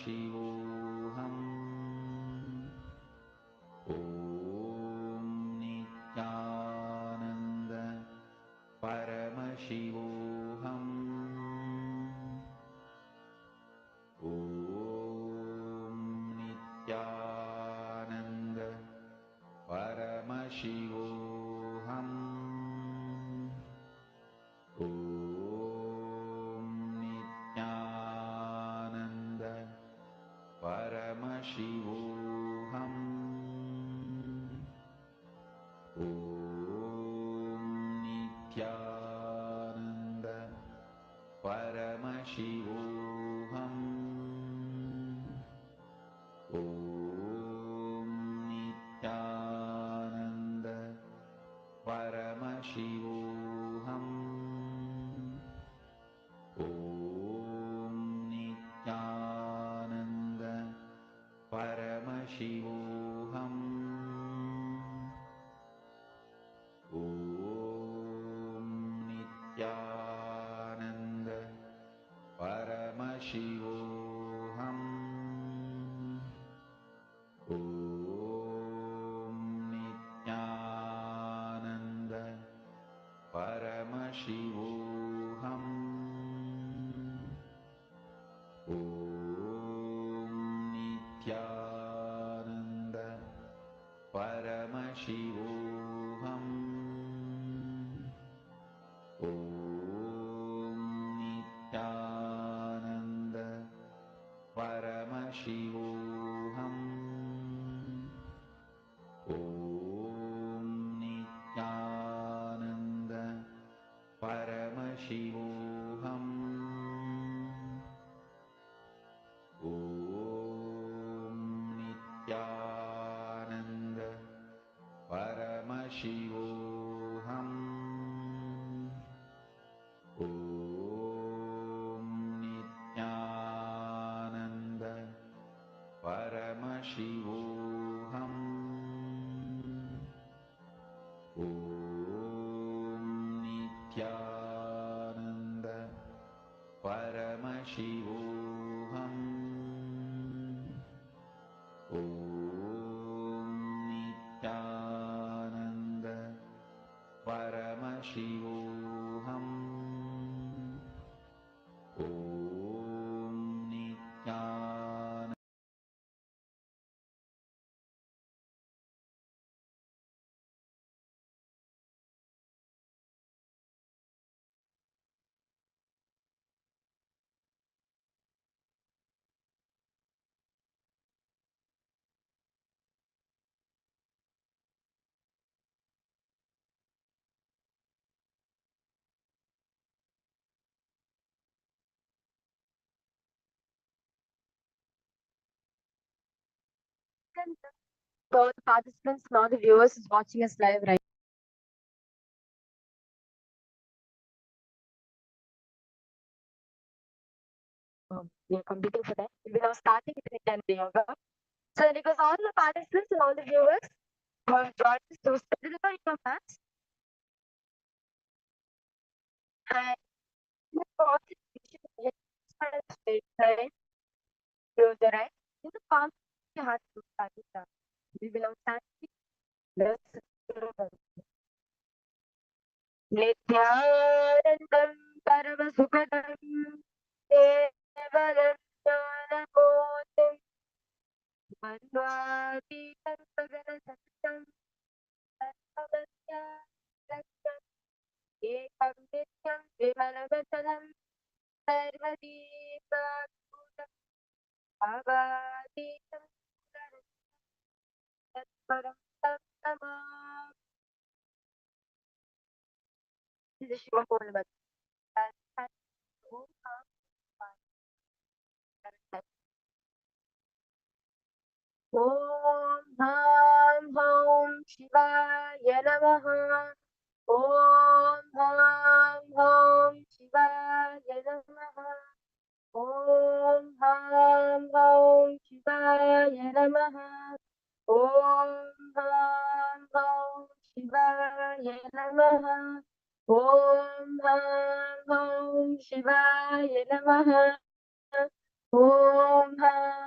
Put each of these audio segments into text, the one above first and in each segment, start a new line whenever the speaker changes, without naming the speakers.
Paramashivoham Om Nithyananda Paramashivoham Om Nithyananda Paramashivoham Om Nithyananda Paramashivoham Om Nithyananda Paramashivoham Om Nithyananda Paramashivoham Om Nithyananda Paramashivoham Om Nithyananda Paramashivoham Om Nithyananda Paramashivoham Om Nithyananda Paramashivoham Om Nithyananda Paramashivoham Om Nithyananda Paramashivoham Om Nithyananda Paramashivoham Om Nithyananda Paramashivoham Om Nithyananda Paramashivoham Om Nithyananda Paramashivoham Om Nithyananda
For the participants, now the viewers is watching us live right now. We are completing for that. We are now starting with the yoga. So it was all the participants and all the viewers who have joined us to settle on your mats and right, close your eyes. In the palm of your heart, we will now stand. Nithyanandam Paramasukadam Devaram Jnanabotam Manvatītam Pagana Satam Sarvasya Laksham Ekam Nityam Vimalavasalam Sarvadīpakutam Avadītam Tatparam Tattamam. This is Shiva Purnima. Om Ham Om Shivaya Namaha. Om Ham Om Shivaya Namaha. Om Ham Om Shivaya Namaha. Om Ham Om Shivaya Namaha. Om Ham Om Shivaya Namaha. Om Ham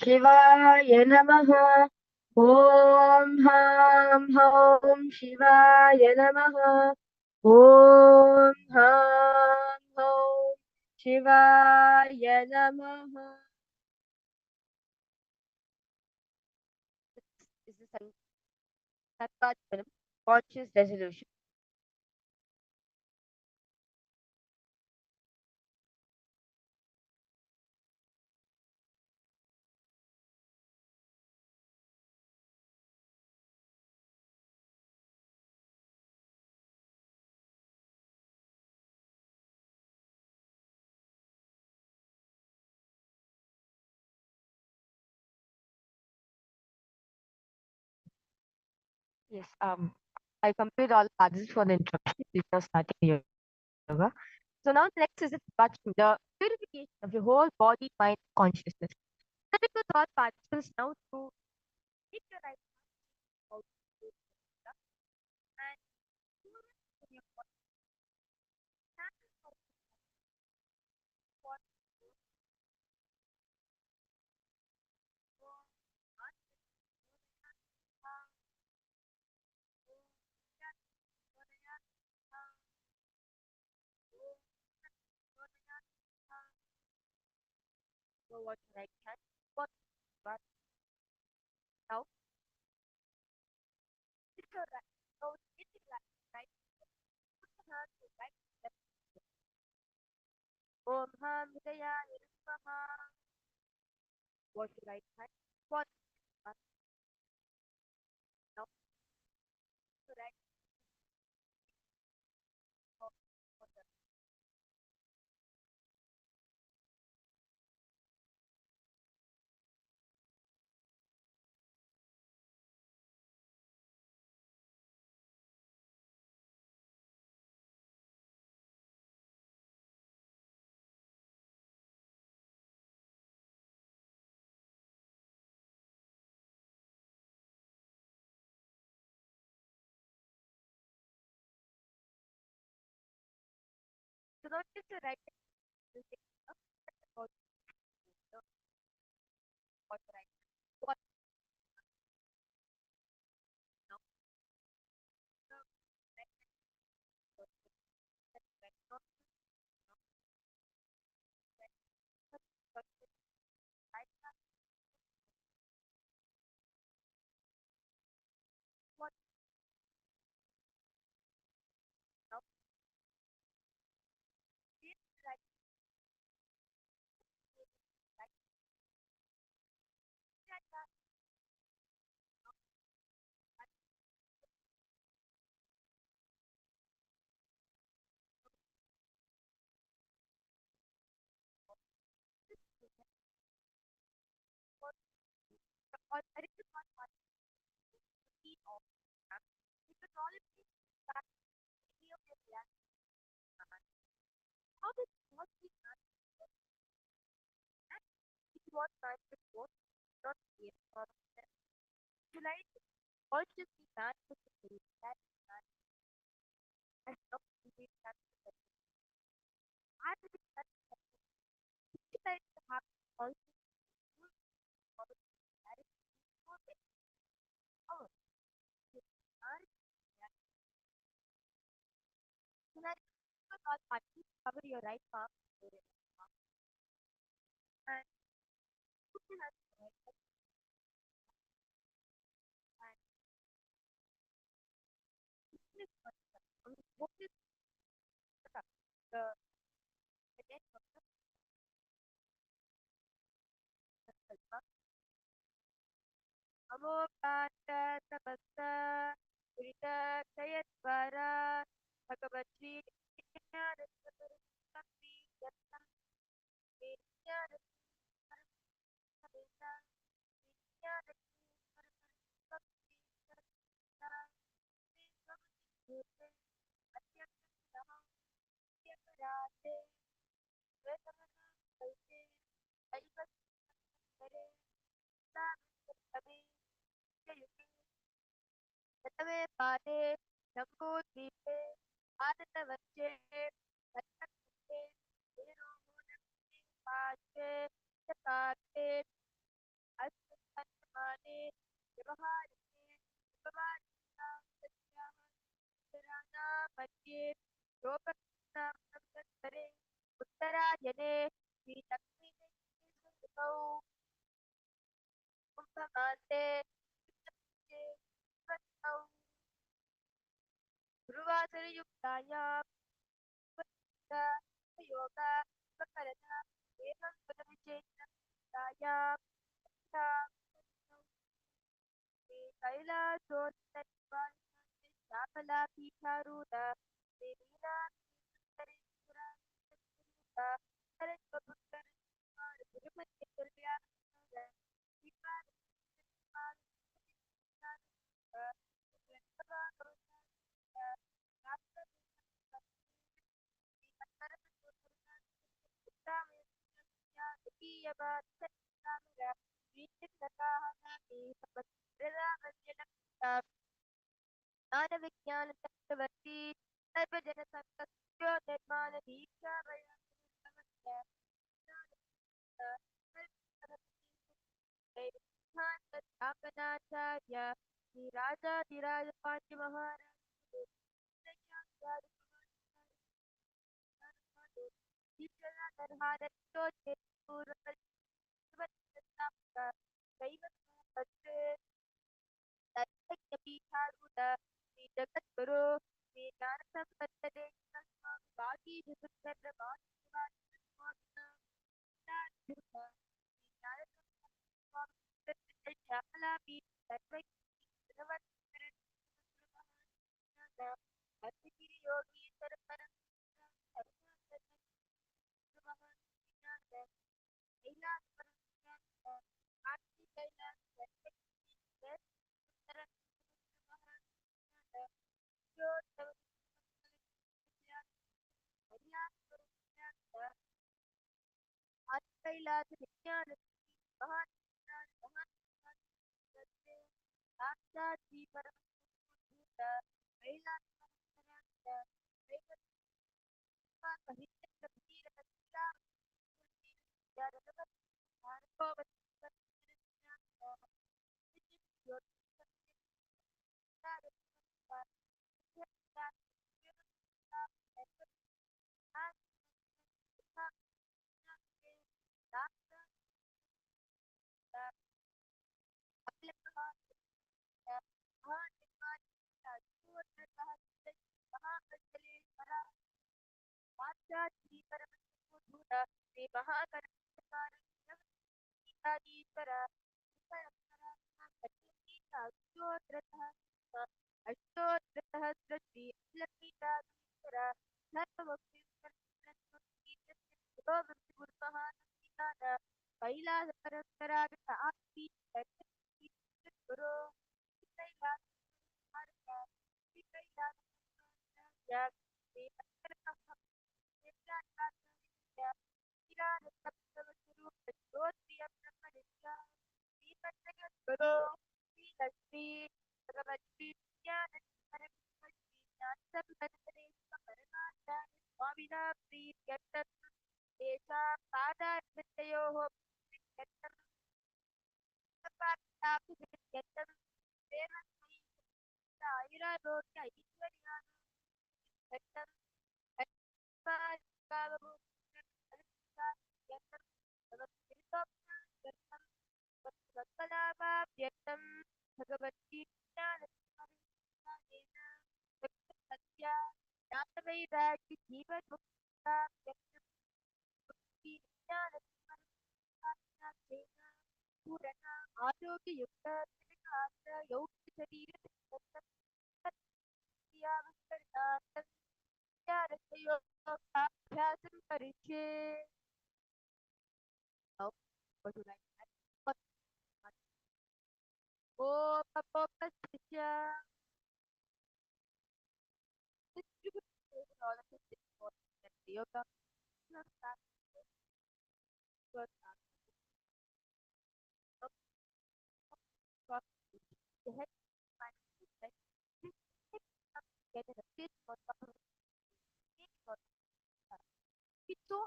Shivaya Namaha. Om Ham Hom Shivaya Namaha. Om Ham Hom Shivaya Namaha. This is the Sattva conscious resolution. Yes, I complete all parts for the introduction before starting yoga. So now the next is touching the purification of your whole body, mind, consciousness. So because all participants now to take your right out and in your body, stand for what what right hand, what but now it's your right. So it's your right. Put your hand to right left. Om Ham Hridayaya Namaha. What right hand, what but now to right. So now it's your right hand. What right. What now? So right right. Not right. But right hand. What now? It's right. Right. Right hand. What or I think it's not one key of that. Because all it is that any of your reactions. How does what we can and it was time to go not create or utilize or just be that to the that and not be that I think that utilize to have also or that is for the power. And utilize to all parties cover your right palm and put your hand right and this what is the again Amokata Tapasa Purita Kayatwara Bhagavati Sakti Yatna Vedya Vedya Vedya तवे पादे जम्बूद्वीपे आदितवच्चे दत्तकृते पार्श्वे च पार्श्वे व्यवहारिके उपवादितां मध्ये गोपकृष्णामृतस्तरे उत्तरायणे श्रीलक्ष्मीदेवीसुतौ कुम्भमासे कृष्णपक्षे गुरुवासरयुक्तायां योगा उपकरण एवं पुनर्विशेषयुक्तायां कैलासोत्तरनिवासिने श्यामलापीठारूढ देवीनाथेश्वरीपुरा सरस्वपुत्रकुमार ज्ञानविज्ञान चक्रवर्ती सर्वजन संकल्प्यो निर्माण दीक्षा स्थापनाचार्य श्री राजाधिराज पांड्य महाराज पीठारूढ़ श्री जगद्गुरु श्री ज्ञानसंपत्तदे स्वामी श्यामलापीठ अतिगिरि योगीश्वर परम कैलास आरती कैलास कैलास विज्ञान महान साक्षात श्री परम कैलास श्री परम श्री महाकरण अष्टोत्तरसहस्रश्री लक्ष्मीनाथेश्वर कैलास परंपरागत आरती गुरु कैलास गुरु श्री भगवती स्वामिना प्रीत्यर्थं तेषां पादारविन्दयोः प्रीत्यर्थं आयुरारोग्य ऐश्वर्यार्थं सत्कलावाप्यर्थं भगवती सत्या ज्ञानवैराग्य जीवन्मुक्ताप्यर्थं पूर्ण आरोग्ययुक्त यौक्त शरीर योगाभ्यासं करिष्ये What do I what Popopasya distribute all of this yoga the head get a fit for it's so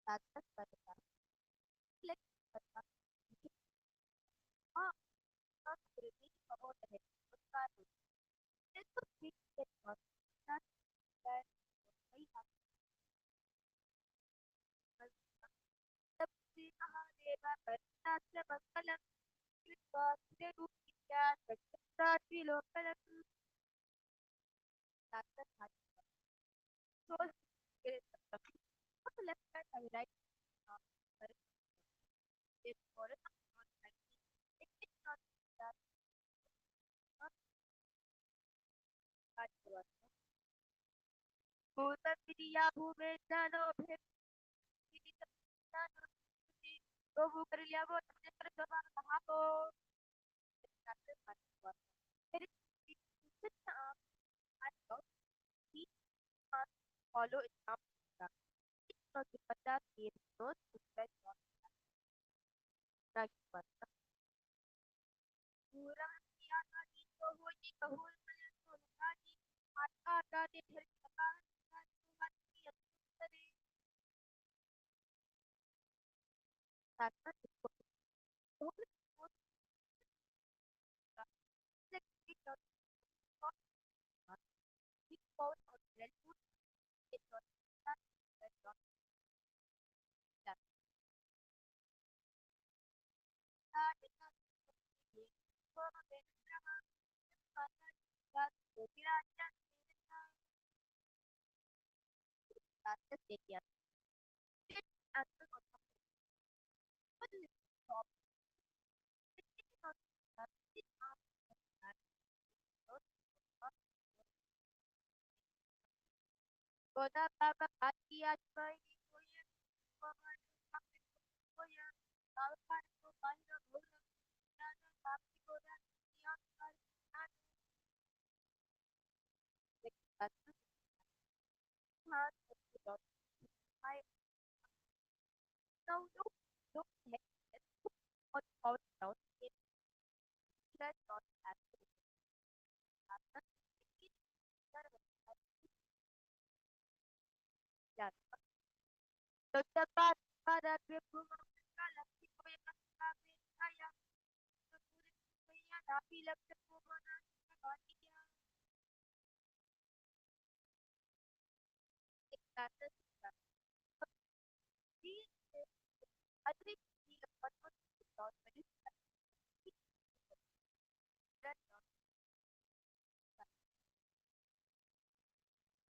That's the like ah, not really about the head. This was big get not that that I have the Mahadeva Karnasya Mangalam Vipasya Rupya Sattva Lokalam that's the third. So it is on the left hand I write correct it for it not like it is not that not that word. Bhuta Vidya Bhume Jano Bhekti Jano Prabhu कर लिया वो नक्षत्र सभा कहा को there is such a he must follow Islam. No दुपट्टा के रोज उसका job पूरा किया था कि तो हो जी कहूँ मैं तो लगा जी आता आता दे फिर कहा तो बात की करे ताकत को तो से की तो की को और रेल फूड के तो Goda baba hati ajmai koya mama kapi koya kalpan ko banyo bholo jana kapi goda yan kar an dekat hat dot I now look at what out down it that not happen ya dapat pada kripu kala koya kapi kaya koya tapi lek kripu mana bagi dia dekat di adri di lepas dot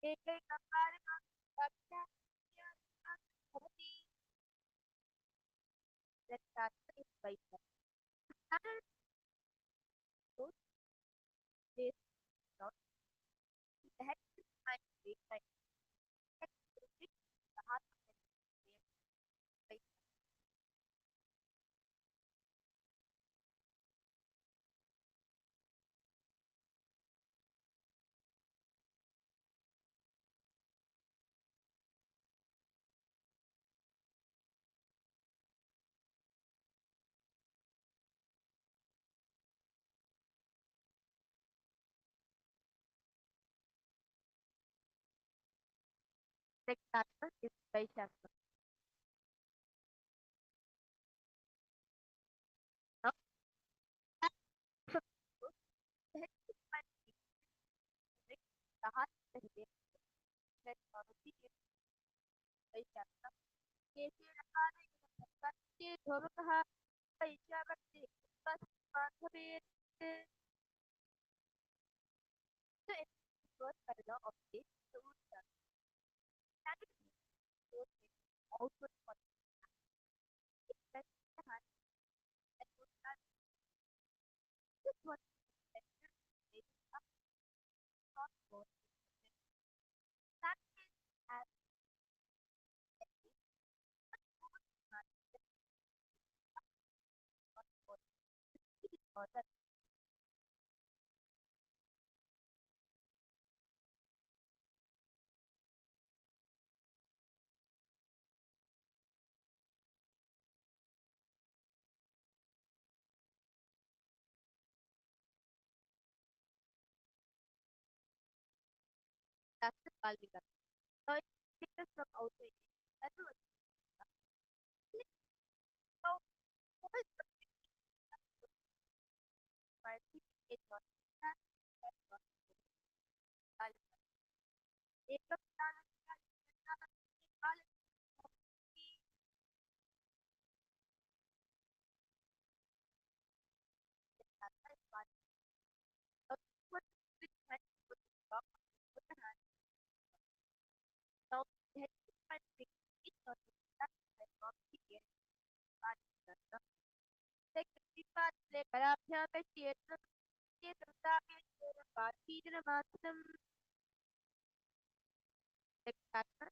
एक number का कक्षा होती that is by another those days not the head and the head the heart by that is by Shastra. Now the head and the heart and the head policy is by Shastra. कैसे रखा है करते धोरो कहा पैसा करते बस माधवे तो it was करना of this so that is output for it that hand and put that this was it up not for that is as for that that's the Balvika. So it is from outside. That's what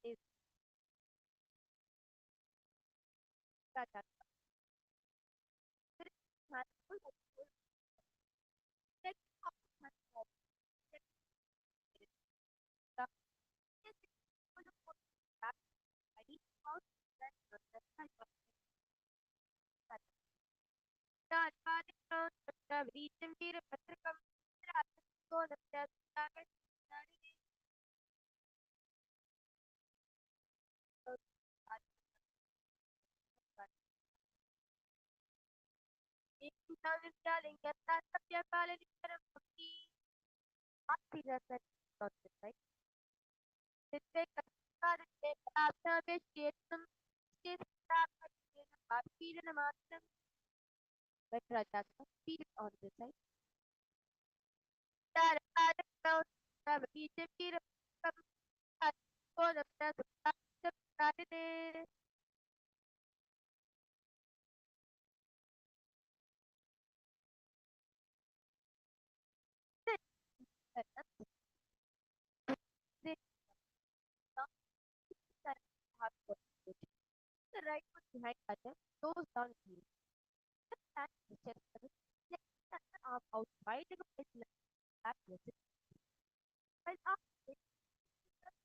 is that there is handful of text of handful text the is full of that I need how to that the type of that the region here patrikam go the target darling get that the balance of the right? They take a card after they state them, state after feed and a master, better attack, feed it on the side. That about the beach, feed for the Saturday. They not that hard for the right foot behind other, goes down the and the chest arm out wide and that was it. While after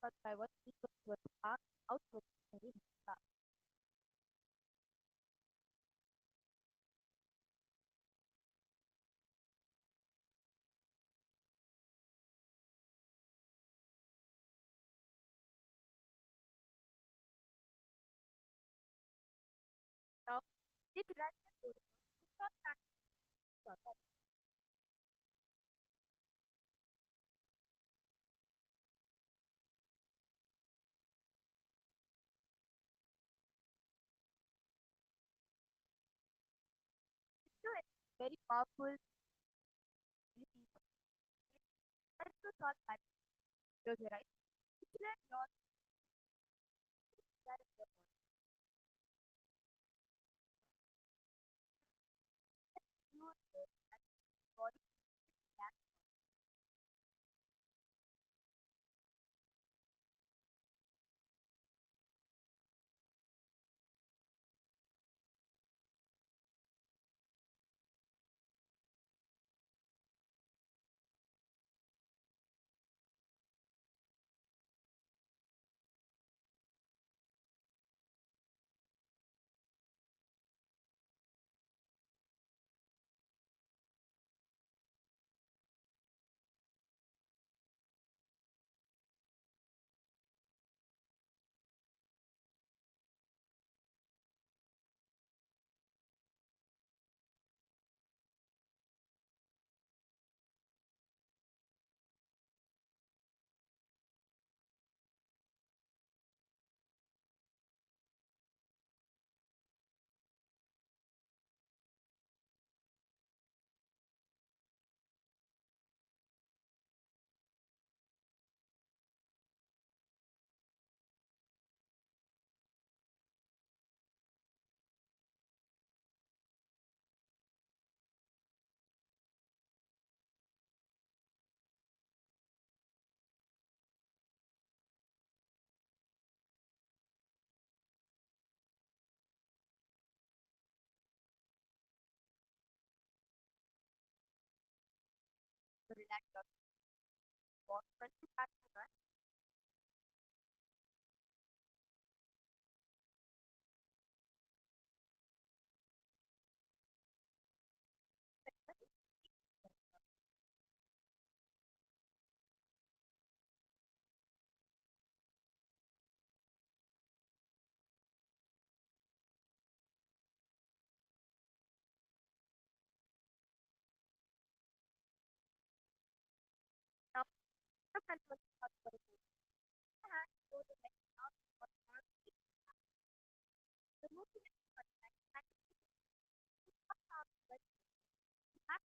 but by what people was outward very now. This right foot not that very powerful. That's the thought that you're right. It's like not that is the you body that to relax your body front to back to back. Now the control thought for the hand go the next out for the movement and but have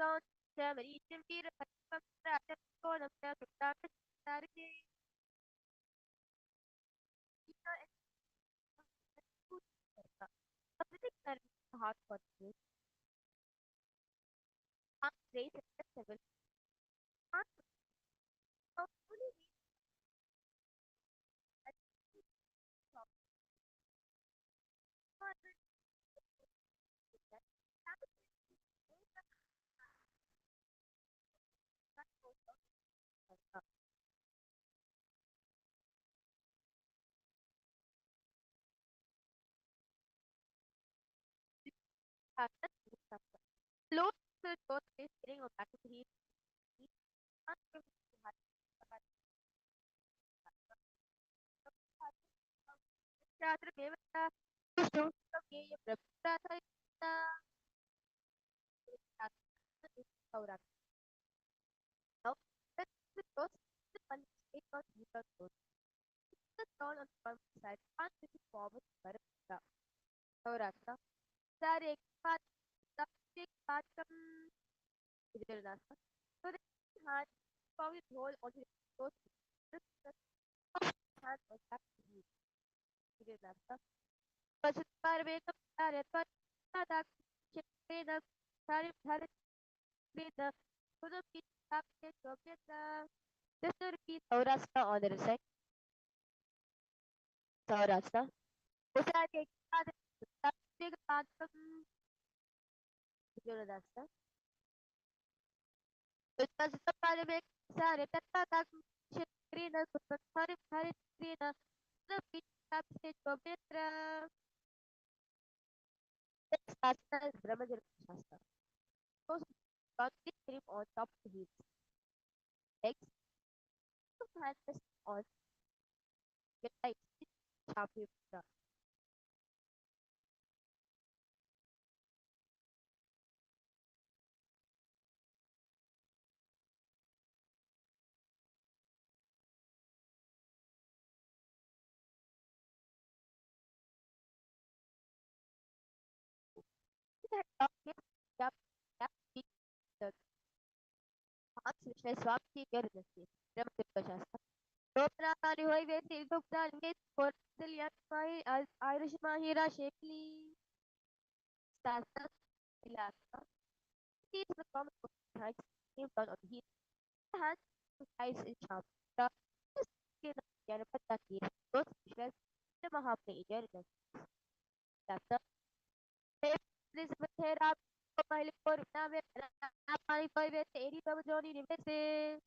Count Germany, Timbir, Column, hard for you. Race accessible. Fully Load the thought is getting a back to the छात्र बेवजह दोस्तों के ये प्रभुता था और now let's those one state of user growth. The tone on the side and the forward पर और आता सर एक बात तब एक बात कम इधर रास्ता तो हाथ पावी ढोल और तो हाथ और तक इधर रास्ता बस पर वे कब सारे पर दादा चिपके द सारे सारे the Buddha Gita Soviet this will be Saurashtra on the side. Saurashtra. Usa ke baad sabse ke baad Saurashtra. Usa se pare mein sare tata tak Krina Sare Hare Krina the Gita se Soviet Shastra is Brahmajal Shastra. So God is him on top of his legs. So hands on get like Shafi. Yep. Yep. Swami Garnasi, Ramadipashasta. Ropanatani Hoy Silvuktan Gate for Silyamai Irish Mahira Shapely Sasa Ilasa. He is the common heights came down on his hands to eyes in Sham. The skin of Yanapataki, those special the Mahamni Indian Sasa. This Matera Pahili for Nave Napani Hoy Eri Babajoni Nimese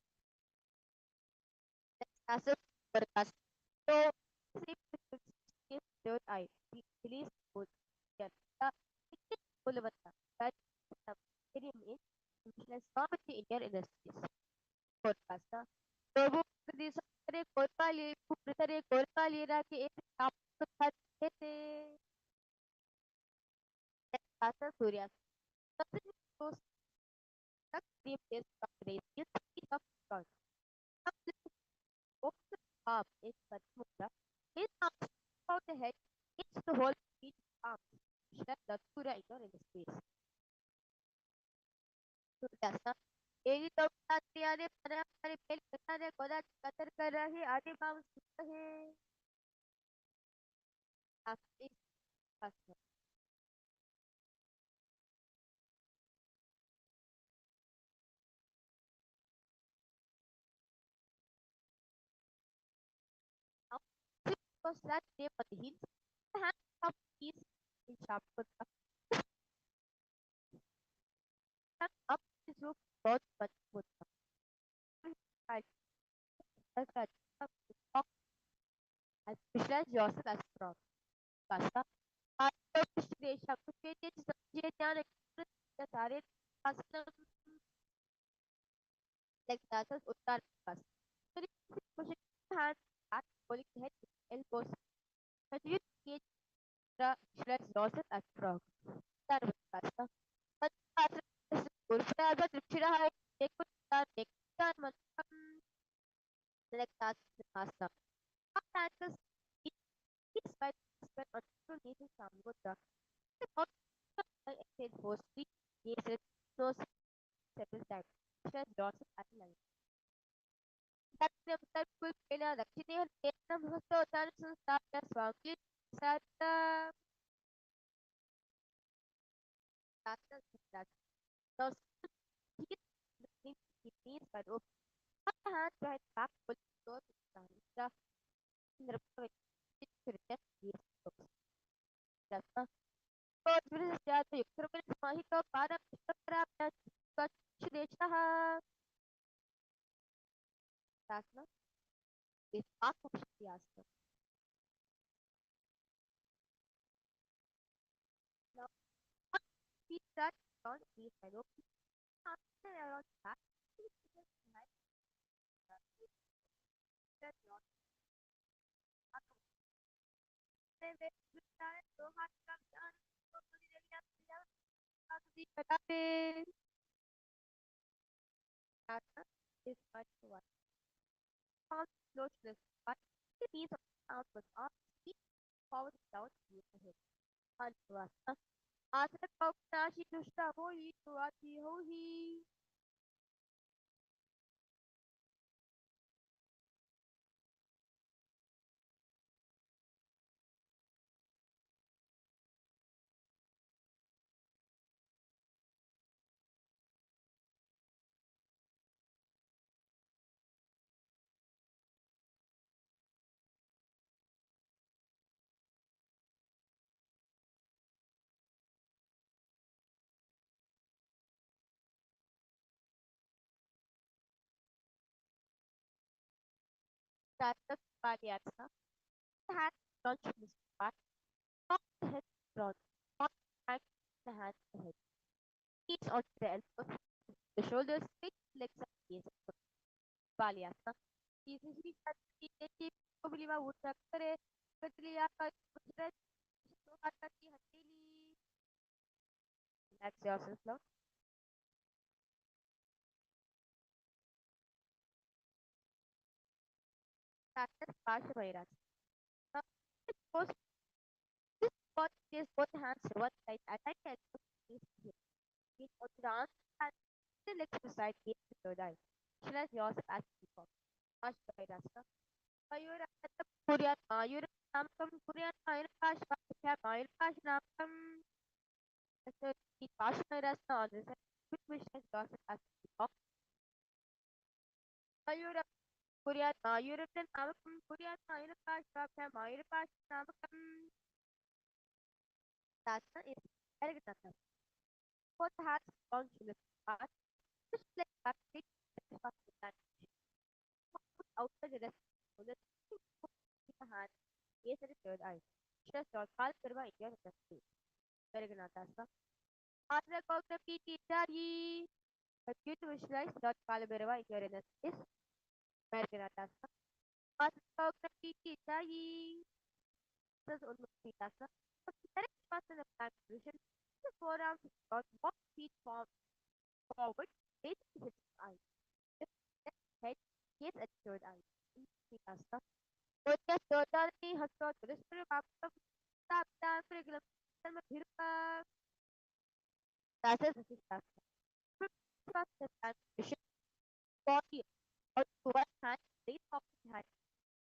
Sasa Perkas. So, I release food. Get the Bulavata. That medium is business comedy in their industries. Podcast. प्रभु दिसरे कोरपाली पुत्ररे कोरपाली राके एक आप खाते थे ऐसा सूर्य सबसे तो तक the place का रेस ये सभी सब कर अब ओके आप एक बात मुद्दा इस आप about the head it's the whole feet arms shut the pura inner in the space तो ऐसा यही तो बात याद है पर हमारे पेल बता दे खुदा कतर कर रहे आगे बाव सुनते हैं आप इस पास now was that day for the hills the hand of peace in sharp put up his roof both but put I that talk as visualize yourself as strong basta आप पिछले शब्द के लिए समझे ध्यान रखिए सारे आसन like that is uttar bas so the push hand back pulling the head elbows but you engage the visualize yourself as strong that was basta but asan is good for other tripshira hai एक कुछ एक kan मतलब like that asana that is is by spend on true nature samudra about exhale force yes nose settles down. Stress loss of alignment. That will fail a Lakshmi and Vietnam Hosto Tansu Sata Swami Sata Sata Sata. Now, keep the knees wide open. One hand behind back, pull the door to the stand. In the report, to the chest, yes, that's the first British Jati, Ukrainian Mahito, Pada, Prabha, Kachideshaha, Asana, is Akashti Asana. Now, feet touch on knees and open hands around back. Feet to the behind, that not Akashti. With that, so hard comes down. So, the Patape. Asana is much one. Palms close to the spine. The knees of the arms was up. Feet forward and down. Use the hip. Anurasana. Asana Kauknashi Dushta Hohi Tuati Hohi. That's Paliatsa. The hand launch from the spine. Top the head front. Top the hand, the hand, the head. Knees onto the elbows. The shoulders straight, legs up, gaze up. Paliatsa. Easy देखिए को बिलीवा उठा करे कतलिया का stretch तो हाथ की हथेली relax yourself now practice Parsha now post this spot place both hands to one side and right elbow knees here feet on the arms and the legs to side gaze to third eye visualize yourself as before Parsha Vairasana Mayura Puryan Mayura Namkam Puryan Mayura Pash Mayura Pash Namkam the Parsha Vairasana on this side visualize yourself as before Mayura Puryan Mayura Namakam Puryan Mayura Pash Mayura Pash Namakam Asana is Erigatata. Both hands on to the heart, just like back feet back to that. Outside the rest of the keep the hand, gaze at the third eye. Stress or Kal Karva India the state. Erigatata. Asana Kokta Piti Tari. But you to visualize Lord Kalabarava in your inner space. Erigatata. Asana Kokta Piti Tari. This is Unmukti direct muscle of back position. The forearms out, walk feet forward, raise the hips high. Lift left head, gaze at third eye. Vinyasa. Bodhya Sodani Hasto Turispur Baptam Tapta Frigilam Sarma Bhirpa. Rasa Sasistasa. Trust the back position. Body out to one hand, raise opposite hand.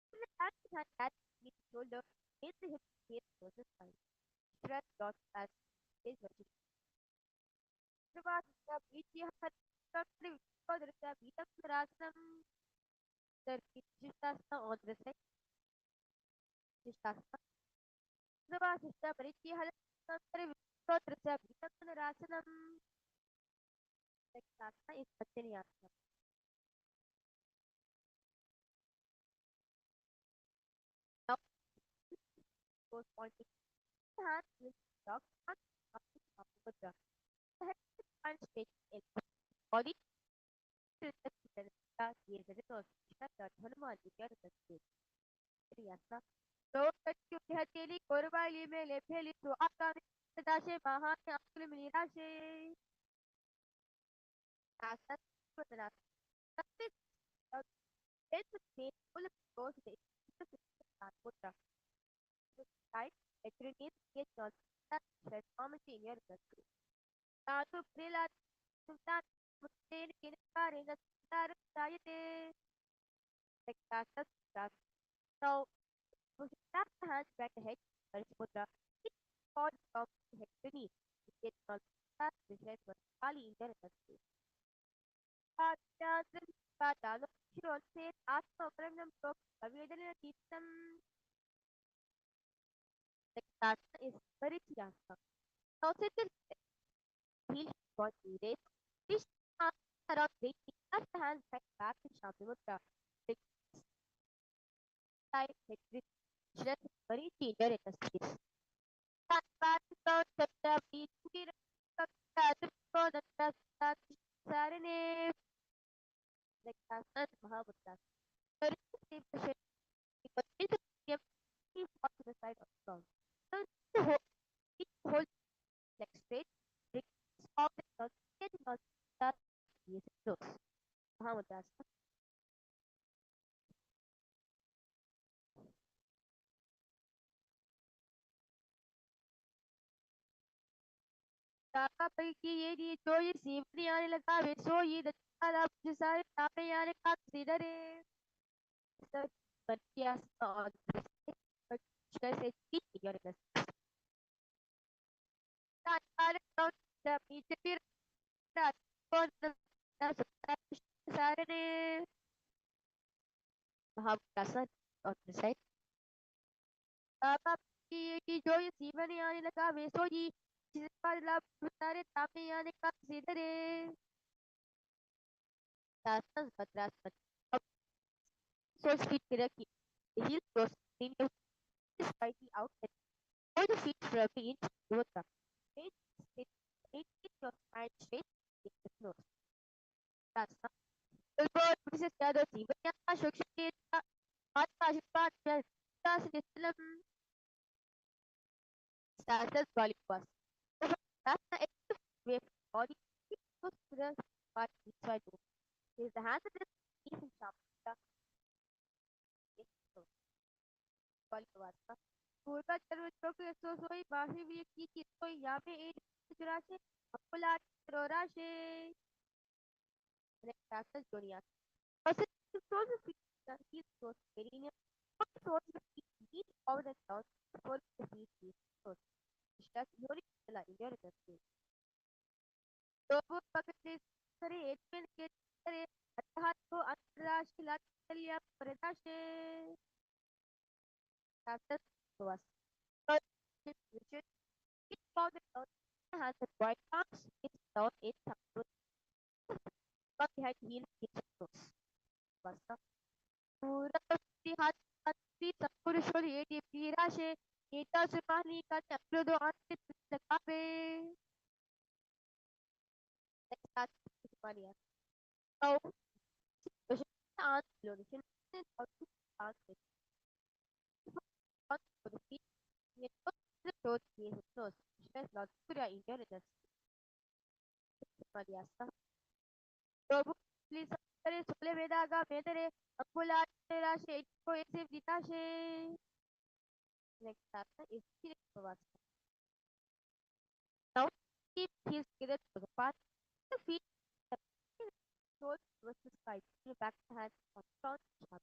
From the back behind that, meet shoulder, raise the hips, gaze versus side. Stretch dot as is vertical. Shavasana, Vidyahara, Kodrita, Vidakrasam, the Vijishasana on the side, Vijishasana. Shavasana, Vidyahara, Kodrita, Vidakrasam, next asana is Pataniyasana. Now, goes pointing hands with dog, hands up to Mudra. The head is and straight in body to the Chitta, gaze at the nose, Shata, Hanuman, Vidyahara, Vidyasana. Rotatyu Hateli Korvali Mele Peli to Akami Dashe Mahani Akuli Mirashe Asat Putana. That is the main full of goes the Putra. Right? It remains get not that transformation in your country. Tatu Prila Sultan मुत्तेन किनकारेण सितारं like that's so we snap the hands back ahead first mudra it called from head beneath it was that the head was kali in there Padyadran Padalo Shirol said Atma Pranam Prok Avedana Tirtam like that is very Yasa. Now sit the heel body raise. This arms around waiting as the hands back in Shabda Mudra. The side head with just very tender in the space. That back down the beat to get up the go that Sarene like Asana Mahamudra. Very same position but it's a keep on to the side of the ground. So the whole like straight, big, small, not getting on that is close. Mahamudra. Taka पैकी ये दी जो ये सीवनी आने लगा वे सो ये दच्चा आप सारे तापे आने का सीधरे सर बनिया और कैसे की योर कस तारे तो जब नीचे फिर रात को सारे ने Mahamudra sir on the side. Taka पैकी ये दी जो ये सीवनी आने लगा वे सो ये जिसका सारे तापे आने का सीधरे Asana Madrasana. So feet directly. The heel goes in your slightly out and all the feet rubbing into your thumb. Straight, straight, straight, keep your spine straight, keep the nose. Asana. Elbow, this is the other thing. When you are shooting, heart passes part, well, that's the film. Starts volume was. That's the active way for the body. It goes to the part inside. Is the hand of the knees and sharp. Kalivasa. Purva Charvachok Sosoi Bahivi Kiki Soi Yabe Jurashe Apula Rorashe Rectatus Jonias. Person shows the feet that he is so very near. What shows the feet each over the down before the feet is shows. Shas Yori Kala India Reserve. Dobu Pakate Sare Edwin Kare Atahato Andrashi Latalia Predashe. After was. But it found that has the white arms, it's down in some but behind heel its nose. Basta. Purati hati sapurusho yedi pirashe eta sumani ka chakrudo ante takabe. That's Maria. So, the answer is how to answer. For the feet, it puts the throat in his nose. Stress not Surya intelligence. Maria. Prabhu, please, Sare Sole Vedaga Vedare Apula Rashe Ko Ese Vitashe. Next chapter is Sirikavasa. Now keep his spirit to the path. The feet the towards the sky. The back hand on front sharp.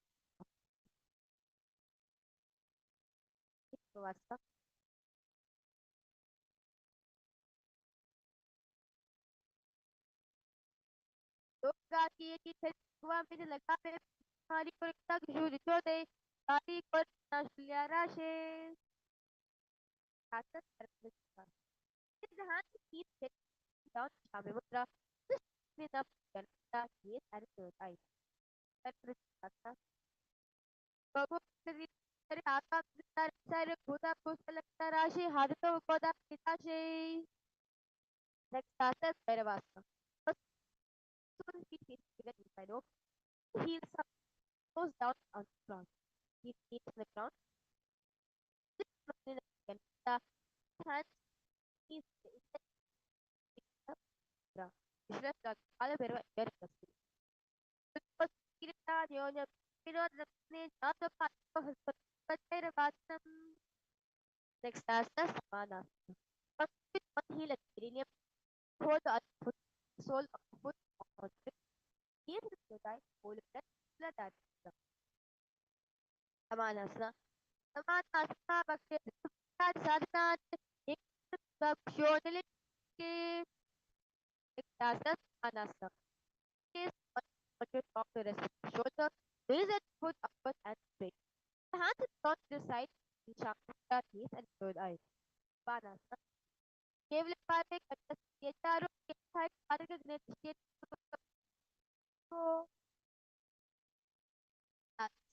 Sirikavasa. Yoga की की हुआ मेरे लगा मेरे हमारी को तक जुड़ जो दे तारी को नस्लिया राशे आसन करने का the hand to keep it down Shamimudra. This with up Ganata is and third eye. That Rishata. Babu Sari Aka Sari Buddha Pusalaka Rashi Hadato Koda Pitashi. Next Tata Saravasa. First soon he feet given inside of heels up goes down on the ground. He feet on the ground. This is the hands is the Vishwas Kala Berva Air Kirita Yonya Pino Rakne Jata Pato Patera Vatam next as the Samana. First with one heel at Kirinium, hold the other foot, sole of the foot conflict, needs to protect holiness, blood that Samanasana. Samanasana Bhakti Sadhana Purely Dasa Samanasana is what you talk to rest shoulder, raise and put upward and straight. The hands is not to the side, in Shakti, knees and third eye. Samanasana. केवल बात एक अच्छा ये चारों के साथ कार्य के निश्चित को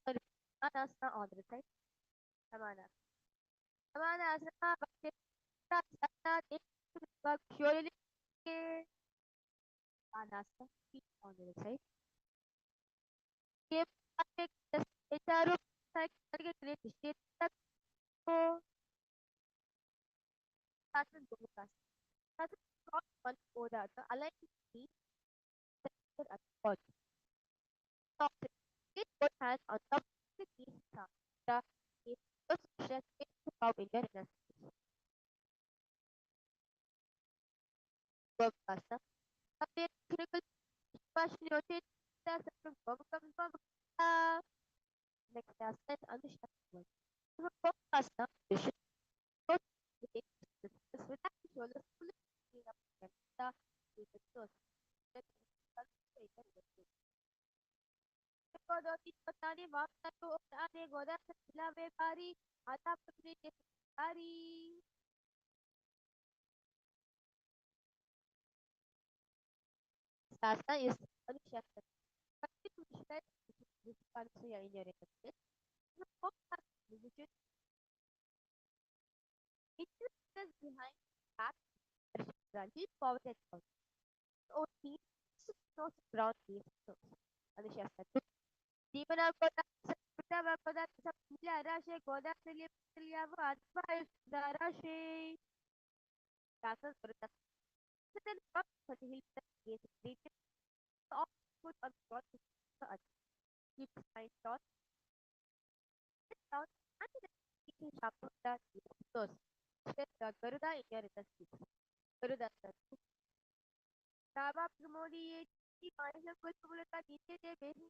sorry Samanasana on the side. Samanasana. Samanasana Bhakti Sadhana Purely Anasa feet on the side. Give चारों साइड करके ग्रेट स्टेट तक को शासन दो का शासन क्रॉस वन हो जाता अलाइन की सेंटर अपवर्ड टॉप से it both hands on top of the knees the is just stretch it out in your inner verb pasta अब ये critical question rotate the second verb next aspect understand verb pasta both with without shoulders fully up the with the toes Kodoti Patani Vaptato Ane Goda Sila Vepari Ata Putri Ari Sasa is Anushaka. Continue to share this country in your interest. The focus religion it is behind back lead forward and out. So team no ground leaves so Anushaka. Deepana Goda Sapita Goda Sapila Rashe Goda Silia Advice Darashe Sasa Surta. Then what for the hill is of food on God to the other. Keep mind thought, sit down, and the teaching sharper that those. Stress the Garuda in your inner speech. Garuda said, Taba Pramodi, the Manisha Kulpulata, Nitya, Basin,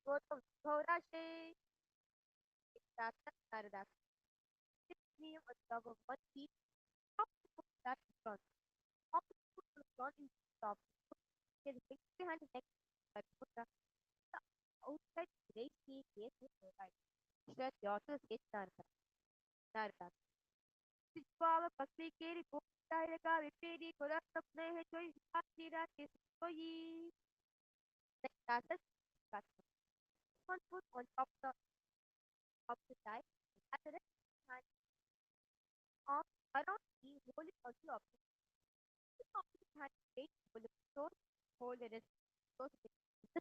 Go to Horashe, Tata Sarada. This name on top of one feet, top to put that front. Top to put the front in top. Get behind the neck, but put the outside raise the case with the right. Stretch yourself, get Narda. Siswava Pakli Kiri Puraka Vipedi Kurasapne Hechoi Hatira Kisoi Tasas one foot on top of the thigh at the rest hand of around the hold it onto opposite hand weight for the toe hold the rest close to the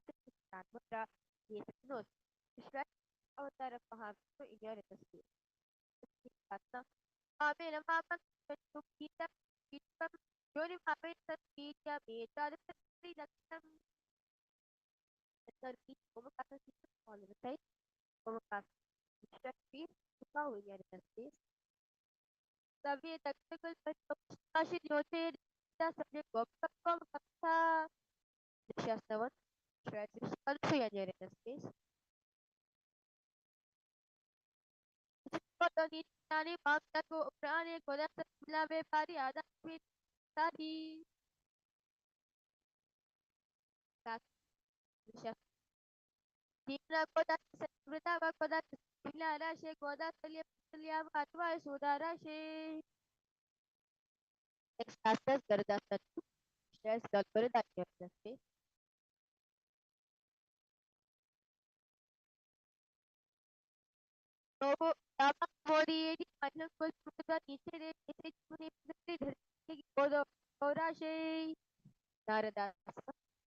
stand mudra yes nose stretch avatar of Mahavishnu in your inner space. Amen. Mama to kita kita Yoni Mama kita beta the Laksham Sarki Omakasa on the side Omakasa space Suka in your space. Savi tactical Kashi Yote the subject of Kapsa Shastavan stretch also in your space. Kotoni Nani Mata ko Prane Kodasa Lave Pari Ada with Sadi Dina Koda Sabrina Koda Sila Rashe Koda Salia Atwa Suda Rashe Exasas Gardasa Stress Galpurda Space. So Tapa Modi Final Full Puta Niche Muni Godo Rashe Narada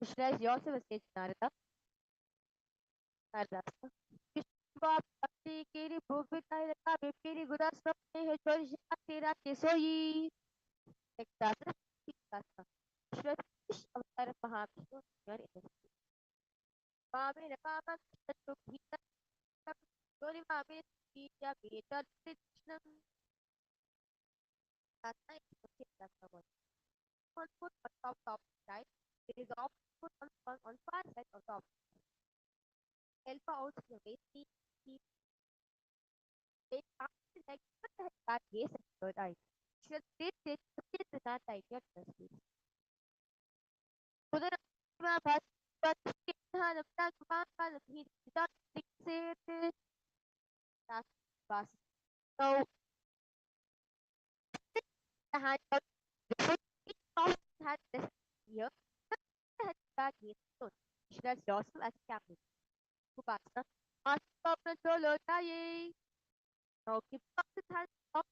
Stress yourself stage Narada Narada Vishwa Bhakti Kiri Bhuvita Vipiri Gudas Sapne Hechori Tira Kesoi Exasas Exasas Shresh Avatar Mahavishnu your inner Mame Mama to Gita Gori Mame Gita Gita Krishna Tata is okay that's the one. One foot on top right It is often put on far side of top. Help out the waist, keep it up the neck, put the head back, gaze at third eye. Should sit the not idea to the space. Put it on my but hand of that man, he does fix it. That's fast. So the hand of the foot, it often has this here. The head back, gaze at should have yourself as a captain. Kupasa. Asana control taye. Now keep up the hand up,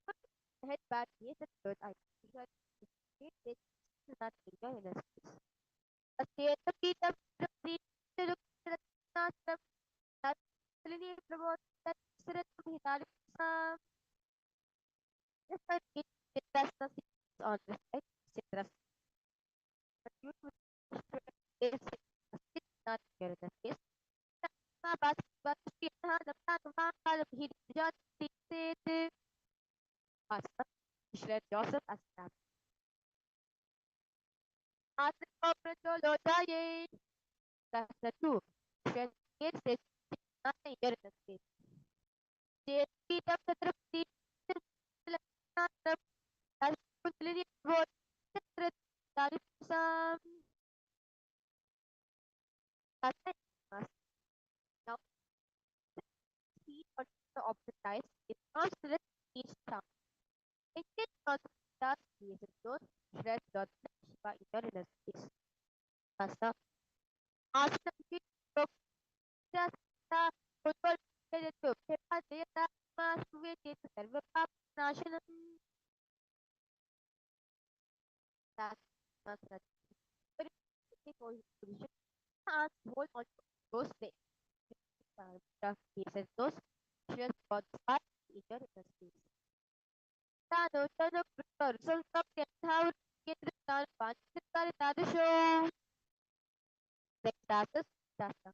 put the head back, gaze at third eye. Because it is not enjoy in a space. Stay the feet up, the feet to look at the not that linear promote that sirat hitari sa just a bit rest the seats on this right sit rest but you to is not here in the space na bas sit ha the na ma the hit just sit basta shred yourself as that as the operator lo jaye that's the two shred it is nothing here in the space they feet up the trip as linear promote that some that's it now see or the optimize it constantly each time. It is also does create those shreds dot Shiva inner space. Kasa asana just the football player to Pepa Data Mas Vete Serva National that Masana. But it for his position and hold on to those things. The cases those shreds dot five inner space. Tano Tano Result of Kentau Kendra Panchitari Tadasho. Next tasks, Dasa.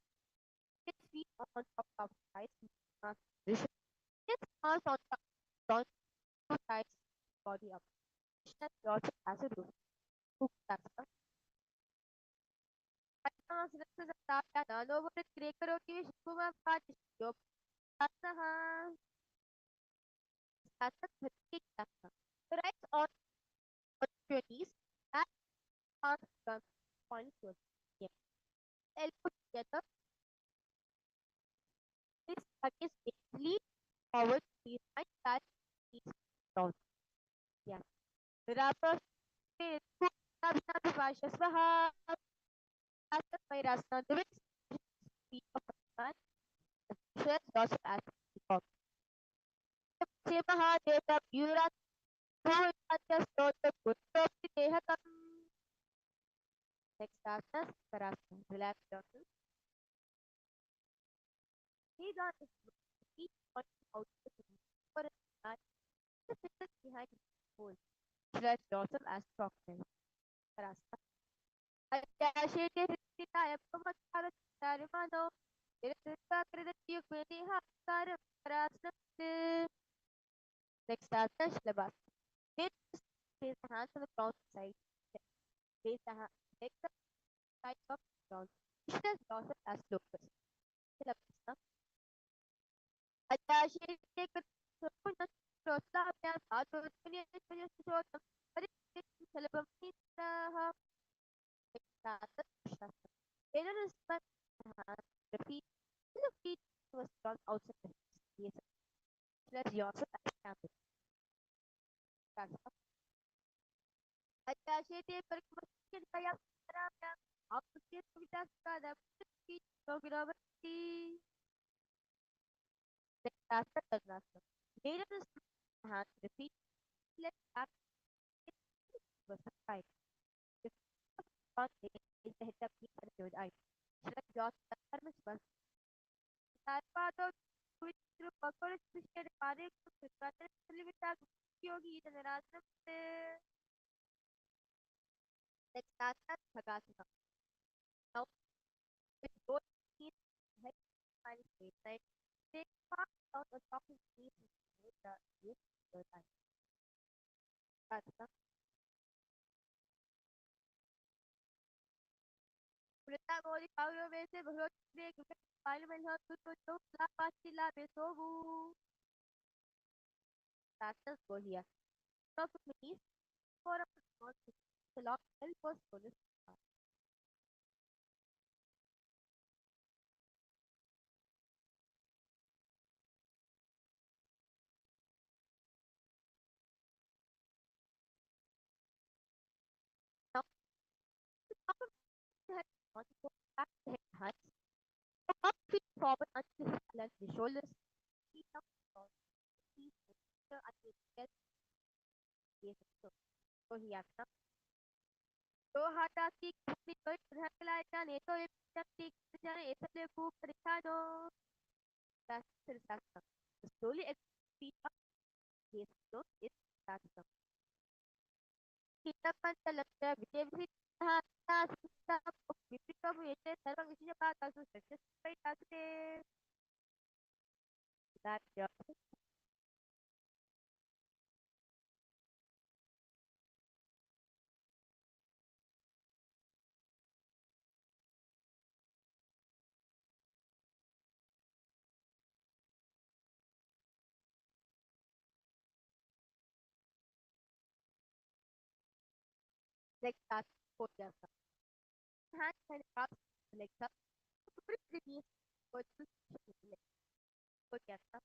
Its feet on top of thighs, position. Its arms on top, down two thighs, body up. Position also as a roof. Hook Dasa. Advanced rest of Dasa. Over the Greco rotation, Kuma Padish. Yoga Dasa. Dasa 30 Dasa. The right on your knees. That arms come point to the elbow together. This against lean forward, please. My that is down. Yeah. Rapa Vashasvaha Asana the feet of man. Shares also as the Simaha Deva Pura Purata Stota Putra Dehatam. Next asana Parasana. Relax yourself. He done his feet on out to the for a man. The fitness behind his pole. Stretch yourself as crocodile. Parasana. Atyashete Ritaya Pamatara Tarimano. It is a credit you may have Parasana. Next asana Shlabas. Place the hands on the ground side. Place the legs on the side of the ground. Visualize yourself as locus. Shlabasana. Atyashete Ritaya Proslavyam Adurpunya Shotam. Parikit Shalabam Later respect the feet was drawn outside the yes. Let yourself as campus. Attachete per commercial kaya paraya. Opposite suvitas kada feet geography. The rasta tagrasa. Later respect hand the feet let back was the side. The front is the head of the third eye. Select yourself as Sarvado Vitru Pakoris Vishkar Pare Kutrata Livita Yogi Tanarasam Texasa Hagasana. Now with both feet head and straight side, take part out of talking knees with the youth third eye. Hagasana. Gori Paolo Vese Bhotve Parliament Hospital La Pastilla Besovu. That's go here. So for me, for a lot help was for this. Now, the head on go back to the head hands. Up feet forward until the left the shoulders. Feet up front. Feet center until the chest. Yes, so here. तो हाताची घुटणी cut धरलायचा नेतो शक्ती जन Ashleigh फूक रिखानो शास्त्र slowly feet up yes so is शास्त्र kita pantalakta विदेवी हाता सुद्धा विपिकम येते सर्व विषय पात असू शकते काही असते that just like that हो जाता hand and up like that पूरी क्रिएट हो जाता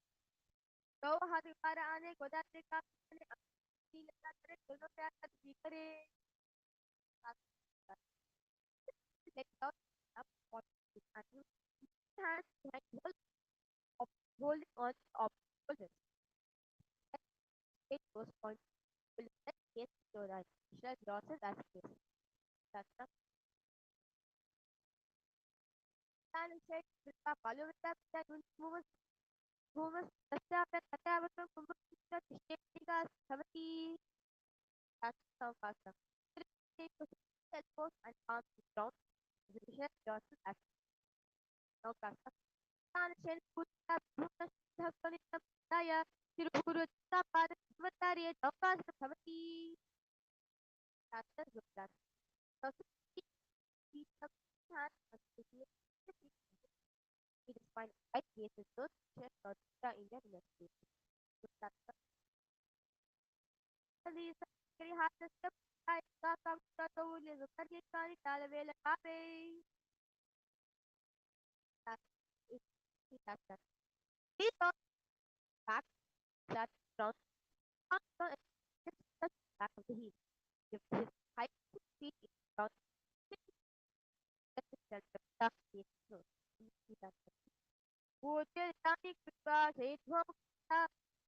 तो हाथ ऊपर आने को दाते का लगा करे दोनों पैर हाथ भी करे like that up on and you hand behind holding on of shoulders take those points will let yes your right shred losses as case that's the plan said with the follow with that move Tasya Katavatam Kumbhaka Tishtika Savati Asana. Take the elbows and arms down. Position yourself as now Kasa. Tan Shen Putta Bhuta Sakanita Daya Tirupuru Sapada Vatari Dokas Savati Kasa Zupta. So keep the hand and the it is fine. I create the third chest or India industry. Lisa kiri hata step ay kakam tato uli zukari kani talabela kape. That's Dito, back, flat, front, up, down, and touch back of the heel. If his height 6 feet in front, 6 center, tuck his nose. Wote tani kripa se dhom ta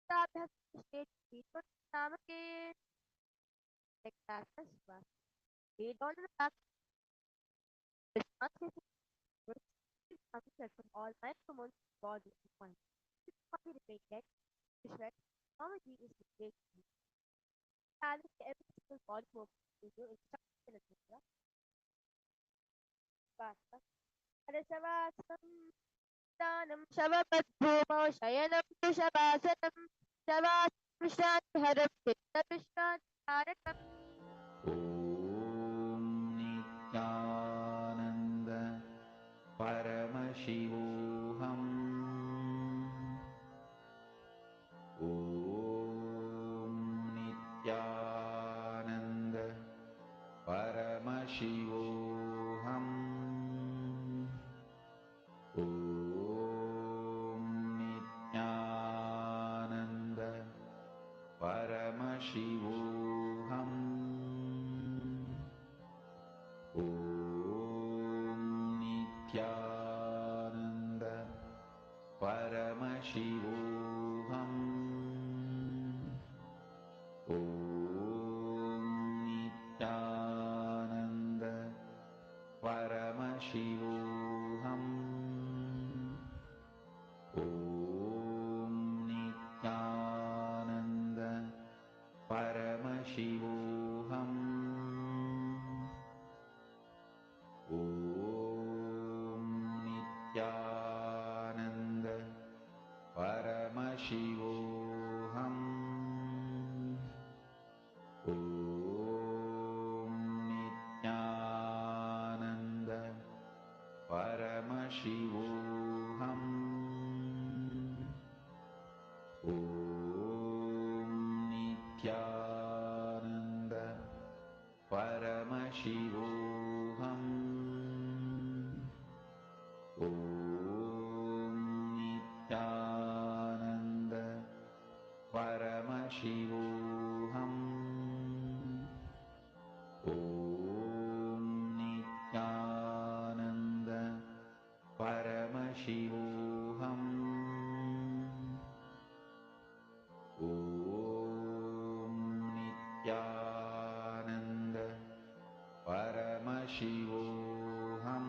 ta bhas state feet for namake. Like that as well. They don't back responses concept from all micromons body to point. This body repeated, shred, technology is the great balance every single body movement to do instruction etc. Basta. Shavasana Danam Shavapatbhumau Shayanam tu Shavasanam Shavasana Shantiharam Chitta Vishwantarakam
ॐ नित्यानन्द परमशिवोऽहम् ॐ नित्यानन्द परमशिवोऽहम् ॐ नित्यानन्द परमशिवोऽहम् ॐ नित्यानन्द परमशिवोऽहम् ॐ नित्यानन्द परमशिवोऽहम् ॐ नित्यानन्द परमशिवोऽहम् ॐ नित्यानन्द परमशिवोऽहम् ॐ Nityanand Paramashivoham Om Nithyananda Paramashivoham Om Nithyananda Paramashivoham Om Nithyananda Paramashivoham Om Nithyananda Paramashivoham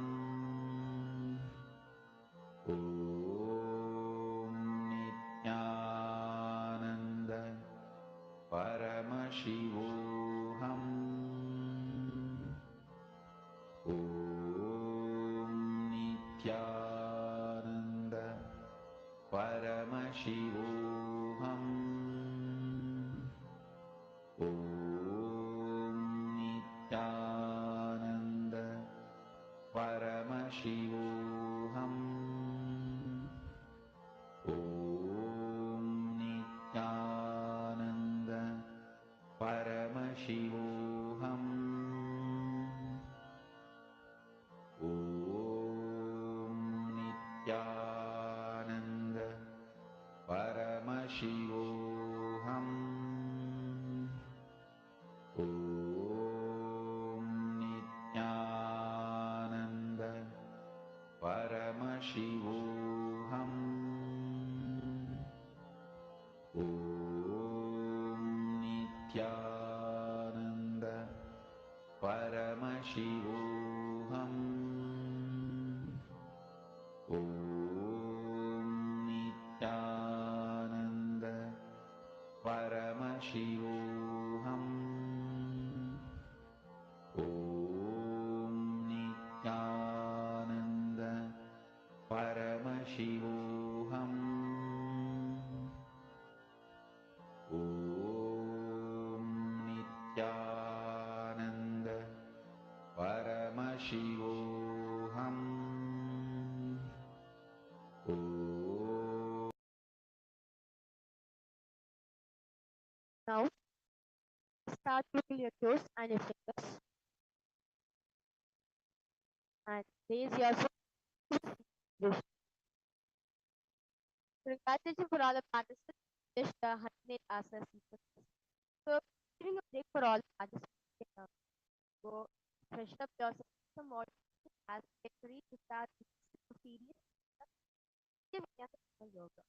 Om Nithyananda Paramashivoham Om Nithyananda Paramashivoham Om Nithyananda Paramashivoham Om Nithyananda Paramashivoham Om Nithyananda Paramashivoham Om Nithyananda Paramashivoham Om Nithyananda Paramashivoham Om Nithyananda Paramashivoham Om Nithyananda Paramashivoham Om Nithyananda Paramashivoham Om.
Now start twiddle your toes and your fingers and raise your foot. During gratitude for all the participants, finish the 108 asanas sequence. So giving a break for all the participants. Go freshen up yourself some more as get ready to start the period. Yoga.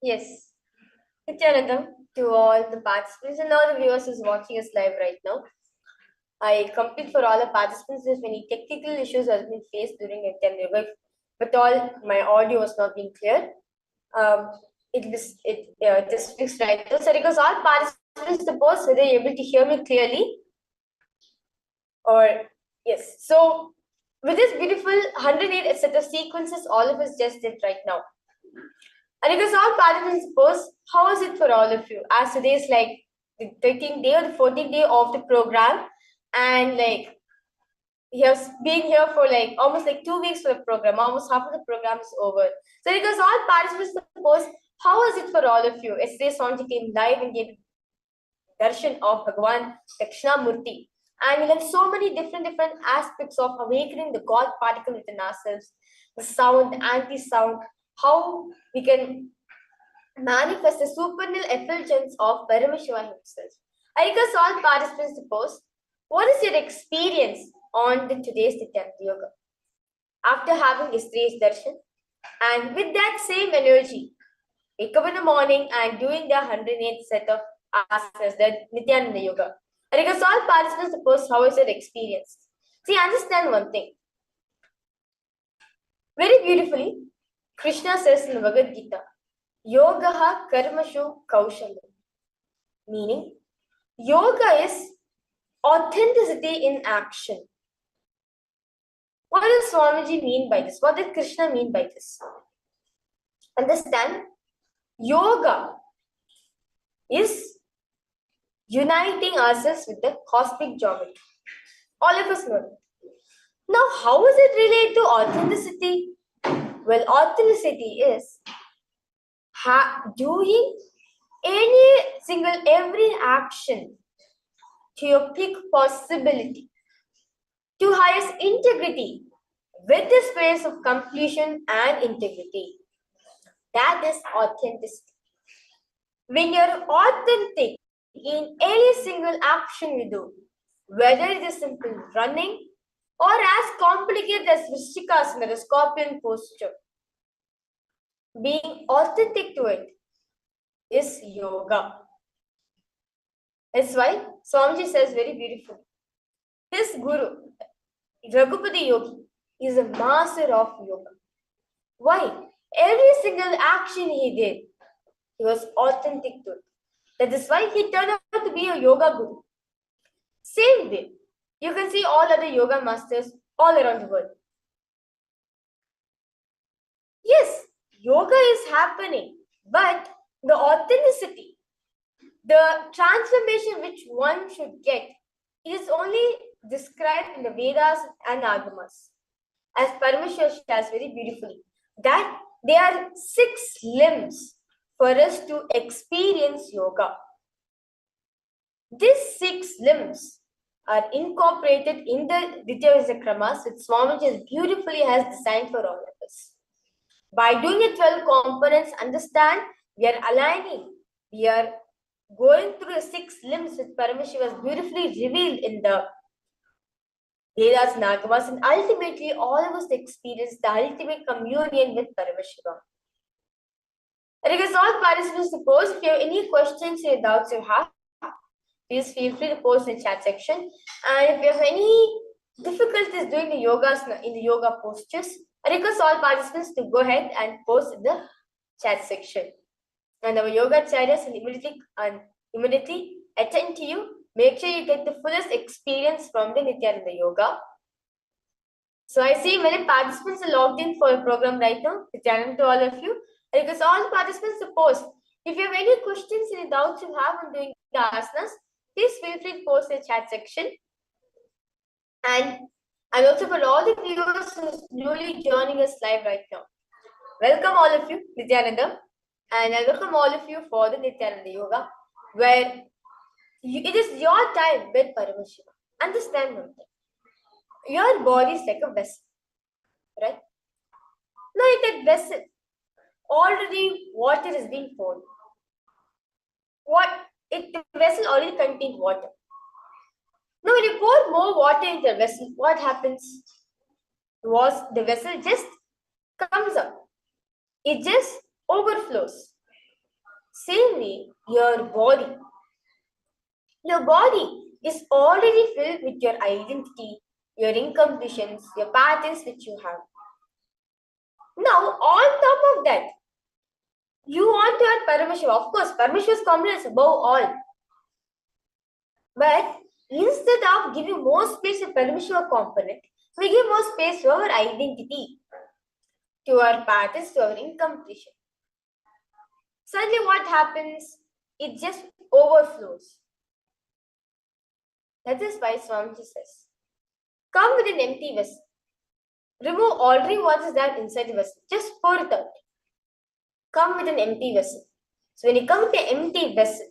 Yes. Nithyananda, to all the participants and all the viewers who's watching us live right now. I complete for all the participants if any technical issues has been faced during Nithyananda Yoga, but all my audio was not being clear. It is fixed right now. So because all participants suppose whether you're able to hear me clearly or yes. So with this beautiful 108 set of sequences all of us just did right now. And because all participants suppose, how is it for all of you? As today is like the 13th day or the 14th day of the program, and like you have been here for like almost like 2 weeks for the program, almost half of the program is over. So because all participants suppose, how is it for all of you? Yesterday Swamiji came live and gave darshan of Bhagavan Dakshinamurti. And we learned so many different aspects of awakening the God particle within ourselves, the sound, the anti-sound, how we can manifest the supernal effulgence of Paramashiva himself. I request all participants to post, what is your experience on today's Nithyananda Yoga? After having yesterday's darshan, and with that same energy, wake up in the morning and doing the 108th set of asanas, the Nithyananda Yoga. I request all participants to post how is your experience. See, understand one thing. Very beautifully, Krishna says in the Bhagavad Gita, Yogaha karmashu kaushalam. Meaning, yoga is authenticity in action. What does Swamiji mean by this? What did Krishna mean by this? Understand, yoga is uniting ourselves with the cosmic geometry. All of us know that. Now, how is it related to authenticity? Well, authenticity is doing every action to your peak possibility, to highest integrity, with the space of completion and integrity. That is authenticity. When you're authentic in any single action you do, whether it is simple running or as complicated as Vrishikasana, the scorpion posture, being authentic to it is yoga. That's why Swamiji says very beautifully, his guru, Raghupati Yogi, is a master of yoga. Why? Every single action he did, he was authentic to it. That is why he turned out to be a yoga guru. Same way, you can see all other yoga masters all around the world. Yes, yoga is happening, but the authenticity, the transformation which one should get is only described in the Vedas and Agamas. As Paramashiva says very beautifully, that there are 6 limbs for us to experience yoga. These 6 limbs are incorporated in the Nithya Kramas, which Swamiji beautifully has designed for all of us. By doing the 12 components, understand, we are aligning, we are going through the 6 limbs which Paramashiva was beautifully revealed in the Vedas and Agamas, and ultimately all of us experience the ultimate communion with Paramashiva. I request all participants to post. If you have any questions or doubts you have, please feel free to post in the chat section. And if you have any difficulties doing the yogas in the yoga postures, I request all participants to go ahead and post in the chat section. And our yoga acharyas will immediately attend to you. Make sure you get the fullest experience from the Nithyananda Yoga. So I see many participants are logged in for a program right now. Nithyananda to all of you. I request all participants to post. If you have any questions, any doubts you have on doing the asanas, please feel free to post in the chat section. And also for all the viewers who are newly joining us live right now, welcome all of you, Nithyananda. And I welcome all of you for the Nithyananda Yoga, where it is your time with Paramashiva. Understand one thing. Your body is like a vessel, right? Now in that vessel, already water is being poured. The vessel already contains water. Now when you pour more water into the vessel, what happens? The vessel just comes up. It just overflows. Same way, your body. Your body is already filled with your identity, your incompletions, your patterns which you have. Now, on top of that, you want to add Paramashiva. Of course, Paramashiva's complex above all. But instead of giving more space to Paramashiva component, we give more space to our identity, to our patterns, to our incompletion. Suddenly what happens? It just overflows. That is why Swamiji says, come with an empty vessel. Remove already what is there inside the vessel. Just pour it out. Come with an empty vessel. So when you come with an empty vessel,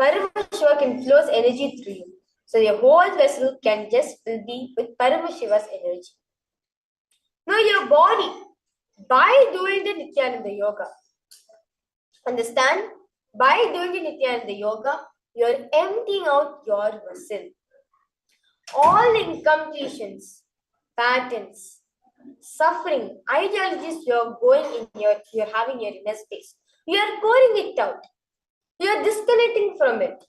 Paramashiva can flow energy through you. So your whole vessel can just be with Paramashiva's energy. Now your body, by doing the Nithyananda yoga, understand? By doing the Nithyananda yoga, you are emptying out your vessel. All incompletions, patterns, suffering, ideologies you're having your inner space. You are pouring it out. You are disconnecting from it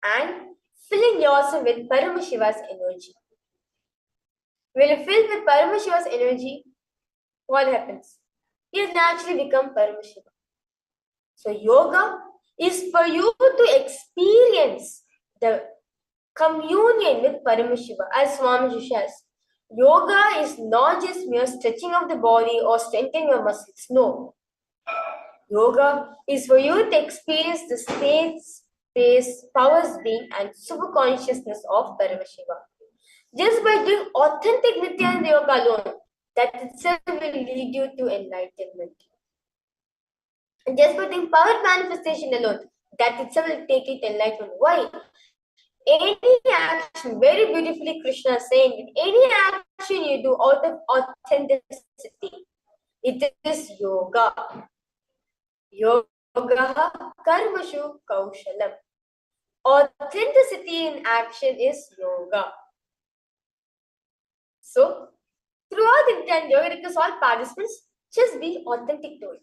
and filling yourself with Paramashiva's energy. When you fill with Paramashiva's energy, what happens? You naturally become Paramashiva. So yoga is for you to experience the communion with Paramashiva. As Swamiji says, yoga is not just mere stretching of the body or strengthening your muscles. No. Yoga is for you to experience the states, space, powers being and super consciousness of Paramashiva. Just by doing authentic Nithyananda yoga alone, that itself will lead you to enlightenment. And just by doing power manifestation alone, that itself will take you to enlightenment. Why? Any action, very beautifully Krishna is saying, any action you do out of authenticity, it is yoga. Yoga karmashu kaushalam. Authenticity in action is yoga. So, throughout the entire yoga, requires all participants just be authentic to it.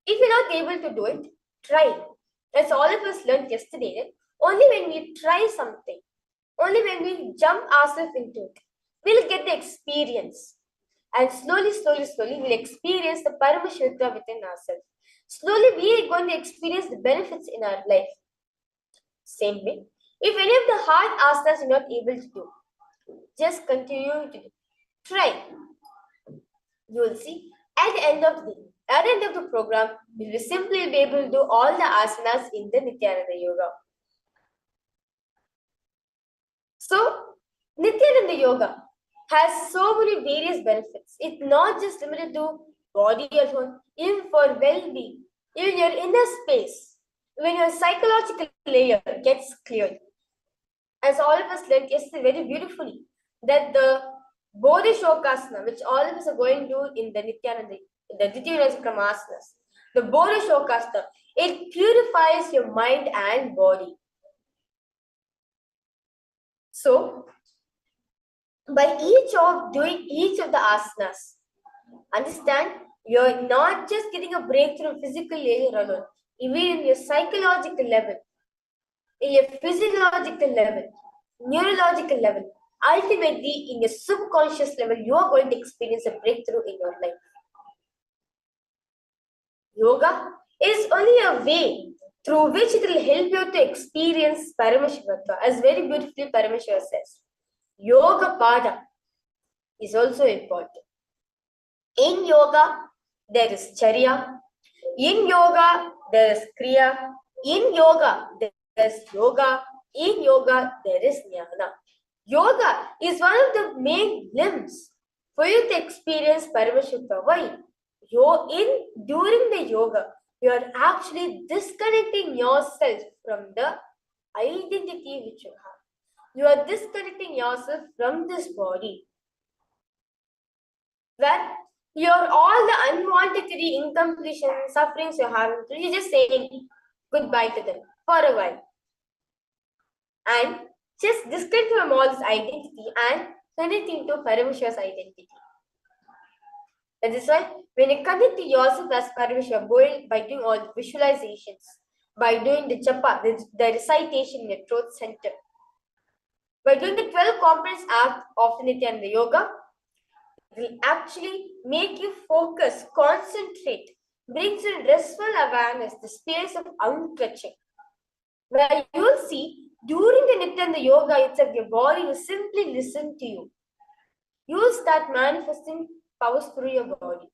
If you're not able to do it, try. That's all of us learned yesterday. Only when we try something, only when we jump ourselves into it, we'll get the experience. And slowly, we'll experience the Paramashiva within ourselves. Slowly, we are going to experience the benefits in our life. Same way, if any of the hard asanas you're not able to do, just continue to do. Try. You will see at the end of the program, you will simply be able to do all the asanas in the Nithyananda yoga. So, Nithyananda yoga has so many various benefits. It's not just limited to body alone, even for well-being, even your inner space, when your psychological layer gets cleared. As all of us learned yesterday very beautifully, that the Bodhishokasana, which all of us are going to do in the Nithyananda, the Ditya asanas, the Bodhishokasana, it purifies your mind and body. So, by doing each of the asanas, understand you're not just getting a breakthrough physical layer alone, even in your psychological level, in your physiological level, neurological level, ultimately in your subconscious level, you are going to experience a breakthrough in your life. Yoga is only a way through which it will help you to experience Paramashiva, as very beautifully Paramashiva says. Yoga Pada is also important. In yoga, there is charya. In yoga, there is kriya. In yoga, there is yoga. In yoga, there is jnana. Yoga is one of the main limbs for you to experience Paramashiva. Why? During the yoga, you are actually disconnecting yourself from the identity which you have. You are disconnecting yourself from this body. Where all the unwanted incompletion, sufferings you're having, you're just saying goodbye to them for a while. And just disconnect from all this identity and connect into Paramashiva's identity. That is why when you connect to yourself as Paramashiva, by doing all the visualizations, by doing the japa, the recitation in your throat center, by doing the 12 components act of the Nithyananda Yoga, it will actually make you focus, concentrate, brings in restful awareness, the space of unclutching. Where you will see during the Nithyananda Yoga itself, your body will simply listen to you. You will start manifesting powers through your body.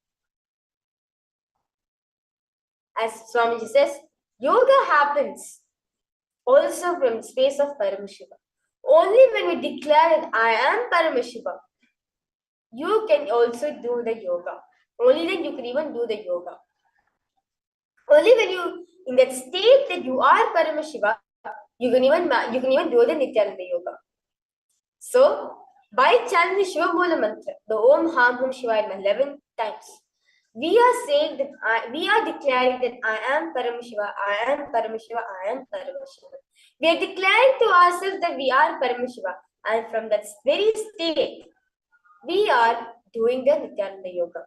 As Swamiji says, yoga happens also from the space of Paramashiva. Only when we declare that I am Paramashiva, you can also do the yoga. Only then you can even do the yoga. Only when you, in that state that you are Paramashiva, you can even do the Nithyananda Yoga. So, by chanting the Shiva Mula Mantra, the Om Ham Hum Shivaya 11 times, we are saying that we are declaring that I am Paramashiva, I am Paramashiva, I am Paramashiva. We are declaring to ourselves that we are Paramashiva, and from that very state, we are doing the Nithyananda Yoga.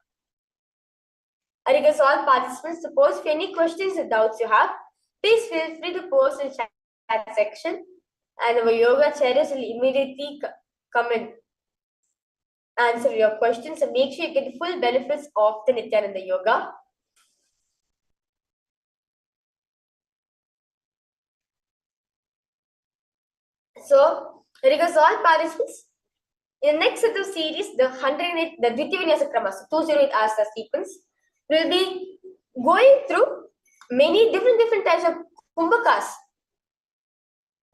I request all participants to post if any questions or doubts you have. Please feel free to post in the chat section, and our yoga chairs will immediately come and answer your questions and make sure you get the full benefits of the Nithyananda Yoga. So, I request all participants. In the next set of series, the 108, the Dvitiya Vinyasa Krama, so 208 asana sequence, will be going through many different types of kumbhakas,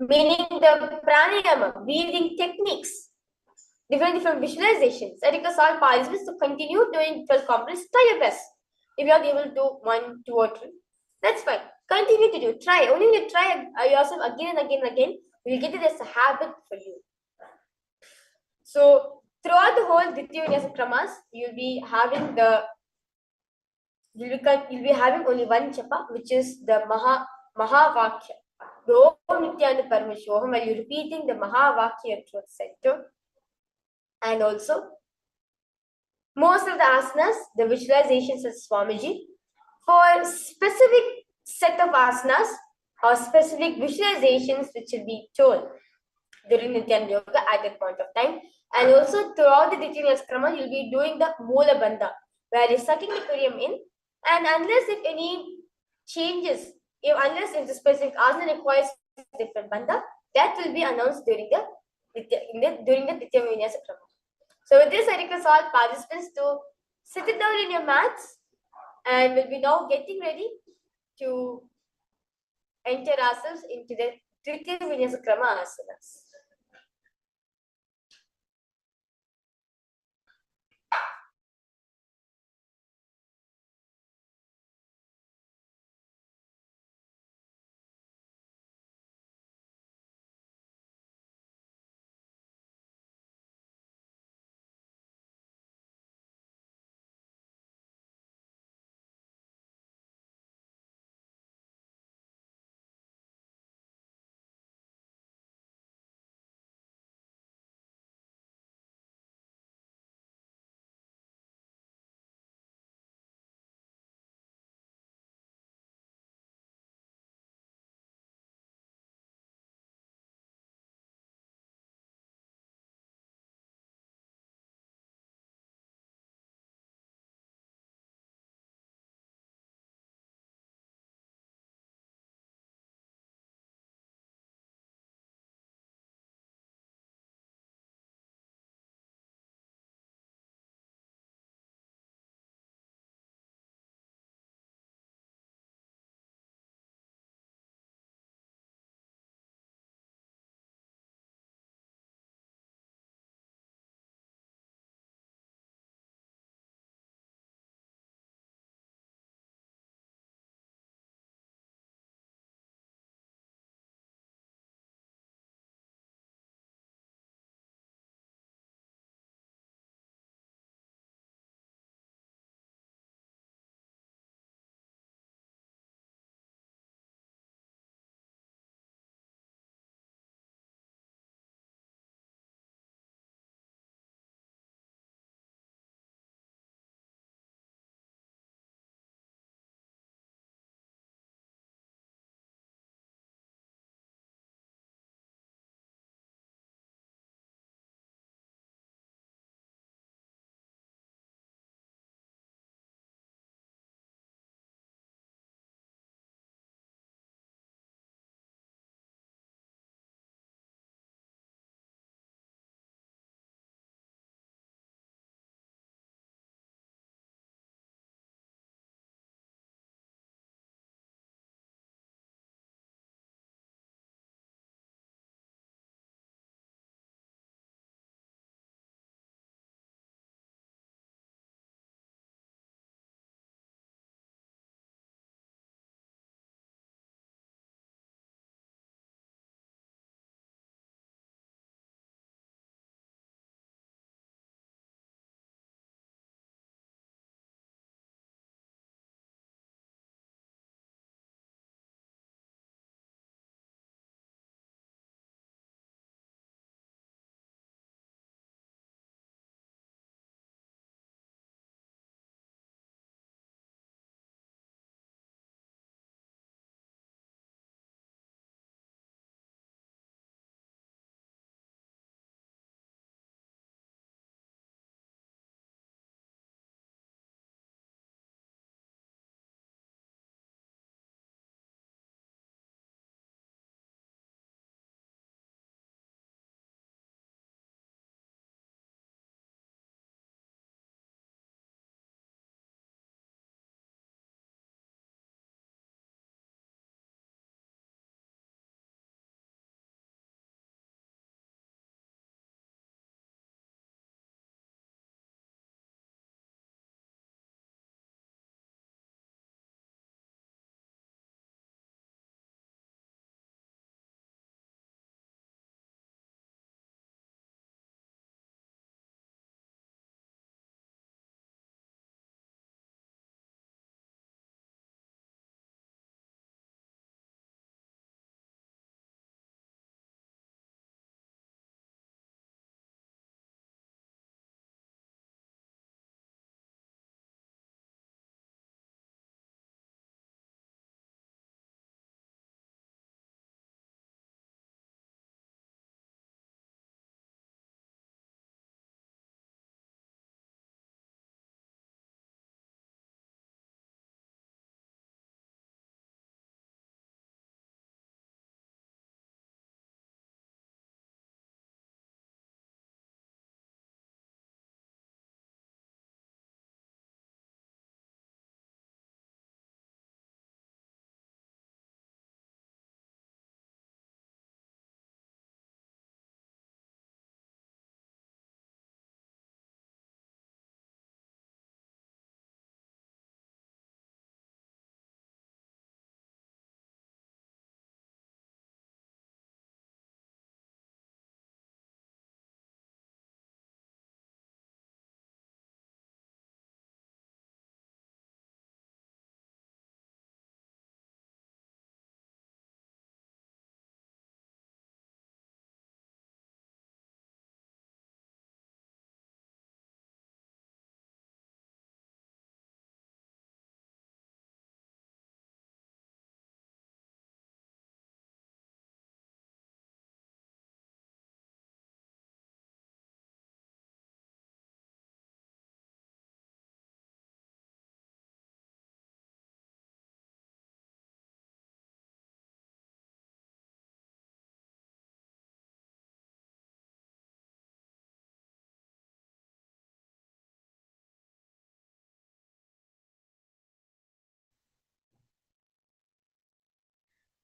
meaning the pranayama, breathing techniques, different visualizations. I request all participants to continue doing 12 components. Try your best. If you are able to do 1, 2, or 3, that's fine. Continue to do. Try. Only when you try yourself again and again and again, you will get it as a habit for you. So throughout the whole Dvitiya Vinyasa Kramas, you'll be having only one japa, which is the Mahavakya. The Om Nithyananda Paramashivoham, while you're repeating the Mahavakya at your center. And also, most of the asanas, the visualizations of Swamiji, for specific set of asanas or specific visualizations which will be told during Nithyananda Yoga at that point of time. And also throughout the Dvitiya Krama, you'll be doing the Mula Bandha, where you're sucking the Puriyam in, and unless if any changes, unless if the specific asana requires different bandha, that will be announced during the Dvitiya Vinyasa Krama. So with this, I request all participants to sit it down in your mats, and we'll be now getting ready to enter ourselves into the Dvitiya Vinyasa Krama asanas.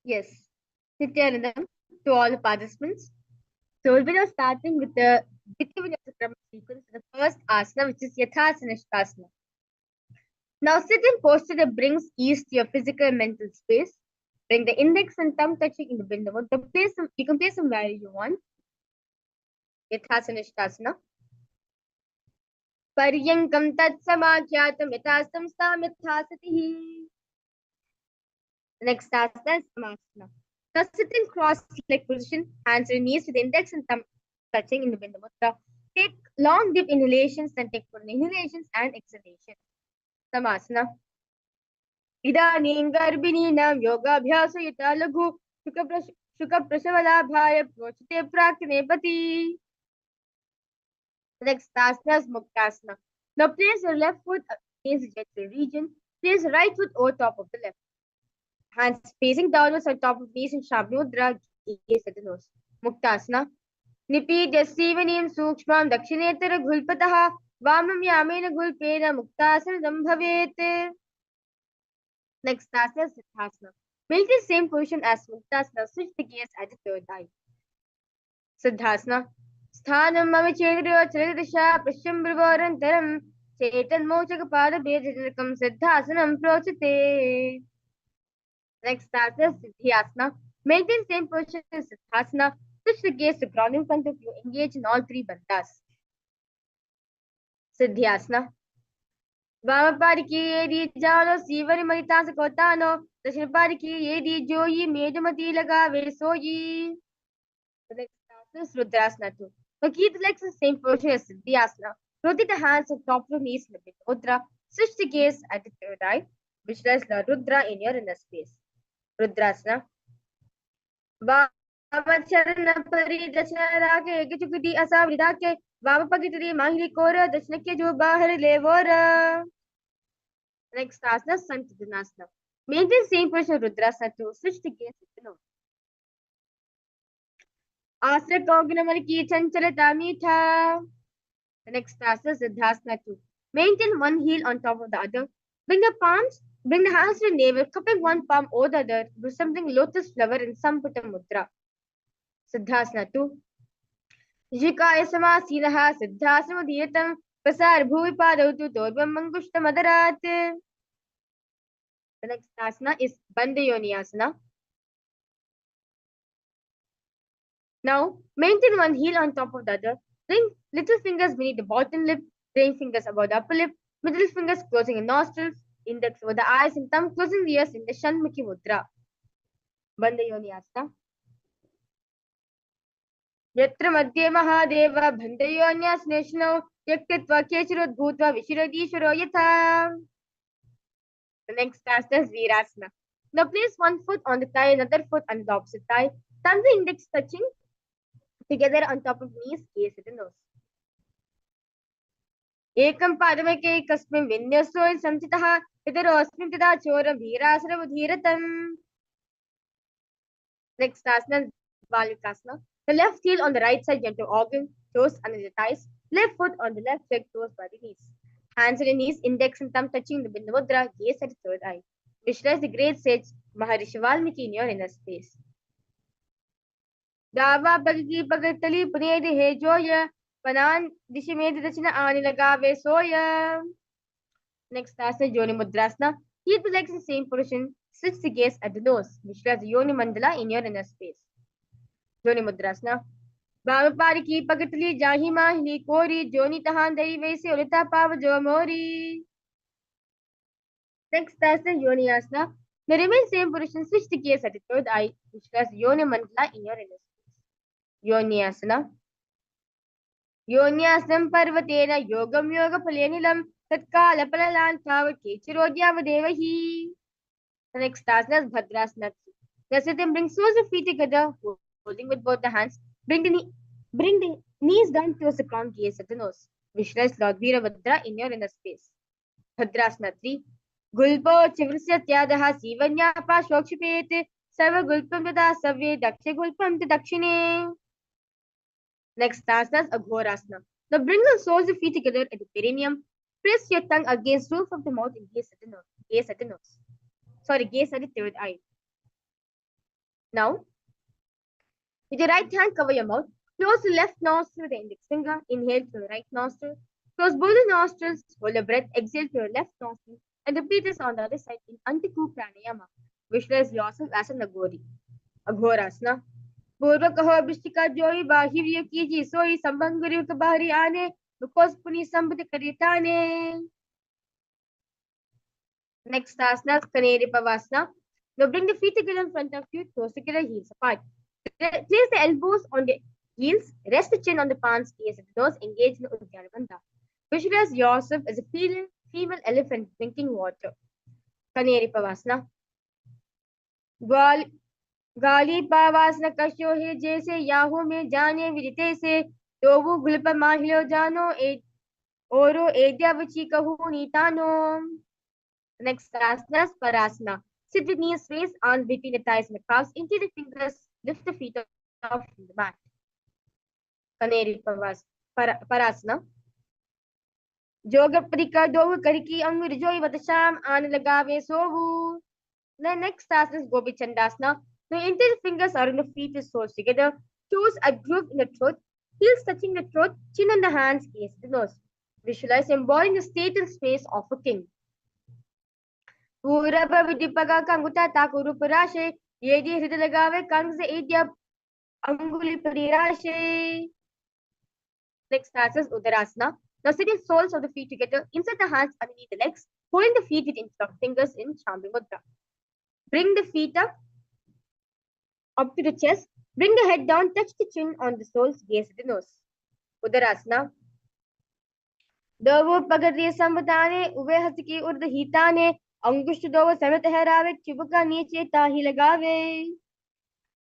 Yes. Nithyananda to all the participants. So we'll be now starting with the Divinity sequence, the first asana, which is Yathasana Shavasana. Now sit in posture that brings ease to your physical and mental space. Bring the index and thumb touching in the bindu. You can place them where you want. Yathasana Shavasana. Paryankam tat samakyatam yathasam sam yathasatihi. The next asana is Samasana. Now sit in cross-leg position, hands on your knees with the index and thumb touching in the Bindu Mudra. Take long deep inhalations and take full inhalations and exhalations. Samasana. Idanim garbhininaam yogaabhyasayita laghu shukaprasavalaabhaya prochite praktinepati. The next asana is Muktasana. Now place your left foot against the genital region. Place the right foot over top of the left. Hands facing downwards on top of knees in Shabnudra, gaze at the nose. Muktasana. Nipidya Sivanim Sukshmam Dakshinetara Gulpataha Vamam Yamena Gulpena Muktasanam Bhavet. Next asana is Siddhasana. Make the same position as Muktasana. Switch the gaze at the third eye. Siddhasana. Sthanam Mamichedriya Charadisha Prasham Bravarantaram Chetan Mochaka Pada Bejajakam Siddhasanam Prochite. Next asana is Siddhyasana. Maintain same position as Siddhasana. Switch the gaze to ground in front of you. Engage in all three bandhas. Siddhyasana. Vamapariki yedi jalo sivari manita sakotano. Dashinpariki yedi joyi medamati lagave soyi. The next asana is Rudrasana too. Now keep the legs in the same position as Siddhyasana. Rotate the hands on top of the knees in the Bindu Mudra. Switch the gaze at the third eye. Visualize the Rudra in your inner space. Rudrasana. Vamacharana pari dashna rake gichukudi asa vidake Vamapagitri mahiri kora dashnake jo bahar levora. Next asana Santidanasana. Maintain same position Rudrasana to switch the gaze at the nose. Asra Kognamaki Chanchalata Mitha. The next asana Siddhasana 2. Maintain one heel on top of the other. Bring the hands to the navel, cupping one palm over the other, resembling lotus flower in Samputta Mudra. Siddhasana 2. Jikaya Samasinaha Siddhasana Dietam Pasar Bhuvipadau Todvam Mangushtamadarat. The next asana is Bandayoni Asana. Now, maintain one heel on top of the other. Bring little fingers beneath the bottom lip, ring fingers above the upper lip, middle fingers closing the nostrils, index over the eyes, and thumb closing the ears in the Shanmukhi Mudra. Bandayoni Asana. Yatra Madhye Mahadeva Bandayonyasneshno Yaktitva Kechirodbhutva Vishiradishwaro Yatha. The next asana is Virasana. Now place one foot on the thigh, another foot on the opposite thigh. Thumb the index touching together on top of knees, gaze at the nose. Ekam padamake kasmin vinyasoin samchitaha idarosmin tida choram virasana udhiratam. Next asana, Balikasana. The left heel on the right side, gentle organ, toes under the thighs. Left foot on the left leg, toes by the knees. Hands on the knees, index and thumb touching the Bindu Mudra, gaze at the third eye. Visualize the great sage Maharishi Valmiki in your inner space. Dava Baggi Bagatali Punedi Hejoya Panan Dishimed Dachina Anilagave Soya. Next asana, Yoni Mudrasana. Keep the legs in the same position. Switch the gaze at the nose. Visualize the Yoni Mandala in your inner space. Yoni Mudrasana. Bhavapariki Pagatali Jahi Mahini Kori Joni Tahan Dai Vese Urita Pava Jomori. Next asana, Yoni Asana. Now remain same position. Switch the gaze at the third eye. Visualize Yoni Mandala in your inner space. Yoni Asana. Yonyasam Parvatena Yogam Yoga Palenilam Tatkala Palalan Tavat Kechirodhyavadevahi. The next asana is Bhadrasana. Now sit and bring soles of feet together, holding with both the hands. Bring the knees down towards the crown, gaze at the nose. Visualize Lord Veerabhadra in your inner space. Bhadrasana 3. Gulpo Chivrasya Tyadaha Sivanyapa Shokshipete Sava Gulpam Tada Savye Daksha Gulpam Dakshine. Next asana is Aghorasana. Now bring the soles of feet together at the perineum. Press your tongue against roof of the mouth and gaze at the nose. Gaze at the third eye. Now, with your right hand, cover your mouth. Close the left nostril with the index finger. Inhale through the right nostril. Close both the nostrils. Hold your breath. Exhale through your left nostril. And repeat this on the other side in Antiku Pranayama. Visualize yourself as an Agori. Aghorasana. पूर्व कहो वृष्टिका जोई बाहिर कीजिए सोई संबंगरी के बाहरी आने because पुनि संबंध करिताने. Next asana, Kaneri Pavasana. Now bring the feet together in front of you, toes together, heels apart. Place the elbows on the heels, rest the chin on the palms, gaze at the nose, engage in Uddiyana Bandha. Visualize yourself as a female elephant drinking water. Kaneri Pavasana. गाली पावासना कश्यो है जैसे Yahoo में जाने विदिते से तो वो गुलप माहिलो जानो ओरो एद्यावची कहू नीतानो. Next asana is Parasana. Sit with knees raised, arms between the thighs and the calves. Into the fingers, lift the feet off from the mat. Kaneri Parasana. Jogaprika dovu kariki angur joy vatasham an lagave sovu. The next asana is Gopi Chandasana. The index fingers are on the feet with soles together. Toes are grooved in the throat. Heels touching the throat. Chin on the hands, gaze the nose. Visualize embodying the state and space of a king. पूरब विदिपगा कंगुता ताकुरु पराशे येदी हृदय लगावे कंग से एद्या अंगुली परिराशे. Next starts Uttarasana. Now sit the soles of the feet together. Insert the hands underneath the legs. Holding the feet with interlocked fingers in Chambi Mudra. Bring the feet up to the chest. Bring the head down. Touch the chin on the soles. Gaze at the nose. Uttarasana. Dovo pagadriya sambhadane ube hasiki urd hitane अंगुष्ठ दो समेत हरावे चिबका नीचे ताही लगावे.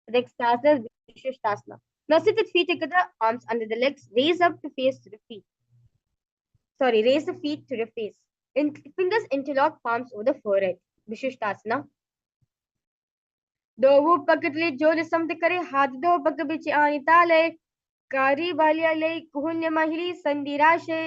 Next asana is Vishishtasana. Now sit with feet together, arms under the legs, raise up the face to the feet. Raise the feet to the face. Fingers interlock, palms over the forehead. Vishishtasana. दो पकड़ जोर समझ करे हाथ दो पक बिच आनी ताले कारी वालिया ले कुहन्य महिली संदिराशे.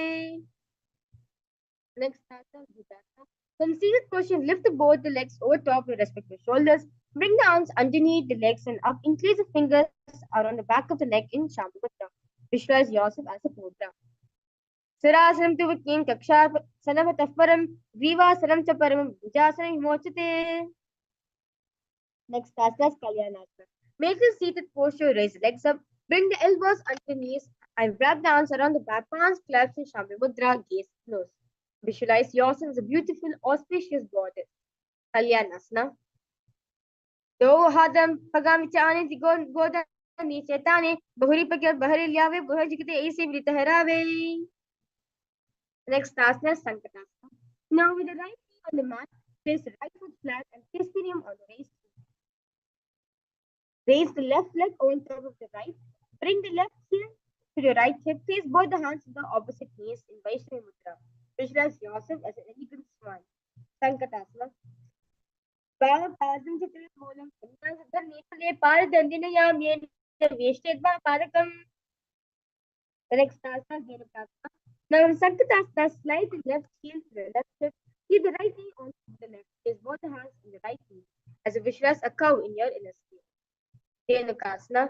Next asana is Bhutasana. From seated position, lift both the legs over top of respective shoulders. Bring the arms underneath the legs and up. Increase the fingers around the back of the neck in Shambhudra. Visualize yourself as a Buddha. Sirasanam tu viking kaksha sanam tafparam viva saram cha param bhujasanam himochate. Next asana is Kalyanasana. Make the seated posture, raise the legs up. Bring the elbows under the knees and wrap the arms around the back, palms collapse in Shambhudra, gaze close. Visualize yourself as a beautiful, auspicious goddess. Kalyanasana. दो हाथम पगामी चाने गोदा नीचे ताने बहुरी पके बहरे लियावे बहु जिकते ऐसे भी तहरावे. Next asana is Sankatasana. Now with the right knee on the mat, place the right foot flat and perineum on the raised foot. Raise the left leg on top of the right. Bring the left heel to your right hip. Place both the hands on the opposite knees in Vaishnavi Mudra. Visualize yourself as an elegant swan. Sankatasana. Bang Pazam Chitra Molam Sankatasana Nepale Paradandina Yam Yen Wasted by Parakam. The next asana is Dhenutasana. Now in Sankatasana, slide the left heel to the left hip. Keep the right knee on the left. Place both the hands on the right knee as you visualize a cow in your inner sphere. Dhenukasana.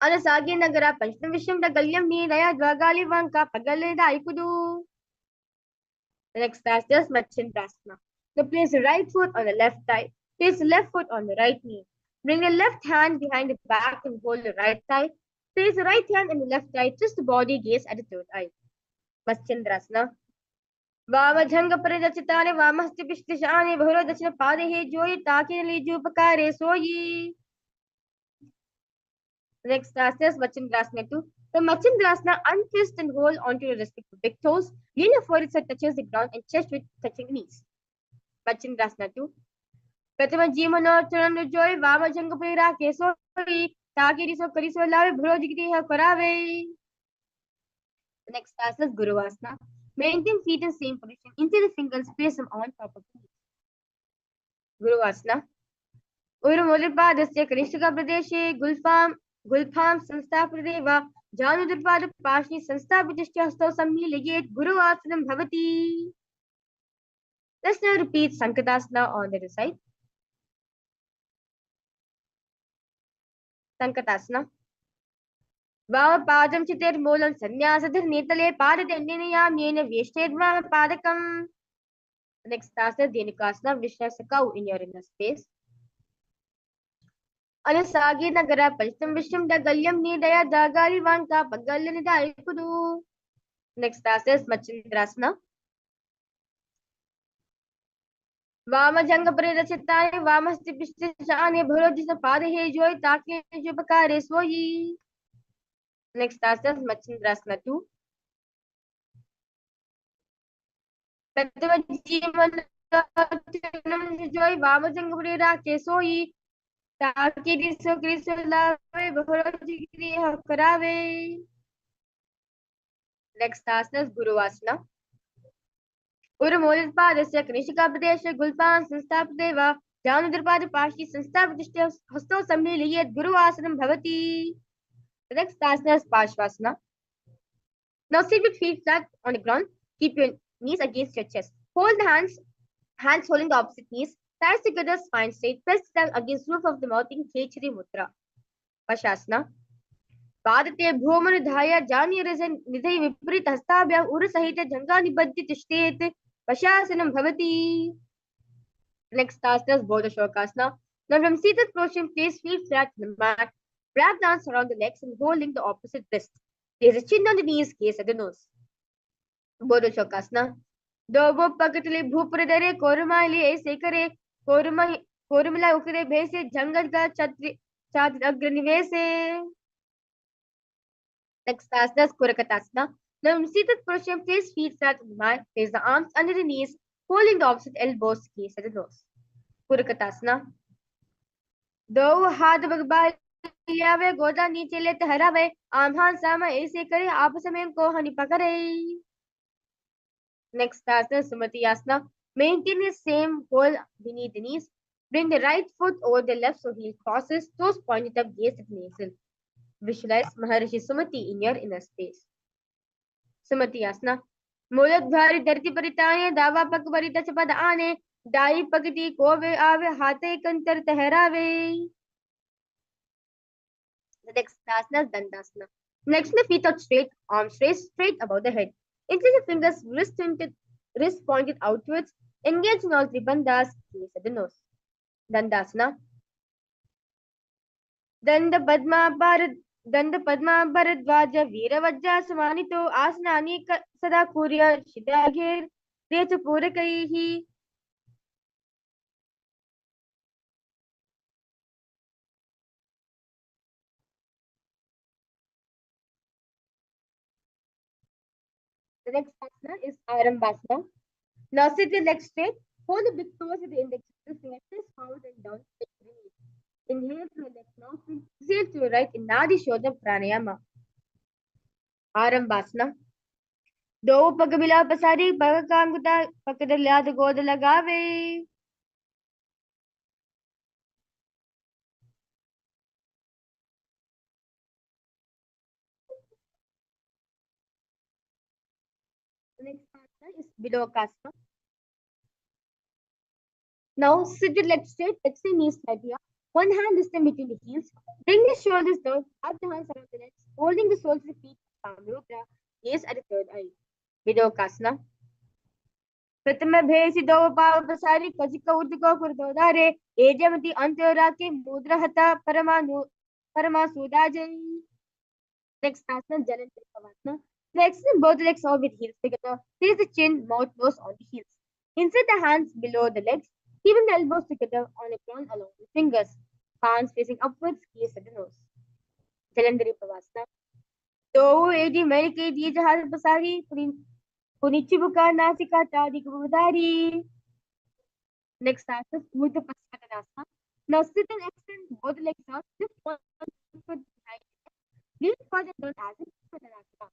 Anasagi Nagara Pancham Visham the Galyam Nidaya Dvagali Vanka Pagaleda Ikudu. The next asana is Machindrasana. Now place the right foot on the left thigh. Place the left foot on the right knee. Bring the left hand behind the back and hold the right thigh. Place the right hand on the left thigh. Twist the body, gaze at the third eye. Machindrasana. Vamajhanga Paradachitane Vamasti Pishtishane Bhura Dachina Padahe Joy Takili Jupakare Soyi. Next asana is Machindrasana 2. The Machindrasana, untwist and hold onto your respective big toes. Lean your forehead so it touches the ground and chest with touching knees. Machindrasana 2. Pratama Jimano Charan Joy Vamajhanga Pira Kesori Takiri so Kariso Lave Bhrojigri have Karave. Next asana is Guruvasana. Maintain feet in same position. Insert the fingers, place them on top of the knees. Guruvasana. Urumulipādasya Kanishtika Pradeshe Gulpham Sansthapadeva Janudurpada Pashni Sansthapadishya Hasto Sammilayet Guruvasanam Bhavati. Let's now repeat Sankatasana on the other side. Sankatasana. Vamapadam chitirmoolam sannyasather netale padatendinayam yena vyeshtedvamadakam. Next asana, Dhenukasana, Vishnasaka in your inner space. Anasagi nagara palitam visham dagalyam nidaya dagari vanka pagalyanida ikudu. Next asana is Machindrasana. वामजंग परिरचिताय वामस्ति पिष्टिशाने भरोजिस पादहे जोय ताके जुपकारे सोयी. Next asana is Machindrasana 2. तत्व जीवन जोय वामजंग परिराके सोयी ताके दिसो कृसो लावे भरोजि क्रिया करावे. Next asana is Guruvasana. Urumolpadasya Kanishikapadesha Gulpan Sansthapadeva Janudrapada Pashi Sansthapadishya Hasto Samiliyat Guruvasanam Bhavati. The next asana is Parshvasana. Now sit with feet flat on the ground. Keep your knees against your chest. Hold the hands holding the opposite knees. Thighs together, spine straight. Press the tongue against roof of the mouth in Khechari Mudra. Vashasana. पादते भूमनुधाय जानीरसन् निधै विपरीत हस्ताभ्यां उरसहित जङ्घानिबध्य तिष्ठेत् वशासनं भवति. Next asana is Bodha Shokasana. Now from seated position, place feet flat on the mat. Wrap the arms around the legs and holding the opposite wrist. Place the chin on the knees, gaze at the nose. Bodha Shokasana. Dobo pakatli bhupradare korumali aise kare korumila ukre bhese jangal ka chatri agranivese. Next asana is Kurakatasana. Now in seated position, place feet flat on the mat. Place the arms under the knees, holding the opposite elbows, gaze at the nose. Kurakatasana. दो हाथ बगबालियावे गोदा नीचे लेते हरावे आम्हान सामा ऐसे करे आपस में को हनी पकड़े. Next asana Sumati Asana. Maintain the same hold beneath the knees. Bring the right foot over the left so heel crosses, toes pointed up, gaze at navel. Visualize Maharishi Sumati in your inner space. Sumati Asana. मूलक भारी धरती परिताने दावा पग परिता चपद आने दाई पगती कोवे आवे हाथे कंतर तहरावे. The next asana is Dandasana. Next, the feet out straight, arms raised straight above the head. Into the fingers, wrist pointed outwards, engaging all three bandhas, gaze at the nose. Dandasana. Danda Padma Bharadvaja Veeravajja Samanito Asanani Sada Kurya Shidagir Recha Purakaihi. The next asana is Arambasana. Now sit your legs straight. Hold the big toes with the index finger. Press forward and down. Inhale through the left nostril. Exhale to your right in Nadi Shodha Pranayama. Arambasana. दो पग मिला पसारी पग कांगुता पकड़ लिया तो गोद लगावे. The next asana is Vilokasana. Now sit your legs straight, extend knees slightly up. One hand distance between the heels. Bring the shoulders down, wrap the hands around the legs, holding the soles of the feet, palm mudra, gaze at the third eye. Vilokasana. प्रथम भेषि दो पाव प्रसारी कजिका उद्दको कुर्दोदारे एजमति अंतराके मुद्रहता परमासुदाजय. Next asana Janantari Pavasana. Flexing both legs out with heels together. Place the chin, mouth, nose on the heels. Insert the hands below the legs, keeping the elbows together on the ground along the fingers. Palms facing upwards, gaze at the nose. Jalandhari Pavasana. दो AD मैल के दिए जहाज पसारी Kunichibuka Nasika Tadi Gudari. Next asana, Mudra Paskatanasana. Now sit and extend both legs out. Lift one foot behind. Lean forward and down as in Paskatanasana.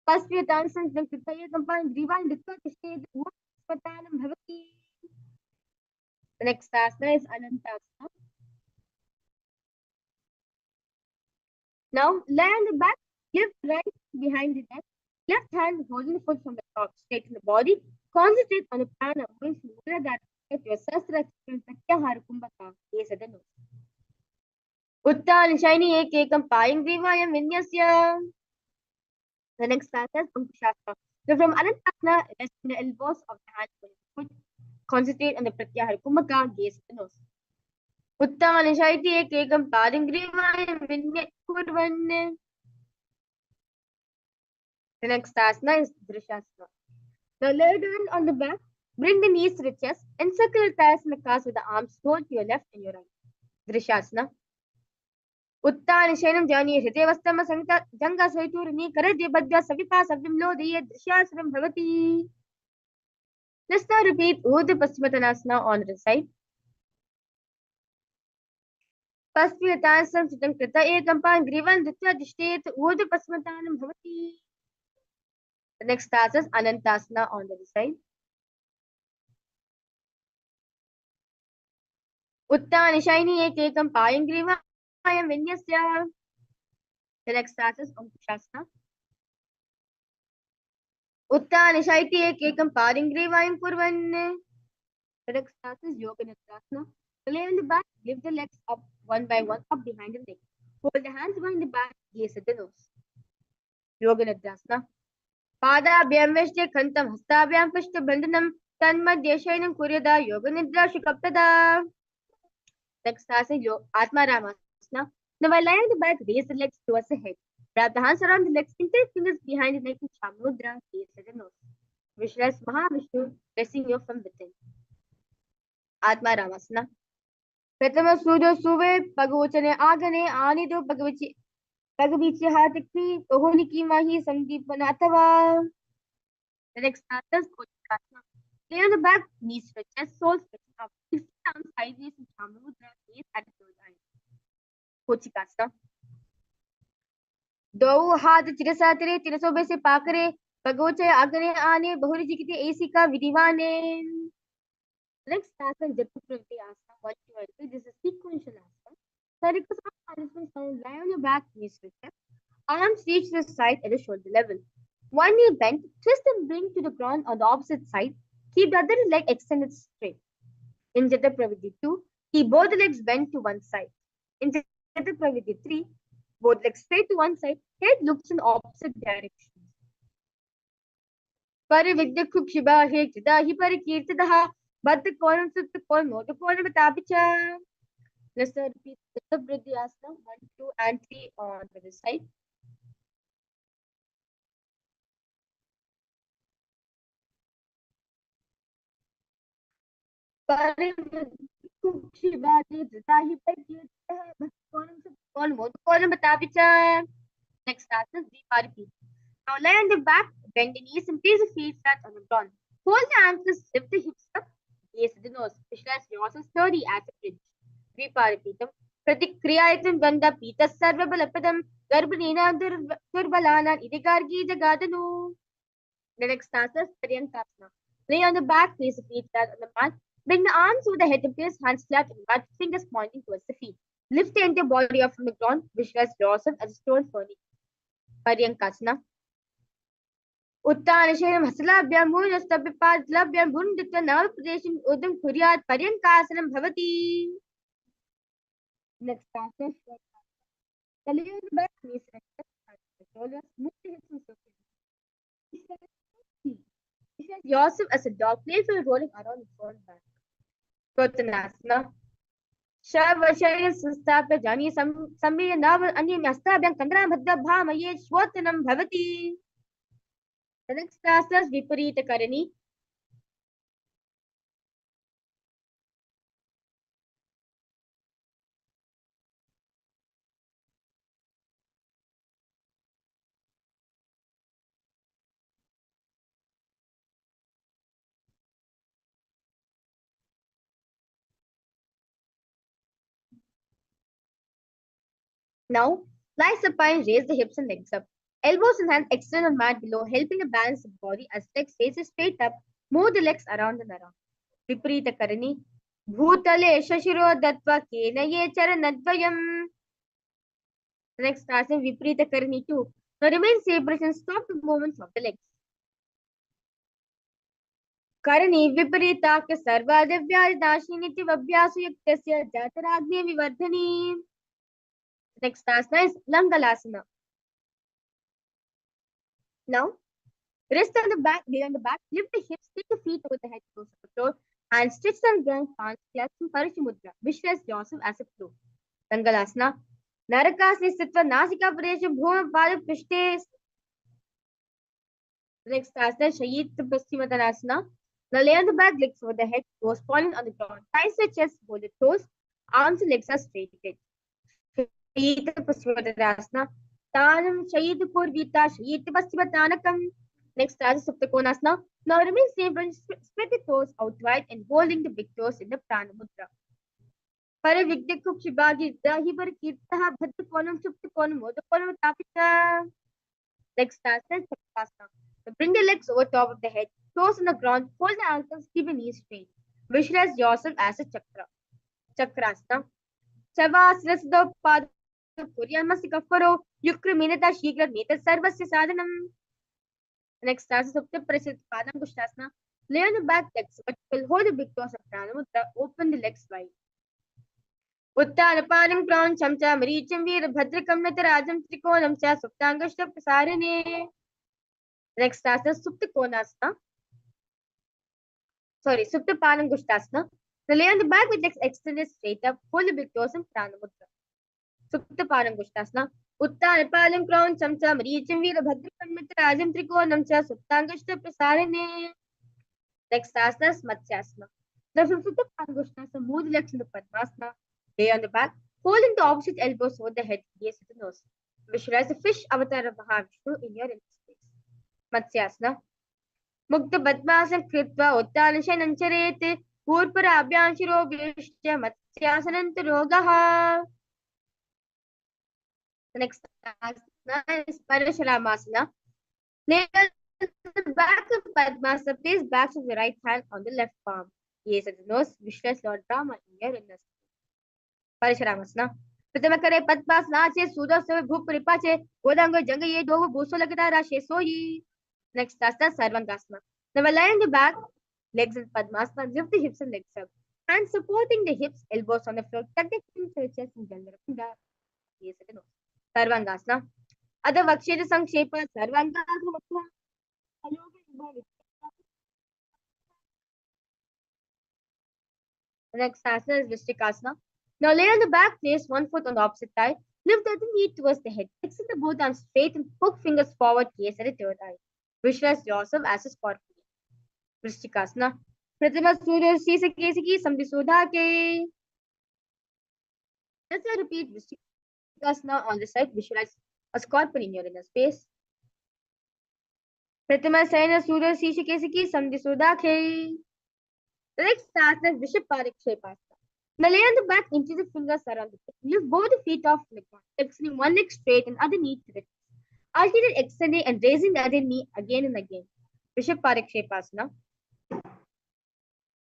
First we dance and then Kritaya combine rewind Ditya to stay the Patanam Bhavati. The next asana is Anantasana. Now lie on the back, lift right behind the neck. Left hand holding the foot from the top, straighten the body. Concentrate on the prana, moving from Mudra that your Sastra Satyahara Kumbhaka, gaze at the nose. Uttan shiny ekam paying grivayam vinyasya. The next class is Ankushasana. So from Anantasana, rest in the elbows of the hands when foot. Concentrate on the Pratyahara Kumaka, gaze at the nose. Uttan shiny ekam paying grivayam vinyasya. The next asana is Drishasana. Now lay down on the back, bring the knees to the chest, encircle the thighs and the calves with the arms rolled to your left and your right. Drishasana. उत्तानशयनं जानीय हृदयवस्थम संगता जंगा सहितूर्णी करद्य बद्ध सविता सविमलोदये दृश्यासनं भवति. Let's now repeat Urdhva Paschimottanasana on the side. Paschimottanasana chitam krita ekam grivan ditya dishtet Urdhva Paschimottanam bhavati. The next task is Anantasana on the side. Uttanishayini ekam grivan vinyasya. The next task is Ankushasana. Uttanishayiti ekam grivan kurvan. The next task is Yoga Nidhyasana. Lay on the back, lift the legs up one by one, up behind the neck. Hold the hands behind the back, gaze at the nose. Yoga Nidhyasana. Padabhyam veshte khantam hastabhyam pashta bandhanam tanmadhya shayanam kuryada yoga nidra shukaptada. Next task is Atma Ramasana. Now while lying on the back, raise the legs towards the head. Wrap the hands around the legs, insert fingers behind the neck in Chamudra, gaze at the nose. Visualize Mahavishnu blessing you from within. Atma Ramasana. प्रथम सूर्य सुवे पगवचने आगने आने दो पगबीचे हाथ की कोहनी की माही संदीपन अथवा. The next answer is Kochikasana. Lay on the back, knees stretch, chest, soles stretching up. Lift the arms sideways in Chamudra, gaze at the third eye. Kochikasana. दो हाथ चिरसा तेरे तिरसों में से पाकरे पगोचे आगने आने बहुरी जी की एसी का विधिवाने. Next asana, Jatukriti asana, 1, 2, and 3. This is sequential asana. So request all participants now lie on your back, knees stretched. Arms reach the side at the shoulder level. One knee bent, twist and bring to the ground on the opposite side. Keep the other leg extended straight. In Jata Praviti 2, keep both the legs bent to one side. In Jata Praviti 3, both legs straight to one side, head looks in opposite directions. Parividya Kukshiba Hekida Hiparikirtadaha Bhatta Koram Sutta Koram Nota Koram Batapicha. Let's repeat the Vriddhi Asana 1, 2, and 3 on the side. Parividya Kukshiba Hekida Hiparikirtadaha Bhatta Koram Sutta Koram Nota Koram Batapicha. Next asana is Vipariti. Now lie on the back, bend the knees and place the feet flat on the ground. Hold the ankles, lift the hips up, gaze at the nose. Visualize yourself sturdy as a bridge. Viparipitam. Pratikriyayatam Ganda Pita Sarvabalapadam Garbhanina Durbalana Idigargi Jagadanu. The next answer is Paryankasana. Lay on the back, place the feet flat on the mat. Bring the arms over the head and place hands flat on the mat, fingers pointing towards the feet. Lift the entire body up from the ground. Visualize yourself as a stone furniture. Paryankasana. Uttanashayam hasalabhyam munastapipad bunditva navapadeshin udam kuryat paryankasanam bhavati. Next answer. The lay on the back, knees rested, the shoulders, move the hips and circles. Visualize yourself as a dog, playfully rolling around the front back. Kottanasana. Shavasana sastapya jani sammiya nav anyam astabhyam kandram bhadda bhamaye shvotanam bhavati. The next asana is Viparita Karani. Now, lie supine, raise the hips and legs up. Elbows and hands extend on mat below, helping to balance the body as legs faces straight up. Move the legs around and around. Viparita Karani. Bhutale Shashiro Datva Kena Ye Charanadvayam. The next starts in Viparita Karani 2. Now remain separate and stop the movements of the legs. Karani Viparita Ke Sarva Divya Dashini Tivabhyasu Yaktasya Jataragni Vivardhani. Next asana is Langalasana. Now, rest on the back, lay on the back, lift the hips, take the feet over the head, close to the floor, and stretch the ground, palms clasped in Parashimudra. Visualize yourself as a flow. Langalasana. Narakasana Sitva Nasika Padesha Bhuma Pada Prishte. Next asana, Shayit Paschimottanasana. Now lay on the back, legs over the head, toes falling on the ground. Thighs to chest, hold the toes, arms and legs are straight. Shayit Paschimottanasana. Tanam Shayit Purvita, Shayit Paschimottanakam. Next asana, Supta Konasana. Now remain safe and spread the toes out wide and holding the big toes in the Prana Mudra. Paravigyakuk Shibagi Dahi Parakirtaha Bhadra Konam Supta Konam Moda Konam Tapita. Next asana, Sapasana. So bring the legs over top of the head, toes on the ground, hold the ankles, keep the knees straight. Visualize yourself as a chakra. Chakrasana. Shavasana Siddha Pada Kuryamasika Faro Yukra Minata Shigra Neta Sarvasya Sadhanam. Next asana, Supta Prasit Padam Kushtasana. Lay on the back legs, but will hold the big toes of Pranamudra, open the legs wide. Uttaraparam Crown Chamcha Maricham Veer Bhadrakam Natarajam Trikonam Cha Suptangashta Prasarane. Next asana, Supta Konasana. Supta Panam Gushtasana. Now lay on the back with legs extended straight up, hold the big toes in Prana Mudra. Supta Panam Gushtasana. Uttara Palam Crown Chamcha Maricham Veera Bhadrakam Mitrajam Trikonam Cha Suptangashta Prasarane. Next asana is Matsyasana. Now from Supta Panam Gushtasana, move the legs into Padmasana. Lay on the back, holding the opposite elbows over the head, gaze at the nose. Visualize the fish avatar of Mahavishnu in your inner space. Matsyasana. Mukta Badmasan Kritva Uttanishan Ancharet Purpara Abhyanshiro Vishya Matsyasanantarogaha. The next asana is Parasharamasana. Lay on the back of Padmasana, place backs of the right hand on the left palm. Gaze at the nose, visualize Lord Rama in your inner space. Parasharamasana. प्रथम करे पद्मासना से सूदा से भूप परिपा से गोदांग जंग ये दो भूसो लगता राशे सोई. Next asana, Sarvangasana. Now lie on the back, legs in Padmasana, lift the hips and legs up. Hands supporting the hips, elbows on the floor, tuck the chin to the chest and Jandara. Yes, I know. Sarvangasana. Adha Vaksheta Sankshepa, Sarvangasana. The next asana is Vistikasana. Now lay on the back, place one foot on the opposite thigh, lift the other knee towards the head, extend the both arms straight and poke fingers forward, gaze at the third eye. Visualize yourself as a scorpion. Vrishtikasana. Prathama Surya Sisakesiki Samdhisodhake. Let's repeat Vrishtikasana on the side. Visualize a scorpion in your inner space. Prathama Sayana Surya Sisakesiki Samdhisodhake. The next asana is Vishaparikshepasana. Now lay on the back, into the fingers around the hip. Lift both the feet off the ground, extending one leg straight and other knee to the chest. Alternate extending and raising the other knee again and again. Vishaparikshepasana.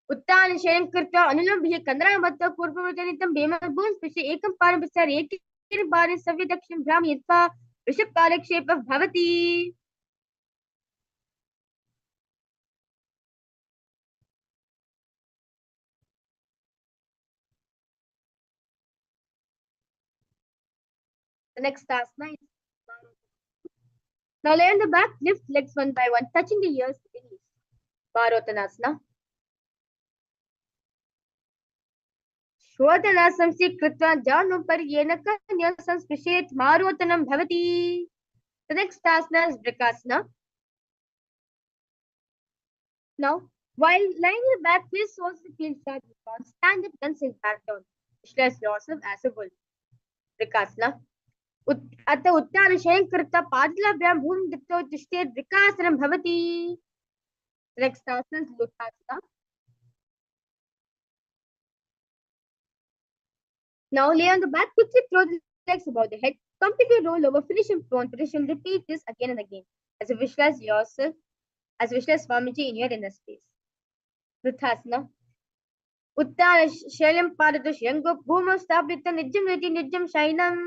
Uttan Shayan Kirta Anulam Bhi Kandra Matta Purpavajanitam Bemabun Spishi Ekam Parabisar Ekin Bari Savyadakshin Brahmitva Vishaparikshep Bhavati. The next asana is now lay on the back, lift legs one by one, touching the ears with the knees. Marottanasana. Shvatanasam si kritva janu par yena kanya sansprishet marottanam bhavati. The next asana is Brikasana. Now, while lying on the back, please soles the feet start down. Stand up, then sink back down. Visualize yourself as a wolf. Brikasana. अत उत्तान शयं कृत्वा पादलाभ्यां भूमि दत्तो तिष्ठेत् विकासनं भवति. Next asana is Lotasana. Now lay on the back, quickly throw the legs above the head, completely roll over, finish in prone position. Repeat this again and again as you visualize yourself, as you visualize Swamiji in your inner space. Lotasana. Uttara Shalam Padadush Yango Bhuma Stablita Nijam Reti Nijam Shainam.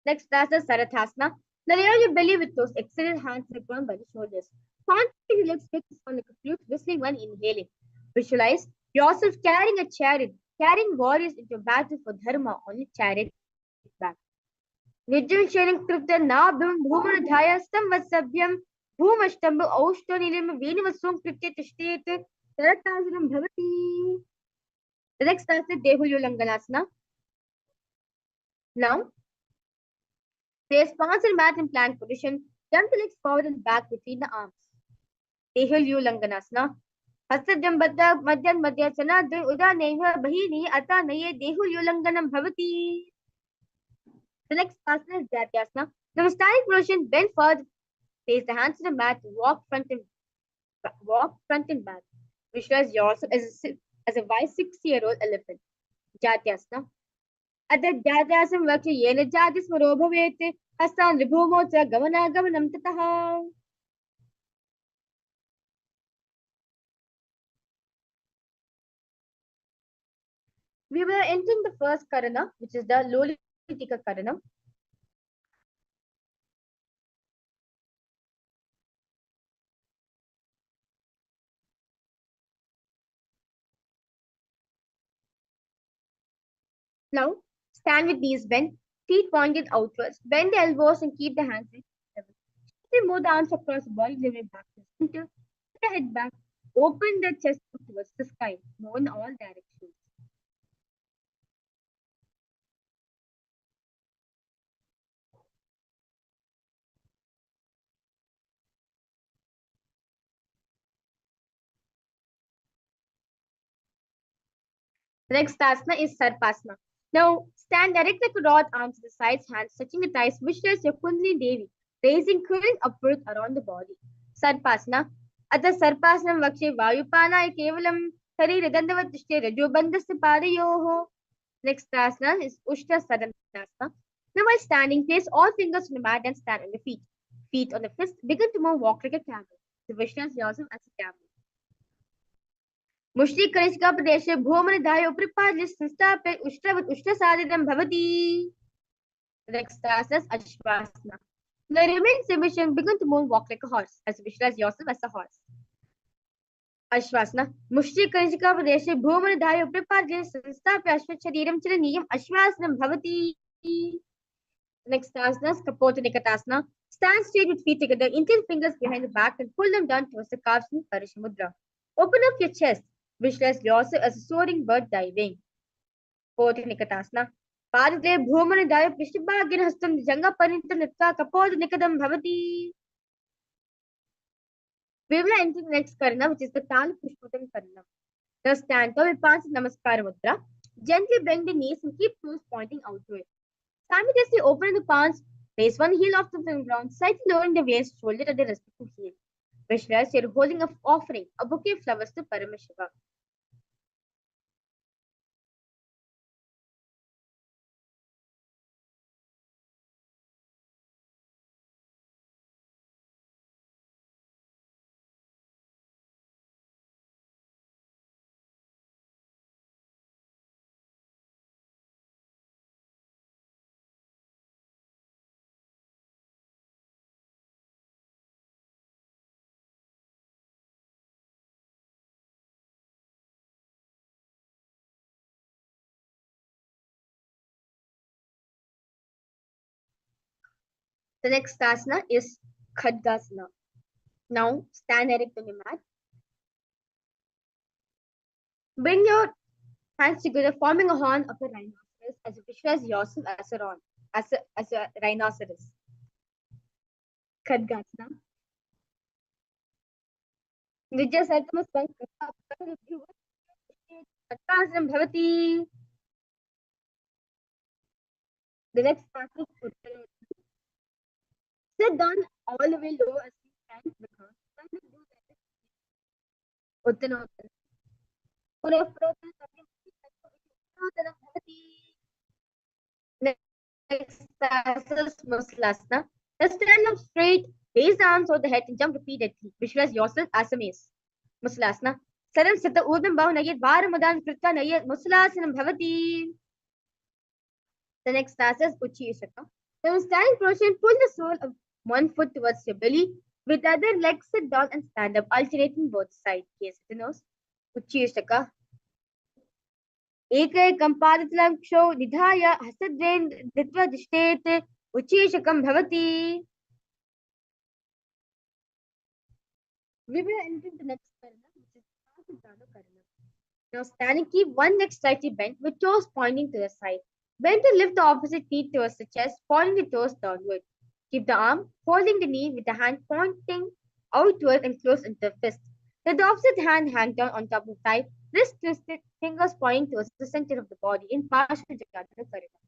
Next asana, Sarathasana. Now lay on your belly with those extended hands to the ground by the shoulders. Concentrate the legs fixed on the flute, whistling when inhaling. Visualize yourself carrying a chariot, carrying warriors into battle for dharma on your chariot back. Nijjam sharing kripta nabham bhumanadhyastam vasabyam bhumashtam aushthanilim venivasum kripte tishtet taratasanam bhavati. The next starts with Dehulyulanganasana. Now, place sponsor mat in plank position. Jump the legs forward and back between the arms. Dehulyulanganasana. हस्तजं बद्ध मध्यं मध्यसना उदा नैव बहिनी अता नये देहुल्युलंघनम भवति. The next asana is Jatyasana. Now standing position, bend forward, place the hands to the mat, walk front and back. Visualize yourself as a wise 6-year-old elephant. Jatyasana. At the Jatyasana works yena jati smaro bhavet hastan ribhumo cha gamanagamanam tataha. We were entering the first karana, which is the Lolitika karana. Now, stand with knees bent, feet pointed outwards. Bend the elbows and keep the hands at level. Then move the arms across the body, level back to the center. Put the head back. Open the chest towards the sky. Move in all directions. The next asana is Sarpasana. Now, stand erect like a rod, arms to the sides, hands touching the thighs. Visualize your Kundalini Devi, raising, curling upward around the body. Sarpasana. Atha Sarpasanam Vakshe Vayupana Kevalam Sarira Dandavatishte Rajobandhasya Padayoho. Next asana is Ushta Sadanasana. Now, while standing, place all fingers on the mat and stand on the feet. Feet on the fists, begin to move, walk like a camel. So, visualize yourself as a camel. मुष्टि Kanishka प्रदेशे भूमनिधाय उपरिपाद्य संस्थाप्य उष्ट्रवत् उष्ट्रसाधितं भवति. Next asana is Ashvasana. Now remain submission, begin to move, walk like a horse. As visualize yourself as a horse. Ashvasana. मुष्टि Kanishka प्रदेशे भूमनिधाय उपरिपाद्य संस्थाप्य अश्वशरीरं चलनीयम् अश्वासनं भवति. Next asana is Kapotanikarasana. Stand straight with feet together, intel fingers behind the back and pull them down towards the calves in Parishamudra. Open up your chest. Visualize yourself as a soaring bird diving. Kapotanikarasana. Padre Bhumanidaya Prishtabhagyan Hastam Jangaparinta Nitya Kapotanikarasana Bhavati. We will enter the next karana, which is the Tala Pushpotam karana. Now stand tall with palms in Namaskara Mudra. Gently bend the knees and keep toes pointing outward. Simultaneously open the palms, place one heel off the ground, slightly lowering the waist shoulder at the respective heel. Visualize you're holding an offering, a bouquet of flowers to Paramashiva. The next asana is Khadgasana. Now stand erect on your mat. Bring your hands together, forming a horn of a rhinoceros as you visualize yourself as a rhinoceros. Khadgasana. Nijya Sartamas Khadgasana Bhavati. The next asana is Uttanasana. Sit down all the way low as you can because when you do that, Uttanasana. Next asana is Musalasana. Now stand up straight, raise the arms over the head and jump repeatedly. Visualize yourself as a mace. Musalasana. Saram Sata Urdam Bhavanayat Varamadan Krita Nayat Musalasanam Bhavati. The next asana is Uchiyashaka. Now standing position, pull the sole of one foot towards your belly. With the other leg, sit down and stand up, alternating both sides. Yes, the nose. Uchiyashaka. एकैकं पादतलं क्षौ निधाय हस्तद्वयेन धृत्वा तिष्ठेत् Ucheshakam bhavati. We will enter the next karana, which is Asana karana. Now standing, keep one leg slightly bent with toes pointing to the side. Bend to lift the opposite knee towards the chest, pointing the toes downward. Keep the arm holding the knee with the hand pointing outward and close into the fist. Let the opposite hand hang down on top of the thigh, wrist twisted, fingers pointing towards the center of the body in Parshvajanasana Karana.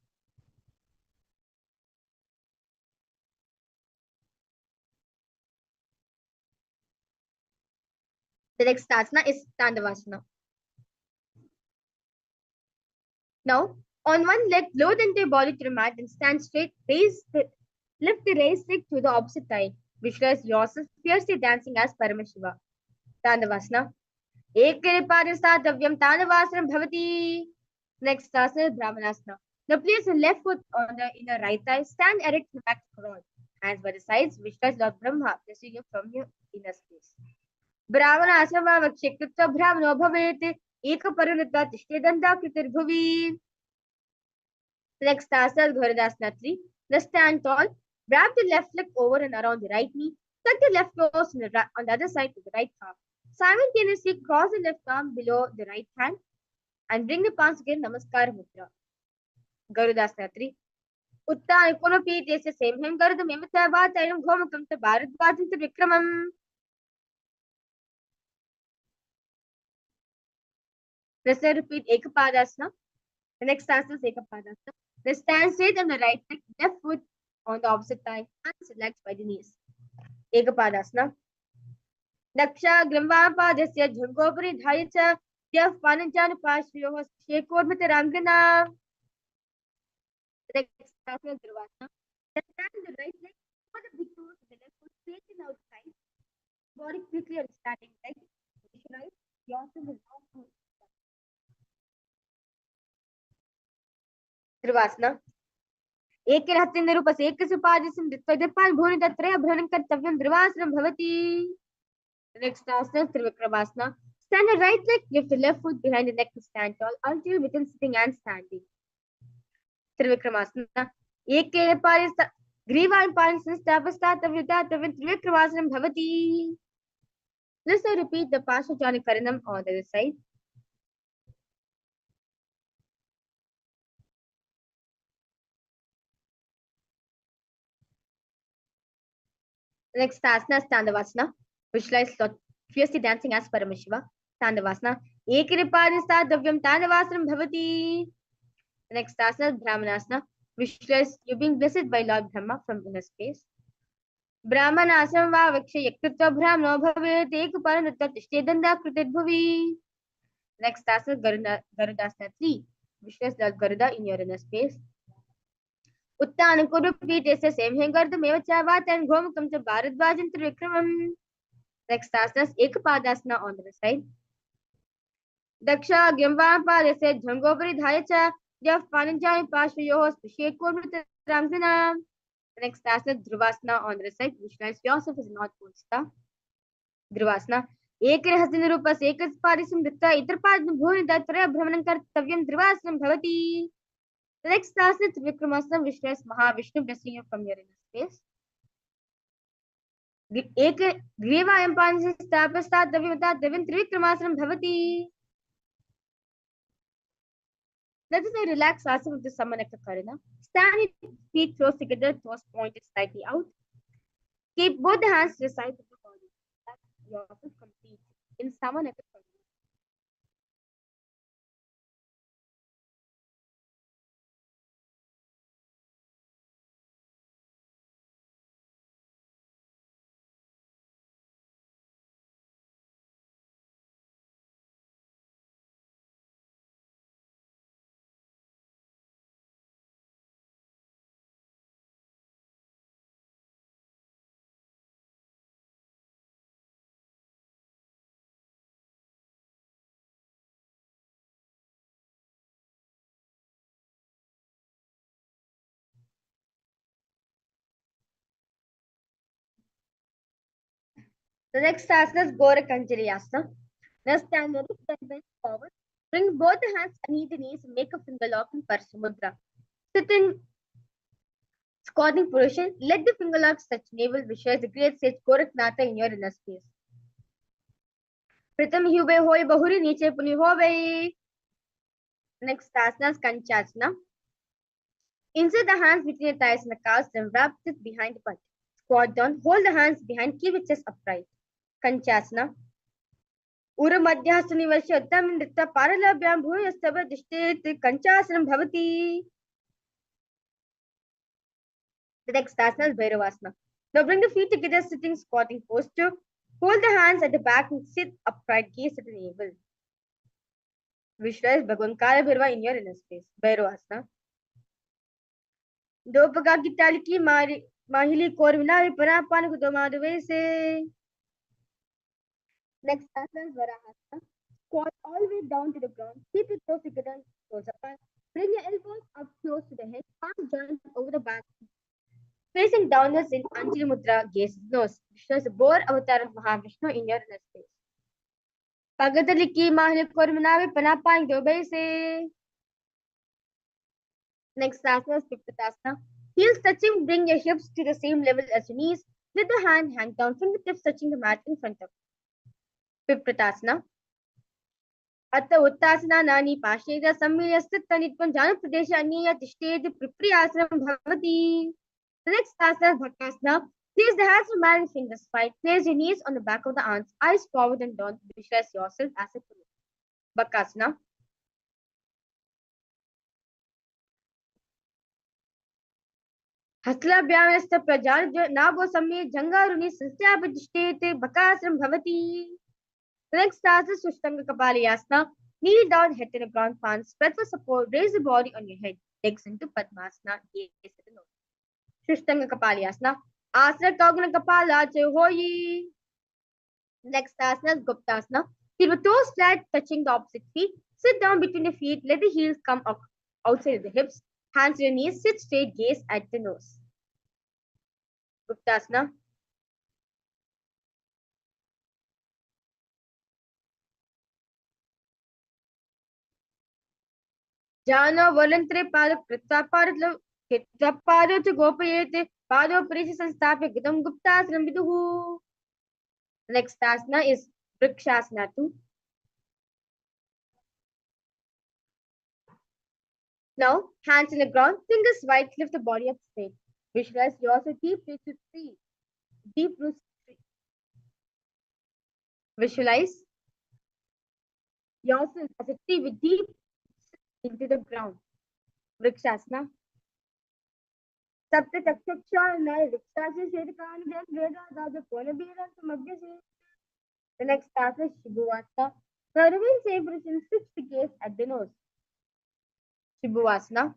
The next asana is Tandavasana. Now, on one leg, lower the entire body to the mat and stand straight. Lift the raised leg to the opposite side. Visualize yourself fiercely dancing as Paramashiva. Tandavasana. Ekaripadistatavyam Tandavasanam bhavati. Next asana is Brahmanasana. Now place your left foot on the inner right thigh. Stand erect to back crawl. Hands by the sides. Visualize Lord Brahma blessing you from your inner space. Brahmanasana vakshikritva brahmano bhavet. Ekaparinata tishtedandakritirbhuvi. Next asana is Gharadasana 3. Now stand tall. Wrap the left leg over and around the right knee. Tuck the left toes on the other side to the right calf. Simultaneously cross the left arm below the right hand and bring the palms together. Namaskar Mudra. Garudasana 3. Uttan Konopi Tesya Semhem Garuda Memata Bhatayanam Ghomakam to Bharat Bhatinta Vikramam. Let's repeat Ekapadasana. The next asana is Ekapadasana. Let's stand straight on the right leg, left foot on the opposite thigh, hands relaxed by the knees. Ekapadasana. Daksha Gramvapadasya Jhangopari Dhaya Dev Pananjan Pashyoho Shekormata Rangana. The next asana is Durvasana. Let's stand on the right leg, put the big toes to the left foot, facing outside. Body quickly on standing leg. Visualize yourself is now Durvasana. एक हस्तेन रूपस्य एकस्य पादस्य द्विपाद भूनि तत्रय भ्रमणं कर्तव्यं Durvasanam bhavati. Next asana is Trivikramasana. Stand the right leg, lift the left foot behind the neck to stand tall, alternate between sitting and standing. Trivikramasana. Ekena parista Griva and Parisa Stavastatavyata Trivikramasanam bhavati. Let's now repeat the Parshvajana Karanam on the other side. Next asana is Tandavasana. Visualize fiercely dancing as Paramashiva. Tandavasana. Ekaripadistadavyam Tandavasanam bhavati. Next asana is Brahmanasana. Visualize you being blessed by Lord Brahma from inner space. Brahmanasana va vaksha yaktritva brahmano bhavet ekaparanutta tishtedanda kritirbhuvi. Next asana is Garudasana 3. Visualize Lord Garuda in your inner space. Uttan Kurupitesya Semhem Gardameva Chavatan Gomukam to Bharadvajan Trivikramam. Next asana is Ekapadasana on the other side. Daksha Gyamvapadesya Jhangopari Dhayacha Dev Pananjani Pashvayoho Shekormata Rangana. Next asana is Dhruvasana on the other side. Visualize yourself as North Pole Star. Dhruvasana. Ekar Rupas Ekas Parisam Dutta Itrapad Bhuni Datraya Brahmanam Kartavyam Dhruvasana bhavati. The next asana is Trivikramasana. Visualize Mahavishnu blessing you from your inner space. Griva and Pansa Tapasta Davimata Devin Trivikramasana bhavati. Let us now relax asana with the Samanaka Karana. Stand your feet close together, toes pointed slightly out. Keep both the hands to the side of the body. That's yourself complete in Samanaka Karana. The next asana is Gorakanjali Asana. Now stand very bent forward. Bring both the hands underneath the knees and make a finger lock in Parshamudra. Sit in Squatting position, let the finger locks touch navel, visualize the great sage Gorakhnatha in your inner space. Pratham hube hoy bahuri niche puni hobe. Next asana is Kanchasana. Insert the hands between the thighs and the calves, then wrap it behind the butt. Squat down, hold the hands behind, keep the chest upright. Kanchasana. Ura madhyasani vasya attam nritta paralabhyam bhuyastava dishtet kanchasanam bhavati. The next asana is Bhairavasana. Now bring the feet together, sitting squatting posture. Hold the hands at the back and sit upright, gaze at the navel. Visualize Bhagwan Kala Bhairava in your inner space. Bhairavasana. दो पका की ताल की माहिली core मिला परा पान को दो माधवे से. Next asana is Varahasana. Squat all the way down to the ground. Keep your toes together, toes apart. Bring your elbows up close to the head. Palms joined over the back. Facing downwards in Anjali Mudra, gaze nose. Shows the boar avatar of Mahavishnu in your inner space. Pagatali ki mahili kor milawe pana pan ko dove se. Next asana is Viktasana. Heels touching, bring your hips to the same level as your knees. Let the hand hang down, fingertips touching the mat in front of you. Vipratasana. Atta Uttasana Nani Pasheda Samya Sitta Nitvam Jana Pradesh Aniya Tishtedi Pripriyasanam Bhavati. The next asana is Bhakasana. Place the hands on mat and fingers wide. Place your knees on the back of the arms, eyes forward and down. Visualize yourself as a Guru. Bhakasana. Haslabhyamasta Prajar Nabo Samye Jangaruni Satyabhadishtete Bhakasanam Bhavati. The next asana is Sushtanga Kapalayasana. Kneel down, head to the ground, palms spread for support. Raise the body on your head. Legs into Padmasana. Gaze at the nose. Sushtanga Kapalayasana. Asana Kagana Kapala Hoyi. Next asana is Guptasana. Keep your toes flat, touching the opposite feet. Sit down between the feet. Let the heels come up outside of the hips. Hands to your knees. Sit straight. Gaze at the nose. Guptasana. Jana Volantre Pada Kritva Paradlo Kitva Pada to Gopayete Pado Prisi Sanstapya Gidam Guptasana Viduhu. Next asana is Vrikshasana 2. Now, hands in the ground, fingers wide, lift the body up straight. Visualize yourself deep rooted tree. Deep rooted tree. Visualize yourself as a tree with deep into the ground. Vrikshasana. Sapta Takshaksha Nai Vrikshasana Shedakani Jan Veda Dada Kona Bira Samabhya Se. The next asana is Shibuvasana. Now remain safe and switch the gaze at the nose. Shibuvasana.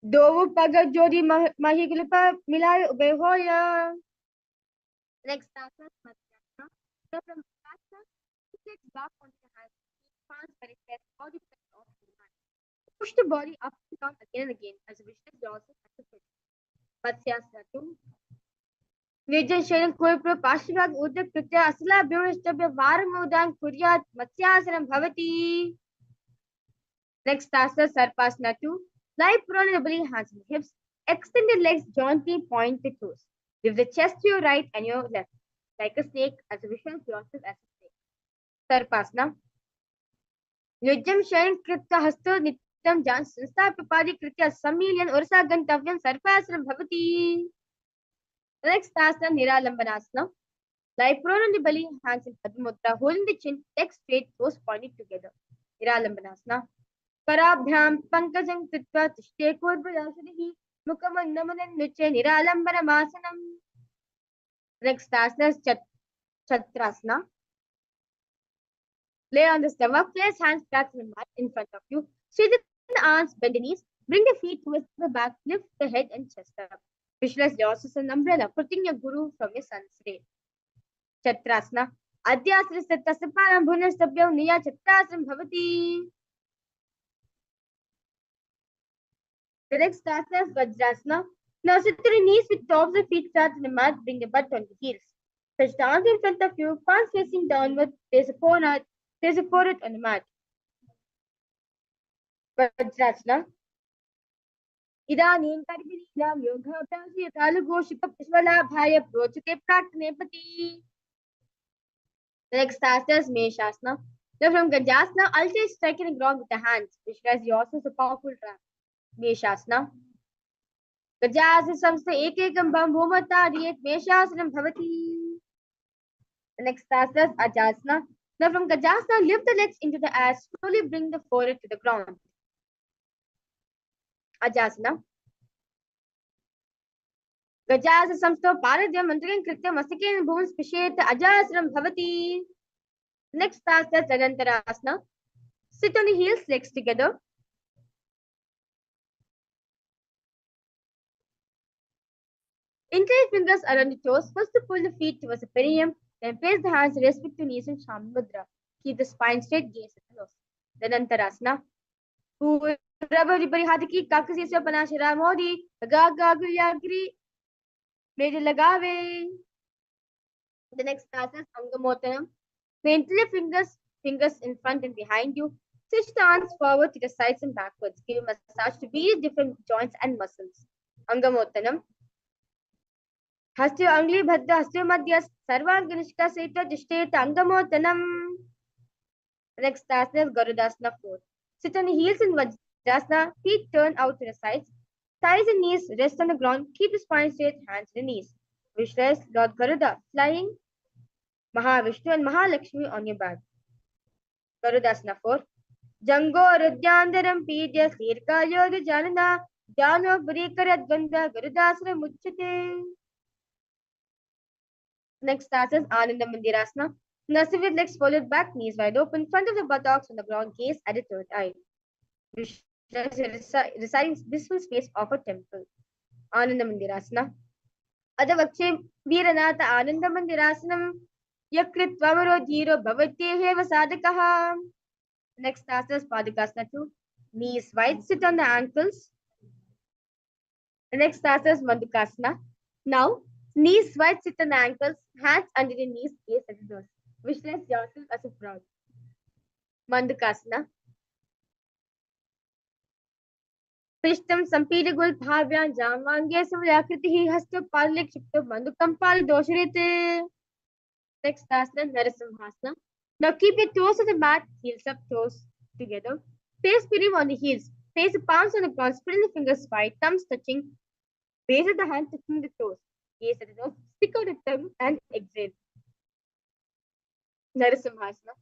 Dovu Paga Jodi Mahigulpa Milai Ubehoya. Next asana is Madhyasana. So from Madhyasana, sit back onto the hands. Palms very flat, body press off the mat. Push the body up and down again and again as you visualize yourself as a fish. Matsyasana 2. Nijjan Sharan Kurpra Pashivag Udak Kritya Asala Bhurishtabhya Varamudang Kuryat Matsyasanam Bhavati. Next asana Sarpasana 2. Lie prone on the belly, hands on the hips. Extend the legs, gently point the toes. Give the chest to your right and your left. Like a snake, as you visualize yourself as a snake. Sarpasana. Nijjam Sharan Kritya Hasto Nityam Jan Sanstha Pipadi Kritya Samilyan Ursa Gantavyam Sarpasanam Bhavati. The next asana, Niralambanasana. Lie prone on the belly, hands in Padmudra, holding the chin, legs straight, toes pointed together. Niralambanasana. Parabhyam Pankajam Titva Tishte Kurvayasadihi Mukamandamanan Niche Niralambanamasanam. Next asana is Chatrasana. Lay on the stomach, place hands flat on the mat in front of you. Straighten the arms, bend the knees, bring the feet towards the back, lift the head and chest up. Visualize yourself as an umbrella, protecting your guru from your sun's ray. Chatrasana. Adyasana Satta Param Bhunastabhyo Niya Chatrasana Bhavati. The next asana is Vajrasana. Now sit to your knees with tops of feet flat on the mat, bring the butt on the heels. Touch the arms in front of you, palms facing downward, place a forehead on the mat. Vajrasana. इदानीं कर्मिणीनां योगाभ्यासे तालुघोषिकप्रज्वलाभाय प्रोचते प्रार्थनेपति. The next task is Meshasana. Now from Gajasana, alternate striking the ground with the hands, which is also a powerful trap. Meshasana. Gajasana samstha ekekam bhumata Meshasanam bhavati. The next task is Ajasana. Now from Gajasana, lift the legs into the air, slowly bring the forehead to the ground. Ajasana. Gajasana samstha paradya mantrakin kritya mastaken bhuvan speshet Ajasanam bhavati. Next task is Anantarasana. Sit on the heels, legs together. Interlace fingers around the toes. First to pull the feet towards the perineum, then place the hands respect to knees in Sham Mudra. Keep the spine straight, gaze at the nose. Then Antarasana. Parihadiki kakasi se panashira modi. Gagagri Made lagave. The next task is Angamotanam. Maintain fingers in front and behind you. Switch the arms forward to the sides and backwards. Give a massage to various different joints and muscles. Angamotanam. Hastyo Angli Bhadra Hastyo Madhya Sarvanganishka Seta Dishteta Angamotanam. Next asana is Garudasana 4. Sit on the heels in Vajrasana, feet turn out to the sides. Thighs and knees rest on the ground. Keep the spine straight, hands to the knees. Vishwas Lord Garuda, flying Mahavishnu and Mahalakshmi on your back. Garudasana 4. Jango Rudyandaram Pidya Sirkalyoda Janana Jano Purikarat Ganda Garudasana Muchate. Next task is Ananda Mandirasana. Now sit with legs folded back, knees wide open, front of the buttocks on the ground, gaze at the third eye. Residing blissful space of a temple. Ananda Mandirasana. Adavakshe Viranatha Ananda Mandirasanam Yakritvamaro Jiro Bhavatyeheva Sadakaha. Next task is Padikasana 2. Knees wide, sit on the ankles. The next task is Mandukasana. Now, knees wide, sit on the ankles, hands under the knees, gaze at the nose. Visualize yourself as a frog. Mandukasana. Prishtam Sampirigul Bhavyan Jamangya Samyakriti Hasto Palik Shikto Mandukam Pal Doshrite. Next asana, Narasimhasana. Now keep your toes on the mat, heels up, toes together. Face Pirim on the heels. Place the palms on the ground, spread the fingers wide, thumbs touching, base of the hand touching the toes. Gaze at the nose, stick out the tongue and exhale. Narasimhasana.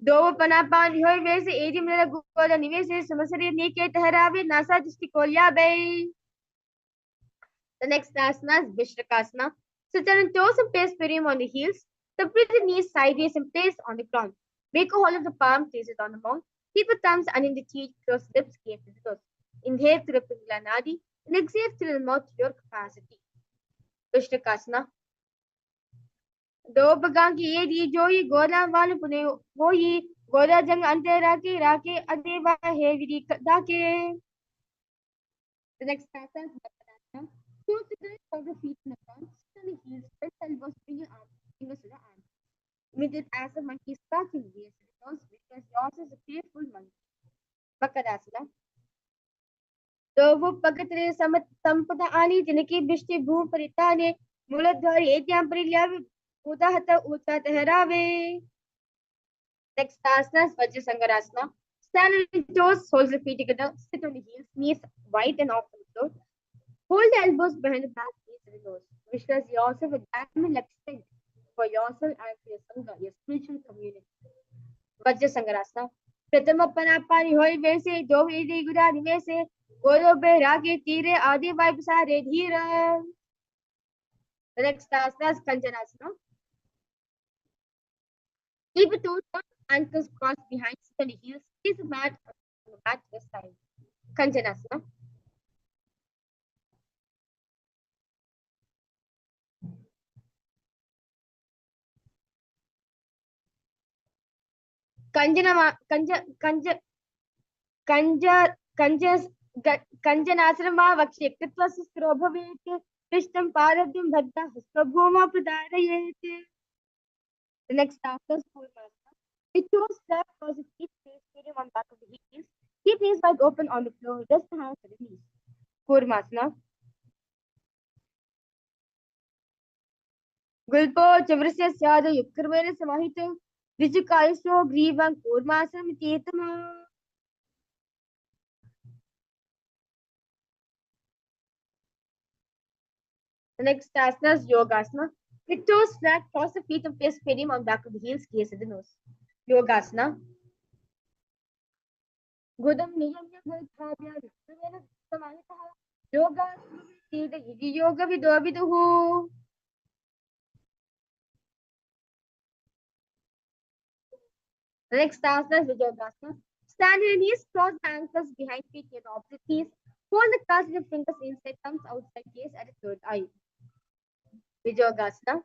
Dova Panapan, Hoy Vese, Adi Mila Gugola, Nivese, Samasari, Nike, Taharavi, Nasa, Stikolya Bay. The next asana is Vishnakasana. Sit on toes and place Pirim on the heels. Separate the knees sideways and place on the ground. Make a hole of the palm, place it on the mount. Keep the thumbs under the teeth, close lips, gaze to the toes. Inhale through the Pingala Nadi and exhale through the mouth to your capacity. Vishnakasana. दो बगां की ये दी जोई गोरा वाल पुने होई गोरा जंग अंते राके राके अदेवा हे विरी दाके. The next asana is Bharadasana. Choose the correct of the feet in the front, sit on the heels, bend elbows, bring your arms, fingers to the arms. Imitate as a monkey sparking gaze at the nose, because yours is a playful monkey. Bakadasana. तो वो पगतरे समत संपदा आनी जिनकी बिष्टि भूम परिताने मूलद्वार एत्यां परिल्याव उदाहत ऊंचा ठहरावे. Next asana is Vajrasangarasana. Stand on your toes, hold the feet together, sit on the heels, knees wide and off on the floor. Hold the elbows behind the back, gaze at the nose. Visualize yourself with diamond like strength for yourself and for your sangha, your spiritual community. Vajrasangarasana. Pratamappanapani hoy vese, do vedi gudani vese, godo behrage tire adi vibe sare dhira. The next asana is Kanjanasana. Keep the toes down, ankles crossed behind, sit on the heels, place the mat on the mat to the side. Kanjanasana. Kanjanasana Vakshi Kritvasa Strobhavete Krishtam Paradyam Bhadda Hastobhuma Pradarayete. The next asana is Purmasana. The toes strap cause the feet face medium on back of the heels.
Keep knees wide open on the floor. Rest the hands at the knees. Kurmasana. Gulpo chavrasya syada yukkarvena samahito. Vijukayasho grivam kurmasana mitetama. The next asana is Yogasana. With toes flat, cross the feet and place perineum on back of the heels, gaze at the nose. Yogasana. Godam niyamya gulthabhya yukkarvena samahito. Yogasana tida igi yoga viduhu. The next asana is Vijayagasana. Stand on your knees, cross the ankles behind feet near the opposite knees. Hold the calves with your fingers inside, thumbs outside, gaze at the third eye. Vijayagasana.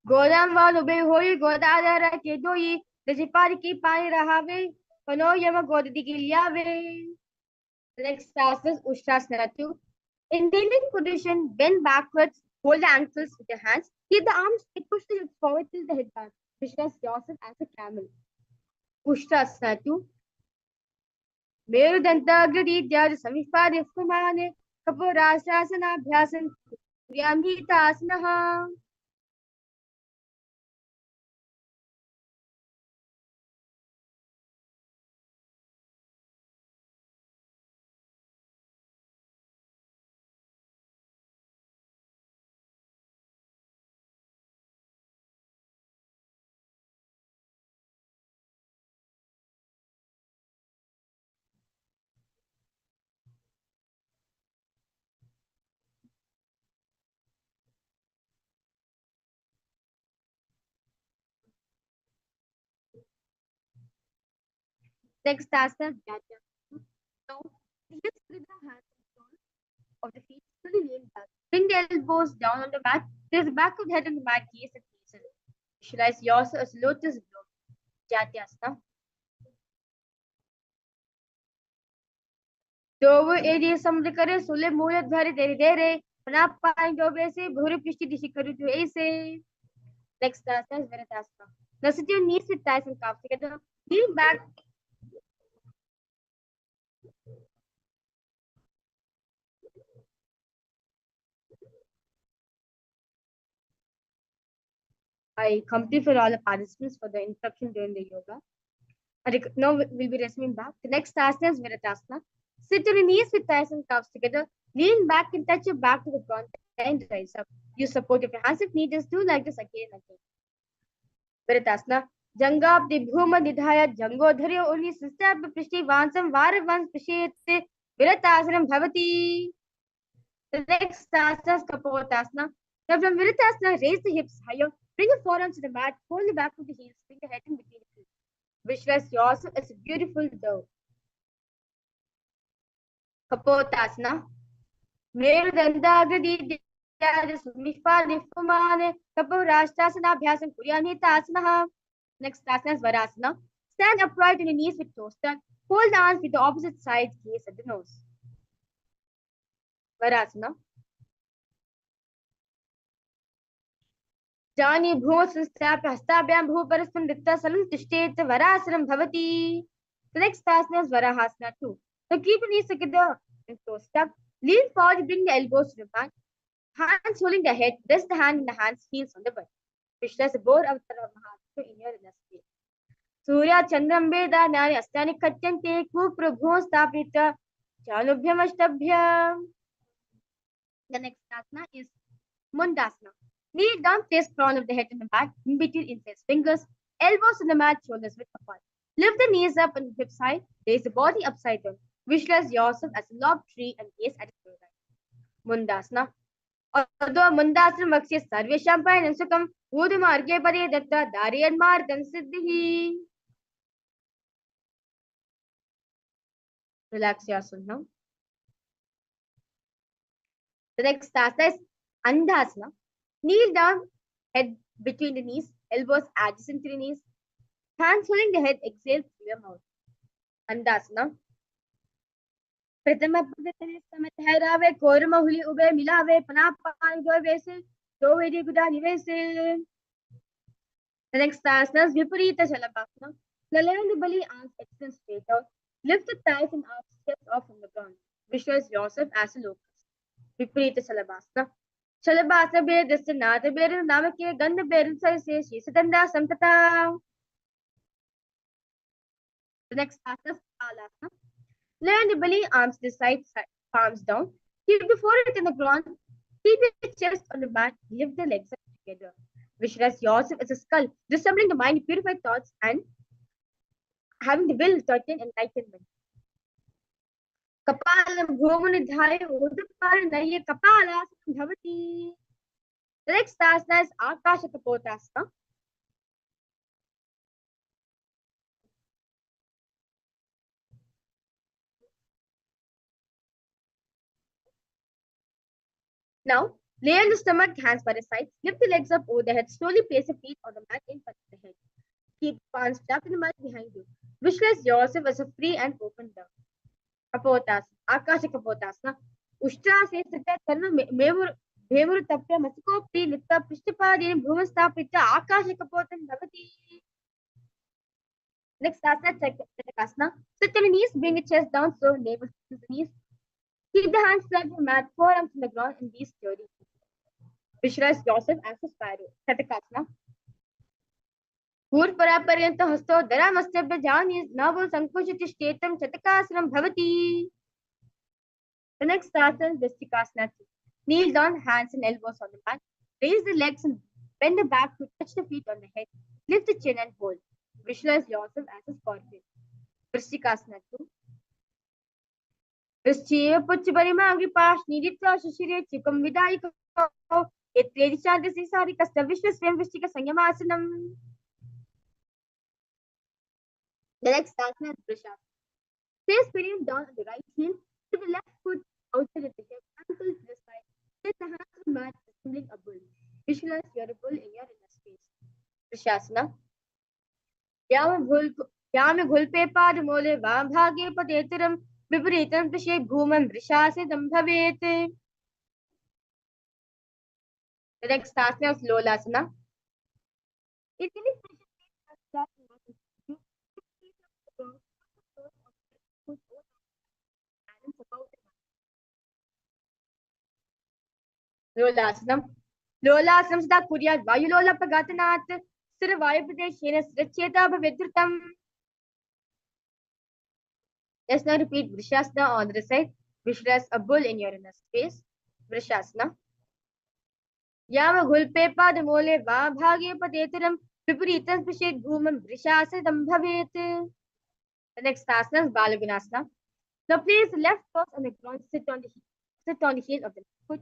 Godam wal ube hoy godadara ke doi. Dajipari ki pani rahave. Pano yama godadi gilyave. The next asana is Ushtrasana 2. In kneeling position, bend backwards, hold the ankles with your hands. Keep the arms straight, push the hips forward till the head band. Visualize yourself as a camel. Ushtrasana 2. मेरुदन्ताग्रदीद्यादि समिष्पादिष्कुमाने कपोराशासनाभ्यासं क्रियाम्भीतासनः. Next asana, Jata. Now, the hips with the hands on the floor of the feet, slowly lean back. Bring the elbows down on the mat. Place the back of the head on the mat, gaze at the center. Visualize yourself as lotus bloom. Jatyasana. दोवे एरिया समुद्र करे सुले मूल धरे तेरे तेरे बना पाए दोबे से भूरी पृष्ठ दिशि करू जो ऐसे. Next asana is Viratasana. Now sit your knees with thighs and calves together. Lean back. I complete for all the participants for the interruption during the yoga. Now we'll be resuming back. The next asana is Viratasana. Sit on your knees with thighs and calves together. Lean back and touch your back to the ground and rise up. Use support of your hands if needed. Do like this again and again. Viratasana. Jangabdi bhuma nidhaya jangodharya uni sistab prishti vansam varavans prishete Viratasanam bhavati. The next asana is Kapotasana. Now from Viratasana, raise the hips higher. Bring your forearms to the mat. Hold the back of the heels. Bring the head in between the feet. Visualize yourself as a beautiful dove. Kapotasana. Merudandagradidya Smishpadifumane Kapurashtasana Kuryanhitasana. Next asana is Varasana. Stand upright on your knees with toes tucked. Hold the arms with the opposite sides, gaze at the nose. Varasana. Jani Bhusastapya Hastabhyam Bhuparastam Ditta Salam Tishtet Varasanam Bhavati. The next asana is Varahasana 2. So keep your knees together and toes tucked. Lean forward, bring the elbows to the mat. Hands holding the head, rest the hand in the hands, heels on the butt. Visualize the board avatar of Mahatma in your inner space. Surya Chandram Veda Nani Astani Katyante Kuprabhu Stapita Janubhyam Ashtabhyam. The next asana is Mundasana. Kneel down, place crown of the head in the mat, in between index fingers, elbows in the mat, shoulders width apart. Lift the knees up and hips high, raise the body upside down. Visualize yourself as a log tree and gaze at your right. Mundasana. Although Mundasana Makshi Sarvesham Payanasukam Udumarge Pare Datta Dariyan Mardan Siddhi. Relax yourself now. The next asana is Andhasana. Kneel down, head between the knees, elbows adjacent to the knees, hands holding the head, exhale through your mouth. Andhasana. प्रथम पद्धति समय ठहरावे quorum हुली ube मिलावे पना पानी दो वैसे दो वेदी गुदा निवेसे. The next asana is Viparita Shalabhasana. Land the belly, arms extend straight out. Lift the thighs and arms steps off from the ground. Visualize yourself as a locust. Viparita Shalabhasana. Shalabhasana bear destinata bear namake ganda bear sai Shisatanda Samtata. The next asana is KAILASA. Land the belly, arms to side, palms down. Keep the forehead in the ground. Keep your chest on the mat. Lift the legs up together. Visualize yourself as a skull, resembling the mind, purified thoughts, and having the will to attain enlightenment. Kapalam bhumanidhaya udupparanaya kapalasana bhavati. The next asana is Akasha Kapotasana. Now, lay on the stomach, hands by the sides. Lift the legs up over the head. Slowly place the feet on the mat in front of the head. Keep palms tucked in the mat behind you. Visualize yourself as a free and open dove. Kapotasana, Akasha Kapotasana. Ushtra se sita karna Bhemuru tapya masiko pri litta prishtapadini bhumastapita Akasha Kapotam bhavati. Next asana, Chakrasana. Sit on your knees, bring your chest down, so navel to the knees. Keep the hands flat on the mat, forearms on the ground, and be sturdy. Visualize yourself as a sparrow. Shatakasana. Purparaparyanto hasto dharamastebhya jani navo sankuchiti shtetram Chatakasanam bhavati. The next asana is Vistikasana. Kneel down, hands and elbows on the mat. Raise the legs and bend the back to touch the feet on the head. Lift the chin and hold. Visualize yourself as a scorpion. Vistikasana 2. Vishchiva Puchibarimangi Pashni Nithya Shishire Chikam Vidayiko Etredi Chandasi Sari Kasta Vishwaswam Vishtika Sanyamasanam. The next asana is Vrishasana. Place perineum down on the right heel, to the left foot outside of the hip, ankles to the side. Place the hands on the mat, resembling a bull. Visualize you're a bull in your inner space. Vrishasana. Yame Gulpe Pad Mole Vambhage Patetiram Viparitam Pishe Bhuman Vrishasana Bhavete. The next asana is Lolasana. It can be Lolasana. Lolasana Sda Kurya Vayulola Pagatanat Sir Vayapradeshena Sracheta Bhavedrutam. Let's now repeat Vrishasana on the side. Visualize a bull in your inner space. Vrishasana. Yama Gulpe Pad Mole Vambhage Patetiram Viparitam Pishet Bhuman Vrishasana Bhavete. The next asana is Balagunasana. Now place the left foot on the ground, sit on the heel of the left foot.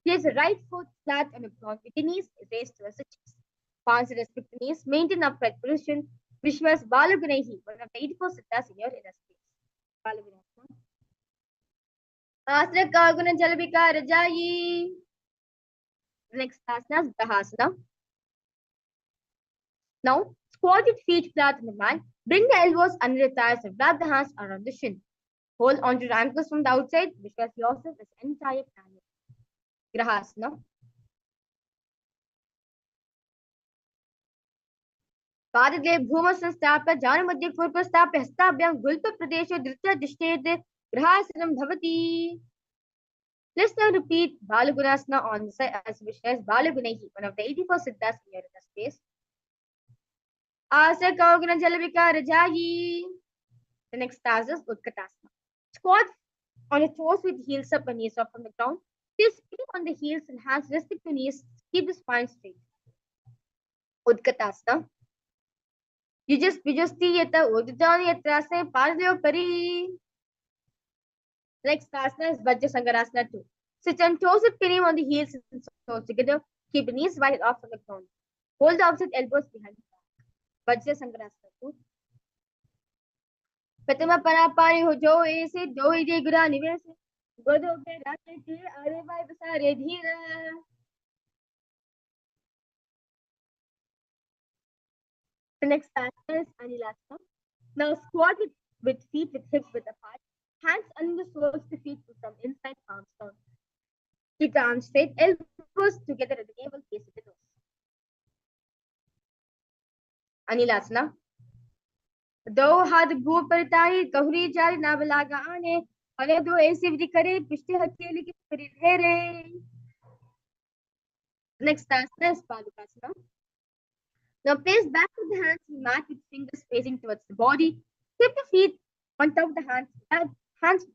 Place the right foot flat on the ground with the knees raised towards the chest. Palms respect the knees, maintain upright position. Visualize Balagunehi, one of the 84 siddhas in your inner space. Balagunasana. Asana Kaguna Jalabika Rajayi. Next asana is Brahasana. Now squat your feet flat on the mat. Bring the elbows under the thighs and wrap the hands around the shin. Hold onto your ankles from the outside. Visualize yourself as an entire planet. Grahasana. Padade Bhuma Sanstapa Janamadya Purpastapa Hestabhyam Gulpa Pradesho Dritya Dishtete Grahasanam Bhavati. Let's now repeat Balagunasana on the side as visualize Balagunehi, one of the 84 siddhas in your inner space. Asa Kaugana Jalabika Rajayi. The next asana is Utkatasana. Squat on your toes with heels up and knees off from the ground. Still spinning on the heels and hands resting to knees. Keep the spine straight. Utkatasana. Yujusti yata udutani yatrasana parlyo pari. Next asana is Vajrasangarasana 2. Sit on toes with perineum on the heels and toes together. Keep the knees wide off from the ground. Hold the opposite elbows behind the back. Vajrasangarasana 2. Pratama Parapari ho jo aise do ide gura nivese. Godo pe rate te are vai basare dhira. The next asana is Anilasana. Now squat with feet with hips width apart.
Hands under the soles of the feet from inside, palms down. Keep the arms straight, elbows together at the navel, face of the nose. Anilasana. दो हाथ भू पर ताई गहरी जारी ना बलागा आने अने दो ऐसी विधि करे पिछले हथेली की फिर ढेरे. Next asana is Padukasana. Now place back of the hands on the mat with fingers facing towards the body. Keep the feet on top of the hands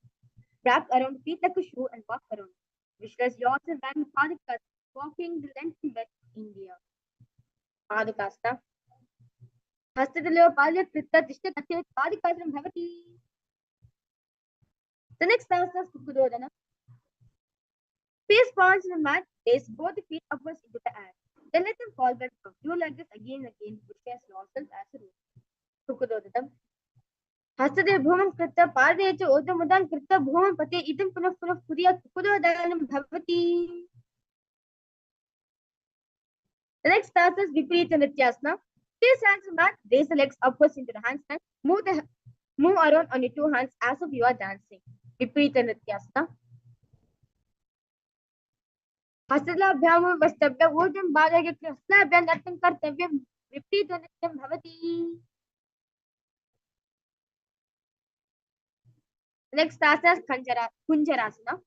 wrap around the feet like a shoe and walk around. Visualize yourself wearing Padukasana, walking the length and breadth of India. Padukasana. हस्तदलयो पाल्य कृत्य तिष्ठति तस्य पादिकासनं भवति. The next asana is Kukudodana. Place palms on the mat, place both the feet upwards into the air. Then let them fall back down. Do like this again and again, visualize yourself as a rule. Kukudodana. हस्तदे भूमं कृत्य पादे च ऊर्ध्वमुदं कृत्य भूमं पते इदं पुनः पुनः कुर्या कुकुदोदनं भवति. The next asana is Viparita Nityasana. Place hands on the mat, raise the legs upwards into the handstand. Move around on your two hands as if you are dancing. Viparita Nityasana. हस्तलाभ्याम वस्तभ्य ऊर्ध्वं बालय्य हस्तलाभ्यां नर्तनं कर्तव्यं विपरीत नृत्यं भवति. Next asana is Kunjarasana.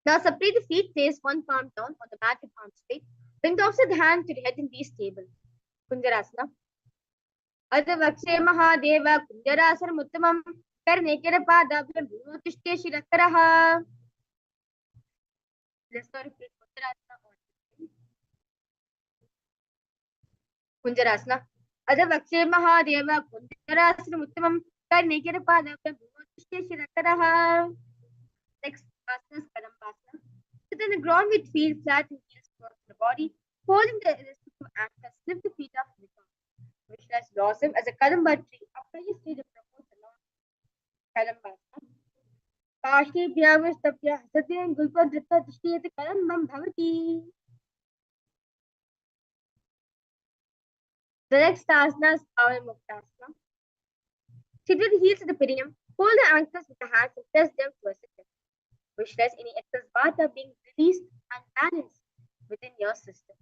Now separate the feet, place one palm down on the mat with palm straight. Bring the opposite hand to the head and be stable. Kunjarasana. अधवक्षे Mahadev कुंजरासनम् उत्तमं करने के पादाभ्यां भूमोत्तिष्ठे शिरकरः. Let's now repeat Kunjarasana. Kunjarasana. अधवक्षे Mahadev कुंजरासनम् उत्तमं करने के पादाभ्यां भूमोत्तिष्ठे शिरकरः. Next asana is Kadambasana. Sit on the ground with feet flat and heels close to the body, holding the respective ankles. Lift the feet up to the ground. Visualize yourself as a kadamba tree. After you see the proposed along Kadambasana. Kashi Vyavastapya Satyam Gulpa Dritta Tishtiyate Kadambam Bhavati. The next asana is Paramashivoham. Sit with the heels to the perineum. Hold the ankles with the hands and press them towards the chest. Visualize any excess vata being released and balanced within your system.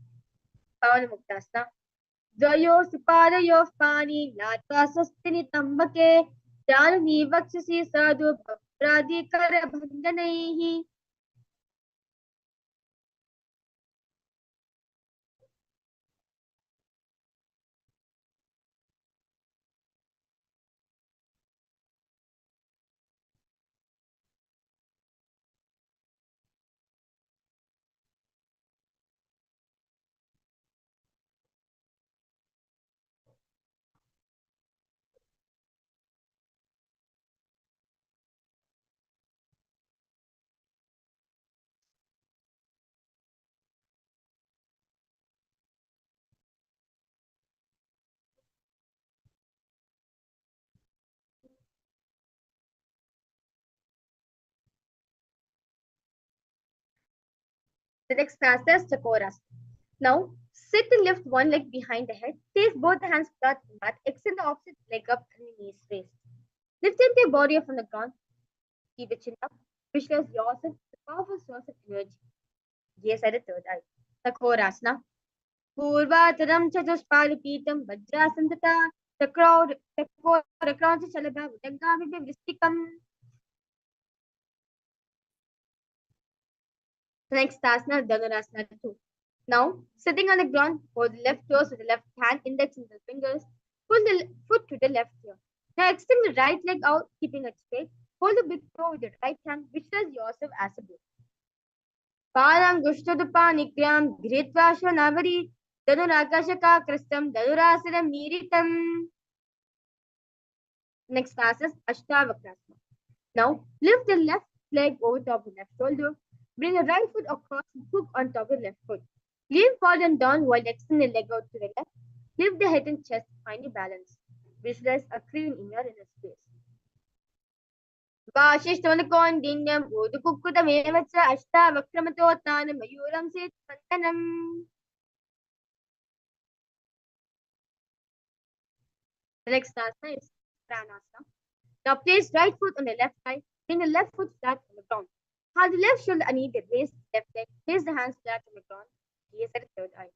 Paramashivoham. Dvayo supadayo pani natva sastini tambake janani vakshasi sadhu bhavradi kara bhandanaihi. The next asana is Chakorasana. Now, sit and lift one leg behind the head. Place both the hands flat on the mat. Extend the opposite leg up and the knees raised. Lift the entire body up from the ground. Keep the chin up. Visualize yourself as a powerful source of energy. Yes, at the third eye. Chakorasana. Purvatadam chatuspalupitam vajrasantata chakra chalabha udangami vistikam. Next asana is Dhanurasana 2. Now, sitting on the ground, hold the left toes with the left hand, index and the fingers. Pull the foot to the left ear. Now, extend the right leg out, keeping it straight. Hold the big toe with the right hand, visualize yourself as a bull. Param Gushtadupanikyam Gritva Dhanuragashaka Kristam Dhanurasanam Niritam. Next asana is Ashtavakrasana. Now, lift the left leg over top of the left shoulder. Bring the right foot across and hook on top of the left foot. Lean forward and down while extending the leg out to the left. Lift the head and chest to find your balance. Visualize a crane in your inner space. Vashishtvanakondinam Udukukudameva Ashtavakramato Tanam Mayuram Sit Pantanam.
The next asana is pranasana. Now place right foot on the left side, bring the left foot flat on the ground. Hold the left shoulder underneath the raise left leg, place the hands flat on the ground, gaze at the third eye.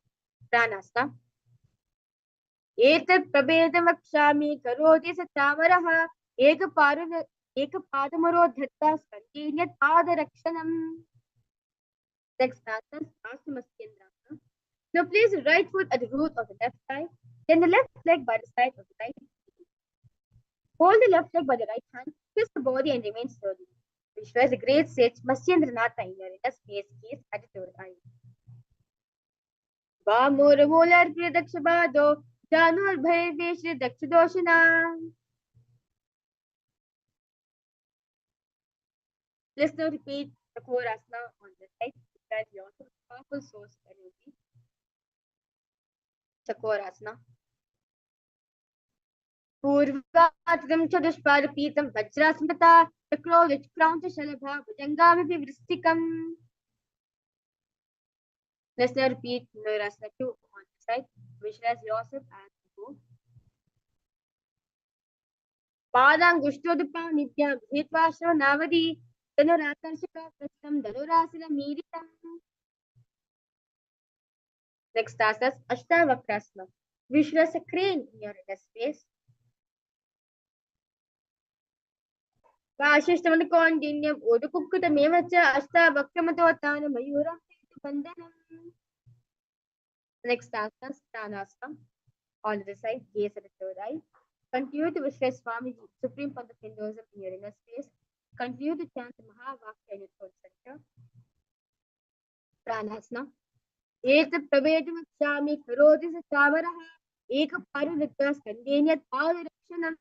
Pranasana. एतत् प्रभेदमक्षामि करोति स चामरः एकपादमरो धत्ता स्कन्धेन्यत् पादरक्षणम्. Next asana is Paramashivoham. Now place the right foot at the root of the left thigh, then the left leg by the side of the right. Hold the left leg by the right hand, twist the body and remain sturdy. Visualize the great sage Matsyendranath in your inner space, gaze at the third eye. Vamurmular Dakshapado, Janur Bhayadeshi Dakshadoshana. Let's now repeat the core asana on the right. That is also a powerful source of energy. Chakorasana. पूर्वात्मं चतुष्पादपीतं वज्रासनता चक्रो विचक्रांत शलभा भुजंगामिति वृश्चिकम्. Let's now repeat Nirasana 2 on the side. Visualize yourself as you go. पादांगुष्ठोदपां नित्यां गृहीत्वा श्रवणावधि धनुराकर्षका प्रस्थं धनुरासनमीरितम्. Next asana is Ashtavakrasana. Visualize a crane in your inner space. वाशिष्ठमनुकोण्डिन्यम् उदकुक्कुटमेव च अष्टावक्रमतोत्थान मयूरं बन्धनम्. Next asana is Pranasana. On the side, gaze at the third eye. Continue to visualize Swamiji, Supreme Pontiff of Hinduism in your inner space. Continue to chant the Mahavakya in your throat center. Pranasana. एतत् प्रभेदमक्षामि करोति स चामरः एकपादधत्ता स्कन्धेन्यत् पादरक्षणम्.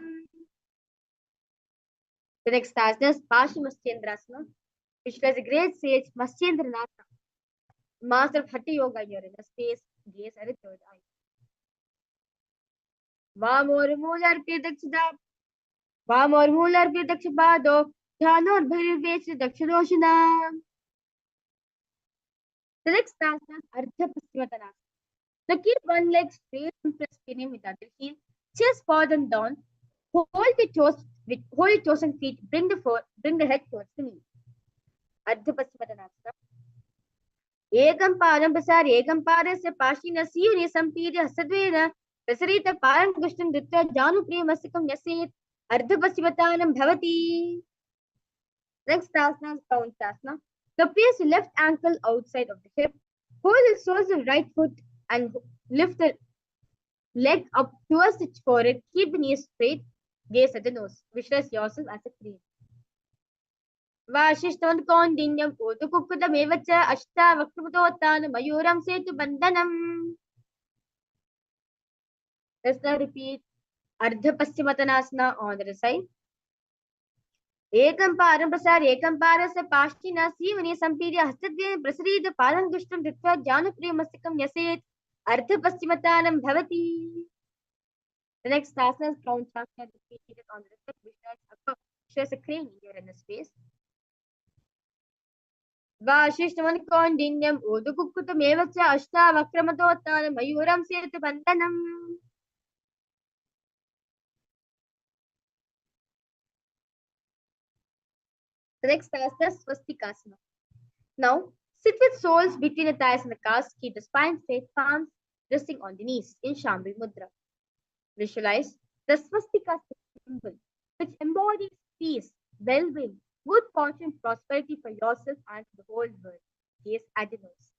The next asana is Paramashivoham. Visualize a great sage Matsyendranath, master of Hatha Yoga in your inner space, gaze at the third eye. वामोर्मूलर्प्य दक्षपादो ध्यानोर्भैर्वेच दक्षदोषिना. The next asana is Ardha Paschimottanasana. Now keep one leg straight and press beneath with other heel. Chest forward and down. Hold the toes and feet. Bring the head towards the knee. Ardha Paschimottanasana. Ekam padam prasar ekam padasya pashina siyune sampirya hasadvena prasarita param gushtam dutta janu priyamasakam yaset Ardha Paschimottanam bhavati. Next asana is Paunchasana. Now place the left ankle outside of the hip. Hold the soles of the right foot and lift the leg up towards the forehead. Keep the knees straight. Gaze at the nose. Visualize yourself as a crane. वाशिष्ठमनुकोण्डिन्यम् ऊतकुक्कुटमेव च अष्टावक्रमतोत्थान मयूरं सेतुबन्धनम्. Let's now repeat Ardha Paschimottanasana on the other side. एकं पारं प्रसार एकं पारस्य पाश्चिना सीवने सम्पीड्य हस्तद्वयेन प्रसरीत पारङ्गुष्ठं धृत्वा जानुप्रियमस्तकं न्यसेत् Ardha Paschimottanam bhavati. The next asana is crown chakra, repeated on the left, visualize a crane in your inner space. वाशिष्ठमनुकोण्डिन्यम् ऊतकुक्कुटमेव च अष्टावक्रमतोत्थान मयूरं सेतुबन्धनम्. The next asana is Swastikasana. Now, sit with soles between the thighs and the calves. Keep the spine straight, palms resting on the knees in Shambhi Mudra. Visualize the swastika symbol, which embodies peace, well-being, good fortune, prosperity for yourself and for the whole world. Gaze at the nose.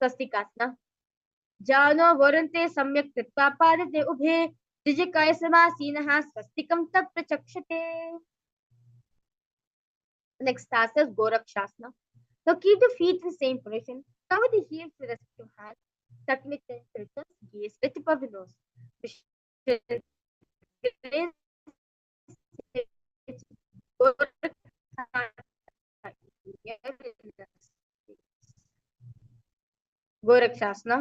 Swastikasana. Jano varante samyak kritva padate ubhe dijikaya samasinaha swastikam tab prachakshate. Next asana is Gorakshasana. Now keep the feet in the same position. Cover the heels with respective hands. Tucking the chin to the gaze with the tip of the nose. Gorakshasana.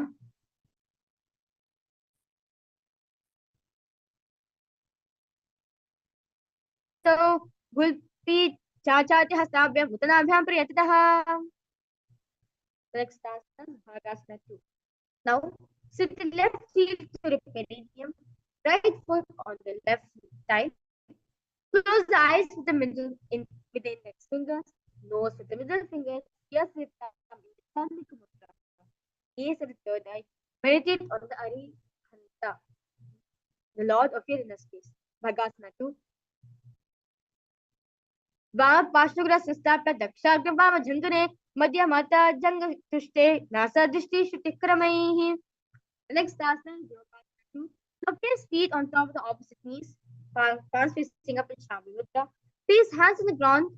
So, Gulpi Chachati Hastabhyam Uttanabhyam Priyatitaha. Next asana, Bhagasana 2. Now, sit the left heel to the perineum. right foot on the left side. Close the eyes with the middle with the index fingers, nose with the middle fingers, ears with the thumb in the Chandika Mudra. Gaze at the third eye. Meditate on the Arihanta, the Lord of your inner space. Bhagasana 2. वाम पार्श्वग्र संस्थाप्य दक्षाग्र वाम झंगने मध्य माता जंग तुष्टे NASA दृष्टि शुतिक्रमैः. Next asana, Yogasana 2. Now place feet on top of the opposite knees, palms facing up in Shambhu Mudra. Place hands on the ground,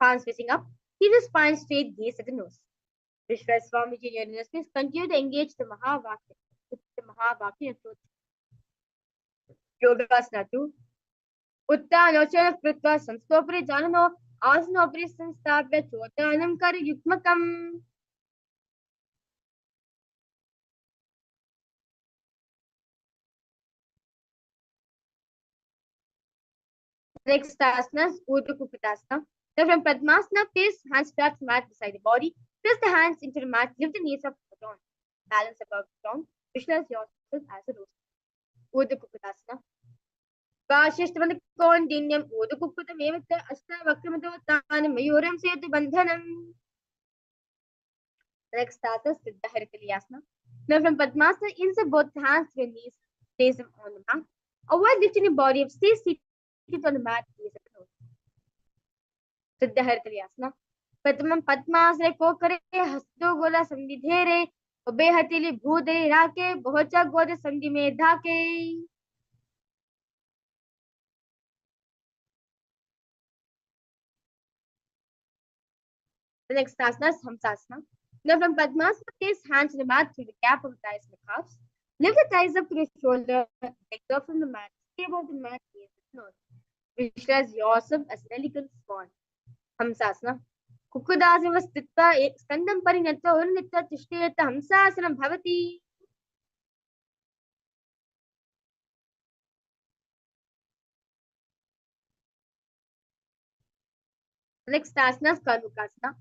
palms facing up. Keep the spine straight, gaze at the nose. Vishwas Swamiji in your inner space. Continue to engage the Mahavakya. With the Mahavakya approach. Yogasana 2. उत्तानोचन कृत्वा संस्थोपरि जाननो आसनोपरि संस्थाप्य चोत्तानं करयुग्मकम्. Next asana is Urdhva Kukutasana. Now from Padmasana, place hands flat mat beside the body. Press the hands into the mat. Lift the knees up to the ground. Balance above the ground. Visualize yourself as a rose. Urdhva Kukutasana. Vashishtavana Kondinyam Urdhva Kukutamevata Ashtavakramatottana Mayuram Setu Bandhanam. Next asana is Siddha Harikalayasana. Now from Padmasana, insert both hands to your knees. Place them on the mat. Avoid lifting your body up. Stay seated on the mat. Gaze at the nose. सिद्ध हरिकल्यासना. प्रथमं पद्मासने को करे हस्तो गोला संविधेरे ube हथेली भूदे राके बहुचा गोदे संधि में धाके. The next asana is Hamsasana. Now from Padmasana, place hands in the mat through the gap of the thighs and the calves. Lift the thighs up to your shoulder, legs up from the mat, stay above the mat, gaze at the nose. Visualize yourself as an elegant swan. Hamsasana. कुकुदासनव स्थित्वा स्कन्दं परिणत्य उन्नित्य तिष्ठेत हंसासनं भवति. Next asana is Karmukasana.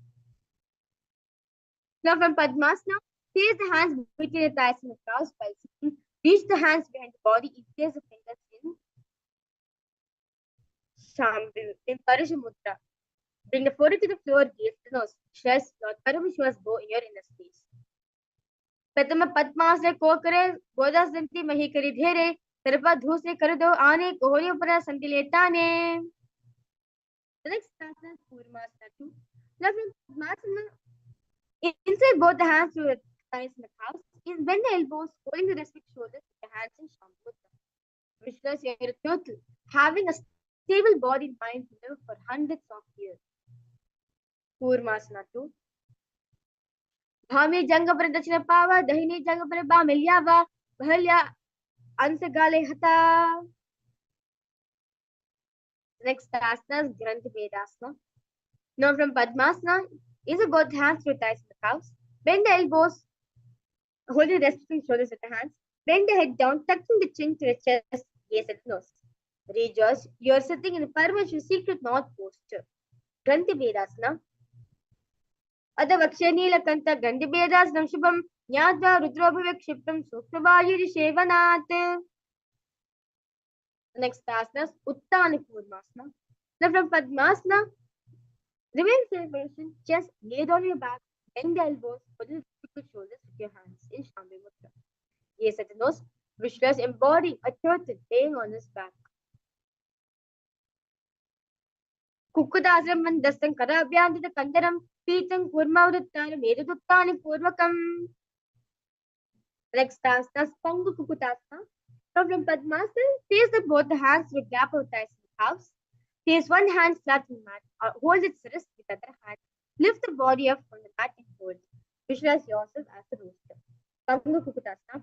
Now from Padmasana, place the hands between the thighs and the calves while sitting. Reach the hands behind the body, place the fingers in Shambhu, in Parasha Mudra. Bring the forehead to the floor, gaze to the nose. Stress Lord Paramashivoham Level-1 in your inner space. प्रथम पद्मासने को करे गोदा संति मही करी धेरे तरपा धूसरे कर दो आने कोहरे पर संति लेताने. The next asana is Paramashivoham 2. Now from Padmasana, inside both the hands to the thighs and the calves. Bend the elbows, holding the respect shoulders with the hands in Shambhu Mudra. Visualize you are a turtle, having a stable body and mind to live for hundreds of years. Paramashivoham 2. Bhami जंग पर दक्षिण पावा दहिनी जंग पर बामिल्यावा बहल्या अंश गाले हता. Next asana is Granthi Vedasana. Now from Padmasana, insert both hands to the thighs and the calves. Bend the elbows, hold the resting shoulders with the hands. Bend the head down, tucking the chin to the chest, gaze at the nose. Rejoice, you are sitting in a Paramashiva secret north posture. Granthi Vedasana. अदवक्षे Neelkanth गंधभेदासनं शुभं ज्ञात्वा रुद्रोपविक्षिप्तं सूक्ष्मवायुरिषेवनात्. Next asana is Uttana Kurmasana. Now from Padmasana, remain safe position, chest laid on your back, bend the elbows, hold the shoulders with your hands in Shambhu Mudra. Gaze at the nose, visualize embodying a turtle laying on his back. कुक्कुदासनं मन्दस्तं कराभ्यान्तित कन्दरं पीतं कूर्मावृत्तानि मेरुदुत्तानि पूर्वकम्. Next asana is Pangu Kukutasana. Now from Padmasana, place both the hands to the gap of the thighs and the calves. Place one hand flat on the mat or hold its wrist with the other hand. Lift the body up from the mat and hold. Visualize yourself as a rooster. Pangu Kukutasana.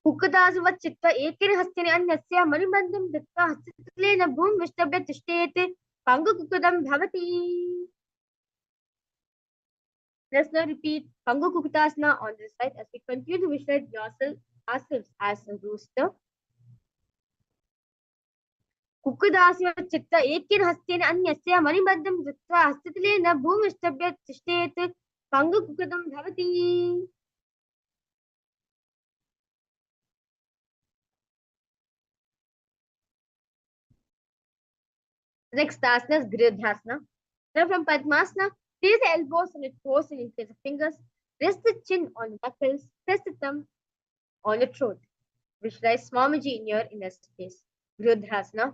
कुक्कुदासवत् चित्वा एकेन हस्तेन अन्यस्य मणिबन्धं दत्त्वा हस्ततलेन भूमि विष्टभ्य तिष्ठेत् Pangu-Kukudam Bhavati. Let's now repeat Pangu-Kukutasana on this side as we continue to visualize ourselves as a rooster. कुक्कुदासव चित्त एकेन हस्तेन अन्यस्य मणिबद्धं धृत्वा हस्ततलेन भूमिष्टभ्य तिष्ठेत् Pangu-Kukudam Bhavati.
Next asana is Giridhasana. Now from Padmasana, place the elbows on your toes and increase the fingers. Rest the chin on the knuckles. Press the thumb on your throat. Visualize Swamiji in your inner space. Giridhasana.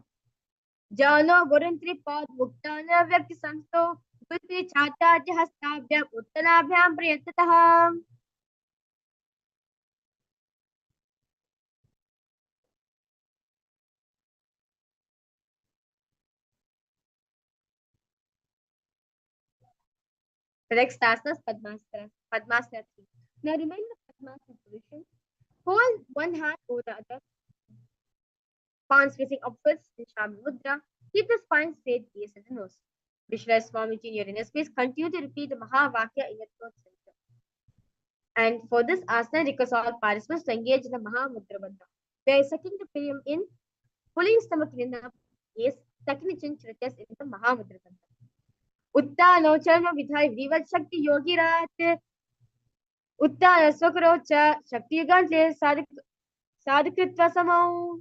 जानो वरुण त्रिपाद मुक्तान व्यक्ति संस्तो बुद्धि छाता हस्ताभ्याम उत्तनाभ्याम प्रयत्ततः. The next asana is Padmasana. Padmasana 3. Now remain in the Padmasana position. Hold one hand over the other, palms facing upwards in Shami Mudra. Keep the spine straight, gaze at the nose. Visualize Swamiji in your inner space. Continue to repeat the Mahavakya in your throat center. And for this asana, request all participants to engage in the Mahamudra Bandha. They are sucking the perium in, pulling stomach in the gaze, tucking the chin to the chest in the Mahamudra Bandha. Uttano Charma Vidhai Vivat Shakti Yogi Rat. Uttana Sokrocha Shakti Yugantle Sadhukritva Samau.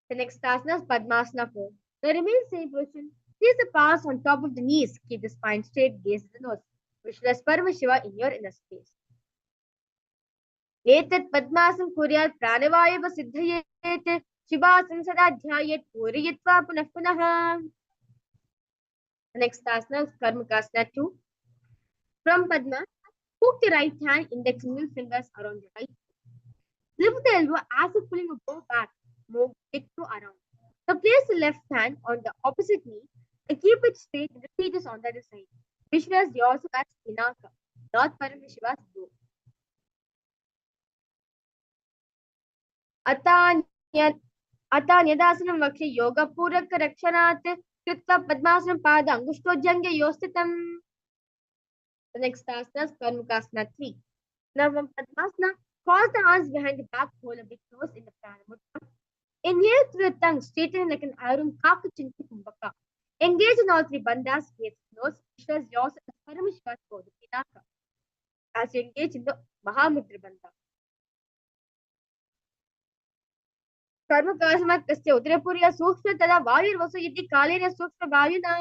The next asana is Padmasana 4. Now remain same position. Place the palms on top of the knees. Keep the spine straight, gaze at the nose. Visualize Paramashiva in your inner space. एतत् पद्मासनं कुर्यात् प्राणवायुव सिद्धयेत् शिवासनं सदा ध्यायेत् पूरयित्वा पुनः पुनः. The next asana is Karmakasana 2. From Padma, hook the right hand, index and middle fingers around the right. Lift the elbow as if pulling a bow back. Move it to around. Now place the left hand on the opposite knee and keep it straight and repeat this on the other side. Visualize yourself as Pinaka, not Paramashiva's bow. अतान्यदासनं वक्षे योगपूरकरक्षणात् कृत्वा पद्मासनं पाद अंगुष्ठोज्जङ्गयोस्थितम्. The next asana is Karmakasana 3. Now from Padmasana, cross the arms behind the back, hold a big nose in the Pranamudra. Inhale through the tongue, straighten like an Arum Kakachinti Kumbhaka. Engage in all three bandhas, gaze nose, visualize yourself as Paramashiva's bow, the Pinaka, as you engage in the Mahamudra Bandha. कर्मकाशमत् तस्य उदरपुर्या सूक्ष्म तदा वायुर्वसु इति कालेन सूक्ष्म वायुना.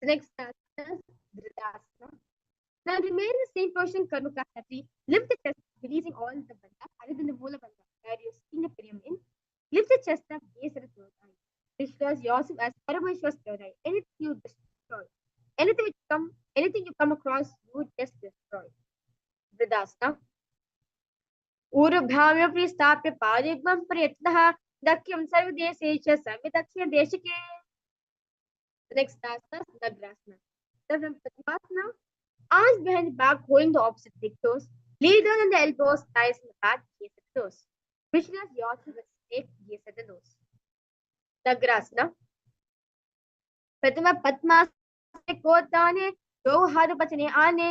The next asana is Dhritasana. Now remain in the same position, Karmakasana 3. Lift the chest, releasing all the bandhas other than the Mula bandha, where you're seeing the perium in. Lift the chest up, gaze at the third eye. Visualize yourself as Parameshwar's third eye. Anything you destroy, anything you come across, you just destroy. Dhritasana. ऊर्ध्वाम्योपरि स्थाप्य पादयुग्मं प्रयत्नः दक्ष्यं सर्वदेशे च सर्वदक्षिण देशिके. The next asana is Nagrasana. Then from Padmasana, arms behind the back, holding the opposite big toes. Lay down on the elbows, thighs in the back, gaze at the nose. Visualize yourself as snake, gaze at the nose. Nagrasana. प्रथम पद्मासने कोताने दो हाथ बचने आने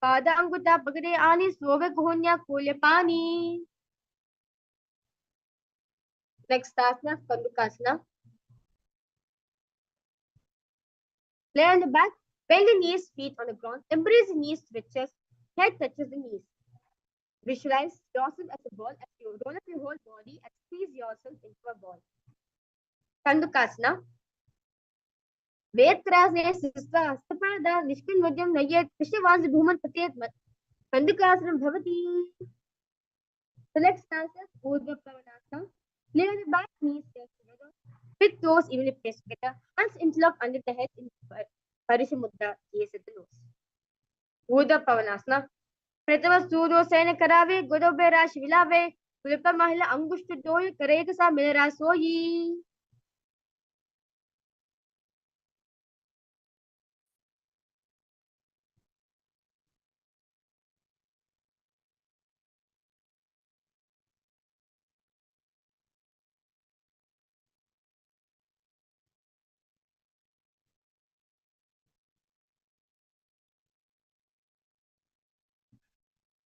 पादांगुता पकड़े आने सोवे कोहन्या कूल्य पानी. Next asana is Karmakasana. Lay on the back, bend the knees, feet on the ground, embrace the knees to the chest, head touches the knees. Visualize yourself as a ball as you roll up your whole body and squeeze yourself into a ball. Kandukasana. वेदत्रासने सिस्वा हस्तपाद निष्किन्मध्यं नयेत् कृष्णवांस भूमन् पतेत् कन्दुकासनं भवति. The next asana is Urdhva Pravanasana. Lay on the back, knees pressed together, with toes evenly pressed together, hands interlocked under the head in Parishamudra, gaze at the nose. Urdhva Pravanasana. प्रथम सूर्यो San करावे गोदोबे राश विलावे गुलपा महिला अंगुष्ठ डोय करेक सा मिल रासोई.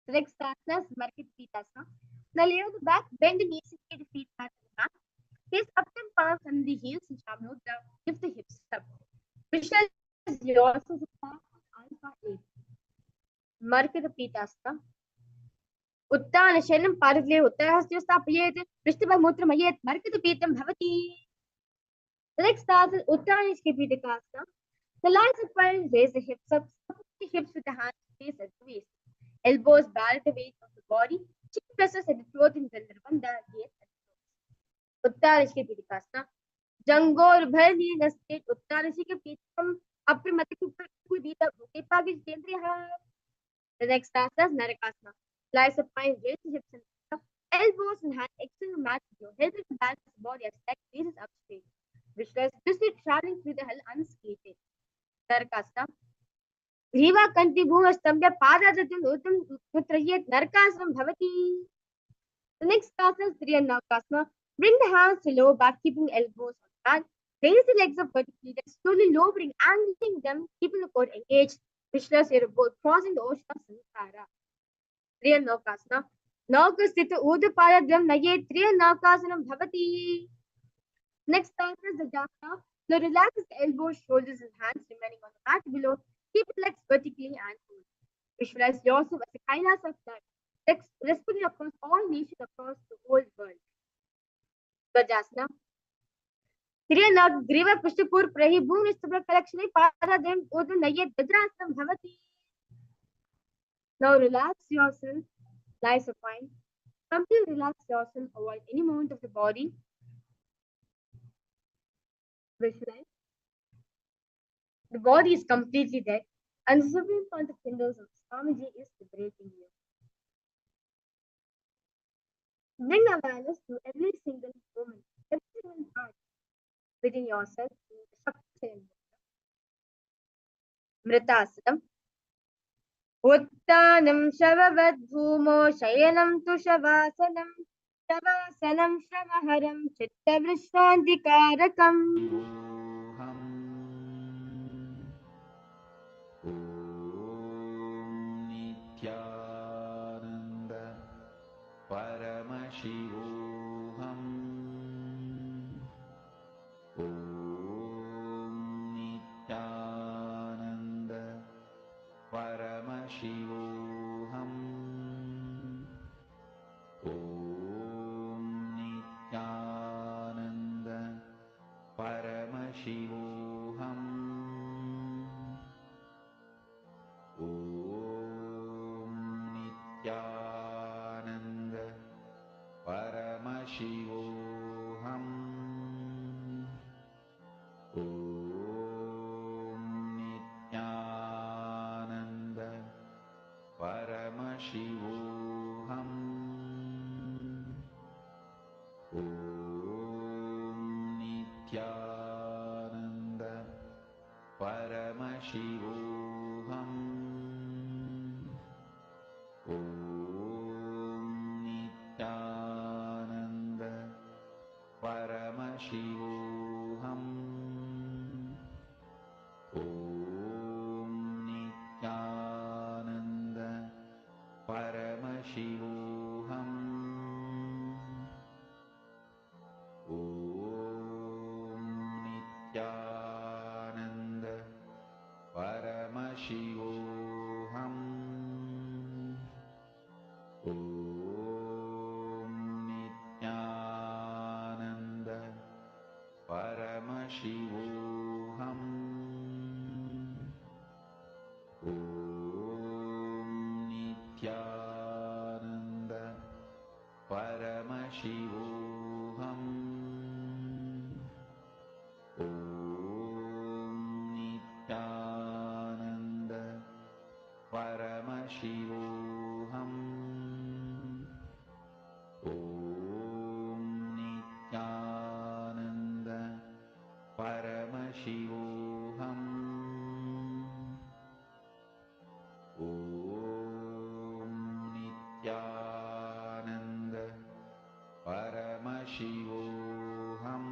The next asana is Markitpitasana. Now lay on the back, bend the knees and keep the feet flat on the mat. Place upturned palms under the heels in Shamudra. Lift the hips up. Visualize yourself as a
Markatapitasta. Uttana Shanam Paradle Uttarasya Stapayet, Prishtabamutramayet, Markatapitam Bhavati. The next task is Uttaniskipitakasta. The lines of fire raise the hips up, support the hips with the hands, face at the waist. Elbows balance the weight of the body. Chin presses at the throat in Gandharvanda, gaze at the throat. Uttaniskipitakasta. Jangor Bhani Nastate Uttaniskipitam Aprimatikupita Bukipagis Kendriha. The next task is Narakasana. Lies of spine, raise the hips and up. Elbows and hands extend the mat below, helping to balance the body as neck faces up straight. Visualize Disney traveling through the hell unscathed. Narakasana. Griva Kanti Bhuma Stambya Padadatum Utam Mutrayet Narakasanam Bhavati. The next task is Triyanakasana. Bring the hands to lower back, keeping elbows on the back. Raise the legs up vertically, then slowly lowering, angling them, keeping the core engaged. Visualize your boat crossing the ocean of Sankara. Triyanakasana. Naukasthita Udaparadam Naye Triyanakasanam Bhavati. Next task is the Jasana. Now relax the elbows, shoulders, and hands remaining on the mat below. Keep the legs vertically and hold. Visualize yourself as a Kailasa flag, respirate across all nations across the whole world. Gajasana. Triyanag Griva Pushtapur Prahi Bhumi Stabra Kalakshani Paradam Udam Nayet Gajasana Bhavati. Now relax yourself, lie supine. Completely relax yourself, avoid any movement of the body. Visualize. The body is completely dead, and the supreme point of Hinduism, Swamiji, is liberating you. Bring awareness to every single moment, every single part within yourself in the Shakti Mritasanam. Uttanam Shavavadbhumo Shayanam tu Shavasanam. Shavasanam Shramaharam Chitta Vishrantikarakam.
Nithyananda Paramashivoham Nithyananda Paramashivoham Nithyananda Paramashivoham Nithyananda Paramashivoham Nithyananda Paramashivoham Nithyananda Paramashivoham Nithyananda Paramashivoham Nithyananda Paramashivoham Nithyananda Paramashivoham Nithyananda Paramashivoham Nithyananda Paramashivoham Nithyananda Paramashivoham Nithyananda Paramashivoham Nithyananda Paramashivoham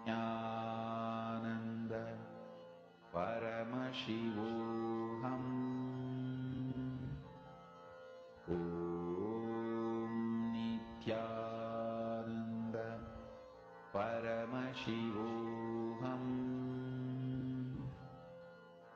Nithyananda Paramashivoham Nithyananda Paramashivoham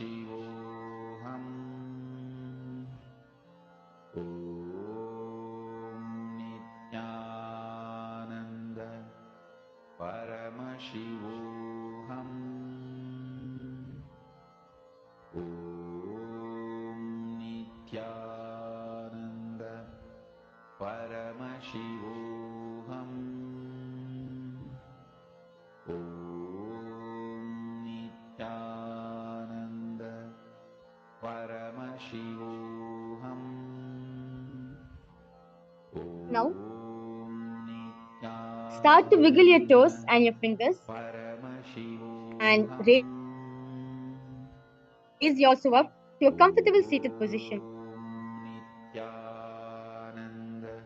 Paramashivoham Om Nithyananda Paramashivoham Om Nithyananda Paramashivoham Om Nithyananda Paramashivoham
Now,
Om
start to wiggle your toes and your fingers and
Paramashivoham
raise yourself up to a comfortable seated position.
Nithyananda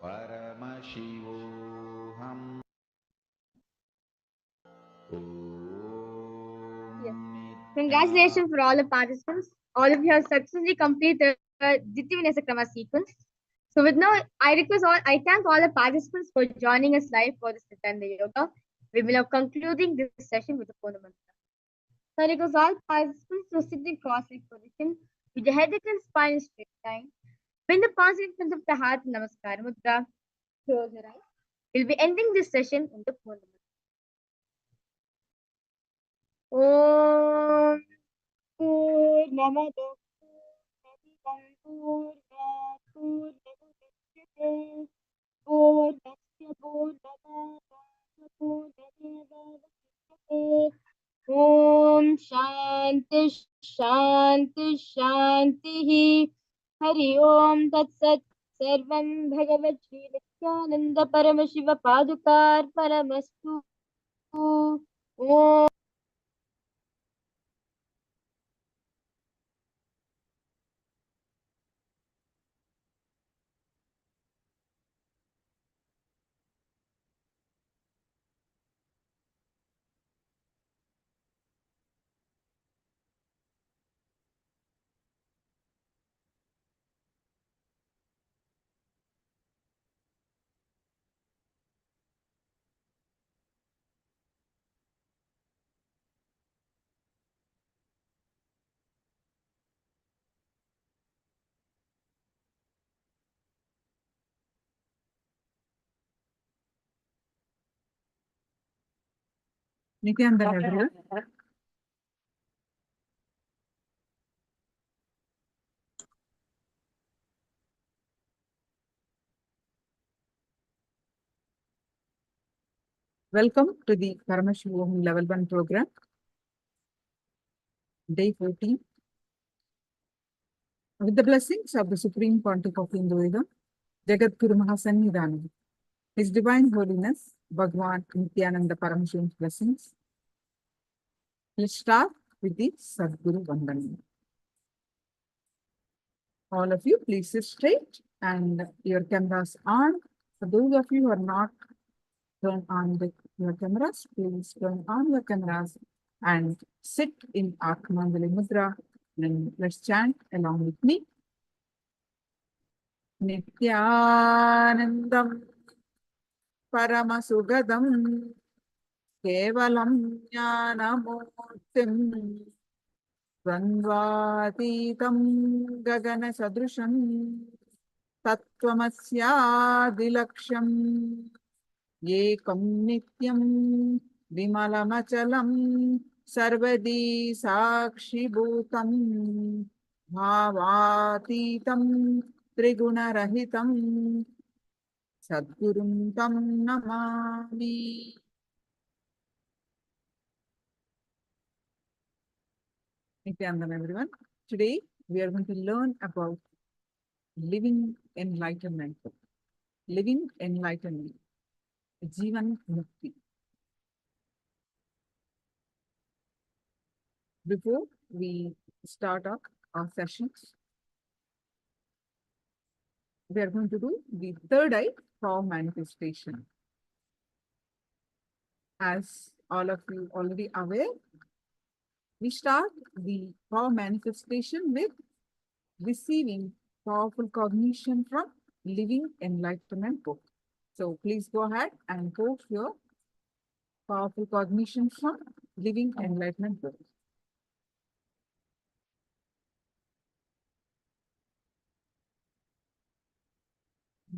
Paramashivoham
Yes. Congratulations for all the participants. All of you have successfully completed the Divinity sequence. So with now, I thank all the participants for joining us live for this Nithyananda Yoga. We will now concluding this session with the Purna Mantra. So I request all participants to sit in cross-legged position with the head and spine in straight line. Bring the palms in front of the heart, Namaskar Mudra. Close your eyes. We'll be ending this session in the Purna Mantra. Om Purnamada Om Shanti Shanti Shanti Hari Om Tat Sat Sarvam Bhagavad Shri Nithyananda Paramashiva Padukar Paramastu Om
Nithyananda, everyone. Welcome to the Paramashivoham Level-1 program, day 14. With the blessings of the Supreme Pontiff of Hinduism, Jagat Guru Mahasannidhanam, His Divine Holiness, Bhagwan Nithyananda Paramashivoham's blessings. Let's start with the Sadguru Vandanam. All of you, please sit straight and your cameras on. For those of you who are not turn on your cameras, please turn on your cameras and sit in Atmanjali Mudra. And let's chant along with me. Nithyanandam Paramasugadam Kevalam Jnanamurtim Dvandvatitam Gagana Sadrusham Tattvamasya Ekam Nityam Vimalamachalam Sarvadi Sakshi Bhutam Bhavatitam Trigunarahitam Sadgurum Tam Namami. Nithyanandam, everyone. Today we are going to learn about living enlightenment. Living enlightenment. Jivan Mukti. Before we start our sessions, we are going to do the third eye for manifestation. As all of you already aware, we start the power manifestation with receiving powerful cognition from Living Enlightenment book. So please go ahead and post your powerful cognition from Living Enlightenment book.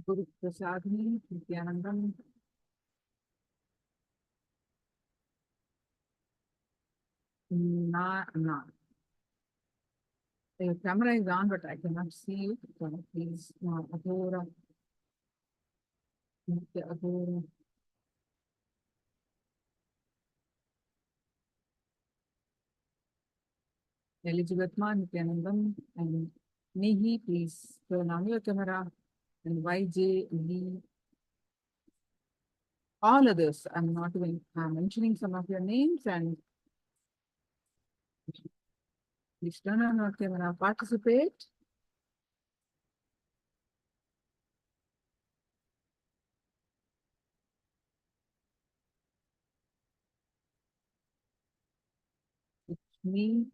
Guru Prasadni, Nithyanandam. Na. The camera is on, but I cannot see you. So please, Adora, Nithya Adora. Elizabeth Ma, Nithyanandam, and Nihi, please turn on your camera. And YJ, Lee, all others. I'm not even mentioning some of your names, and please turn on your camera, participate. It's me,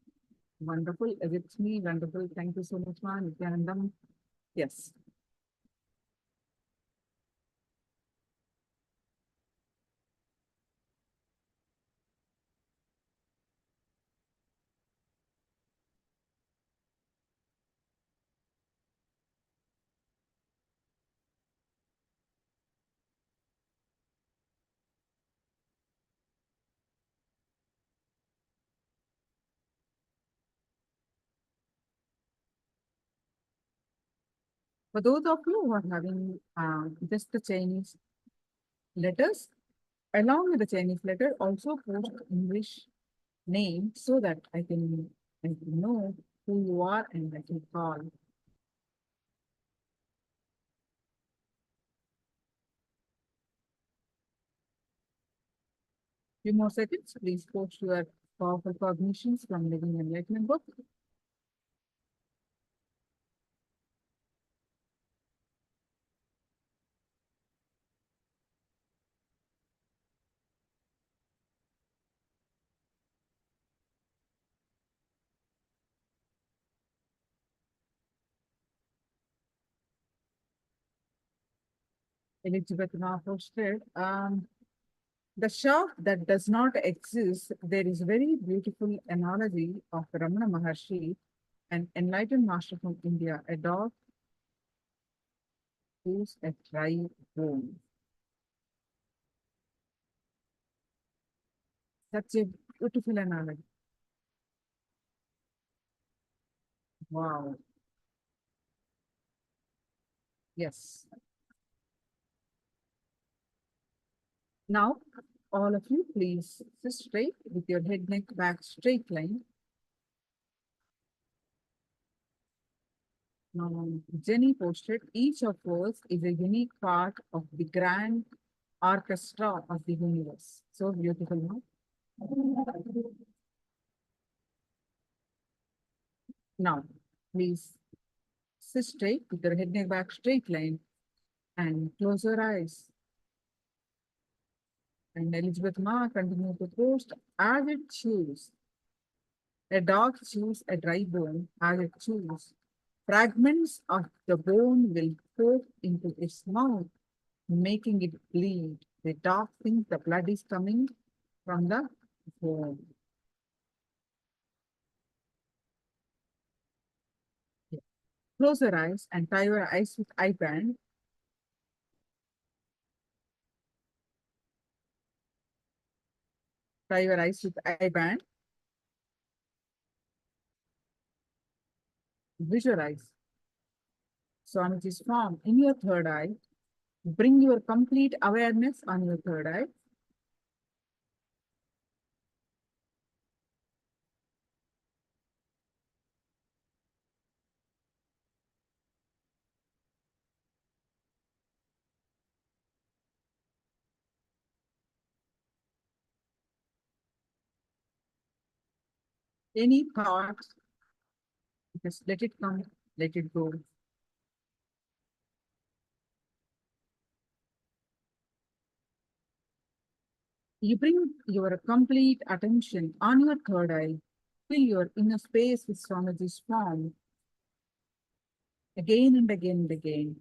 wonderful. It's me, wonderful. Thank you so much, Ma, Nithyanandam. Yes. For those of you who are having just the Chinese letters, along with the Chinese letter, also post English name so that I can know who you are and I can call. Few more seconds, please post your powerful cognitions from Living Enlightenment book. Elizabeth now posted. The shop that does not exist, there is a very beautiful analogy of Ramana Maharshi, an enlightened master from India, a dog who's a dry bone. Such a beautiful analogy. Wow. Yes. Now, all of you, please sit straight with your head, neck, back, straight line. Now, Jenny posted, each of us is a unique part of the grand orchestra of the universe. So beautiful, no? Now, please sit straight with your head, neck, back, straight line and close your eyes. And Elizabeth Ma continue to post, as it chews. A dog chews a dry bone as it chews. Fragments of the bone will poke into its mouth, making it bleed. The dog thinks the blood is coming from the bone. Yeah. Close your eyes and tie your eyes with eye band. Tie your eyes with eye band. Visualize Swamiji's form in your third eye. Bring your complete awareness on your third eye. Any thoughts, just let it come, let it go. You bring your complete attention on your third eye. Fill your inner space with Swamiji's form again and again and again.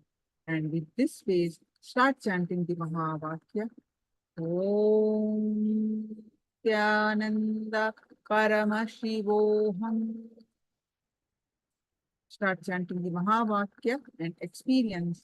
And with this space, start chanting the Mahavakya. Om Nithyananda Paramashivoham. Start chanting the Mahavakya and experience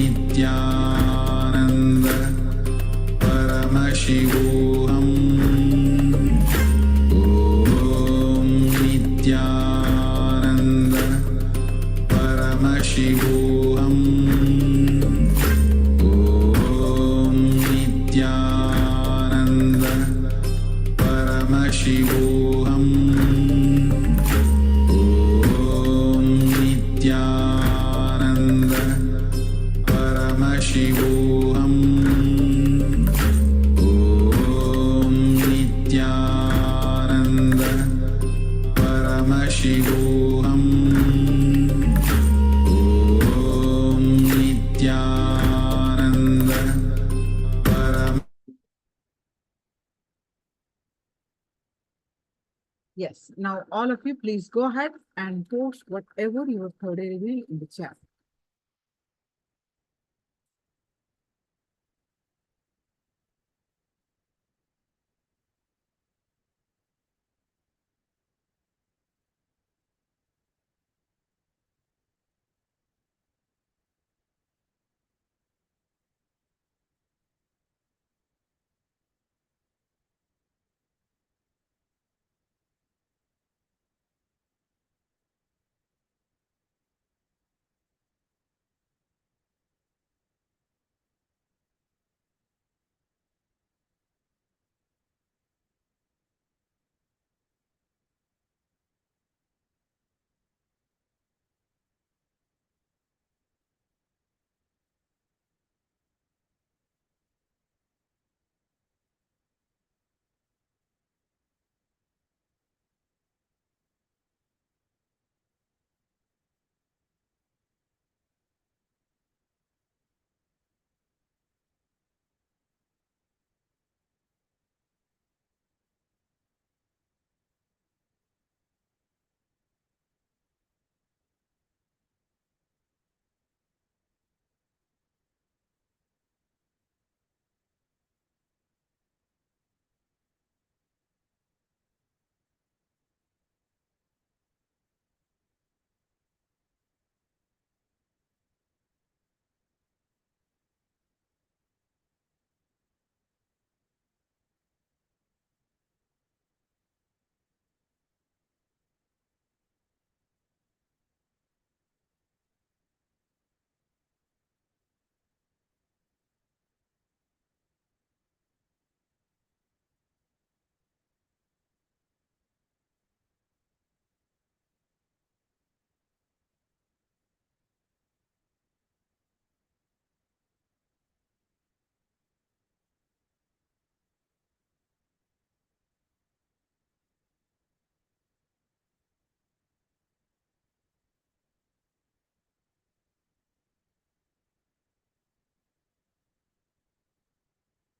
Yes. Now, all of you, please go ahead and post whatever you have heard revealed in the chat.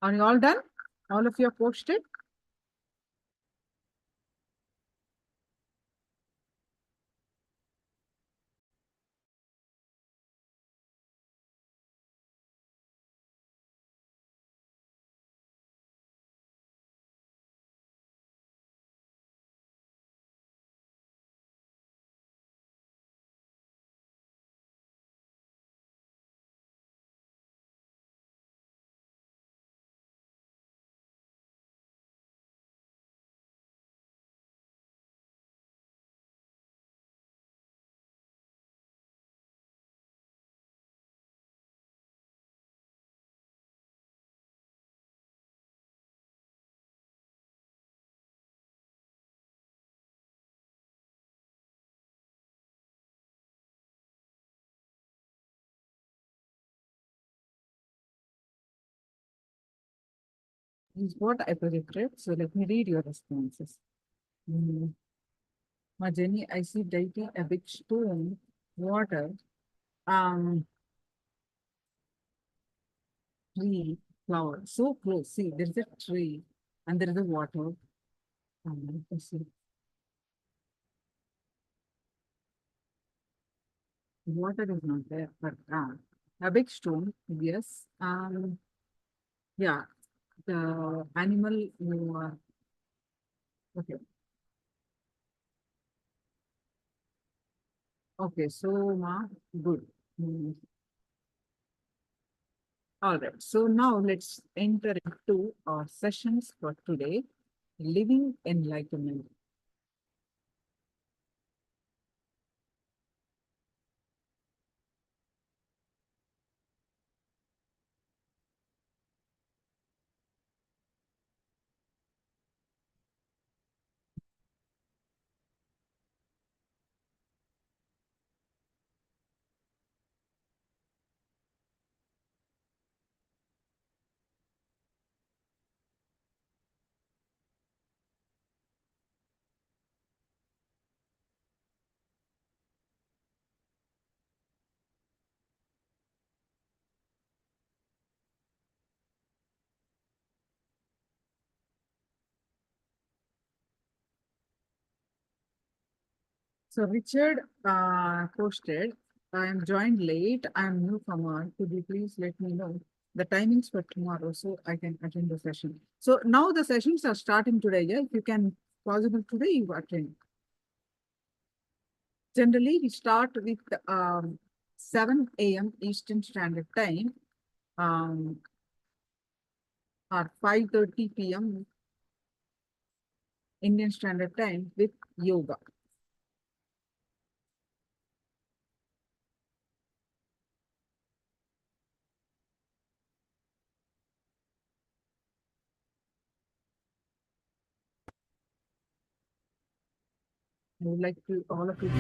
Are you all done? All of you are posted? Is what I predicted. So let me read your responses. Mm. Majani, I see deity, a big stone, water, um, tree, flower. So close. See, there is a tree and there is a water. Let's see. Water is not there, but a big stone, yes. Yeah, the animal you are okay. Okay, so good. Mm. All right. So now let's enter into our sessions for today. Living Enlightenment. So Richard posted, I am joined late. I am newcomer. Could you please let me know the timings for tomorrow so I can attend the session? So now the sessions are starting today. Yeah, if you can possible today, you attend. Generally, we start with 7 a.m. Eastern Standard Time or 5:30 p.m. Indian Standard Time with yoga. I would like to all of you.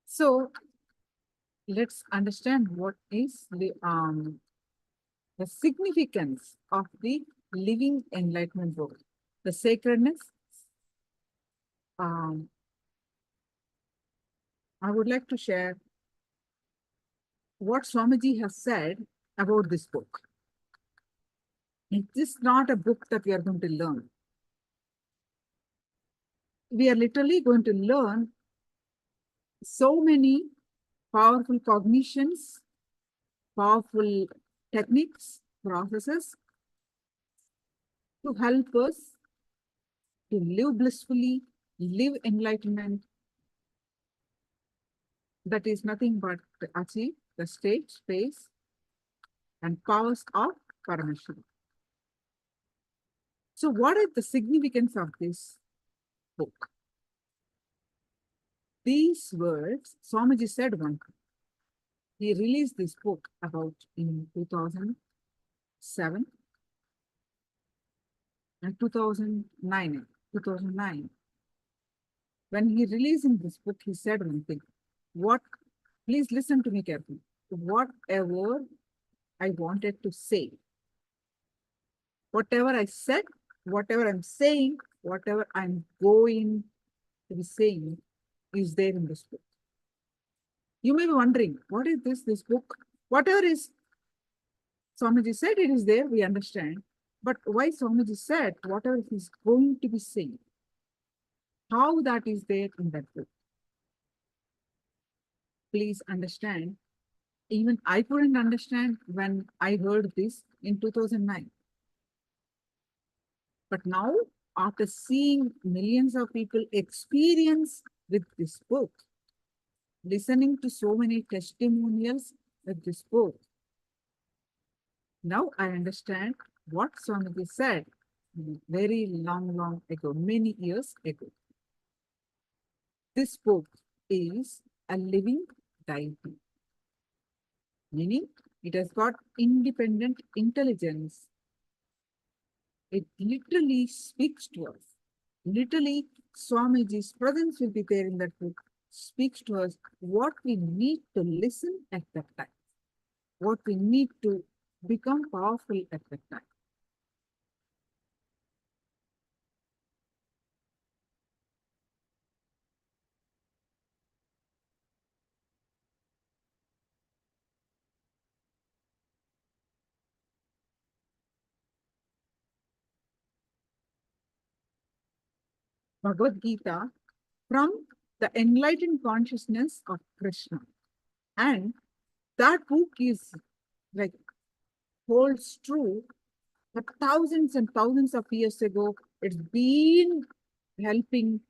So let's understand what is the significance of the Living Enlightenment book, the sacredness. I would like to share what Swamiji has said about this book. It is not a book that we are going to learn. We are literally going to learn so many powerful cognitions, powerful techniques, processes to help us to live blissfully, live enlightenment. That is nothing but to achieve the state, space, and powers of Paramashiva. So, what is the significance of this book? These words, Swamiji said one. He released this book about in 2007 and 2009. When he releasing this book, he said one thing. Please listen to me carefully. Whatever I wanted to say, whatever I said, whatever I'm saying, whatever I'm going to be saying is there in this book. You may be wondering, what is this book? Whatever is Swamiji said, it is there, we understand. But why Swamiji said, whatever he's going to be saying, how that is there in that book? Please understand, even I couldn't understand when I heard this in 2009. But now, after seeing millions of people experience with this book, listening to so many testimonials with this book, now I understand what Swamiji said very long ago, many years ago. This book is a living deity, meaning it has got independent intelligence. It literally speaks to us. Literally, Swamiji's presence will be there in that book, speaks to us what we need to listen at that time, what we need to become powerful at that time. Bhagavad Gita from the enlightened consciousness of Krishna. And that book is like holds true that thousands and thousands of years ago, it's been helping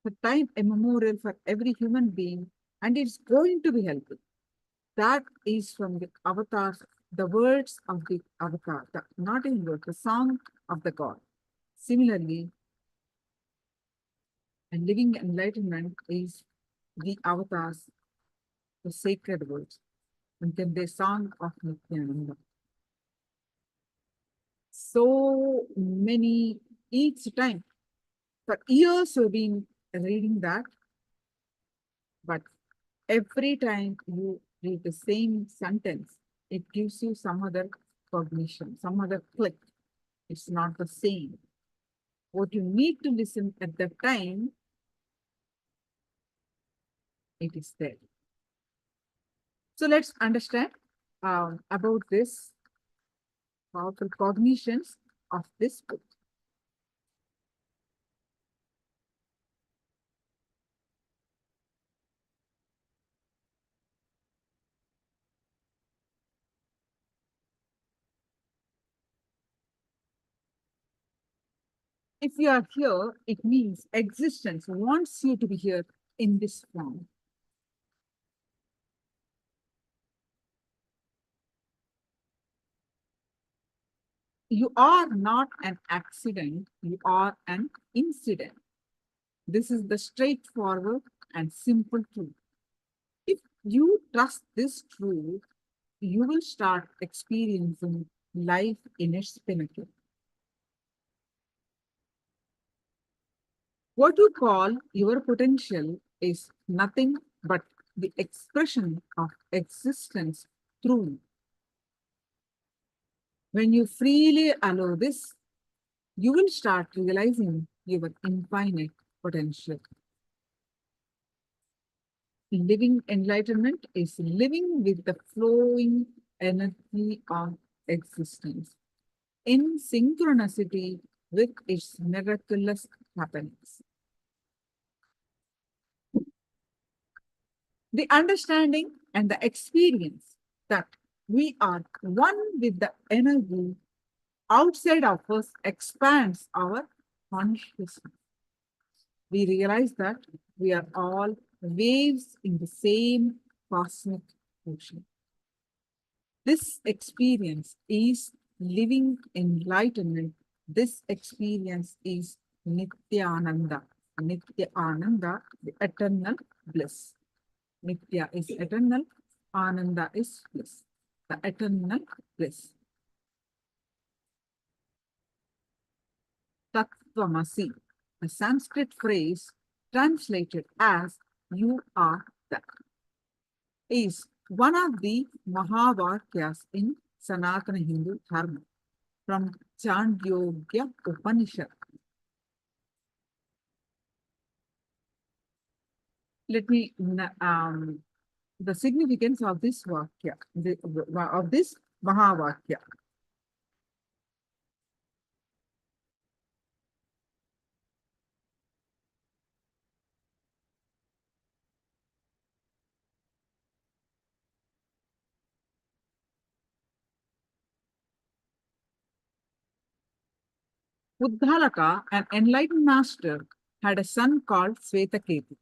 for time immemorial for every human being, and it's going to be helpful. That is from the avatars, the words of the avatar, not in words, the song of the God. Similarly, and living enlightenment is the avatars, the sacred words, and then the song of Nithyananda. So many, each time, for years we've been reading that, but every time you read the same sentence, it gives you some other cognition, some other click. It's not the same. What you need to listen at that time, it is there. So let's understand about this powerful cognitions of this book. If you are here, it means existence wants you to be here in this form. You are not an accident, you are an incident. This is the straightforward and simple truth. If you trust this truth, you will start experiencing life in its pinnacle. What you call your potential is nothing but the expression of existence through you. When you freely allow this, you will start realizing your infinite potential. Living enlightenment is living with the flowing energy of existence in synchronicity with its miraculous happenings. The understanding and the experience that we are one with the energy outside of us expands our consciousness. We realize that we are all waves in the same cosmic ocean. This experience is living enlightenment. This experience is Nithyananda. Nithyananda, the eternal bliss. Nithya is eternal, Ananda is bliss, the eternal bliss. Tattvamasi, a Sanskrit phrase translated as you are that, is one of the Mahavakyas in Sanatana Hindu Dharma from Chandogya Upanishad. Let me, the significance of this Vakya, of this Mahavakya. Uddalaka, an enlightened master, had a son called Svetaketu.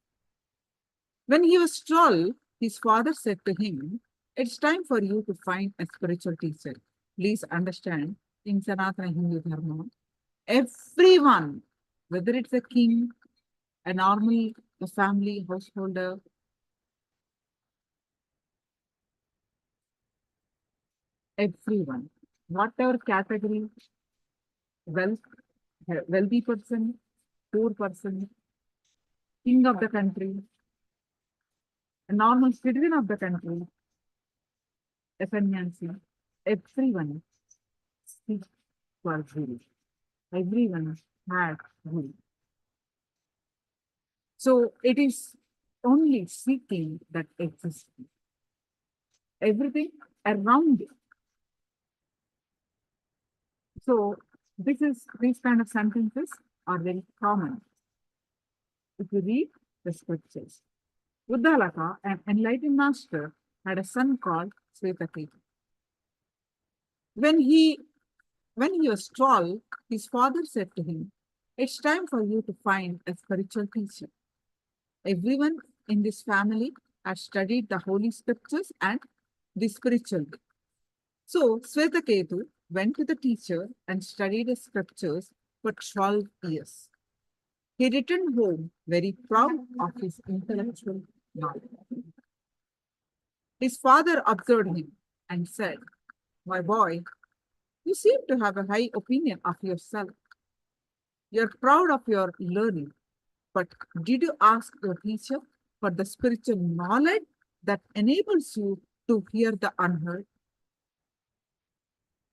When he was 12, his father said to him, "It's time for you to find a spiritual teacher." Please understand, in Sanatana Hindu Dharma, everyone, whether it's a king, a normal a family householder, everyone, whatever category, wealth, wealthy person, poor person, king of the country, a normal citizen of the country, a sannyasi, everyone speaks for Guru. Everyone has Guru. So it is only seeking that exists. Everything around it. So these kind of sentences are very common if you read the scriptures. Uddalaka, an enlightened master, had a son called Svetaketu. When he was 12, his father said to him, "It's time for you to find a spiritual teacher." Everyone in this family has studied the holy scriptures and the spiritual way. So Swetaketu went to the teacher and studied the scriptures for 12 years. He returned home very proud of his intellectual knowledge. His father observed him and said, "My boy, you seem to have a high opinion of yourself. You're proud of your learning, but did you ask your teacher for the spiritual knowledge that enables you to hear the unheard,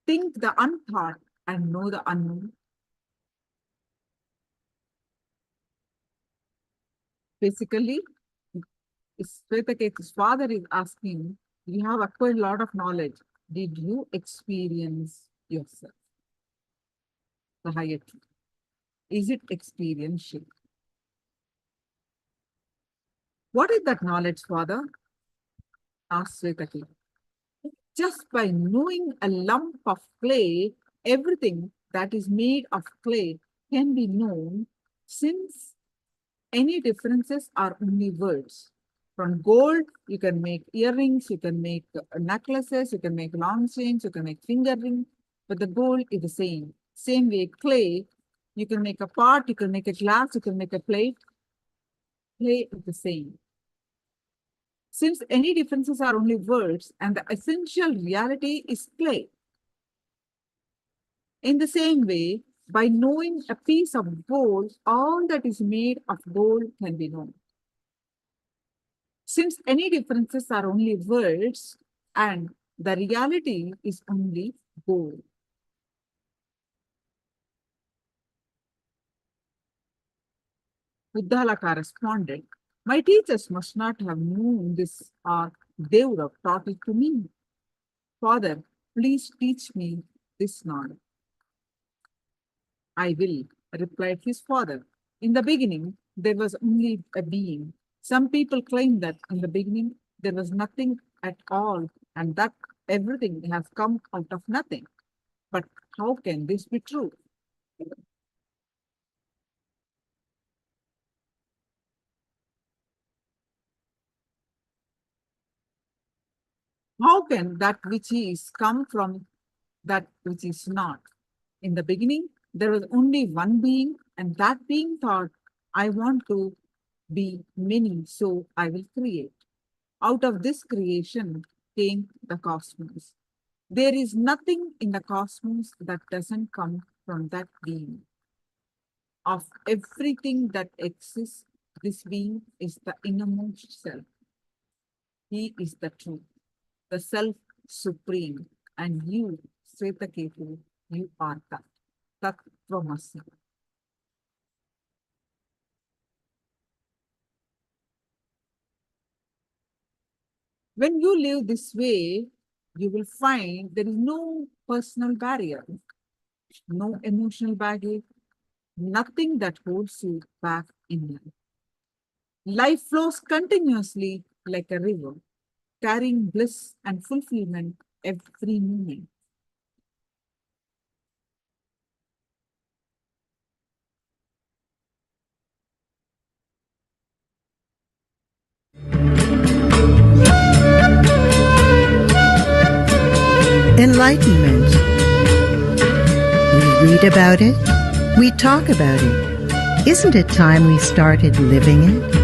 think the unthought, and know the unknown?" Basically, Swetaketu's father is asking, you have acquired a lot of knowledge. Did you experience yourself? The higher truth. Is it experiential? What is that knowledge, father? Asked Swetaketu. Just by knowing a lump of clay, everything that is made of clay can be known, since any differences are only words. From gold, you can make earrings, you can make necklaces, you can make long chains, you can make finger rings, but the gold is the same. Same way, clay, you can make a pot, you can make a glass, you can make a plate. Clay is the same. Since any differences are only words and the essential reality is clay. In the same way, by knowing a piece of gold, all that is made of gold can be known. Since any differences are only words and the reality is only gold. Uddalaka responded, my teachers must not have known this, or they would have taught it to me. Father, please teach me this knowledge. I will, replied his father. In the beginning, there was only a being. Some people claim that in the beginning, there was nothing at all, and that everything has come out of nothing. But how can this be true? How can that which is come from that which is not? In the beginning, there was only one being, and that being thought, I want to be many, so I will create. Out of this creation came the cosmos. There is nothing in the cosmos that doesn't come from that being. Of everything that exists, this being is the innermost self. He is the truth, the self supreme, and you, Swetaketu, you are that. Tattvamasi. When you live this way, you will find there is no personal barrier, no emotional baggage, nothing that holds you back in life. Life flows continuously like a river, carrying bliss and fulfillment every moment.
Enlightenment. We read about it. We talk about it. Isn't it time we started living it?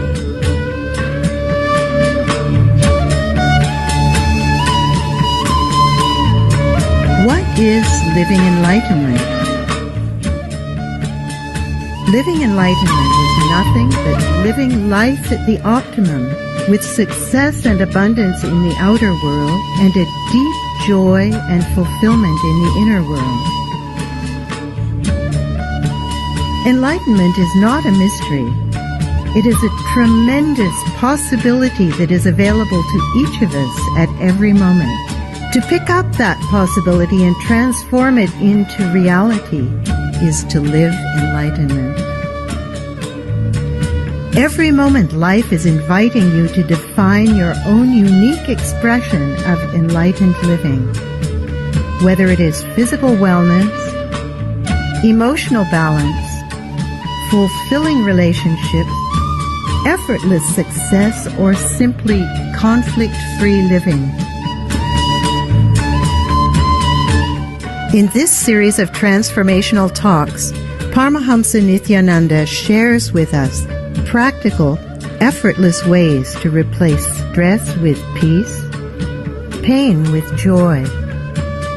What is living enlightenment? Living enlightenment is nothing but living life at the optimum, with success and abundance in the outer world and a deep joy and fulfillment in the inner world. Enlightenment is not a mystery. It is a tremendous possibility that is available to each of us at every moment. To pick up that possibility and transform it into reality is to live enlightenment. Every moment, life is inviting you to define your own unique expression of enlightened living. Whether it is physical wellness, emotional balance, fulfilling relationships, effortless success, or simply conflict-free living. In this series of transformational talks, Paramahamsa Nithyananda shares with us practical, effortless ways to replace stress with peace, pain with joy,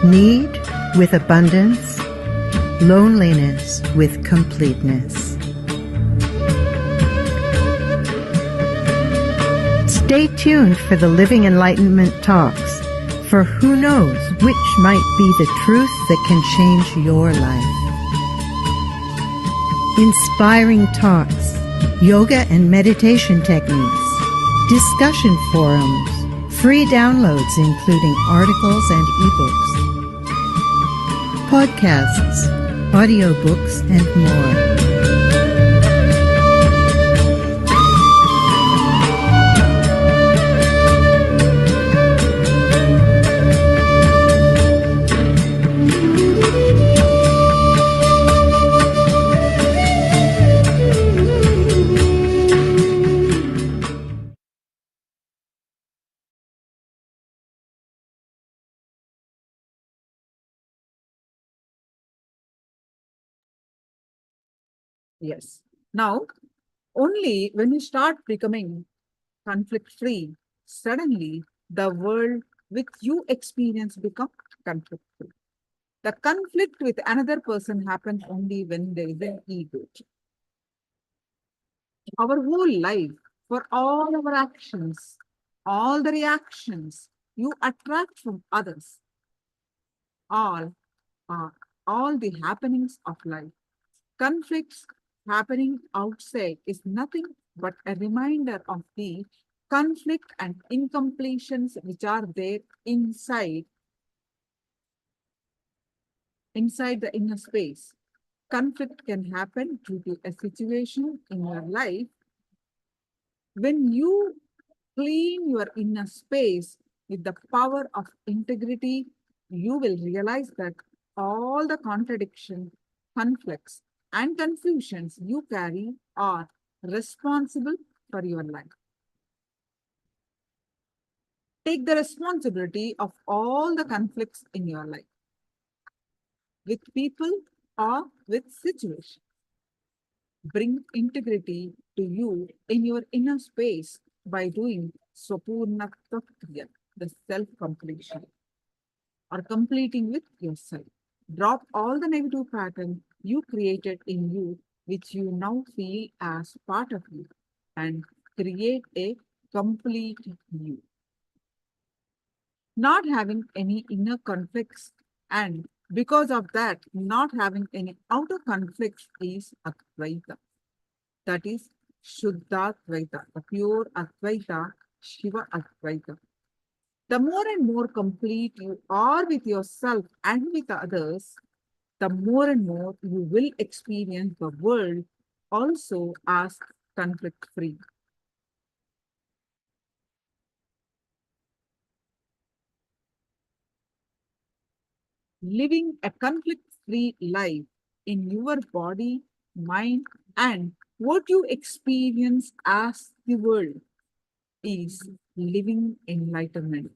need with abundance, loneliness with completeness. Stay tuned for the Living Enlightenment talks, for who knows which might be the truth that can change your life. Inspiring talks, yoga and meditation techniques, discussion forums, free downloads including articles and ebooks, podcasts, audiobooks, and more.
Yes. Now, only when you start becoming conflict-free, suddenly the world which you experience become conflict-free. The conflict with another person happens only when there is an ego. Our whole life, for all our actions, all the reactions you attract from others, all are all the happenings of life. Conflicts happening outside is nothing but a reminder of the conflict and incompletions which are there inside the inner space. Conflict can happen due to a situation in your life. When you clean your inner space with the power of integrity, you will realize that all the contradiction, conflicts, and confusions you carry are responsible for your life. Take the responsibility of all the conflicts in your life with people or with situations. Bring integrity to you in your inner space by doing Swapurna Kriya, the self-completion, or completing with yourself. Drop all the negative pattern you created in you, which you now feel as part of you, and create a complete you. Not having any inner conflicts, and because of that, not having any outer conflicts is Advaita. That is Shuddha Advaita, the pure Advaita, Shiva Advaita. The more and more complete you are with yourself and with others, the more and more you will experience the world also as conflict-free. Living a conflict-free life in your body, mind, and what you experience as the world is living enlightenment.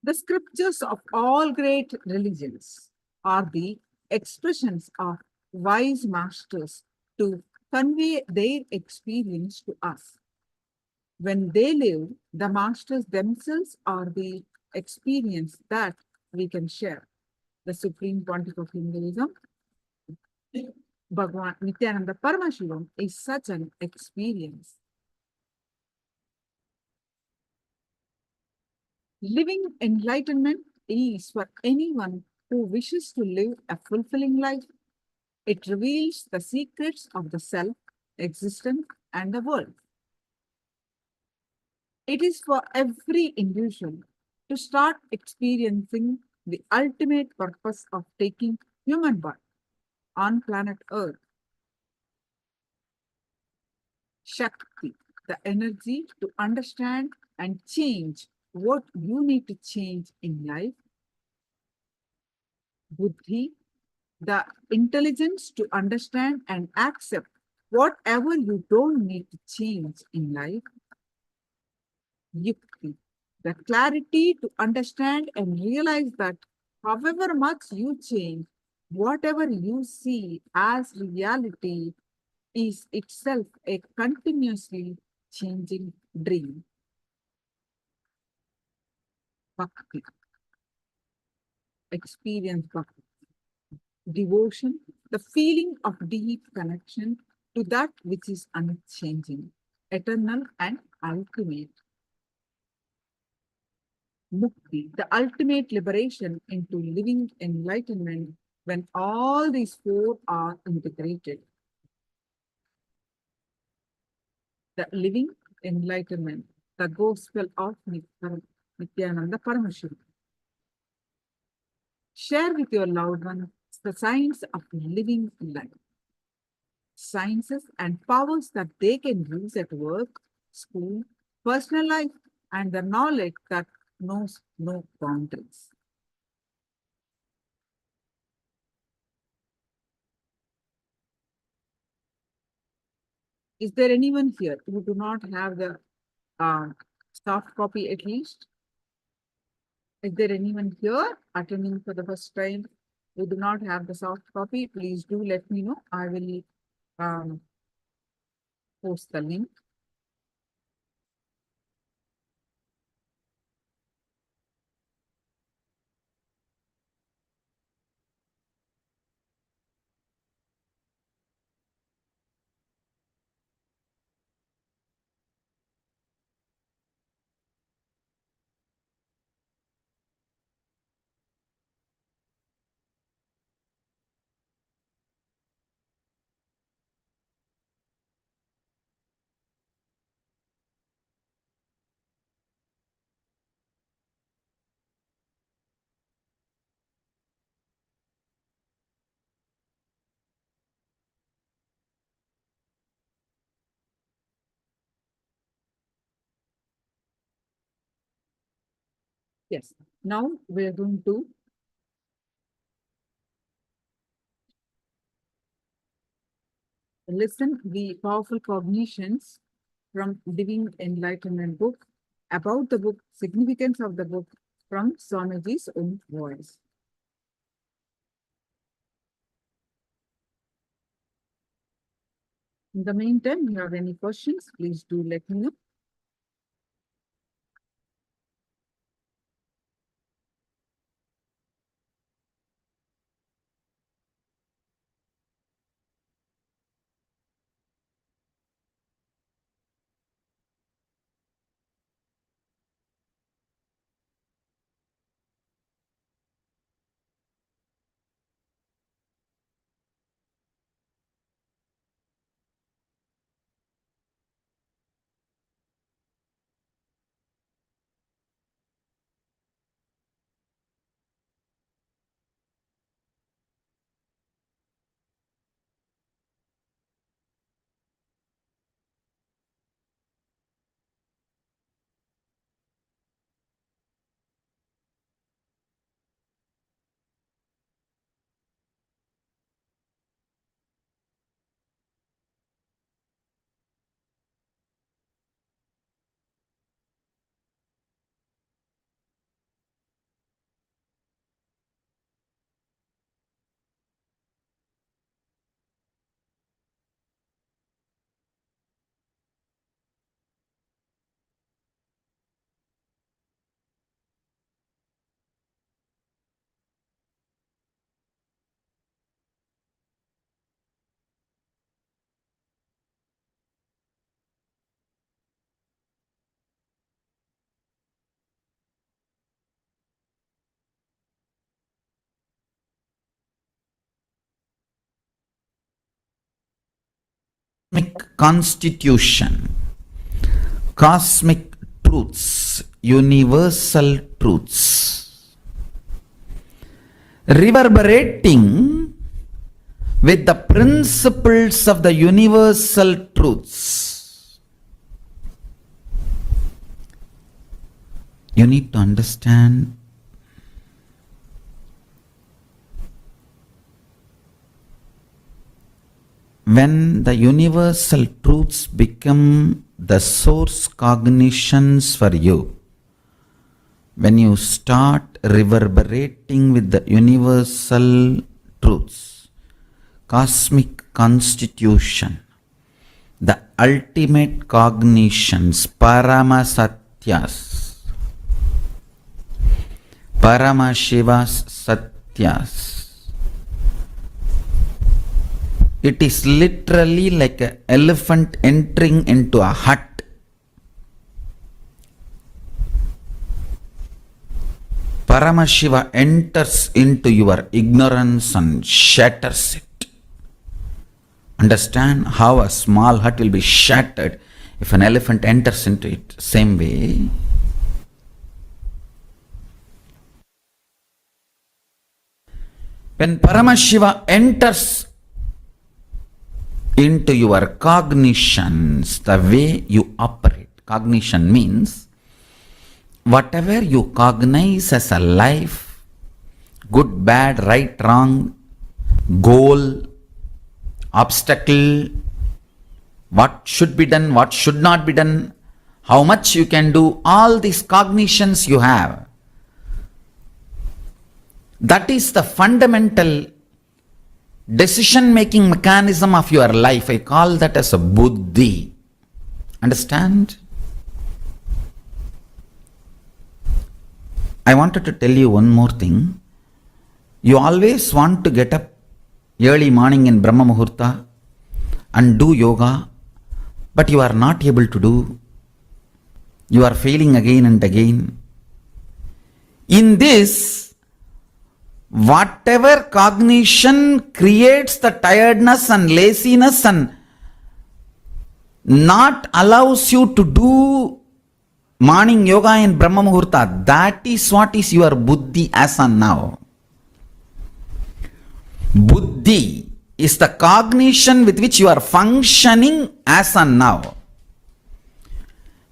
The scriptures of all great religions are the expressions of wise masters to convey their experience to us. When they live, the masters themselves are the experience that we can share. The Supreme Pontiff of Hinduism, Bhagavan Nithyananda Paramashivoham, is such an experience. Living enlightenment is for anyone who wishes to live a fulfilling life. It reveals the secrets of the self, existence, and the world. It is for every individual to start experiencing the ultimate purpose of taking human birth on planet Earth. Shakti, the energy to understand and change what you need to change in life. Buddhi, the intelligence to understand and accept whatever you don't need to change in life. Yukti, the clarity to understand and realize that however much you change, whatever you see as reality is itself a continuously changing dream. Bhakti, experience bhakti. Devotion, the feeling of deep connection to that which is unchanging, eternal and ultimate. Mukti, the ultimate liberation into living enlightenment when all these four are integrated. The living enlightenment, the gospel of Nithyananda Paramashivoham. Share with your loved ones the signs of living life, sciences and powers that they can use at work, school, personal life, and the knowledge that knows no boundaries. Is there anyone here who do not have the soft copy at least? Is there anyone here attending for the first time who do not have the soft copy? Please do let me know. I will post the link. Yes. Now we are going to listen the powerful cognitions from Living Enlightenment book, about the book, significance of the book from Swamiji's own voice. In the meantime, if you have any questions, please do let me know.
Constitution, cosmic truths, universal truths, reverberating with the principles of the universal truths. You need to understand when the universal truths become the source cognitions for you, when you start reverberating with the universal truths, cosmic constitution, the ultimate cognitions, Paramashivoham, Paramashiva's Satyas. It is literally like an elephant entering into a hut. Paramashiva enters into your ignorance and shatters it. Understand how a small hut will be shattered if an elephant enters into it. Same way, when Paramashiva enters into your cognitions, the way you operate. Cognition means whatever you cognize as a life, good, bad, right, wrong, goal, obstacle, what should be done, what should not be done, how much you can do, all these cognitions you have. That is the fundamental decision-making mechanism of your life. I call that as a buddhi. Understand? I wanted to tell you one more thing. You always want to get up early morning in Brahma Muhurta and do yoga, but you are not able to do. You are failing again and again. In this, whatever cognition creates the tiredness and laziness and not allows you to do morning yoga in Brahma Muhurta, that is what is your buddhi as on now. Buddhi is the cognition with which you are functioning as on now.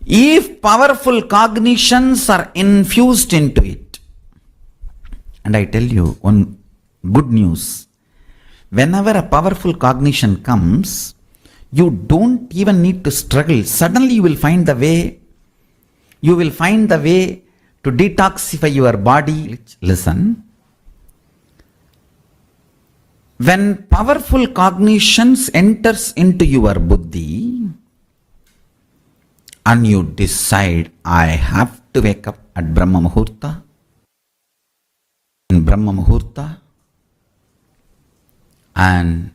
If powerful cognitions are infused into it, and I tell you one good news, whenever a powerful cognition comes, you don't even need to struggle. Suddenly you will find the way. You will find the way to detoxify your body. Listen. When powerful cognitions enters into your buddhi and you decide, I have to wake up at Brahma Muhurta, in Brahma Muhurta, and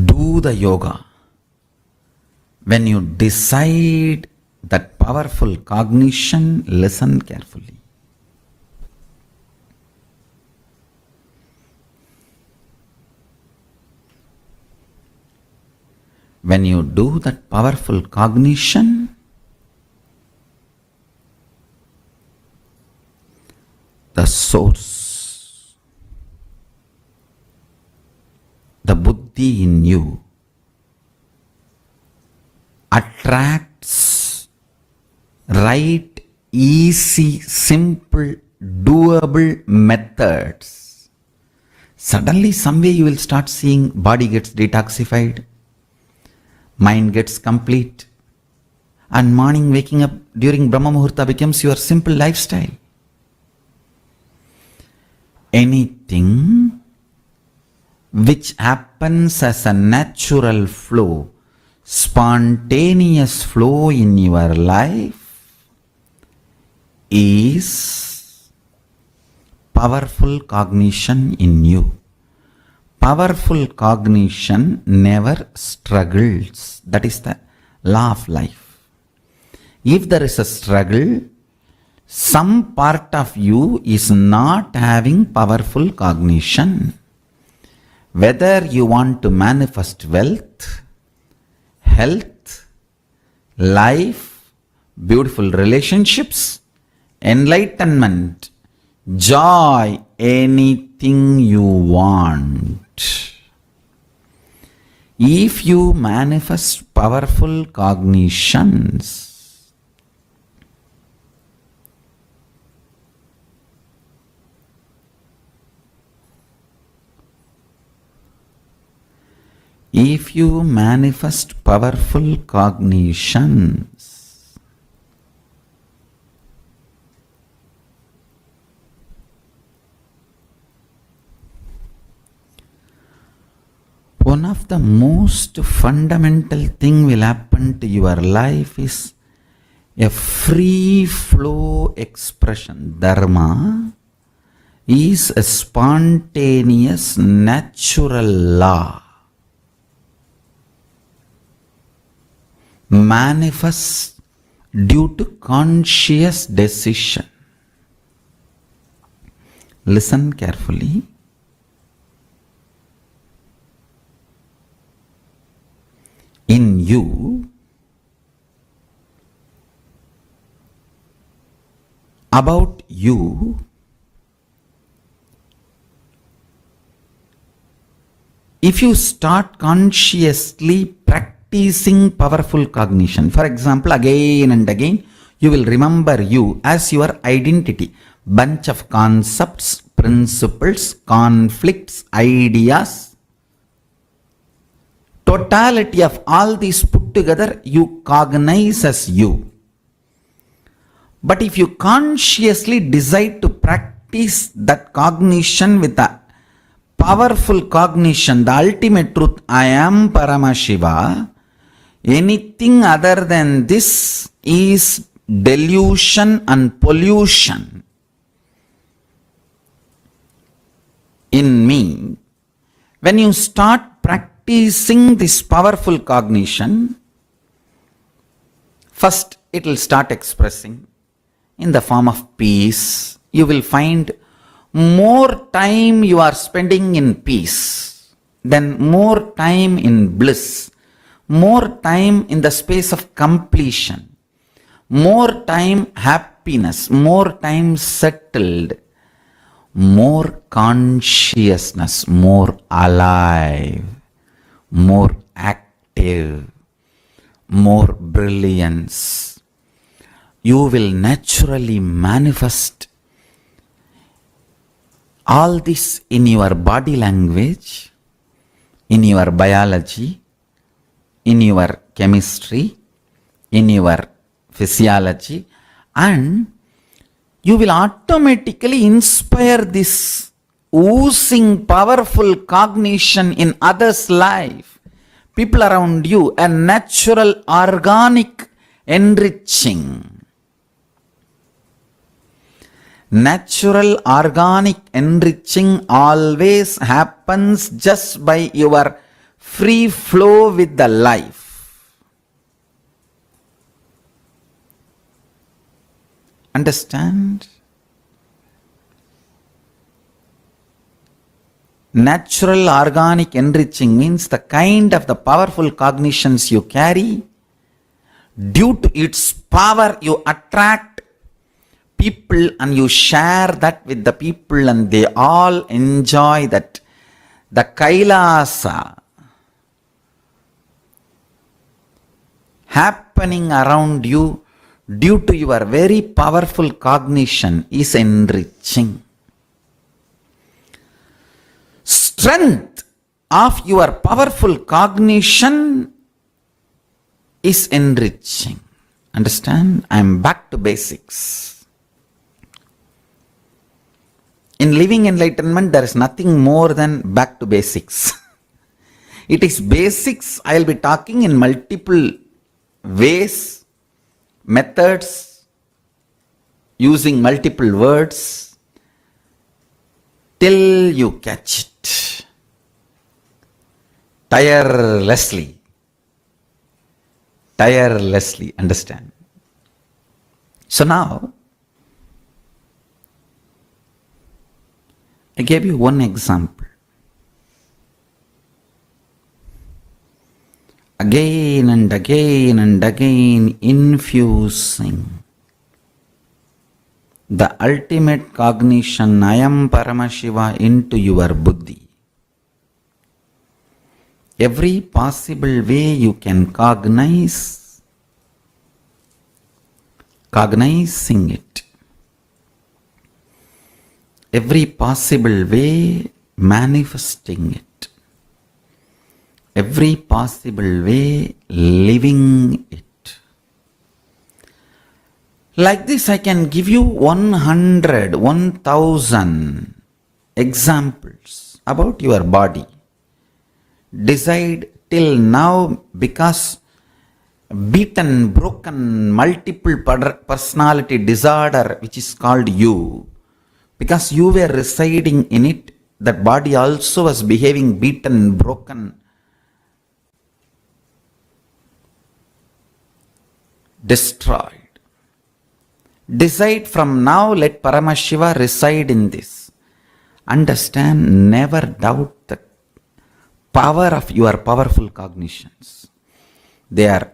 do the yoga. When you decide that powerful cognition, listen carefully. When you do that powerful cognition, the source, the buddhi in you attracts right, easy, simple, doable methods. Suddenly, some way you will start seeing body gets detoxified, mind gets complete, and morning waking up during Brahma Muhurta becomes your simple lifestyle. Anything which happens as a natural flow, spontaneous flow in your life is powerful cognition in you. Powerful cognition never struggles. That is the law of life. If there is a struggle, some part of you is not having powerful cognition. Whether you want to manifest wealth, health, life, beautiful relationships, enlightenment, joy, anything you want. If you manifest powerful cognitions, If you manifest powerful cognitions, one of the most fundamental thing will happen to your life is a free flow expression. Dharma is a spontaneous natural law. Manifests due to conscious decision. Listen carefully. In you, about you, if you start consciously practicing powerful cognition, for example, again and again, you will remember you as your identity. Bunch of concepts, principles, conflicts, ideas, totality of all these put together, you cognize as you. But if you consciously decide to practice that cognition with a powerful cognition, the ultimate truth, I am Paramashiva, anything other than this is delusion and pollution in me. When you start practicing this powerful cognition, first it will start expressing in the form of peace. You will find more time you are spending in peace, then more time in bliss, more time in the space of completion, more time happiness, more time settled, more consciousness, more alive, more active, more brilliance. You will naturally manifest all this in your body language, in your biology, in your chemistry, in your physiology, and you will automatically inspire this oozing powerful cognition in others' life, people around you, a natural, organic, enriching. Natural, organic, enriching always happens just by your free flow with the life. Understand? Natural, organic, enriching means the kind of the powerful cognitions you carry. Due to its power, you attract people and you share that with the people and they all enjoy that. The KAILASA happening around you due to your very powerful cognition is enriching. Strength of your powerful cognition is enriching. Understand? I am back to basics. In Living Enlightenment, there is nothing more than back to basics. It is basics. I will be talking in multiple ways, methods, using multiple words, till you catch it. Tirelessly. Tirelessly, understand. So now, I gave you one example. Again and again and again infusing the ultimate cognition, I am Paramashiva, into your buddhi. Every possible way you can cognizing it. Every possible way manifesting it. every possible way, living it. Like this, I can give you 100, 1000 examples about your body. Decide till now, because beaten, broken, multiple personality disorder, which is called you, because you were residing in it, that body also was behaving beaten, broken, destroyed. Decide from now, let Paramashiva reside in this. Understand, never doubt the power of your powerful cognitions. They are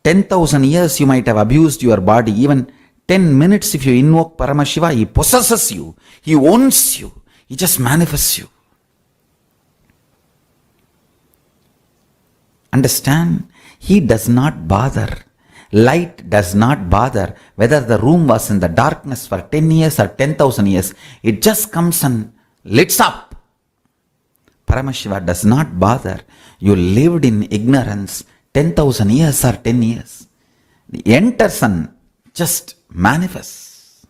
10,000 years you might have abused your body. Even 10 minutes if you invoke Paramashiva, he possesses you. He owns you. He just manifests you. Understand? He does not bother. Light does not bother whether the room was in the darkness for 10 years or 10,000 years. It just comes and lights up. Paramashiva does not bother. You lived in ignorance 10,000 years or 10 years. The enters and just manifests.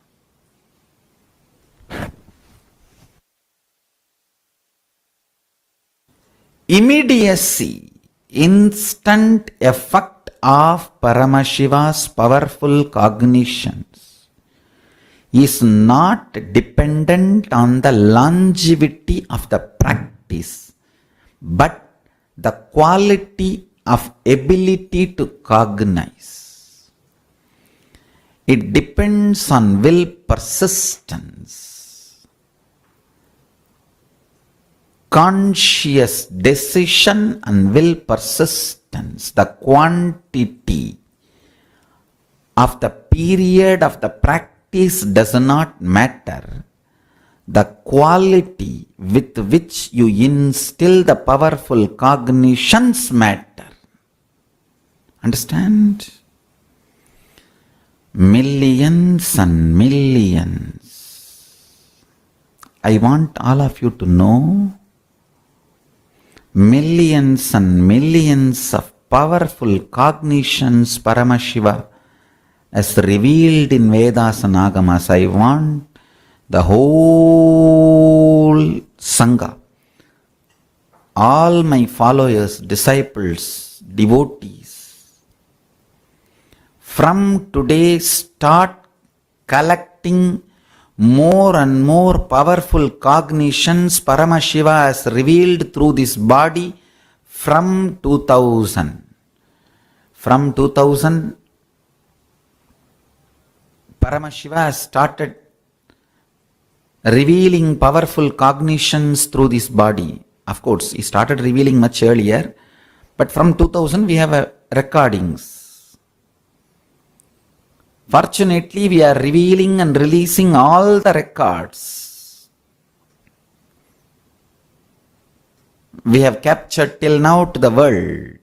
Immediacy, instant effect of Paramashiva's powerful cognitions is not dependent on the longevity of the practice, but the quality of ability to cognize. It depends on will persistence, conscious decision and will persistence. The quantity of the period of the practice does not matter. The quality with which you instill the powerful cognitions matter. Understand? Millions and millions. I want all of you to know, millions and millions of powerful cognitions Paramashiva as revealed in Vedas and Agamas. I want the whole Sangha, all my followers, disciples, devotees, from today start collecting more and more powerful cognitions Paramashiva has revealed through this body from 2000. From 2000, Paramashiva has started revealing powerful cognitions through this body. Of course, he started revealing much earlier, but from 2000 we have recordings. Fortunately, we are revealing and releasing all the records we have captured till now to the world.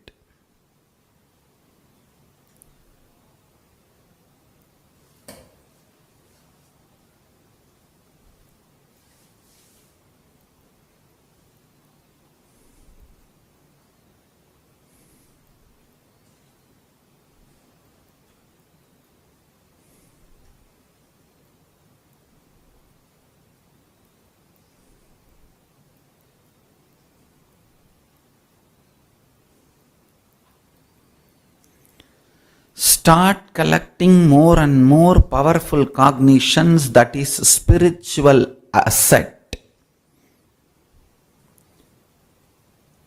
Start collecting more and more powerful cognitions, that is spiritual asset,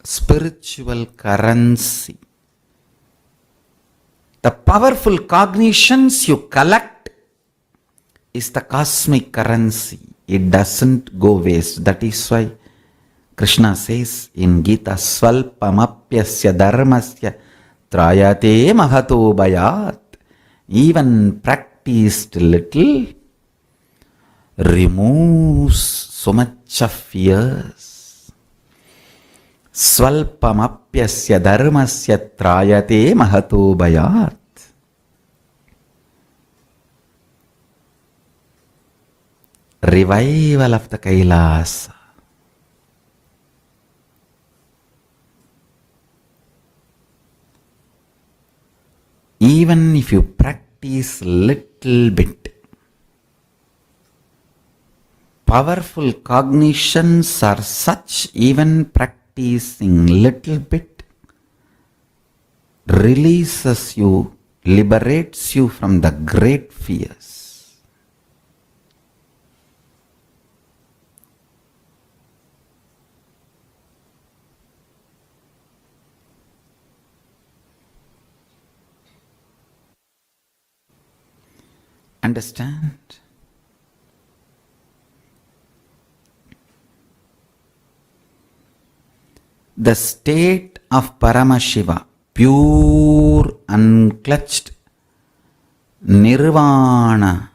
spiritual currency. The powerful cognitions you collect is the cosmic currency. It doesn't go waste. That is why Krishna says in Gita, Svalpamapyasya dharmasya Trayate mahato bayat. Even practiced little removes so much of fears. Svalpamapyasya dharmasya trayate mahato bayat. Revival of the Kailasa. even if you practice little bit. Powerful cognitions are such, even practicing little bit releases you, liberates you from the great fears. Understand? The state of Paramashiva, pure, unclutched, nirvana,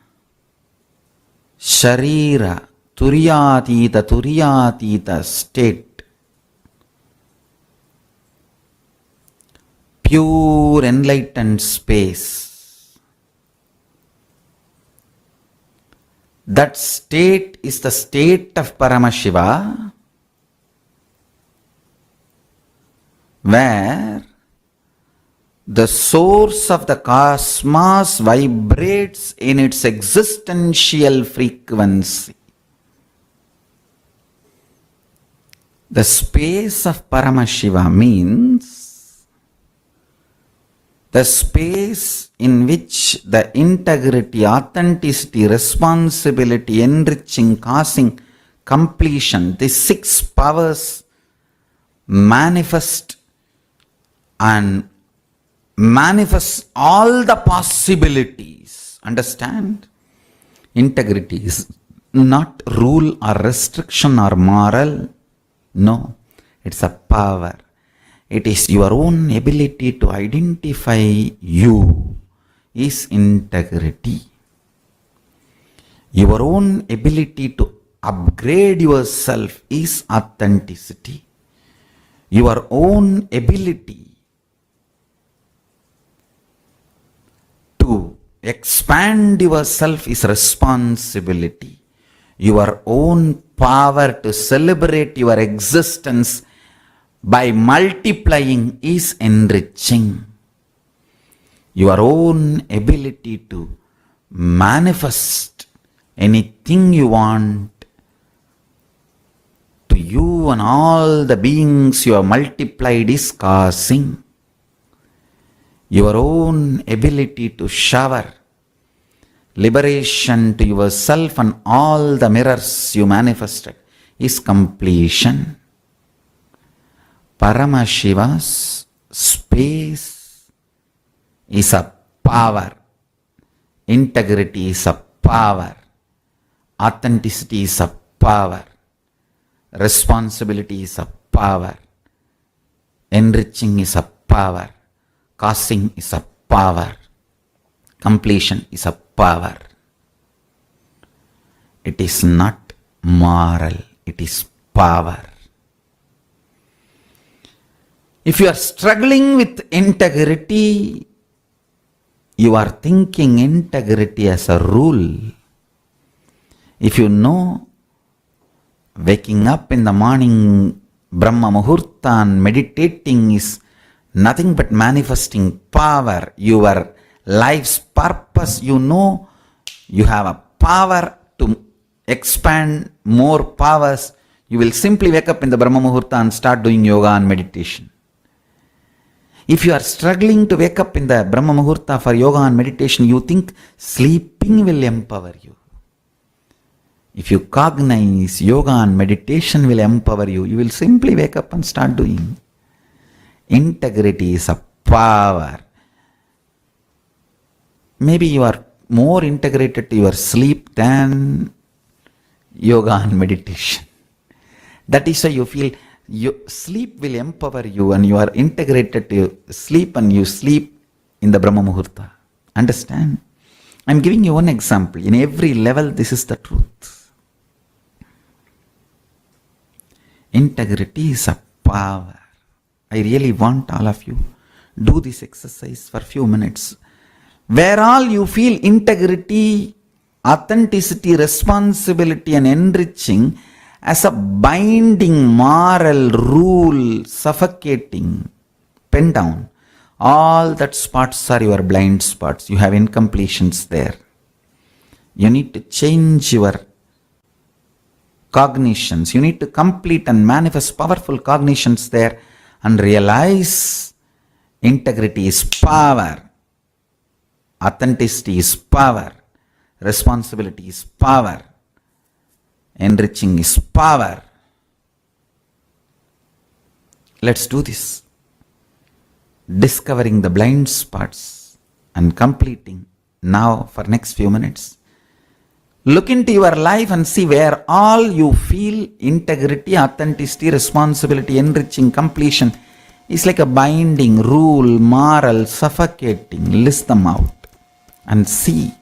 sharira, turiyatita state, pure enlightened space. That state is the state of Paramashiva, where the source of the cosmos vibrates in its existential frequency. The space of Paramashiva means the space in which the integrity, authenticity, responsibility, enriching, causing, completion, these 6 powers manifest and manifest all the possibilities. Understand? Integrity is not rule or restriction or moral. No, it's a power. It is your own ability to identify you is integrity. Your own ability to upgrade yourself is authenticity. Your own ability to expand yourself is responsibility. Your own power to celebrate your existence by multiplying is enriching. Your own ability to manifest anything you want to you and all the beings you have multiplied is causing. Your own ability to shower liberation to yourself and all the mirrors you manifested is completion. Paramashiva's space is a power. Integrity is a power. Authenticity is a power. Responsibility is a power. Enriching is a power. Causing is a power. Completion is a power. It is not moral. It is power. If you are struggling with integrity, you are thinking integrity as a rule. If you know waking up in the morning, Brahma Muhurta and meditating is nothing but manifesting power, your life's purpose, you know you have a power to expand more powers, you will simply wake up in the Brahma Muhurta and start doing yoga and meditation. If you are struggling to wake up in the Brahma Muhurta for yoga and meditation, you think sleeping will empower you. If you cognize yoga and meditation will empower you, you will simply wake up and start doing. Integrity is a power. Maybe you are more integrated to your sleep than yoga and meditation. That is why you feel sleep will empower you and you are integrated to sleep and you sleep in the Brahma Muhurta. Understand? I am giving you one example. In every level, this is the truth. Integrity is a power. I really want all of you do this exercise for a few minutes. Where all you feel integrity, authenticity, responsibility and enriching as a binding moral rule, suffocating, pen down. All that spots are your blind spots. You have incompletions there. You need to change your cognitions. You need to complete and manifest powerful cognitions there and realize integrity is power. Authenticity is power. Responsibility is power. Enriching is power. Let's do this. Discovering the blind spots and completing now for next few minutes. Look into your life and see where all you feel integrity, authenticity, responsibility, enriching, completion is like a binding, rule, moral, suffocating. List them out and see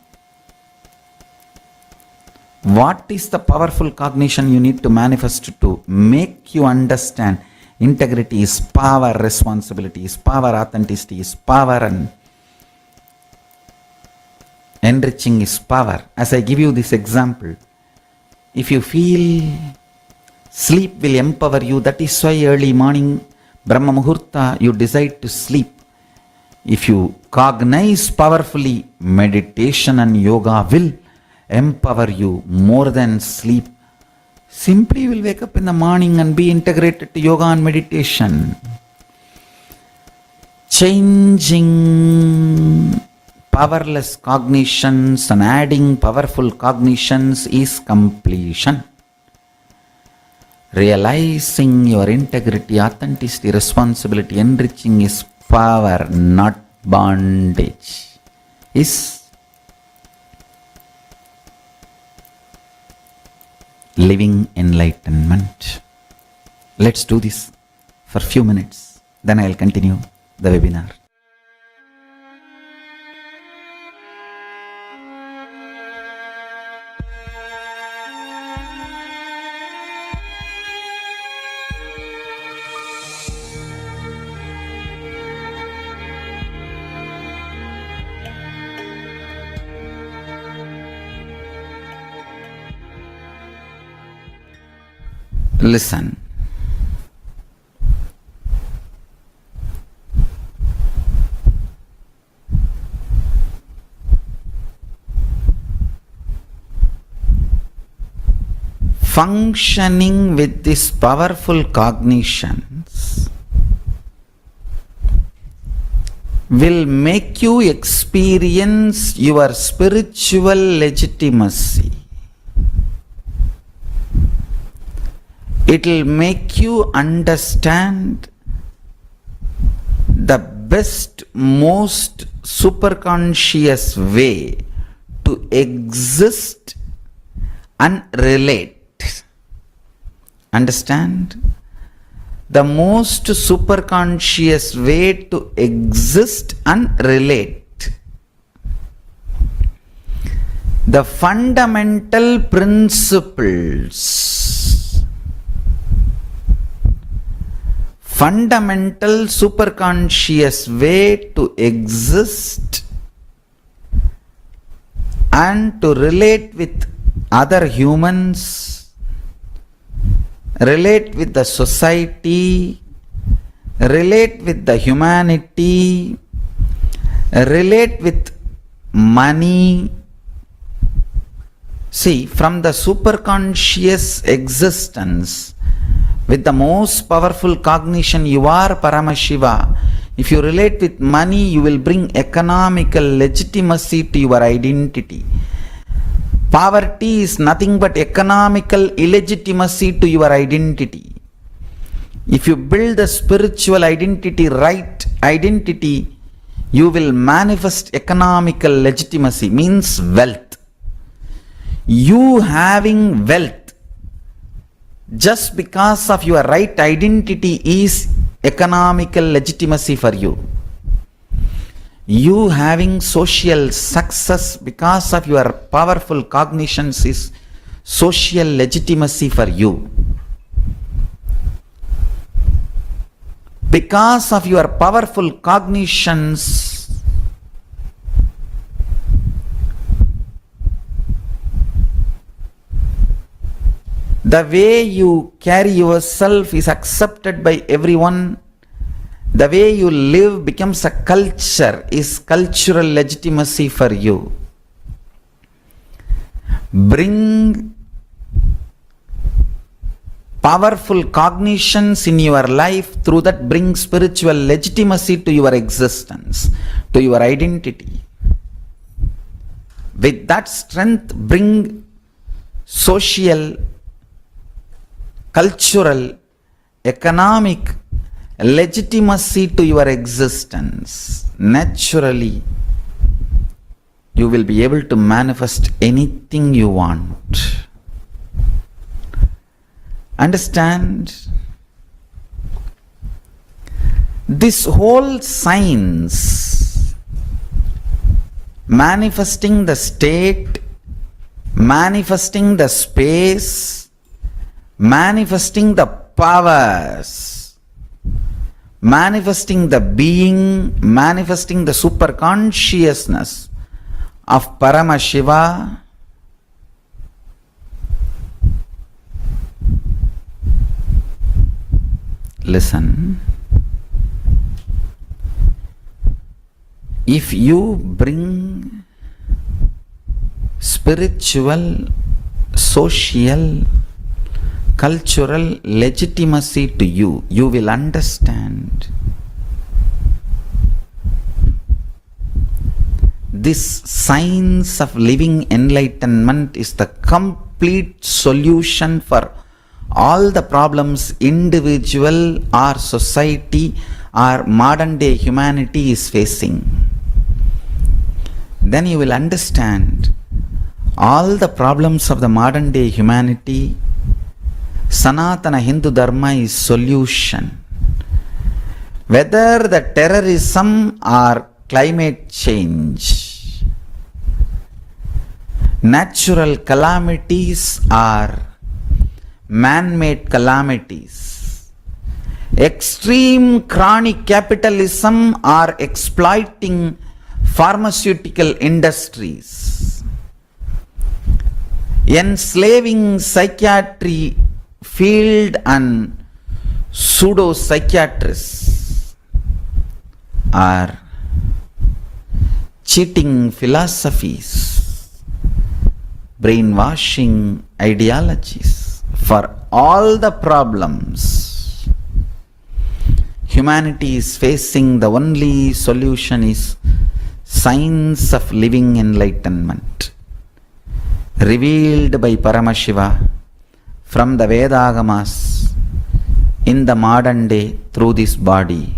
what is the powerful cognition you need to manifest to make you understand integrity is power, responsibility is power, authenticity is power, and enriching is power. As I give you this example, if you feel sleep will empower you, that is why early morning, Brahma Muhurta, you decide to sleep. If you cognize powerfully, meditation and yoga will empower you more than sleep. Simply you will wake up in the morning and be integrated to yoga and meditation. Changing powerless cognitions and adding powerful cognitions is completion. Realizing your integrity, authenticity, responsibility, enriching is power, not bondage. Is living enlightenment. Let's do this for a few minutes. Then I'll continue the webinar. Listen. Functioning with these powerful cognitions will make you experience your spiritual legitimacy. It will make you understand the best, most superconscious way to exist and relate. Understand? The most superconscious way to exist and relate. The fundamental principles. Fundamental superconscious way to exist and to relate with other humans, relate with the society, relate with the humanity, relate with money. See, from the superconscious existence, with the most powerful cognition, you are Paramashiva. If you relate with money, you will bring economical legitimacy to your identity. Poverty is nothing but economical illegitimacy to your identity. If you build the spiritual identity, right identity, you will manifest economical legitimacy, means wealth. You having wealth just because of your right identity is economical legitimacy for you. You having social success because of your powerful cognitions is social legitimacy for you. Because of your powerful cognitions, the way you carry yourself is accepted by everyone. The way you live becomes a culture, is cultural legitimacy for you. Bring powerful cognitions in your life, through that bring spiritual legitimacy to your existence, to your identity. With that strength, bring social, cultural, economic legitimacy to your existence. Naturally, you will be able to manifest anything you want. Understand? This whole science, manifesting the state, manifesting the space, manifesting the powers, manifesting the being, manifesting the superconsciousness of Paramashiva, listen. If you bring spiritual, social, cultural legitimacy to you, you will understand this science of living enlightenment is the complete solution for all the problems individual or society or modern day humanity is facing. Then you will understand all the problems of the modern day humanity, Sanatana Hindu Dharma is solution. Whether the terrorism or climate change, natural calamities or man-made calamities, extreme chronic capitalism or exploiting pharmaceutical industries, enslaving psychiatry field and pseudo-psychiatrists, or cheating philosophies, brainwashing ideologies, for all the problems humanity is facing, the only solution is science of living enlightenment, revealed by Paramashiva from the Vedagamas in the modern day through this body.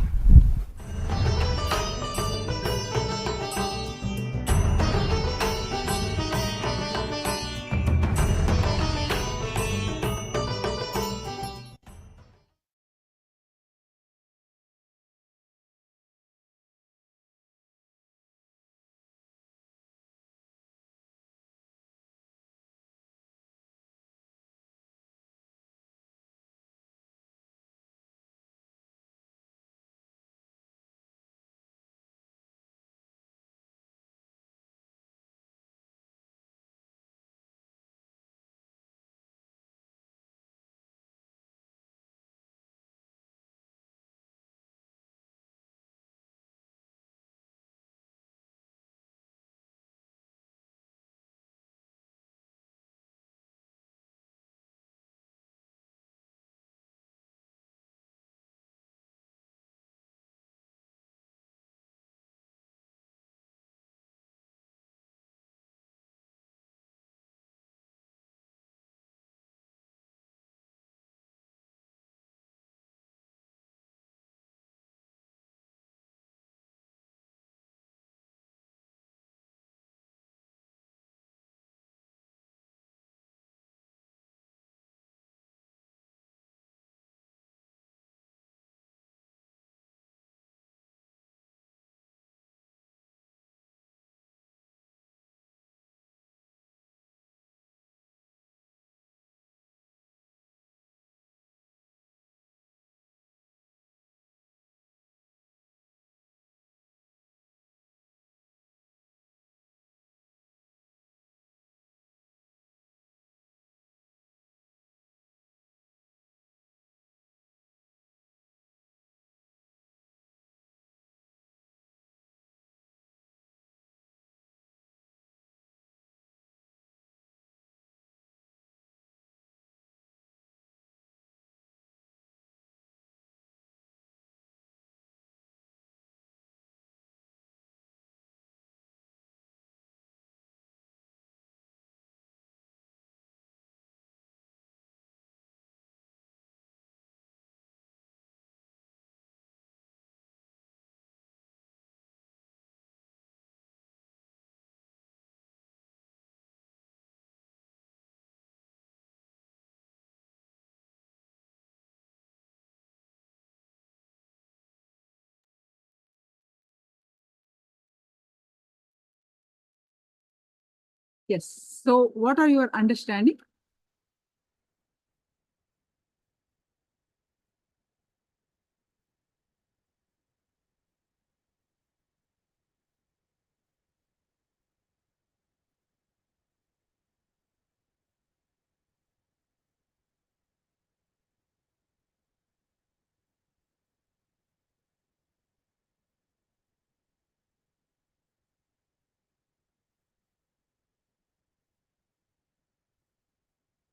Yes. So what are your understanding?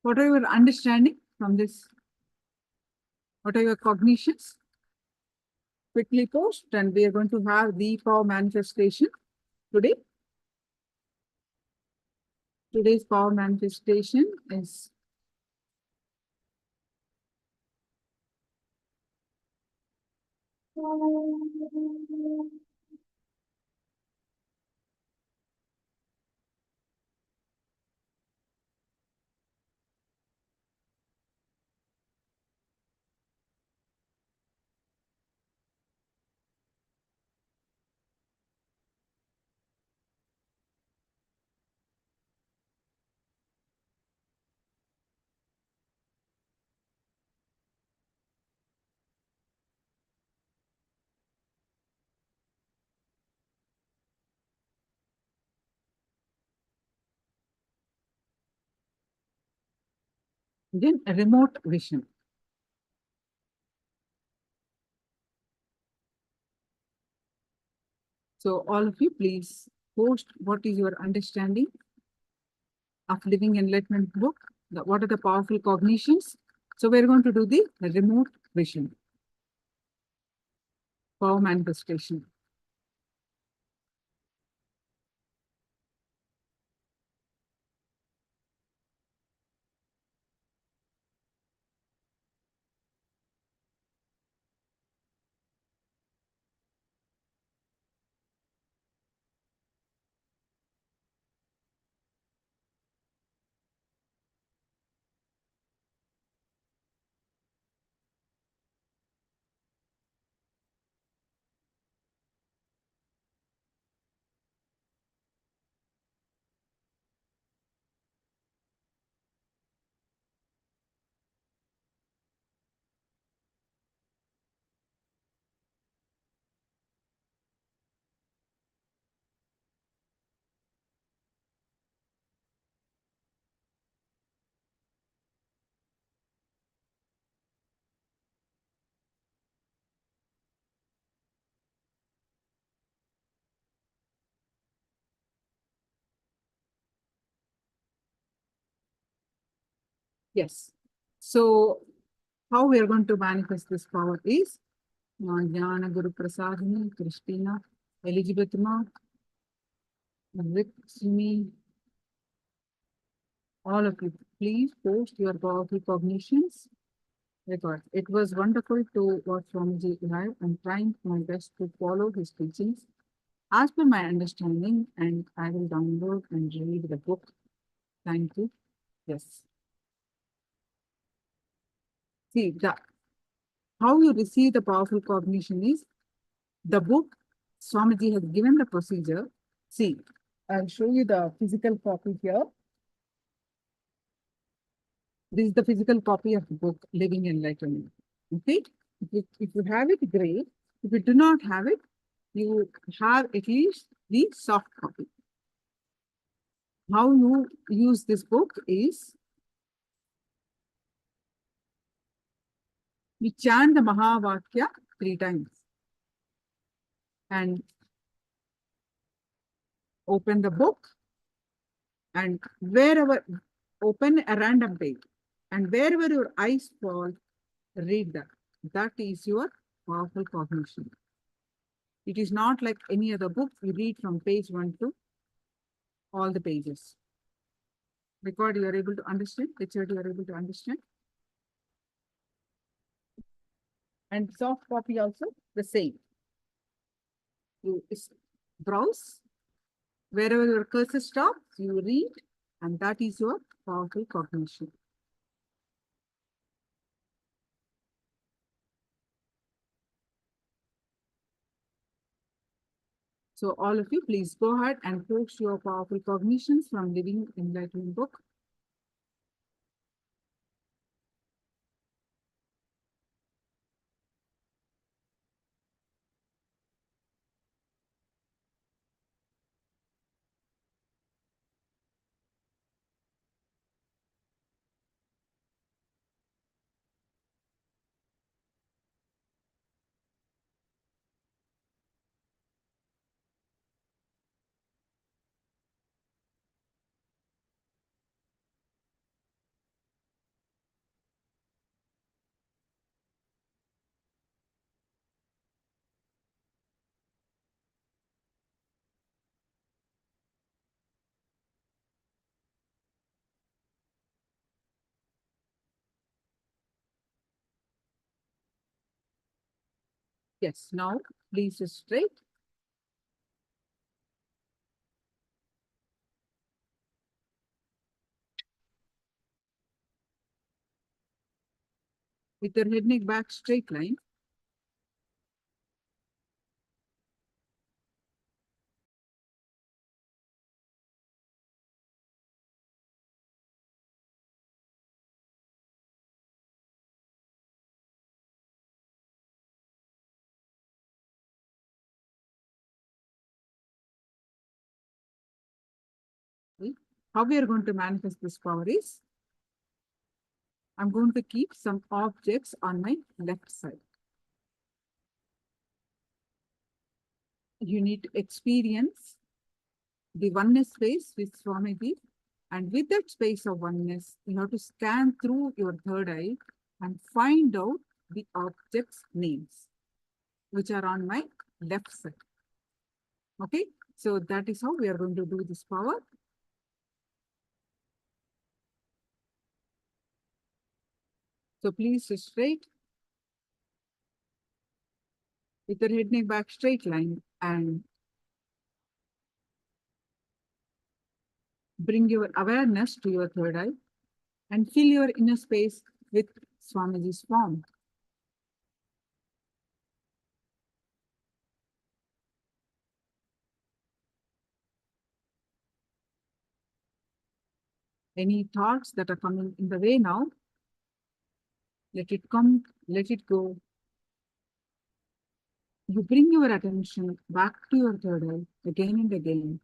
What are your understanding from this? What are your cognitions? Quickly post, and we are going to have the power manifestation today. Today's power manifestation is then a remote vision. So all of you, please post what is your understanding of Living Enlightenment book. What are the powerful cognitions? So we're going to do the remote vision, power manifestation. Yes. So how we are going to manifest this power is Jnana Guru Prasadini, Christina, Elizabeth Ma, Rikshmi, all of you, please post your powerful cognitions. Record. It was wonderful to watch Swamiji live. I'm trying my best to follow his teachings as per my understanding, and I will download and read the book. Thank you. Yes. See, how you receive the powerful cognition is the book. Swamiji has given the procedure. See, I'll show you the physical copy here. This is the physical copy of the book, Living Enlightenment. Okay? If you have it, great. If you do not have it, you have at least the soft copy. How you use this book is you chant the Mahavakya 3 times and open the book, and wherever, open a random page, and wherever your eyes fall, read that. That is your powerful cognition. It is not like any other book. You read from page 1 to all the pages. Record, you are able to understand. Richard, you are able to understand. And soft copy also the same. You browse. Wherever your cursor stops, you read, and that is your powerful cognition. So all of you, please go ahead and post your powerful cognitions from Living Enlightenment book. Yes, now please sit straight. With your head neck back straight line. Okay. How we are going to manifest this power is, I'm going to keep some objects on my left side. You need to experience the oneness space with Swamiji, and with that space of oneness, you have to scan through your third eye and find out the objects' names, which are on my left side. Okay, so that is how we are going to do this power. So please sit straight with your head neck back straight line and bring your awareness to your third eye and fill your inner space with Swamiji's form. Any thoughts that are coming in the way now, let it come, let it go. You bring your attention back to your third eye again and again.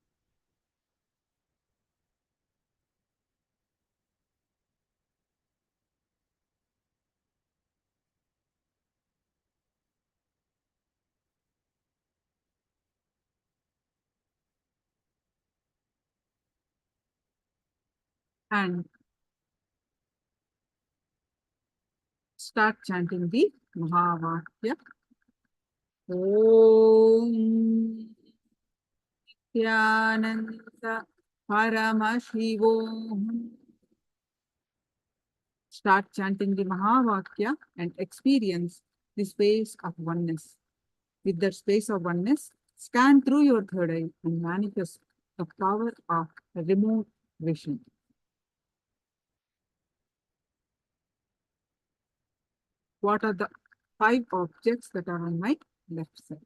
And start chanting the Mahavakya. Om Nithyananda Paramashivoham. Start chanting the Mahavakya and experience the space of oneness. With that space of oneness, scan through your third eye and manifest the power of remote vision. What are the 5 objects that are on my left side?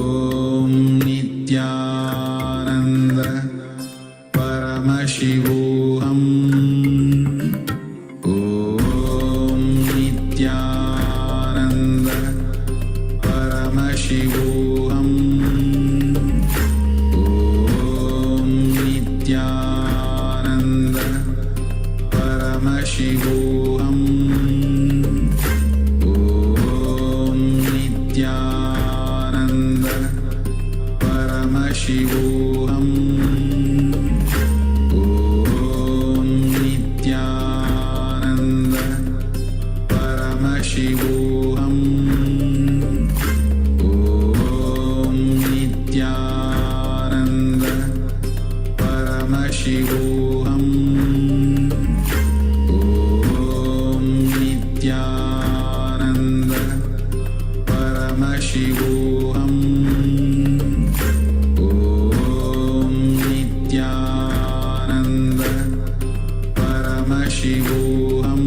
Paramashivoham Om Nithyananda Paramashivoham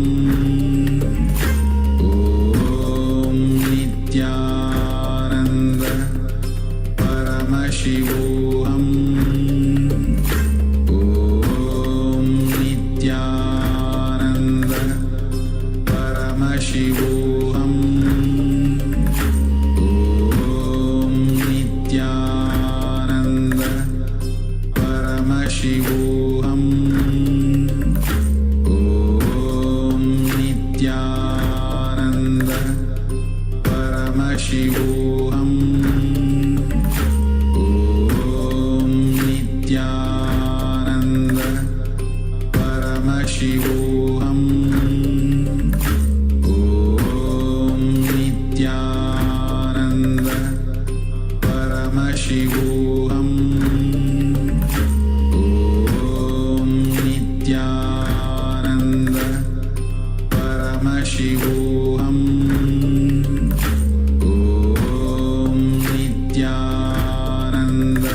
Om Nithyananda Paramashivoham Om Nithyananda Paramashivoham Om Nithyananda Paramashivoham Om Nithyananda Paramashivoham Om Nithyananda Paramashivoham Om Nithyananda Paramashivoham Om Nithyananda Paramashivoham Om Nithyananda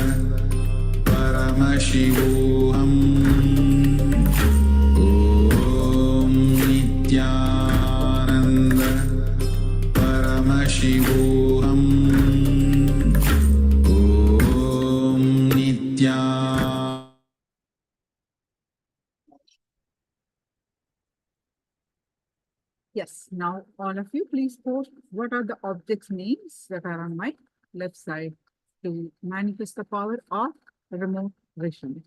Paramashivoham Om Nithyananda Paramashivoham Om Nithyananda.
Yes, now all of you please post what are the objects names that are on my left side to manifest the power of remote vision.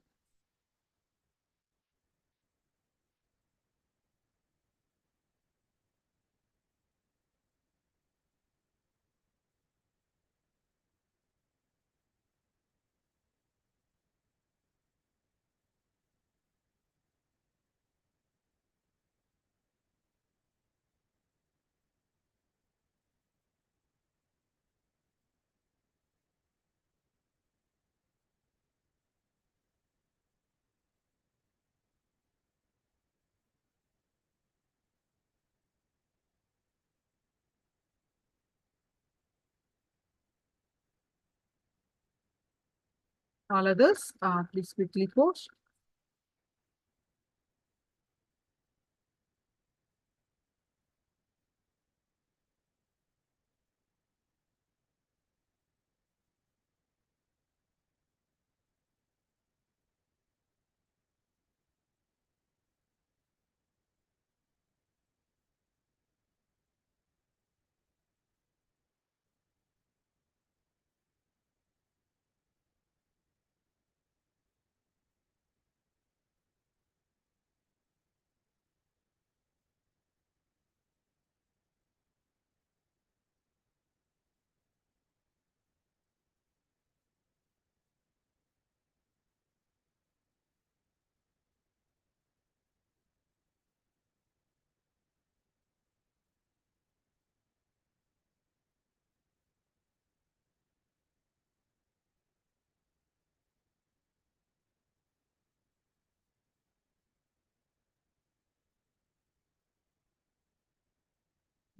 All others, please quickly post.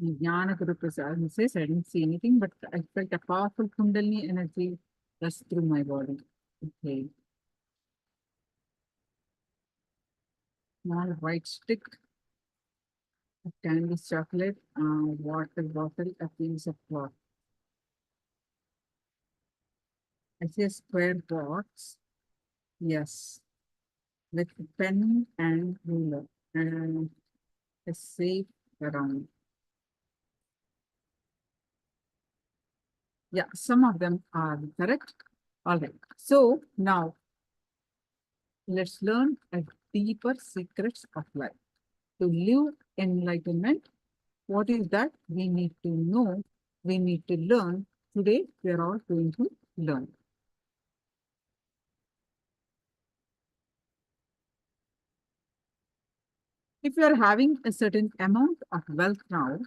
Jnana Guru Prasad says, I didn't see anything, but I felt a powerful Kundalini energy just through my body. Okay. Small white stick, a candy chocolate, water bottle, a piece of cloth. I see a square box. Yes. With a pen and ruler and a safe around. Yeah, some of them are correct. All right. So now let's learn a deeper secrets of life. To live enlightenment, what is that we need to know, we need to learn. Today, we are all going to learn. If you are having a certain amount of wealth now,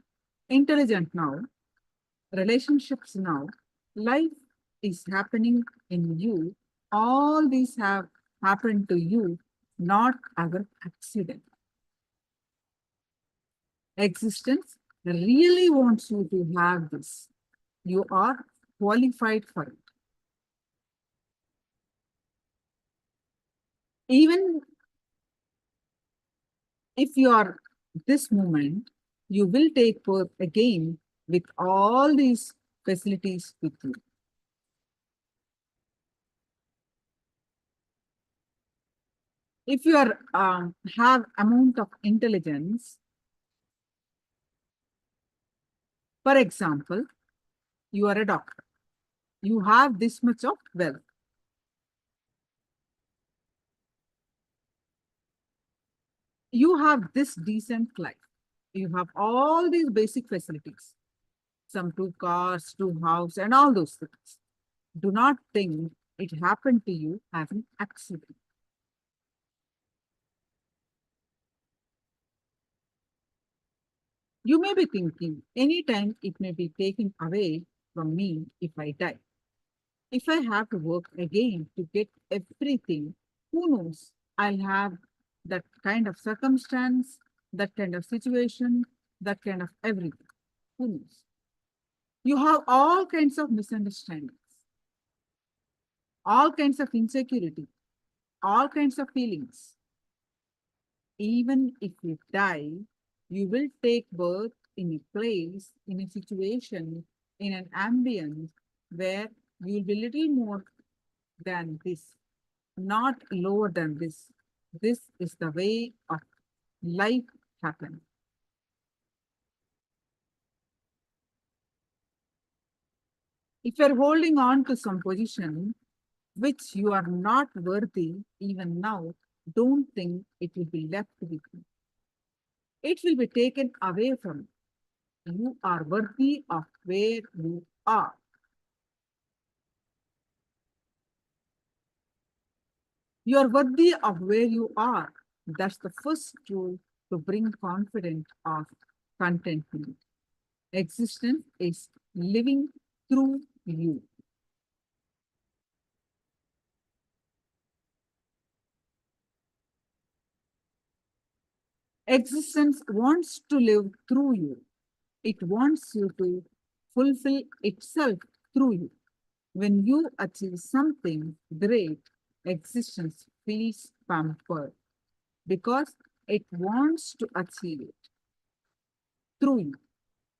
intelligent now, relationships now, life is happening in you, all these have happened to you, not as an accident. Existence really wants you to have this. you are qualified for it. Even if you are this moment, you will take birth again with all these facilities with you. If you are have amount of intelligence, for example, you are a doctor, you have this much of wealth. You have this decent life. You have all these basic facilities, some 2 cars, 2 house, and all those things. Do not think it happened to you as an accident. You may be thinking, anytime it may be taken away from me if I die. If I have to work again to get everything, who knows? I'll have that kind of circumstance, that kind of situation, that kind of everything. Who knows? You have all kinds of misunderstandings, all kinds of insecurity, all kinds of feelings. Even if you die, you will take birth in a place, in a situation, in an ambience where you will be little more than this, not lower than this. This is the way of life happens. If you're holding on to some position which you are not worthy even now, don't think it will be left with you. It will be taken away from you. You are worthy of where you are. You are worthy of where you are. That's the first tool to bring confidence of contentment. Existence is living through you. Existence wants to live through you. It wants you to fulfill itself through you. When you achieve something great, existence feels pampered because it wants to achieve it through you.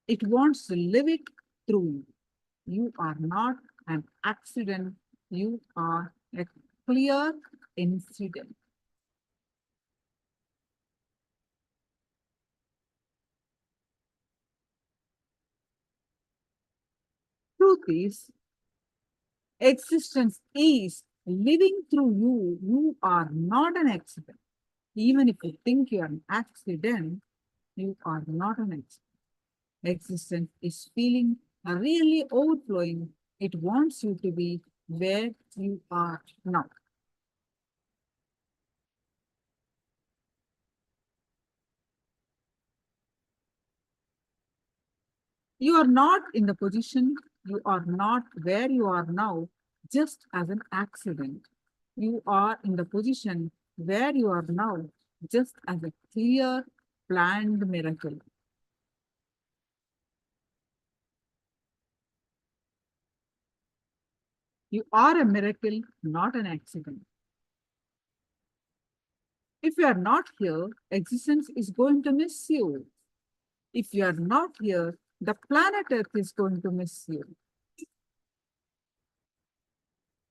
It wants to live it through you. You are not an accident. You are a clear incident. Truth is, existence is living through you. You are not an accident. Even if you think you are an accident, you are not an accident. Existence is feeling really overflowing. It wants you to be where you are now. You are not in the position, you are not where you are now just as an accident. You are in the position where you are now just as a clear, planned miracle. You are a miracle, not an accident. If you are not here, existence is going to miss you. If you are not here, the planet Earth is going to miss you.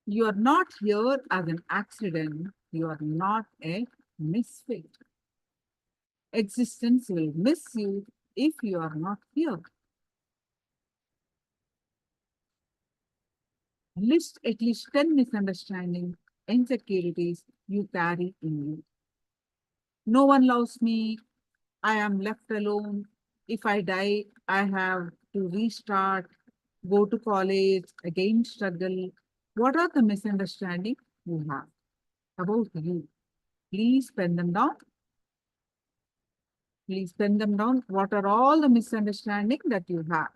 You are not here as an accident. You are not a misfit. Existence will miss you if you are not here. List at least 10 misunderstandings, insecurities you carry in you. No one loves me. I am left alone. If I die, I have to restart, go to college, again struggle. What are the misunderstandings you have about you? Please pen them down. Please pen them down. What are all the misunderstandings that you have?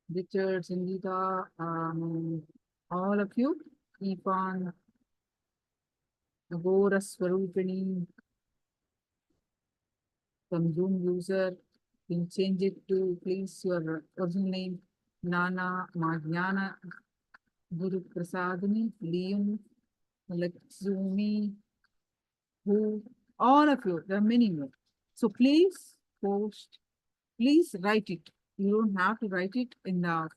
Richard, Sangeeta, all of you, keep on Agora Swarupini from Zoom user. You can change it to please your original name, Nana Majnana Guru Prasadini, Leon, Lakshmi, who, all of you, there are many more. So please post, please write it. You don't have to write it in the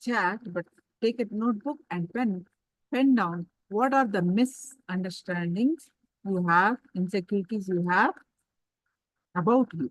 chat, but take a notebook and pen down what are the misunderstandings you have, insecurities you have about you.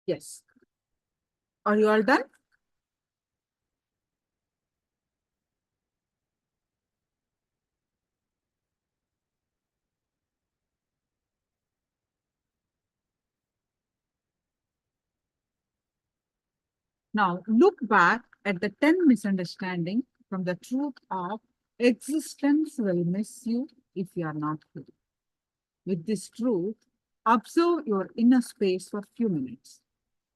Yes. Are you all done? Now look back at the 10 misunderstandings from the truth of existence will miss you if you are not here. With this truth, observe your inner space for a few minutes.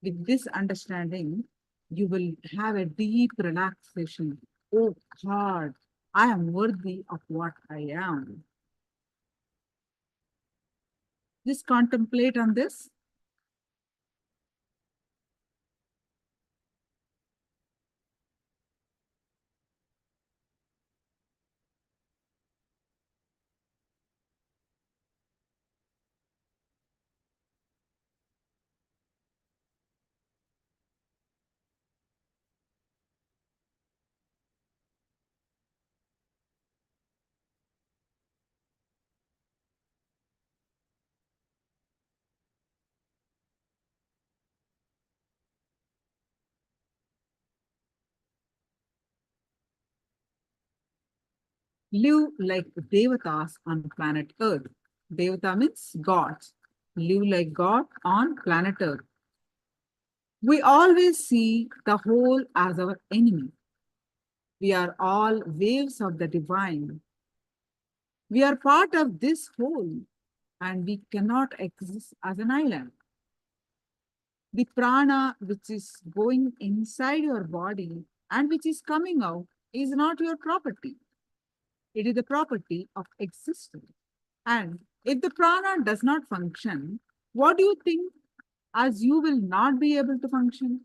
With this understanding, you will have a deep relaxation. Oh God, I am worthy of what I am. Just contemplate on this. Live like devatas on planet Earth. Devata means gods. Live like God on planet Earth. We always see the whole as our enemy. We are all waves of the divine. We are part of this whole, and we cannot exist as an island. The prana which is going inside your body and which is coming out is not your property. It is the property of existence. And if the prana does not function, what do you think as you will not be able to function?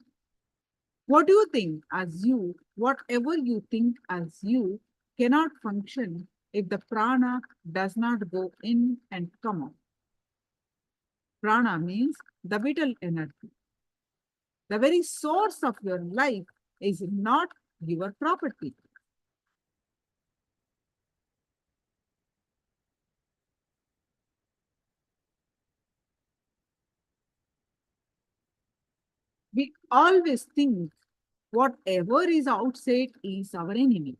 What do you think as you, whatever you think as you, cannot function if the prana does not go in and come out? Prana means the vital energy. The very source of your life is not your property. We always think whatever is outside is our enemy.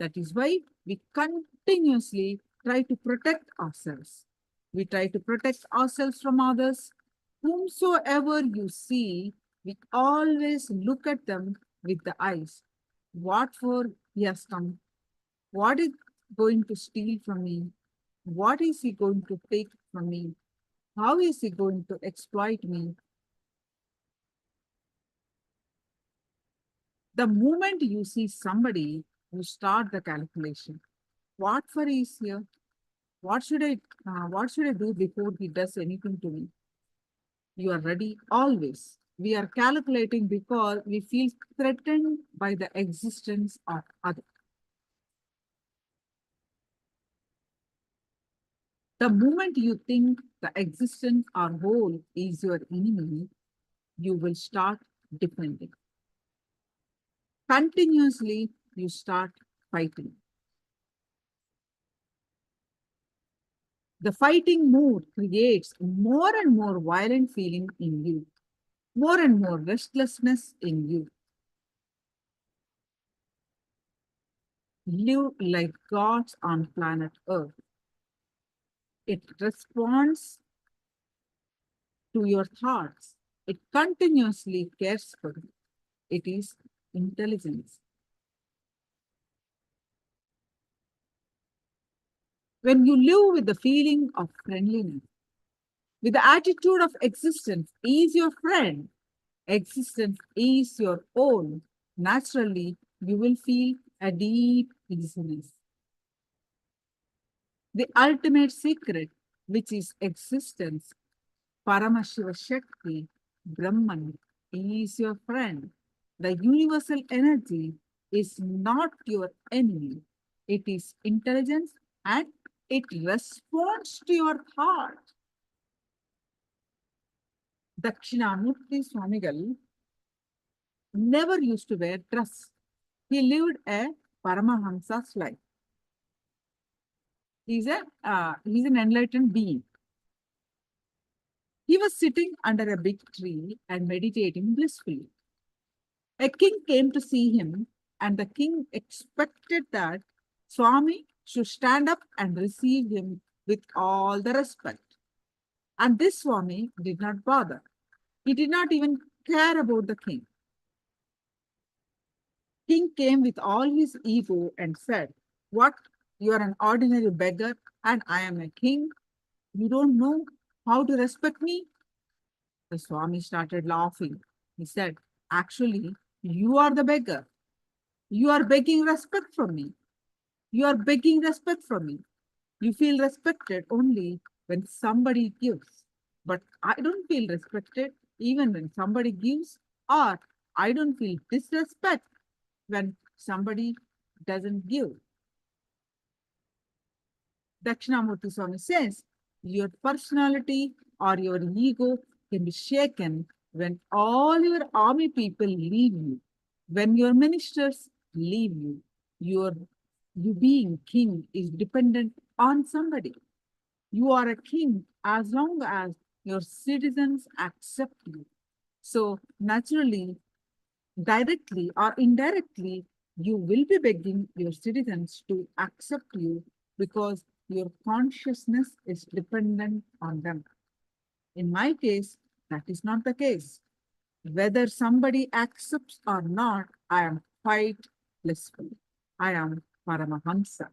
That is why we continuously try to protect ourselves. We try to protect ourselves from others. Whomsoever you see, we always look at them with the eyes. What for he has come? What is going to steal from me? What is he going to take from me? How is he going to exploit me? The moment you see somebody, you start the calculation. What for is here? What should I do before he does anything to me? You are ready always. We are calculating because we feel threatened by the existence of others. The moment you think the existence or whole is your enemy, you will start defending. Continuously, you start fighting. The fighting mood creates more and more violent feeling in you, more and more restlessness in you. Live like gods on planet Earth. It responds to your thoughts. It continuously cares for you. It is intelligence. When you live with the feeling of friendliness, with the attitude of existence is your friend, existence is your own, naturally you will feel a deep easiness. The ultimate secret, which is existence, Paramashiva Shakti, Brahman, is your friend. The universal energy is not your enemy. It is intelligence and it responds to your heart. Dakshinamurti Swamigal never used to wear dress. He lived a Paramahamsa's life. He's an enlightened being. He was sitting under a big tree and meditating blissfully. A king came to see him, and the king expected that Swami should stand up and receive him with all the respect. And this Swami did not bother. He did not even care about the king. King came with all his ego and said, "What? You are an ordinary beggar and I am a king? You don't know how to respect me?" The Swami started laughing. He said, "Actually, you are the beggar. You are begging respect from me. You are begging respect from me. You feel respected only when somebody gives. But I don't feel respected even when somebody gives, or I don't feel disrespect when somebody doesn't give." Dakshinamurti Swami says, your personality or your ego can be shaken when all your army people leave you, when your ministers leave you. You being king is dependent on somebody. You are a king as long as your citizens accept you. So naturally, directly or indirectly, You will be begging your citizens to accept you because your consciousness is dependent on them. In my case, that is not the case. Whether somebody accepts or not, I am quite blissful. I am Paramahamsa.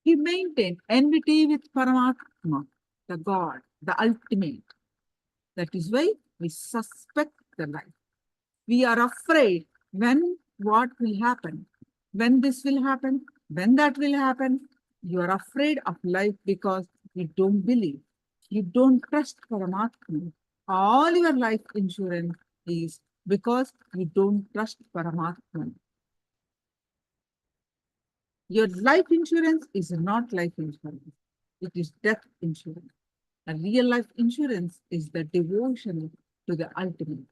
He maintained enmity with Paramatma, the God, the ultimate. That is why we suspect the life. We are afraid when what will happen, when this will happen, when that will happen. You are afraid of life because you don't believe. You don't trust Paramatma. All your life insurance is because you don't trust Paramatma. Your life insurance is not life insurance. It is death insurance. A real life insurance is the devotion to the ultimate.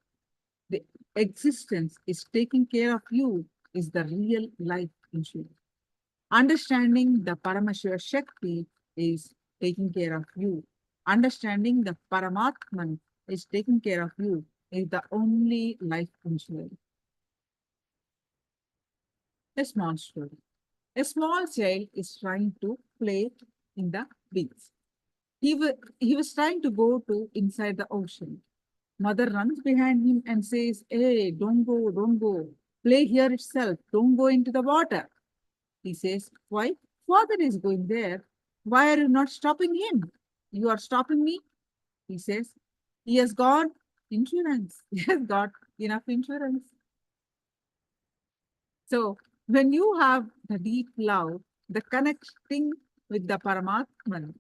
The existence is taking care of you is the real life insurance. Understanding the Paramashiva Shakti is taking care of you. Understanding the Paramatman is taking care of you is the only life insurance. A small story. A small child is trying to play in the beach. He was trying to go to inside the ocean. Mother runs behind him and says, "Hey, don't go, don't go. Play here itself. Don't go into the water." He says, "Why? Father is going there. Why are you not stopping him? You are stopping me?" He says, "He has got insurance. He has got enough insurance." So when you have the deep love, the connecting with the Paramatman,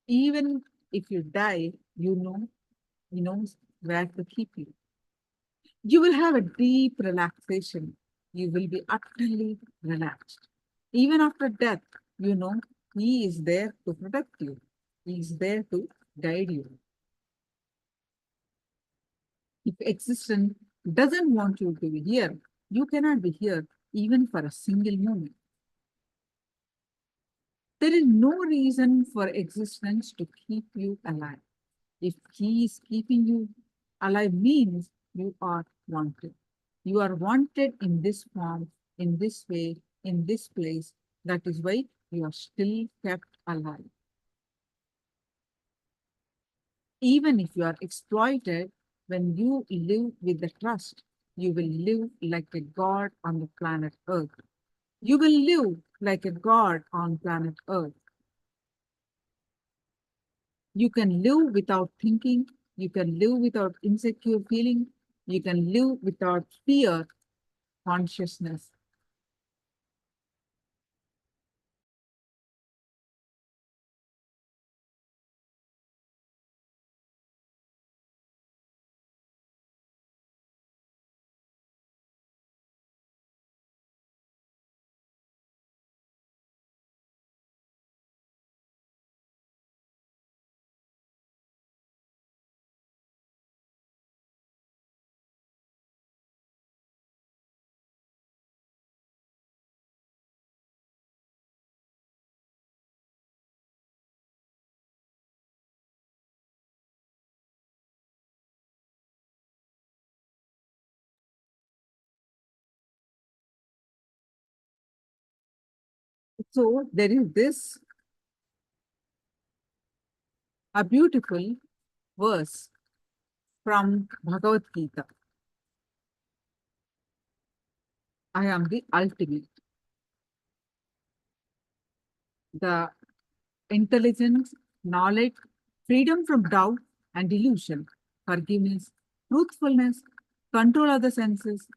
even if you die, he knows where to keep you. You will have a deep relaxation. You will be utterly relaxed. Even after death, you know He is there to protect you. He is there to guide you. If existence doesn't want you to be here, you cannot be here even for a single moment. There is no reason for existence to keep you alive. If He is keeping you alive means you are wanted. You are wanted in this form, in this way, in this place. That is why you are still kept alive. Even if you are exploited, when you live with the trust, you will live like a god on the planet Earth. You will live like a god on planet Earth. You can live without thinking. You can live without insecure feeling. You can live without fear, consciousness. So there is this a beautiful verse from Bhagavad Gita. I am the ultimate. The intelligence, knowledge, freedom from doubt and delusion, forgiveness, truthfulness, control of the senses,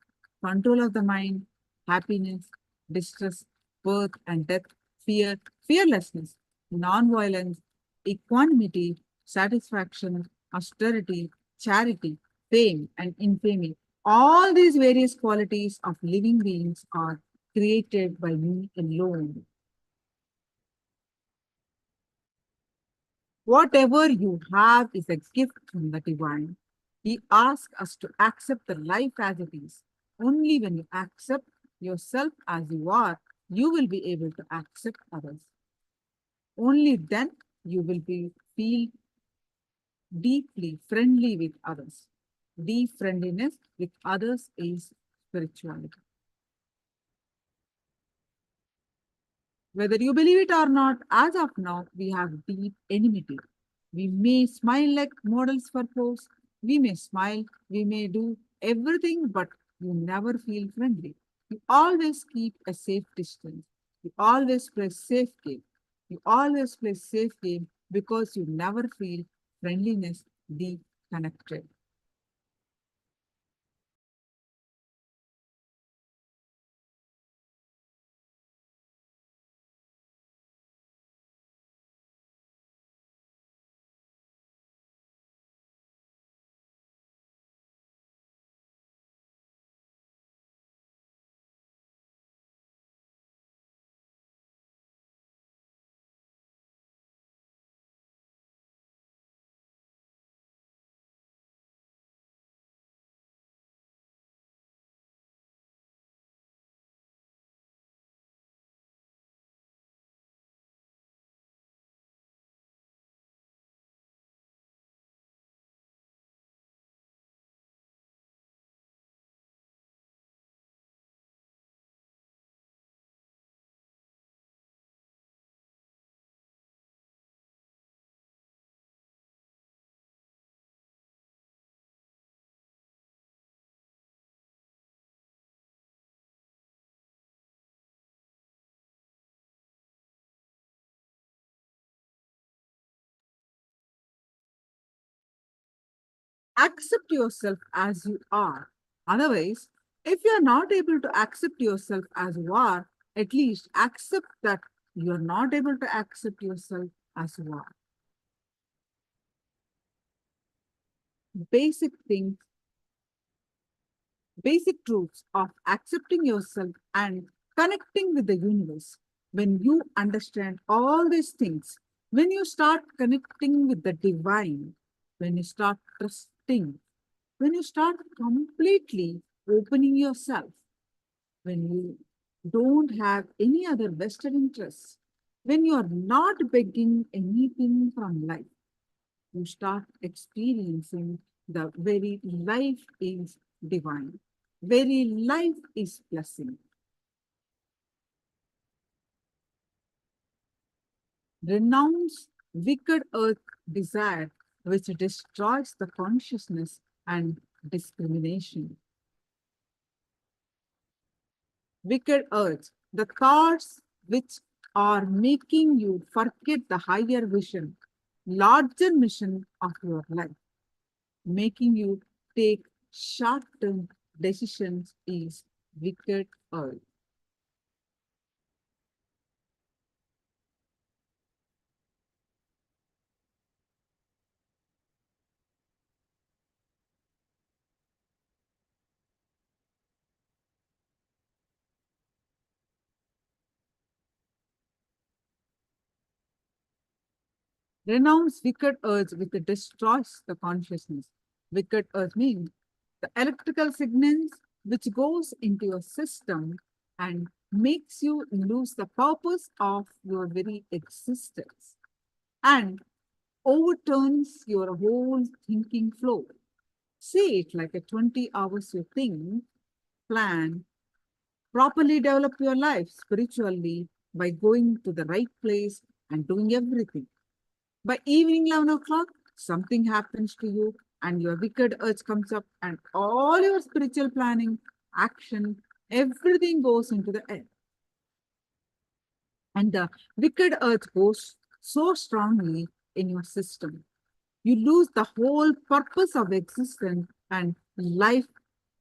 control of the mind, happiness, distress, birth and death, fear, fearlessness, non-violence, equanimity, satisfaction, austerity, charity, fame and infamy. All these various qualities of living beings are created by me alone. Whatever you have is a gift from the divine. He asks us to accept the life as it is. Only when you accept yourself as you are, you will be able to accept others. Only then you will feel deeply friendly with others. Deep friendliness with others is spirituality. Whether you believe it or not, as of now, we have deep enmity. We may smile like models for pose. We may smile, we may do everything, but you never feel friendly. You always keep a safe distance. You always play safe game. You always play safe game because you never feel friendliness deep connected. Accept yourself as you are. Otherwise, if you are not able to accept yourself as you are, at least accept that you are not able to accept yourself as you are. Basic things, basic truths of accepting yourself and connecting with the universe. When you understand all these things, when you start connecting with the divine, when you start trusting, when you start completely opening yourself, when you don't have any other vested interests, when you are not begging anything from life, you start experiencing the very life is divine, very life is blessing. Renounce wicked earth desire which destroys the consciousness and discrimination. Wicked urge, the thoughts which are making you forget the higher vision, larger mission of your life, making you take short-term decisions is wicked urge. Renounce wicked urge which destroys the consciousness. Wicked urge means the electrical signals which goes into your system and makes you lose the purpose of your very existence and overturns your whole thinking flow. See it like a 20 hours you think, plan, properly develop your life spiritually by going to the right place and doing everything. By evening 11 o'clock, something happens to you and your wicked urge comes up and all your spiritual planning, action, everything goes into the air. And the wicked urge goes so strongly in your system. You lose the whole purpose of existence and life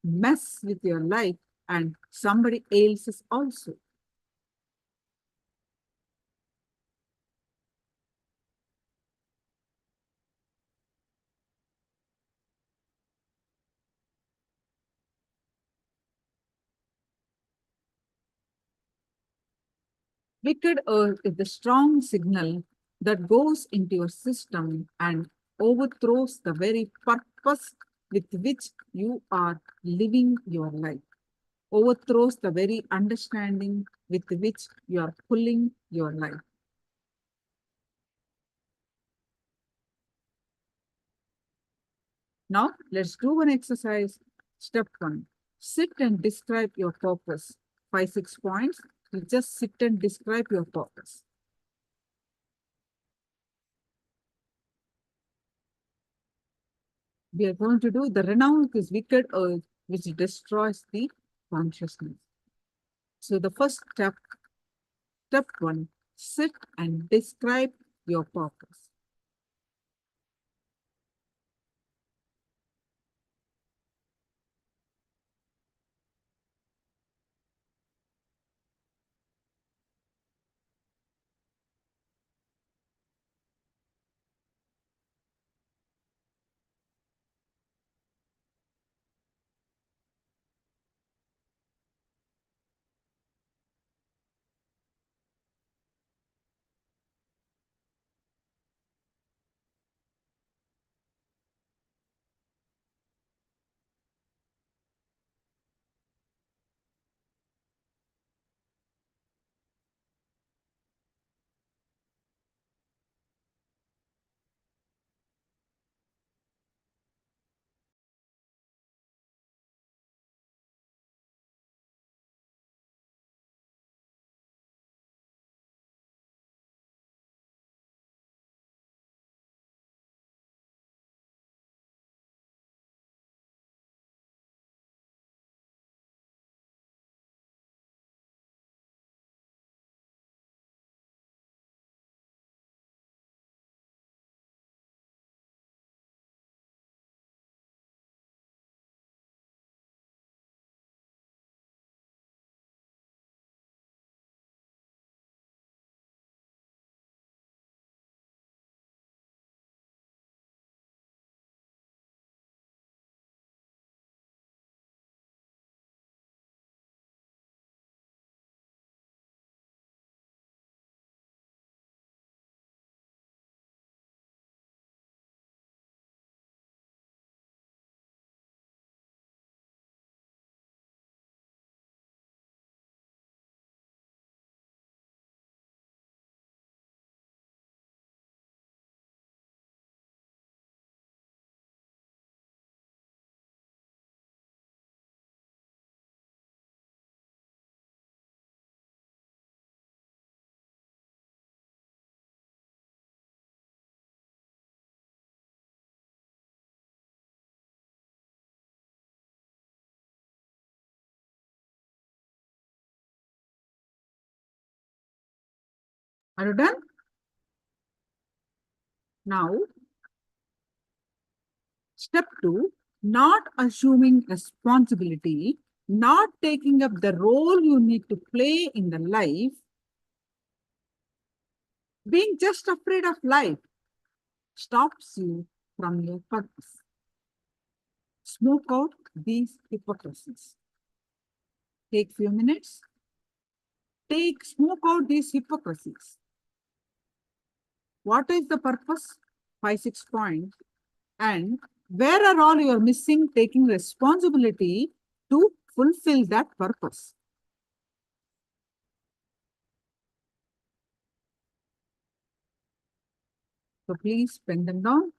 mess with your life and somebody else's also. Wicked earth is the strong signal that goes into your system and overthrows the very purpose with which you are living your life, overthrows the very understanding with which you are pulling your life. Now, let's do one exercise. Step 1. Sit and describe your purpose. 5-6 points. You just sit and describe your purpose. We are going to do the renounce this wicked urge which destroys the consciousness. So the first step, step 1, sit and describe your purpose. Are you done? Now, step 2, not assuming responsibility, not taking up the role you need to play in the life, being just afraid of life stops you from your purpose. Smoke out these hypocrisies. Take few minutes. Smoke out these hypocrisies. What is the purpose? 5-6 points. And where are all you are missing taking responsibility to fulfill that purpose? So please pen them down.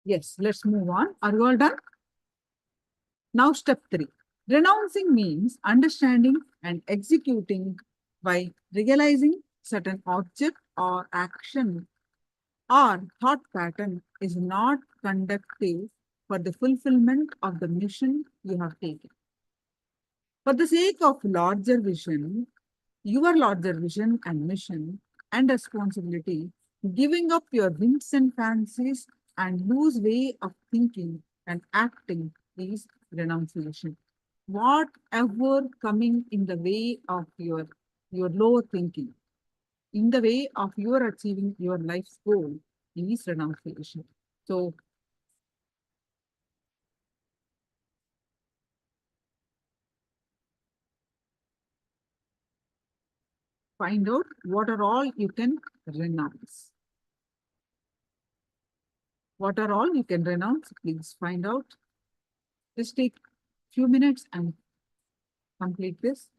Yes, let's move on. Are you all done? Now, step 3. Renouncing means understanding and executing by realizing certain object or action or thought pattern is not conducive for the fulfillment of the mission you have taken. For the sake of larger vision, your larger vision and mission and responsibility, giving up your whims and fancies and loose way of thinking and acting is renunciation. Whatever coming in the way of your lower thinking, in the way of your achieving your life's goal is renunciation. So find out what are all you can renounce. What are all you can renounce? Please find out. Just take few minutes and complete this.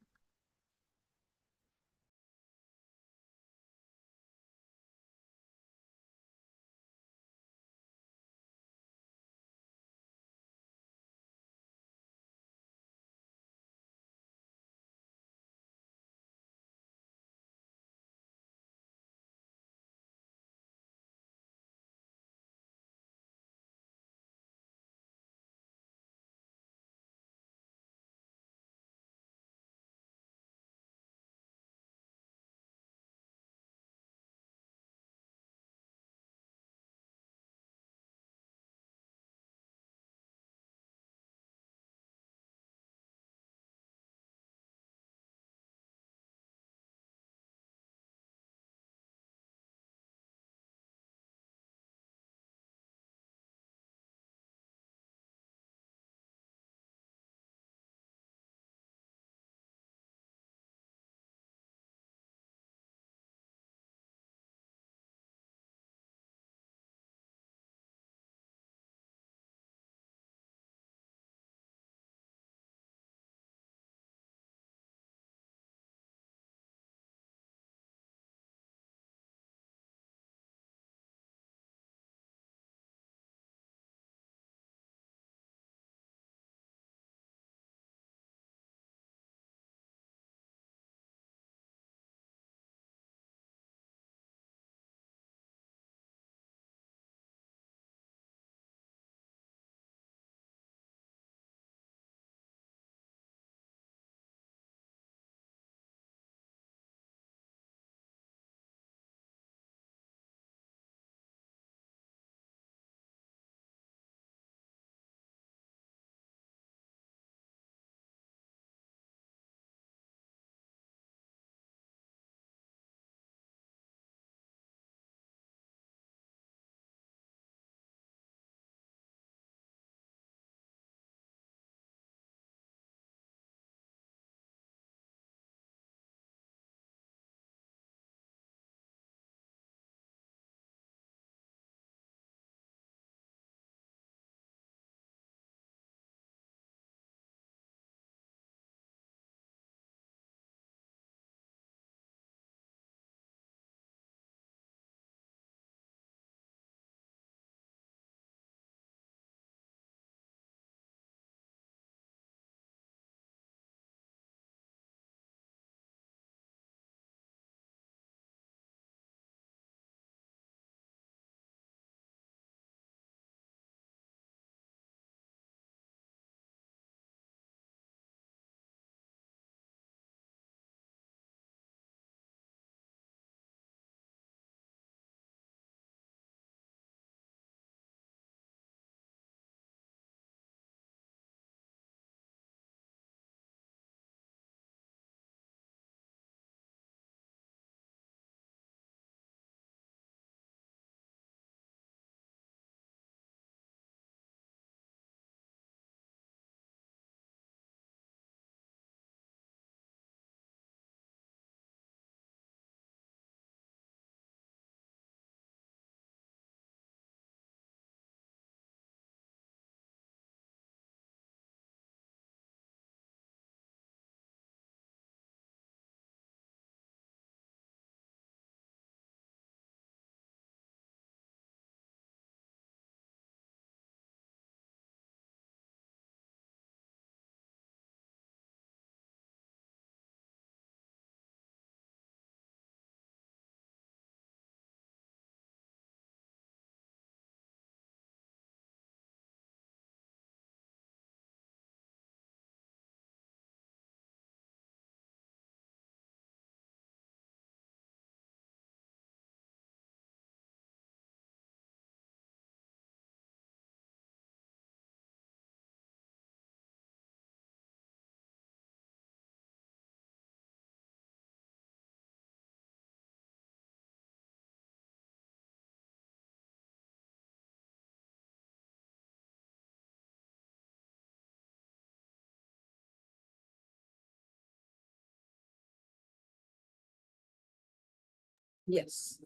Yes.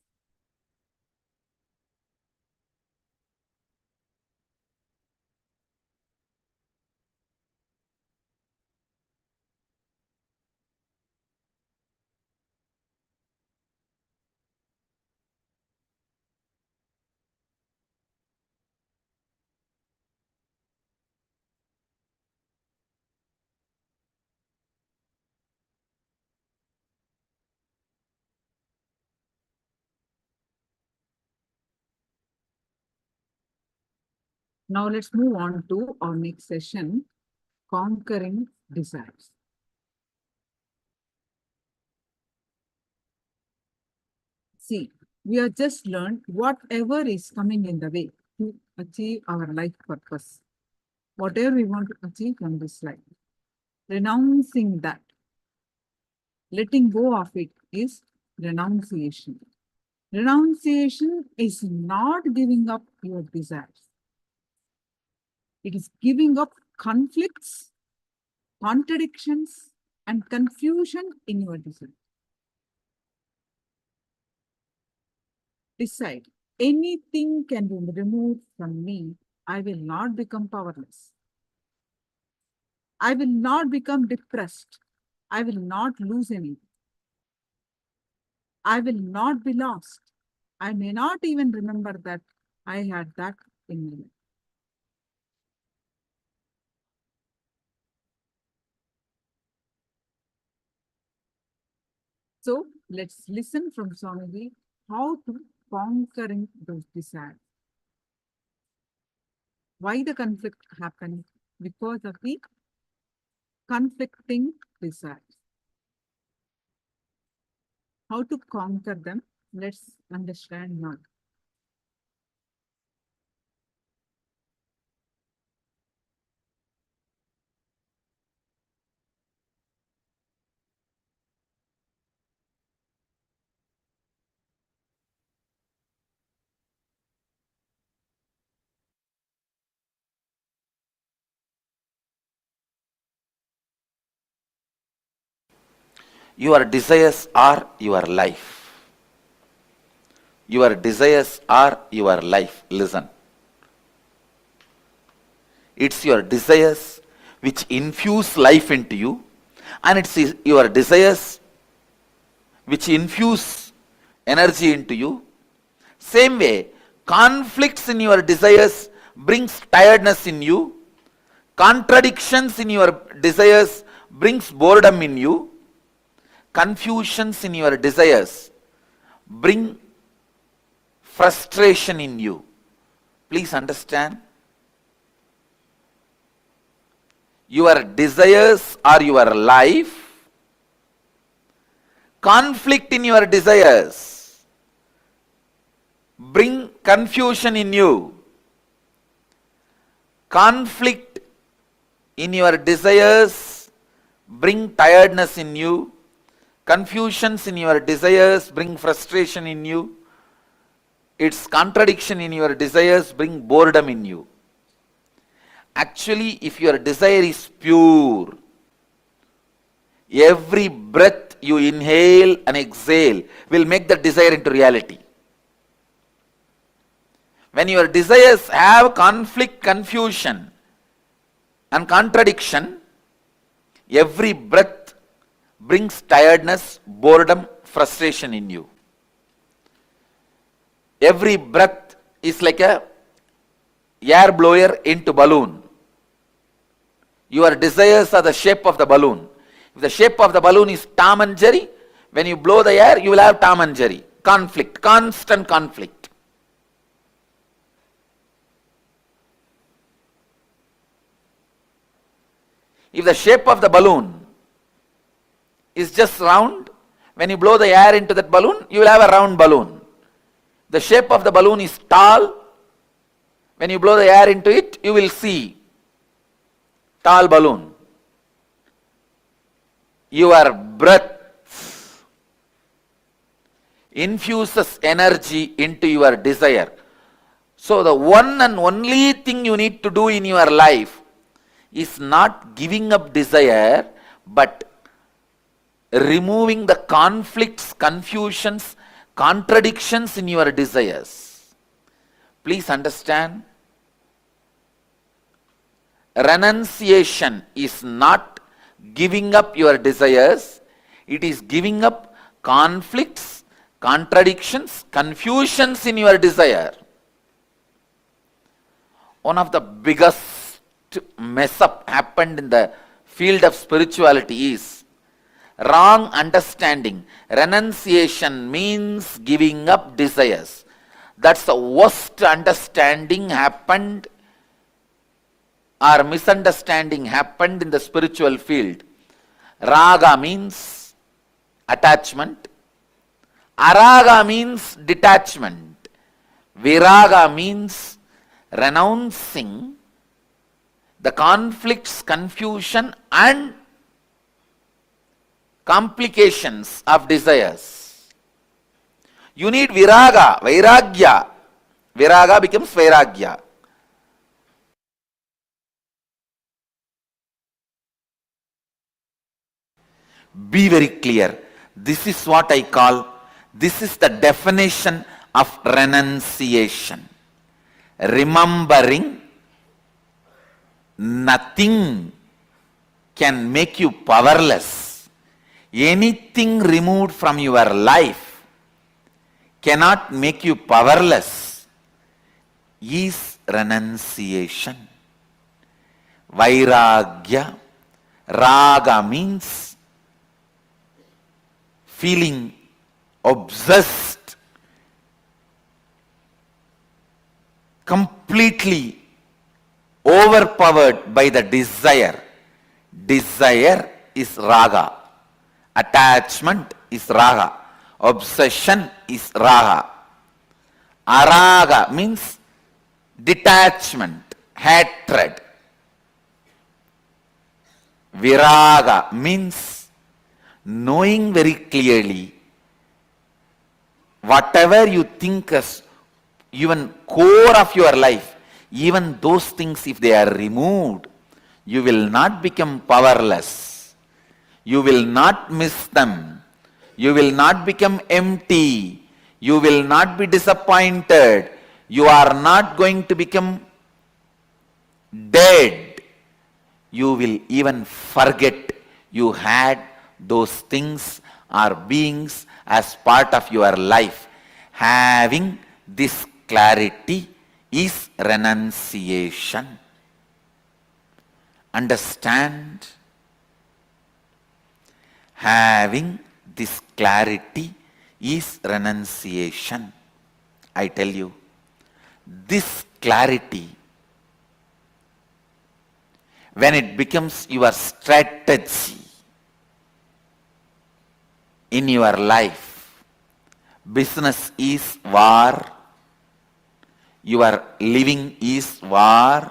Now let's move on to our next session, conquering desires. See, we have just learned whatever is coming in the way to achieve our life purpose, whatever we want to achieve from this life. Renouncing that, letting go of it is renunciation. Renunciation is not giving up your desires. It is giving up conflicts, contradictions, and confusion in your desire. Decide, anything can be removed from me. I will not become powerless. I will not become depressed. I will not lose anything. I will not be lost. I may not even remember that I had that in my life. So let's listen from Swamiji how to conquering those desires. Why the conflict happened? Because of the conflicting desires. How to conquer them? Let's understand now.
Your desires are your life. Your desires are your life. Listen. It's your desires which infuse life into you, and it's your desires which infuse energy into you. Same way, conflicts in your desires brings tiredness in you. Contradictions in your desires brings boredom in you. Confusions in your desires bring frustration in you. Please understand. Your desires are your life. Conflict in your desires bring confusion in you. Conflict in your desires bring tiredness in you. Confusions in your desires bring frustration in you. Its contradiction in your desires bring boredom in you. Actually, if your desire is pure, every breath you inhale and exhale will make the desire into reality. When your desires have conflict, confusion, and contradiction, every breath brings tiredness, boredom, frustration in you. Every breath is like a air blower into balloon. Your desires are the shape of the balloon. If the shape of the balloon is Tom and Jerry, when you blow the air, you will have Tom and Jerry. Conflict, constant conflict. If the shape of the balloon is just round, when you blow the air into that balloon, you will have a round balloon. The shape of the balloon is tall. When you blow the air into it, you will see tall balloon. Your breath infuses energy into your desire. So the one and only thing you need to do in your life is not giving up desire, but removing the conflicts, confusions, contradictions in your desires. Please understand, renunciation is not giving up your desires, it is giving up conflicts, contradictions, confusions in your desire. One of the biggest mess up happened in the field of spirituality is wrong understanding. Renunciation means giving up desires. That's the worst understanding happened or misunderstanding happened in the spiritual field. Raga means attachment. Araga means detachment. Viraga means renouncing the conflicts, confusion and complications of desires. You need viraga, vairagya. Viraga becomes vairagya. Be very clear. This is what I call, this is the definition of renunciation. Remembering nothing can make you powerless. Anything removed from your life cannot make you powerless is renunciation. Vairagya, raga means feeling obsessed, completely overpowered by the desire. Desire is raga. Attachment is raga. Obsession is raga. Araga means detachment, hatred. Viraga means knowing very clearly whatever you think as even core of your life, even those things, if they are removed, you will not become powerless. You will not miss them. You will not become empty. You will not be disappointed. You are not going to become dead. You will even forget you had those things or beings as part of your life. Having this clarity is renunciation. Understand? Having this clarity is renunciation. I tell you, this clarity, when it becomes your strategy in your life, business is war, your living is war,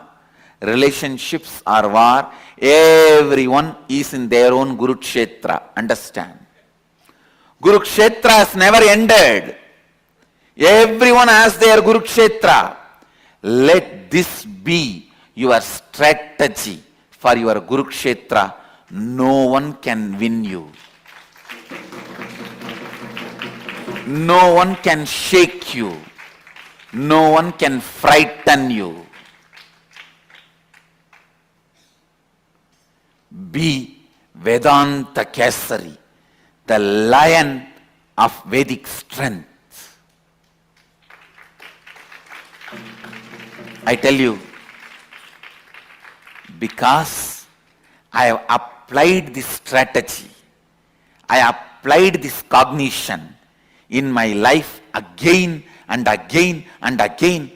relationships are war, everyone is in their own Kurukshetra. Understand? Kurukshetra has never ended. Everyone has their Kurukshetra. Let this be your strategy for your Kurukshetra. No one can win you. No one can shake you. No one can frighten you. Be Vedanta Kesari, the lion of Vedic strength. I tell you, because I have applied this strategy, I applied this cognition in my life again and again and again,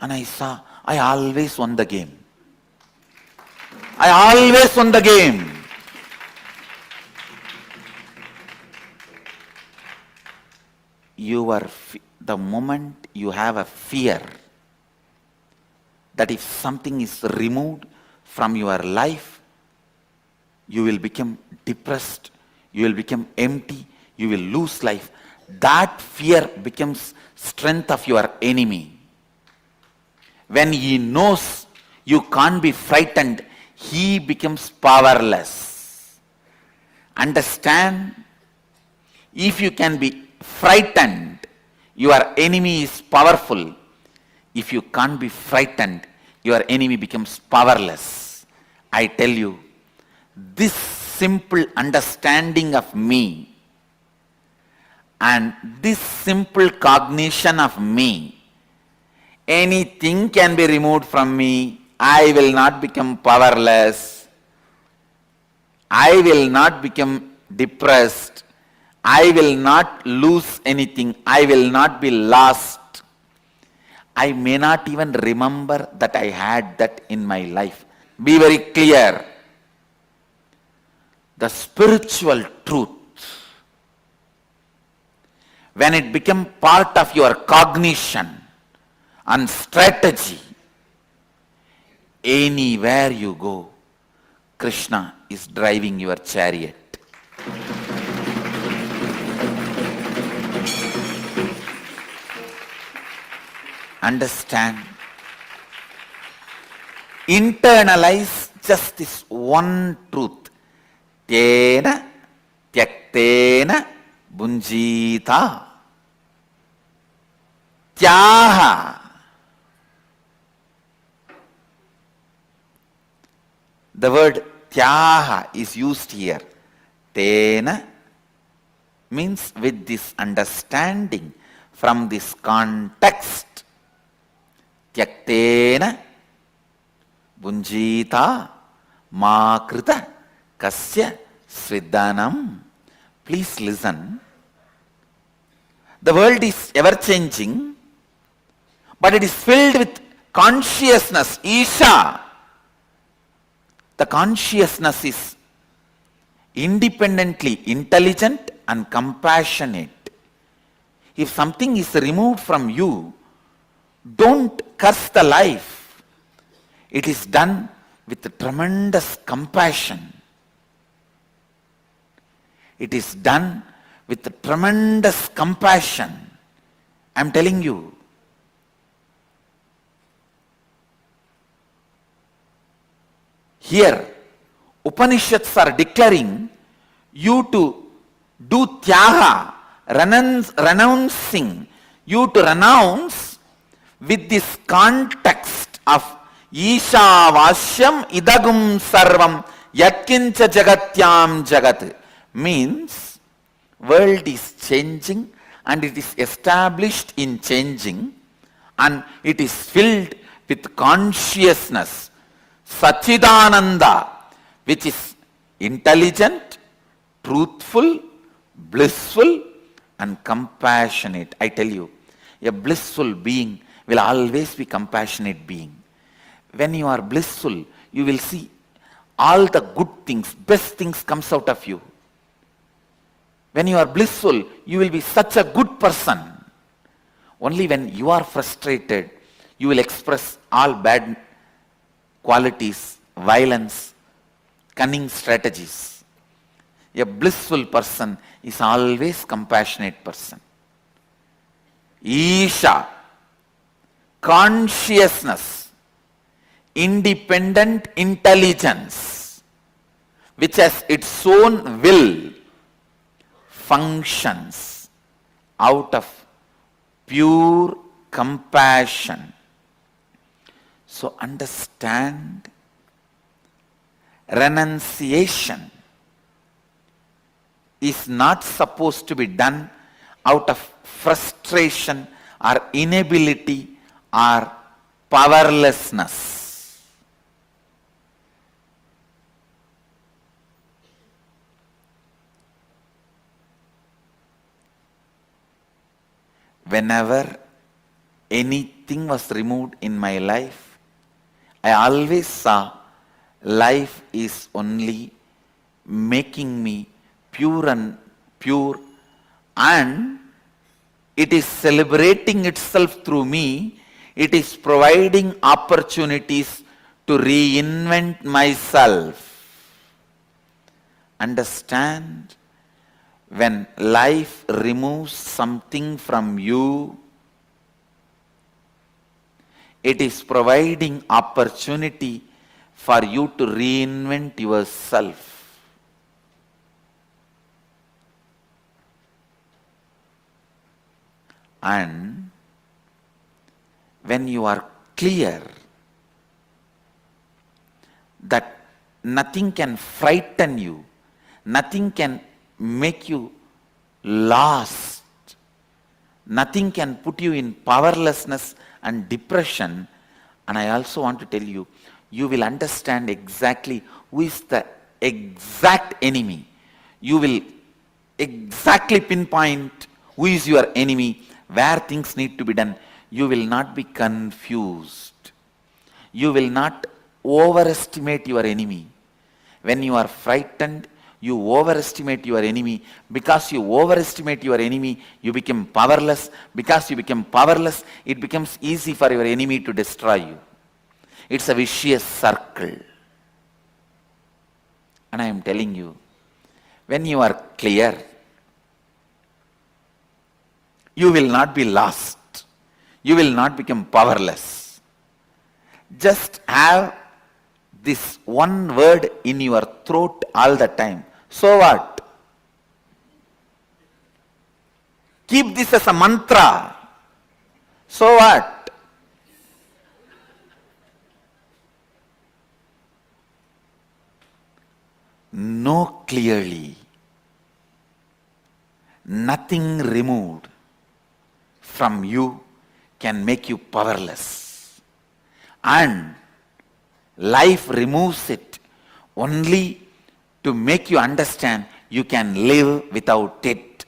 and I saw I always won the game. I always won the game. The moment you have a fear that if something is removed from your life, you will become depressed, you will become empty, you will lose life. That fear becomes strength of your enemy. When he knows you can't be frightened, he becomes powerless. Understand? If you can be frightened, your enemy is powerful. If you can't be frightened, your enemy becomes powerless. I tell you, this simple understanding of me and this simple cognition of me, anything can be removed from me. I will not become powerless. I will not become depressed. I will not lose anything. I will not be lost. I may not even remember that I had that in my life. Be very clear. The spiritual truth, when it becomes part of your cognition and strategy, anywhere you go, Krishna is driving your chariot. Understand? Internalize just this one truth. Tena tyaktena bunjita. Tyaha. The word tyaha is used here. Tena means with this understanding from this context. Tyaktena bunjita ma krita kasya sridhanam. Please listen. The world is ever changing, but it is filled with consciousness, Isha. The consciousness is independently intelligent and compassionate. If something is removed from you, don't curse the life. It is done with tremendous compassion. It is done with tremendous compassion. I am telling you. Here, Upanishads are declaring you to do tyaga, renouncing, you to renounce with this context of Isha Vashyam Idagum Sarvam Yatkincha Jagatyam Jagat. Means world is changing and it is established in changing and it is filled with consciousness, Sachidananda, which is intelligent, truthful, blissful and compassionate. I tell you, a blissful being will always be compassionate being. When you are blissful, you will see all the good things, best things comes out of you. When you are blissful, you will be such a good person. Only when you are frustrated, you will express all bad qualities, violence, cunning strategies. A blissful person is always compassionate person. Isha, consciousness, independent intelligence, which has its own will, functions out of pure compassion. So understand, renunciation is not supposed to be done out of frustration or inability or powerlessness. Whenever anything was removed in my life, I always saw life is only making me pure and it is celebrating itself through me. It is providing opportunities to reinvent myself. Understand? When life removes something from you, it is providing opportunity for you to reinvent yourself. And when you are clear that nothing can frighten you, nothing can make you lost, nothing can put you in powerlessness and depression. And I also want to tell you, you will understand exactly who is the exact enemy. You will exactly pinpoint who is your enemy, where things need to be done. You will not be confused. You will not overestimate your enemy. When you are frightened, you overestimate your enemy. Because you overestimate your enemy, you become powerless. Because you become powerless, it becomes easy for your enemy to destroy you. It's a vicious circle. And I am telling you, when you are clear, you will not be lost. You will not become powerless. Just have this one word in your throat all the time. So what? Keep this as a mantra. So what? Know clearly, nothing removed from you can make you powerless. And life removes it only to make you understand you can live without it.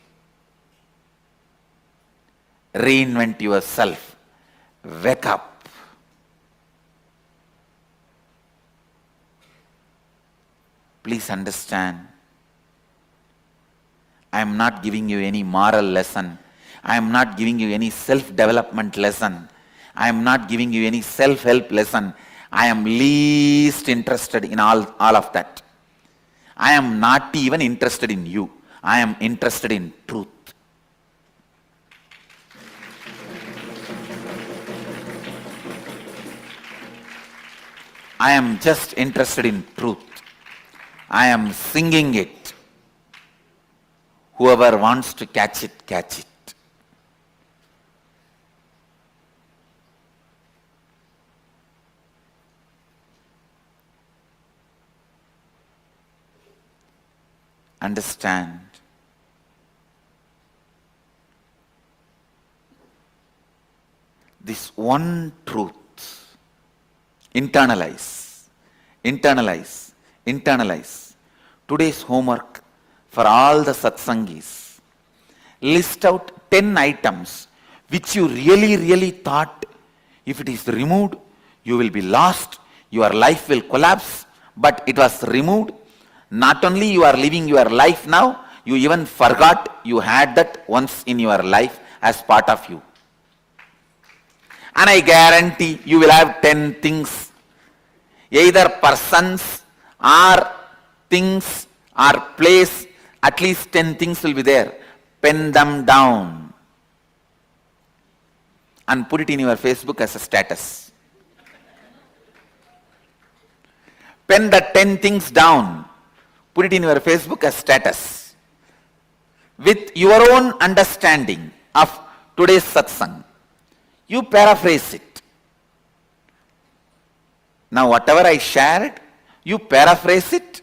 Reinvent yourself. Wake up. Please understand, I am not giving you any moral lesson. I am not giving you any self-development lesson. I am not giving you any self-help lesson. I am least interested in all of that. I am not even interested in you. I am interested in truth. I am just interested in truth. I am singing it. Whoever wants to catch it, catch it. Understand. This one truth. Internalize. Internalize. Internalize. Today's homework for all the satsangis. List out 10 items which you really thought if it is removed, you will be lost, your life will collapse, but it was removed. Not only you are living your life now, you even forgot you had that once in your life as part of you. And I guarantee you will have 10 things, either persons or things or place, at least 10 things will be there. Pen them down and put it in your Facebook as a status. Pen the 10 things down, put it in your Facebook as status. With your own understanding of today's satsang, you paraphrase it. Now whatever I shared, you paraphrase it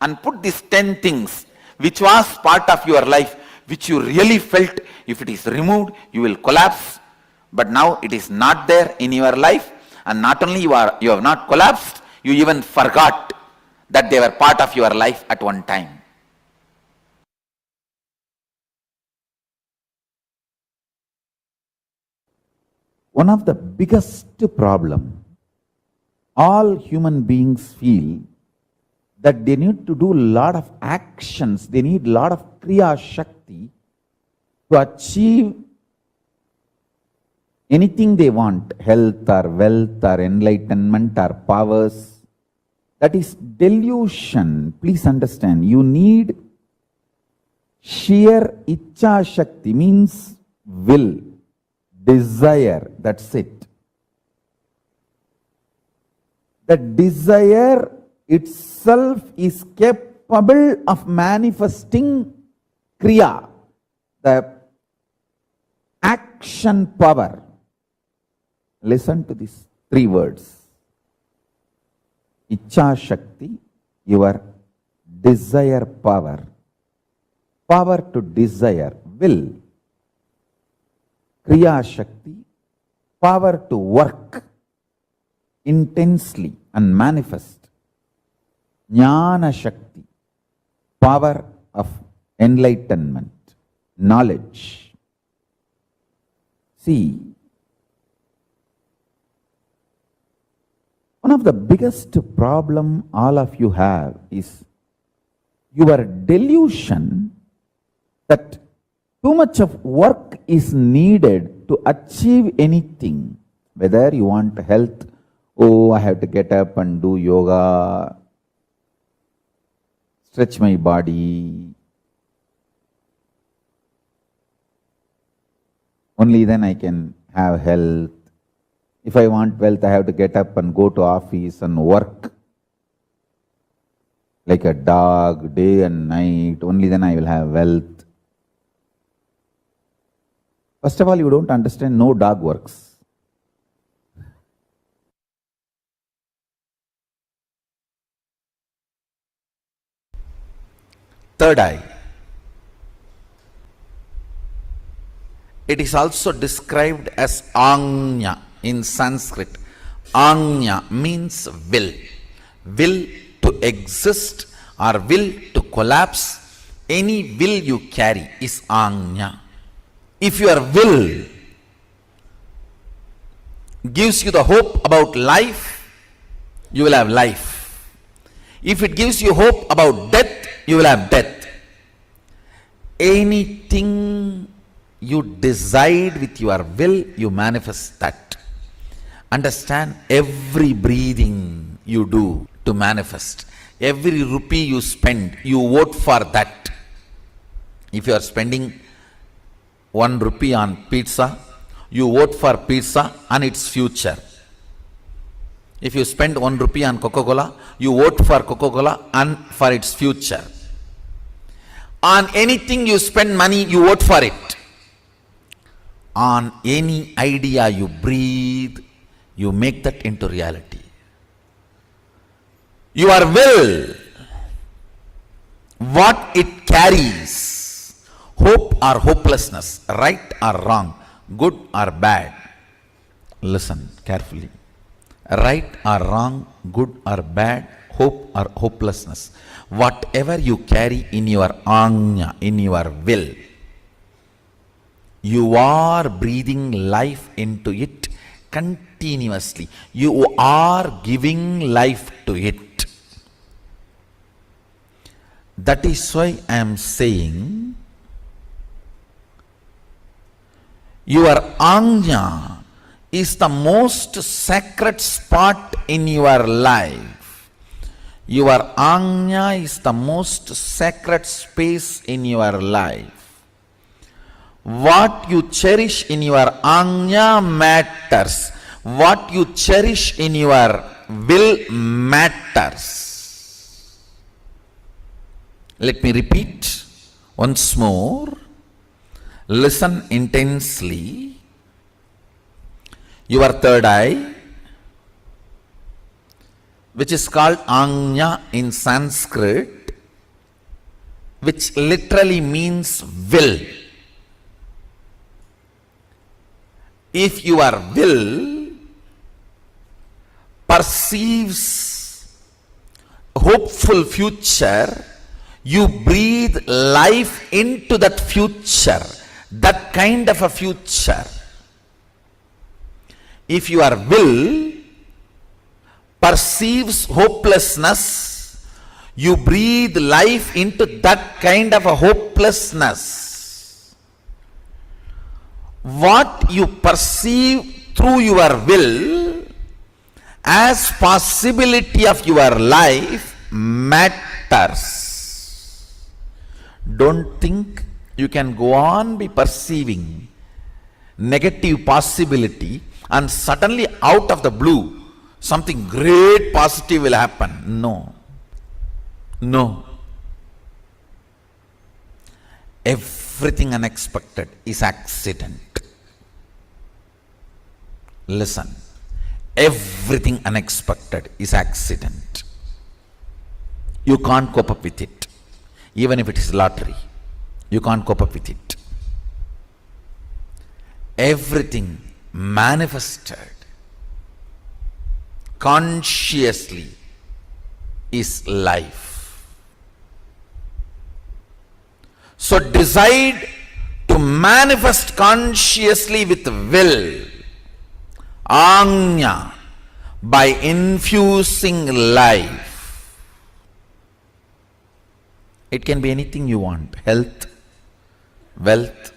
and put these 10 things which was part of your life, which you really felt if it is removed, you will collapse. But now it is not there in your life, and not only you have not collapsed, you even forgot that they were part of your life at one time. One of the biggest problem all human beings feel that they need to do a lot of actions, they need a lot of kriya shakti to achieve anything they want, health or wealth or enlightenment or powers. That is delusion. Please understand, you need sheer icha shakti, means will, desire, that's it. The desire itself is capable of manifesting kriya, the act action power. Listen to these three words. Icha Shakti, your desire power. Power to desire, will. Kriya Shakti, power to work intensely and manifest. Jnana Shakti, power of enlightenment, knowledge. See, one of the biggest problem all of you have is your delusion that too much of work is needed to achieve anything. Whether you want health, oh, I have to get up and do yoga, stretch my body. Only then I can have health. If I want wealth, I have to get up and go to office and work like a dog, day and night. Only then I will have wealth. First of all, you don't understand, no dog works. Third eye. It is also described as Anya in Sanskrit. Anya means will. Will to exist or will to collapse. Any will you carry is Anya. If your will gives you the hope about life, you will have life. If it gives you hope about death, you will have death. Anything you decide with your will, you manifest that. Understand, every breathing you do to manifest, every rupee you spend, you vote for that. If you are spending 1 rupee on pizza, you vote for pizza and its future. If you spend 1 rupee on Coca-Cola, you vote for Coca-Cola and for its future. On anything you spend money, you vote for it. On any idea you breathe, you make that into reality. Your will, what it carries, hope or hopelessness, right or wrong, good or bad. Listen carefully. Right or wrong, good or bad, hope or hopelessness. Whatever you carry in your anya, in your will, you are breathing life into it continuously. You are giving life to it. That is why I am saying your anya is the most sacred spot in your life. Your anya is the most sacred space in your life. What you cherish in your anya matters. What you cherish in your will matters. Let me repeat once more. Listen intensely. Your third eye, which is called anya in Sanskrit, which literally means will. If your will perceives a hopeful future, you breathe life into that future, that kind of a future. If your will perceives hopelessness, you breathe life into that kind of a hopelessness. What you perceive through your will as possibility of your life matters. Don't think you can go on be perceiving negative possibility and suddenly out of the blue something great positive will happen. No. No. Everything unexpected is accident. Listen, everything unexpected is accident. You can't cope up with it. Even if it is lottery, you can't cope up with it. Everything manifested consciously is life. So decide to manifest consciously with will, Anya, by infusing life. It can be anything you want: health, wealth,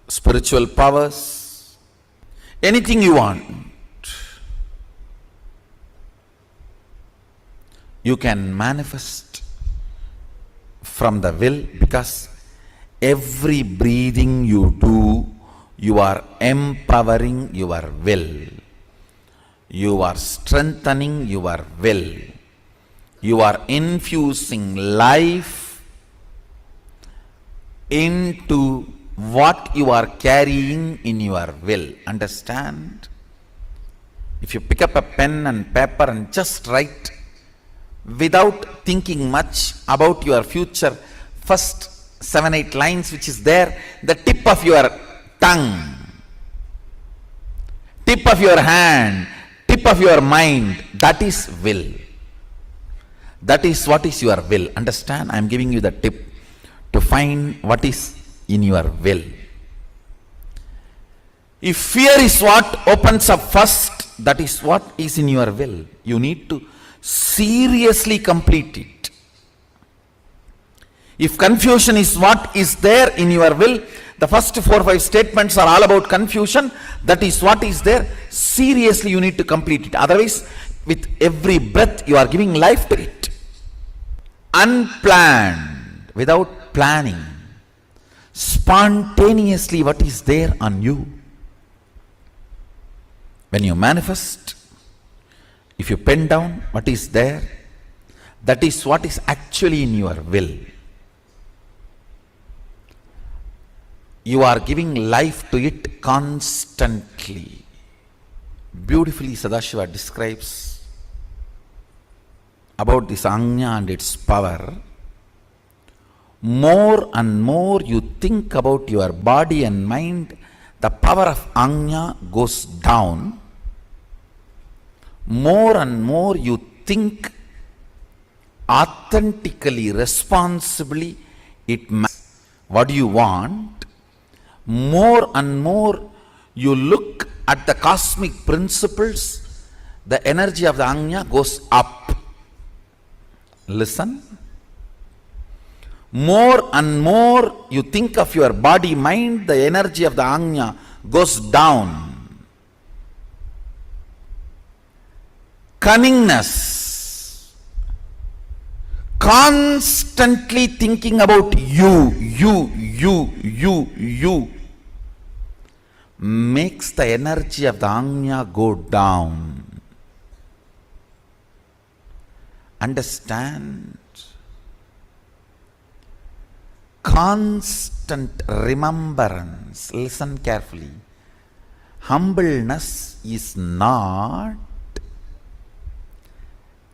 spiritual powers, anything you want. You can manifest from the will, because every breathing you do, you are empowering your will. You are strengthening your will. You are infusing life into what you are carrying in your will. Understand? If you pick up a pen and paper and just write without thinking much about your future, first 7-8 lines which is there, the tip of your tongue, tip of your hand, tip of your mind, that is will. That is what is your will. Understand? I am giving you the tip to find what is in your will. If fear is what opens up first, that is what is in your will. You need to seriously complete it. If confusion is what is there in your will, the first 4 or 5 statements are all about confusion. That is what is there. Seriously you need to complete it. Otherwise, with every breath you are giving life to it. Unplanned, without planning, spontaneously what is there on you. When you manifest, if you pen down what is there, that is what is actually in your will. You are giving life to it constantly. Beautifully Sadashiva describes about this Anya and its power. More and more you think about your body and mind, the power of Anya goes down. More and more you think authentically, responsibly, it matters. What do you want? More and more you look at the cosmic principles, the energy of the Anya goes up. Listen. More and more you think of your body, mind, the energy of the Anya goes down. Cunningness, constantly thinking about you, makes the energy of the Anya go down. Understand? Constant remembrance. Listen carefully. Humbleness is not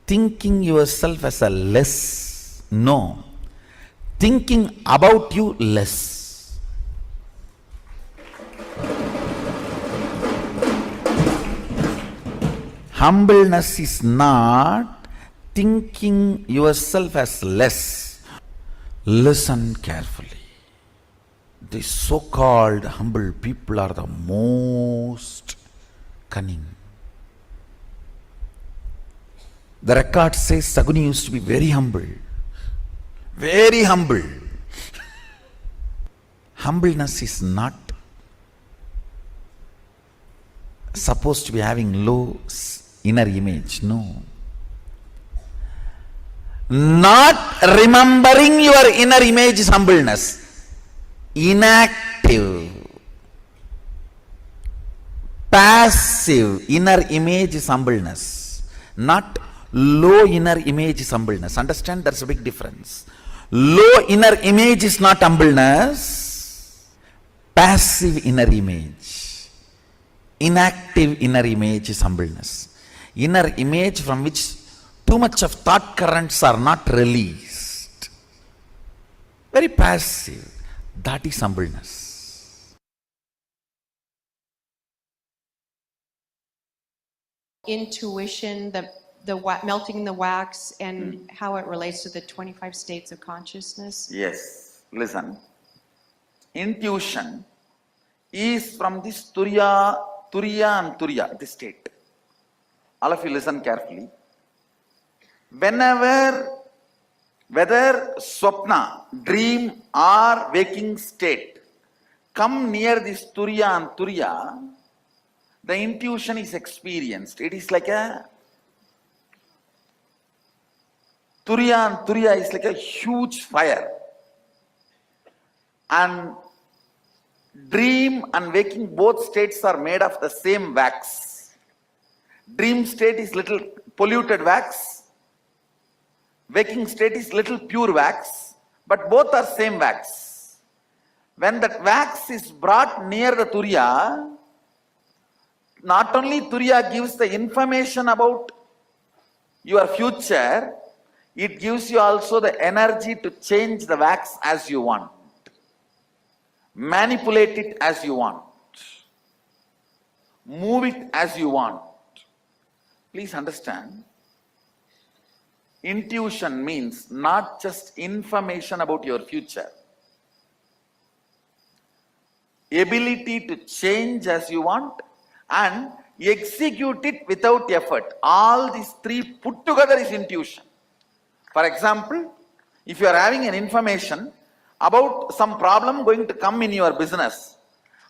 thinking yourself as a less. No. Thinking about you less. Humbleness is not thinking yourself as less. Listen carefully. These so-called humble people are the most cunning. The record says Saguni used to be very humble. Very humble. Humbleness is not supposed to be having low inner image. No. Not remembering your inner image is humbleness. Inactive, passive inner image is humbleness. Not low inner image is humbleness. Understand? There's a big difference. Low inner image is not humbleness. Passive inner image Inactive inner image is humbleness. Inner image from which too much of thought currents are not released. Very passive. That is humbleness.
Intuition, melting the wax, and how it relates to the 25 states of consciousness?
Yes. Listen. Intuition is from this Turiya and Turiya, this state. All of you listen carefully. Whenever, whether swapna, dream or waking state, come near this Turiya and Turiya, the intuition is experienced. It is like a Turiya and Turiya is like a huge fire. And dream and waking, both states are made of the same wax. Dream state is little polluted wax. Waking state is little pure wax. But both are same wax. When that wax is brought near the Turiya, not only Turiya gives the information about your future, it gives you also the energy to change the wax as you want. Manipulate it as you want. Move it as you want. Please understand, intuition means not just information about your future. Ability to change as you want and execute it without effort. All these three put together is intuition. For example, if you are having an information about some problem going to come in your business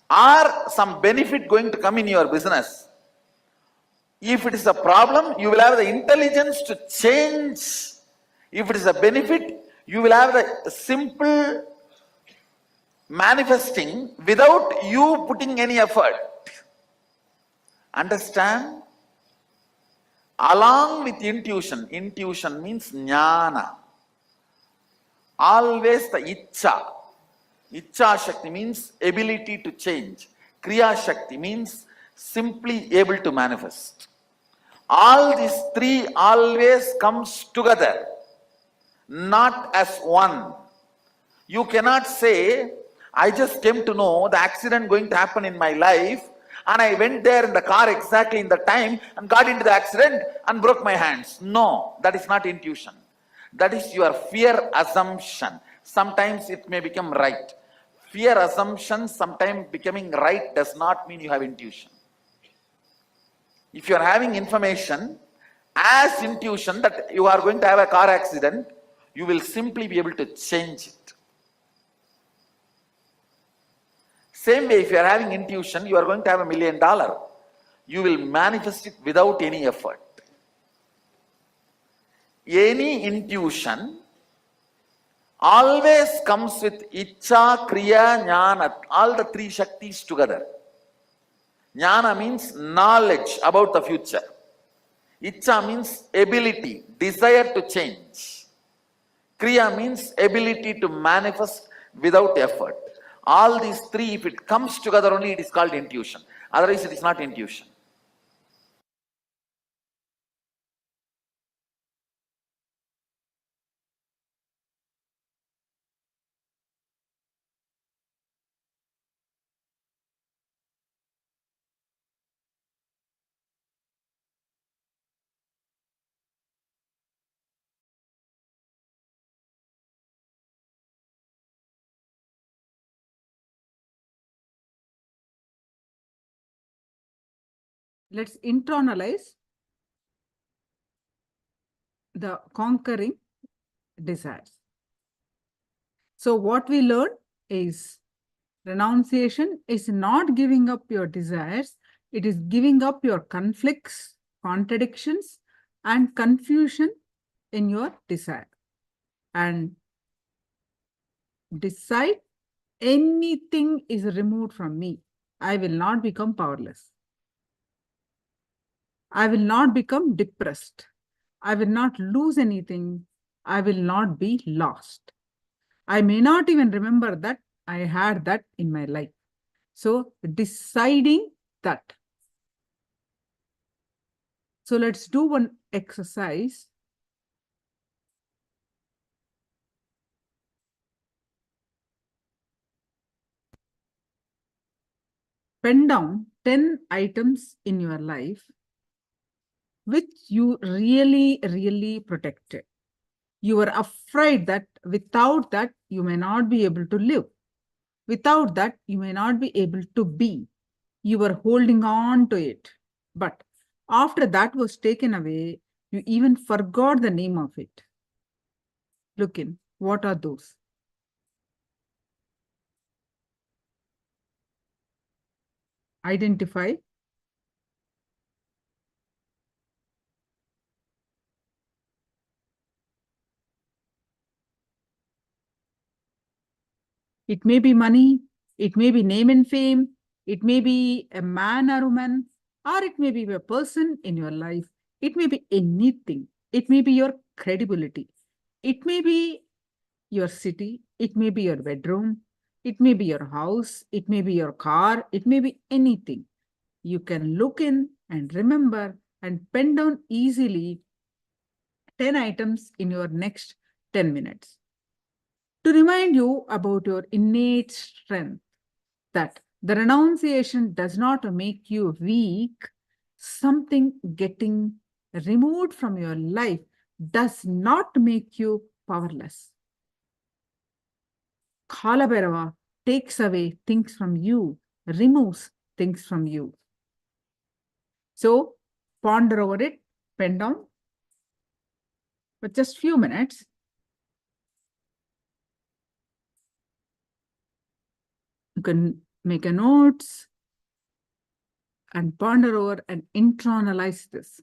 or some benefit going to come in your business, if it is a problem, you will have the intelligence to change. If it is a benefit, you will have the simple manifesting without you putting any effort. Understand? Along with intuition, intuition means jnana. Always the icha. Icha Shakti means ability to change. Kriya Shakti means simply able to manifest. All these three always comes together, not as one. You cannot say, I just came to know the accident going to happen in my life and I went there in the car exactly in the time and got into the accident and broke my hands. No, that is not intuition. That is your fear assumption. Sometimes it may become right. Fear assumption, sometimes becoming right does not mean you have intuition. If you are having information as intuition that you are going to have a car accident, you will simply be able to change it. Same way, if you are having intuition, you are going to have $1 million. You will manifest it without any effort. Any intuition always comes with Icha, Kriya, Jnana, all the three Shaktis together. Jnana means knowledge about the future. Icha means ability, desire to change. Kriya means ability to manifest without effort. All these three, if it comes together only, it is called intuition. Otherwise, it is not intuition.
Let's internalize the conquering desires. So what we learn is renunciation is not giving up your desires. It is giving up your conflicts, contradictions, and confusion in your desire. And decide anything is removed from me, I will not become powerless. I will not become depressed. I will not lose anything. I will not be lost. I may not even remember that I had that in my life. So deciding that So let's do one exercise. Pen down 10 items in your life which you really protected. You were afraid that without that, you may not be able to live. Without that, you may not be able to be. You were holding on to it. But after that was taken away, you even forgot the name of it. Look in, what are those? Identify. It may be money, it may be name and fame, it may be a man or woman, or it may be a person in your life. It may be anything. It may be your credibility. It may be your city. It may be your bedroom. It may be your house. It may be your car. It may be anything. You can look in and remember and pen down easily 10 items in your next 10 minutes. To remind you about your innate strength, that the renunciation does not make you weak, something getting removed from your life does not make you powerless. Kala Bhairava takes away things from you, removes things from you. So ponder over it, pen down for just few minutes. You can make a notes and ponder over and internalize this.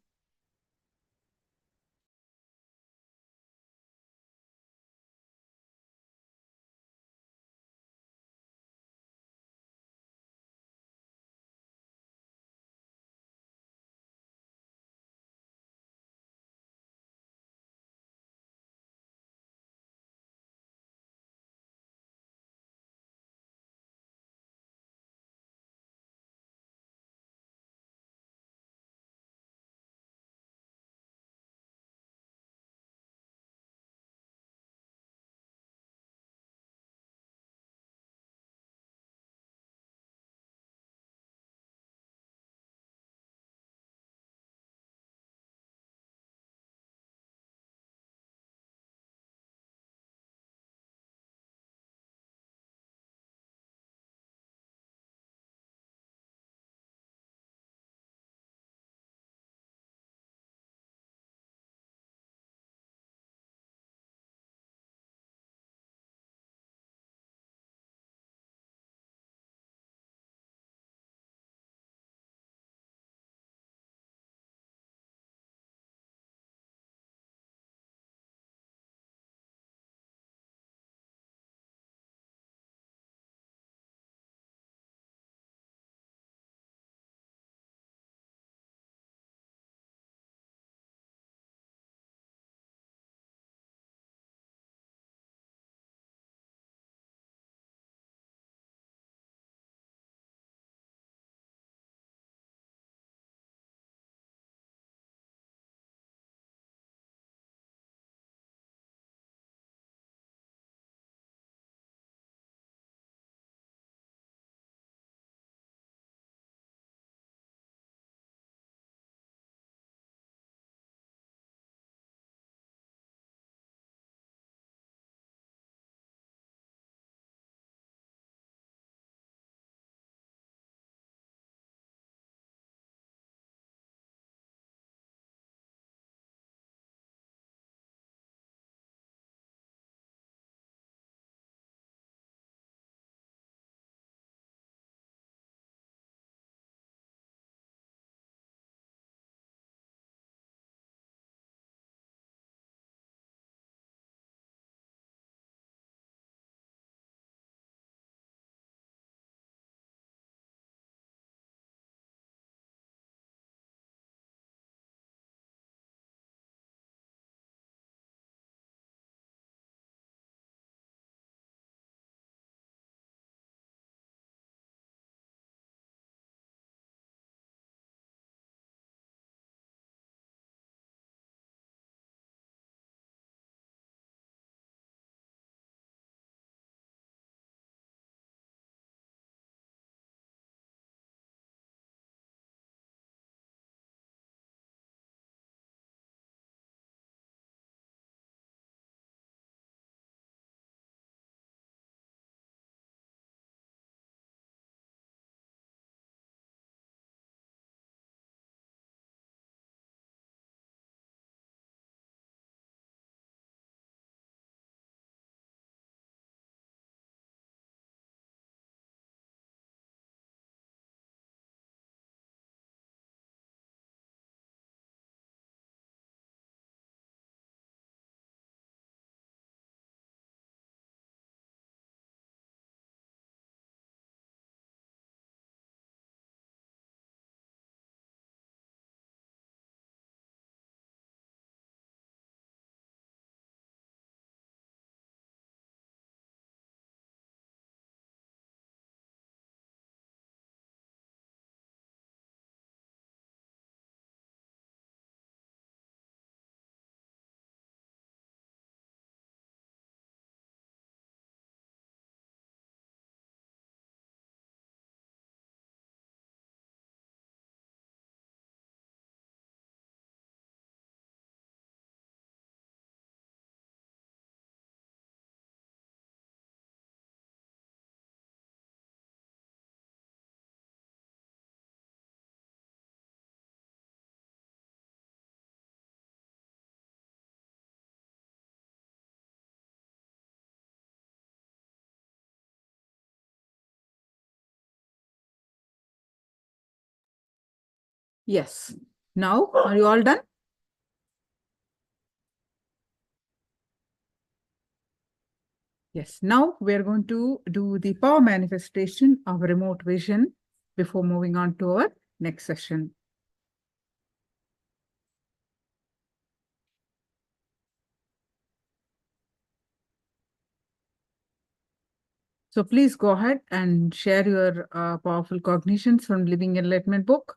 Yes. Now, are you all done? Yes. Now we are going to do the power manifestation of remote vision before moving on to our next session. So please go ahead and share your powerful cognitions from Living Enlightenment book.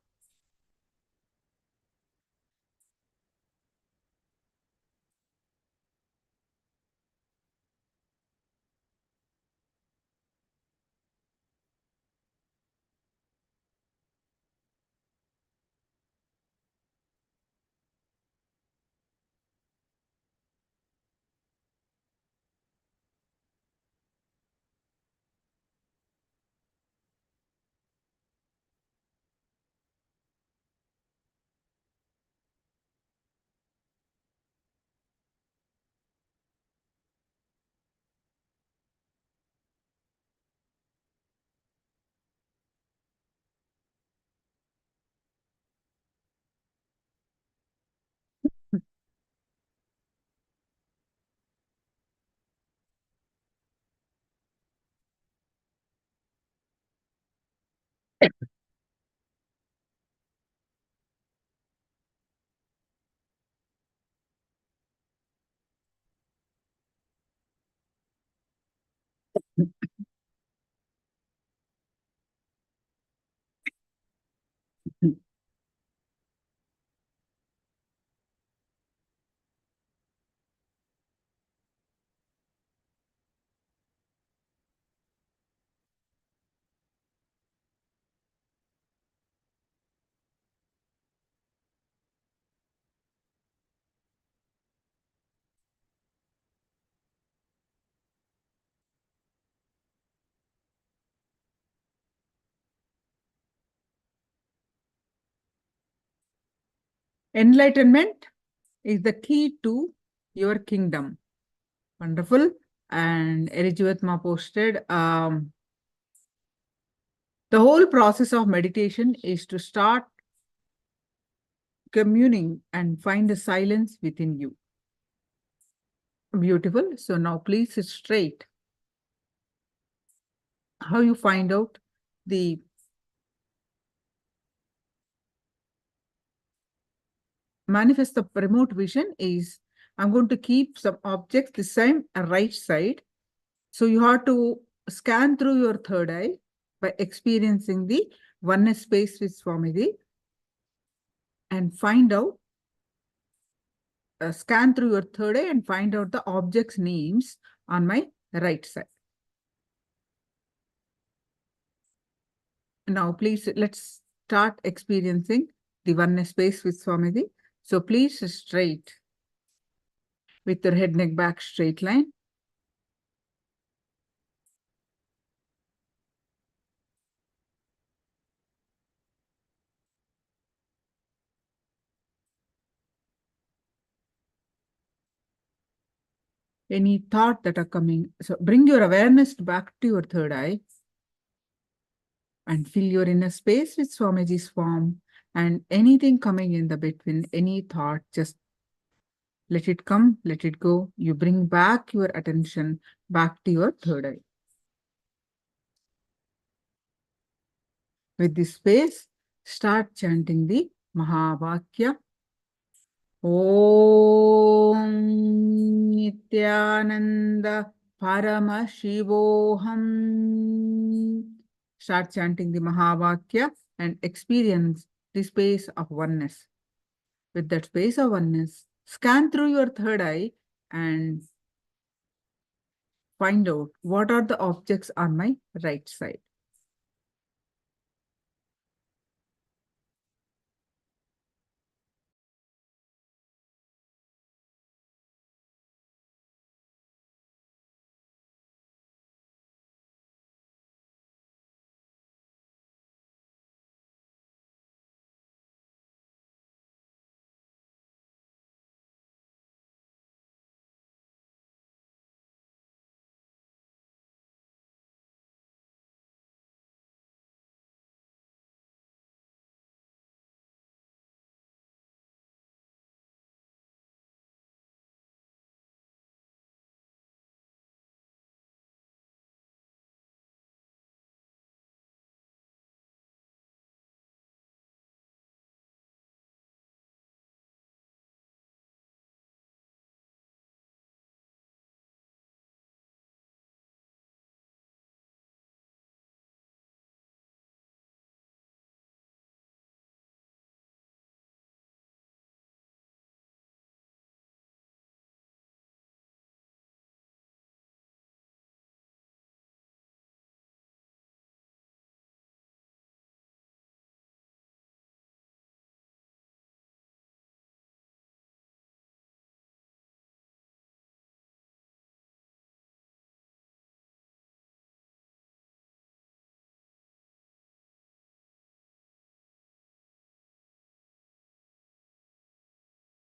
Enlightenment is the key to your kingdom. Wonderful. And Erijivatma posted, the whole process of meditation is to start communing and find the silence within you. Beautiful. So now please sit straight. How you find out the manifest the remote vision is, I'm going to keep some objects the same right side. So you have to scan through your third eye by experiencing the oneness space with Swamiji and find out, scan through your third eye and find out the objects' names on my right side. Now, please, let's start experiencing the oneness space with Swamiji. So please straight with your head, neck, back, straight line. Any thought that are coming. So bring your awareness back to your third eye and fill your inner space with Swamiji's form, and anything coming in the between, any thought, just let it come, let it go. You bring back your attention back to your third eye. With this space, start chanting the Mahavakya. Om Nithyananda Paramashivoham. Start chanting the Mahavakya and experience the space of oneness. With that space of oneness, scan through your third eye and find out what are the objects on my right side.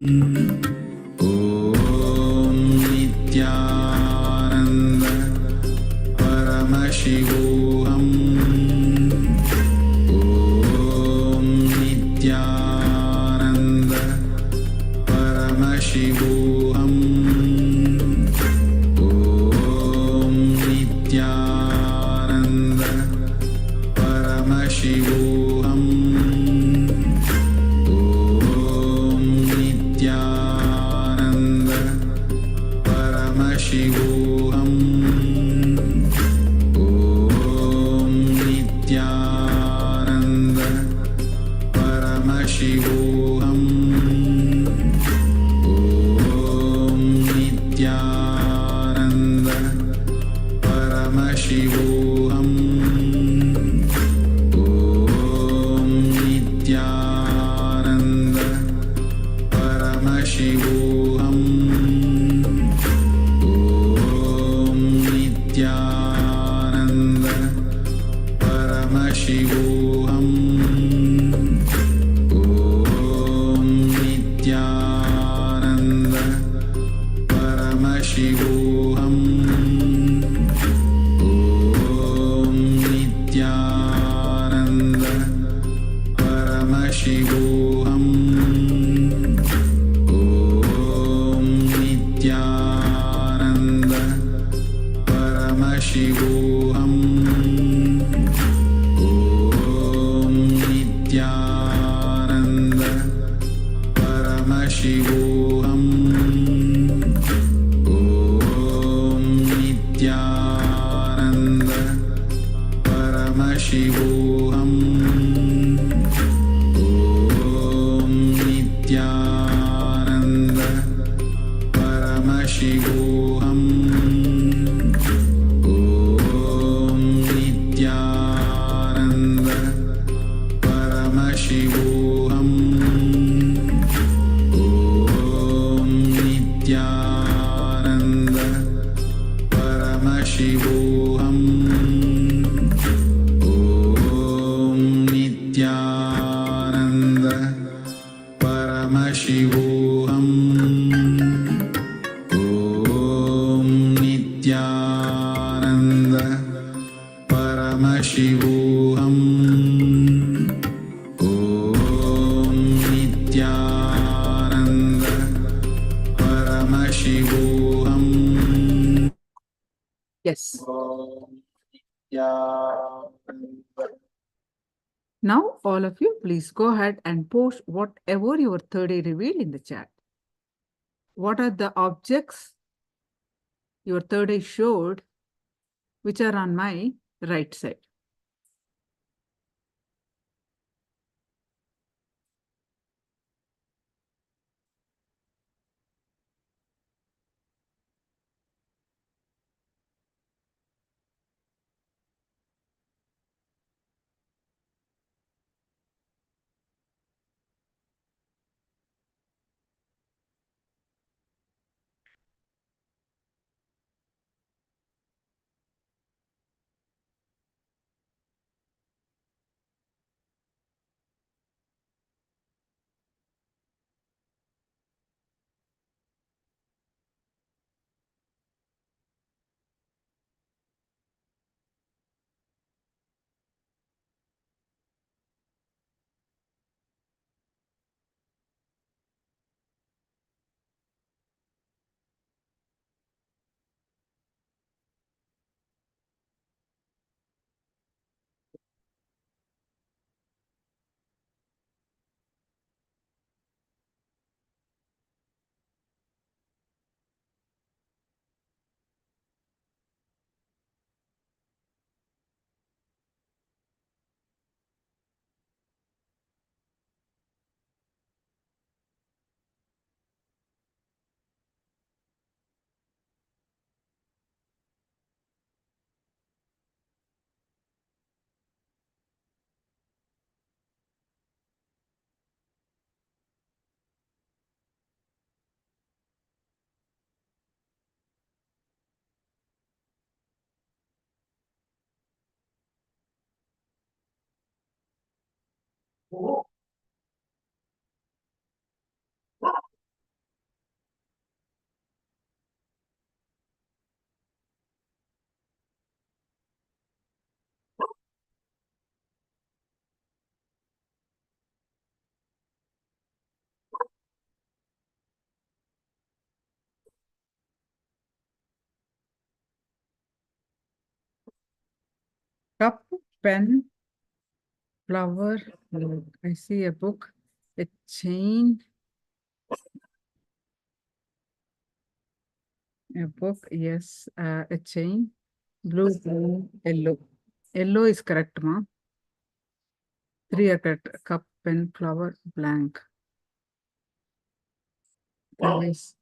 ॐ नित्यानन्द परमशिवोऽहम् ॐ नित्यानन्द परमशिवोऽहम् ॐ नित्यानन्द परमशिवोऽहम् ॐ नित्यानन्द परमशिवोऽहम् ॐ नित्यानन्द परमशिवोऽहम् ॐ नित्यानन्द परमशिवोऽहम् ॐ नित्यानन्द परमशिवोऽहम् ॐ नित्यानन्द परमशिवोऽहम् ॐ नित्यानन्द परमशिवोऽहम् ॐ नित्यानन्द परमशिवोऽहम् ॐ नित्यानन्द परमशिवोऽहम् ॐ नित्यानन्द परमशिवोऽहम् ॐ नित्यानन्द परमशिवोऽहम् ॐ नित्यानन्द परमशिवोऽहम् ॐ नित्यानन्द परमशिवोऽहम् ॐ नित्यानन्द परमशिवोऽहम् ॐ नित्यानन्द परमशिवोऽहम् ॐ नित्यानन्द परमशिवोऽहम् ॐ नित्यानन्द परमशिवोऽहम्
Yes.
Nithyananda.
Now, all of you, please go ahead and post whatever your third eye revealed in the chat. What are the objects your third eye showed, which are on my right side? Cup, pen, flower. I see a book, a chain, a book. Yes, a chain. Blue, blue, yellow. Yellow is correct, ma. Three are correct. Cup, pen, flower, blank. Vase,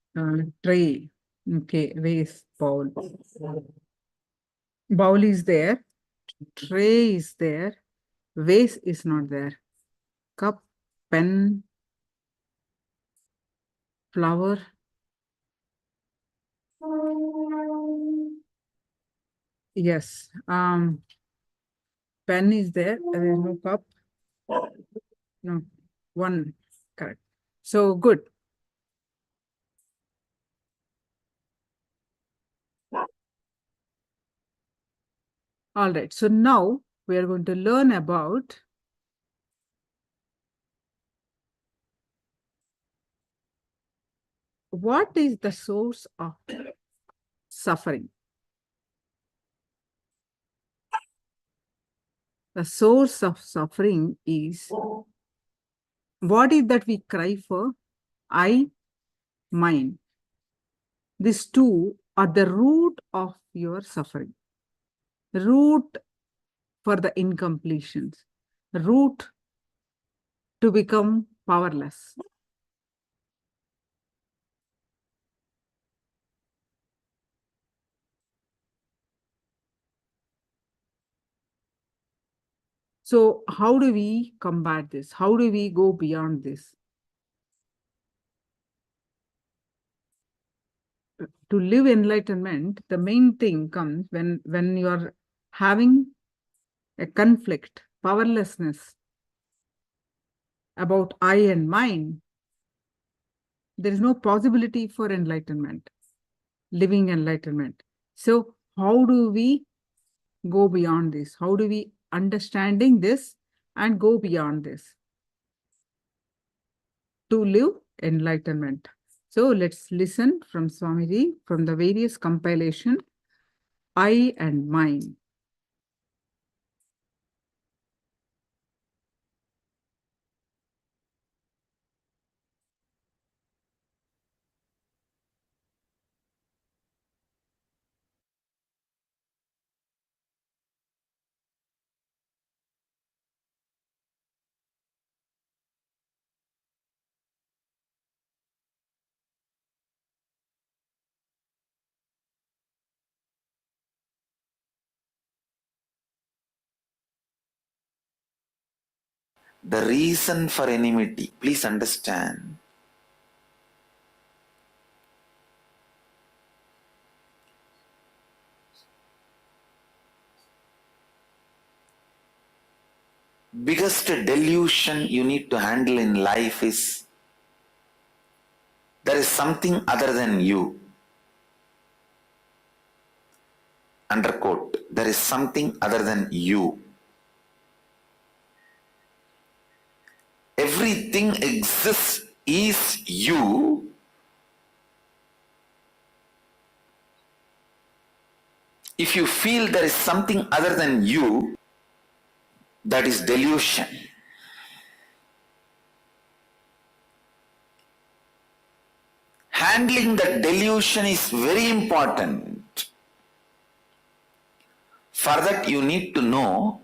tray. Okay, vase, bowl. Bowl is there. Tray is there. Vase is not there. Cup, pen, flower. Yes. Pen is there. There is no cup. No. One. Correct. So good. All right. So now we are going to learn about what is the source of suffering. The source of suffering is what is that we cry for? I, mine. These two are the root of your suffering. Root for the incompletions. Root to become powerless. So how do we combat this? How do we go beyond this? To live enlightenment, the main thing comes when you are having a conflict, powerlessness about I and mine. There is no possibility for enlightenment, living enlightenment. So how do we go beyond this? How do we understanding this and go beyond this to live enlightenment? So let's listen from Swamiji from the various compilation, I and mine.
The reason for enmity, please understand. Biggest delusion you need to handle in life is there is something other than you. Underquote, there is something other than you. Everything exists is you. If you feel there is something other than you, that is delusion. Handling the delusion is very important. For that, you need to know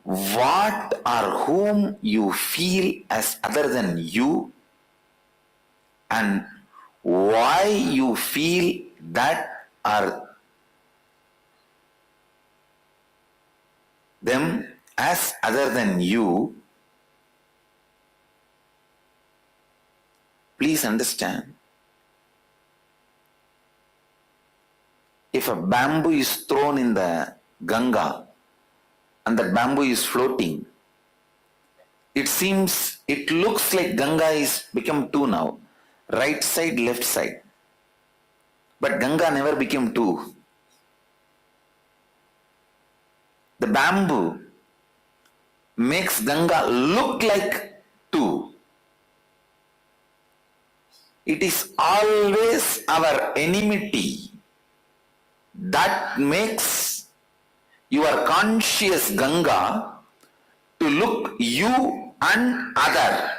what or whom you feel as other than you and why you feel that or them as other than you. Please understand. If a bamboo is thrown in the Ganga and the bamboo is floating, it looks like Ganga is become two now, right side, left side. But Ganga never became two. The bamboo makes Ganga look like two. It is always our enmity that makes your conscious Ganga to look you and other.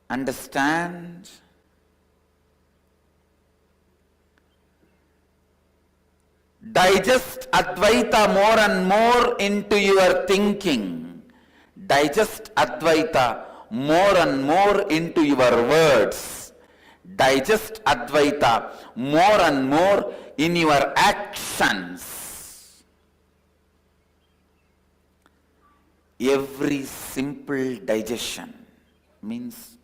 Understand? Digest Advaita more and more into your thinking. Digest Advaita more and more into your words. Digest Advaita more and more in your actions. Every simple digestion means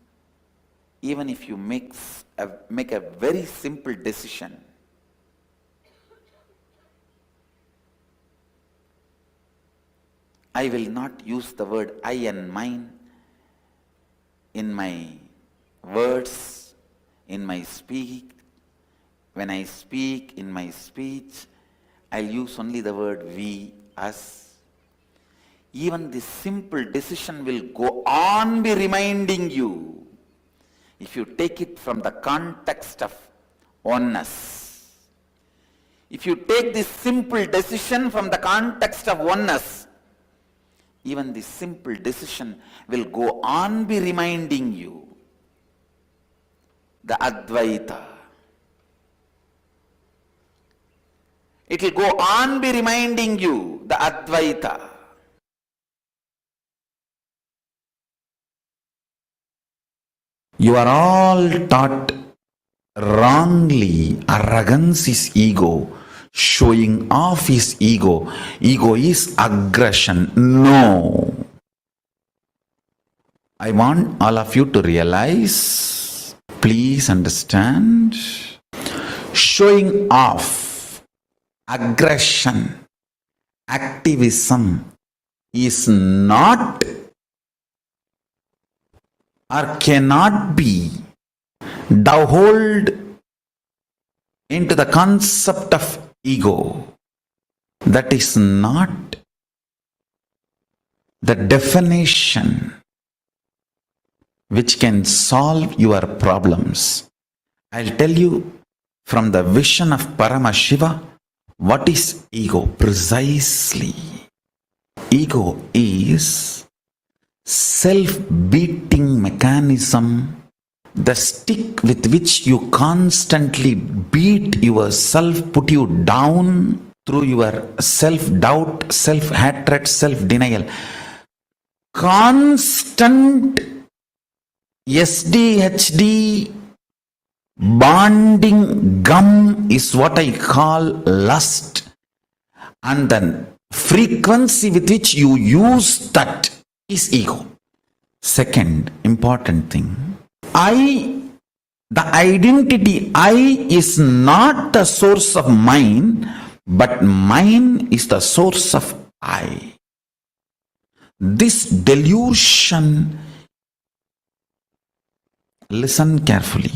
even if you make a very simple decision, I will not use the word I and mine in my words, in my speak. When I speak in my speech, I'll use only the word we, us. Even this simple decision will go on be reminding you, if you take it from the context of oneness. If you take this simple decision from the context of oneness, even this simple decision will go on be reminding you the Advaita. It will go on be reminding you the Advaita. You are all taught wrongly. Arrogance is ego. Showing off is ego. Ego is aggression. No. I want all of you to realize, please understand, showing off, aggression, activism is not or cannot be dovetailed into the concept of ego. That is not the definition which can solve your problems. I'll tell you from the vision of Paramashiva what is ego precisely. Ego is self-beating mechanism, the stick with which you constantly beat yourself, put you down through your self-doubt, self-hatred, self-denial. Constant SDHD bonding gum is what I call lust, and the frequency with which you use that is ego. Second important thing, the identity I is not the source of mine, but mine is the source of I. This delusion, listen carefully.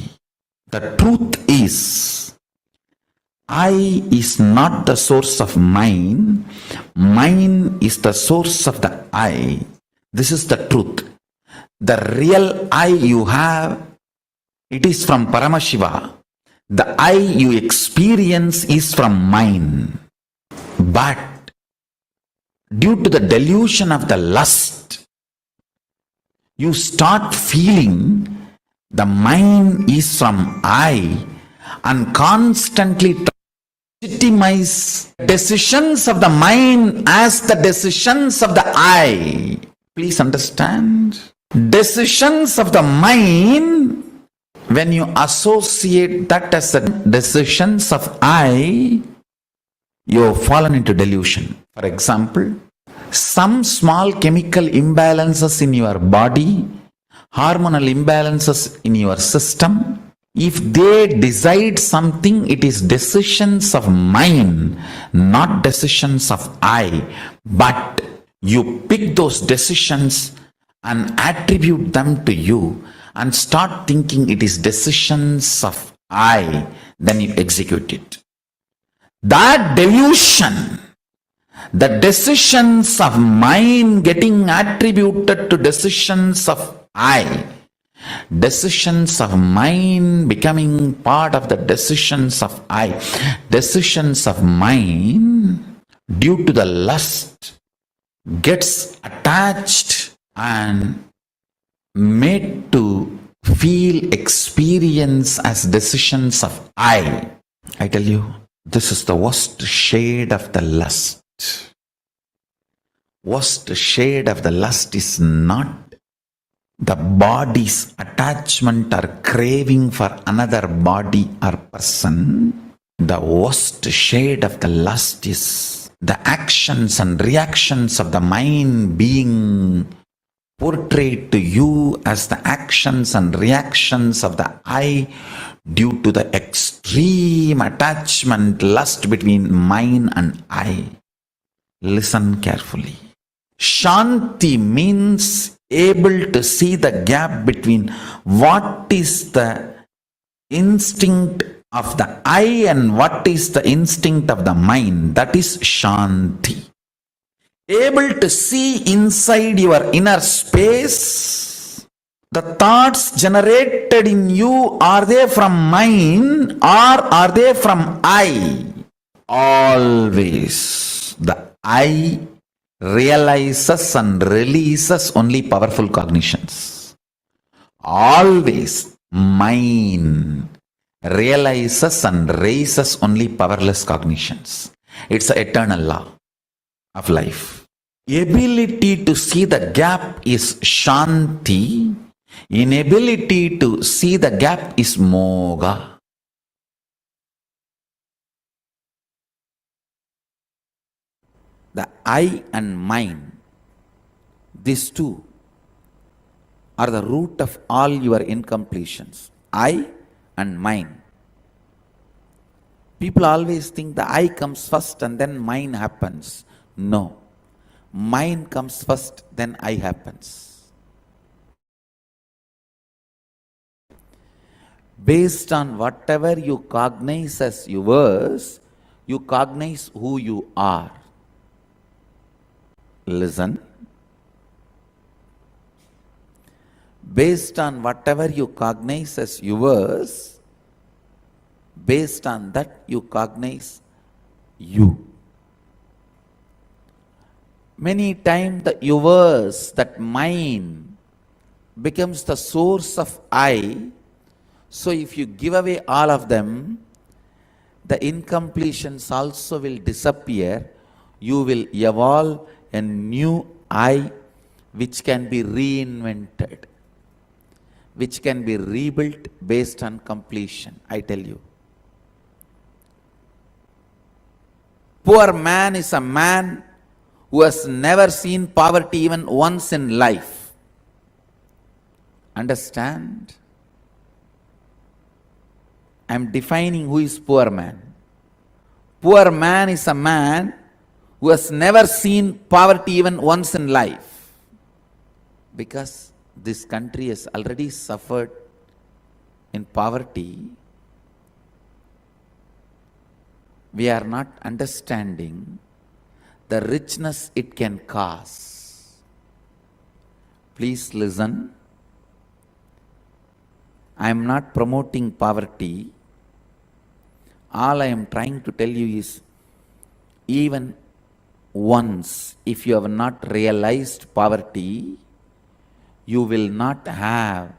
The truth is, I is not the source of mine. Mine is the source of the I. This is the truth. The real I you have, it is from Paramashiva. The I you experience is from mine. But due to the delusion of the lust, you start feeling the mine is from I and constantly legitimize decisions of the mind as the decisions of the I. Please understand. Decisions of the mind, when you associate that as the decisions of I, you have fallen into delusion. For example, some small chemical imbalances in your body, hormonal imbalances in your system, if they decide something, it is decisions of mine, not decisions of I. But you pick those decisions and attribute them to you and start thinking it is decisions of I, then you execute it. That delusion, the decisions of mine getting attributed to decisions of I, Decisions of mind becoming part of the decisions of I. Decisions of mind, due to the lust, gets attached and made to feel, experience as decisions of I. I tell you, this is the worst shade of the lust. Worst shade of the lust is not the body's attachment or craving for another body or person. The worst shade of the lust is the actions and reactions of the mind being portrayed to you as the actions and reactions of the I due to the extreme attachment, lust between mind and I. Listen carefully. Shanti means able to see the gap between what is the instinct of the I and what is the instinct of the mind. That is Shanti. Able to see inside your inner space. The thoughts generated in you, are they from mind or are they from I? Always the I realizes and releases only powerful cognitions. Always mind realizes and raises only powerless cognitions. It's an eternal law of life. Ability to see the gap is Shanti. Inability to see the gap is Moga. The I and mind, these two are the root of all your incompletions. I and mind. People always think the I comes first and then mind happens. No. Mind comes first, then I happens. Based on whatever you cognize as yours, you cognize who you are. Listen. Based on whatever you cognize as yours, based on that you cognize you. Many times the yours, that mind, becomes the source of I. So if you give away all of them, the incompletions also will disappear. You will evolve a new I which can be reinvented, which can be rebuilt based on completion. I tell you. Poor man is a man who has never seen poverty even once in life. Understand? I am defining who is poor man. Poor man is a man who has never seen poverty even once in life. Because this country has already suffered in poverty, we are not understanding the richness it can cause. Please listen. I am not promoting poverty. All I am trying to tell you is, even once, if you have not realized poverty, you will not have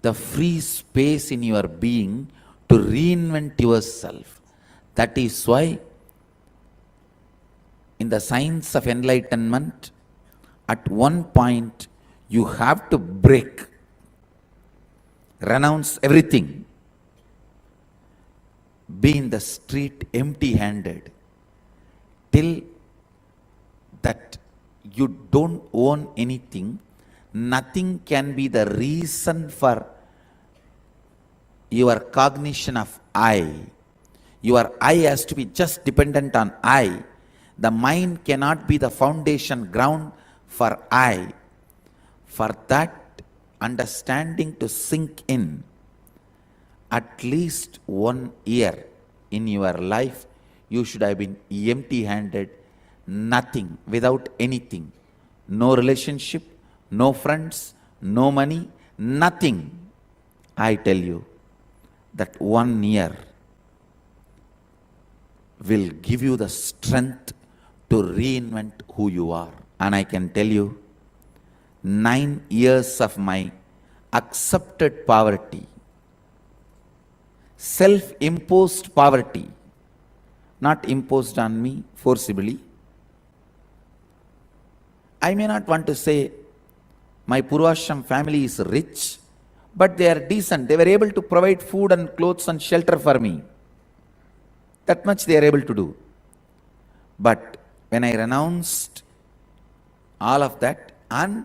the free space in your being to reinvent yourself. That is why in the science of enlightenment, at one point you have to break, renounce everything, be in the street empty-handed, till that you don't own anything. Nothing can be the reason for your cognition of I. Your I has to be just dependent on I. The mind cannot be the foundation ground for I. For that understanding to sink in, at least 1 year in your life, you should have been empty-handed, nothing, without anything. No relationship, no friends, no money, Nothing, I tell you, that 1 year will give you the strength to reinvent who you are. And I can tell you, 9 years of my accepted poverty, self-imposed poverty, not imposed on me forcibly. I may not want to say my Purvashram family is rich, but they are decent. They were able to provide food and clothes and shelter for me. That much they are able to do. But when I renounced all of that, and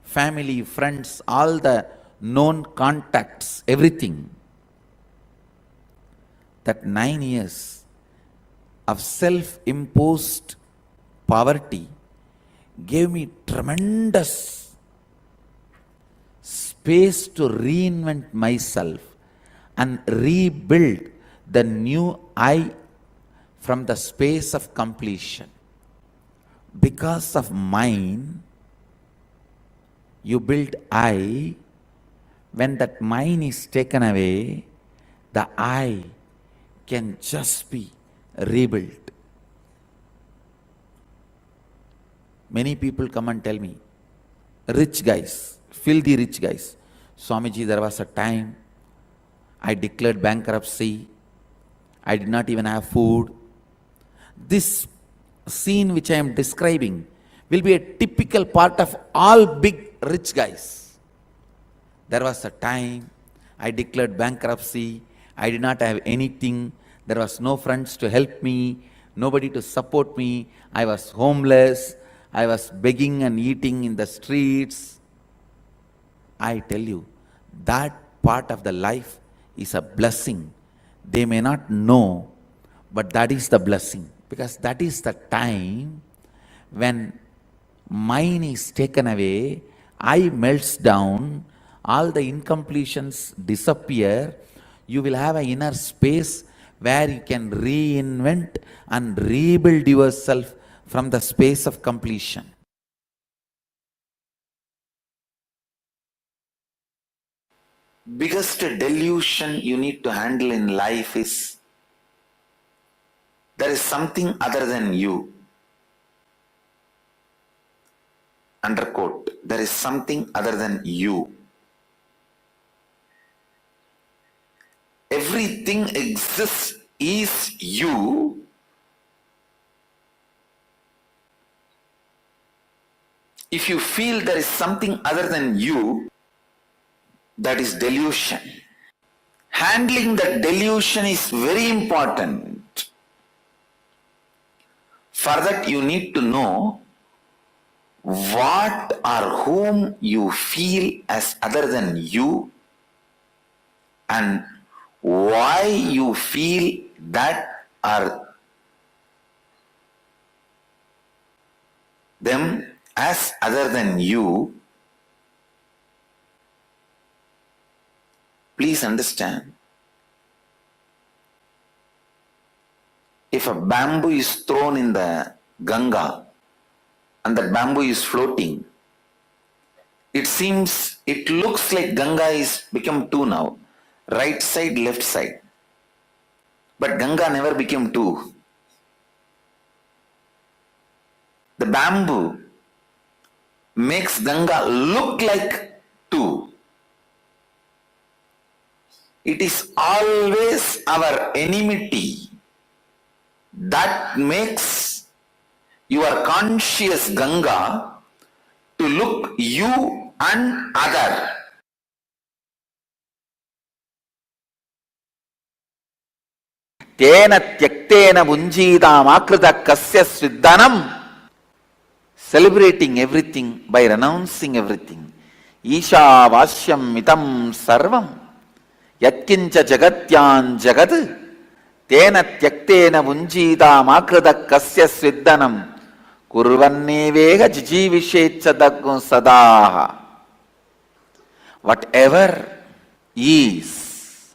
family, friends, all the known contacts, everything, that 9 years of self-imposed poverty gave me tremendous space to reinvent myself and rebuild the new I from the space of completion. Because of mine, you build I. When that mine is taken away, the I can just be rebuilt. Many people come and tell me, rich guys, filthy rich guys, Swamiji, there was a time I declared bankruptcy. I did not even have food. This scene which I am describing will be a typical part of all big rich guys. There was a time I declared bankruptcy. I did not have anything. There was no friends to help me, nobody to support me. I was homeless. I was begging and eating in the streets. I tell you, that part of the life is a blessing. They may not know, but that is the blessing. Because that is the time when mine is taken away, I melts down, all the incompletions disappear. You will have an inner space where you can reinvent and rebuild yourself from the space of completion. Biggest delusion you need to handle in life is there is something other than you. Underquote, there is something other than you. Everything exists is you. If you feel there is something other than you, that is delusion. Handling that delusion is very important. For that you need to know what or whom you feel as other than you and why you feel that or them as other than you. Please understand, if a bamboo is thrown in the Ganga and that bamboo is floating, it looks like Ganga is become two now, right side, left side. But Ganga never became two. The bamboo makes Ganga look like two. It is always our enmity that makes your conscious Ganga to look you and other. Tena tyaktena bunjidam akrita kasya sridhanam. Celebrating everything by renouncing everything. Isha vasyam mitam sarvam. Yatkincha jagatyan jagat. Tena tyaktena bunjidam akrita kasya sridhanam. Kurvannevega jijivishecha daggun sadaha. Whatever is,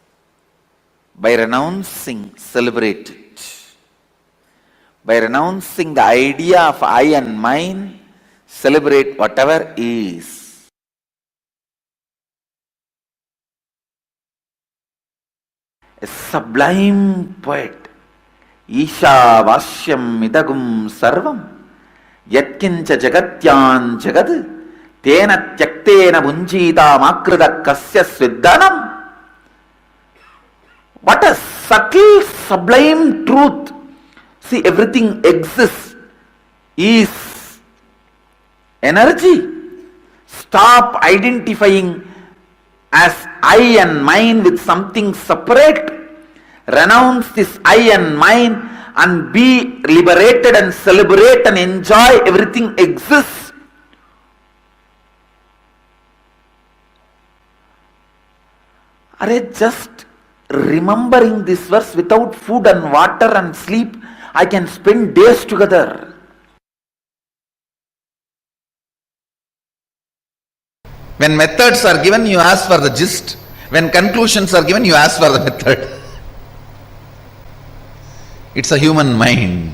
by renouncing, celebrate it. By renouncing the idea of I and mine, celebrate whatever is. a sublime poet. Isha Vashyam Idagum Sarvam Yatkincha Jagatyan Jagad Tena Tyaktena Bunjita Makrida Kasya Sviddanam. What a subtle, sublime truth. See, everything exists, is energy. Stop identifying as I and mine with something separate. Renounce this I and mine and be liberated and celebrate and enjoy everything exists. Are just remembering this verse, without food and water and sleep, I can spend days together. When methods are given, you ask for the gist. When conclusions are given, you ask for the method. It's a human mind.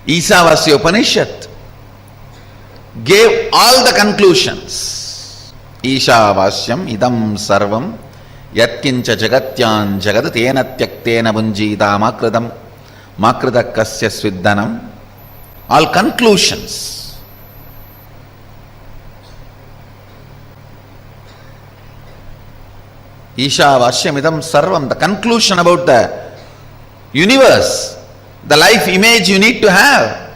Ishavasya Upanishad gave all the conclusions. Ishavasyam idam sarvam yatkincha jagatyan jagad tena tyaktena bunjita makrida kasya sviddanam. All conclusions. Ishavashyamidam sarvam, the conclusion about the universe, the life image you need to have.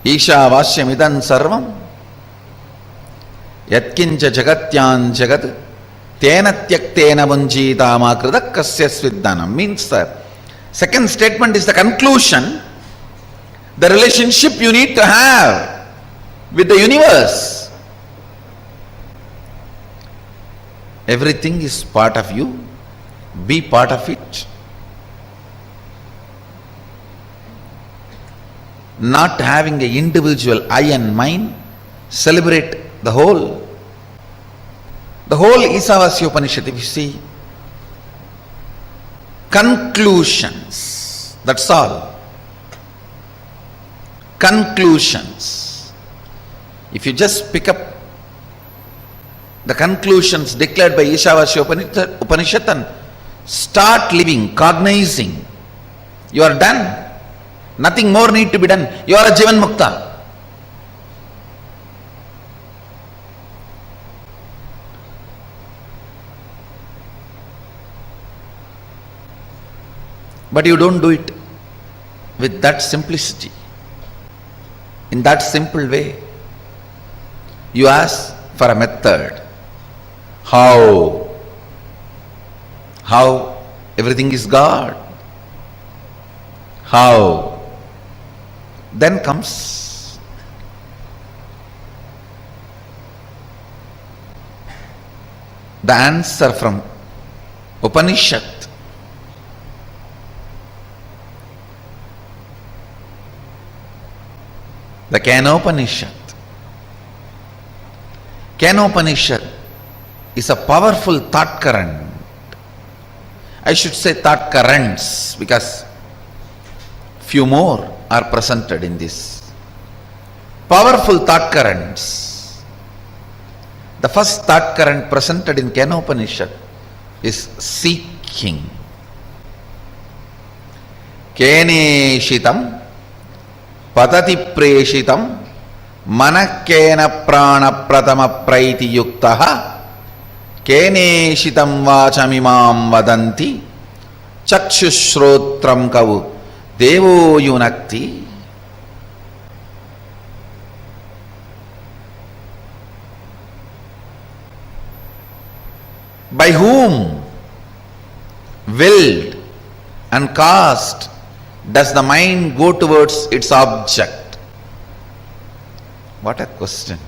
Ishavashyamidam sarvam yatkincha jagatyan jagad tena tyaktena bunjita makrida kasya sviddanam means that second statement is the conclusion, the relationship you need to have with the universe. Everything is part of you, be part of it. Not having an individual I and mine, celebrate the whole. The whole Ishavasya Upanishad, if you see, conclusions, that's all. Conclusions. If you just pick up the conclusions declared by Ishavasya Upanishad and start living, cognizing, you are done. Nothing more need to be done. You are a Jivan Mukta. But you don't do it with that simplicity, in that simple way. You ask for a method. How everything is God. How? Then comes the answer from Upanishad. The Kenopanishad. Kenopanishad is a powerful thought current. I should say thought currents, because few more are presented in this. Powerful thought currents. The first thought current presented in Kenopanishad is seeking. Keneshitam patati preshitam manakena prana pratama praiti yuktaha keneshitam vachamimam vadanti chakshushrotram kavu devo yunakti. By whom, willed and caused, does the mind go towards its object? What a question.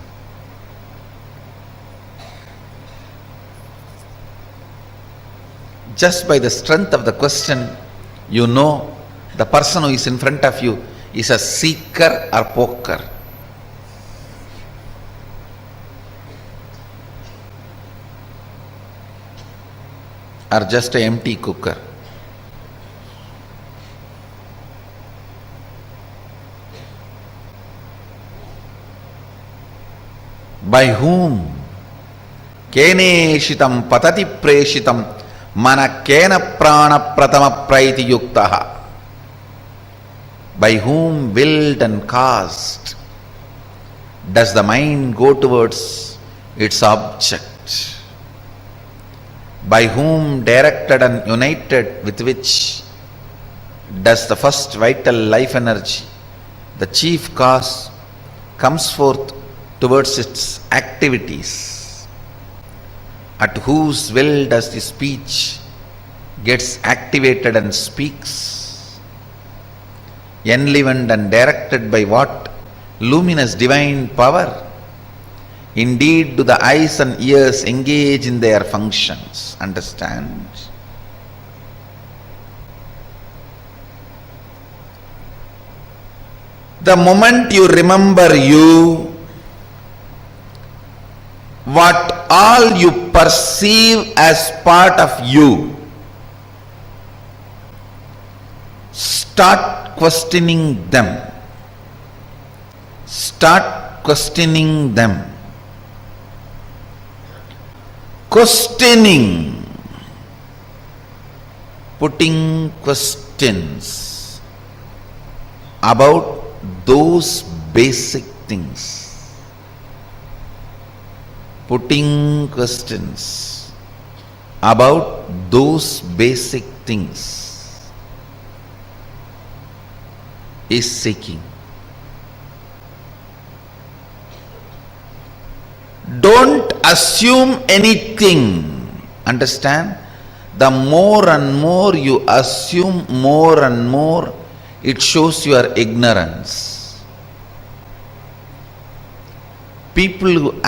Just by the strength of the question, you know the person who is in front of you is a seeker or poker. Or just an empty cooker. By whom? Keneshitam patati preshitam mana kena prana pratama praiti yuktaha. By whom willed and caused does the mind go towards its object? By whom directed and united with which does the first vital life energy, the chief cause, comes forth towards its activities? At whose will does the speech gets activated and speaks? Enlivened and directed by what luminous divine power? Indeed, do the eyes and ears engage in their functions? Understand? The moment you remember you, what all you perceive as part of you, start questioning them. Start questioning them. Questioning, putting questions about those basic things. Putting questions about those basic things is seeking. Don't assume anything. Understand? The more and more you assume, more and more it shows your ignorance. People who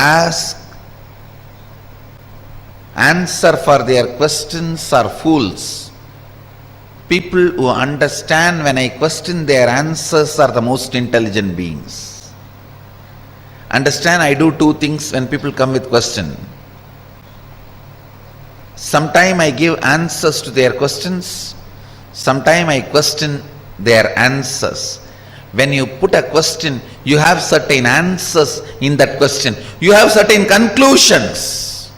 answer for their questions are fools. People who understand when I question their answers are the most intelligent beings. Understand, I do two things when people come with question. Sometime I give answers to their questions. Sometime I question their answers. When you put a question, you have certain answers in that question. You have certain conclusions.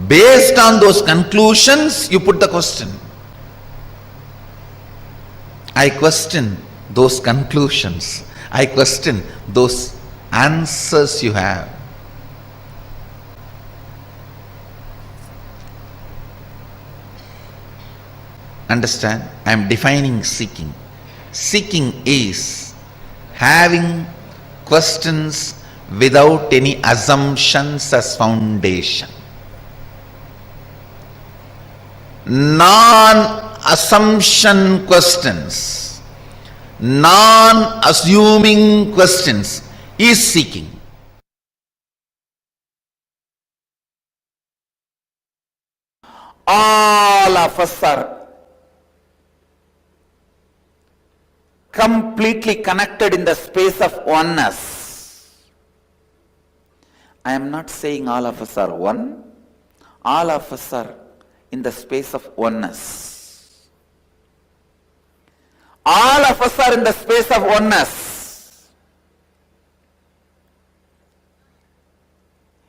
Based on those conclusions, you put the question. I question those conclusions. I question those answers you have. Understand? I am defining seeking. Seeking is having questions without any assumptions as foundation. Non-assumption questions, non-assuming questions is seeking. All of us are completely connected in the space of oneness. I am not saying all of us are one. All of us are in the space of oneness. All of us are in the space of oneness.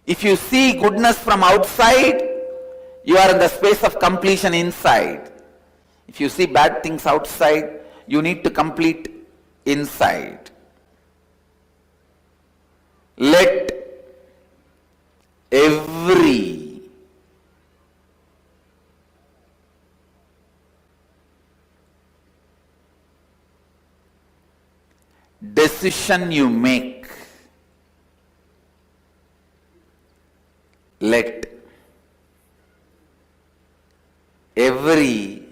If you see goodness from outside, you are in the space of completion inside. If you see bad things outside, you need to complete inside. Let every decision you make, let every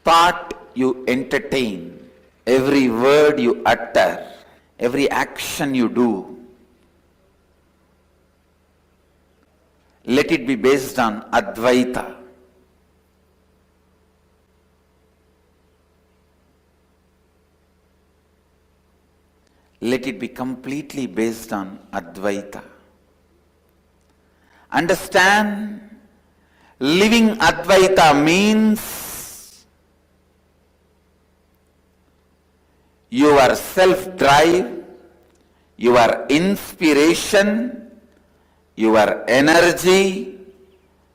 thought you entertain, every word you utter, every action you do, let it be based on Advaita. Let it be completely based on Advaita. Understand, Living Advaita means your self-drive, your inspiration, your energy,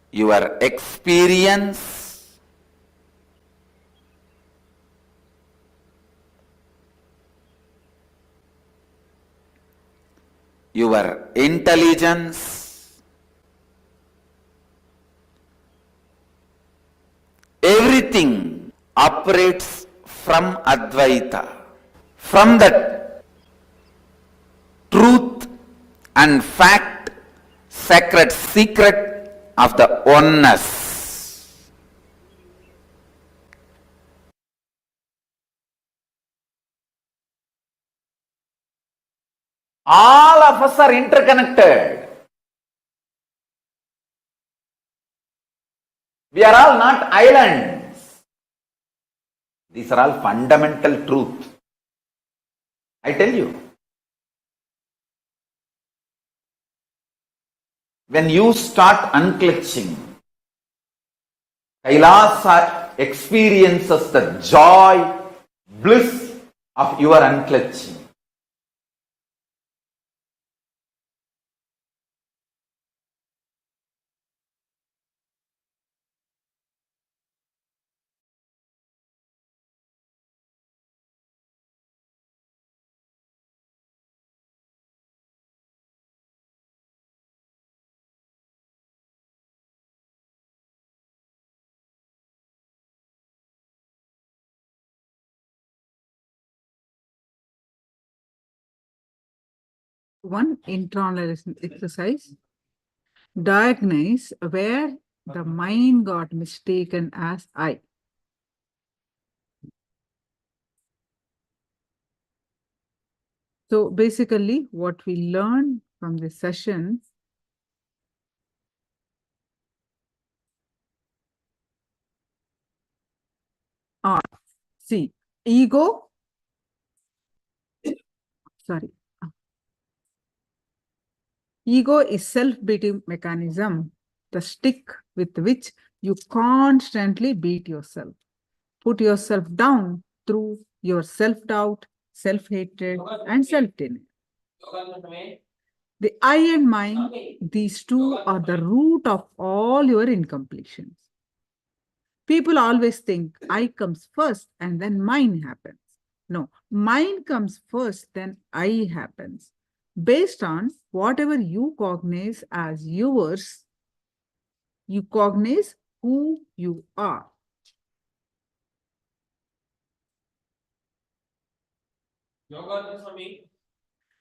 your experience, your intelligence, everything operates from Advaita, from the truth and fact, sacred secret of the oneness. All of us are interconnected. We are all not islands. These are all fundamental truths. I tell you, when you start unclenching, Kailasa experiences the joy, bliss of your unclenching.
One internalizing exercise. Diagnose where the mind got mistaken as I. So basically, what we learned from this session are, see, ego, sorry, ego is self-beating mechanism, the stick with which you constantly beat yourself. Put yourself down through your self-doubt, self-hatred, and self-denial. The I and mind, these two are the root of all your incompletions. People always think I comes first and then mine happens. No, mine comes first, then I happens. Based on whatever you cognize as yours, you cognize who you are.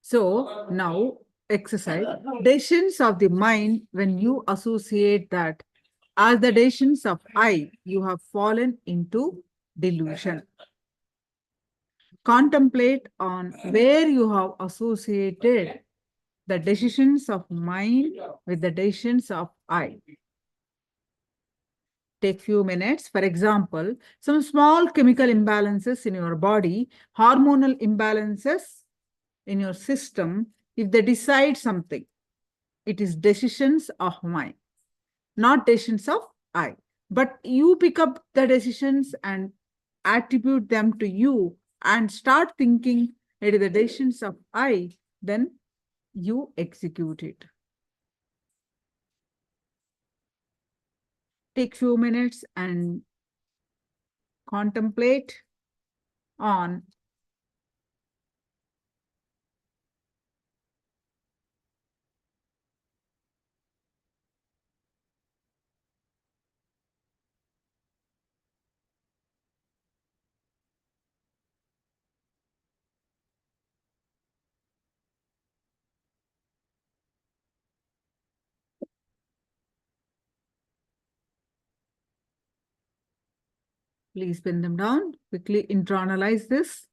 So now exercise. Decisions of the mind, when you associate that as the decisions of I, you have fallen into delusion. Contemplate on where you have associated the decisions of mind with the decisions of I. Take few minutes. For example, some small chemical imbalances in your body, hormonal imbalances in your system, if they decide something, it is decisions of mind, not decisions of I. But you pick up the decisions and attribute them to you and start thinking it is the decisions of I, then you execute it. Take few minutes and contemplate on please pin them down, quickly internalize this.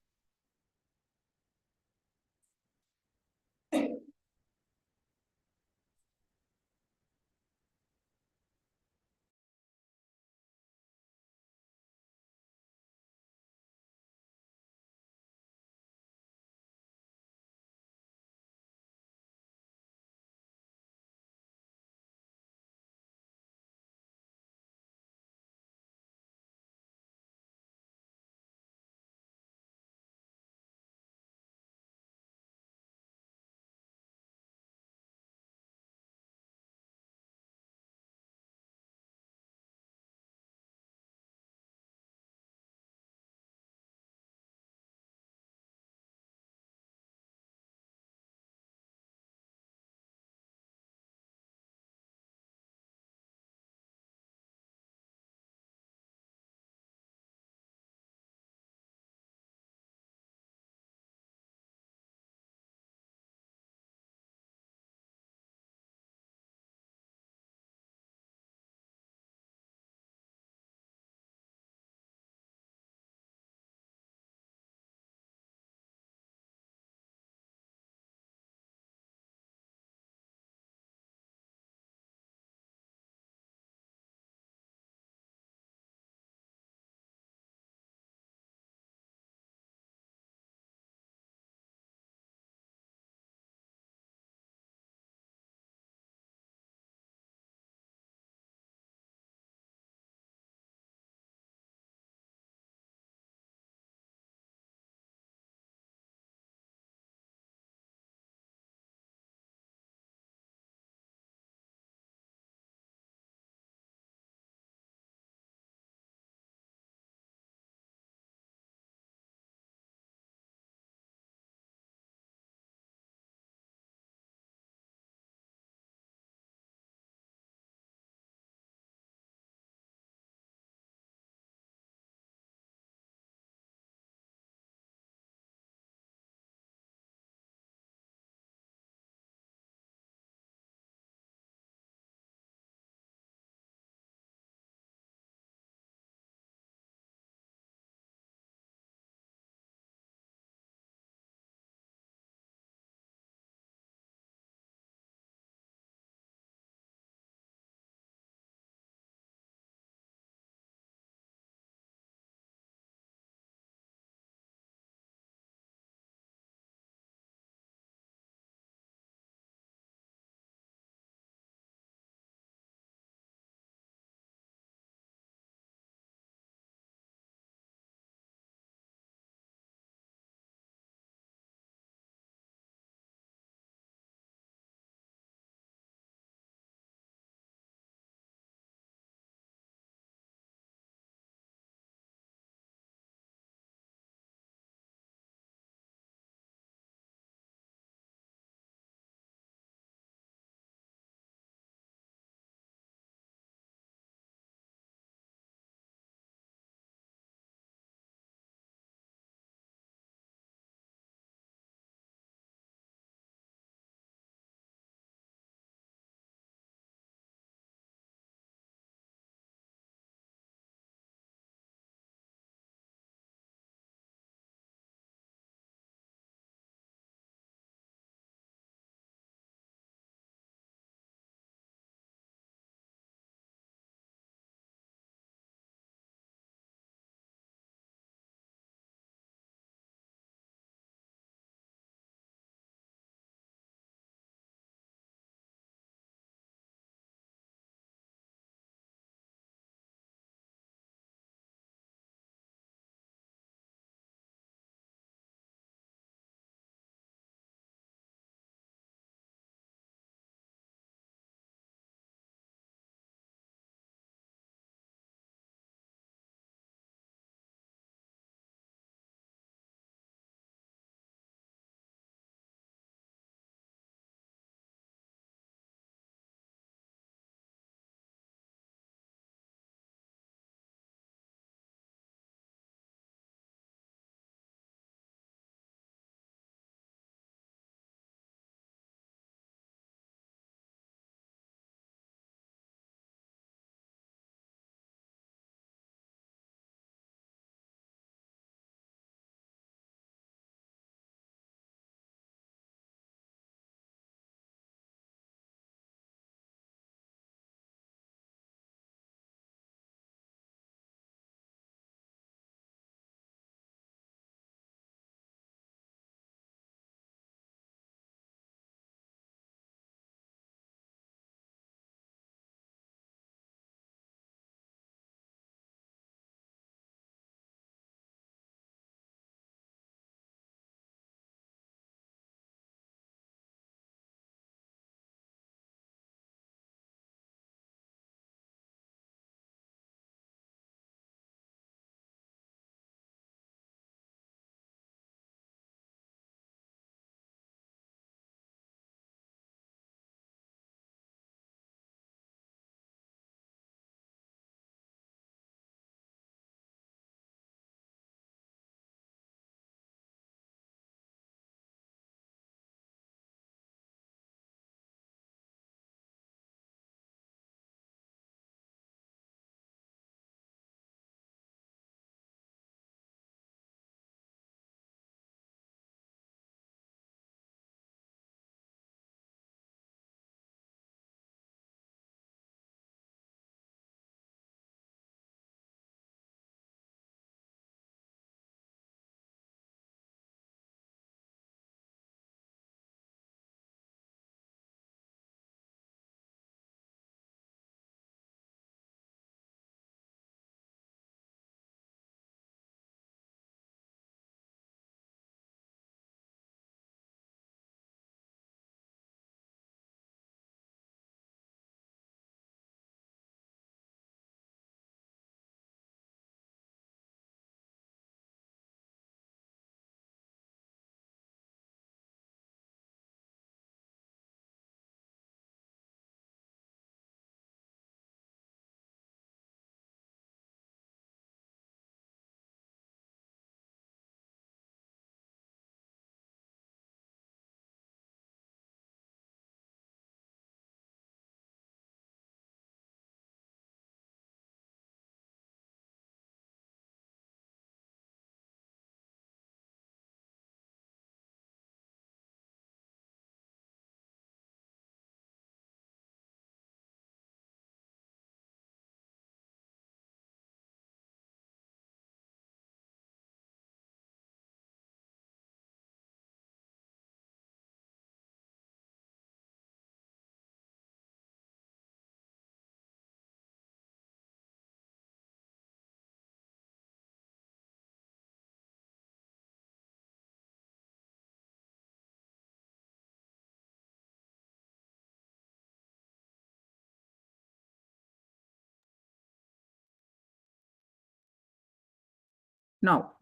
Now,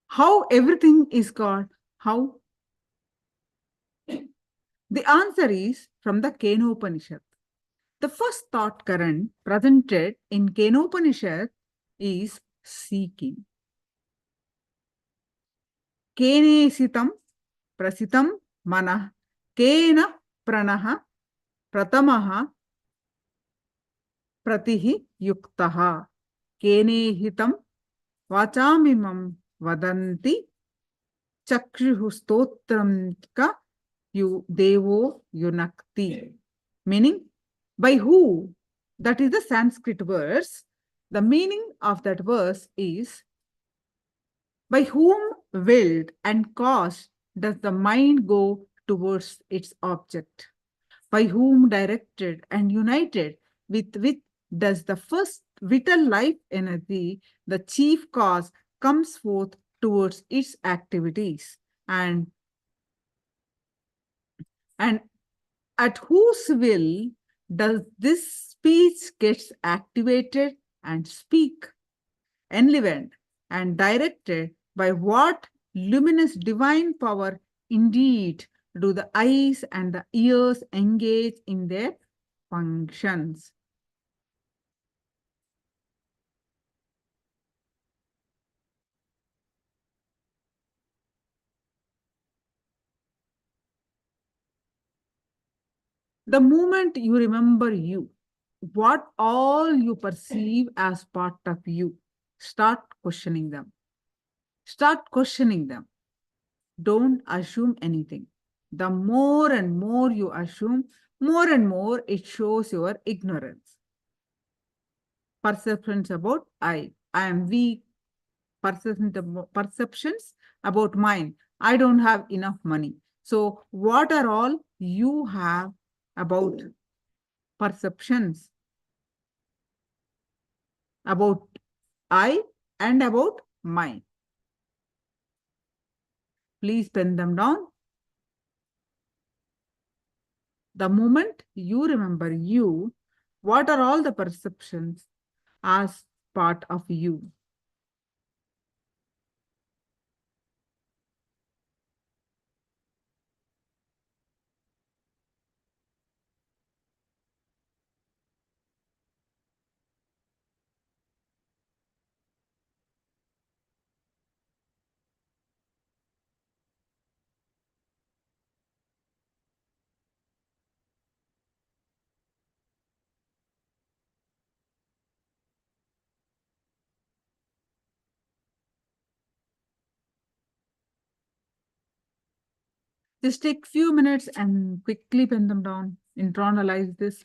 how everything is God? How? The answer is from the Kenopanishad. The first thought current presented in Kenopanishad is seeking. Kenesitam prasitam manah kena pranaha pratamaha pratihi yuktaha kenehitam vachamimam vadanti chakshustotram ka yu devo yunakti. Meaning, by who? That is the Sanskrit verse. The meaning of that verse is, by whom willed and caused does the mind go towards its object? By whom directed and united with does the first vital life energy, the chief cause, comes forth towards its activities? And at whose will does this speech gets activated and speak, enlivened and directed? By what luminous divine power indeed do the eyes and the ears engage in their functions? The moment you remember you, what all you perceive as part of you, start questioning them. Start questioning them. Don't assume anything. The more and more you assume, more and more it shows your ignorance. Perceptions about I am weak. Perceptions about mine. I don't have enough money. So what are all you have about perceptions about I and about mine? Please pen them down. The moment you remember you, what are all the perceptions as part of you? Just take few minutes and quickly pen them down. Internalize this.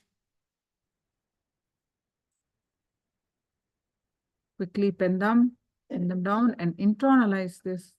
Quickly pen them down and internalize this.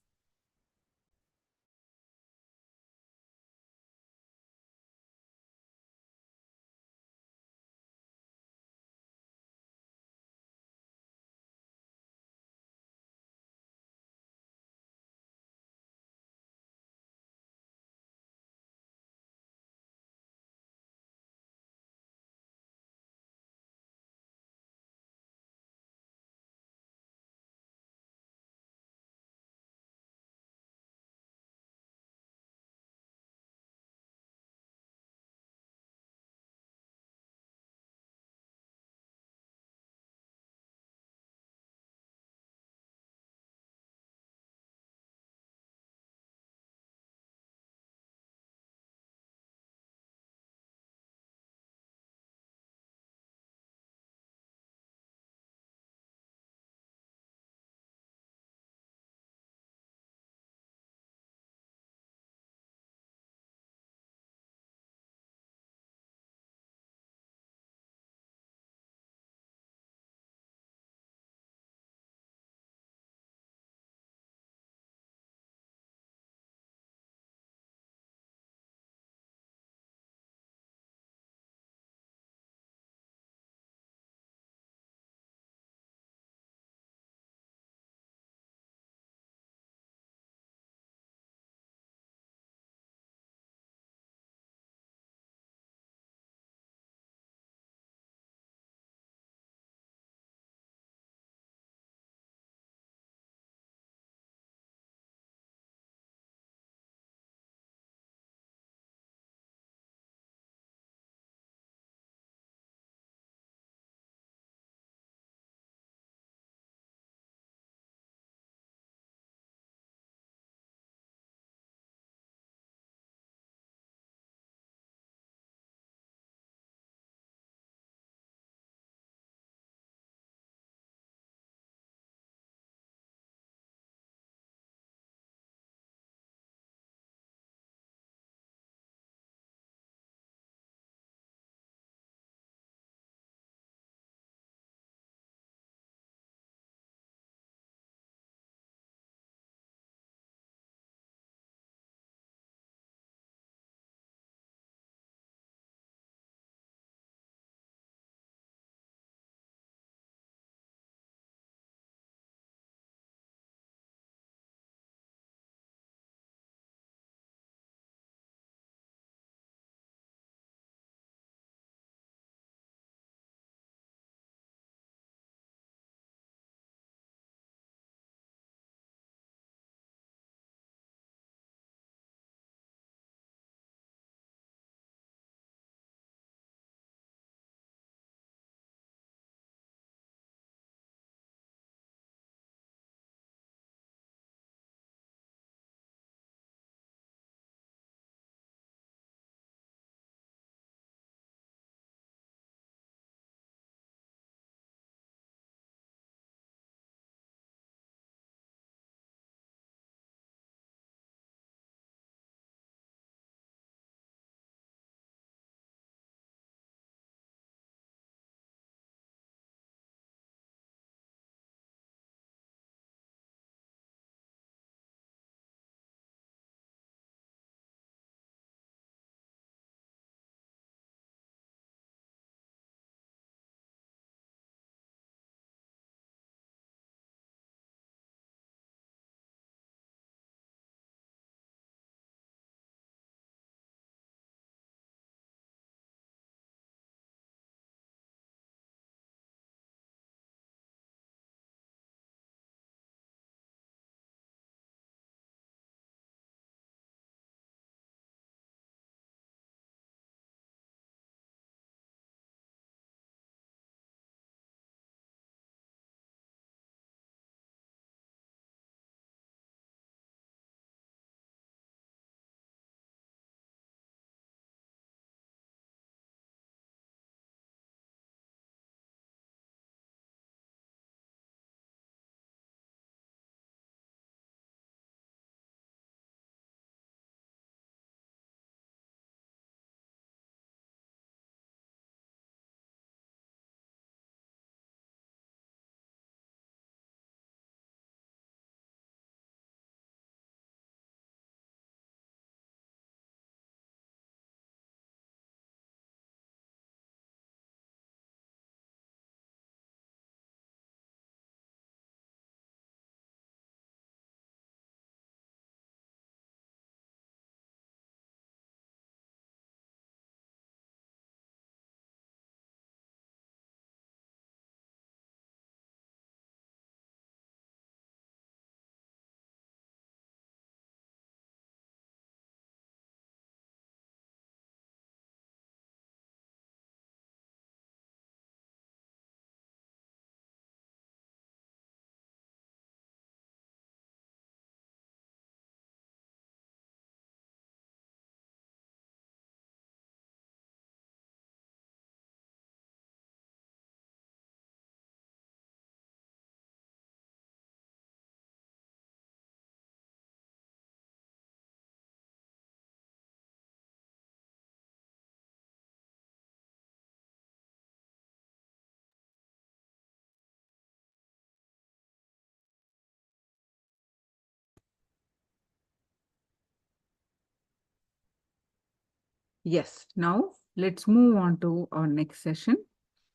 Yes. Now let's move on to our next session.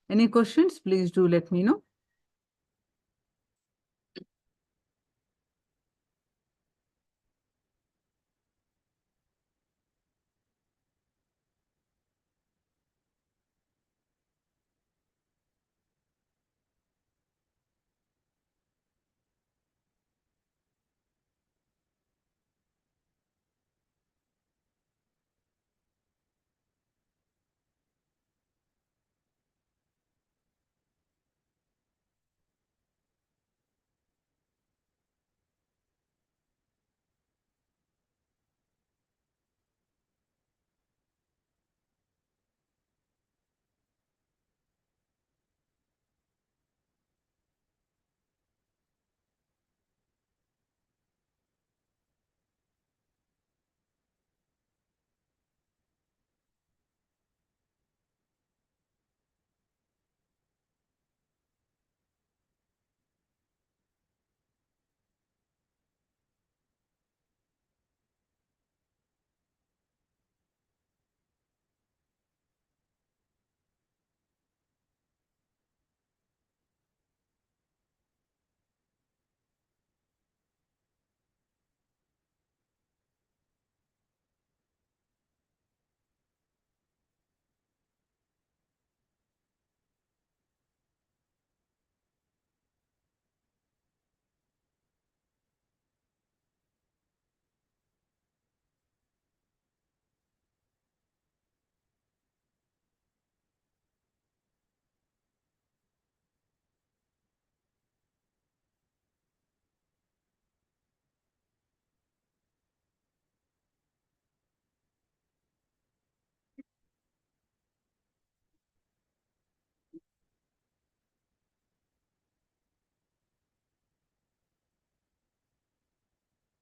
Any questions? Please do let me know.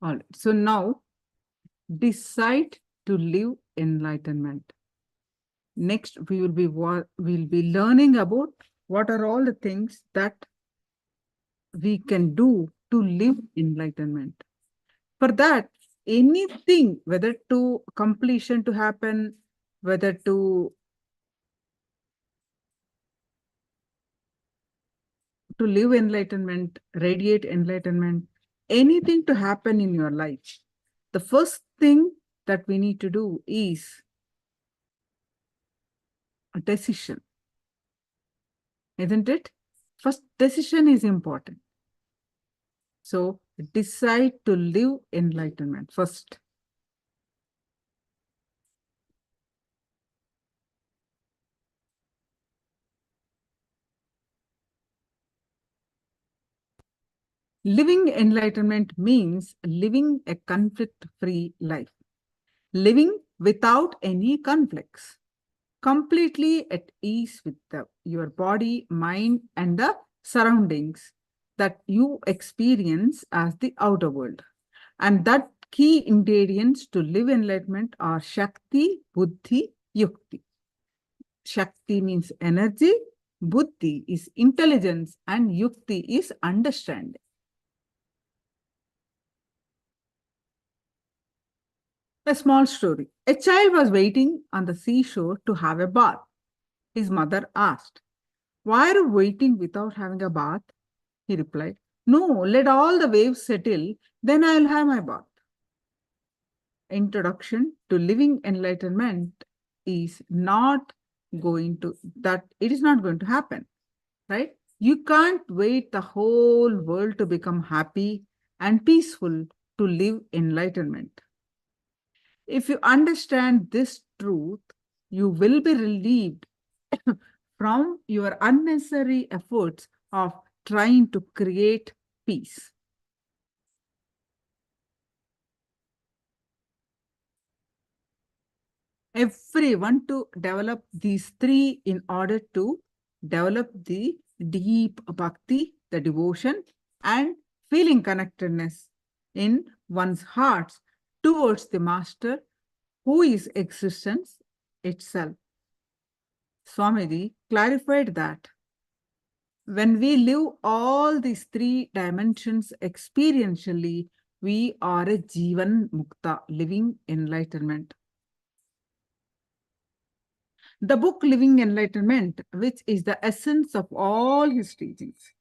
All right. So now decide to live enlightenment. Next, we'll be learning about what are all the things that we can do to live enlightenment. For that, anything, whether to completion to happen, whether to live enlightenment, radiate enlightenment, anything to happen in your life, the first thing that we need to do is a decision, isn't it? First, decision is important. So decide to live enlightenment first. Living enlightenment means living a conflict-free life, living without any conflicts, completely at ease with your body, mind, and the surroundings that you experience as the outer world. And that key ingredients to live enlightenment are Shakti, Buddhi, Yukti. Shakti means energy, Buddhi is intelligence, and Yukti is understanding. A small story. A child was waiting on the seashore to have a bath. His mother asked, "Why are you waiting without having a bath?" He replied, "No, let all the waves settle, then I'll have my bath." Introduction to living enlightenment is not going to, that it is not going to happen, right? You can't wait the whole world to become happy and peaceful to live enlightenment. If you understand this truth, you will be relieved from your unnecessary efforts of trying to create peace. Everyone to develop these three in order to develop the deep bhakti, the devotion, and feeling connectedness in one's hearts towards the master who is existence itself. Swamiji clarified that when we live all these three dimensions experientially, we are a Jivan Mukta, living enlightenment. The book Living Enlightenment, which is the essence of all his teachings.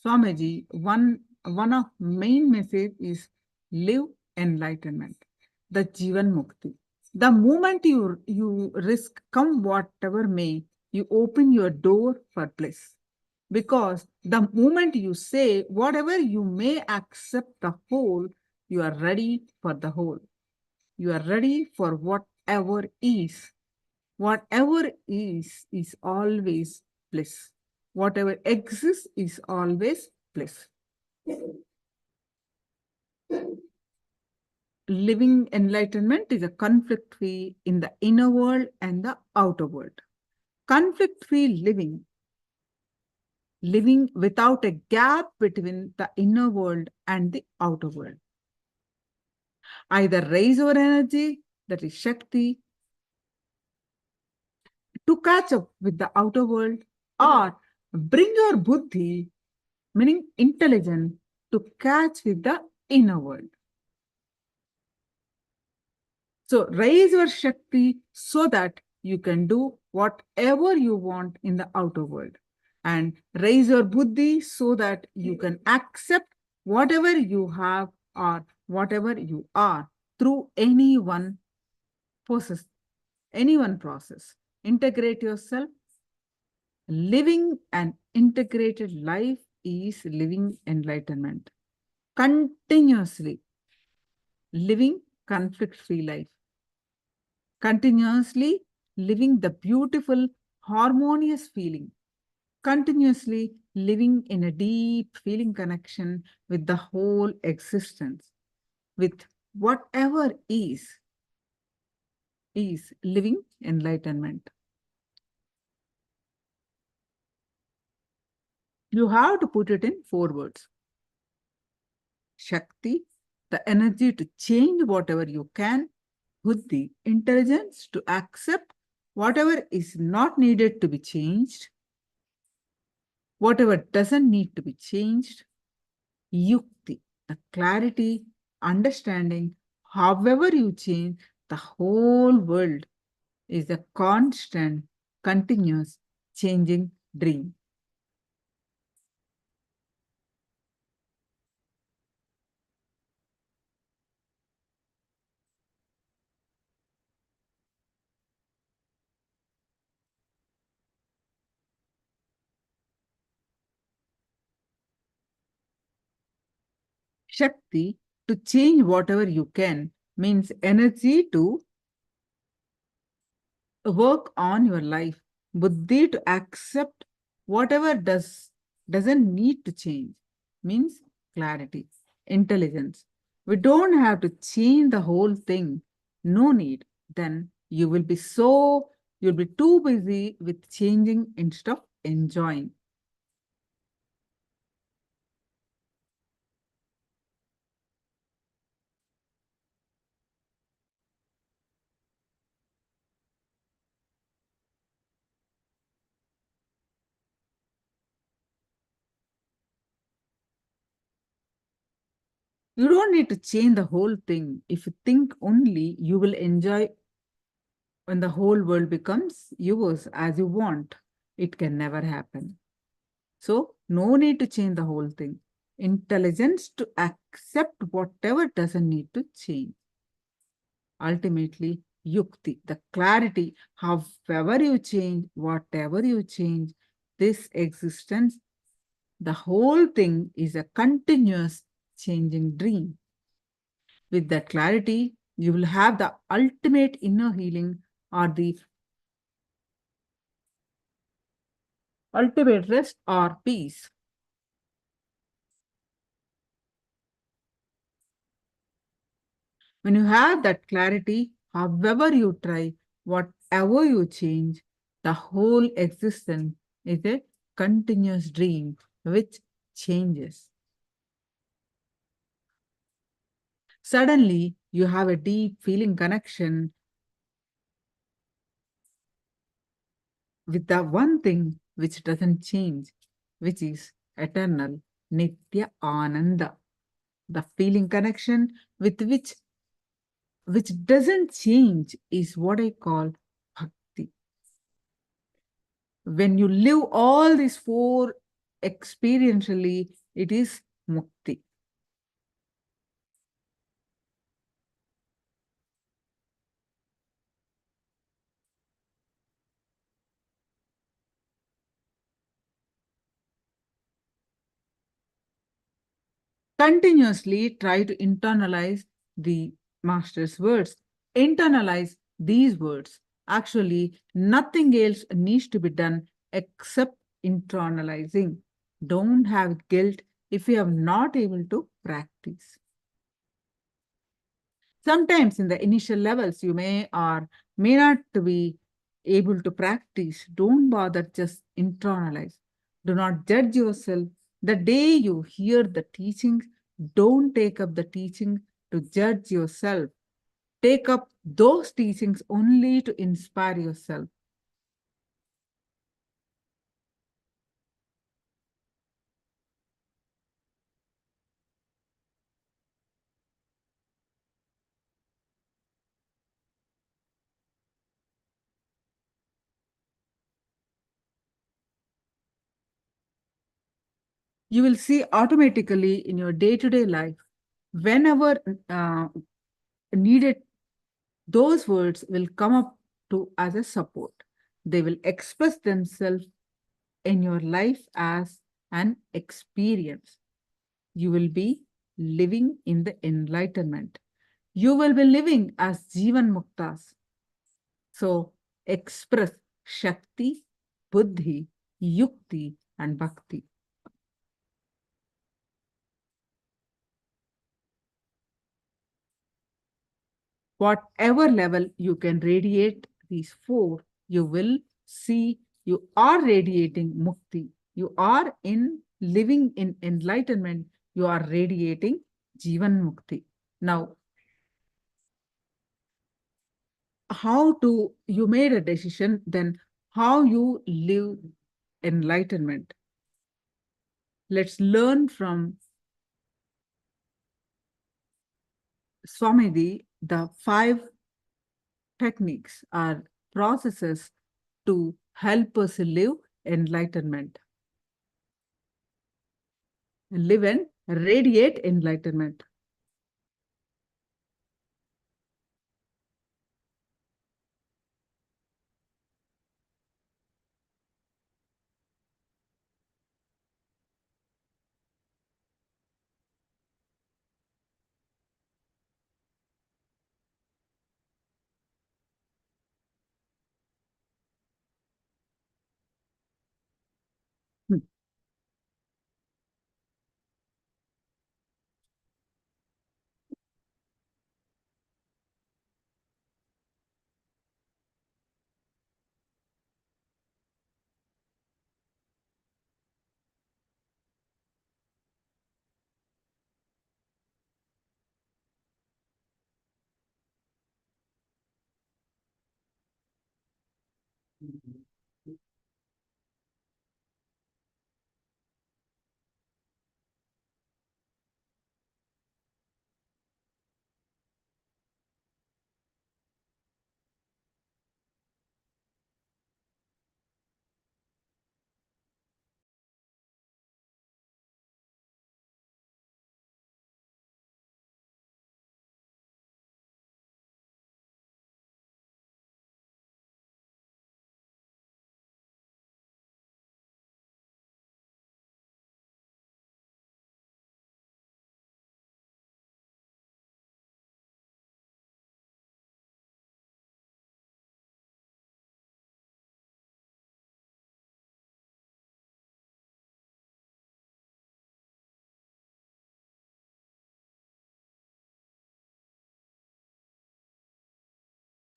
Swamiji, one of main message is live enlightenment, the Jivan Mukti. The moment you risk come whatever may, you open your door for bliss. Because the moment you say whatever you may accept the whole, you are ready for the whole. You are ready for whatever is. Whatever is always bliss. Whatever exists is always bliss. Living enlightenment is a conflict-free in the inner world and the outer world. Conflict-free living without a gap between the inner world and the outer world. Either raise your energy, that is Shakti, to catch up with the outer world, or bring your buddhi, meaning intelligence, to catch with the inner world. So raise your Shakti so that you can do whatever you want in the outer world. And raise your buddhi so that you can accept whatever you have or whatever you are through any one process. Integrate yourself. Living an integrated life is living enlightenment. Continuously living conflict-free life. Continuously living the beautiful, harmonious feeling. Continuously living in a deep feeling connection with the whole existence, with whatever is living enlightenment. You have to put it in 4 words. Shakti, the energy to change whatever you can. Buddhi, intelligence to accept whatever is not needed to be changed, whatever doesn't need to be changed. Yukti, the clarity, understanding, however you change, the whole world is a constant, continuous, changing dream. Shakti, to change whatever you can, means energy to work on your life. Buddhi, to accept whatever doesn't need to change, means clarity. Intelligence, we don't have to change the whole thing. No need. Then you'll be too busy with changing instead of enjoying. You don't need to change the whole thing. If you think only, you will enjoy when the whole world becomes yours as you want. It can never happen. So, no need to change the whole thing. Intelligence to accept whatever doesn't need to change. Ultimately, yukti, the clarity, however you change, whatever you change, this existence, the whole thing is a continuous changing dream. With that clarity, you will have the ultimate inner healing or the ultimate rest or peace. When you have that clarity, however you try, whatever you change, the whole existence is a continuous dream which changes. Suddenly, you have a deep feeling connection with the one thing which doesn't change, which is eternal, Nithya Ananda. The feeling connection with which doesn't change is what I call bhakti. When you live all these four experientially, it is mukti. Continuously try to internalize the master's words. Internalize these words. Actually, nothing else needs to be done except internalizing. Don't have guilt if you are not able to practice. Sometimes in the initial levels, you may or may not be able to practice. Don't bother, just internalize. Do not judge yourself. The day you hear the teachings, don't take up the teaching to judge yourself. Take up those teachings only to inspire yourself. You will see automatically in your day-to-day life, whenever needed, those words will come up to as a support. They will express themselves in your life as an experience. You will be living in the enlightenment. You will be living as Jivan Muktas. So express Shakti, Buddhi, Yukti, and Bhakti. Whatever level you can radiate these four, you will see you are radiating mukti. You are in living in enlightenment. You are radiating Jivan Mukti. Now, you made a decision, then how you live enlightenment. Let's learn from Swamiji the 5 techniques or processes to help us live enlightenment. Live and radiate enlightenment. Hmm.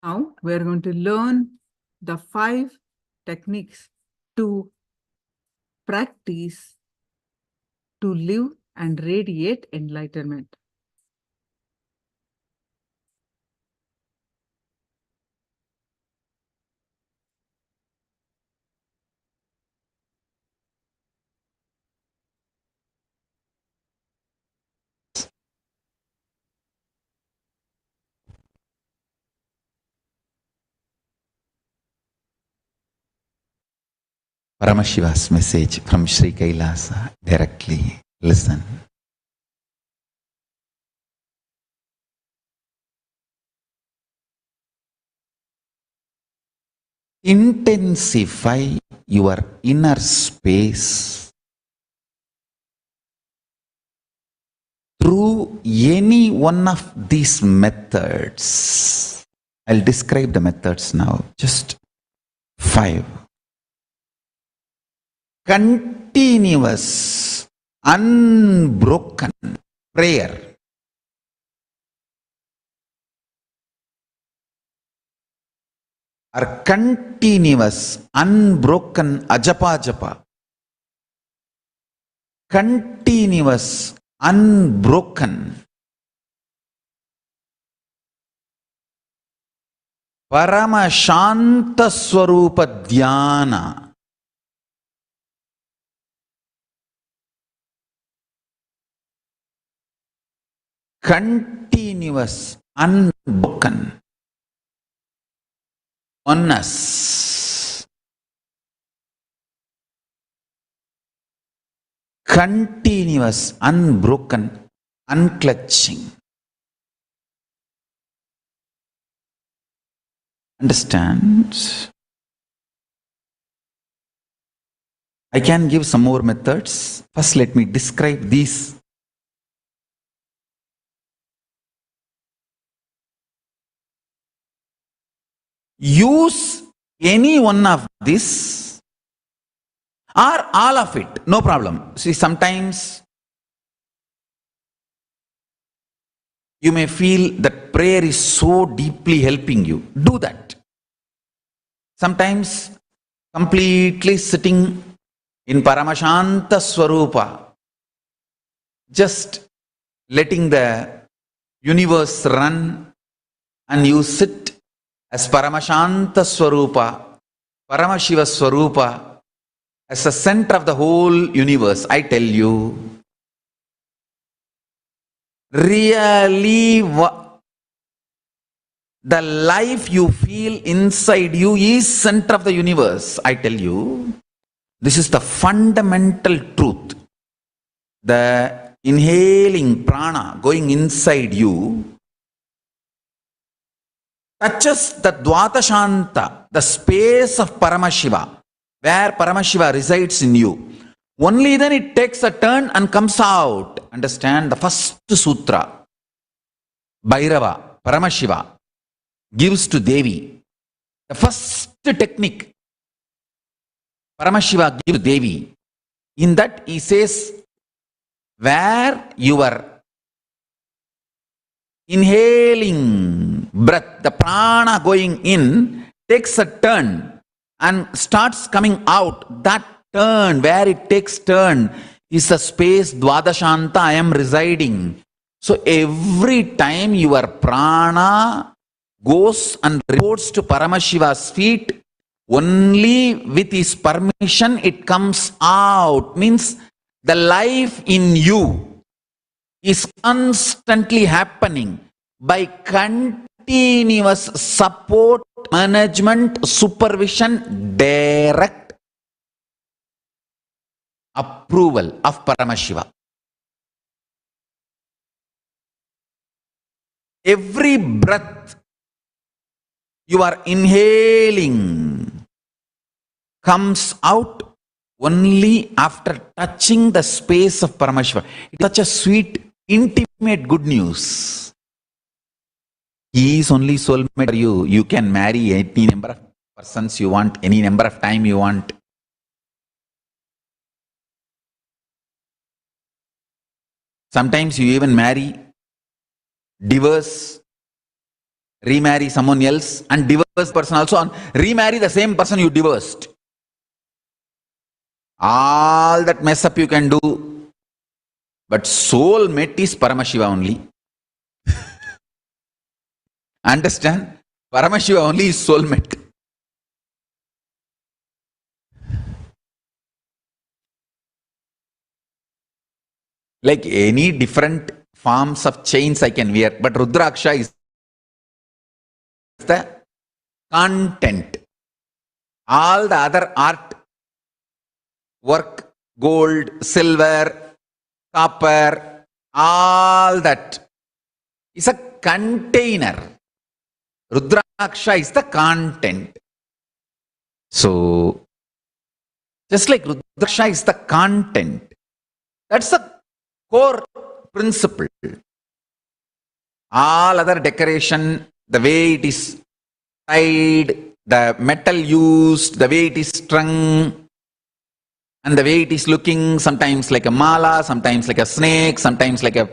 Now we're going to learn the 5 techniques to practice to live and radiate enlightenment.
Paramashiva's message from Sri Kailasa directly. Listen. Intensify your inner space through any one of these methods. I'll describe the methods now. Just 5. Continuous, unbroken prayer. Or continuous, unbroken ajapa. Continuous, unbroken Paramashanta Swarupa Dhyana. Continuous, unbroken oneness. Continuous, unbroken, unclutching. Understand? I can give some more methods. First, let me describe these. Use any one of this or all of it, no problem. See, sometimes you may feel that prayer is so deeply helping you. Do that. Sometimes completely sitting in Paramashanta Swarupa, just letting the universe run, and you sit as Paramashanta Swarupa, Paramashiva Swarupa, as the center of the whole universe. I tell you, really, the life you feel inside you is center of the universe. I tell you, this is the fundamental truth. The inhaling prana going inside you touches the Dvatashanta, the space of Paramashiva, where Paramashiva resides in you. Only then it takes a turn and comes out. Understand? The first sutra, Bhairava, Paramashiva, gives to Devi. The first technique, Paramashiva gives to Devi. In that he says, where your inhaling breath, the prana going in, takes a turn and starts coming out. That turn, where it takes turn, is the space Dvadashanta I am residing. So every time your prana goes and reports to Paramashiva's feet, only with his permission it comes out. Means the life in you is constantly happening by continuous support, management, supervision, direct approval of Paramashiva. Every breath you are inhaling comes out only after touching the space of Paramashiva. It's such a sweet, intimate good news. He is only soulmate for you. You can marry any number of persons you want, any number of time you want. Sometimes you even marry, divorce, remarry someone else, and divorce person also, and remarry the same person you divorced. All that mess up you can do. But soulmate is Paramashiva only. Understand? Paramashiva only is soulmate. Like any different forms of chains I can wear, but Rudraksha is the content. All the other art work, gold, silver, copper, all that is a container. Rudraksha is the content. So, just like Rudraksha is the content, that's the core principle. All other decoration, the way it is tied, the metal used, the way it is strung, and the way it is looking, sometimes like a mala, sometimes like a snake, sometimes like a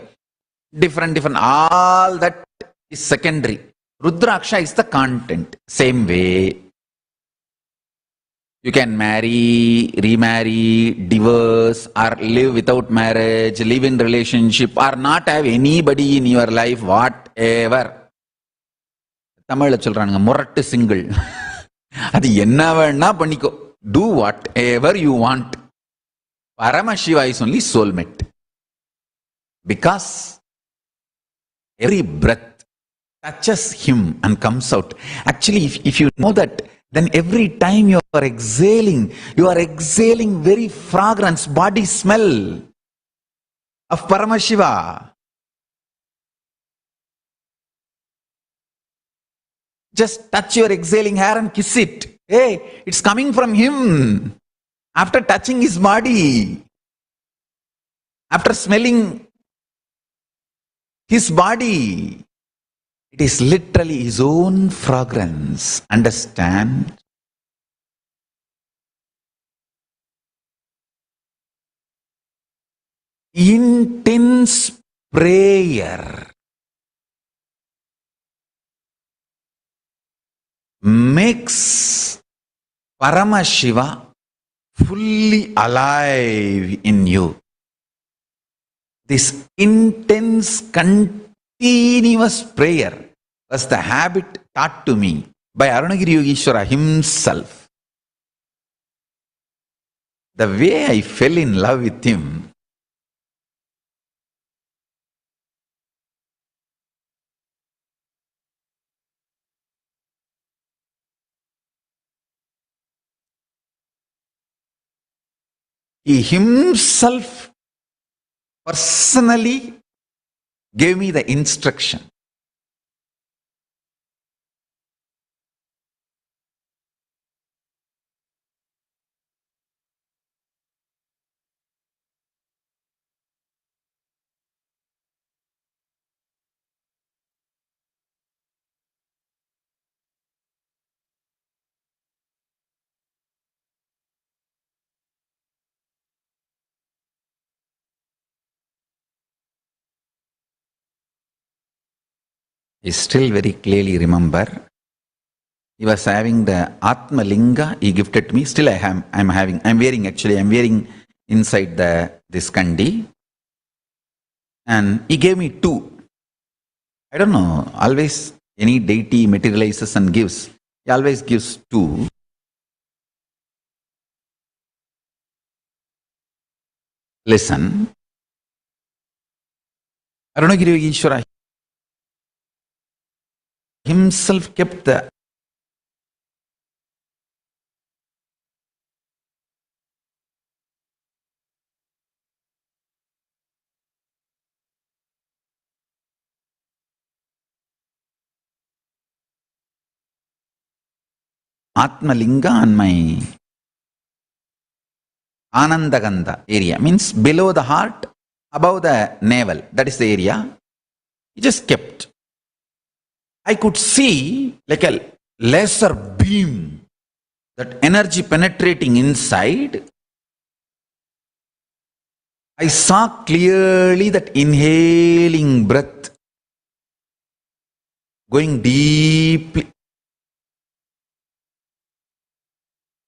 different, all that is secondary. Rudraksha is the content. Same way, you can marry, remarry, divorce, or live without marriage, live in relationship, or not have anybody in your life, whatever. தமிழ்ல சொல்றானுங்க முரட்டு single. அது என்ன வேணா பண்ணிக்கோ. Do whatever you want. Paramashiva is only soulmate. Because every breath touches him and comes out. Actually, if you know that, then every time you are exhaling very fragrance, body smell of Paramashiva. Just touch your exhaling hair and kiss it. Hey, it's coming from him. After touching his body, after smelling his body, it is literally his own fragrance. Understand? Intense prayer makes Paramashiva fully alive in you. This intense, continuous prayer was the habit taught to me by Arunagiri Yogeshwara himself. The way I fell in love with him, he himself personally gave me the instruction. I still very clearly remember, he was having the Atma Linga he gifted me. Still I'm wearing inside this kandi. And he gave me two. I don't know, always any deity materializes and gives. He always gives two. Listen. Arunagiri Yogeshwara himself kept the Atma Linga on my Anandagandha area, means below the heart, above the navel. That is the area. He just kept. I could see like a laser beam, that energy penetrating inside. I saw clearly that inhaling breath going deeply.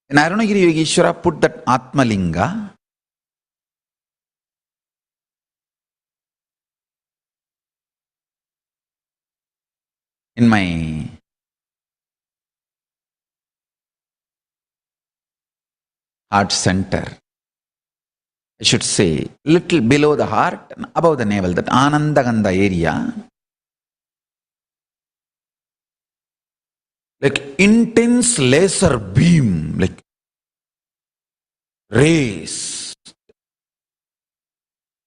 And Arunagiri Yogeshwara put that Atma Linga in my heart center. I should say, little below the heart and above the navel, that Anandagandha area. Like intense laser beam, like race.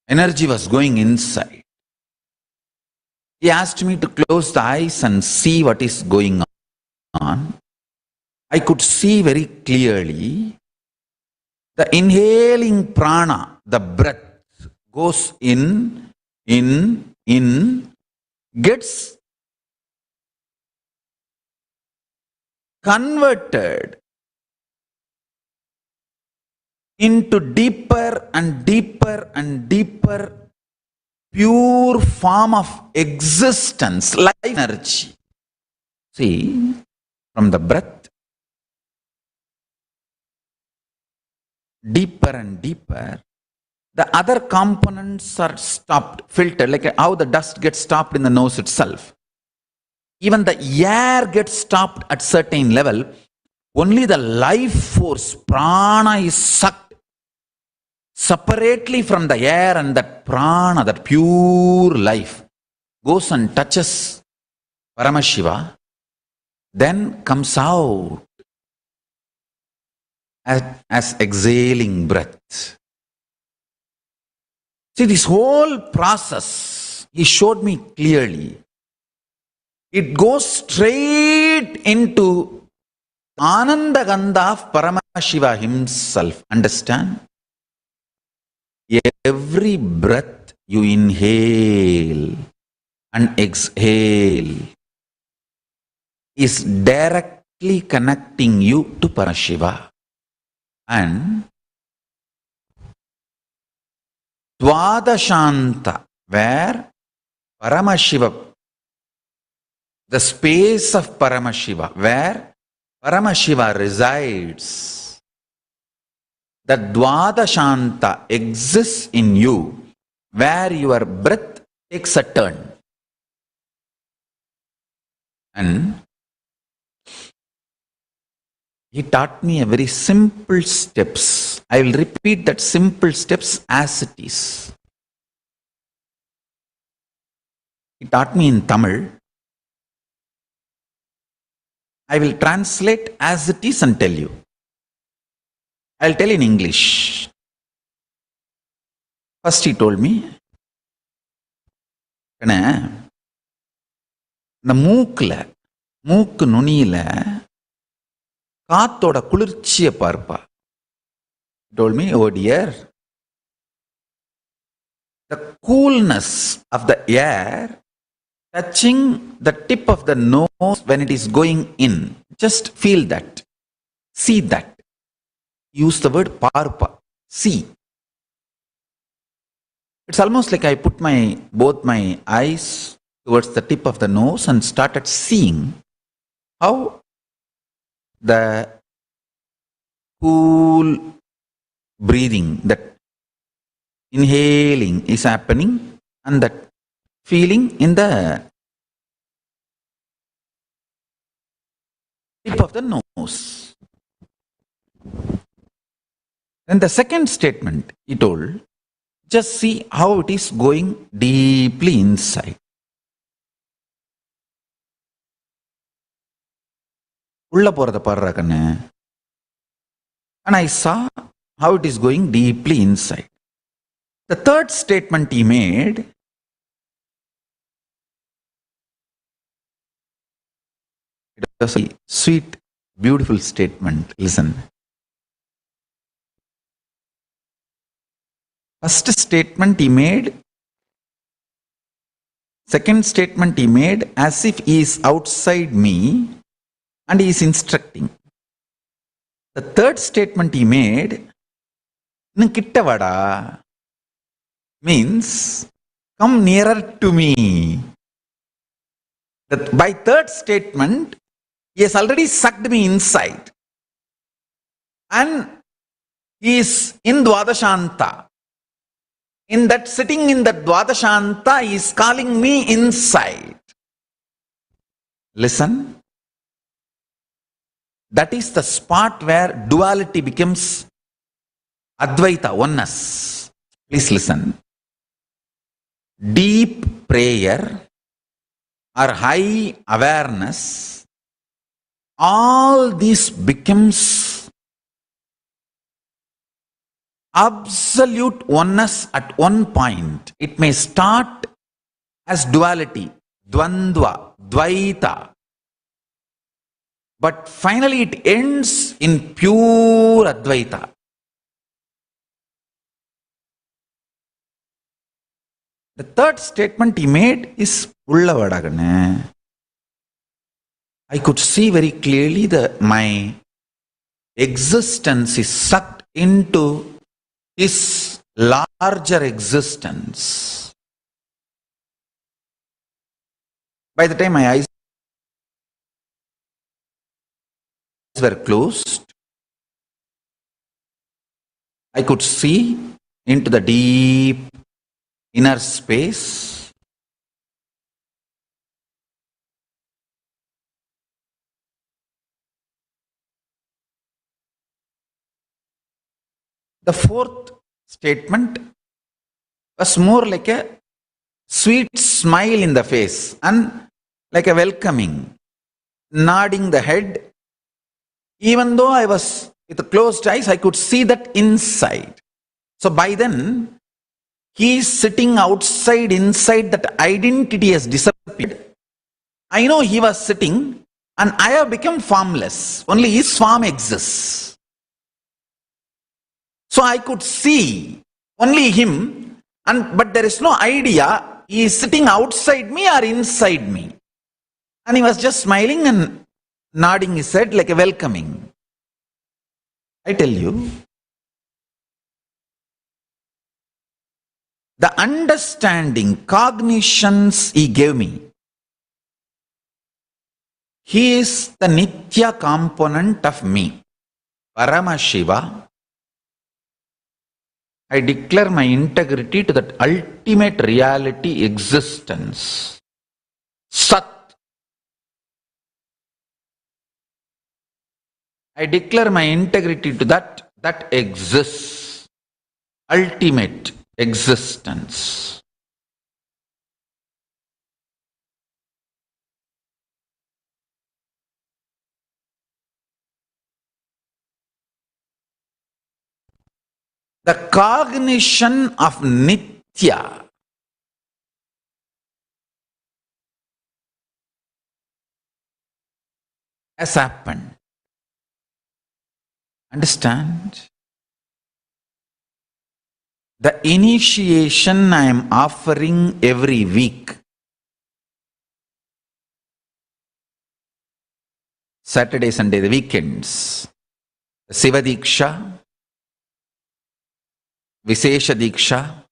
Energy was going inside. He asked me to close the eyes and see what is going on. I could see very clearly the inhaling prana, the breath goes in, gets converted into deeper and deeper and deeper pure form of existence, life energy. See, from the breath, deeper and deeper, the other components are stopped, filtered, like how the dust gets stopped in the nose itself. Even the air gets stopped at certain level. Only the life force, prana, is sucked separately from the air, and that prana, that pure life, goes and touches Paramashiva, then comes out as exhaling breath. See, this whole process, he showed me clearly. It goes straight into Ananda Gandha of Paramashiva himself. Understand? Every breath you inhale and exhale is directly connecting you to Paramashiva. And Dvadashanta, where Paramashiva, the space of Paramashiva, where Paramashiva resides, the Dvadashanta exists in you, where your breath takes a turn. And he taught me a very simple steps. I will repeat that simple steps as it is. He taught me in Tamil. I will translate as it is and tell you. I will tell in English. First he told me, இந்த மூக்கு நுனியில காத்தோட குளிர்ச்சியை பார்ப்பா. He told me, oh dear, the coolness of the air touching the tip of the nose when it is going in. Just feel that. See that. Use the word parpa. See. It's almost like I put both my eyes towards the tip of the nose and started seeing how the cool breathing, that inhaling is happening, and that feeling in the tip of the nose. Then the second statement he told, just see how it is going deeply inside. உள்ள போறத பாருடா கண்ணு. And I saw how it is going deeply inside. The third statement he made, it was a sweet, beautiful statement. Listen. First statement he made, second statement he made as if he is outside me and he is instructing. The third statement he made, kitta vada, means come nearer to me. That by third statement, he has already sucked me inside. And he is in Dvadashanta. In that sitting in that Dvadashanta, he is calling me inside. Listen. That is the spot where duality becomes Advaita, oneness. Please listen. Deep prayer or high awareness, all this becomes absolute oneness at one point. It may start as duality, dvandva, dvaita, but finally it ends in pure advaita. The third statement he made is Ullavadagane. I could see very clearly that my existence is sucked into his larger existence. By the time my eyes were closed, I could see into the deep inner space. The fourth statement was more like a sweet smile in the face and like a welcoming, nodding the head. Even though I was with closed eyes, I could see that inside. So by then, he is sitting outside, inside, that identity has disappeared. I know he was sitting and I have become formless. Only his form exists. So I could see only him, but there is no idea he is sitting outside me or inside me. And he was just smiling and nodding his head like a welcoming. I tell you, the understanding, cognitions he gave me, he is the Nithya component of me. Paramashiva. I declare my integrity to that ultimate reality existence. Sat. I declare my integrity to that exists. Ultimate existence. The cognition of Nithya has happened. Understand? The initiation I am offering every week, Saturday, Sunday, the weekends, Siva Diksha, Visesha Diksha,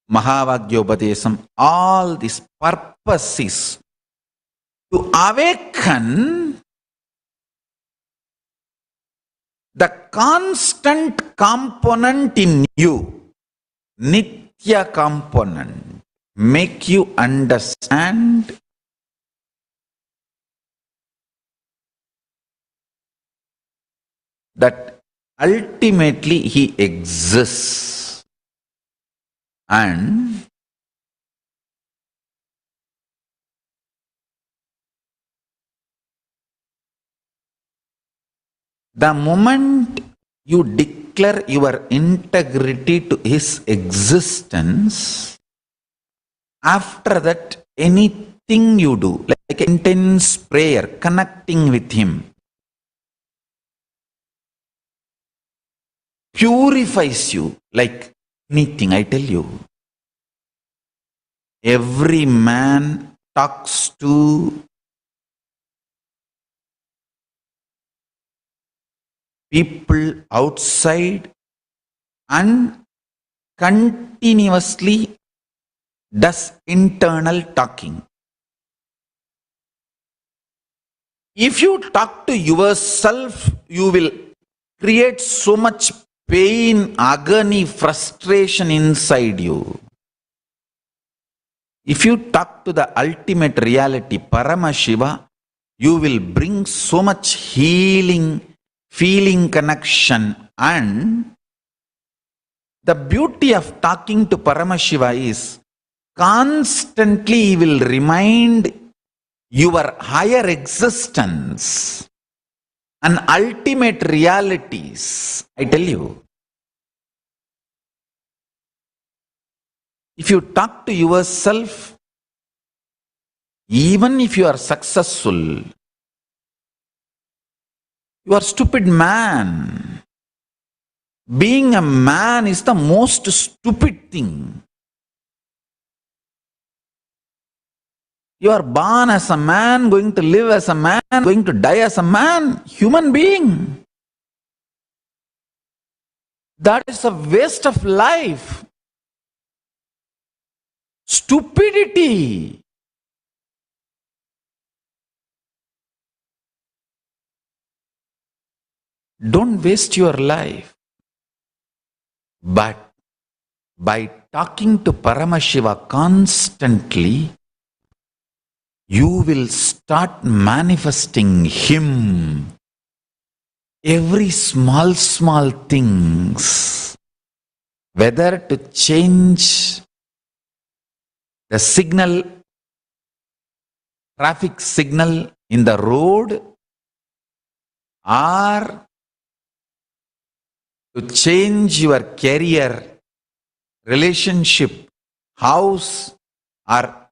Mahavagyopadesam, all these purposes to awaken the constant component in you, Nithya component, make you understand that ultimately he exists and the moment you declare your integrity to his existence, after that anything you do, like intense prayer, connecting with him, purifies you like anything. I tell you, every man talks to people outside and continuously does internal talking. If you talk to yourself, you will create so much pain, agony, frustration inside you. If you talk to the ultimate reality, Paramashiva, you will bring so much healing, feeling connection. And the beauty of talking to Paramashiva is constantly he will remind your higher existence and ultimate realities. I tell you, If you talk to yourself, even if you are successful, you are stupid man. Being a man is the most stupid thing. You are born as a man, going to live as a man, going to die as a man, human being. That is a waste of life. Stupidity. Don't waste your life. But by talking to Paramashiva constantly, you will start manifesting him. Every small things, whether to change the signal, traffic signal in the road, or to change your career, relationship, house, or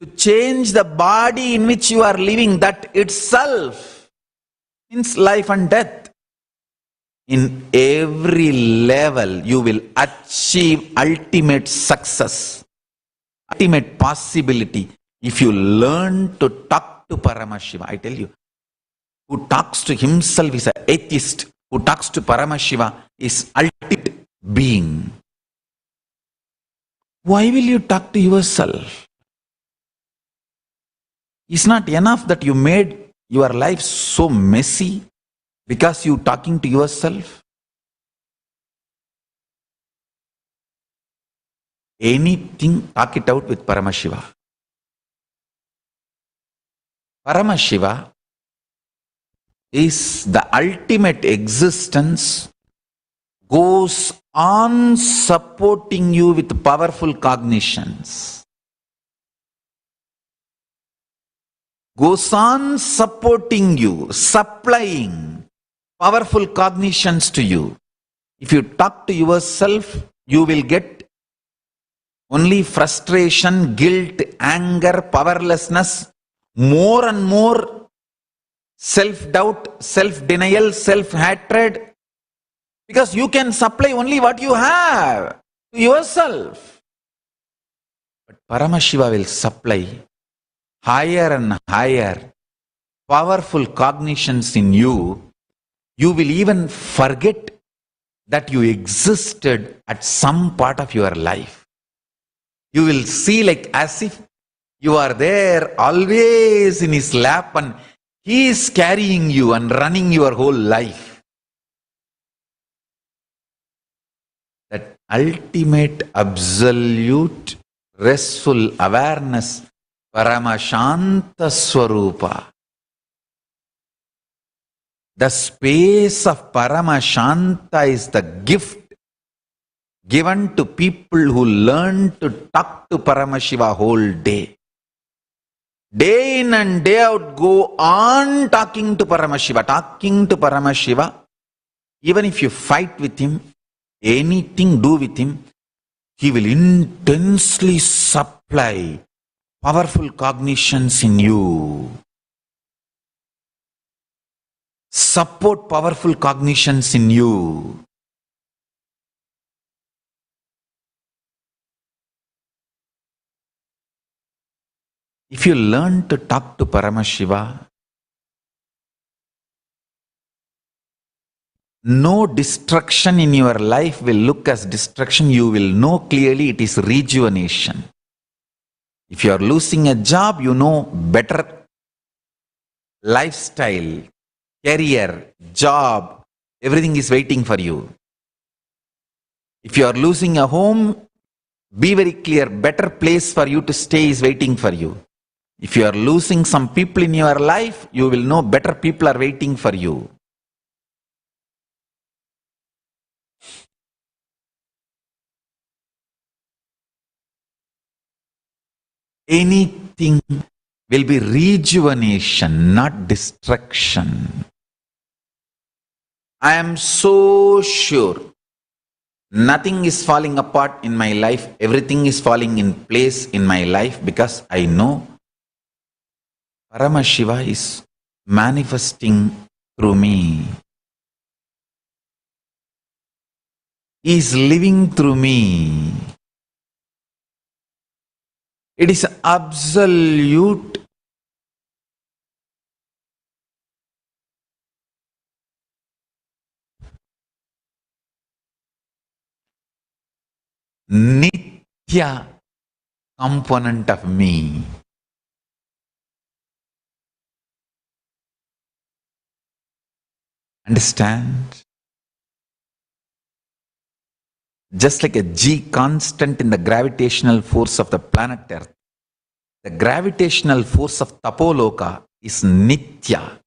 to change the body in which you are living, that itself means life and death. In every level, you will achieve ultimate success, ultimate possibility, if you learn to talk to Paramashiva. I tell you, who talks to himself is an atheist. Who talks to Paramashiva is ultimate being. Why will you talk to yourself? It's not enough that you made your life so messy because you talking to yourself. Anything, talk it out with Paramashiva. Paramashiva is the ultimate existence, goes on supporting you with powerful cognitions. Goes on supporting you, supplying powerful cognitions to you. If you talk to yourself, you will get only frustration, guilt, anger, powerlessness, more and more self-doubt, self-denial, self-hatred, because you can supply only what you have to yourself. But Paramashiva will supply higher and higher powerful cognitions in you. You will even forget that you existed at some part of your life. You will see like as if you are there always in his lap and he is carrying you and running your whole life. That ultimate, absolute, restful awareness, Paramashanta Swarupa. The space of Paramashanta is the gift given to people who learn to talk to Paramashiva whole day. Day in and day out, go on talking to Paramashiva. Even if you fight with him, anything do with him, he will intensely supply powerful cognitions in you. Support powerful cognitions in you. If you learn to talk to Paramashiva, no destruction in your life will look as destruction. You will know clearly it is rejuvenation. If you are losing a job, you know better lifestyle, career, job, everything is waiting for you. If you are losing a home, be very clear, better place for you to stay is waiting for you. If you are losing some people in your life, you will know better people are waiting for you. Anything will be rejuvenation, not destruction. I am so sure Nothing is falling apart in my life. Everything is falling in place in my life because I know Paramashiva is manifesting through me. He is living through me. It is absolute Nithya component of me. Understand? Just like a G constant in the gravitational force of the planet Earth, the gravitational force of Tapoloka is Nithya.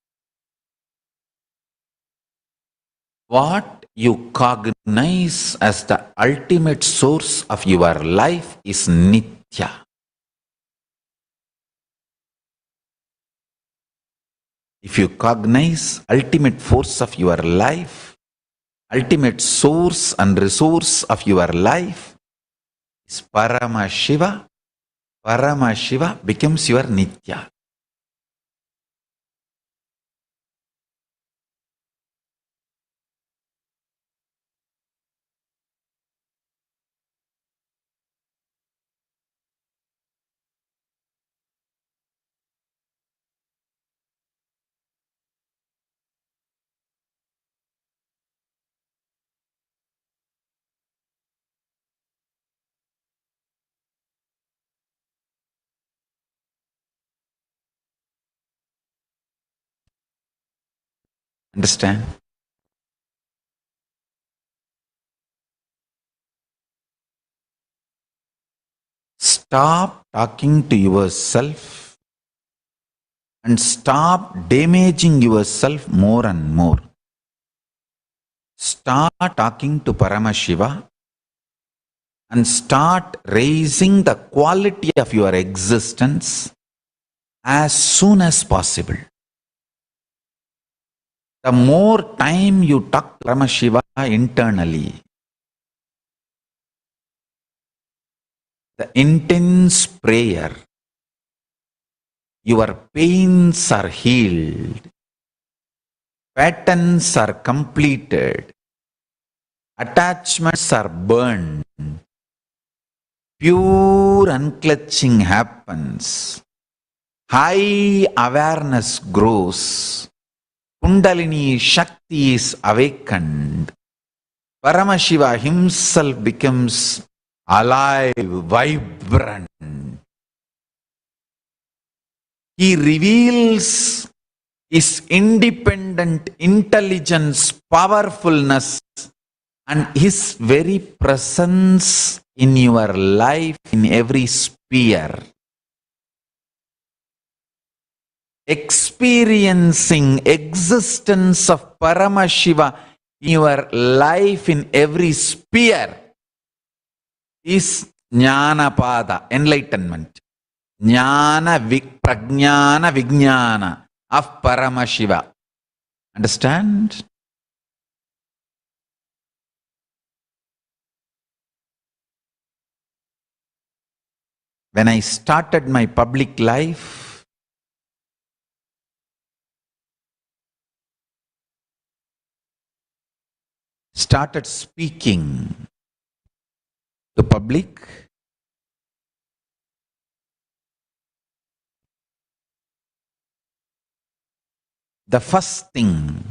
What you cognize as the ultimate source of your life is Nithya. If you cognize ultimate force of your life, ultimate source and resource of your life is Paramashiva, Paramashiva becomes your Nithya. Understand? Stop talking to yourself and stop damaging yourself more and more. Start talking to Paramashiva and start raising the quality of your existence as soon as possible. The more time you talk to Paramashiva internally, the intense prayer, your pains are healed, patterns are completed, attachments are burned, pure unclutching happens, high awareness grows, Kundalini Shakti is awakened, Paramashiva himself becomes alive, vibrant. He reveals his independent intelligence, powerfulness, and his very presence in your life in every sphere. Experiencing existence of Paramashiva in your life in every sphere is Jnanapada, enlightenment. Prajnana Vijnana of Paramashiva. Understand? When I started my public life, started speaking to public, the first thing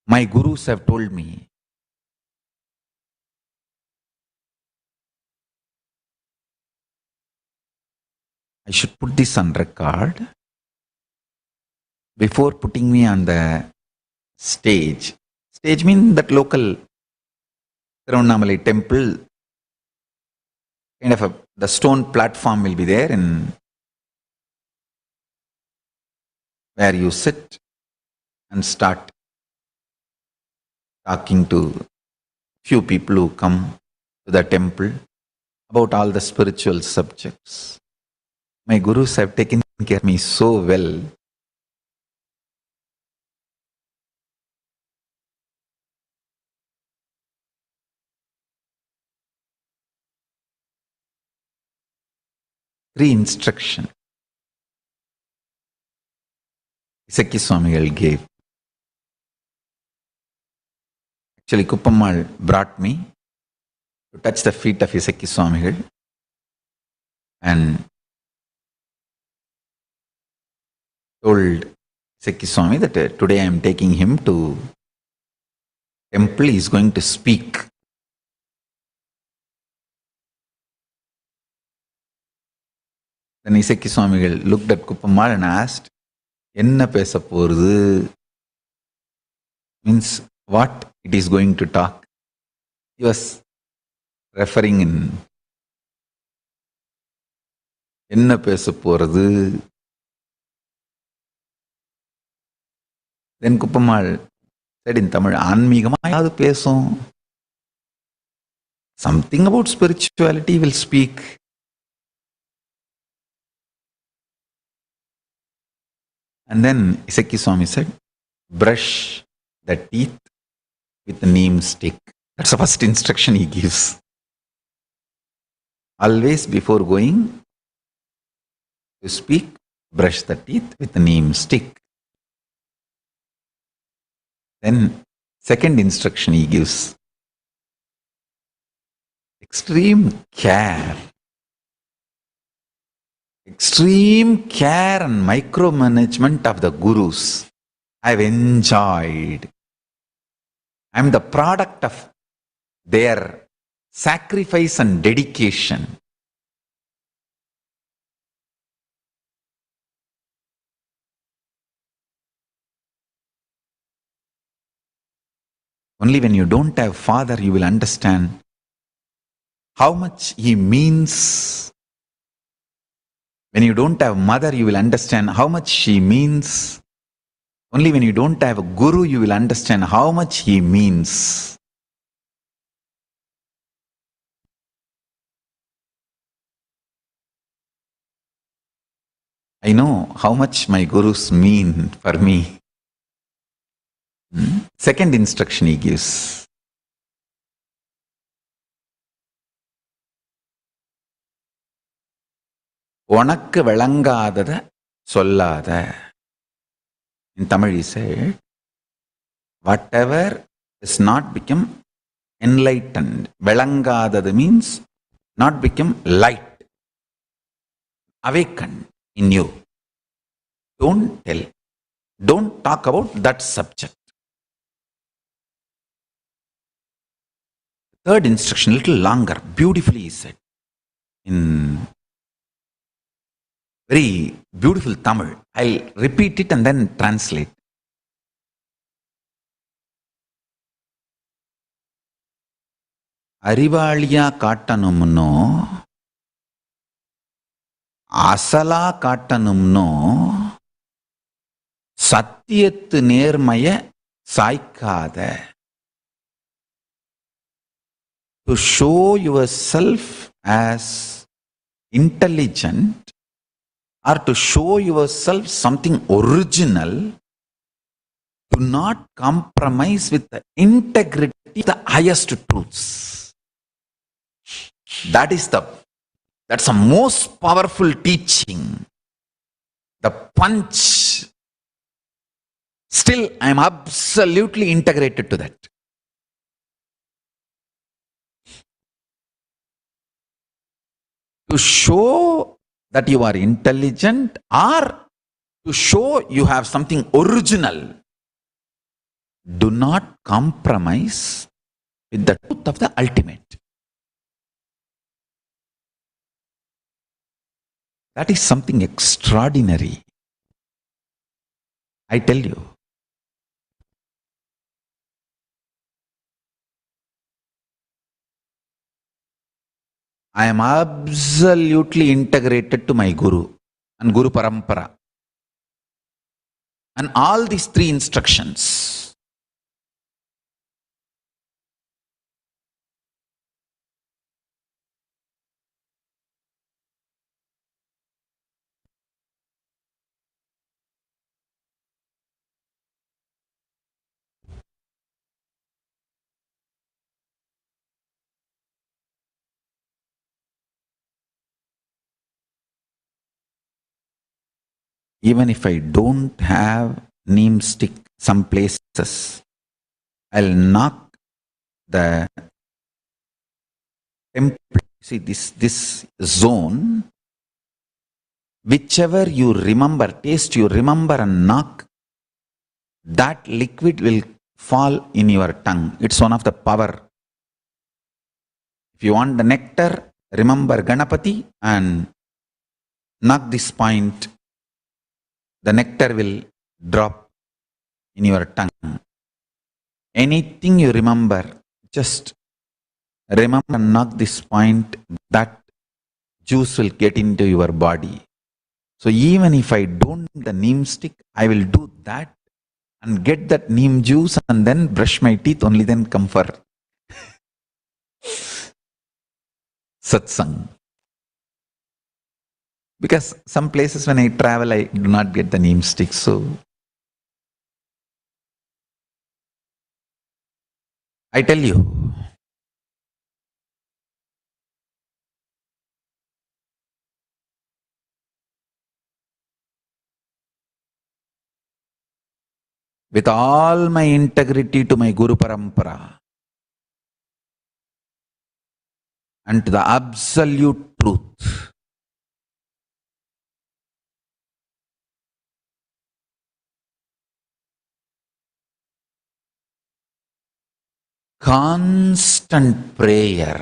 my gurus have told me, I should put this on record before putting me on the stage. Stage means that local Tiruvannamalai temple, kind of the stone platform will be there in where you sit and start talking to few people who come to the temple about all the spiritual subjects. My gurus have taken care of me so well. three instruction Isaki Swamigal gave. Actually, Kuppamal brought me to touch the feet of Isaki Swamigal and told Isaki Swami that today I am taking him to temple. He is going to speak. Then Isaki Swamigal looked at Kuppamal and asked, "Enna pesa porudhu?" Means what it is going to talk. He was referring in Enna pesa porudhu. Then Kuppamal said in Tamil, "Aanmigama pesum. Something about spirituality will speak." And then Isaki Swami said, "Brush the teeth with the neem stick." That's the first instruction he gives. Always before going to speak, brush the teeth with the neem stick. Then second instruction he gives, extreme care and micromanagement of the gurus. I've enjoyed. I'm the product of their sacrifice and dedication. Only when you don't have father, you will understand how much he means. When you don't have mother, you will understand how much she means. Only when you don't have a guru, you will understand how much he means. I know how much my gurus mean for me. Second instruction he gives. உனக்கு விளங்காதத சொல்லாத. In Tamil he said, whatever is not become enlightened. விளங்காதது means not become light, awakened in you. Don't tell. Don't talk about that subject. Third instruction, little longer, beautifully he said. In very beautiful Tamil. I'll repeat it and then translate. அறிவாளியா காட்டணும்னோ அசலா காட்டணும்னோ சத்தியத்து நேர்மைய சாய்க்காத. To show yourself as intelligent or to show yourself something original, do not compromise with the integrity of the highest truths. That's the most powerful teaching. The punch. Still, I am absolutely integrated to that. To show that you are intelligent or to show you have something original, do not compromise with the truth of the ultimate. That is something extraordinary. I tell you. I am absolutely integrated to my Guru and Guru Parampara. And all these three instructions. even if I don't have neem stick some places, I'll knock the temple. See this zone, whichever you remember, taste you remember and knock, that liquid will fall in your tongue. It's one of the power. If you want the nectar, remember Ganapati and knock this point. The nectar will drop in your tongue. Anything you remember, just remember and knock this point, that juice will get into your body. So even if I don't the neem stick, I will do that and get that neem juice and then brush my teeth, only then come for satsang. Because some places when I travel, I do not get the neem stick. So I tell you, with all my integrity to my Guru Parampara and to the absolute truth, constant prayer,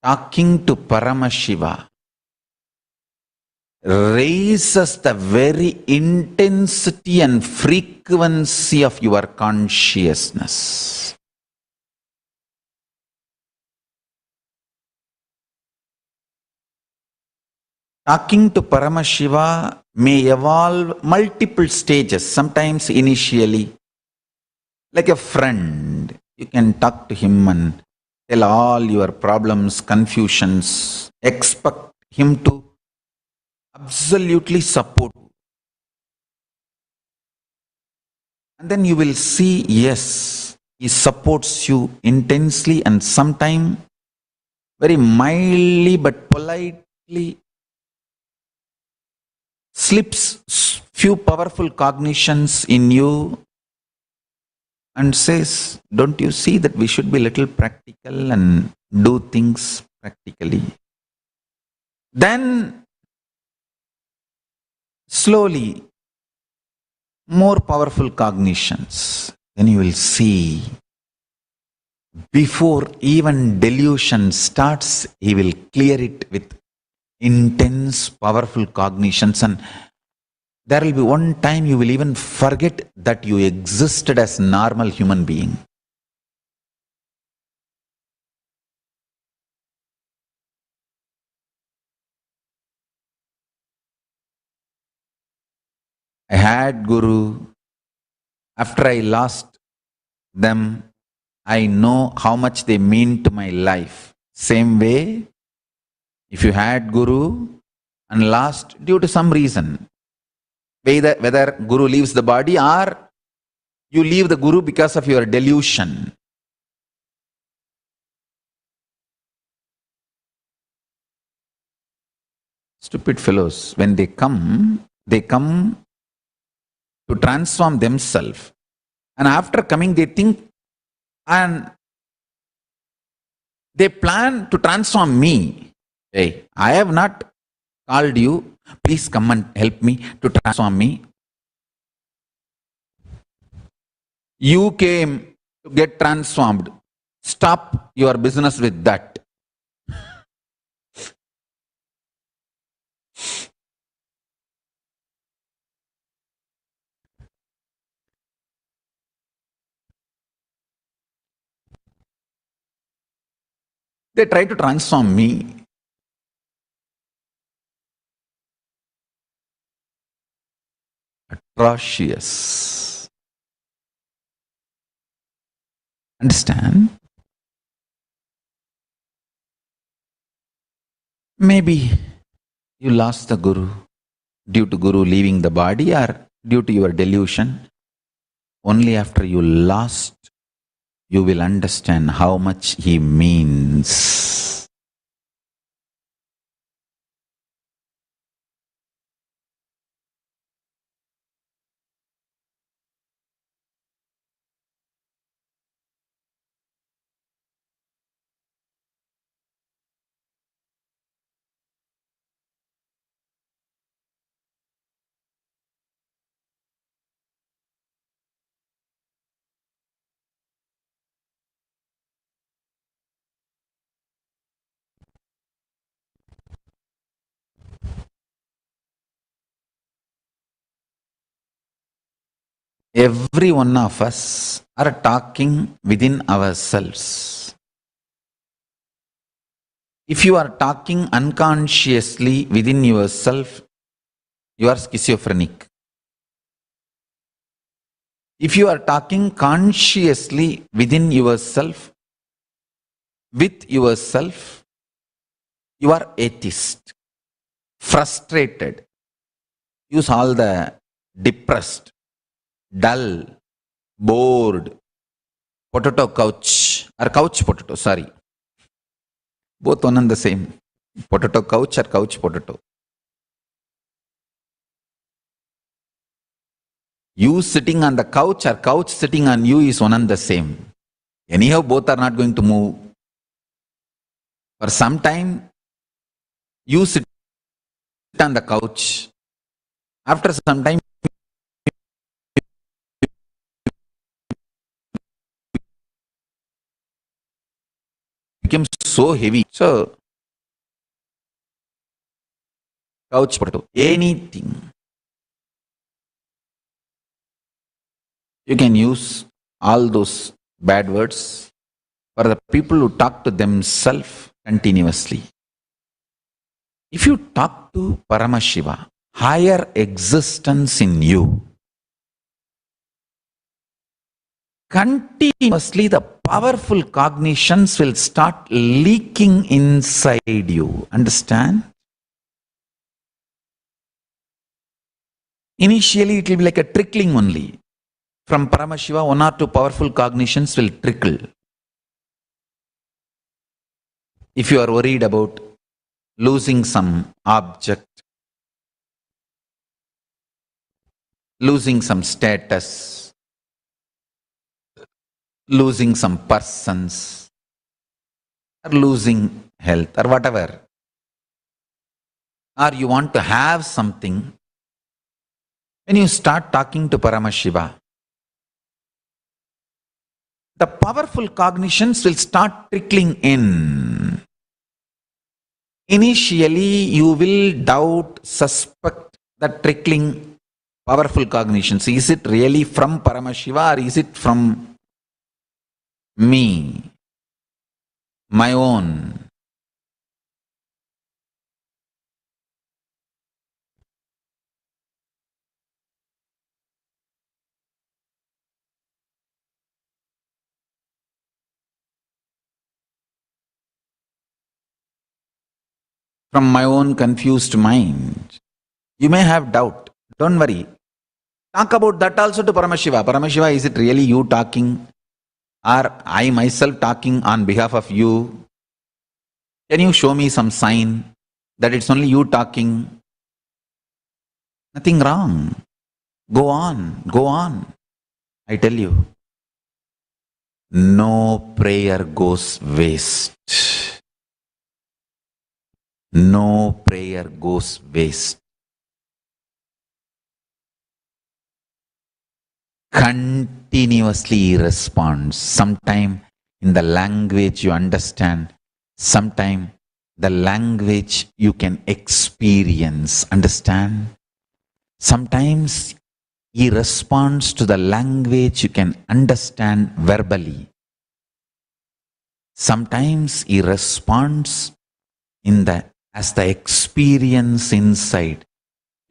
talking to Paramashiva, raises the very intensity and frequency of your consciousness. Talking to Paramashiva may evolve multiple stages, sometimes initially, like a friend. You can talk to him and tell all your problems, confusions, expect him to absolutely support you. And then you will see, yes, he supports you intensely and sometimes very mildly but politely slips few powerful cognitions in you and says, don't you see that we should be little practical and do things practically? Then slowly, more powerful cognitions. Then you will see, before even delusion starts, he will clear it with intense, powerful cognitions, and there will be one time you will even forget that you existed as normal human being. I had Guru. After I lost them, I know how much they mean to my life. Same way, if you had Guru and lost due to some reason, whether Guru leaves the body or you leave the Guru because of your delusion. Stupid fellows, when they come to transform themselves. And after coming, they think and they plan to transform me. Hey, I have not called you. Please come and help me to transform me. You came to get transformed. Stop your business with that. They try to transform me. Atrocious. Understand? Maybe you lost the Guru due to Guru leaving the body or due to your delusion. Only after you lost, you will understand how much he means. Every one of us are talking within ourselves. If you are talking unconsciously within yourself, you are schizophrenic. If you are talking consciously within yourself, with yourself, you are atheist, frustrated. Use all the depressed, dull, bored, potato couch, or couch potato, sorry. Both one and the same. Potato couch or couch potato. You sitting on the couch or couch sitting on you is one and the same. Anyhow, both are not going to move. For some time, you sit on the couch. After some time, it becomes so heavy. So, couch potato, anything. You can use all those bad words for the people who talk to themselves continuously. If you talk to Paramashiva, higher existence in you, continuously the powerful cognitions will start leaking inside you. Understand? Initially, it will be like a trickling only. From Paramashiva, one or two powerful cognitions will trickle. If you are worried about losing some object, losing some status, losing some persons, or losing health, or whatever, or you want to have something, when you start talking to Paramashiva, the powerful cognitions will start trickling in. Initially, you will doubt, suspect the trickling powerful cognitions. Is it really from Paramashiva or is it from me, my own? From my own confused mind. You may have doubt. Don't worry. Talk about that also to Paramashiva. Paramashiva, is it really you talking? Or I myself talking on behalf of you? Can you show me some sign that it's only you talking? Nothing wrong. Go on, go on. I tell you, no prayer goes waste. No prayer goes waste. Continuously responds. Sometime in the language you understand, sometime the language you can experience. Understand? Sometimes he responds to the language you can understand verbally. Sometimes he responds as the experience inside.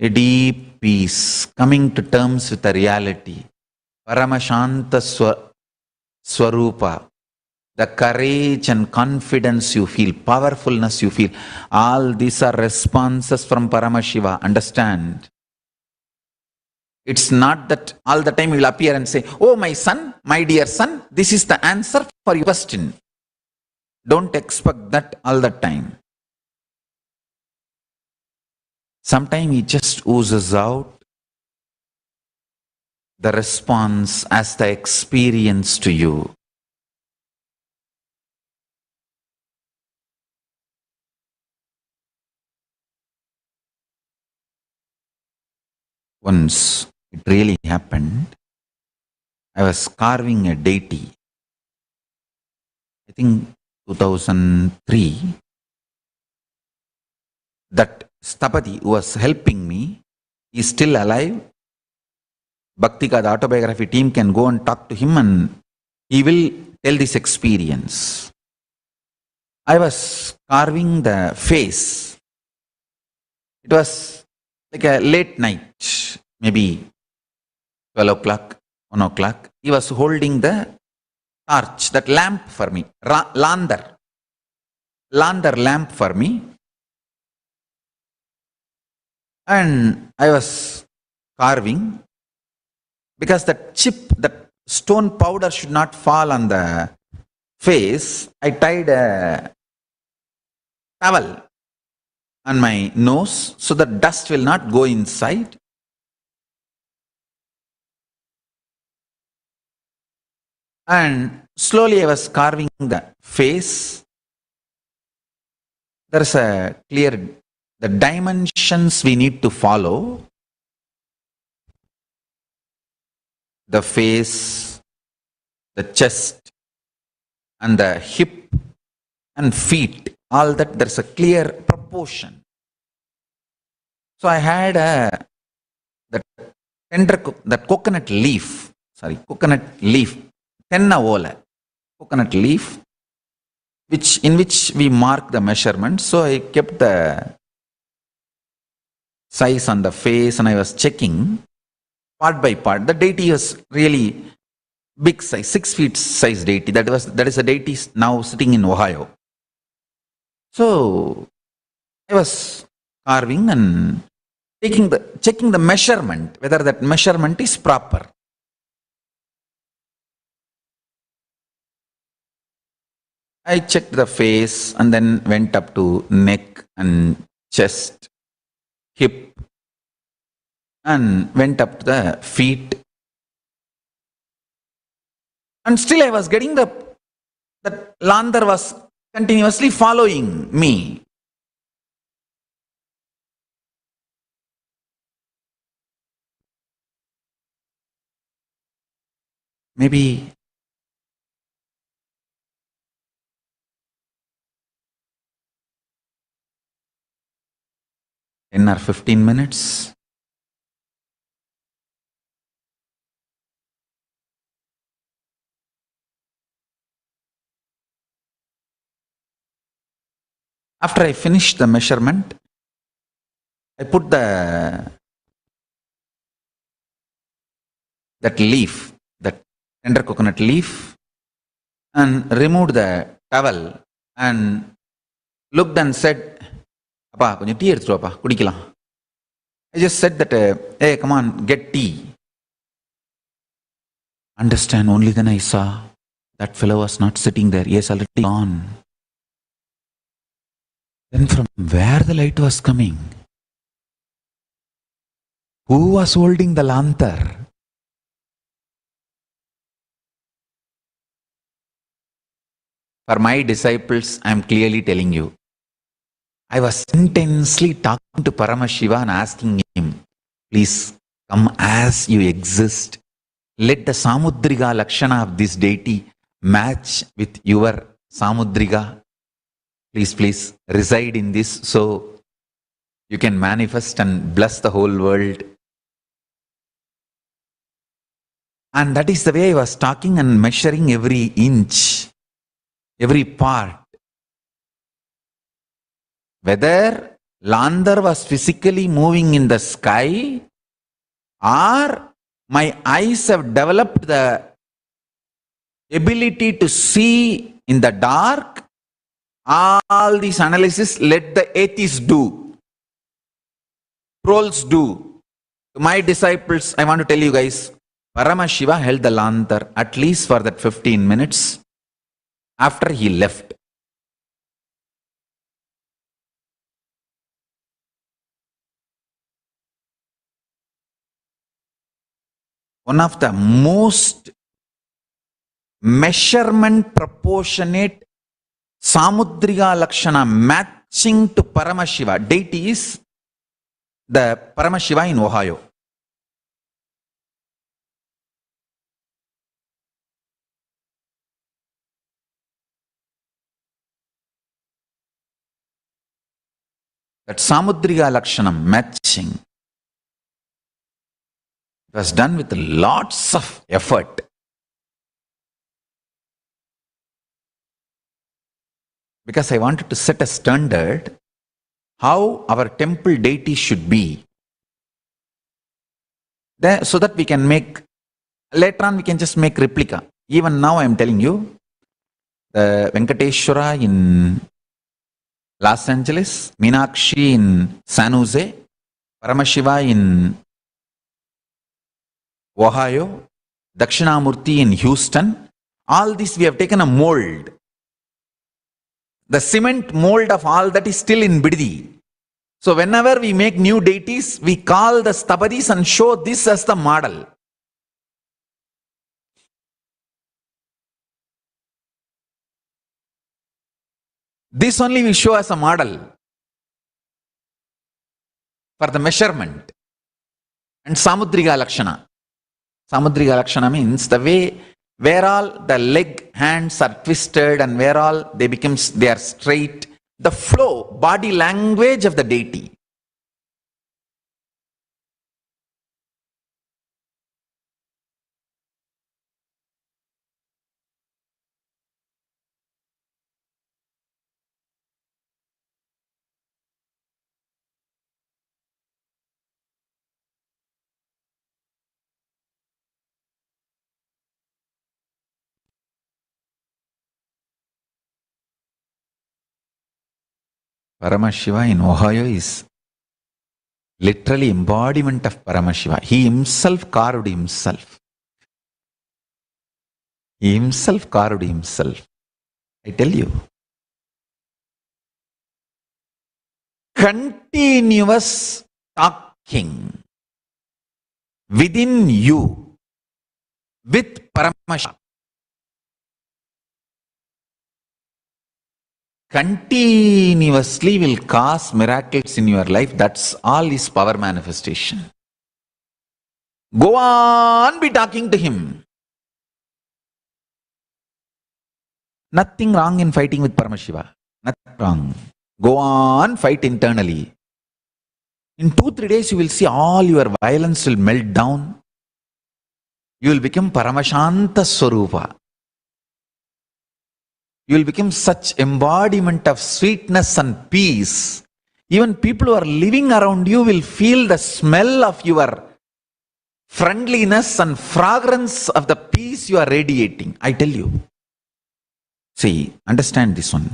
A deep peace, coming to terms with the reality. Paramashanta Swarupa, the courage and confidence you feel, powerfulness you feel, all these are responses from Paramashiva. Understand? It's not that all the time he will appear and say, oh my son, my dear son, this is the answer for your question. Don't expect that all the time. Sometimes he just oozes out the response as the experience to you. Once it really happened, I was carving a deity. I think 2003. That Stapati who was helping me is still alive. Bhaktika, the autobiography team, can go and talk to him and he will tell this experience. I was carving the face. It was like a late night, maybe 12 o'clock, 1 o'clock. He was holding the torch, that lamp for me, lander lamp for me. And I was carving because that chip, that stone powder should not fall on the face. I tied a towel on my nose so that dust will not go inside. And slowly I was carving the face. There's a clear, the dimensions we need to follow. The face, the chest, and the hip and feet, all that, there's a clear proportion. So I had that coconut leaf, tenna ola, coconut leaf, in which we mark the measurement. So I kept the size on the face and I was checking part by part. The deity was really big size, 6 feet size deity. That is a deity now sitting in Ohio. So I was carving and checking the measurement, whether that measurement is proper. I checked the face and then went up to neck and chest, hip, and went up to the feet. And still I was getting that Lander was continuously following me. Maybe in or 15 minutes. After I finished the measurement, I put that leaf, that tender coconut leaf, and removed the towel and looked and said, "Appa, konjam tea eduthu appa, kudikalam." I just said that, "Hey, come on, get tea." Understand, only then I saw that fellow was not sitting there. He has already gone. Then from where the light was coming? Who was holding the lantar? For my disciples, I am clearly telling you, I was intensely talking to Paramashiva and asking him, please come as you exist. Let the Samudriga Lakshana of this deity match with your Samudriga. Please reside in this so you can manifest and bless the whole world. And that is the way I was talking and measuring every inch, every part. Whether Landar was physically moving in the sky or my eyes have developed the ability to see in the dark, all these analysis let the atheists do, trolls do. To my disciples, I want to tell you guys, Paramashiva held the lantar at least for that 15 minutes after he left. One of the most measurement proportionate Samudriga Lakshana matching to Paramashiva deity is the Paramashiva in Ohio. That Samudriga Lakshanam matching. It was done with lots of effort. Because I wanted to set a standard how our temple deity should be. So that we can make, later on we can just make replica. Even now I am telling you, the Venkateshwara in Los Angeles, Meenakshi in San Jose, Paramashiva in Ohio, Dakshinamurti in Houston, all this we have taken a mold. The cement mold of all that is still in Biddi. So whenever we make new deities, we call the Stapadis and show this as the model. This only we show as a model for the measurement. And Samudriga Lakshana. Samudriga Lakshana means the way where all the leg, hands are twisted and where all they are straight. The flow, body language of the deity. Paramashiva in Ohio is literally embodiment of Paramashiva. He himself carved himself. He himself carved himself. I tell you. Continuous talking within you with Paramashiva. Continuously will cause miracles in your life. That's all his power manifestation. Go on, be talking to him. Nothing wrong in fighting with Paramashiva. Nothing wrong. Go on, fight internally. In 2-3 days, you will see all your violence will melt down. You will become Paramashanta Swarupa. You will become such embodiment of sweetness and peace. Even people who are living around you will feel the smell of your friendliness and fragrance of the peace you are radiating. I tell you. See, understand this one.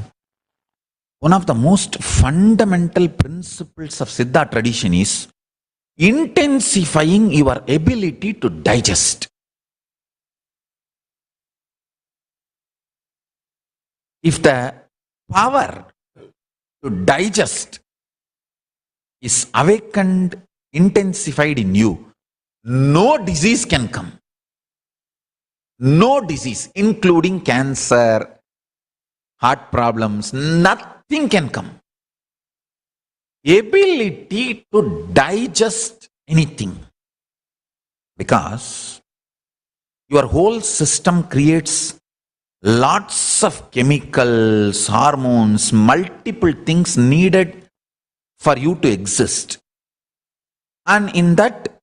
One of the most fundamental principles of Siddha tradition is intensifying your ability to digest. If the power to digest is awakened, intensified in you, no disease can come. No disease, including cancer, heart problems, nothing can come. Ability to digest anything. Because your whole system creates lots of chemicals, hormones, multiple things needed for you to exist. And in that,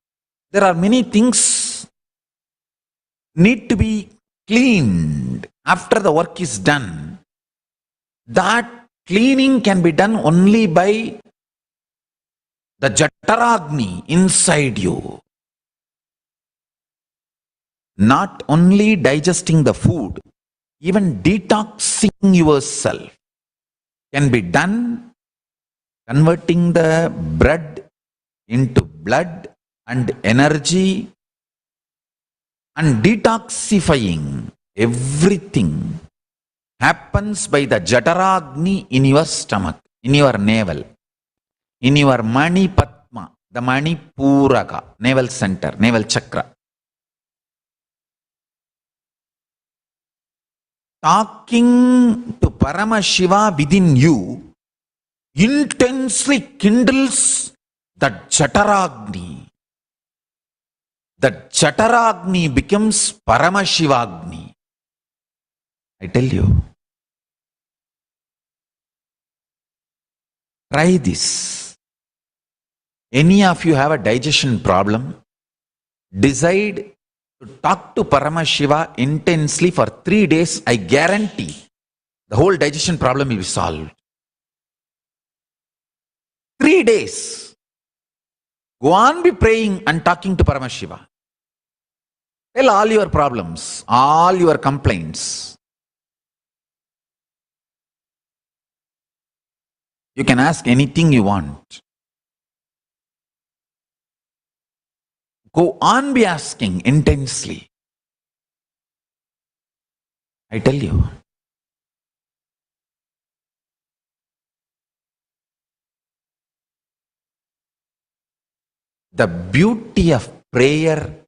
there are many things need to be cleaned after the work is done. That cleaning can be done only by the Jataragni inside you. Not only digesting the food, even detoxing yourself can be done, converting the bread into blood and energy and detoxifying everything happens by the Jataragni in your stomach, in your navel, in your Mani Padma, the Mani Puraka, navel center, navel chakra. Talking to Paramashiva within you intensely kindles the Jataragni. The Jataragni becomes Paramashivagni. I tell you. Try this. Any of you have a digestion problem? decide to talk to Paramashiva intensely for 3 days, I guarantee the whole digestion problem will be solved. 3 days. Go on be praying and talking to Paramashiva. Tell all your problems, all your complaints. You can ask anything you want. Go on be asking intensely. I tell you. The beauty of prayer,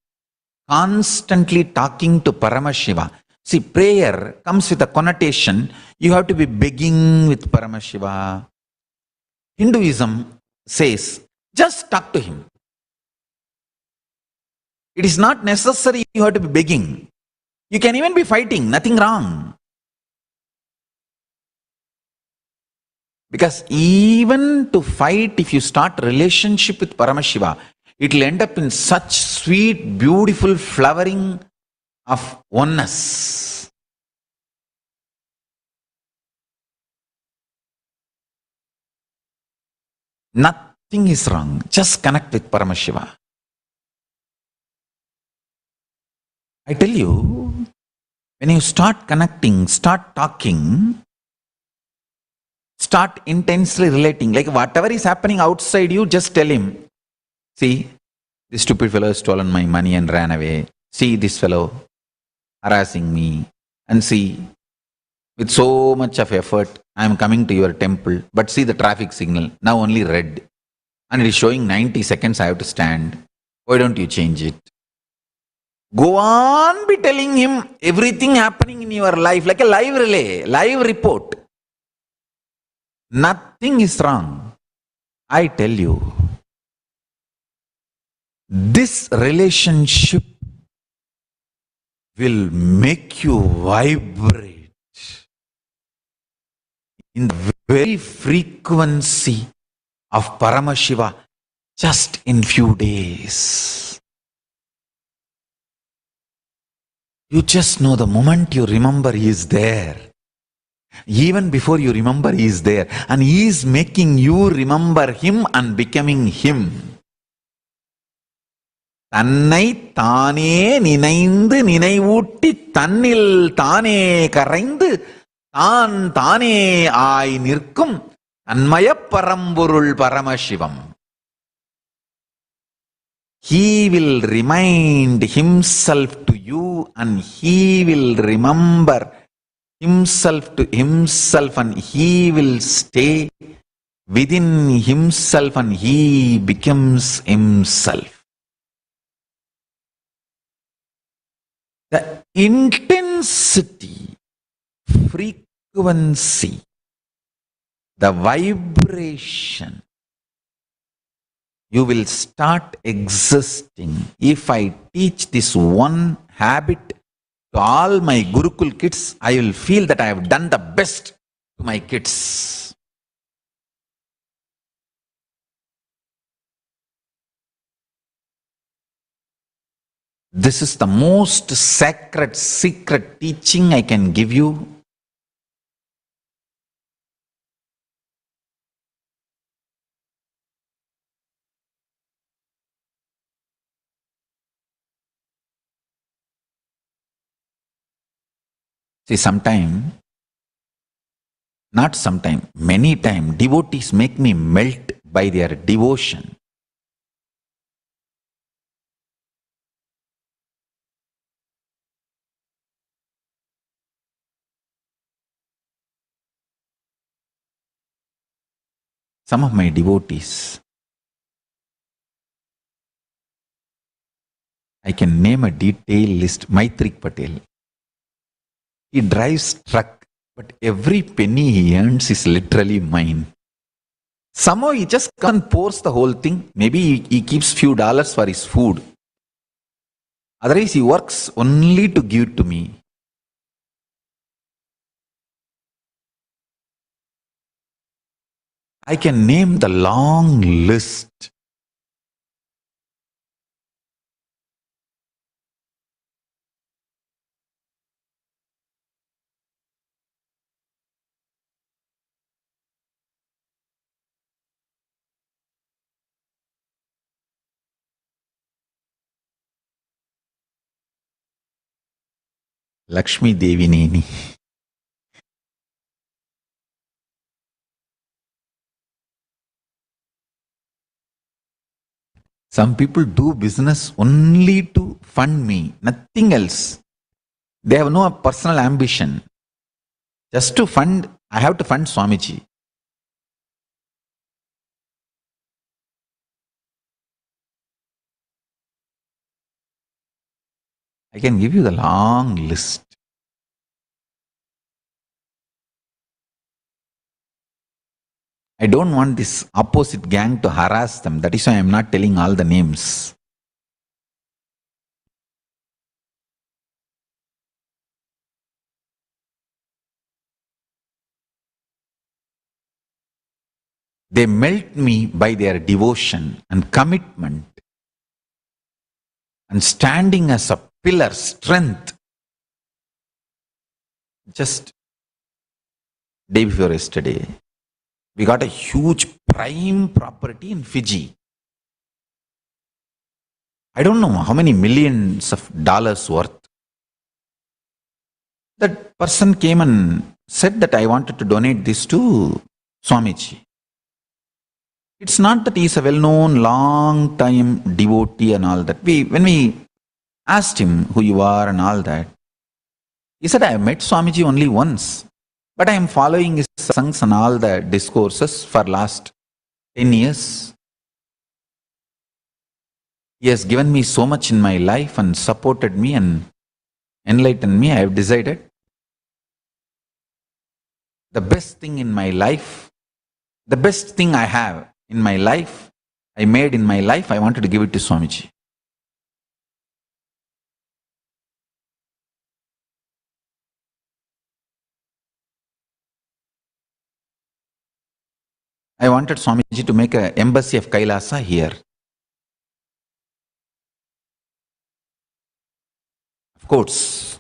constantly talking to Paramashiva. See, prayer comes with a connotation, you have to be begging with Paramashiva. Hinduism says, just talk to him. It is not necessary you have to be begging. You can even be fighting, nothing wrong. Because even to fight, if you start relationship with Paramashiva, it will end up in such sweet, beautiful flowering of oneness. Nothing is wrong. Just connect with Paramashiva. I tell you, when you start connecting, start talking, start intensely relating, like whatever is happening outside you, just tell him, see, this stupid fellow has stolen my money and ran away. See this fellow harassing me. And see, with so much of effort, I am coming to your temple. But see the traffic signal, now only red. And it is showing 90 seconds I have to stand. Why don't you change it? Go on be telling him everything happening in your life, like a live relay, live report. Nothing is wrong. I tell you, this relationship will make you vibrate in the very frequency of Paramashiva just in few days. You just know the moment you remember he is there. Even before you remember he is there. And he is making you remember him and becoming him. Tannai thane ninaindu ninaivutti tannil thane karaindu thaan thane aai nirkum tannmaya paramburul Paramashivam. He will remind himself to you and he will remember himself to himself and he will stay within himself and he becomes himself. The intensity, frequency, the vibration, you will start existing. If I teach this one habit to all my Gurukul kids, I will feel that I have done the best to my kids. This is the most sacred, secret teaching I can give you. See, many times, devotees make me melt by their devotion. Some of my devotees, I can name a detailed list. Maitrik Patel. He drives truck, but every penny he earns is literally mine. Somehow he just comes and pours the whole thing. Maybe he keeps few dollars for his food. Otherwise he works only to give to me. I can name the long list. Lakshmi Devi Neni. Some people do business only to fund me, nothing else. They have no personal ambition. Just to fund, I have to fund Swamiji. I can give you the long list. I don't want this opposite gang to harass them. That is why I am not telling all the names. They melt me by their devotion and commitment and standing as a pillar, strength. Just day before yesterday, we got a huge prime property in Fiji. I don't know how many millions of dollars worth. That person came and said that I wanted to donate this to Swamiji. It's not that he's a well-known, long-time devotee and all that. When we asked him who you are and all that, he said, I have met Swamiji only once, but I am following his songs and all the discourses for last 10 years. He has given me so much in my life and supported me and enlightened me. I have decided the best thing in my life, the best thing I have in my life, I made in my life, I wanted to give it to Swamiji. I wanted Swamiji to make an embassy of Kailasa here. Of course,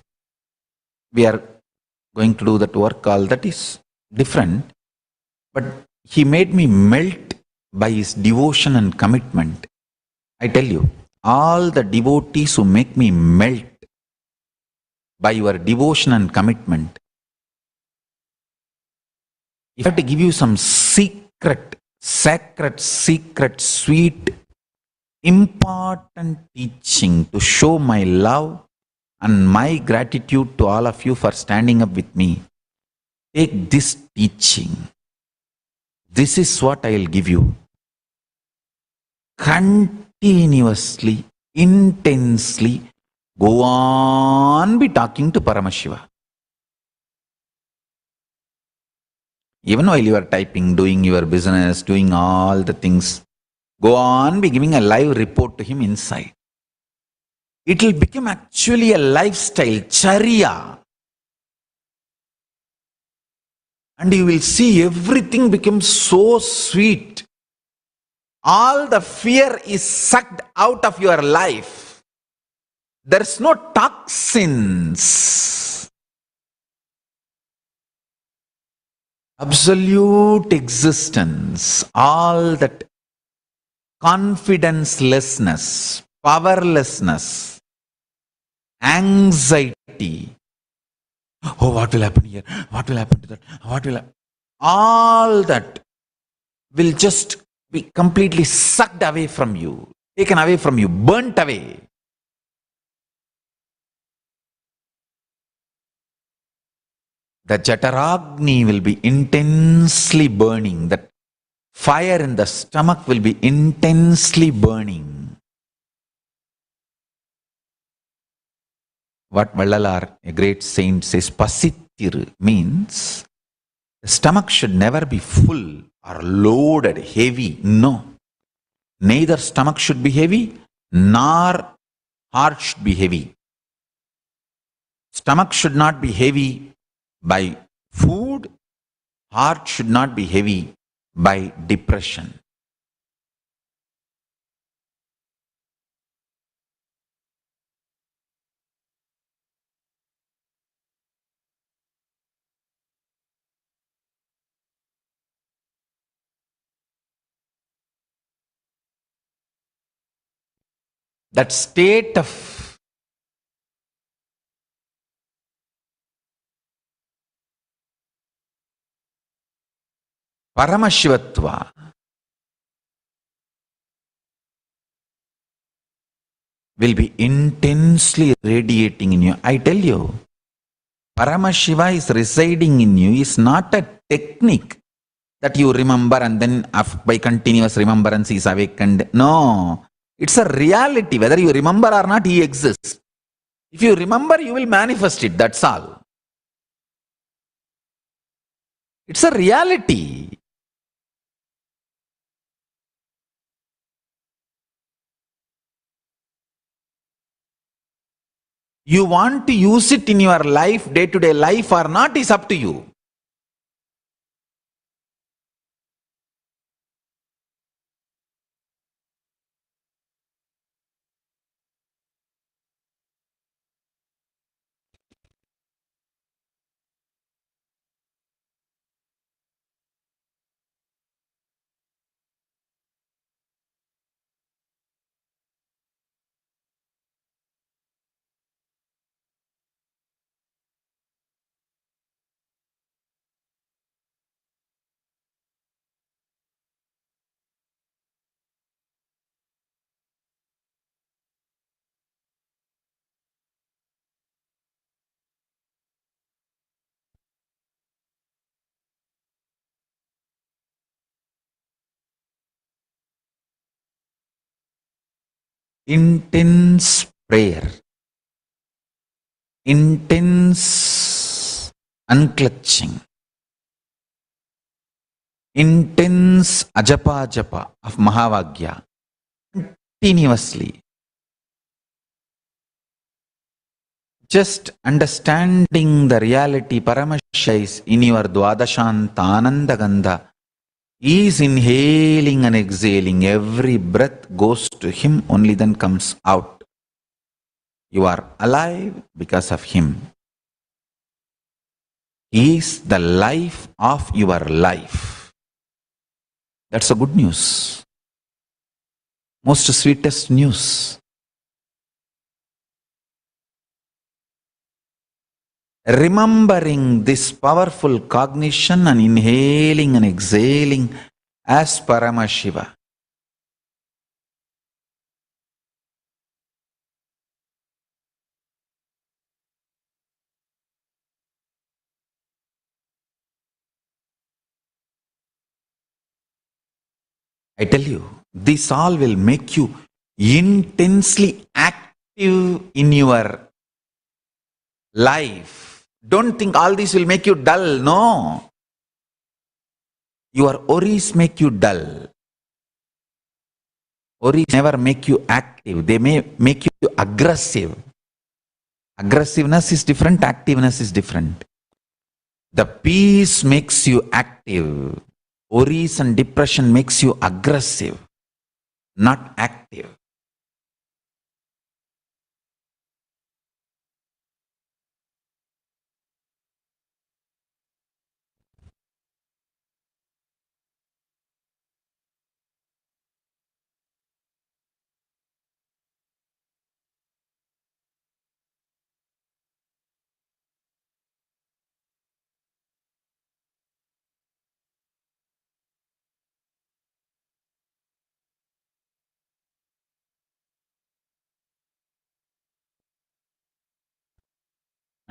we are going to do that work, all that is different. But he made me melt by his devotion and commitment. I tell you, all the devotees who make me melt by your devotion and commitment, if I have to give you some secret, sacred, secret, sweet, important teaching to show my love and my gratitude to all of you for standing up with me, take this teaching. This is what I will give you. Continuously, intensely, go on be talking to Paramashiva. Even while you are typing, doing your business, doing all the things, go on be giving a live report to him inside. It will become actually a lifestyle, charya. And you will see everything becomes so sweet. All the fear is sucked out of your life. There's no toxins. Absolute existence. All that confidencelessness, powerlessness, anxiety. Oh, what will happen here? What will happen to that? What will happen? All that will just be completely sucked away from you, taken away from you, burnt away. The Jataragni will be intensely burning. That fire in the stomach will be intensely burning. What Vallalar, a great saint, says, Pasittir means the stomach should never be full or loaded, heavy. No. Neither stomach should be heavy, nor heart should be heavy. Stomach should not be heavy by food. Heart should not be heavy by depression. That state of Paramashivatva will be intensely radiating in you. I tell you, Paramashiva is residing in you is not a technique that you remember and then by continuous remembrance is awakened. No, it's a reality. Whether you remember or not, he exists. If you remember, you will manifest it. That's all. It's a reality. You want to use it in your life, day-to-day life or not is up to you. Intense prayer, intense unclutching, intense ajapa of Mahavagya, continuously. Just understanding the reality, Paramashiva is in your Dwadashanta Ananda Gandha. He is inhaling and exhaling. Every breath goes to him, only then comes out. You are alive because of him. He is the life of your life. That's a good news. Most sweetest news. Remembering this powerful cognition and inhaling and exhaling as Paramashiva. I tell you, this all will make you intensely active in your life. Don't think all this will make you dull. No. Your worries make you dull. Worries never make you active. They may make you aggressive. Aggressiveness is different. Activeness is different. The peace makes you active. Worries and depression makes you aggressive, not active.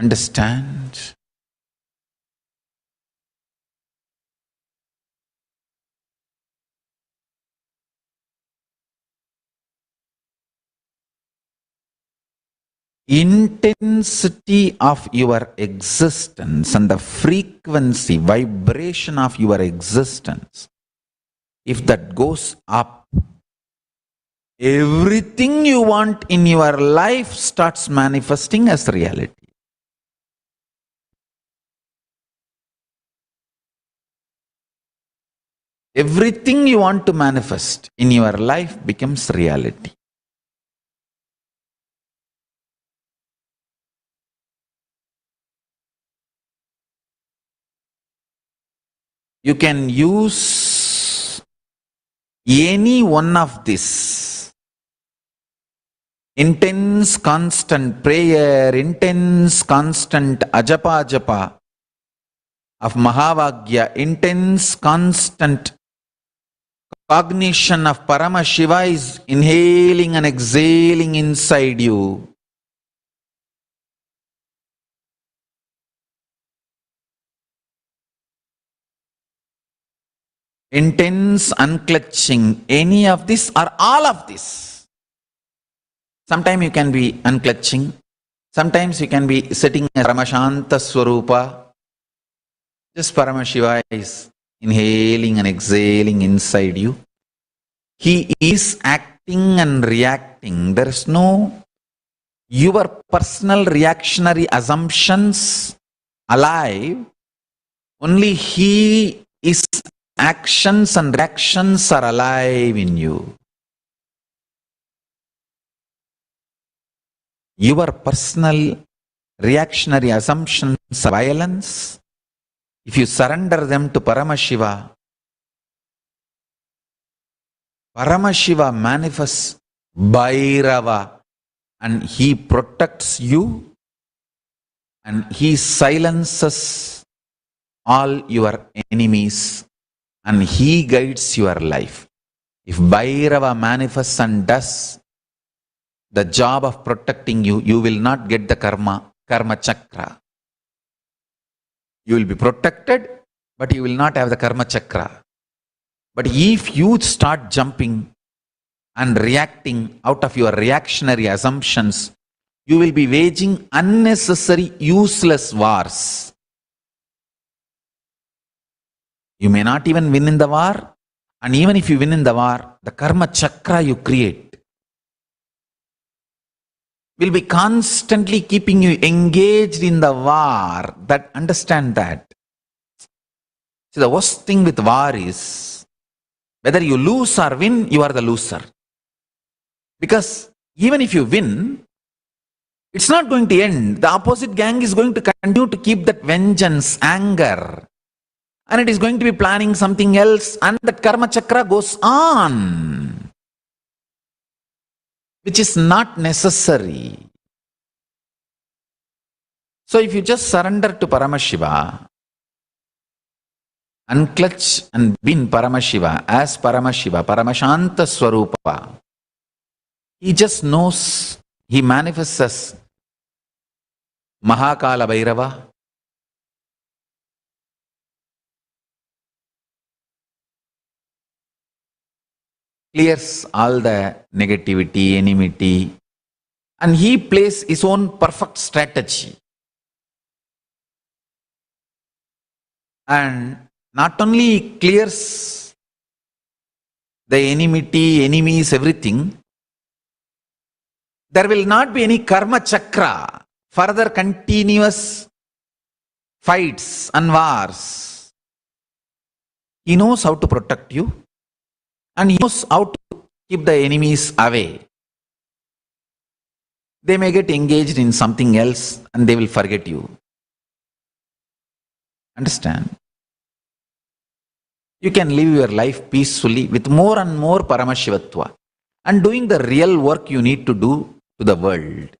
Understand? Intensity of your existence and the frequency, vibration of your existence, if that goes up, everything you want in your life starts manifesting as reality. Everything you want to manifest in your life becomes reality. You can use any one of this. Intense constant prayer, intense constant ajapa, of Mahavagya, intense, constant cognition of Paramashiva is inhaling and exhaling inside you. Intense unclutching, any of this or all of this. Sometimes you can be unclutching, sometimes you can be sitting as Paramashanta Swarupa. Just Paramashiva is inhaling and exhaling inside you. He is acting and reacting. There is no your personal reactionary assumptions alive. Only He is actions and reactions are alive in you. Your personal reactionary assumptions are violence. If you surrender them to Paramashiva, Paramashiva manifests Bhairava and he protects you and he silences all your enemies and he guides your life. If Bhairava manifests and does the job of protecting you, you will not get the karma chakra. You will be protected, but you will not have the karma chakra. But if you start jumping and reacting out of your reactionary assumptions, you will be waging unnecessary, useless wars. You may not even win in the war, and even if you win in the war, the karma chakra you create will be constantly keeping you engaged in the war. That understand that. See, the worst thing with war is whether you lose or win, you are the loser. Because even if you win, it's not going to end. The opposite gang is going to continue to keep that vengeance, anger. And it is going to be planning something else. And that karma chakra goes on. Which is not necessary. So if you just surrender to Paramashiva, unclutch and be in Paramashiva as Paramashiva, Paramashanta Swarupa, he just knows, he manifests as Mahakala Bhairava. Clears all the negativity, enmity, and he plays his own perfect strategy. And not only clears the enmity, enemies, everything, there will not be any karma chakra, further continuous fights and wars. He knows how to protect you and he knows how to keep the enemies away. They may get engaged in something else and they will forget you. Understand? You can live your life peacefully with more and more Paramashivatva and doing the real work you need to do to the world.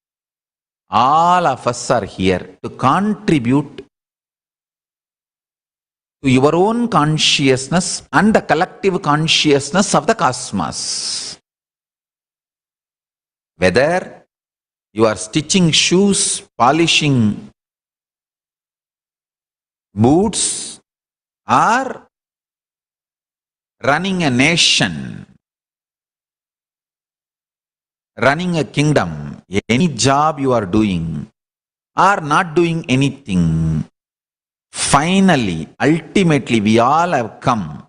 All of us are here to contribute to your own consciousness and the collective consciousness of the cosmos. Whether you are stitching shoes, polishing boots, or running a nation, running a kingdom, any job you are doing, or not doing anything, finally, ultimately, we all have come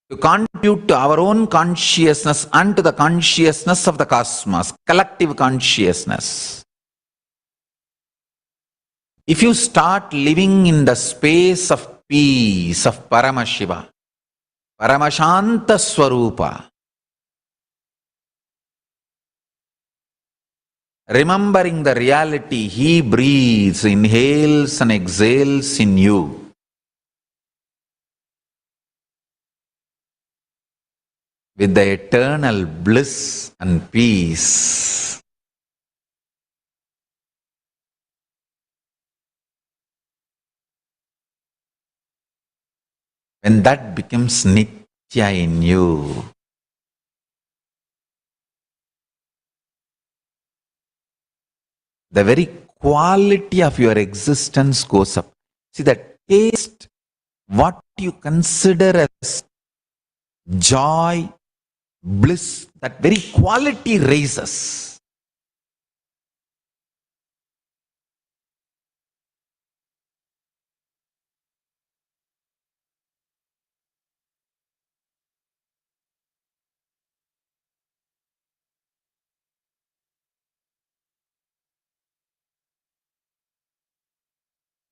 to contribute to our own consciousness and to the consciousness of the cosmos, collective consciousness. If you start living in the space of peace of Paramashiva, Paramashanta Swarupa, remembering the reality, he breathes, inhales and exhales in you. With the eternal bliss and peace. when that becomes Nithya in you, the very quality of your existence goes up. See, that taste, what you consider as joy, bliss, that very quality raises.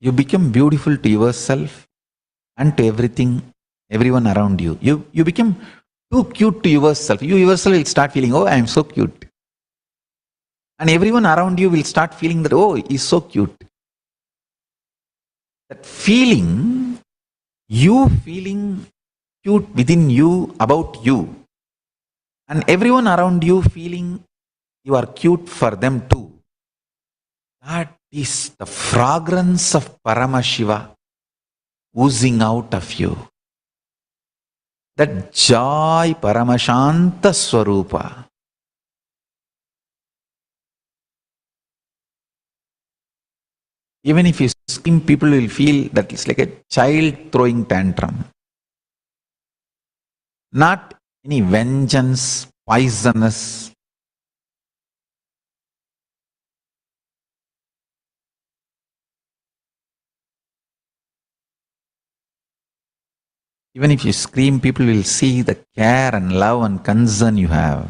You become beautiful to yourself and to everyone around you. You become too cute to yourself. You yourself will start feeling, oh, I am so cute. And everyone around you will start feeling that, oh, he's so cute. That feeling, you feeling cute within you about you, and everyone around you feeling you are cute for them too. That is the fragrance of Paramashiva oozing out of you. That joy, Paramashanta Swarupa. Even if you scream, people will feel that it's like a child throwing tantrum. Not any vengeance, poisonous. Even if you scream, people will see the care and love and concern you have.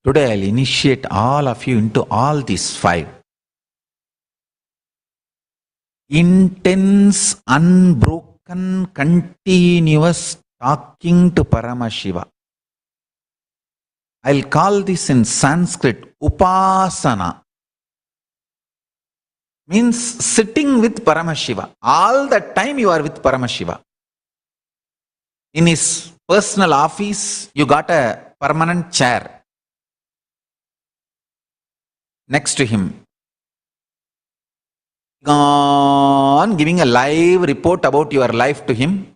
Today I'll initiate all of you into all these 5. Intense, unbroken, continuous talking to Paramashiva. I'll call this in Sanskrit Upasana. Means sitting with Paramashiva. All the time you are with Paramashiva. In his personal office, you got a permanent chair next to him. On giving a live report about your life to him.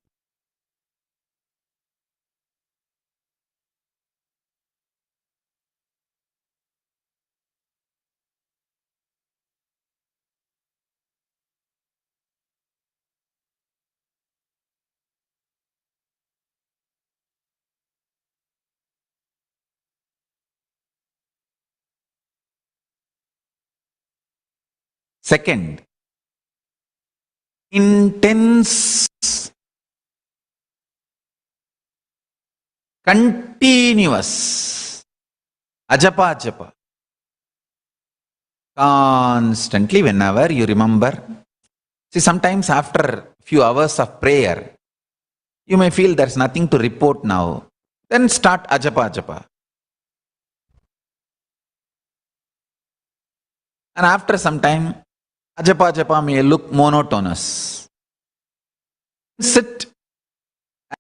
Second, intense, continuous, ajapa. Constantly, whenever you remember. See, sometimes after a few hours of prayer, you may feel there's nothing to report now. Then start ajapa. And after some time, ajapa may look monotonous. Sit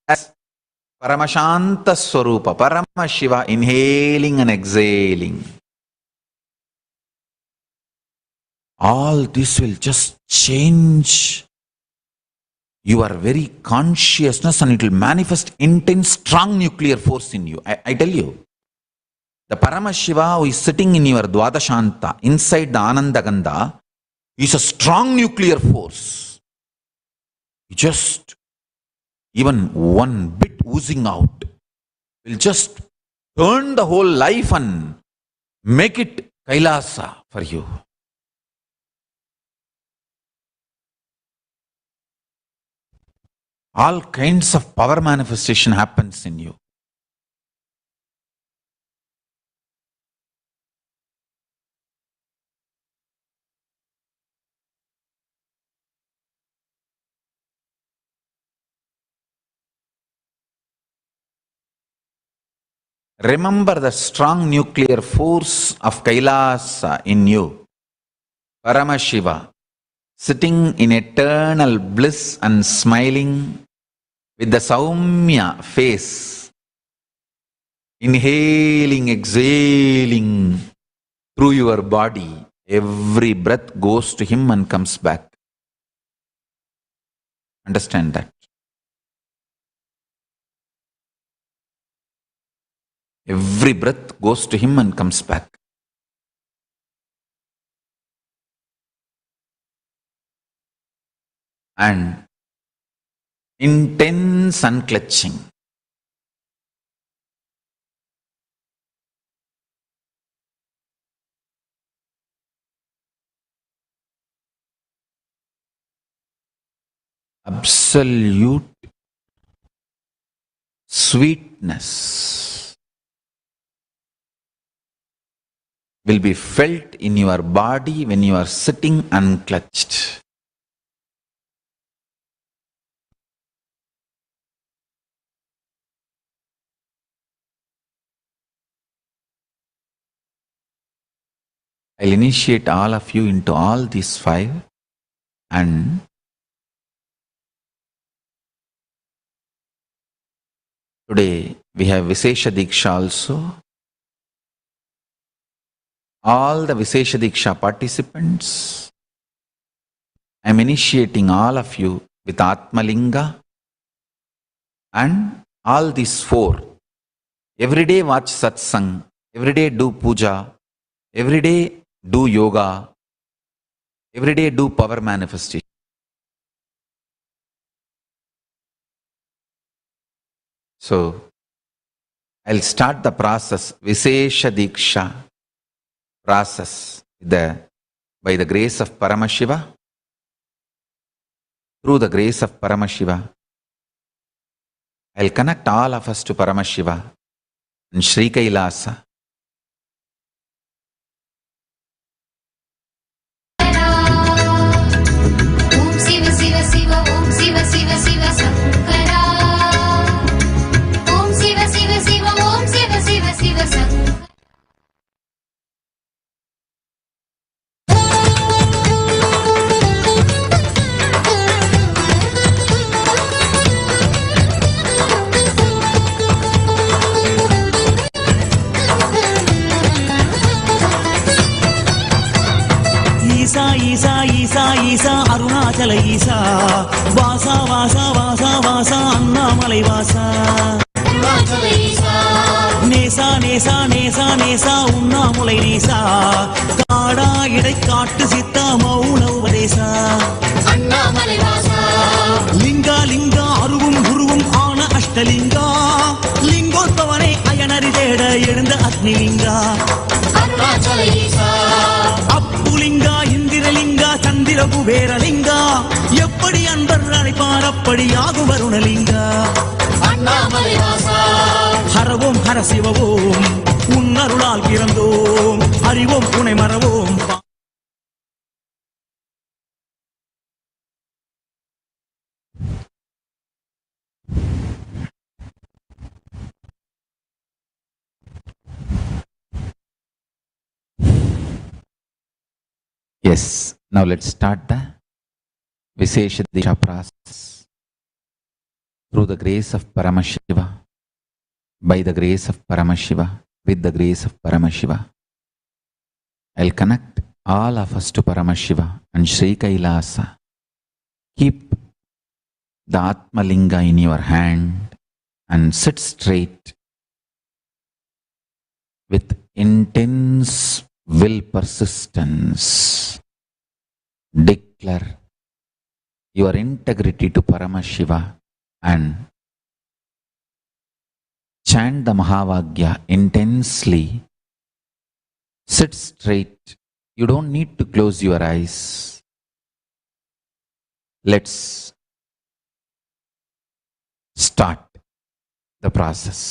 as Paramashanta Swarupa, Paramashiva, inhaling and exhaling. All this will just change your very consciousness, and it will manifest intense, strong nuclear force in you. I tell you, the Paramashiva who is sitting in your Dwadashanta, inside the Ananda Gandha, is a strong nuclear force. Just even one bit oozing out will just turn the whole life and make it KAILASA for you. All kinds of power manifestation happens in you. Remember the strong nuclear force of Kailasa in you, Paramashiva, sitting in eternal bliss and smiling with the Saumya face, inhaling, exhaling through your body. Every breath goes to him and comes back. Understand that. Every breath goes to him and comes back. And intense unclutching. Absolute sweetness will be felt in your body when you are sitting unclutched. I'll initiate all of you into all these 5, and today we have Vishesha Diksha also. All the Vishesha Diksha participants, I'm initiating all of you with Atmalinga and all these 4. Every day watch satsang, every day do puja, every day do yoga, every day do power manifestation. So, I'll start the process, Vishesha Diksha process, by the grace of Paramashiva. Through the grace of Paramashiva, I'll connect all of us to Paramashiva and Sri Kailasa.
Om Siva Siva Siva, Om Siva Siva Siva Sankara. Om Siva Siva Siva, Om Siva Siva Siva Sankara.
ஈசா ஈசா ஈசா ஈசா அருணாச்சல ஈசா வாசா வாசா வாசா வாசா அண்ணாமலை வாசா நேசா நேசா நேசா நேசா உண்ணாமுலை நேசா காடா இடை காட்டு சித்தா மௌன உபதேசா
அண்ணாமலை வாசா
லிங்கா லிங்கா அருவும் குருவும் ஆன அஷ்டலிங்கா லிங்கோத்பவனை அயனறி தேட எழுந்த அக்னிலிங்கா
அருணாச்சல ஈசா
அப்புலிங்கா இந்திரலிங்கா சந்திர குபேரலிங்கா எப்படி அன்பர் அழைப்பார் அப்படி யாகும் வருணலிங்கா
அண்ணாமலை வாசா
ஹரவோம் ஹர சிவவோம் உன்னருளால் பிறந்தோம் அறிவோம் துணை மறவோம்
Yes, now let's start the Vishesha Diksha process. Through the grace of Paramashiva, by the grace of Paramashiva, with the grace of Paramashiva, I'll connect all of us to Paramashiva and Sri Kailasa. Keep the Atmalinga in your hand and sit straight with intense will persistence. Declare your integrity to Paramashiva and chant the Mahavagya intensely. Sit straight. You don't need to close your eyes. Let's start the process.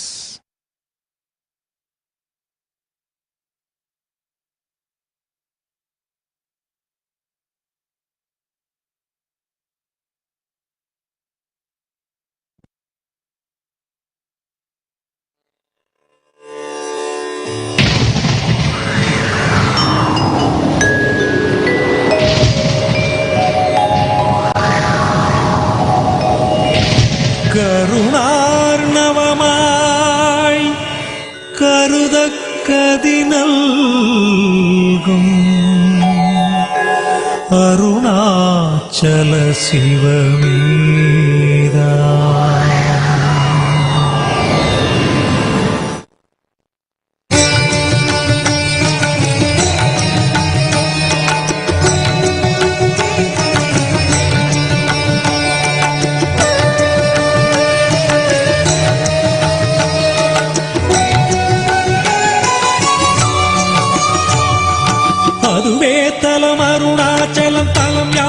கருணார்ணவமாய் கருதக்கதி நல்கும் அருணாச்சல சிவமேதா. அதுவே தலம் அருணாச்சலம் தலம் யா.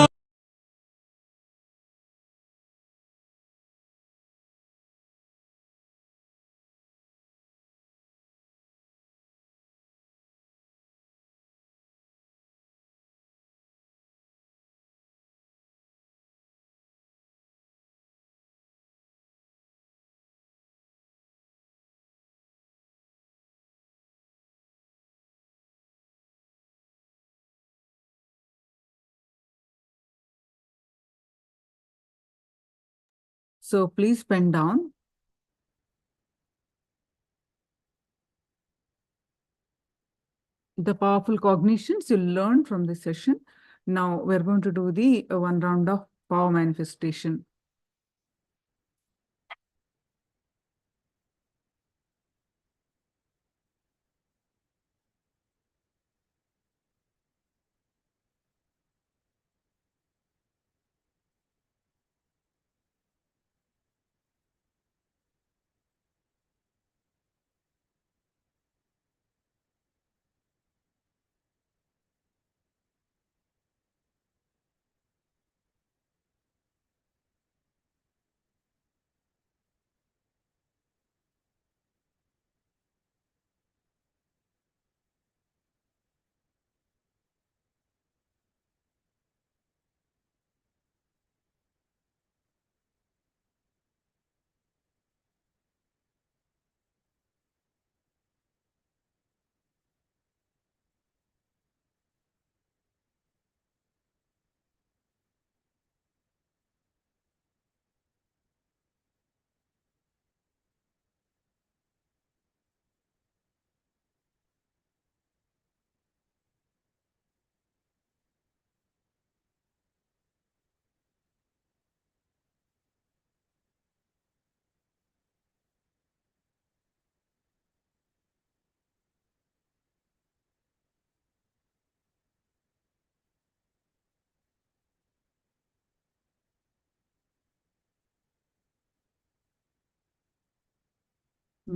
So please pen down. The powerful cognitions you learned from this session. Now we're going to do the one round of power manifestation.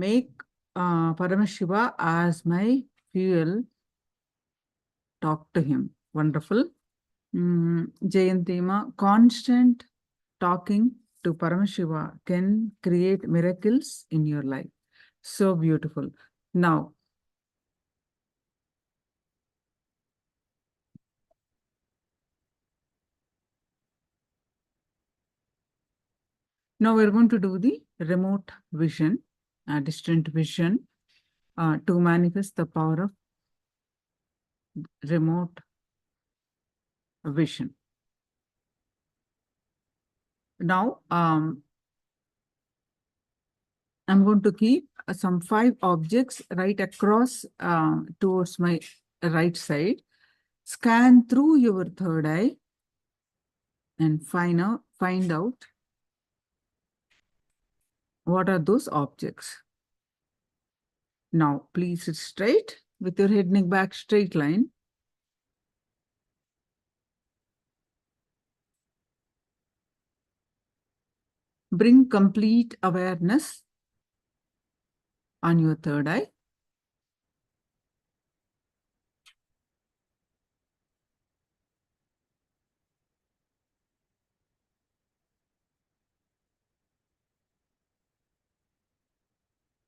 Make Paramashiva as my fuel. Talk to him. Wonderful. Jayantima, constant talking to Paramashiva can create miracles in your life. So beautiful. Now we're going to do the remote vision, distant vision, to manifest the power of remote vision. Now, I'm going to keep some 5 objects right across towards my right side. Scan through your third eye and find out what are those objects. Now, please sit straight with your head, neck, back, straight line. Bring complete awareness on your third eye.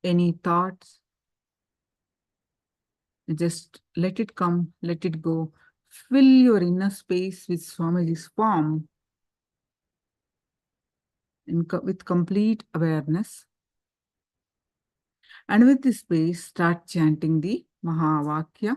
Any thoughts, just let it come, let it go. Fill your inner space with Swamiji's form with complete awareness. And with this space, start chanting the Mahavakya.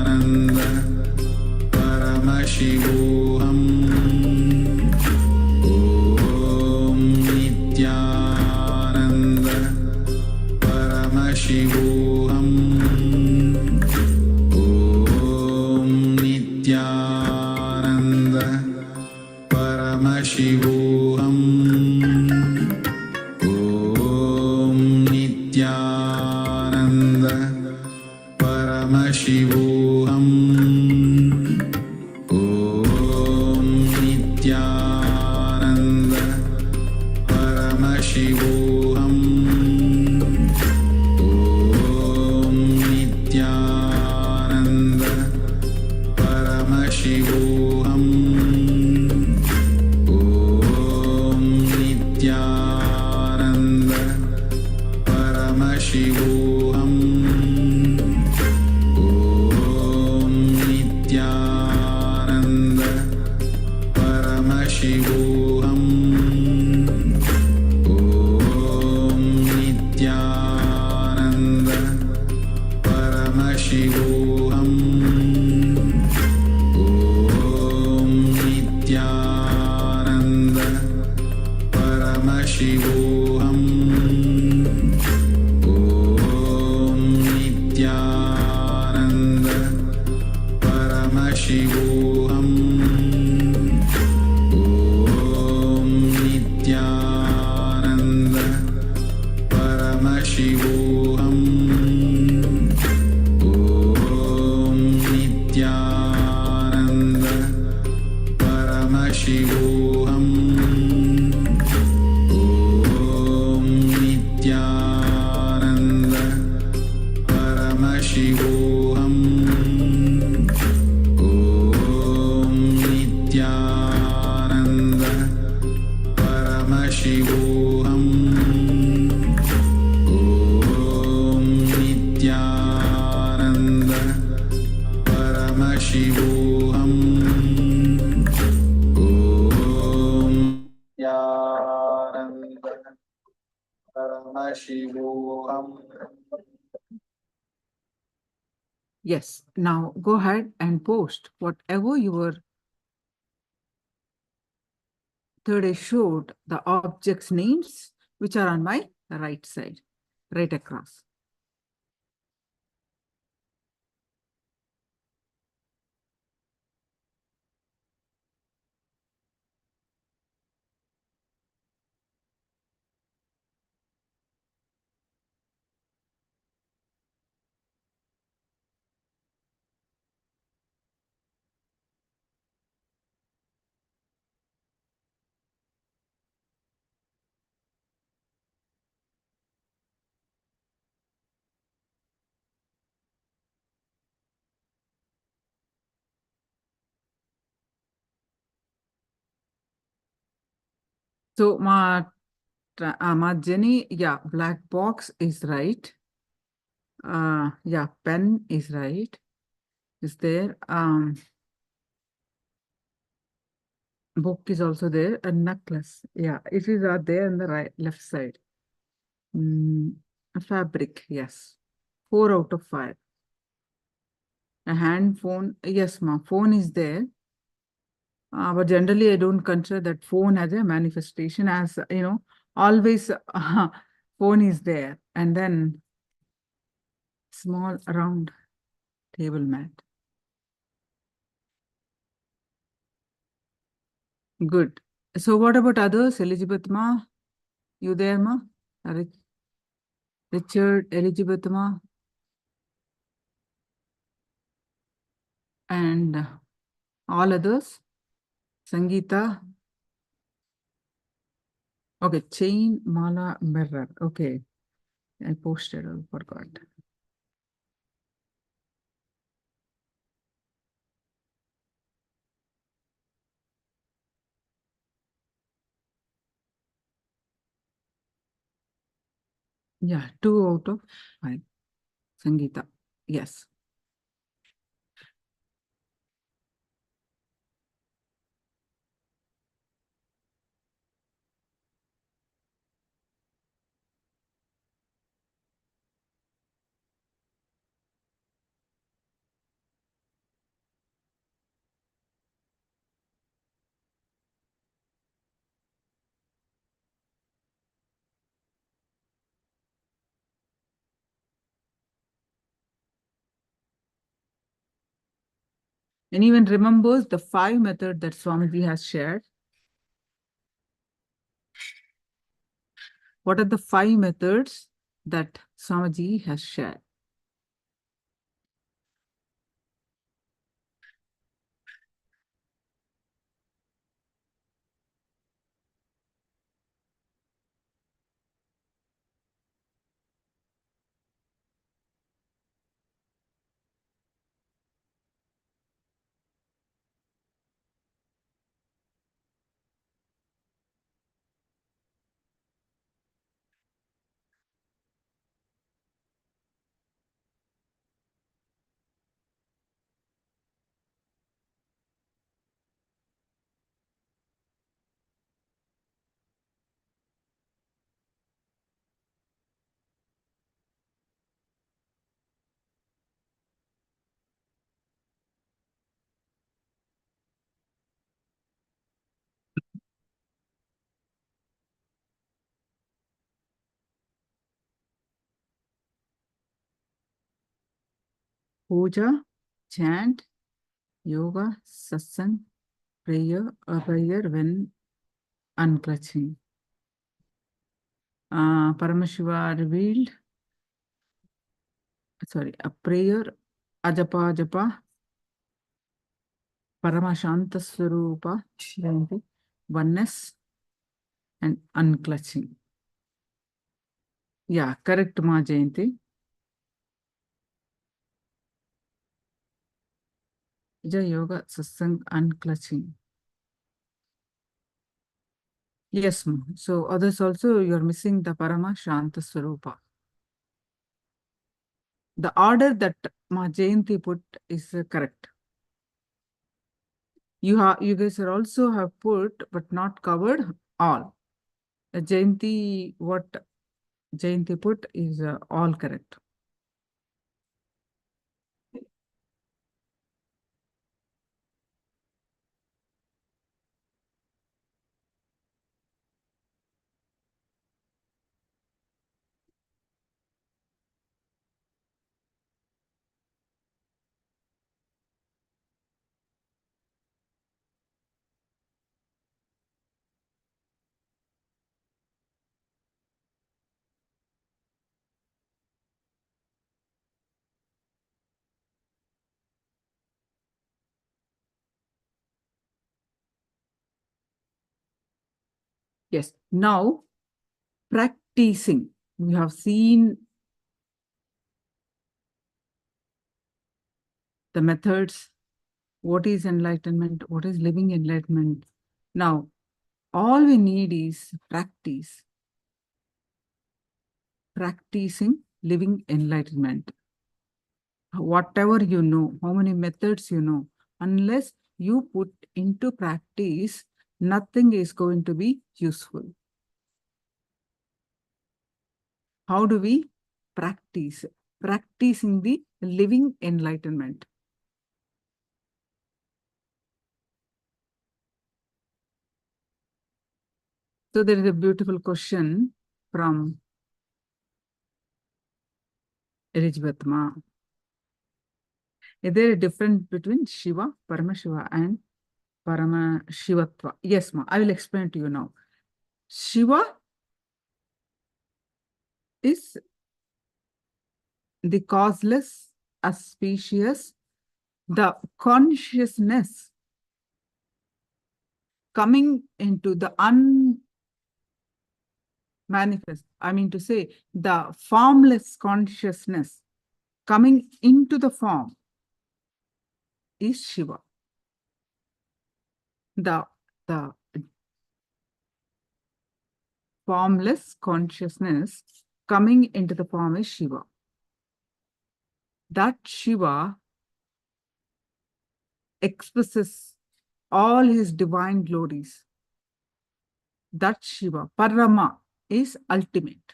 Paramashivoham Om Nithyananda Paramashivoham Om Nithyananda Paramashivoham Om Nithyananda Paramashivoham Om Nithyananda Paramashivoham Om Nithyananda Paramashivoham Om Nithyananda Paramashivoham Om Nithyananda Paramashivoham Om Nithyananda Paramashivoham Om Nithyananda Paramashivoham Om Nithyananda Paramashivoham Om Nithyananda Paramashivoham Om Nithyananda Paramashivoham Om Nithyananda Paramashivoham Om Nithyananda Paramashivoham Om Nithyananda Paramashivoham Om Nithyananda Paramashivoham.
Yes, now go ahead and post whatever your third eye showed, the objects' names, which are on my right side, right across. So Jenny, yeah, black box is right. Yeah, pen is right. Is there? Book is also there. A necklace. Yeah, it is there on the right left side. A fabric, yes. 4 out of 5. A hand phone, yes, ma. Phone is there. But generally, I don't consider that phone as a manifestation, as always phone is there. And then small round table mat. Good. So what about others? Elizabeth ma? You there, ma? Richard, Elizabeth ma? And all others? Sangeeta? Okay, chain, mala, mirror. Okay. I posted, I forgot. Yeah, 2 out of 5. Sangeeta. Yes. Anyone remembers the 5 methods that Swamiji has shared? What are the 5 methods that Swamiji has shared? Puja, chant, yoga, satsang, prayer, or prayer when unclutching. Paramashiva revealed, a prayer, ajapa japa, paramashanta swarupa, oneness, and unclutching. Yeah, correct, Ma Jayanti. Puja, yoga, satsang, unclutching. Yes, ma'am. So others also, you're missing the Paramashanta Swarupa. The order that Ma Jayanti put is correct. You guys are also have put, but not covered all. Jayanti, what Jayanti put is all correct. Yes. Now, practicing. We have seen the methods. What is enlightenment? What is living enlightenment? Now, all we need is practice. Practicing living enlightenment. Whatever you know, how many methods you know, unless you put into practice, nothing is going to be useful. How do we practice? Practicing the living enlightenment. So there is a beautiful question from Elizabeth Ma. Is there a difference between Shiva, Paramashiva, and Paramashivatva? Yes, Ma. I will explain to you now. Shiva is the causeless, auspicious, the consciousness coming into the unmanifest. I mean to say, the formless consciousness coming into the form is Shiva. The formless consciousness coming into the form is Shiva. That Shiva expresses all his divine glories. That Shiva, Parama, is ultimate.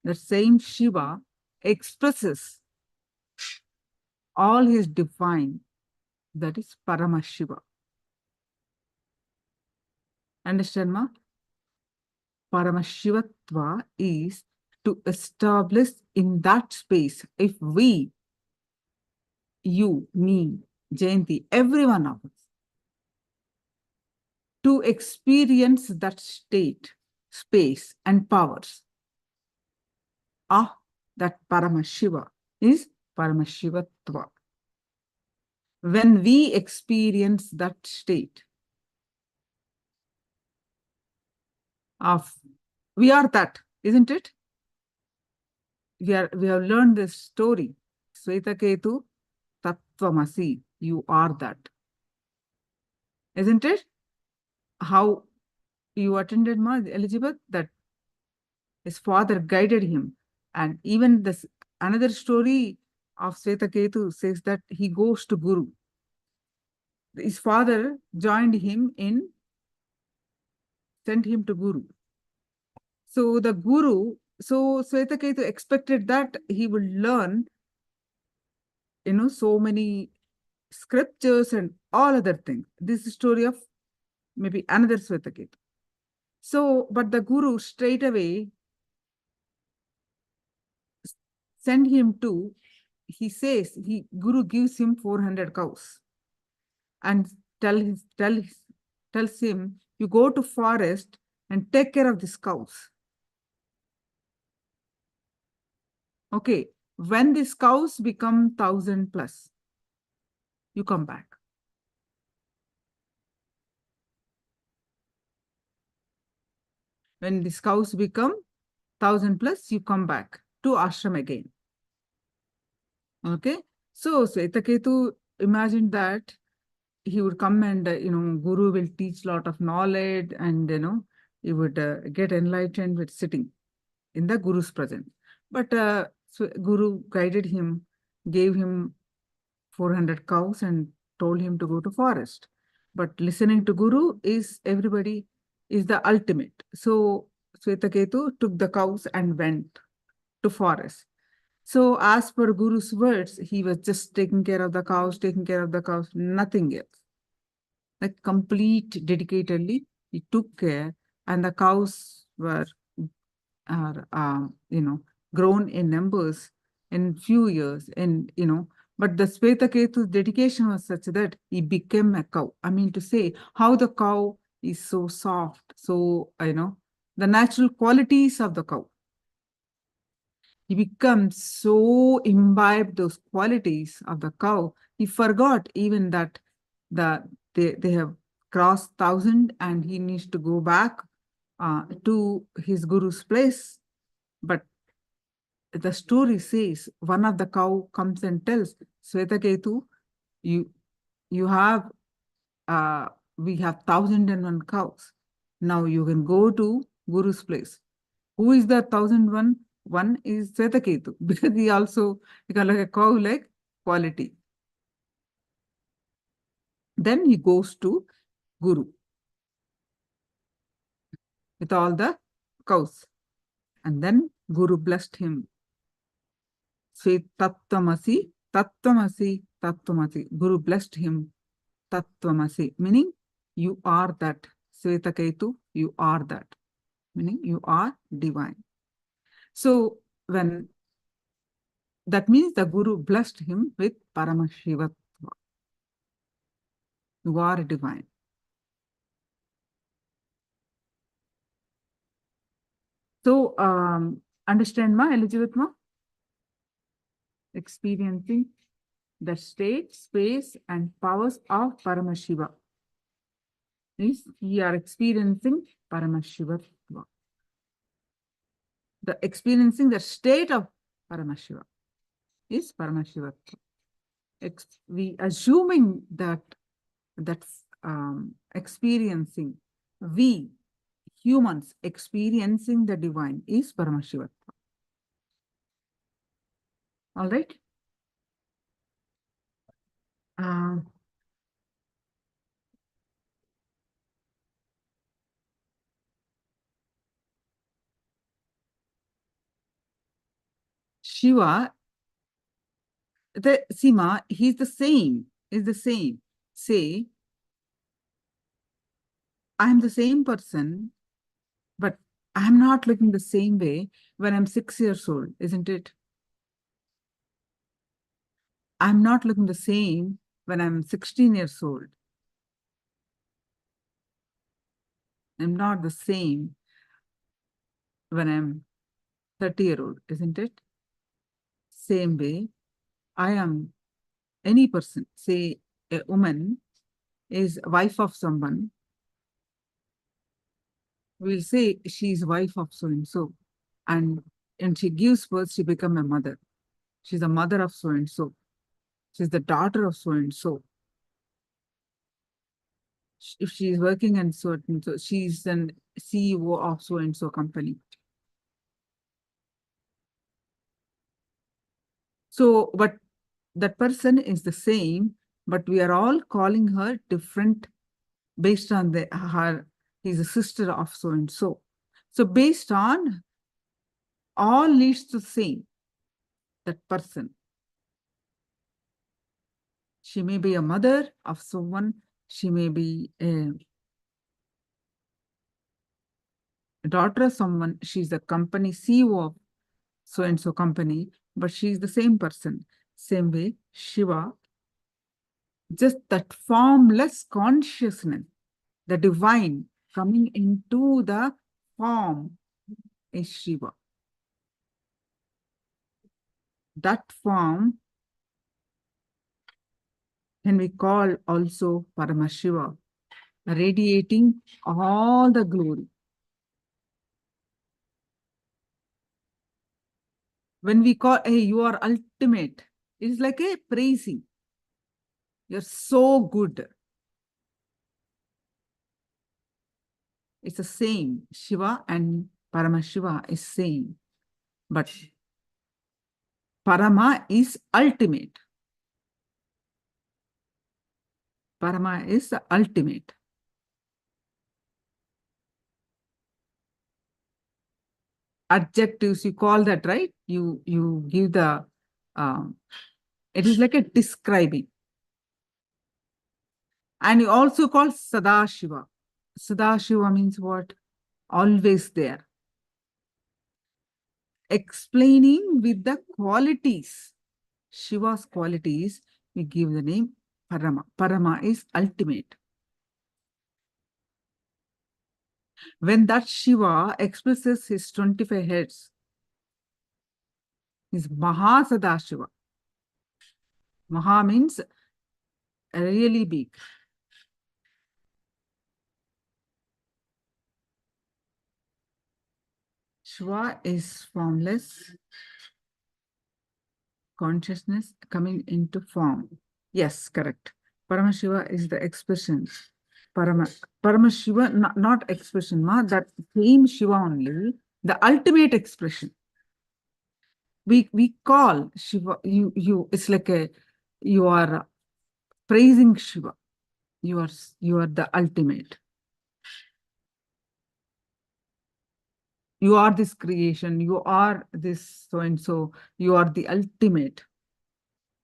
The same Shiva expresses all his divine, that is Paramashiva. Understand, ma? Paramashivatva is to establish in that space. If we, you, me, Jayanti, every one of us, to experience that state, space, and powers of that Paramashiva is Paramashivatva. When we experience that state of, we are that, isn't it? We have learned this story. Svetaketu Tattvamasi, you are that. Isn't it? How you attended, Elizabeth, that his father guided him. And even this another story of Svetaketu says that he goes to Guru. His father joined him in, sent him to Guru. So the Guru, so Svetaketu expected that he would learn, so many scriptures and all other things. This is the story of maybe another Svetaketu. So, but the Guru straight away sent him to, he says, Guru gives him 400 cows and tells him, you go to forest and take care of these cows. Okay, when these cows become 1,000 plus, you come back. When these cows become 1,000 plus, you come back to ashram again. Okay, so Svetaketu imagined that he would come and, Guru will teach a lot of knowledge and, he would get enlightened with sitting in the Guru's presence. But so Guru guided him, gave him 400 cows and told him to go to forest. But listening to Guru is the ultimate. So Svetaketu took the cows and went to forest. So as per Guru's words, he was just taking care of the cows, nothing else. Like complete dedicatedly, he took care, and the cows were, grown in numbers in few years, and but the Svetaketu's dedication was such that he became a cow. I mean to say, how the cow is so soft, so the natural qualities of the cow. He becomes so imbibed those qualities of the cow, he forgot even that they have crossed 1,000 and he needs to go back to his Guru's place. But the story says one of the cow comes and tells Svetaketu, you have we have 1,001 cows. Now you can go to Guru's place. Who is the 1,001? One is Svetaketu, because he also becomes like a cow like quality. Then he goes to Guru with all the cows. And then Guru blessed him. Say Tattvamasi, Tattvamasi, Tattvamasi. Guru blessed him. Tattvamasi, meaning you are that. Svetaketu, you are that. Meaning you are divine. So when that means the Guru blessed him with Paramashivatva. You are divine. So understand ma, Elizabeth ma? Experiencing the state, space, and powers of Paramashiva. Is we are experiencing Paramashivatva. The experiencing the state of Paramashiva is Paramashivatva. We assuming that experiencing, we humans experiencing the divine is Paramashivatva. All right. Shiva, the Sima, he's the same, is the same. Say, I'm the same person, but I'm not looking the same way when I'm 6 years old, isn't it? I'm not looking the same when I'm 16 years old. I'm not the same when I'm 30-year-old, isn't it? Same way, I am any person, say a woman is wife of someone, we'll say she's wife of so-and-so. And she gives birth, she become a mother. She's a mother of so-and-so. She's the daughter of so-and-so. If she is working in certain, so she's an CEO of so-and-so company. So, but that person is the same, but we are all calling her different based on he's a sister of so-and-so. So based on all leads to same, that person. She may be a mother of someone, she may be a daughter of someone, she's the company CEO of so-and-so company, but she's the same person. Same way, Shiva, just that formless consciousness, the divine coming into the form is Shiva. That form can we call also Paramashiva, radiating all the glory. When we call, hey, you are ultimate, it's like a praising. You're so good. It's the same. Shiva and Paramashiva is same. But Parama is ultimate. Parama is the ultimate. Adjectives, you call that, right? You give the, it is like a describing. And you also call Sadashiva. Sadashiva means what? Always there. Explaining with the qualities. Shiva's qualities, we give the name Parama. Parama is ultimate. When that Shiva expresses his 25 heads, is Mahasadashiva. Maha means really big. Shiva is formless consciousness coming into form. Yes, correct. Paramashiva is the expression. Paramashiva, not expression, that same Shiva only, the ultimate expression. We call Shiva, it's like you are praising Shiva. You are the ultimate. You are this creation, you are this so-and-so, you are the ultimate.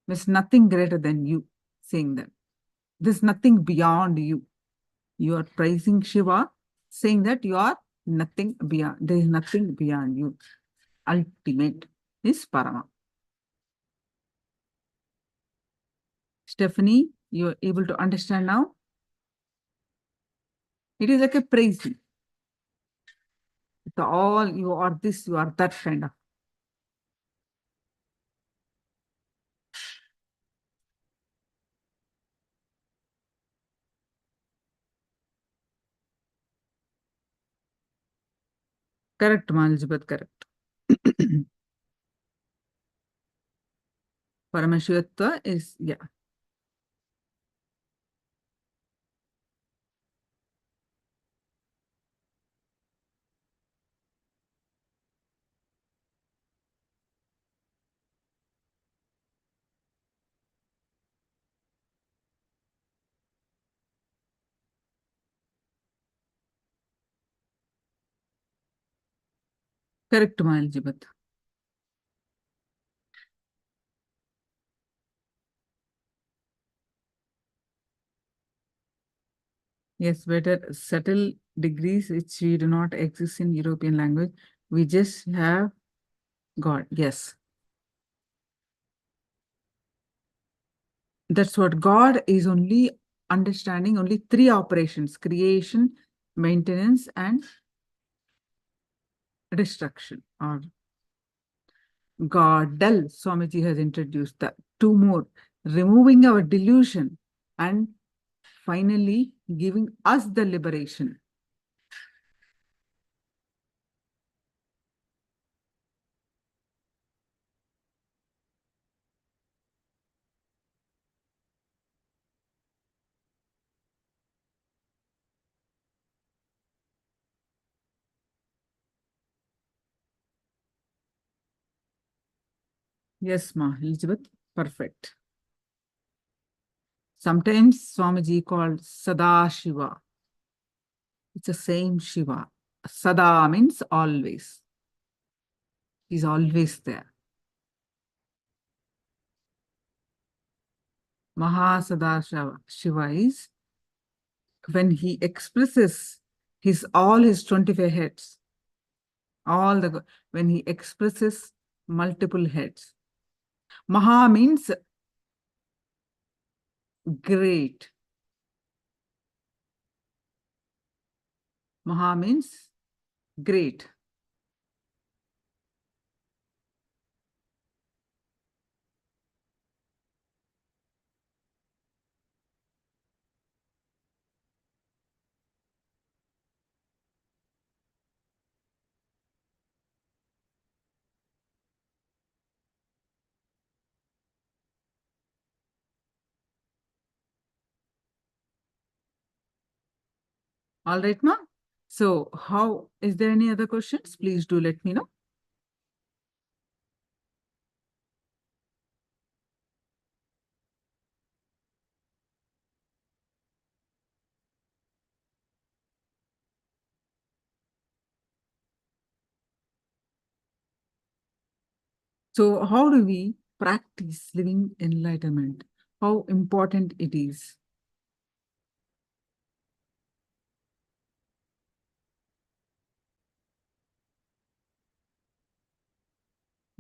There's nothing greater than you, saying that. There's nothing beyond you. You are praising Shiva, saying that you are nothing beyond, there is nothing beyond you. Ultimate is Parama. Stephanie, you're able to understand now? It is like a praising. It's all, you are this, you are that kind of. Correct, Maljibat, correct. Paramashivatva is, yeah. Correct, Maljibat. Yes, better subtle degrees which we do not exist in European language. We just have God. Yes. That's what God is only understanding only three operations: creation, maintenance, and destruction. Or Godel, Swamiji has introduced the two more: removing our delusion and finally giving us the liberation. Yes, Ma, Elizabeth, perfect. Sometimes Swamiji called Sada Shiva. It's the same Shiva. Sada means always. He's always there. Mahasada Shiva is when he expresses all his 25 heads, when he expresses multiple heads. Maha means great. Maha means great. All right, Ma. So is there any other questions? Please do let me know. So how do we practice living enlightenment? How important it is?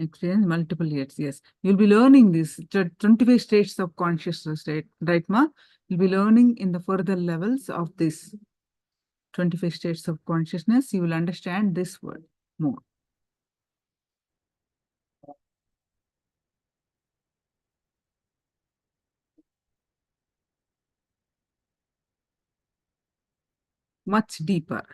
Experience multiple years, yes. You'll be learning this 25 states of consciousness, right, Ma? You'll be learning in the further levels of this 25 states of consciousness. You will understand this word more. Much deeper.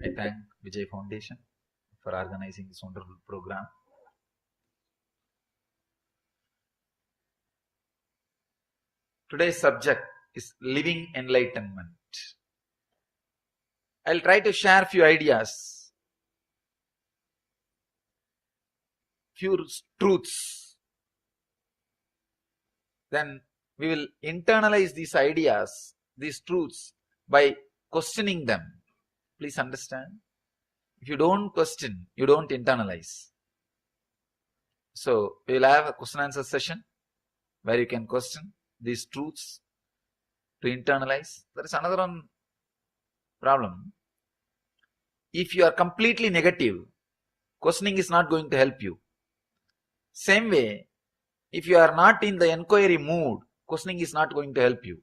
I thank Vijay Foundation for organizing this wonderful program. Today's subject is living enlightenment. I'll try to share few ideas, few truths. Then we will internalize these ideas, these truths by questioning them. Please understand. If you don't question, you don't internalize. So we will have a question answer session where you can question these truths to internalize. There is another one problem. If you are completely negative, questioning is not going to help you. Same way, if you are not in the inquiry mood, questioning is not going to help you.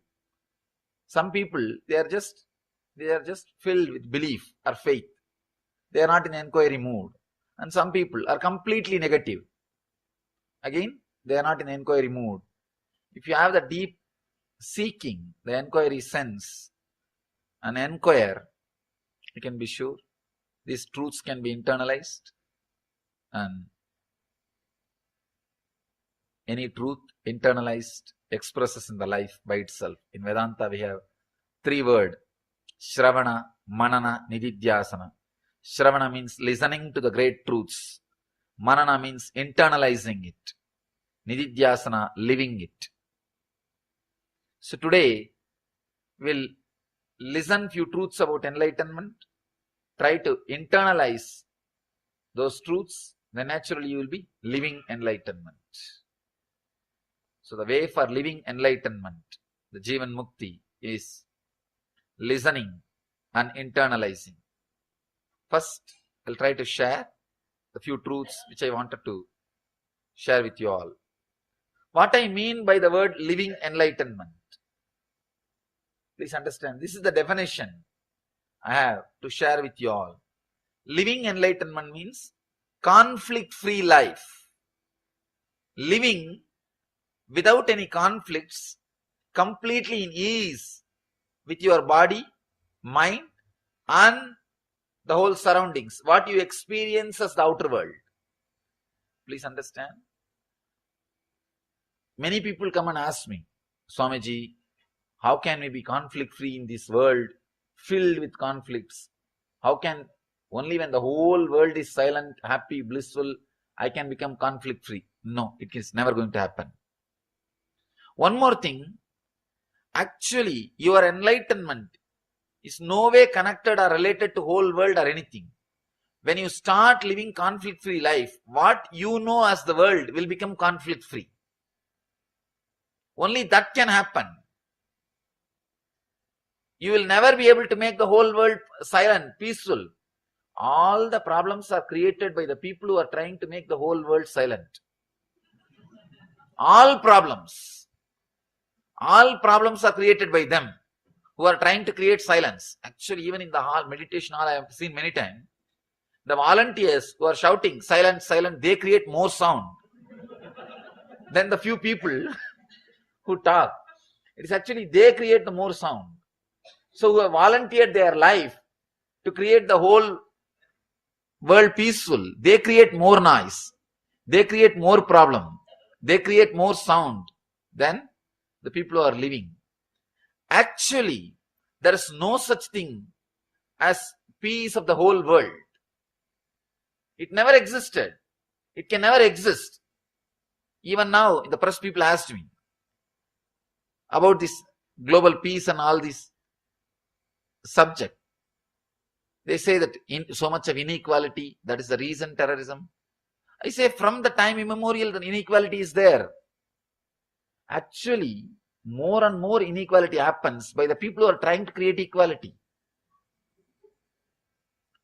Some people, they are just filled with belief or faith. They are not in inquiry mood. And some people are completely negative. Again, they are not in inquiry mood. If you have the deep seeking, the inquiry sense, and inquire, you can be sure these truths can be internalized, and any truth internalized expresses in the life by itself. In Vedanta, we have 3 words: Shravana, Manana, Nithyananda. Shravana means listening to the great truths. Manana means internalizing it. Nithyananda, living it. So today, we'll listen few truths about enlightenment, try to internalize those truths, then naturally you will be living enlightenment. So the way for living enlightenment, the Jivan Mukti, is listening and internalizing. First, I'll try to share the few truths which I wanted to share with you all. What I mean by the word living enlightenment, please understand, this is the definition I have to share with you all. Living enlightenment means conflict-free life. Living without any conflicts, completely in ease with your body, mind, and the whole surroundings, what you experience as the outer world. Please understand. Many people come and ask me, Swamiji, how can we be conflict-free in this world filled with conflicts? How can, only when the whole world is silent, happy, blissful, I can become conflict-free? No, it is never going to happen. One more thing, actually, your enlightenment is no way connected or related to whole world or anything. When you start living conflict-free life, what you know as the world will become conflict-free. Only that can happen. You will never be able to make the whole world silent, peaceful. All the problems are created by the people who are trying to make the whole world silent. All problems are created by them who are trying to create silence. Actually, even in the hall, meditation hall, I have seen many times, the volunteers who are shouting, silent, silent, they create more sound than the few people who talk. It is actually they create the more sound. So who have volunteered their life to create the whole world peaceful, they create more noise, they create more problem, they create more sound than the people who are living. Actually, there is no such thing as peace of the whole world. It never existed. It can never exist. Even now, the press people asked me about this global peace and all this subject. They say that so much of inequality, that is the reason terrorism. I say from the time immemorial, the inequality is there. Actually, more and more inequality happens by the people who are trying to create equality.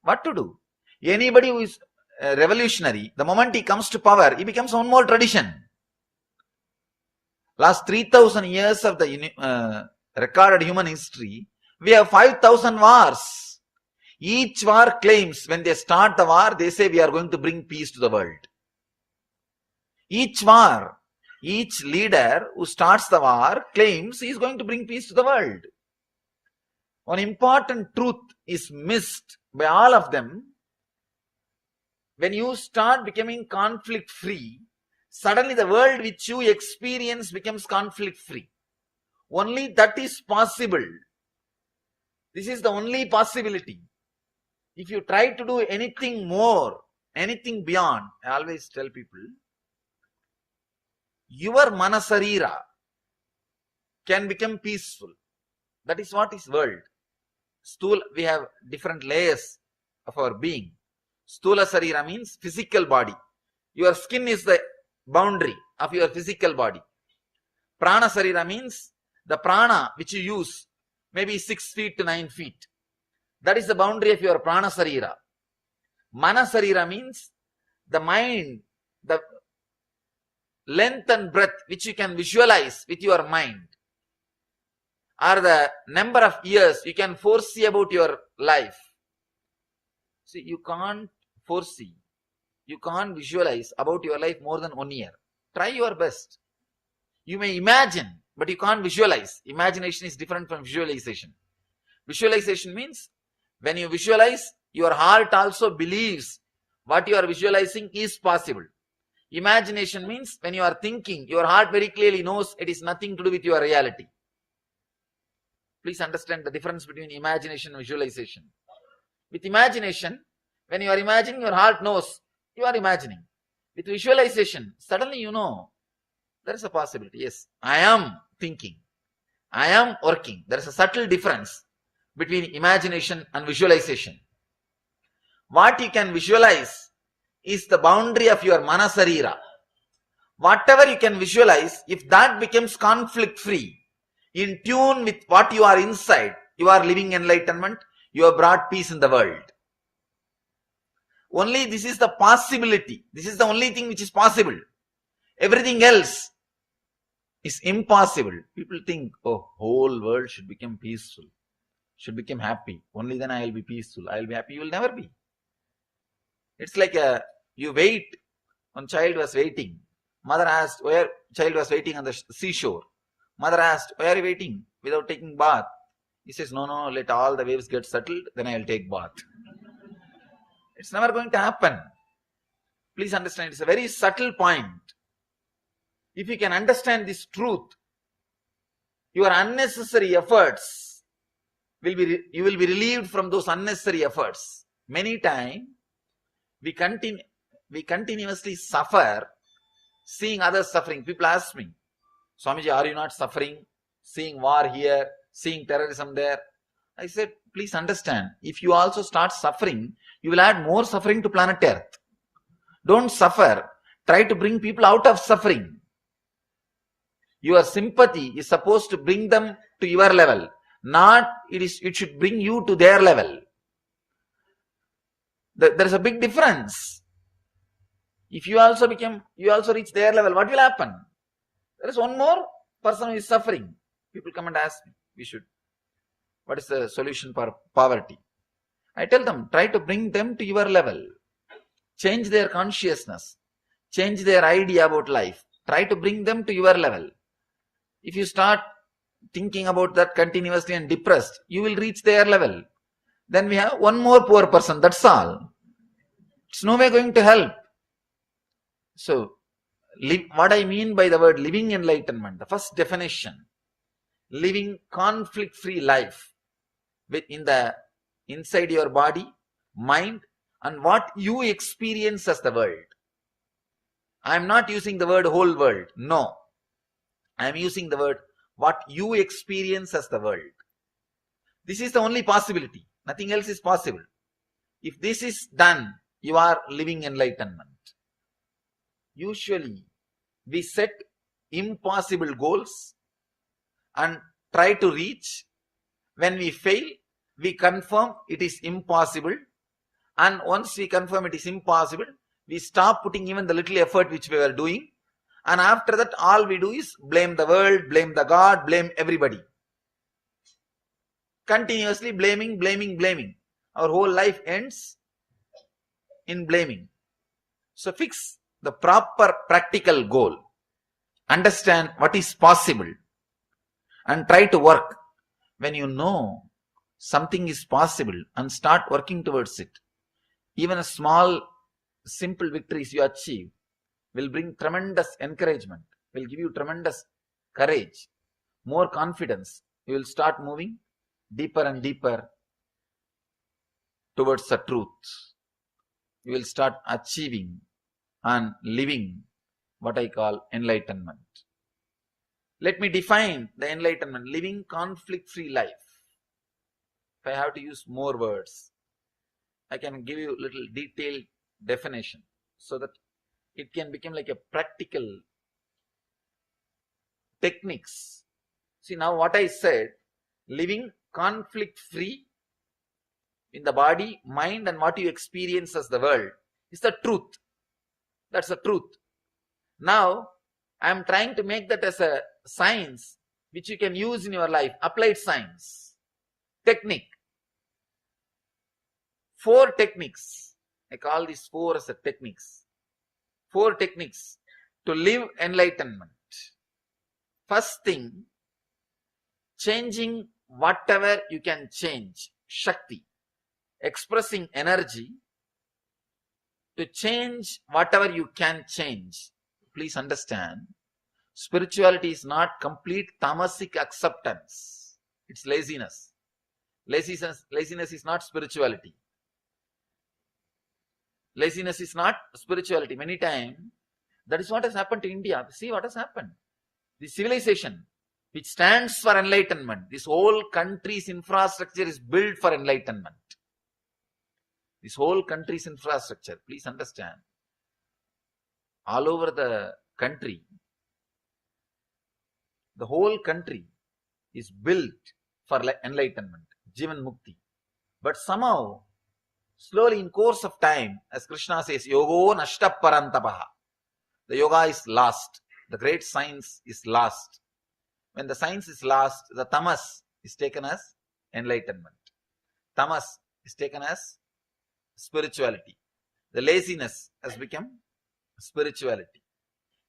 What to do? Anybody who is revolutionary, the moment he comes to power, he becomes one more tradition. Last 3,000 years of the recorded human history, we have 5,000 wars. Each war claims, when they start the war, they say we are going to bring peace to the world. Each war, each leader who starts the war claims he is going to bring peace to the world. One important truth is missed by all of them. When you start becoming conflict-free, suddenly the world which you experience becomes conflict-free. Only that is possible. This is the only possibility. If you try to do anything more, anything beyond, I always tell people, your manasarira can become peaceful. That is what is world. We have different layers of our being. Stula sarira means physical body. Your skin is the boundary of your physical body. Prana sarira means the prana which you use, maybe 6 feet to 9 feet. That is the boundary of your prana sarira. Mana sarira means the mind, the length and breadth which you can visualize with your mind, or the number of years you can foresee about your life. See, you can't foresee, you can't visualize about your life more than 1 year. Try your best. You may imagine, but you can't visualize. Imagination is different from visualization. Visualization means when you visualize, your heart also believes what you are visualizing is possible. Imagination means when you are thinking, your heart very clearly knows it is nothing to do with your reality. Please understand the difference between imagination and visualization. With imagination, when you are imagining, your heart knows you are imagining. With visualization, suddenly you know There is a possibility. Yes, I am thinking. I am working. There is a subtle difference between imagination and visualization. What you can visualize is the boundary of your manasarira. Whatever you can visualize, if that becomes conflict free, in tune with what you are inside, you are living enlightenment, you have brought peace in the world. Only this is the possibility. This is the only thing which is possible. Everything else is impossible. People think, oh, whole world should become peaceful, should become happy. Only then I will be peaceful. I will be happy. You will never be. It's like you wait. One child was waiting. Mother asked, where? Child was waiting on the seashore. Mother asked, why are you waiting without taking bath? He says, no, let all the waves get settled, then I will take bath. It's never going to happen. Please understand, it's a very subtle point. If you can understand this truth, your unnecessary efforts you will be relieved from those unnecessary efforts. Many times, we continuously suffer seeing others suffering. People ask me, Swamiji, are you not suffering? Seeing war here, seeing terrorism there. I said, please understand, if you also start suffering, you will add more suffering to planet Earth. Don't suffer. Try to bring people out of suffering. Your sympathy is supposed to bring them to your level. Not, it should bring you to their level. There is a big difference. If you also reach their level, what will happen? There is one more person who is suffering. People come and ask me, what is the solution for poverty? I tell them, try to bring them to your level. Change their consciousness. Change their idea about life. Try to bring them to your level. If you start thinking about that continuously and depressed, you will reach their level. Then we have one more poor person, that's all. It's no way going to help. So, what I mean by the word living enlightenment, the first definition, living conflict-free life inside your body, mind, and what you experience as the world. I am not using the word whole world. No. I am using the word what you experience as the world. This is the only possibility. Nothing else is possible. If this is done, you are living enlightenment. Usually, we set impossible goals and try to reach. When we fail, we confirm it is impossible. And once we confirm it is impossible, we stop putting even the little effort which we were doing. And after that, all we do is blame the world, blame the God, blame everybody. Continuously blaming. Our whole life ends in blaming. So fix the proper practical goal. Understand what is possible. And try to work. When you know something is possible and start working towards it, even a small, simple victories you achieve will bring tremendous encouragement, will give you tremendous courage, more confidence. You will start moving deeper and deeper towards the truth. You will start achieving and living what I call enlightenment. Let me define the enlightenment, living conflict-free life. If I have to use more words, I can give you a little detailed definition so that it can become like a practical techniques. See, now what I said, living conflict-free in the body, mind, and what you experience as the world is the truth. That's the truth. Now, I am trying to make that as a science which you can use in your life, applied science, technique. 4 techniques. I call these 4 as the techniques. 4 techniques to live enlightenment. First thing, changing whatever you can change, Shakti, expressing energy to change whatever you can change. Please understand, spirituality is not complete tamasic acceptance. It's laziness. Laziness is not spirituality. Laziness is not spirituality. Many times,
That is what has happened to India. See what has happened. The civilization which stands for enlightenment, this whole country's infrastructure is built for enlightenment. This whole country's infrastructure, please understand, all over the country, the whole country is built for enlightenment, Jivan Mukti. But somehow, slowly in course of time, as Krishna says, Yogo Nashta Parantapaha. The yoga is lost. The great science is lost. When the science is lost, the tamas is taken as enlightenment. Tamas is taken as spirituality. The laziness has become spirituality.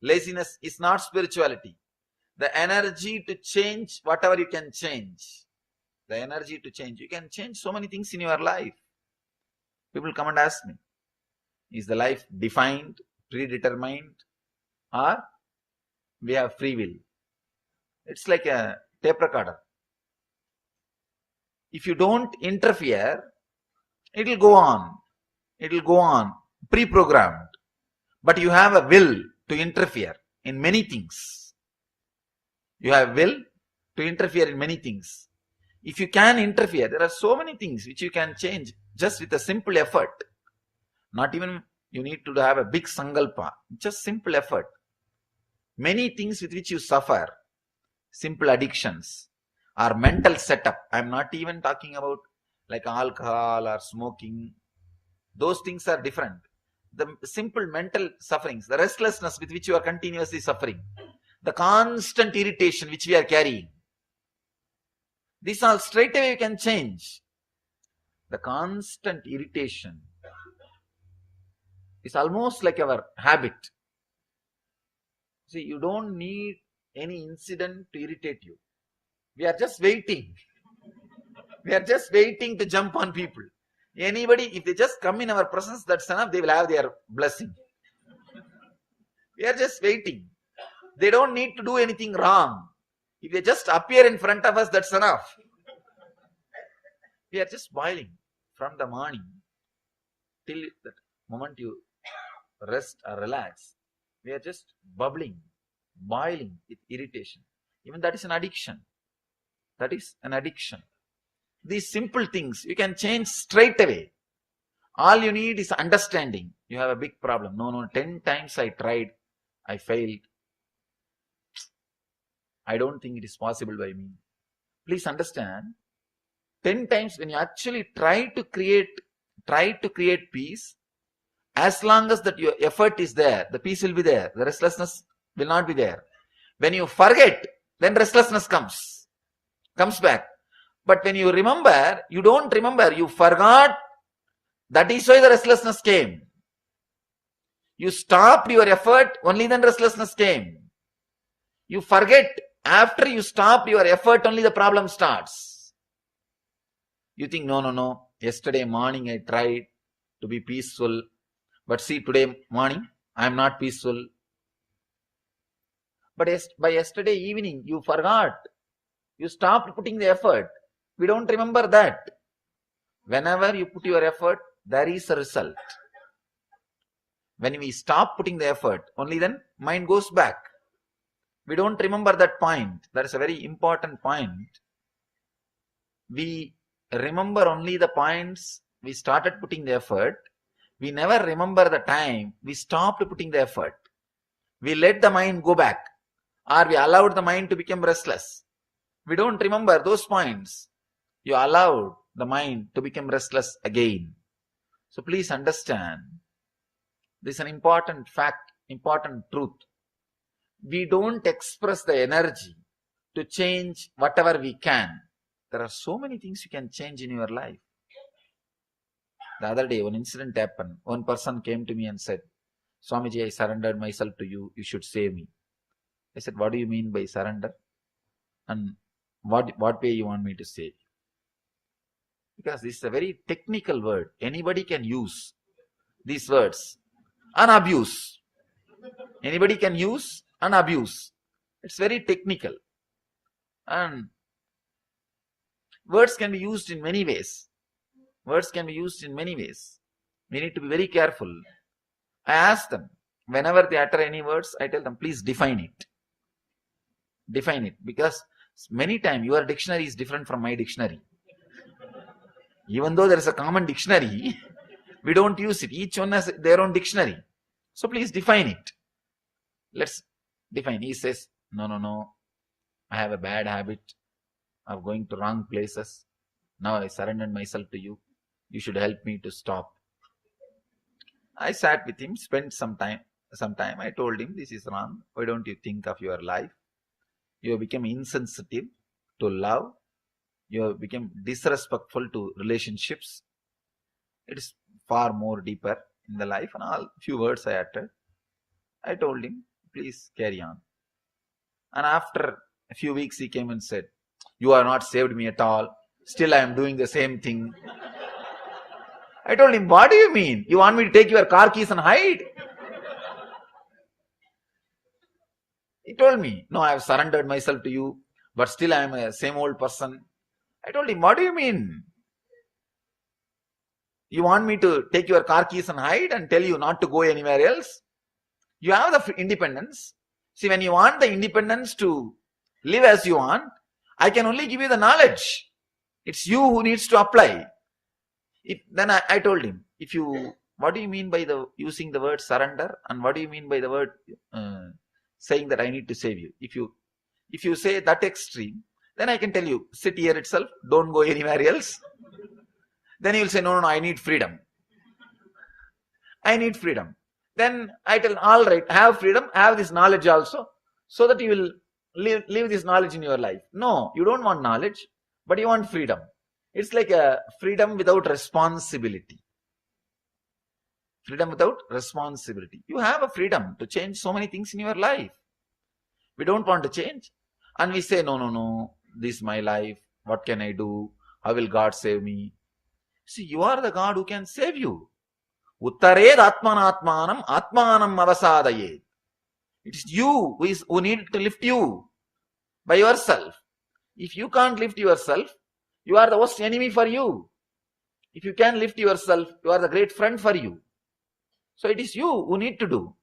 Laziness is not spirituality. The energy to change whatever you can change. The energy to change. You can change so many things in your life. People come and ask me, is the life defined, predetermined, or we have free will? It's like a tape recorder. If you don't interfere, it will go on. It will go on, pre-programmed. But you have a will to interfere in many things. You have will to interfere in many things. If you can interfere, there are so many things which you can change just with a simple effort. Not even you need to have a big sankalpa, just simple effort. Many things with which you suffer, simple addictions or mental setup. I'm not even talking about like alcohol or smoking. Those things are different. The simple mental sufferings, the restlessness with which you are continuously suffering, the constant irritation which we are carrying, these all straight away you can change. The constant irritation is almost like our habit. See, you don't need any incident to irritate you. We are just waiting. We are just waiting to jump on people. Anybody, if they just come in our presence, that's enough, they will have their blessing. We are just waiting. They don't need to do anything wrong. If they just appear in front of us, that's enough. We are just boiling from the morning till the moment you rest or relax. We are just bubbling, boiling with irritation. Even that is an addiction. That is an addiction. These simple things you can change straight away. All you need is understanding. You have a big problem. No, 10 times I tried, I failed. I don't think it is possible by me. Please understand, 10 times when you actually try to create peace, as long as that your effort is there, the peace will be there. The restlessness will not be there. When you forget, then restlessness comes back. But when you remember, you don't remember, you forgot. That is why the restlessness came. You stopped your effort, only then restlessness came. You forget, after you stop your effort, only the problem starts. You think, no, yesterday morning I tried to be peaceful, but see, today morning I am not peaceful. But by yesterday evening, you forgot. You stopped putting the effort. We don't remember that. Whenever you put your effort, there is a result. When we stop putting the effort, only then mind goes back. We don't remember that point. That is a very important point. We remember only the points we started putting the effort. We never remember the time we stopped putting the effort. We let the mind go back, or we allowed the mind to become restless. We don't remember those points. You allowed the mind to become restless again. So please understand, this is an important fact, important truth. We don't express the energy to change whatever we can. There are so many things you can change in your life. The other day, one incident happened. One person came to me and said, Swamiji, I surrendered myself to you. You should save me. I said, what do you mean by surrender? And what way you want me to save? Because this is a very technical word. Anybody can use these words and abuse. Anybody can use and abuse. It's very technical. And words can be used in many ways. Words can be used in many ways. We need to be very careful. I asked them, whenever they utter any words, I tell them, please define it. Define it. Because many times your dictionary is different from my dictionary. Even though there is a common dictionary, we don't use it. Each one has their own dictionary. So please define it. Let's define. He says, no. I have a bad habit of going to wrong places. Now I surrendered myself to you. You should help me to stop. I sat with him, spent some time. I told him, this is wrong. Why don't you think of your life? You have become insensitive to love. You have become disrespectful to relationships. It is far more deeper in the life. And all few words I uttered. I told him, please carry on. And after a few weeks he came and said, you are not saved me at all. Still I am doing the same thing. I told him, what do you mean? You want me to take your car keys and hide? He told me, no, I have surrendered myself to you, but still I am a same old person. I told him, what do you mean? You want me to take your car keys and hide and tell you not to go anywhere else? You have the independence. See, when you want the independence to live as you want, I can only give you the knowledge. It's you who needs to apply. Then I told him, what do you mean by using the word surrender, and what do you mean by the word saying that I need to save you? If you say that extreme, then I can tell you, sit here itself, don't go anywhere else. Then you will say, no, I need freedom. I need freedom. Then I tell, all right, have freedom, have this knowledge also, so that you will live this knowledge in your life. No, you don't want knowledge, but you want freedom. It's like a freedom without responsibility. Freedom without responsibility. You have a freedom to change so many things in your life. We don't want to change. And we say, no, this is my life. What can I do? How will God save me? See, you are the God who can save you. Uttared atmanatmanam atmanam avasadayed. It is you who need to lift you by yourself. If you can't lift yourself, you are the worst enemy for you. If you can lift yourself, you are the great friend for you. So it is you who need to do.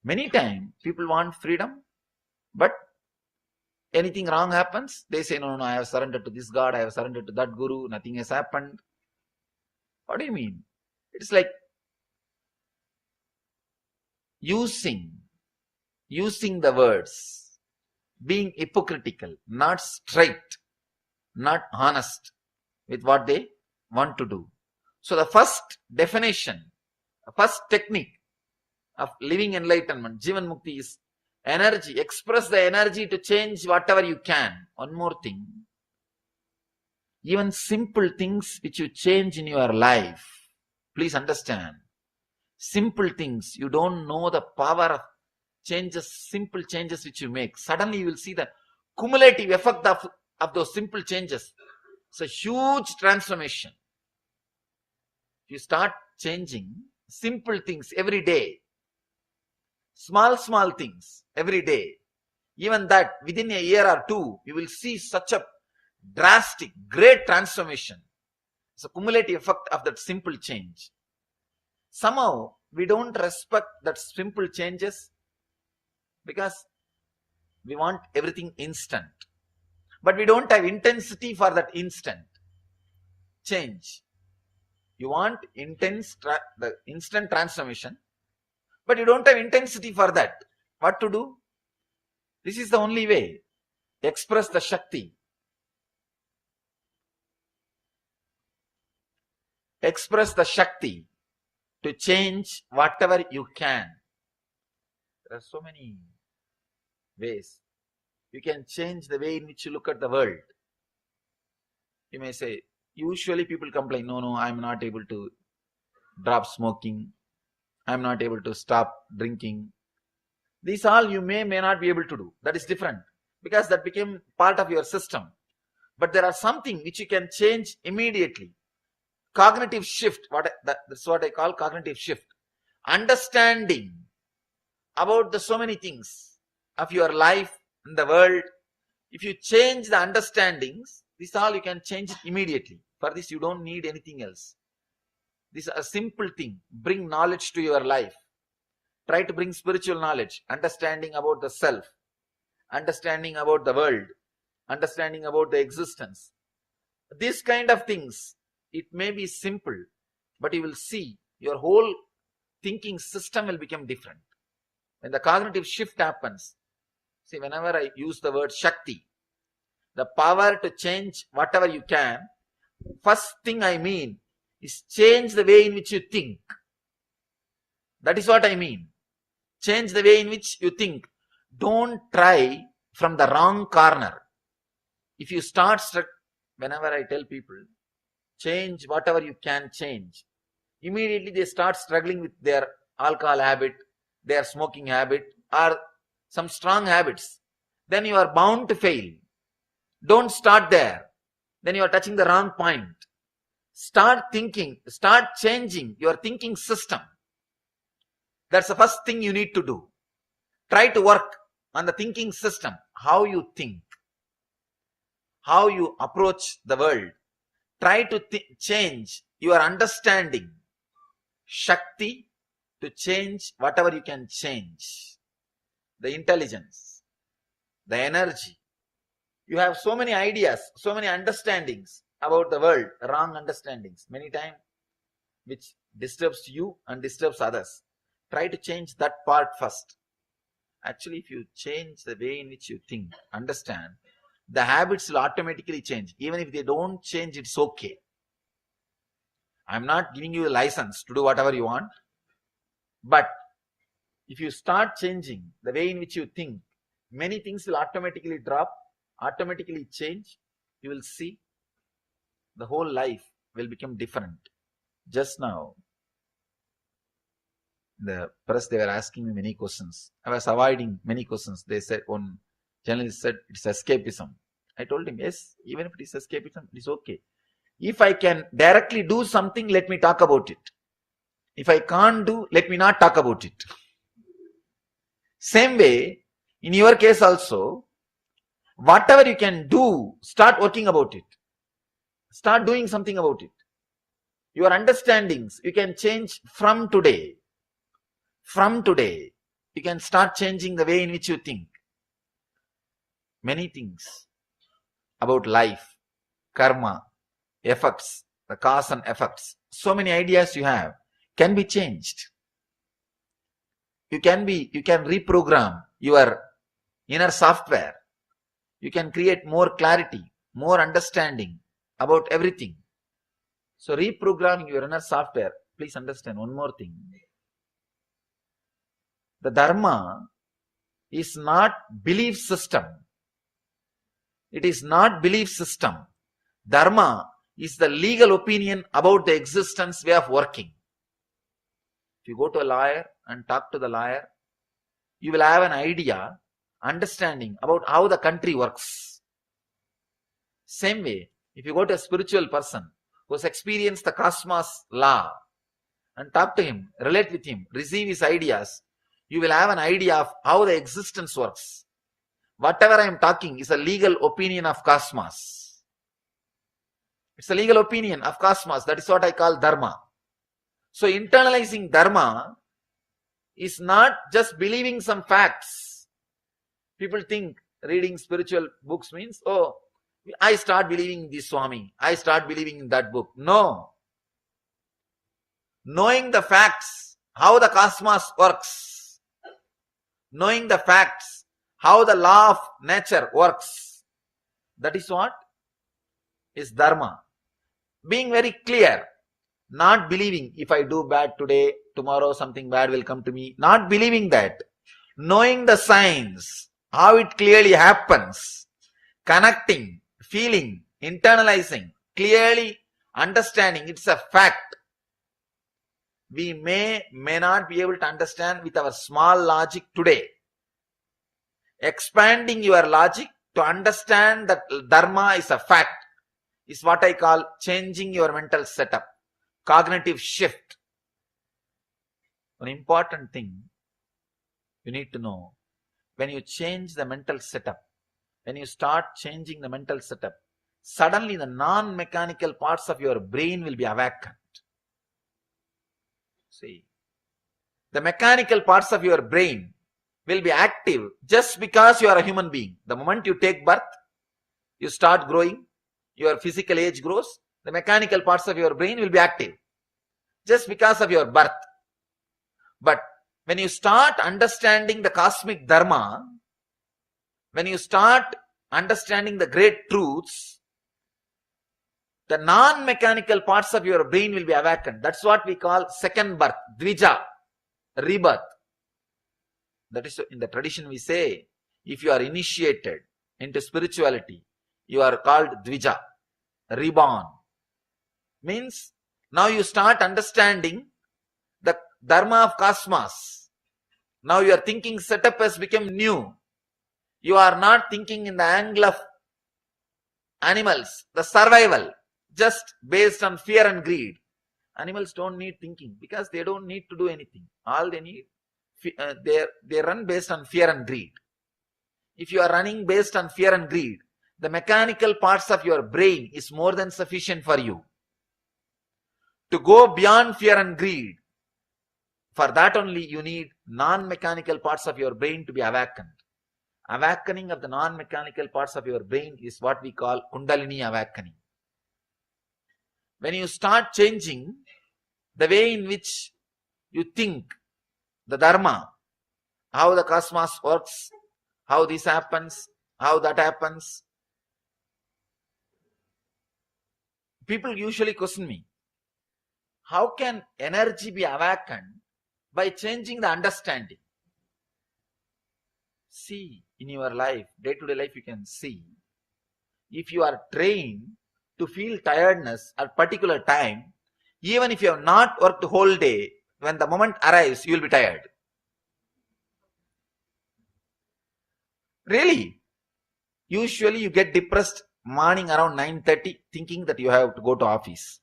Many times people want freedom, but anything wrong happens, they say, no, I have surrendered to this God, I have surrendered to that Guru, nothing has happened. What do you mean? It's like using the words, being hypocritical, not straight, not honest with what they want to do. So the first definition, the first technique of living enlightenment, Jivan Mukti, is energy. Express the energy to change whatever you can. One more thing. Even simple things which you change in your life, please understand. Simple things, you don't know the power of changes, simple changes which you make. Suddenly you will see the cumulative effect of those simple changes. It's a huge transformation. If you start changing simple things every day, small things every day, even that within a year or two, you will see such a drastic, great transformation. It's a cumulative effect of that simple change. Somehow, we don't respect that simple changes because we want everything instant. But we don't have intensity for that instant change. You want the instant transformation, but you don't have intensity for that. What to do? This is the only way. Express the Shakti. Express the Shakti to change whatever you can. There are so many ways. You can change the way in which you look at the world. You may say, usually people complain, no, I'm not able to drop smoking. I'm not able to stop drinking. These all you may not be able to do. That is different because that became part of your system. But there are something which you can change immediately. Cognitive shift, that's what I call cognitive shift. Understanding about the so many things of your life in the world. If you change the understandings, this all you can change it immediately. For this you don't need anything else. This is a simple thing. Bring knowledge to your life. Try to bring spiritual knowledge, understanding about the self, understanding about the world, understanding about the existence. These kind of things, it may be simple, but you will see your whole thinking system will become different. When the cognitive shift happens, see, whenever I use the word Shakti, the power to change whatever you can, first thing I mean is change the way in which you think. That is what I mean. Change the way in which you think. Don't try from the wrong corner. If you start, whenever I tell people, change whatever you can change, immediately they start struggling with their alcohol habit, their smoking habit, or some strong habits. Then you are bound to fail. Don't start there. Then you are touching the wrong point. Start thinking, start changing your thinking system. That's the first thing you need to do. Try to work on the thinking system, how you think, how you approach the world. Try to change your understanding, Shakti, to change whatever you can change. The intelligence, the energy. You have so many ideas, so many understandings about the world, wrong understandings, many times, which disturbs you and disturbs others. Try to change that part first. Actually, if you change the way in which you think, understand, the habits will automatically change. Even if they don't change, it's okay. I'm not giving you a license to do whatever you want. But if you start changing the way in which you think, many things will automatically drop, automatically change. You will see the whole life will become different. Just now, the press, they were asking me many questions. I was avoiding many questions. They said, one journalist said, it's escapism. I told him, yes, even if it is escapism, it is okay. If I can directly do something, let me talk about it. If I can't do, let me not talk about it. Same way, in your case also, whatever you can do, start working about it. Start doing something about it. Your understandings, you can change from today. From today, you can start changing the way in which you think. Many things about life, karma, effects, the cause and effects. So many ideas you have can be changed. You can reprogram your inner software. You can create more clarity, more understanding about everything. So reprogramming your inner software, please understand one more thing. The Dharma is not belief system. It is not belief system. Dharma is the legal opinion about the existence way of working. If you go to a lawyer and talk to the lawyer, you will have an idea, understanding about how the country works. Same way, if you go to a spiritual person who has experienced the cosmos law and talk to him, relate with him, receive his ideas, you will have an idea of how the existence works. Whatever I am talking is a legal opinion of cosmos. It's a legal opinion of cosmos. That is what I call Dharma. So internalizing Dharma is not just believing some facts. People think reading spiritual books means, oh, I start believing in this Swami, I start believing in that book. No. Knowing the facts, how the cosmos works, knowing the facts, how the law of nature works, that is what is Dharma. Being very clear, not believing if I do bad today, tomorrow something bad will come to me. Not believing that. Knowing the signs, how it clearly happens, connecting, feeling, internalizing, clearly understanding it's a fact. We may not be able to understand with our small logic today. Expanding your logic to understand that Dharma is a fact is what I call changing your mental setup, cognitive shift. One important thing you need to know, when you change the mental setup, when you start changing the mental setup, suddenly the non-mechanical parts of your brain will be awakened. See, the mechanical parts of your brain will be active just because you are a human being. The moment you take birth, you start growing, your physical age grows, the mechanical parts of your brain will be active just because of your birth. But when you start understanding the cosmic dharma, when you start understanding the great truths, the non-mechanical parts of your brain will be awakened. That's what we call second birth, dvija, rebirth. That is, in the tradition we say, if you are initiated into spirituality, you are called dvija, reborn. Means, now you start understanding the dharma of cosmos. Now your thinking setup has become new. You are not thinking in the angle of animals, the survival, just based on fear and greed. Animals don't need thinking because they don't need to do anything. All they need, they run based on fear and greed. If you are running based on fear and greed, the mechanical parts of your brain is more than sufficient for you. To go beyond fear and greed, for that only you need non-mechanical parts of your brain to be awakened. Awakening of the non-mechanical parts of your brain is what we call Kundalini awakening. When you start changing the way in which you think, the dharma, how the cosmos works, how this happens, how that happens, people usually question me, how can energy be awakened by changing the understanding? See, in your life, day-to-day life, you can see, if you are trained to feel tiredness at particular time, even if you have not worked the whole day, when the moment arrives, you will be tired. Really? Usually you get depressed morning around 9:30 thinking that you have to go to office.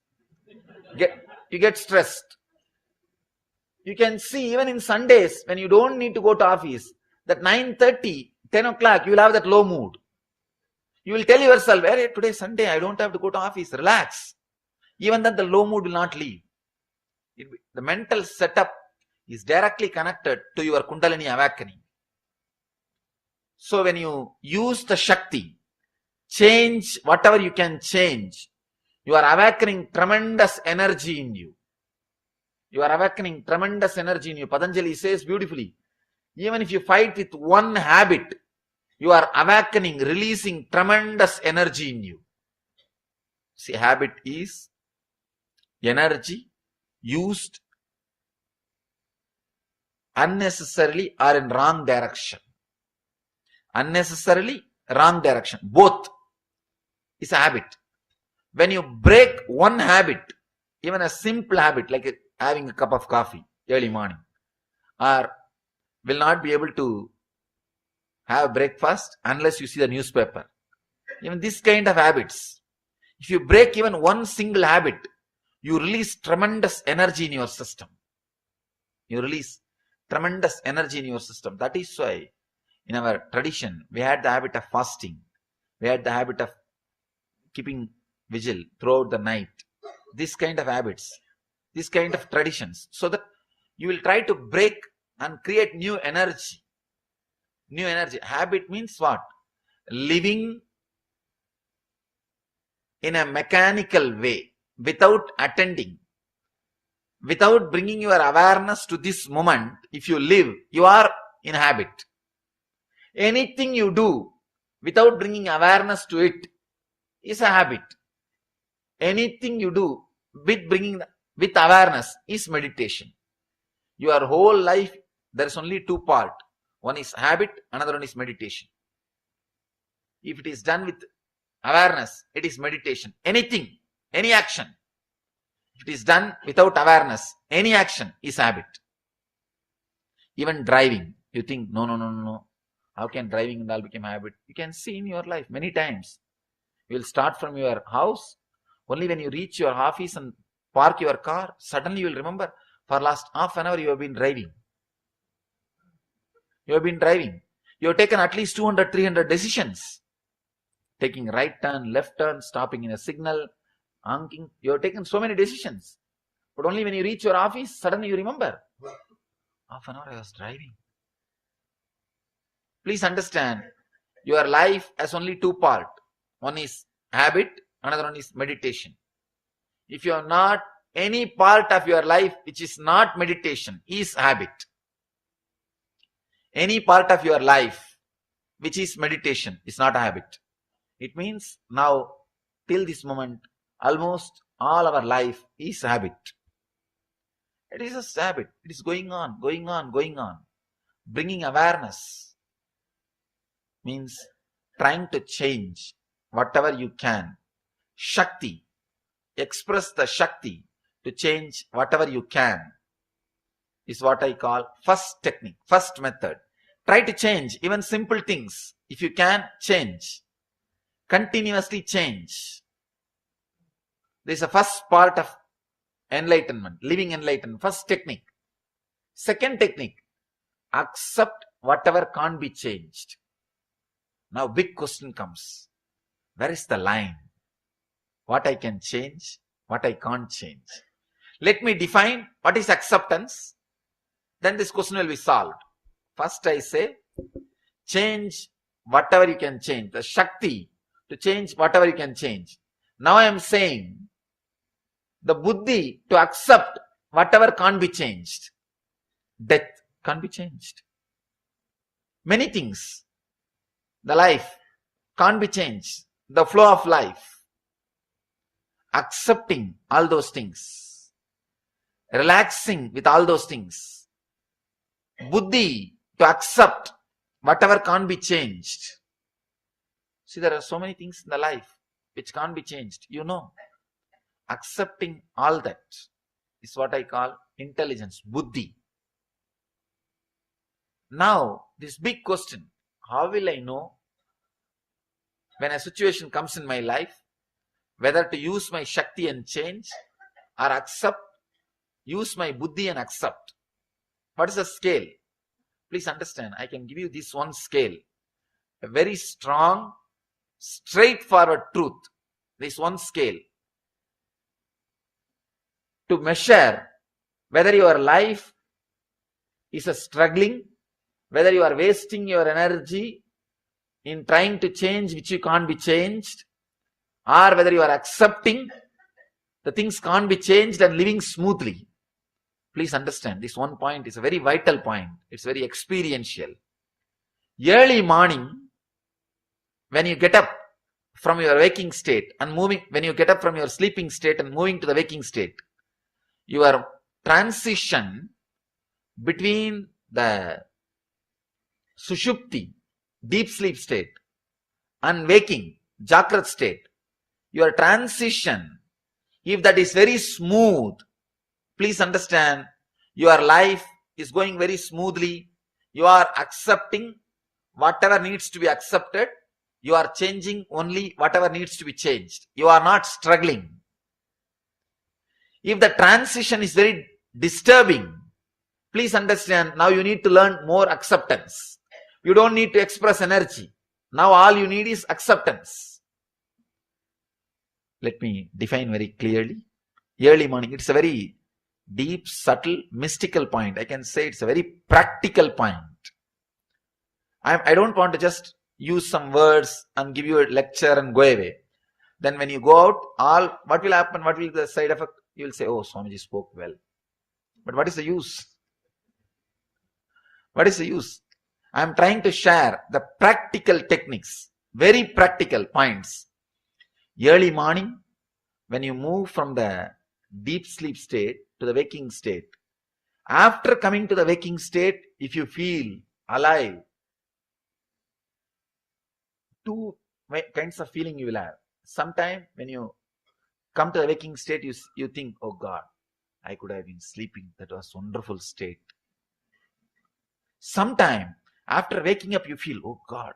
You get stressed. You can see even in Sundays when you don't need to go to office, that 9:30, 10 o'clock, you will have that low mood. You will tell yourself, hey, today is Sunday, I don't have to go to office, relax. Even then the low mood will not leave. The mental setup is directly connected to your Kundalini awakening. So when you use the Shakti, change whatever you can change, you are awakening tremendous energy in you. You are awakening tremendous energy in you. Patanjali says beautifully, even if you fight with one habit, you are awakening, releasing tremendous energy in you. See, habit is energy used unnecessarily or in wrong direction. Unnecessarily, wrong direction. Both is a habit. When you break one habit, even a simple habit like having a cup of coffee early morning, or will not be able to have breakfast unless you see the newspaper. Even this kind of habits, if you break even one single habit, you release tremendous energy in your system. You release tremendous energy in your system. That is why in our tradition, we had the habit of fasting. We had the habit of keeping vigil throughout the night. This kind of habits, this kind of traditions, so that you will try to break and create new energy. New energy. Habit means what? Living in a mechanical way, without attending, without bringing your awareness to this moment. If you live, you are in habit. Anything you do without bringing awareness to it is a habit. Anything you do with awareness is meditation. Your whole life, there is only two parts. One is habit, another one is meditation. If it is done with awareness, it is meditation. Anything, any action, if it is done without awareness, any action is habit. Even driving, you think, no. How can driving and all become habit? You can see in your life many times. You will start from your house. Only when you reach your office and park your car, suddenly you will remember, for last half an hour you have been driving. You have been driving. You have taken at least 200, 300 decisions. Taking right turn, left turn, stopping in a signal, honking. You have taken so many decisions. But only when you reach your office, suddenly you remember. Half an hour I was driving. Please understand, your life has only two parts. One is habit, another one is meditation. If you are not, any part of your life which is not meditation is habit. Any part of your life which is meditation is not a habit. It means now, till this moment, almost all our life is habit. It is a habit. It is going on, going on, going on. Bringing awareness means trying to change whatever you can. Shakti. Express the Shakti to change whatever you can is what I call first technique, first method. Try to change even simple things. If you can, change. Continuously change. This is the first part of enlightenment, living enlightenment, first technique. Second technique, accept whatever can't be changed. Now big question comes. Where is the line? What I can change, what I can't change. Let me define what is acceptance. Then this question will be solved. First I say, change whatever you can change. The Shakti to change whatever you can change. Now I am saying, the Buddhi to accept whatever can't be changed. Death can't be changed. Many things. The life can't be changed. The flow of life. Accepting all those things. Relaxing with all those things. Buddhi to accept whatever can't be changed. See, there are so many things in the life which can't be changed. You know. Accepting all that is what I call intelligence, Buddhi. Now, this big question, how will I know when a situation comes in my life, whether to use my Shakti and change or accept, use my Buddhi and accept? What is the scale? Please understand, I can give you this one scale. A very strong, straightforward truth. This one scale. To measure whether your life is a struggling, whether you are wasting your energy in trying to change which you can't be changed, or whether you are accepting the things can't be changed and living smoothly. Please understand, this one point is a very vital point. It's very experiential. Early morning, when you get up from your waking state and when you get up from your sleeping state and moving to the waking state, your transition between the sushupti, deep sleep state, and waking, jagrat state, your transition, if that is very smooth, please understand, your life is going very smoothly. You are accepting whatever needs to be accepted. You are changing only whatever needs to be changed. You are not struggling. If the transition is very disturbing, please understand, now you need to learn more acceptance. You don't need to express energy. Now all you need is acceptance. Let me define very clearly. Early morning, it's a very deep, subtle, mystical point. I can say it's a very practical point. I don't want to just use some words and give you a lecture and go away. Then when you go out, what will happen? What will be the side effect? You will say, oh, Swamiji spoke well. But what is the use? What is the use? I am trying to share the practical techniques, very practical points. Early morning, when you move from the deep sleep state to the waking state, after coming to the waking state, if you feel alive, two kinds of feeling you will have. Sometime when you come to the waking state, you think, oh God, I could have been sleeping. That was wonderful state. Sometime after waking up, you feel, oh God,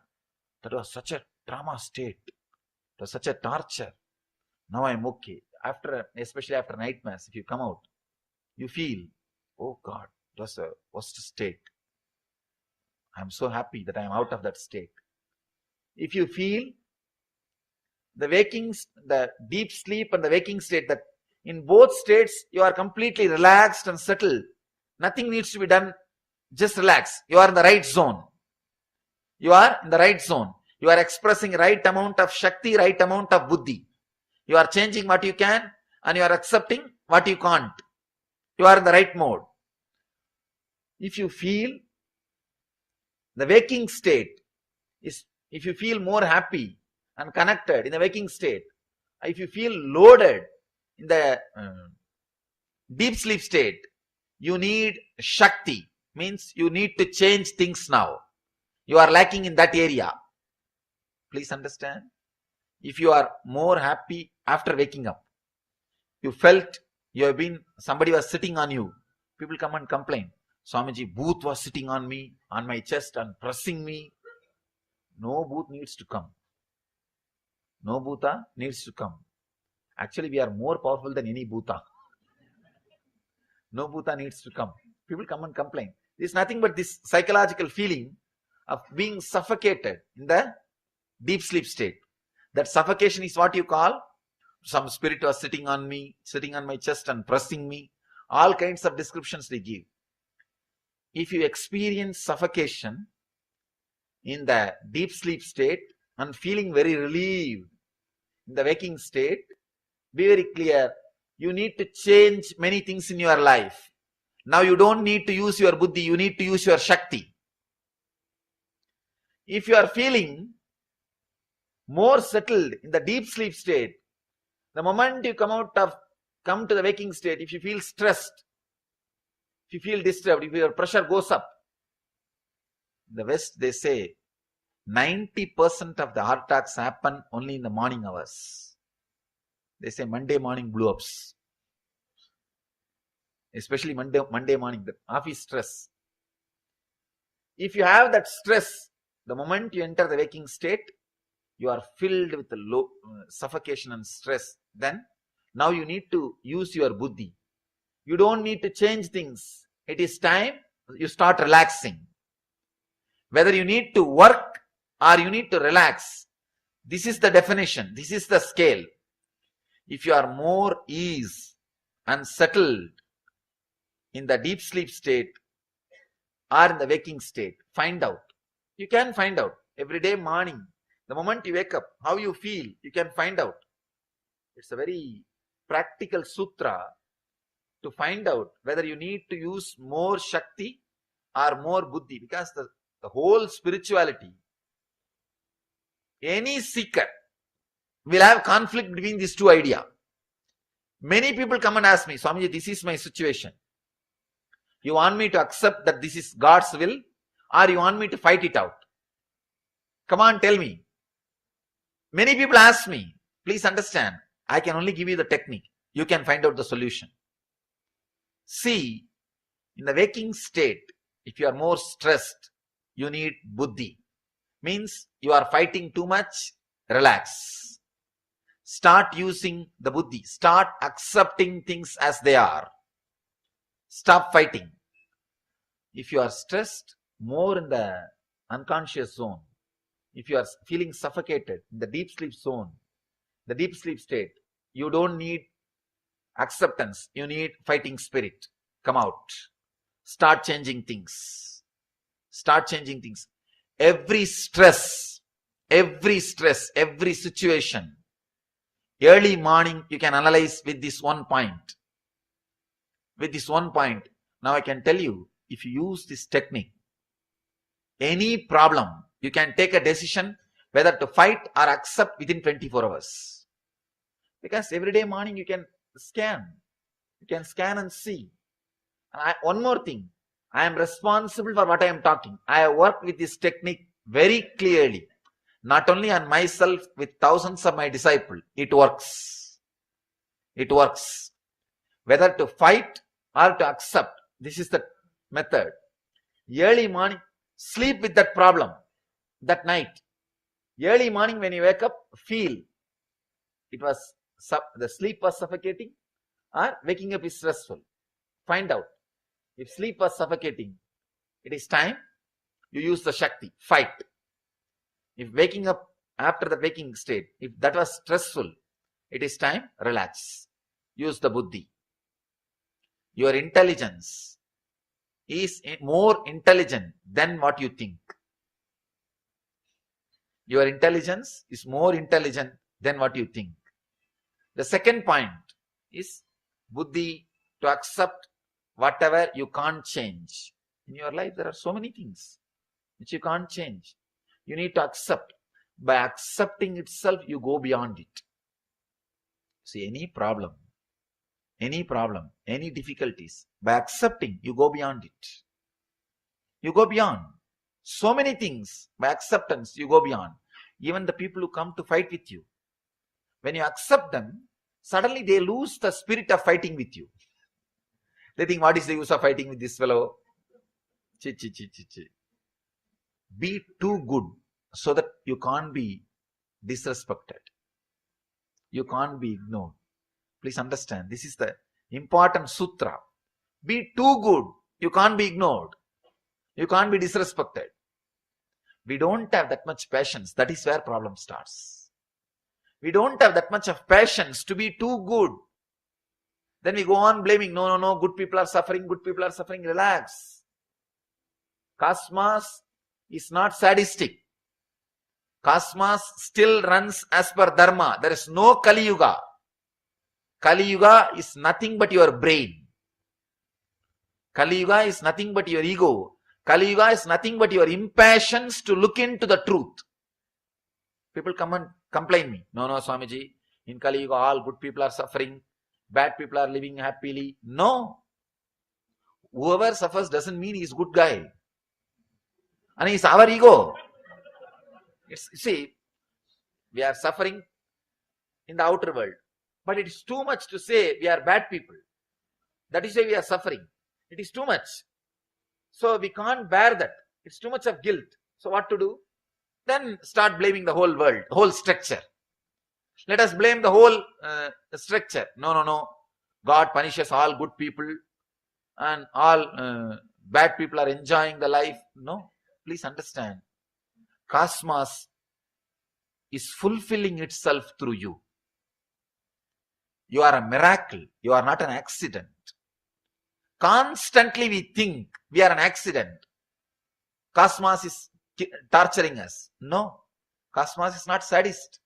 that was such a trauma state. It was such a torture. Now I'm okay. Especially after night mass, if you come out, you feel, oh God, it was a worst state. I'm so happy that I'm out of that state. If you feel the deep sleep and the waking state, that in both states you are completely relaxed and settled. Nothing needs to be done just relax. You are in the right zone. You are in the right zone. You are expressing right amount of Shakti, right amount of Buddhi. You are changing what you can and you are accepting what you can't. You are in the right mode. If you feel the waking state is, if you feel more happy and connected in the waking state, if you feel loaded in the deep sleep state, you need Shakti, means you need to change things now. You are lacking in that area. Please understand. If you are more happy after waking up, you felt you have been, somebody was sitting on you, people come and complain, Swamiji, Bhoot was sitting on me, on my chest and pressing me. No Bhoot needs to come. No Bhuta needs to come. Actually, we are more powerful than any Bhuta. No Bhuta needs to come. People come and complain. It's nothing but this psychological feeling of being suffocated in the deep sleep state. That suffocation is what you call, some spirit was sitting on me, sitting on my chest and pressing me. All kinds of descriptions they give. If you experience suffocation in the deep sleep state and feeling very relieved in the waking state, be very clear. You need to change many things in your life. Now you don't need to use your buddhi, you need to use your Shakti. If you are feeling more settled in the deep sleep state, the moment you come to the waking state, if you feel stressed, if you feel disturbed, if your pressure goes up, in the West they say 90% of the heart attacks happen only in the morning hours. They say Monday morning blow-ups. Especially Monday morning, the office stress. If you have that stress, the moment you enter the waking state, you are filled with the suffocation and stress. Then, now you need to use your buddhi. You don't need to change things. It is time you start relaxing. Whether you need to work or you need to relax, this is the definition. This is the scale. If you are more ease and settled in the deep sleep state or in the waking state, find out. You can find out every day morning, the moment you wake up, how you feel, you can find out. It's a very practical sutra to find out whether you need to use more Shakti or more Buddhi, because the whole spirituality, any seeker will have conflict between these two ideas. Many people come and ask me, Swamiji, this is my situation. You want me to accept that this is God's will, or you want me to fight it out? Come on, tell me. Many people ask me, please understand, I can only give you the technique. You can find out the solution. See, in the waking state, if you are more stressed, you need buddhi. Means you are fighting too much, relax. Start using the buddhi. Start accepting things as they are. Stop fighting. If you are stressed, more in the unconscious zone, if you are feeling suffocated in the deep sleep zone, the deep sleep state, you don't need acceptance. You need fighting spirit. Come out. Start changing things. Start changing things. Every stress, every situation, early morning you can analyze with this one point. With this one point. Now I can tell you, if you use this technique, any problem, you can take a decision whether to fight or accept within 24 hours. Because every day morning you can scan. You can scan and see. And one more thing, I am responsible for what I am talking. I have worked with this technique very clearly. Not only on myself, with thousands of my disciples. It works. It works. Whether to fight or to accept, this is the method. Early morning, sleep with that problem that night. Early morning when you wake up, feel it was the sleep was suffocating or waking up is stressful. Find out. If sleep was suffocating, it is time you use the Shakti, fight. If waking up after the waking state, if that was stressful, it is time, relax. Use the buddhi. Your intelligence is more intelligent than what you think. Your intelligence is more intelligent than what you think. The second point is buddhi, to accept whatever you can't change. In your life, there are so many things which you can't change. You need to accept. By accepting itself, you go beyond it. See, any problem, any difficulties, by accepting, you go beyond it. You go beyond. So many things, by acceptance, you go beyond. Even the people who come to fight with you, when you accept them, suddenly they lose the spirit of fighting with you. They think, what is the use of fighting with this fellow? Chi. Be too good so that you can't be disrespected. You can't be ignored. Please understand, this is the important sutra. Be too good. You can't be ignored. You can't be disrespected. We don't have that much patience. That is where problem starts. We don't have that much of patience to be too good. Then we go on blaming. No, good people are suffering. Relax. Cosmos is not sadistic. Cosmos still runs as per dharma. There is no Kali Yuga. Kali Yuga is nothing but your brain. Kali Yuga is nothing but your ego. Kali Yuga is nothing but your impatience to look into the truth. People come and complain me. No, Swamiji, in Kali Yuga all good people are suffering. Bad people are living happily. No. Whoever suffers doesn't mean he's a good guy. And it's our ego. See, we are suffering in the outer world. But it is too much to say we are bad people. That is why we are suffering. It is too much. So we can't bear that. It's too much of guilt. So what to do? Then start blaming the whole world, whole structure. Let us blame the whole structure. No. God punishes all good people and all bad people are enjoying the life. No. Please understand. Cosmos is fulfilling itself through you. You are a miracle. You are not an accident. Constantly we think we are an accident. Cosmos is torturing us. No. Cosmos is not sadist.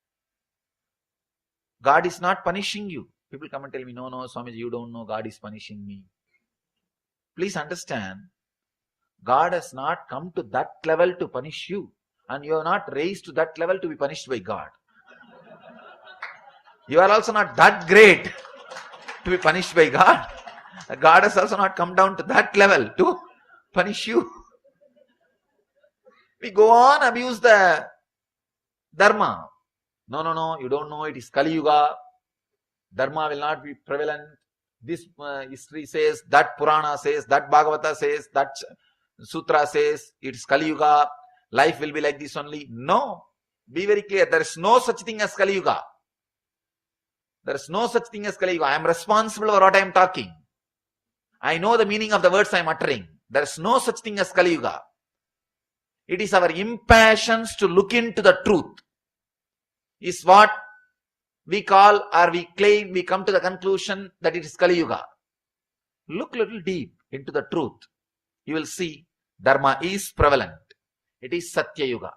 God is not punishing you. People come and tell me, no, Swamiji, you don't know, God is punishing me. Please understand, God has not come to that level to punish you. And you are not raised to that level to be punished by God. You are also not that great to be punished by God. God has also not come down to that level to punish you. We go on abuse the dharma. No, you don't know, it is Kali Yuga. Dharma will not be prevalent. This history says, that Purana says, that Bhagavata says, that Sutra says, it is Kali Yuga. Life will be like this only. No. Be very clear. There is no such thing as Kali Yuga. There is no such thing as Kali Yuga. I am responsible for what I am talking. I know the meaning of the words I am uttering. There is no such thing as Kali Yuga. It is our impatience to look into the truth is what we call, or we claim, we come to the conclusion that it is Kali Yuga. Look little deep into the truth. You will see Dharma is prevalent. It is Satya Yuga.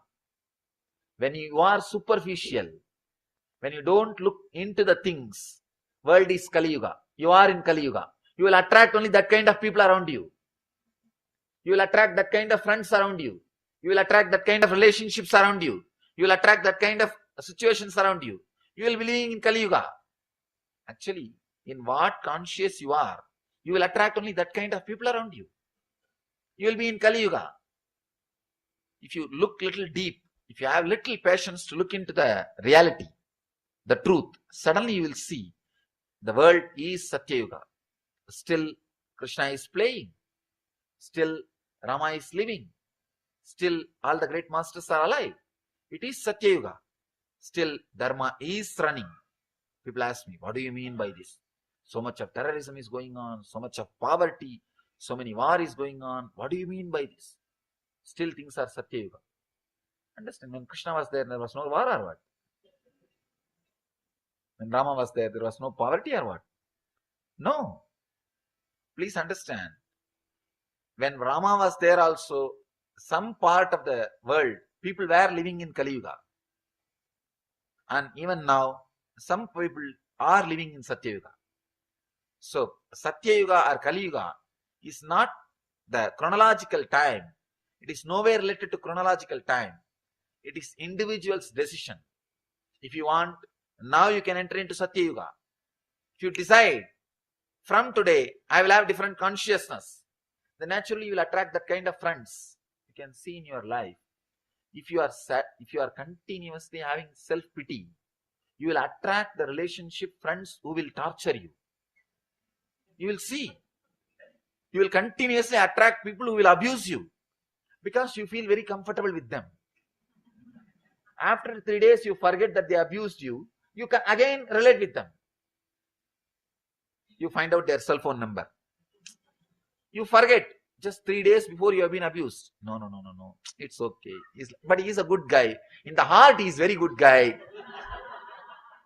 When you are superficial, when you don't look into the things, world is Kali Yuga. You are in Kali Yuga. You will attract only that kind of people around you. You will attract that kind of friends around you. You will attract that kind of relationships around you. You will attract that kind of situations around you. You will be living in Kali Yuga. Actually, in what conscious you are, you will attract only that kind of people around you. You will be in Kali Yuga. If you look little deep, if you have little patience to look into the reality, the truth, suddenly you will see the world is Satya Yuga. Still Krishna is playing. Still Rama is living. Still all the great masters are alive. It is Satya Yuga. Still Dharma is running. People ask me, what do you mean by this? So much of terrorism is going on, so much of poverty, so many war is going on. What do you mean by this? Still things are Satya Yuga. Understand, when Krishna was there was no war or what? When Rama was there was no poverty or what? No. Please understand. When Rama was there also, some part of the world, people were living in Kali Yuga. And even now, some people are living in Satya Yuga. So, Satya Yuga or Kali Yuga is not the chronological time. It is nowhere related to chronological time. It is individual's decision. If you want, now you can enter into Satya Yuga. If you decide, from today, I will have different consciousness, then naturally you will attract that kind of friends. You can see in your life. If you are continuously having self-pity, you will attract the relationship friends who will torture you. You will see. You will continuously attract people who will abuse you because you feel very comfortable with them. After 3 days, you forget that they abused you. You can again relate with them. You find out their cell phone number. You forget just 3 days before you have been abused. No. It's okay. But he is a good guy. In the heart, he is very good guy.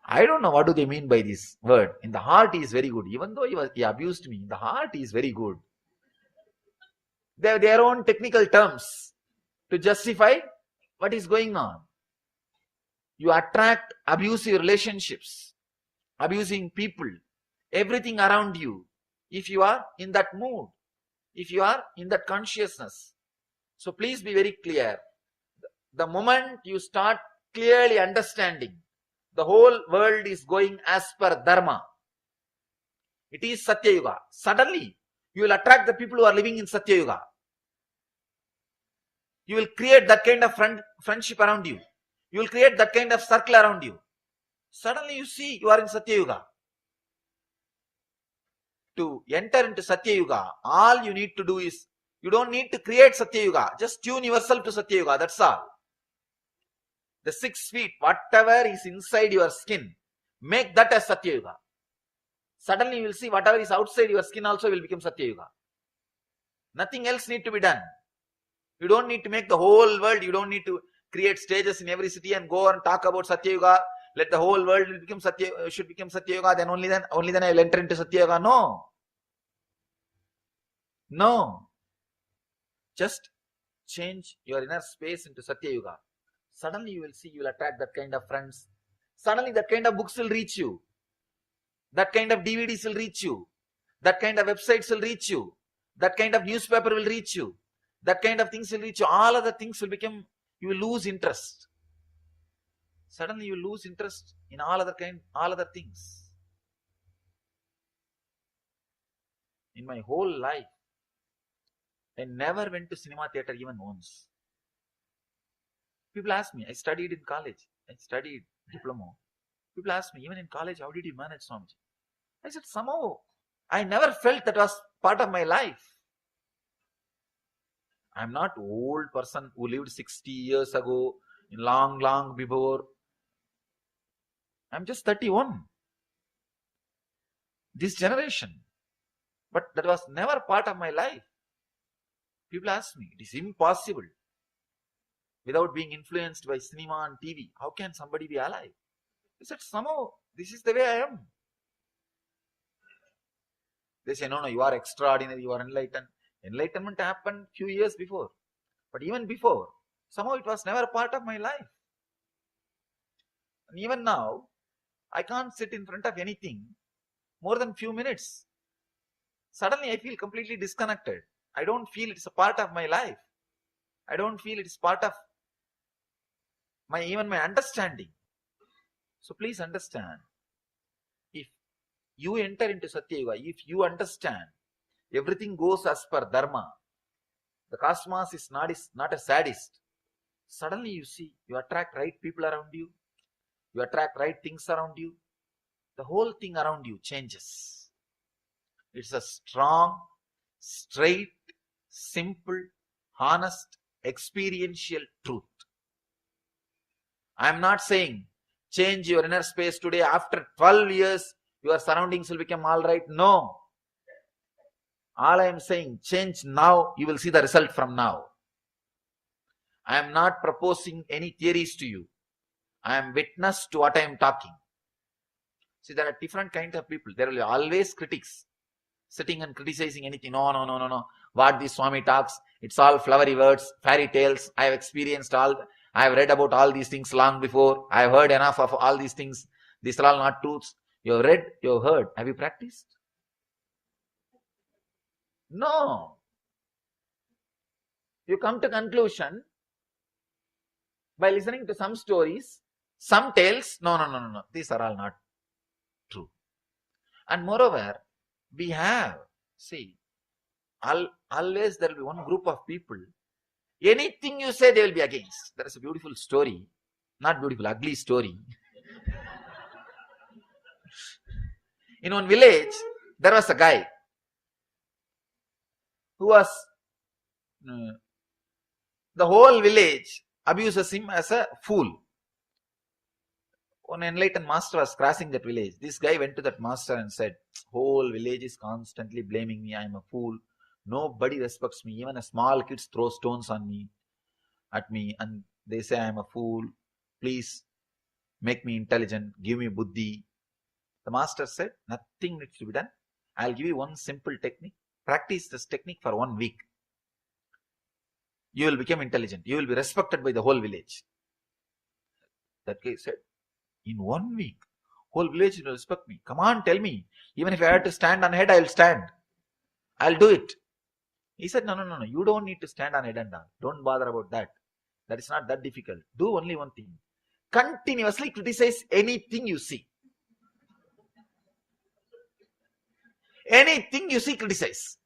I don't know what do they mean by this word. In the heart, he is very good. Even though he abused me, in the heart, he is very good. They have their own technical terms to justify what is going on. You attract abusive relationships, abusing people, everything around you, if you are in that mood, if you are in that consciousness. So please be very clear. The moment you start clearly understanding, the whole world is going as per Dharma. It is Satya Yuga. Suddenly, you will attract the people who are living in Satya Yuga. You will create that kind of friendship around you. You will create that kind of circle around you. Suddenly you see you are in Satya Yuga. To enter into Satya Yuga, all you need to do is, you don't need to create Satya Yuga. Just tune yourself to Satya Yuga. That's all. The 6 feet, whatever is inside your skin, make that as Satya Yuga. Suddenly you will see whatever is outside your skin also will become Satya Yuga. Nothing else need to be done. You don't need to make the whole world. You don't need to create stages in every city and go and talk about Satya Yuga. Let the whole world become should become Satya Yuga. Then only then I will enter into Satya Yuga. No. Just change your inner space into Satya Yuga. Suddenly you will see, you will attract that kind of friends. Suddenly that kind of books will reach you. That kind of DVDs will reach you. That kind of websites will reach you. That kind of newspaper will reach you. That kind of things will reach you. All other things will become, you will lose interest. Suddenly you lose interest in all other things. In my whole life, I never went to cinema theater even once. People ask me, I studied in college. I studied diploma. People ask me, even in college, how did you manage, Swamiji? I said, somehow, I never felt that was part of my life. I'm not an old person who lived 60 years ago, long before. I'm just 31. This generation. But that was never part of my life. People ask me, it is impossible. Without being influenced by cinema and TV, how can somebody be alive? I said, somehow, this is the way I am. They say, no, you are extraordinary, you are enlightened. Enlightenment happened few years before. But even before, somehow it was never part of my life. And even now, I can't sit in front of anything more than few minutes. Suddenly I feel completely disconnected. I don't feel it's a part of my life. I don't feel it's part of even my understanding. So please understand, if you enter into Satya Yuga, if you understand everything goes as per Dharma, the cosmos is not a sadist. Suddenly you see, you attract right people around you, you attract right things around you, the whole thing around you changes. It's a strong, straight, simple, honest, experiential truth. I am not saying change your inner space today. After 12 years, your surroundings will become all right. No. All I am saying, change now, you will see the result from now. I am not proposing any theories to you. I am witness to what I am talking. See, there are different kinds of people. There will be always critics. sitting and criticizing anything. No. What this Swami talks, it's all flowery words, fairy tales. I have experienced all, I have read about all these things long before. I have heard enough of all these things. These are all not truths. You have read, you have heard. Have you practiced? No. You come to conclusion by listening to some stories, some tales. No. These are all not true. And moreover, we have, see, always there will be one group of people. Anything you say, they will be against. There is a beautiful story. Not beautiful, ugly story. In one village, there was a guy who was, the whole village abuses him as a fool. One enlightened master was crossing that village. This guy went to that master and said, whole village is constantly blaming me. I am a fool. Nobody respects me. Even a small kids throw stones at me, and they say I am a fool. Please make me intelligent. Give me buddhi. The master said, nothing needs to be done. I'll give you one simple technique. Practice this technique for 1 week. You will become intelligent. You will be respected by the whole village. That guy said, in 1 week, whole village will respect me. Come on, tell me. Even if I had to stand on head, I will stand. I'll do it. He said, no. You don't need to stand on head and down. Don't bother about that. That is not that difficult. Do only one thing. Continuously criticize anything you see. Anything you see, criticize.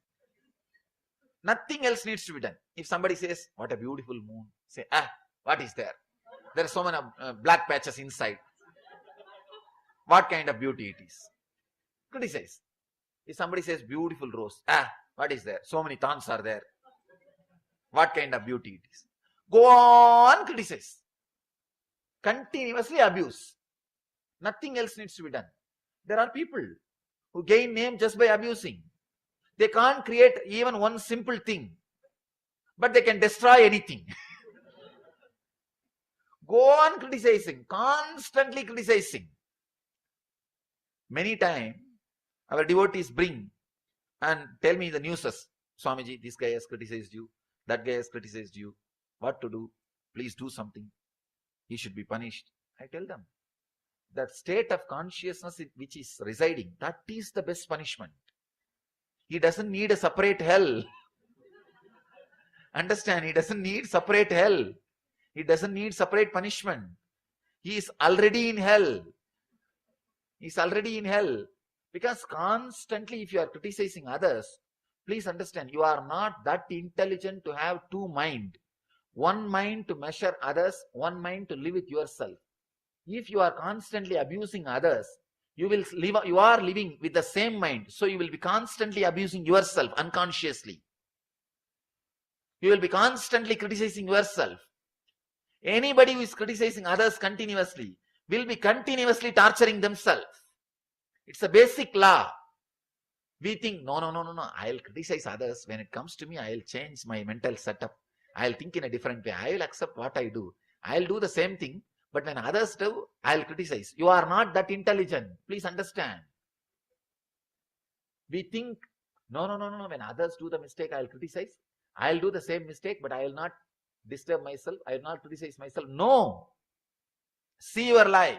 Nothing else needs to be done. If somebody says, what a beautiful moon, say, what is there? There are so many black patches inside. What kind of beauty it is? Criticize. If somebody says, beautiful rose, what is there? So many thorns are there. What kind of beauty it is? Go on, criticize. Continuously abuse. Nothing else needs to be done. There are people who gain name just by abusing. They can't create even one simple thing, but they can destroy anything. Go on criticizing, constantly criticizing. Many times, our devotees bring and tell me the newses. Swamiji, this guy has criticized you. That guy has criticized you. What to do? Please do something. He should be punished. I tell them, that state of consciousness which is residing, that is the best punishment. He doesn't need a separate hell. Understand? He doesn't need separate hell. He doesn't need separate punishment. He is already in hell. He is already in hell. Because constantly if you are criticizing others, please understand, you are not that intelligent to have two minds. One mind to measure others, one mind to live with yourself. If you are constantly abusing others, you are living with the same mind. So you will be constantly abusing yourself unconsciously. You will be constantly criticizing yourself. Anybody who is criticizing others continuously will be continuously torturing themselves. It's a basic law. We think, no, I'll criticize others. When it comes to me, I'll change my mental setup. I'll think in a different way. I'll accept what I do. I'll do the same thing. But when others do, I'll criticize. You are not that intelligent. Please understand. We think, no. When others do the mistake, I'll criticize. I'll do the same mistake, but I will not disturb myself. I will not criticize myself. No. See your life.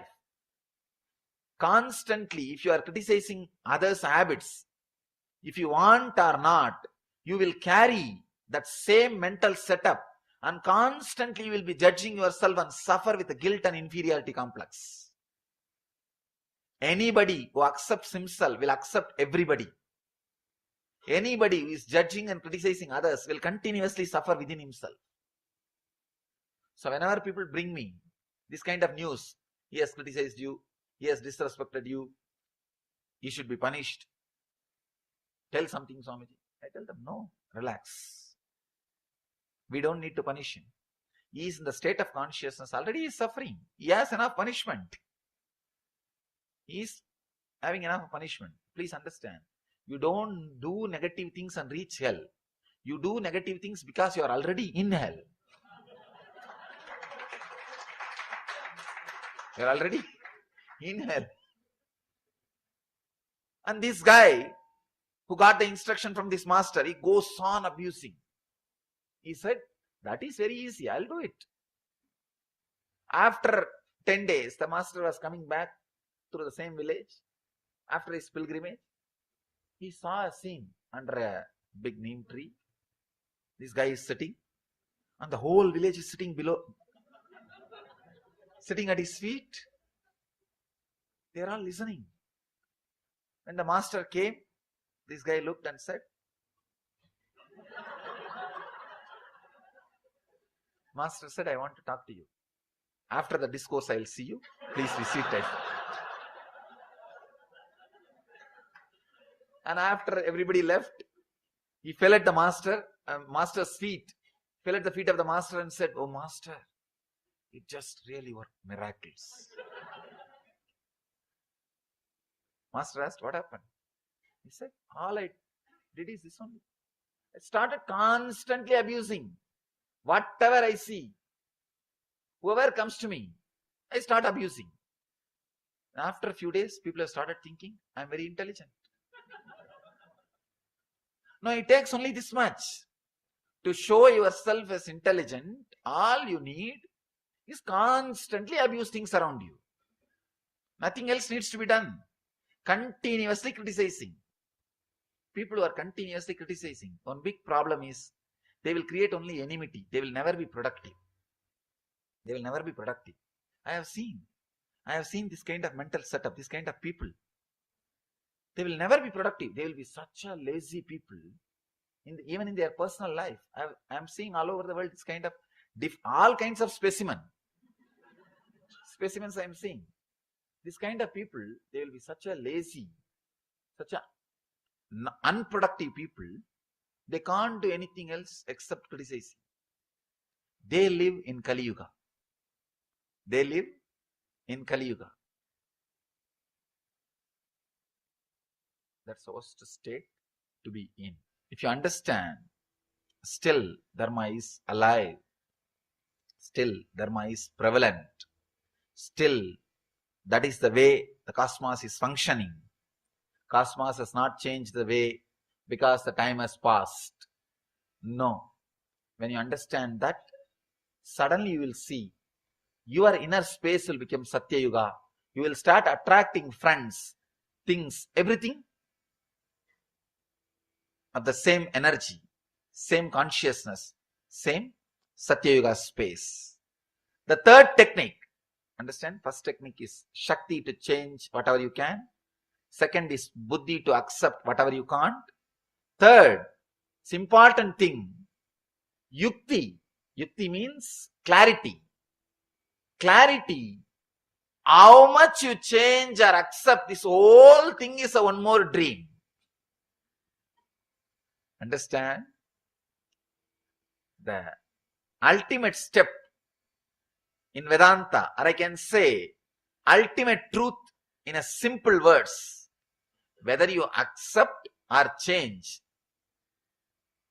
Constantly, if you are criticizing others' habits, if you want or not, you will carry that same mental setup, and constantly you will be judging yourself and suffer with a guilt and inferiority complex. Anybody who accepts himself will accept everybody. Anybody who is judging and criticizing others will continuously suffer within himself. So whenever people bring me this kind of news, he has criticized you, he has disrespected you, he should be punished. Tell something, Swamiji. I tell them, no, relax. We don't need to punish him. He is in the state of consciousness. Already he is suffering. He has enough punishment. He is having enough punishment. Please understand. You don't do negative things and reach hell. You do negative things because you are already in hell. You are already in hell. And this guy who got the instruction from this master, he goes on abusing. He said, that is very easy, I'll do it. After 10 days, the master was coming back through the same village. After his pilgrimage, he saw a scene under a big neem tree. This guy is sitting, and the whole village is sitting below, sitting at his feet. They are all listening. When the master came, this guy looked and said, Master said, I want to talk to you. After the discourse, I'll see you. Please be seated. And after everybody left, he fell at the master's feet, fell at the feet of the master and said, oh master, it just really were miracles. Master asked, what happened? He said, all I did is this only. I started constantly abusing. Whatever I see, whoever comes to me, I start abusing. After a few days, people have started thinking, I'm very intelligent. No, it takes only this much. To show yourself as intelligent, all you need is constantly abuse things around you. Nothing else needs to be done. Continuously criticizing. People who are continuously criticizing, one big problem is they will create only enmity. They will never be productive. They will never be productive. I have seen this kind of mental setup, this kind of people. They will never be productive. They will be such a lazy people, even in their personal life. I am seeing all over the world this kind of, all kinds of specimens I am seeing. This kind of people, they will be such a lazy, such a unproductive people. They can't do anything else except criticizing. They live in Kali Yuga. They live in Kali Yuga. That's the worst state to be in. If you understand, still Dharma is alive. Still Dharma is prevalent. Still, that is the way the cosmos is functioning. Cosmos has not changed the way because the time has passed. No. When you understand that, suddenly you will see your inner space will become Satya Yuga. You will start attracting friends, things, everything of the same energy, same consciousness, same Satya Yuga space. The third technique, understand? First technique is Shakti to change whatever you can. Second is Buddhi to accept whatever you can't. Third, it's important thing, Yukti. Yukti means clarity. Clarity. How much you change or accept, this whole thing is a one more dream. Understand? The ultimate step in Vedanta, or I can say ultimate truth in a simple words, whether you accept or change,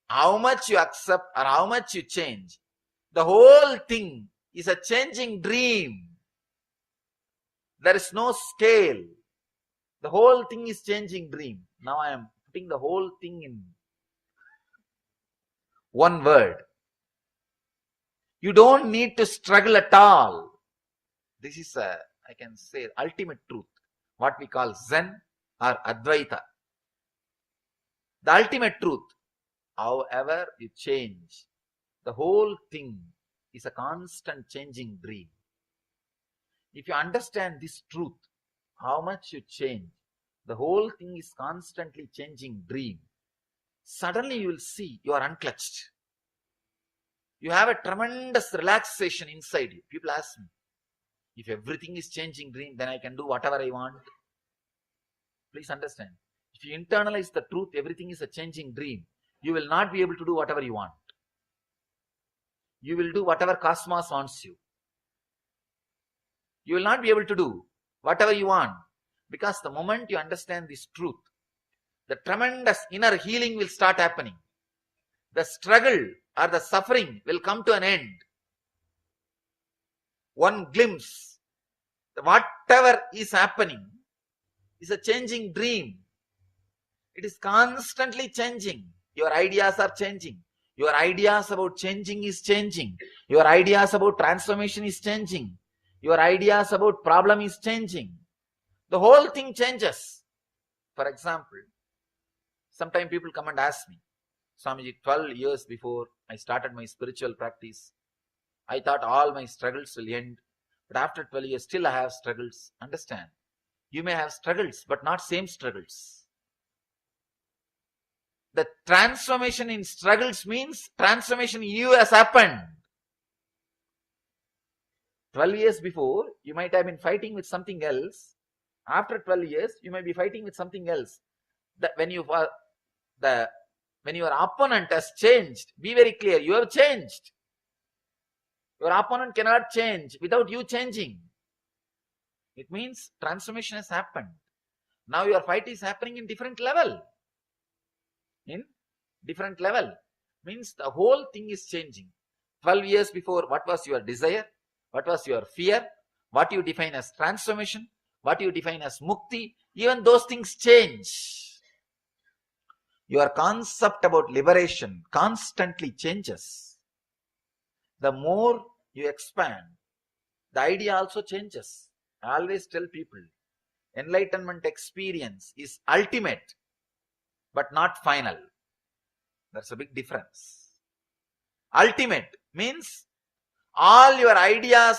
how much you accept or how much you change, the whole thing is a changing dream. There is no scale. The whole thing is changing dream. Now I am putting the whole thing in one word. You don't need to struggle at all. This is I can say, ultimate truth. What we call Zen or Advaita. The ultimate truth. However you change, the whole thing is a constant changing dream. If you understand this truth, how much you change, the whole thing is constantly changing dream. Suddenly you will see you are unclutched. You have a tremendous relaxation inside you. People ask me, if everything is changing dream, then I can do whatever I want. Please understand. If you internalize the truth, everything is a changing dream. You will not be able to do whatever you want. You will do whatever cosmos wants you. You will not be able to do whatever you want. Because the moment you understand this truth, the tremendous inner healing will start happening. The struggle or the suffering will come to an end. One glimpse, whatever is happening is a changing dream. It is constantly changing. Your ideas are changing. Your ideas about changing is changing. Your ideas about transformation is changing. Your ideas about problem is changing. The whole thing changes. For example, sometimes people come and ask me, Swamiji, 12 years before I started my spiritual practice, I thought all my struggles will end. But after 12 years, still I have struggles. Understand? You may have struggles, but not same struggles. The transformation in struggles means transformation in you has happened. 12 years before, you might have been fighting with something else. After 12 years, you might be fighting with something else. When your opponent has changed, be very clear, you have changed. Your opponent cannot change without you changing. It means transformation has happened. Now your fight is happening in different level. In different level. Means the whole thing is changing. 12 years before, what was your desire? What was your fear? What you define as transformation? What you define as mukti? Even those things change. Your concept about liberation constantly changes. The more you expand, the idea also changes. I always tell people, enlightenment experience is ultimate, but not final. That's a big difference. Ultimate means all your ideas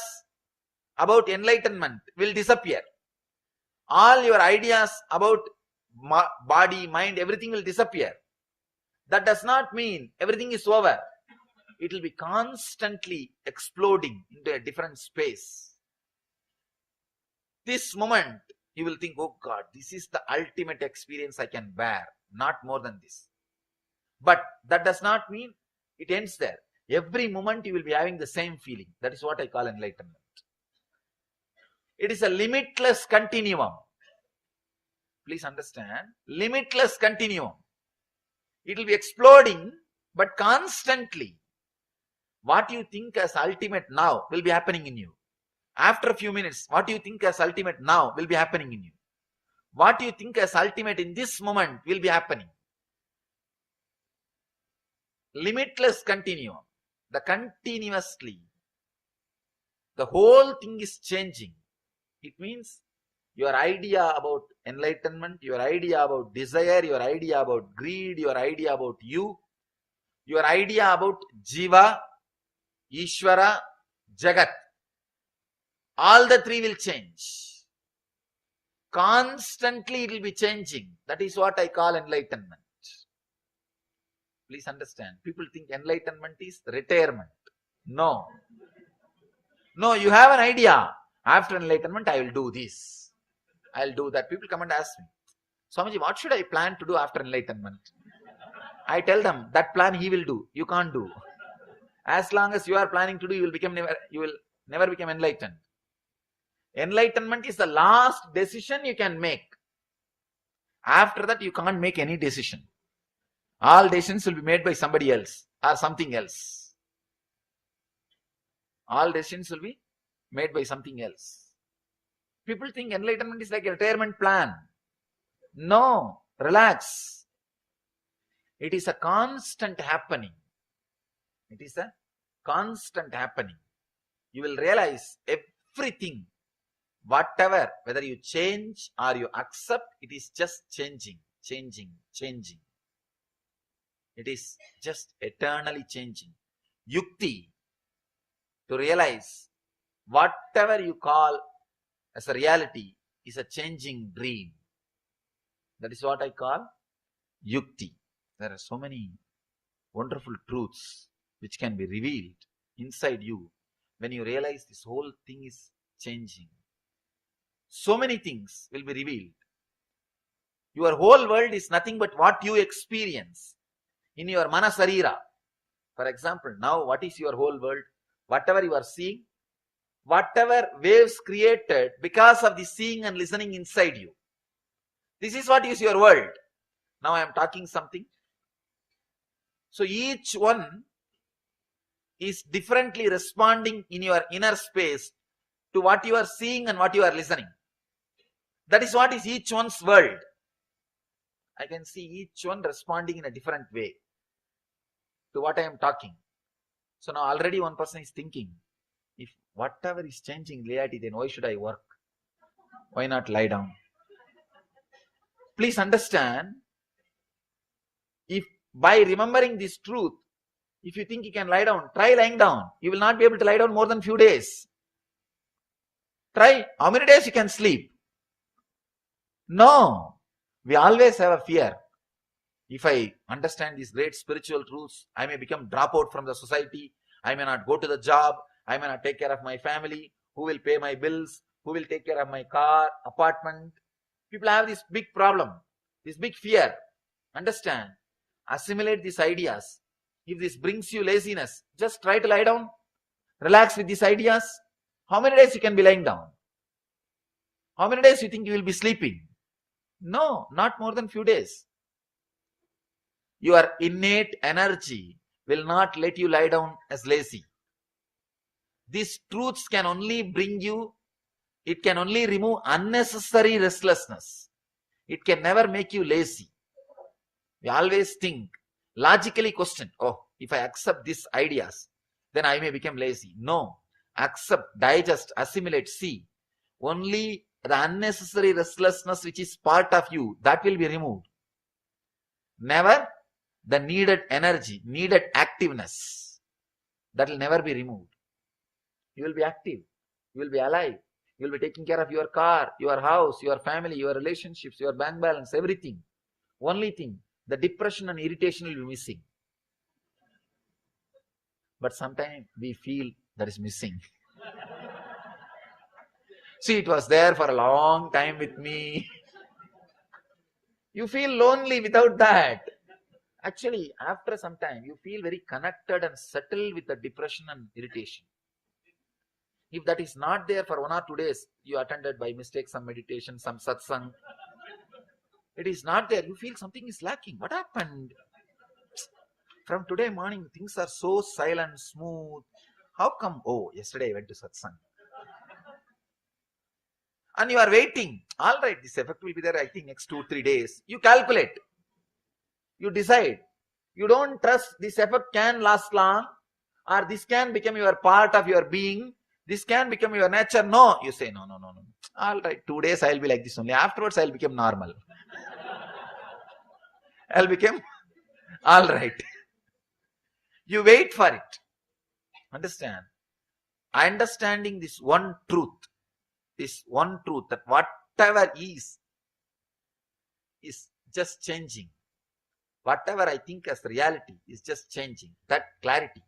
about enlightenment will disappear. All your ideas about body, mind, everything will disappear. That does not mean everything is over. It will be constantly exploding into a different space. This moment, you will think, oh God, this is the ultimate experience I can bear. Not more than this. But that does not mean it ends there. Every moment you will be having the same feeling. That is what I call enlightenment. It is a limitless continuum. Please understand, limitless continuum. It will be exploding, but constantly. What you think as ultimate now will be happening in you. After a few minutes, what you think as ultimate now will be happening in you. What you think as ultimate in this moment will be happening. Limitless continuum. The continuously. The whole thing is changing. It means your idea about enlightenment, your idea about desire, your idea about greed, your idea about you, your idea about Jiva, Ishvara, Jagat. All the three will change. Constantly it will be changing. That is what I call enlightenment. Please understand. People think enlightenment is retirement. No. No, you have an idea. After enlightenment, I will do this. I will do that. People come and ask me, Swamiji, what should I plan to do after enlightenment? I tell them, that plan he will do. You can't do. As long as you are planning to do, you will never become enlightened. Enlightenment is the last decision you can make. After that, you can't make any decision. All decisions will be made by somebody else or something else. All decisions will be made by something else. People think enlightenment is like a retirement plan. No, relax. It is a constant happening. It is a constant happening. You will realize everything, whatever, whether you change or you accept, it is just changing, changing, changing. It is just eternally changing. Yukti, to realize whatever you call as a reality is a changing dream. That is what I call yukti. There are so many wonderful truths which can be revealed inside you when you realize this whole thing is changing. So many things will be revealed. Your whole world is nothing but what you experience in your manasarira. For example, now what is your whole world? Whatever you are seeing, whatever waves created because of the seeing and listening inside you. This is what is your world. Now I am talking something. So each one is differently responding in your inner space to what you are seeing and what you are listening. That is what is each one's world. I can see each one responding in a different way to what I am talking. So now already one person is thinking, if whatever is changing reality, then why should I work? Why not lie down? Please understand, if by remembering this truth, if you think you can lie down, try lying down. You will not be able to lie down more than few days. Try. How many days you can sleep? No. We always have a fear. If I understand these great spiritual truths, I may become dropout from the society. I may not go to the job. I may not take care of my family. Who will pay my bills? Who will take care of my car, apartment? People have this big problem, this big fear. Understand? Assimilate these ideas. If this brings you laziness, just try to lie down. Relax with these ideas. How many days you can be lying down? How many days you think you will be sleeping? No, not more than few days. Your innate energy will not let you lie down as lazy. These truths can only bring you, it can only remove unnecessary restlessness. It can never make you lazy. We always think, logically question, oh, if I accept these ideas, then I may become lazy. No, accept, digest, assimilate, see. Only the unnecessary restlessness which is part of you, that will be removed. Never the needed energy, needed activeness, that will never be removed. You will be active, you will be alive, you will be taking care of your car, your house, your family, your relationships, your bank balance, everything. Only thing, the depression and irritation will be missing. But sometimes we feel that is missing. See, it was there for a long time with me. You feel lonely without that. Actually, after some time, you feel very connected and settled with the depression and irritation. If that is not there for 1 or 2 days, you attended by mistake some meditation, some satsang. It is not there. You feel something is lacking. What happened? From today morning, things are so silent, smooth. How come? Oh, yesterday I went to satsang. And you are waiting. All right, this effect will be there, I think, next 2-3 days. You calculate. You decide. You don't trust this effect can last long, or this can become your part of your being. This can become your nature. No, you say, no. All right, 2 days I will be like this only. Afterwards, I will become normal. I will become all right. You wait for it. Understand? Understanding this one truth, that whatever is just changing. Whatever I think as reality is just changing. That clarity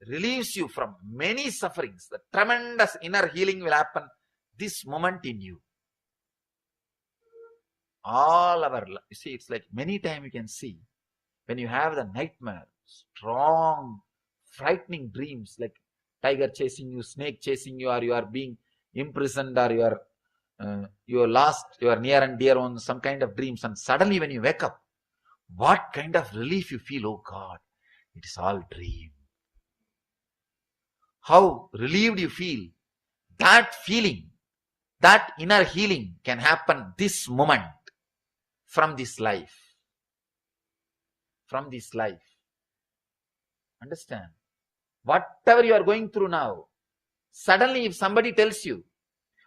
relieves you from many sufferings. The tremendous inner healing will happen this moment in you. You see, it's like many times you can see when you have the nightmare, strong, frightening dreams like tiger chasing you, snake chasing you, or you are being imprisoned, or you are lost, you are near and dear on some kind of dreams, and suddenly when you wake up, what kind of relief you feel. Oh God, it is all dream. How relieved you feel. That feeling, that inner healing can happen this moment from this life. From this life. Understand? Whatever you are going through now, suddenly if somebody tells you,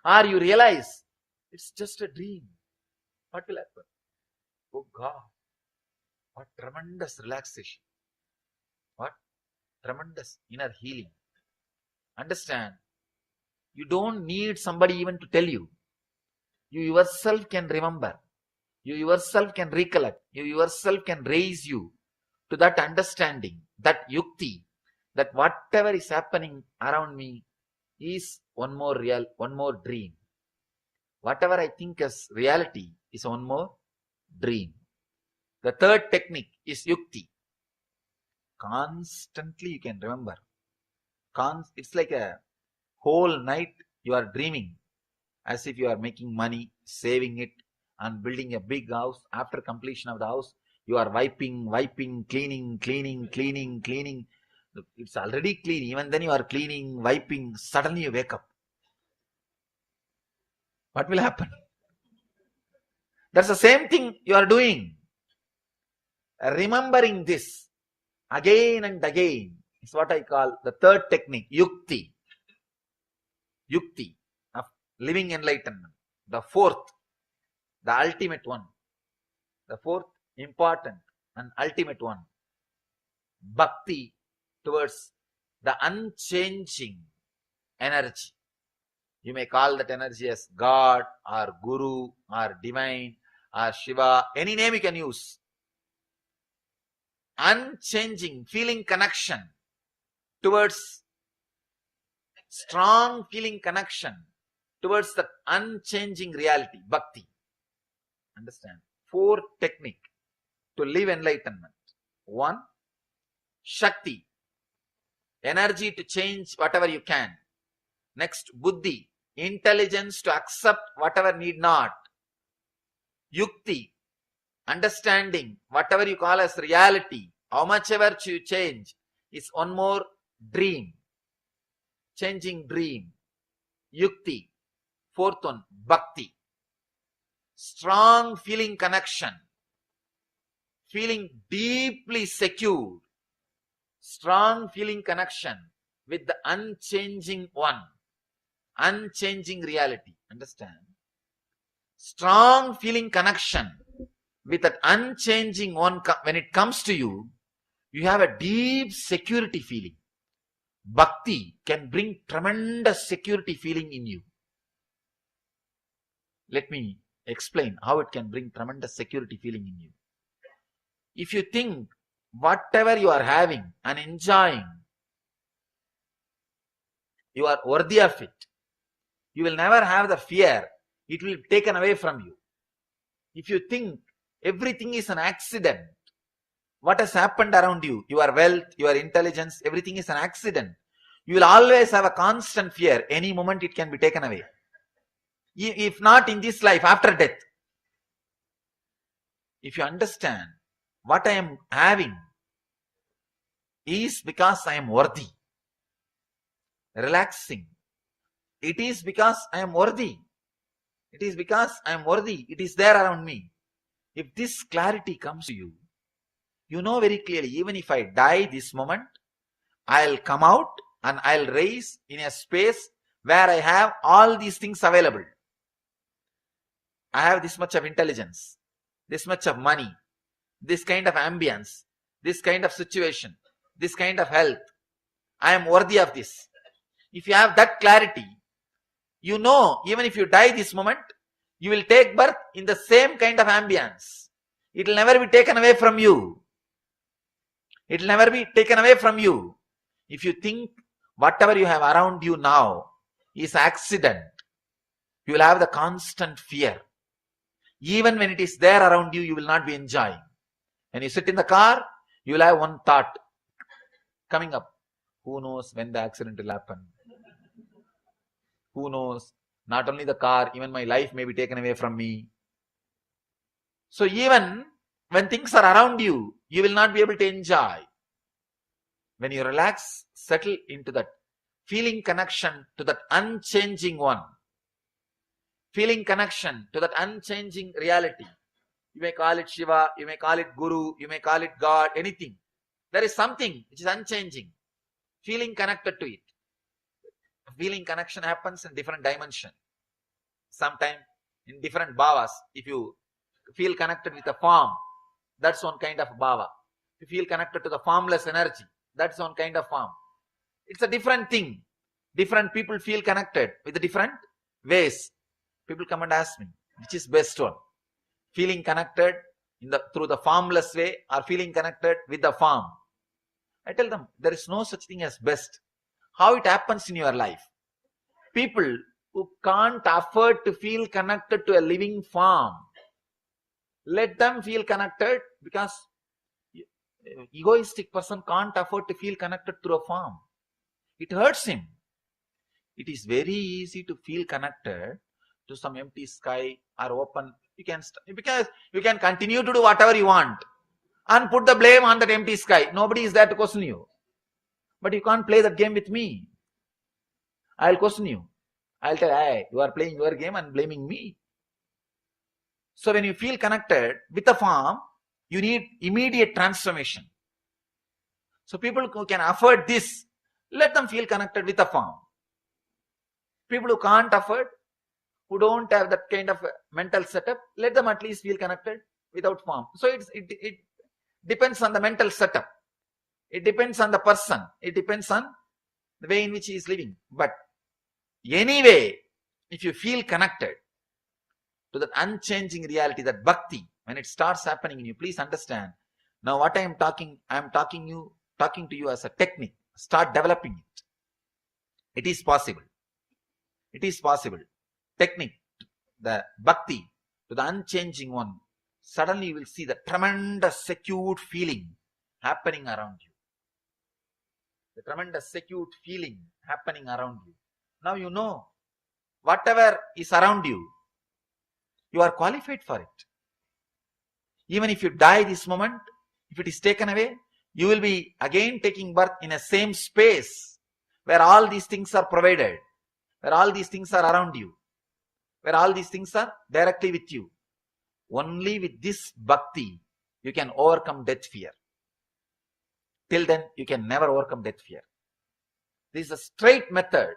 or you realize it's just a dream, what will happen? Oh God, what tremendous relaxation. What tremendous inner healing. Understand? You don't need somebody even to tell you. You yourself can remember. You yourself can recollect. You yourself can raise you to that understanding, that yukti, that whatever is happening around me is one more dream. Whatever I think as reality is one more dream. The third technique is yukti. Constantly you can remember. It's like a whole night you are dreaming as if you are making money, saving it, and building a big house. After completion of the house, you are wiping, cleaning. It's already clean. Even then you are cleaning, wiping. Suddenly you wake up. What will happen? That's the same thing you are doing. Remembering this again and again is what I call the third technique, yukti. Yukti of living enlightenment. The fourth, the ultimate one. The fourth important and ultimate one. Bhakti towards the unchanging energy. You may call that energy as God or Guru or Divine or Shiva, any name you can use. Unchanging, feeling connection towards, strong feeling connection towards the unchanging reality, bhakti. Understand? Four technique to live enlightenment. One, Shakti, energy to change whatever you can. Next, Buddhi, intelligence to accept whatever need not. Yukti, understanding whatever you call as reality, how much ever you change, is one more dream, changing dream. Yukti. Fourth one, Bhakti, strong feeling connection, feeling deeply secure, strong feeling connection with the unchanging one, unchanging reality. Understand? Strong feeling connection with that unchanging one. When it comes to you, you have a deep security feeling. Bhakti can bring tremendous security feeling in you. Let me explain how it can bring tremendous security feeling in you. If you think whatever you are having and enjoying, you are worthy of it, you will never have the fear it will be taken away from you. If you think everything is an accident, what has happened around you, your wealth, your intelligence, everything is an accident, you will always have a constant fear. Any moment it can be taken away. If not in this life, after death. If you understand what I am having is because I am worthy, relaxing, it is because I am worthy. It is because I am worthy. It is there around me. If this clarity comes to you, you know very clearly, even if I die this moment, I'll come out and I'll rise in a space where I have all these things available. I have this much of intelligence, this much of money, this kind of ambience, this kind of situation, this kind of health. I am worthy of this. If you have that clarity, you know, even if you die this moment, you will take birth in the same kind of ambience. It will never be taken away from you. It will never be taken away from you. If you think whatever you have around you now is accident, you will have the constant fear. Even when it is there around you, you will not be enjoying. When you sit in the car, you will have one thought coming up. Who knows when the accident will happen? Who knows? Not only the car, even my life may be taken away from me. So even when things are around you, you will not be able to enjoy. When you relax, settle into that feeling connection to that unchanging one, feeling connection to that unchanging reality. You may call it Shiva, you may call it Guru, you may call it God, anything. There is something which is unchanging. Feeling connected to it. Feeling connection happens in different dimensions. Sometimes in different bhavas. If you feel connected with a form, that's one kind of bhava. If you feel connected to the formless energy, that's one kind of form. It's a different thing. Different people feel connected with different ways. People come and ask me, which is best one? Feeling connected through the formless way or feeling connected with the form? I tell them, there is no such thing as best. How it happens in your life. People who can't afford to feel connected to a living form, let them feel connected, because egoistic person can't afford to feel connected to a form. It hurts him. It is very easy to feel connected to some empty sky or open. Because you can continue to do whatever you want and put the blame on that empty sky. Nobody is there to question you. But you can't play that game with me. I'll question you. I'll tell, hey, you are playing your game and blaming me. So when you feel connected with the form, you need immediate transformation. So people who can afford this, let them feel connected with the form. People who can't afford, who don't have that kind of mental setup, let them at least feel connected without form. So it depends on the mental setup. It depends on the person. It depends on the way in which he is living. But anyway, if you feel connected to that unchanging reality, that bhakti, when it starts happening in you, please understand. Now what I am talking to you as a technique. Start developing it. It is possible. It is possible. Technique, the bhakti to the unchanging one. Suddenly you will see the tremendous secured feeling happening around you. The tremendous secured feeling happening around you. Now you know whatever is around you, you are qualified for it. Even if you die this moment, if it is taken away, you will be again taking birth in a same space where all these things are provided, where all these things are around you, where all these things are directly with you. Only with this bhakti, you can overcome death fear. Till then, you can never overcome death fear. This is a straight method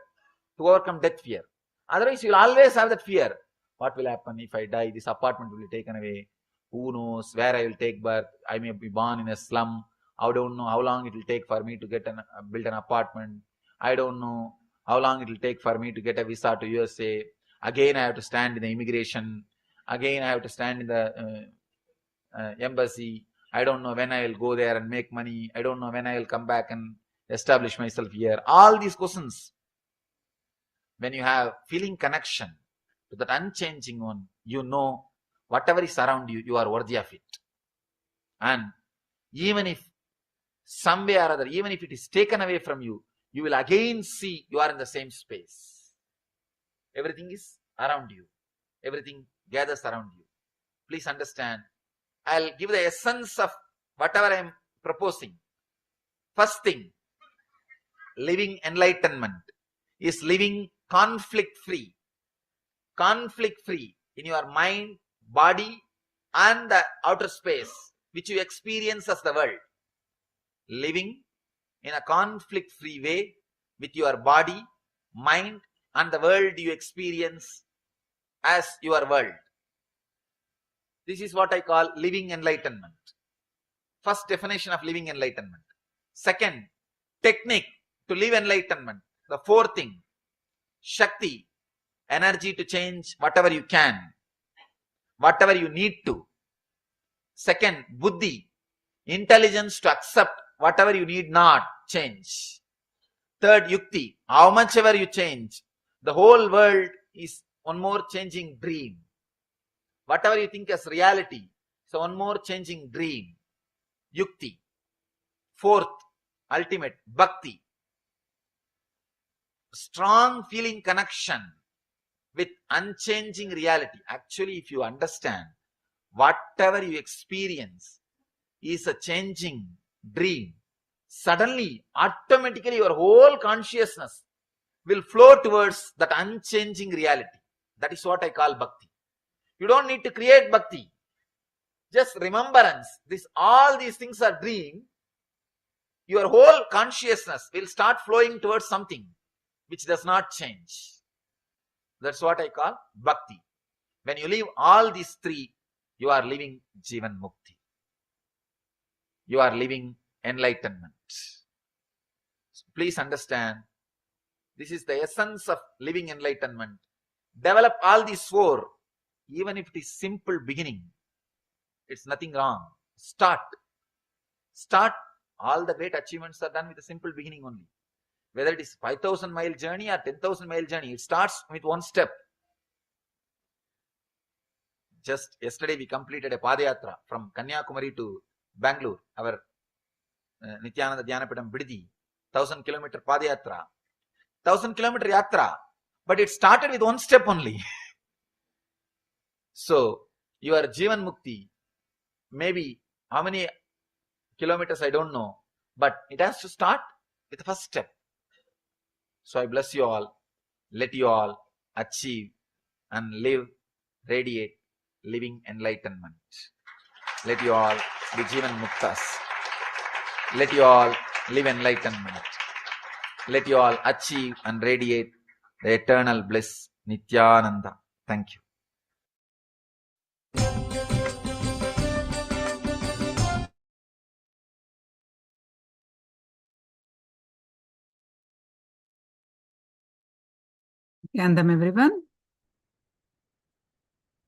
to overcome death fear. Otherwise, you will always have that fear. What will happen if I die? This apartment will be taken away. Who knows where I will take birth? I may be born in a slum. I don't know how long it will take for me to get build an apartment. I don't know how long it will take for me to get a visa to USA. Again, I have to stand in the immigration. Again, I have to stand in the embassy. I don't know when I will go there and make money. I don't know when I will come back and establish myself here. All these questions. When you have feeling connection to that unchanging one, you know whatever is around you, you are worthy of it. And even if some way or other, even if it is taken away from you, you will again see you are in the same space. Everything is around you. Everything gathers around you. Please understand. I'll give the essence of whatever I am proposing. First thing, living enlightenment is living conflict-free. Conflict-free in your mind, body, and the outer space, which you experience as the world. Living in a conflict-free way with your body, mind, and the world you experience as your world. This is what I call living enlightenment. First definition of living enlightenment. Second, technique to live enlightenment. The fourth thing, Shakti, energy to change whatever you can, whatever you need to. Second, Buddhi, intelligence to accept whatever you need not change. Third, Yukti, how much ever you change, the whole world is one more changing dream. Whatever you think as reality, so one more changing dream. Yukti. Fourth, ultimate, Bhakti. Strong feeling connection with unchanging reality. Actually, if you understand, whatever you experience is a changing dream. Suddenly, automatically your whole consciousness will flow towards that unchanging reality. That is what I call Bhakti. You don't need to create Bhakti. Just remembrance. All these things are dream. Your whole consciousness will start flowing towards something which does not change. That's what I call Bhakti. When you live all these three, you are living Jivan Mukti. You are living enlightenment. So please understand, this is the essence of living enlightenment. Develop all these four, even if it is simple beginning. It's nothing wrong. Start. All the great achievements are done with a simple beginning only. Whether it is 5,000 mile journey or 10,000 mile journey, it starts with one step. Just yesterday we completed a Padayatra from Kanyakumari to Bangalore, our Nithyananda Dhyanapadam Bididi, 1,000 kilometer Padayatra. 1,000 kilometer Yatra, but it started with one step only. So, your Jivan Mukti, maybe how many kilometers I don't know, but it has to start with the first step. So I bless you all, let you all achieve and live, radiate living enlightenment. Let you all be Jivan Muktas. Let you all live enlightenment. Let you all achieve and radiate the eternal bliss, Nithyananda. Thank you.
Yandam everyone.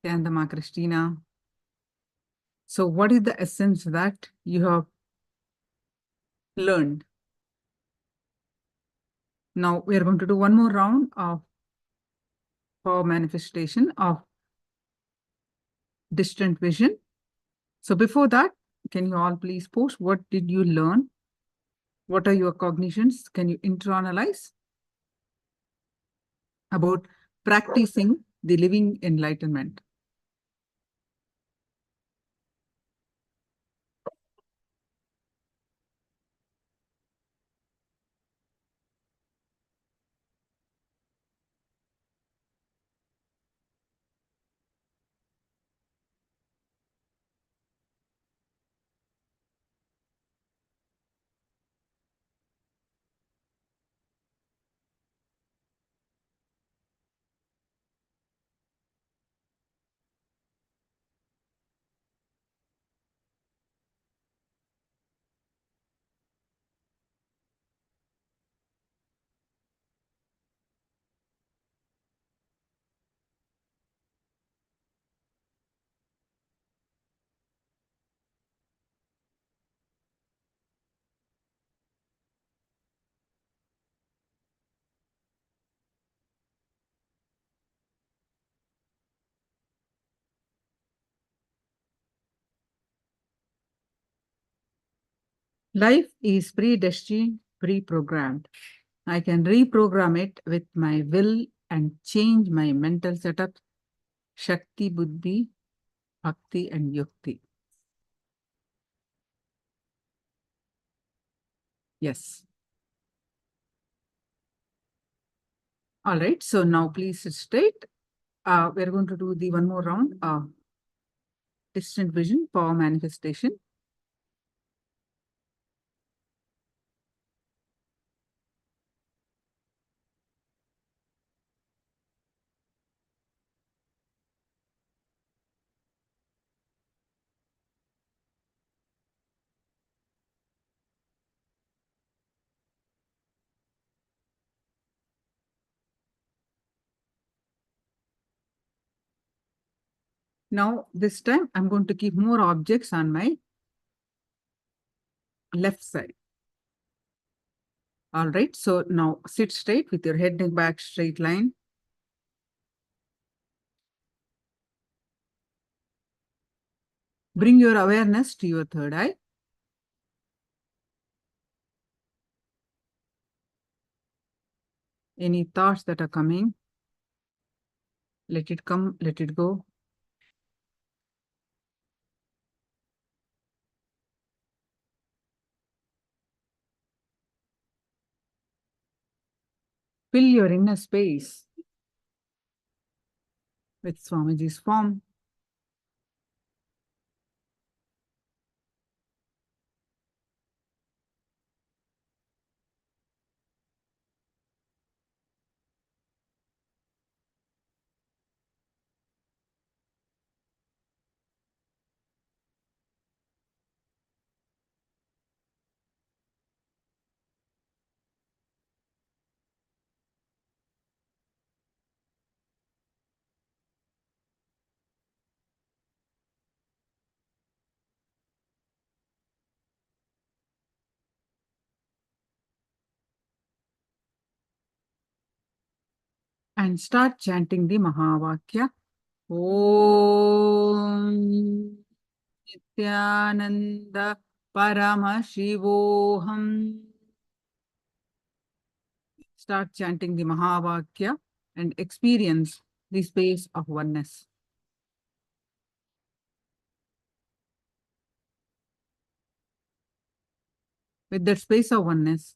Yandama Christina. So what is the essence that you have learned? Now we are going to do one more round of power manifestation of distant vision. So before that, can you all please post what did you learn? What are your cognitions? Can you internalize about practicing the living enlightenment? Life is predestined, pre-programmed. I can reprogram it with my will and change my mental setup, Shakti, Buddhi, Bhakti, and Yukti. Yes. All right. So now please sit straight. We're going to do the one more round. Distant vision, power manifestation. Now, this time I'm going to keep more objects on my left side. All right. So now sit straight with your head and back straight line. Bring your awareness to your third eye. Any thoughts that are coming, let it come, let it go. Fill your inner space with Swamiji's form. And start chanting the Mahavakya. Om Nithyananda Paramashivoham. Start chanting the Mahavakya and experience the space of oneness. With that space of oneness,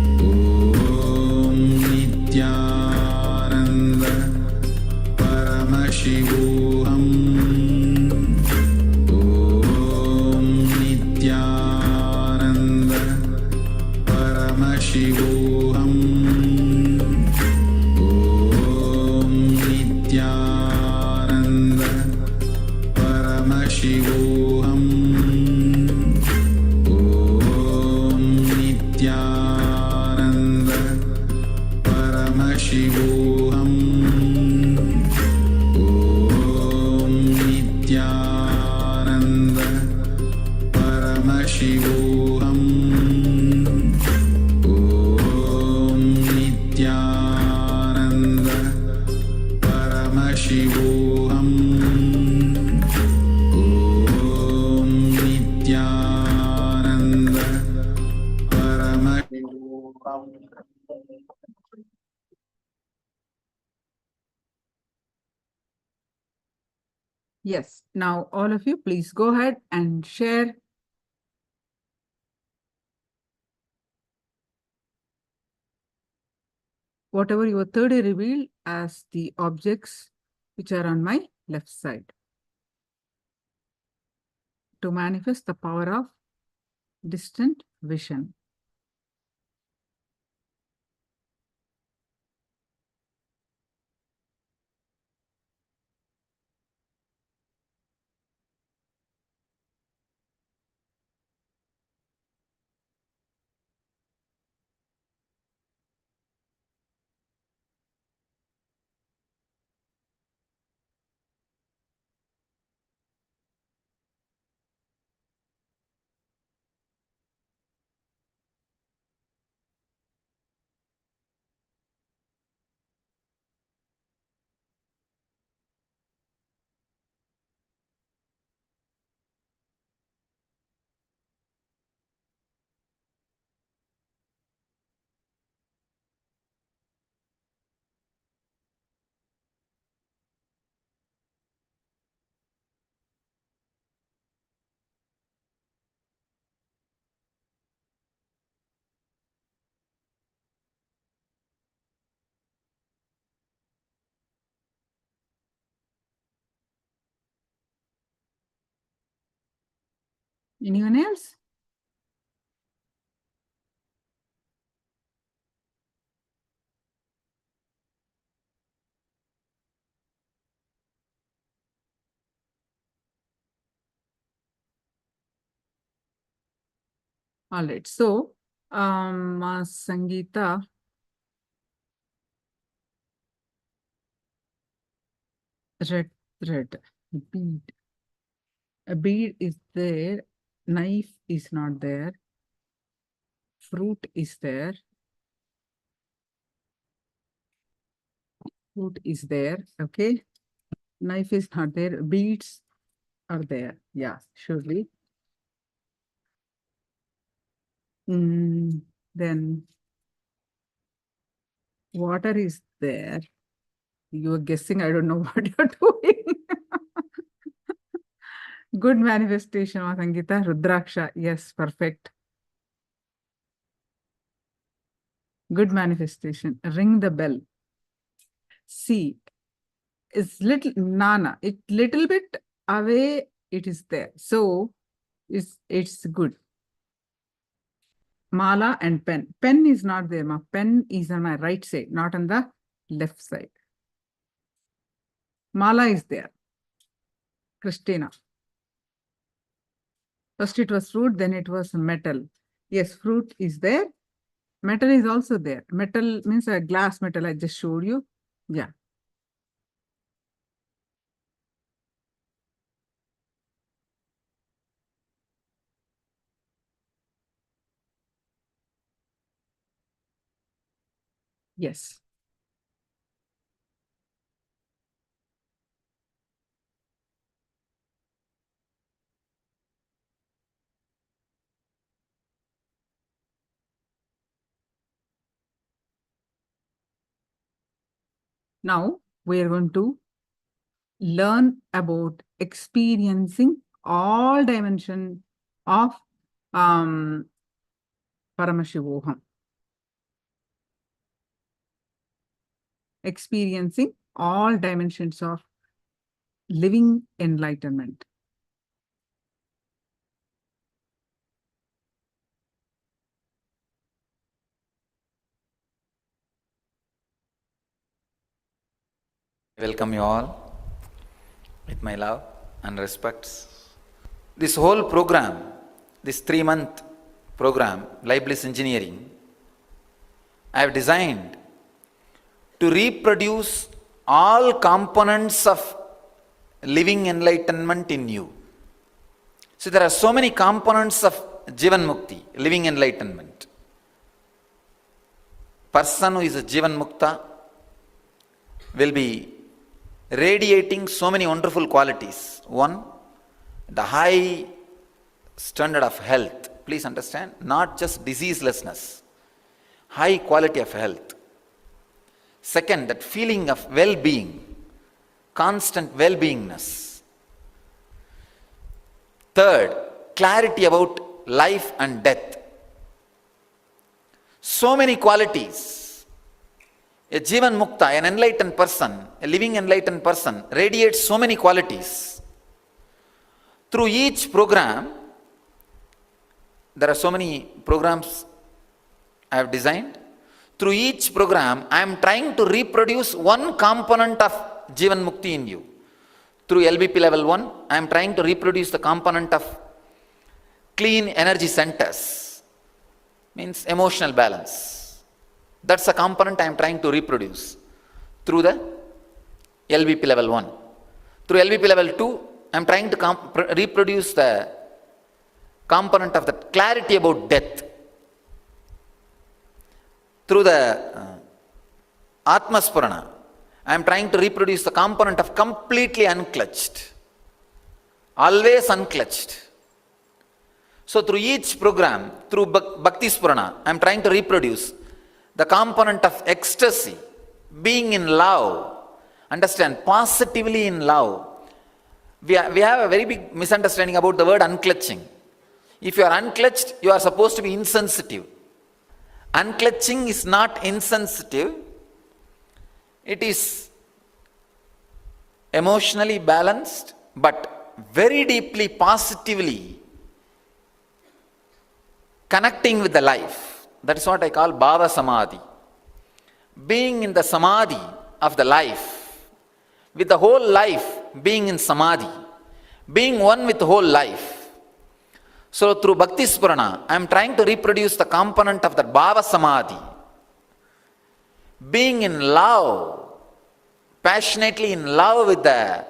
Paramashivoham Om Nithyananda Paramashivoham Om Nithyananda Paramashivoham Om Nithyananda Paramashivoham Om Nithyananda Paramashivoham Om Nithyananda Paramashivoham.
Yes. Now, all of you, please go ahead and share whatever your third eye revealed as the objects which are on my left side to manifest the power of distant vision. Anyone else? All right. So, Sangeeta, red thread, bead. A bead is there, knife is not there, fruit is there, fruit is there, okay? Knife is not there, beads are there. Yeah, surely. Then water is there. You're guessing, I don't know what you're doing. Good manifestation, Sangeeta. Rudraksha, yes, perfect. Good manifestation. Ring the bell. See, it's little, Nana, it little bit away, it is there. So, it's good. Mala and pen. Pen is not there, ma. Pen is on my right side, not on the left side. Mala is there. Christina. First it was fruit, then it was metal. Yes, fruit is there. Metal is also there. Metal means a glass metal, I just showed you. Yeah. Yes. Now we are going to learn about experiencing all dimension of Paramashivoham. Experiencing all dimensions of living enlightenment.
Welcome you all with my love and respects. This whole program, this 3-month program, Life Bliss Engineering, I have designed to reproduce all components of living enlightenment in you. So there are so many components of Jivan Mukti, living enlightenment. Person who is a Jivan Mukta will be radiating so many wonderful qualities. One, the high standard of health. Please understand, not just diseaselessness, high quality of health. Second, that feeling of well-being, constant well-beingness. Third, clarity about life and death. So many qualities. A Jivan Mukta, an enlightened person, a living enlightened person, radiates so many qualities. Through each program, there are so many programs I have designed. Through each program, I am trying to reproduce one component of Jivan Mukti in you. Through LBP level 1, I am trying to reproduce the component of clean energy centers, means emotional balance. That's a component I am trying to reproduce through the LBP level 1. Through LBP level 2, I am trying to reproduce the component of the clarity about death. Through the Atmaspurana, I am trying to reproduce the component of completely unclutched, always unclutched. So through each program, through Bhakti Spurana, I am trying to reproduce the component of ecstasy, being in love. Understand, positively in love. We have a very big misunderstanding about the word unclutching. If you are unclutched, you are supposed to be insensitive. Unclutching is not insensitive. It is emotionally balanced, but very deeply, positively connecting with the life. That is what I call Bhava Samadhi. Being in the Samadhi of the life, with the whole life being in Samadhi, being one with the whole life. So through Bhakti Spurana, I am trying to reproduce the component of the Bhava Samadhi. Being in love, passionately in love with the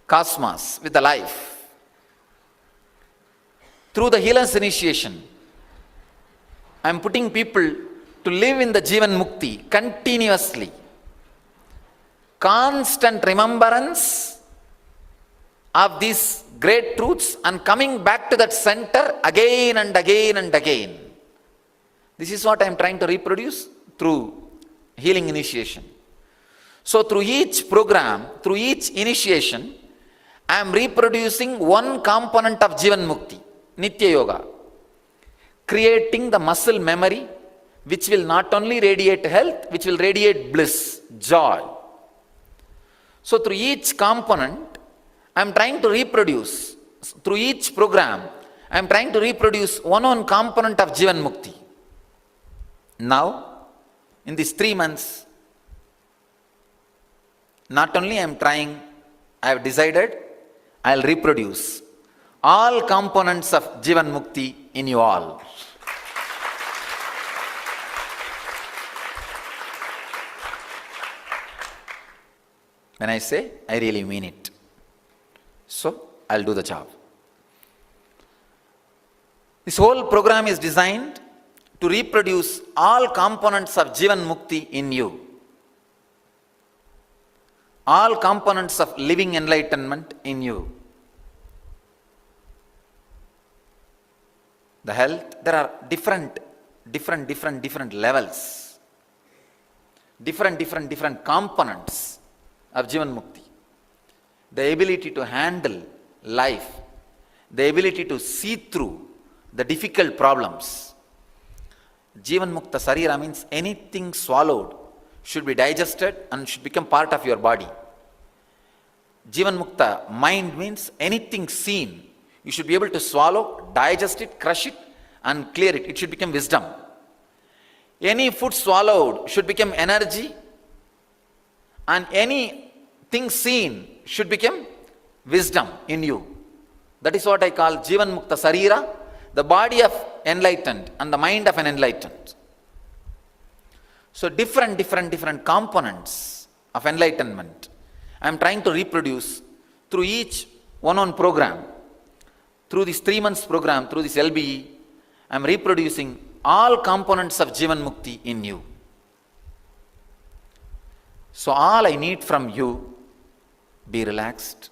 cosmos, with the life. Through the healer's initiation, I am putting people to live in the Jivan Mukti continuously. Constant remembrance of these great truths and coming back to that center again and again and again. This is what I am trying to reproduce through healing initiation. So through each program, through each initiation, I am reproducing one component of Jivan Mukti, Nithya Yoga. Creating the muscle memory, which will not only radiate health, which will radiate bliss, joy. So through each component, I am trying to reproduce, through each program, I am trying to reproduce one component of Jivan Mukti. Now, in these 3 months, not only I am trying, I have decided, I will reproduce all components of Jivan Mukti in you all. When I say, I really mean it. So, I'll do the job. This whole program is designed to reproduce all components of Jivan Mukti in you. All components of living enlightenment in you. The health, there are different levels. Different components of Jivan Mukti. The ability to handle life, the ability to see through the difficult problems. Jivan Mukta Sarira means anything swallowed should be digested and should become part of your body. Jivan Mukta mind means anything seen, you should be able to swallow, digest it, crush it and clear it. It should become wisdom. Any food swallowed should become energy, and any things seen should become wisdom in you. That is what I call Jivan Mukta Sarira, the body of enlightened and the mind of an enlightened. So different components of enlightenment I am trying to reproduce through each one-on program. Through this 3 months program, through this LBE, I am reproducing all components of Jivan Mukti in you. So all I need from you, be relaxed,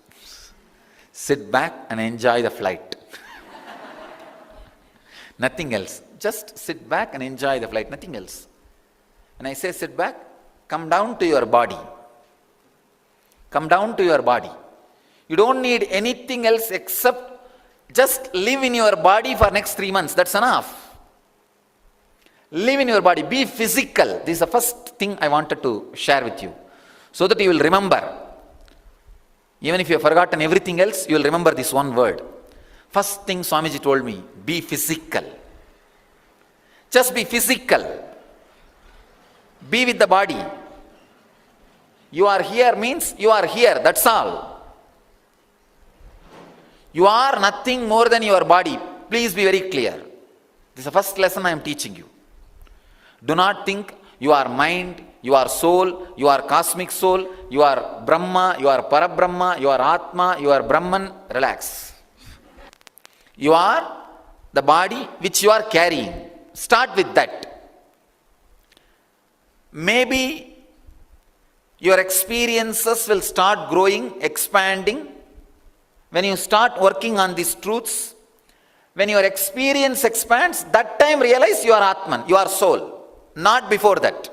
sit back and enjoy the flight. Nothing else. Just sit back and enjoy the flight, nothing else. When I say sit back, come down to your body. Come down to your body. You don't need anything else except just live in your body for next 3 months. That's enough. Live in your body. Be physical. This is the first thing I wanted to share with you, so that you will remember. Even if you have forgotten everything else, you will remember this one word. First thing Swamiji told me, be physical. Just be physical. Be with the body. You are here means you are here. That's all. You are nothing more than your body. Please be very clear. This is the first lesson I am teaching you. Do not think you are mind, you are soul, you are cosmic soul, you are Brahma, you are Parabrahma, you are Atma, you are Brahman. Relax. You are the body which you are carrying. Start with that. Maybe your experiences will start growing, expanding. When you start working on these truths, when your experience expands, that time realize you are Atman, you are soul, not before that.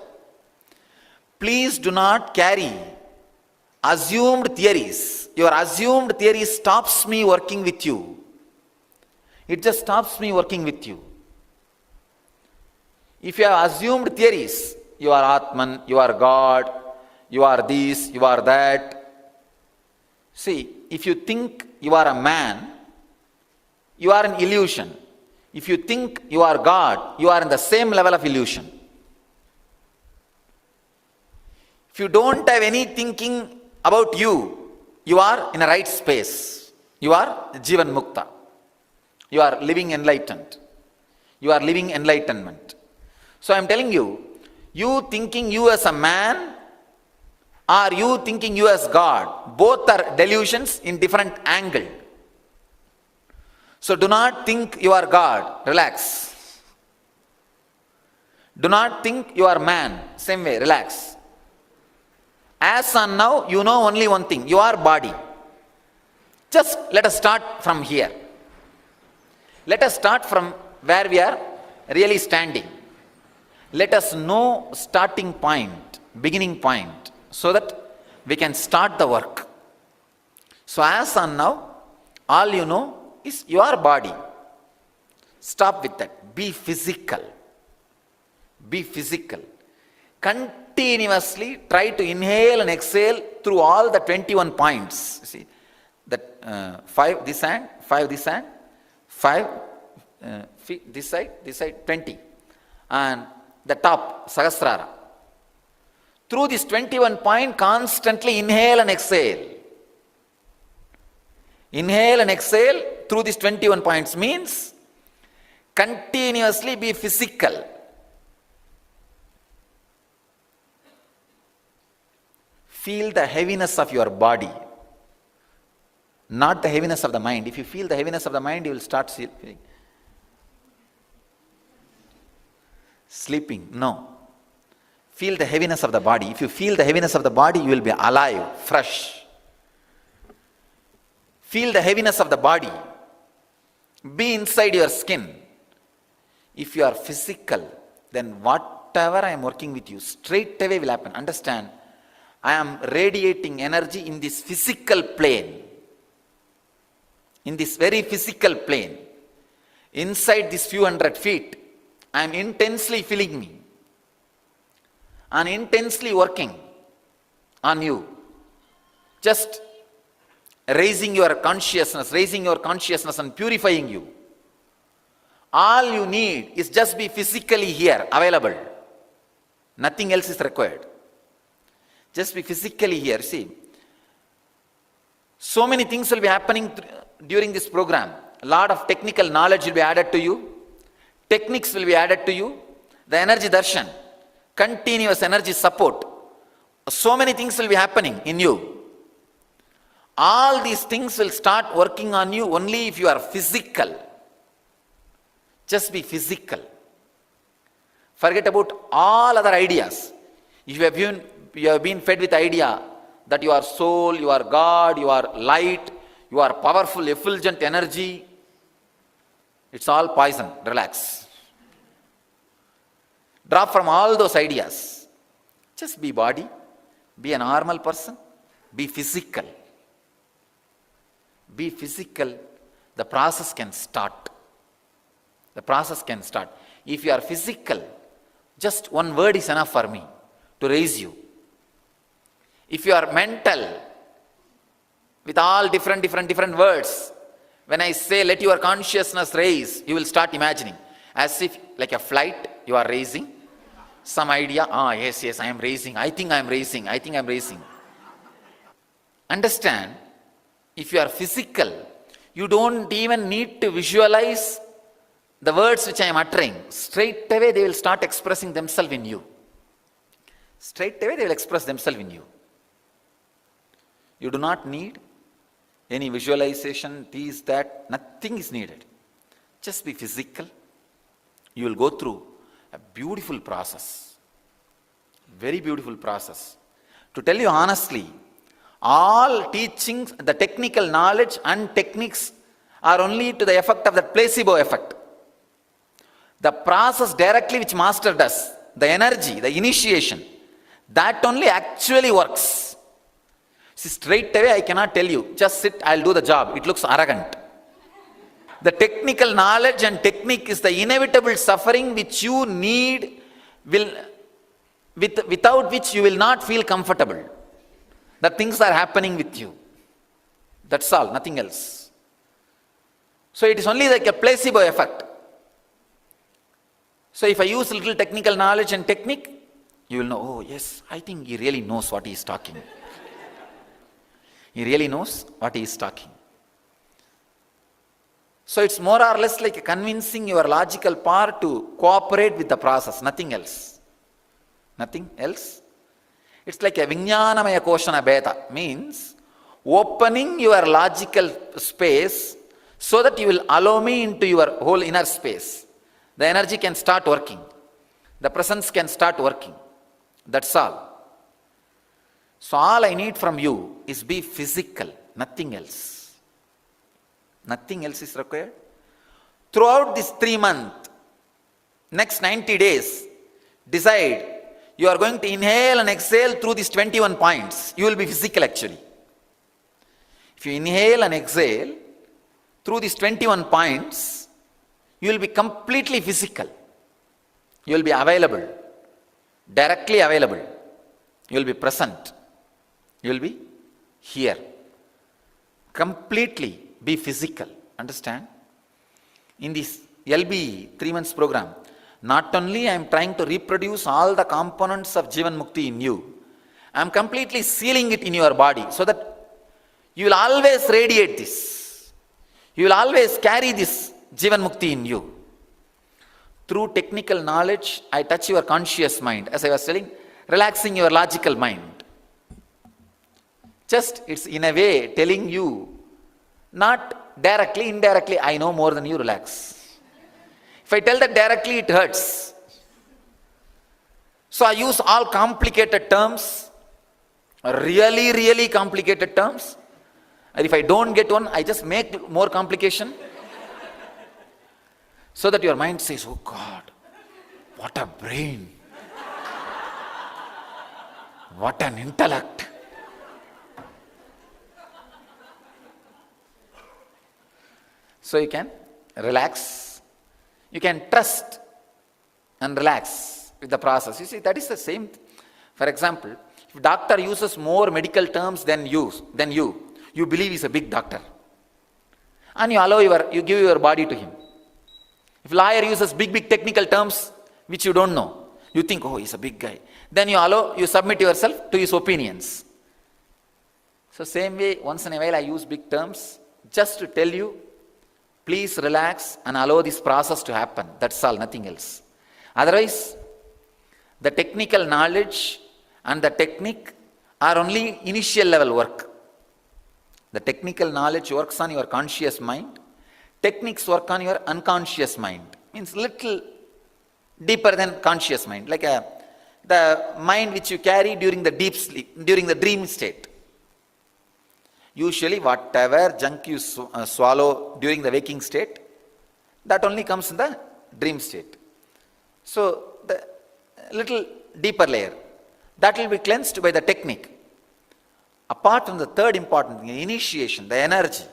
Please do not carry assumed theories. Your assumed theory stops me working with you. It just stops me working with you. If you have assumed theories, you are Atman, you are God, you are this, you are that. See, if you think you are a man, you are an illusion. If you think you are God, you are in the same level of illusion. If you don't have any thinking about you, you are in a right space. You are Jivan Mukta. You are living enlightened. You are living enlightenment. So I am telling you, you thinking you as a man or you thinking you as God, both are delusions in different angle. So do not think you are God. Relax. Do not think you are man. Same way, relax. As on now, you know only one thing. You are body. Just let us start from here. Let us start from where we are really standing. Let us know starting point, beginning point, so that we can start the work. So as on now, all you know is your body. Stop with that. Be physical. Be physical. Continuously try to inhale and exhale through all the 21 points. See, that 5 this hand, 5 this hand, 5 this side 20. And the top, Sahasrara. Through this 21 point, constantly inhale and exhale. Inhale and exhale through these 21 points means continuously be physical. Feel the heaviness of your body, not the heaviness of the mind. If you feel the heaviness of the mind, you will start sleeping. No. Feel the heaviness of the body. If you feel the heaviness of the body, you will be alive, fresh. Feel the heaviness of the body. Be inside your skin. If you are physical, then whatever I am working with you, straight away will happen. Understand, I am radiating energy in this physical plane. In this very physical plane. Inside these few hundred feet, I am intensely feeling me. And intensely working on you. Just raising your consciousness and purifying you. All you need is just be physically here, available. Nothing else is required. Just be physically here. See, So many things will be happening during this program. A lot of technical knowledge will be added to you. Techniques will be added to you. The energy darshan, continuous energy support. So many things will be happening in you. All these things will start working on you only if you are physical. Just be physical. Forget about all other ideas. If you have been fed with the idea that you are soul, you are God, you are light, you are powerful, effulgent energy, it's all poison. Relax. Drop from all those ideas. Just be body, be a normal person, be physical. Be physical, the process can start. The process can start. If you are physical, just one word is enough for me to raise you. If you are mental, with all different words, when I say let your consciousness raise, you will start imagining. As if like a flight, you are raising. Some idea, yes, I am raising. I think I am raising. Understand, if you are physical, you don't even need to visualize the words which I am uttering. Straight away they will start expressing themselves in you. Straight away they will express themselves in you. You do not need any visualization, this, that, nothing is needed. Just be physical. You will go through a beautiful process. Very beautiful process. To tell you honestly, all teachings, the technical knowledge and techniques are only to the effect of that placebo effect. The process directly which master does, the energy, the initiation, that only actually works. See, straight away I cannot tell you, just sit, I'll do the job. It looks arrogant. The technical knowledge and technique is the inevitable suffering which you need, without which you will not feel comfortable. The things are happening with you. That's all, nothing else. So it is only like a placebo effect. So if I use a little technical knowledge and technique, you will know, oh yes, I think he really knows what he is talking. He really knows what he is talking. So it's more or less like convincing your logical part to cooperate with the process, nothing else. Nothing else. It's like a Vijnanamaya Koshana Beta, means opening your logical space so that you will allow me into your whole inner space. The energy can start working. The presence can start working. That's all. So all I need from you is be physical, nothing else. Nothing else is required. Throughout this 3 months, next 90 days, decide you are going to inhale and exhale through these 21 points. You will be physical actually. If you inhale and exhale through these 21 points, you will be completely physical. You will be available, directly available. You will be present. You will be here. Completely be physical. Understand? In this LB 3 months program, not only I am trying to reproduce all the components of Jivan Mukti in you, I am completely sealing it in your body so that you will always radiate this. You will always carry this Jivan Mukti in you. Through technical knowledge, I touch your conscious mind. As I was telling, relaxing your logical mind. Just, it's in a way telling you, not directly, indirectly, I know more than you, relax. If I tell that directly, it hurts. So I use all complicated terms, really complicated terms. And if I don't get one, I just make more complication. So that your mind says, oh God, what a brain. What an intellect. So you can relax. You can trust and relax with the process. You see, that is the same. For example, if doctor uses more medical terms than you believe he's a big doctor. And you give your body to him. If lawyer uses big technical terms which you don't know, you think, oh, he's a big guy. Then you submit yourself to his opinions. So same way, once in a while I use big terms just to tell you, please relax and allow this process to happen. That's all, nothing else. Otherwise, the technical knowledge and the technique are only initial level work. The technical knowledge works on your conscious mind. Techniques work on your unconscious mind. Means little deeper than conscious mind. Like the mind which you carry during the deep sleep, during the dream state. Usually whatever junk you swallow during the waking state, that only comes in the dream state. So the little deeper layer, that will be cleansed by the technique. Apart from the third important thing, initiation, the energy,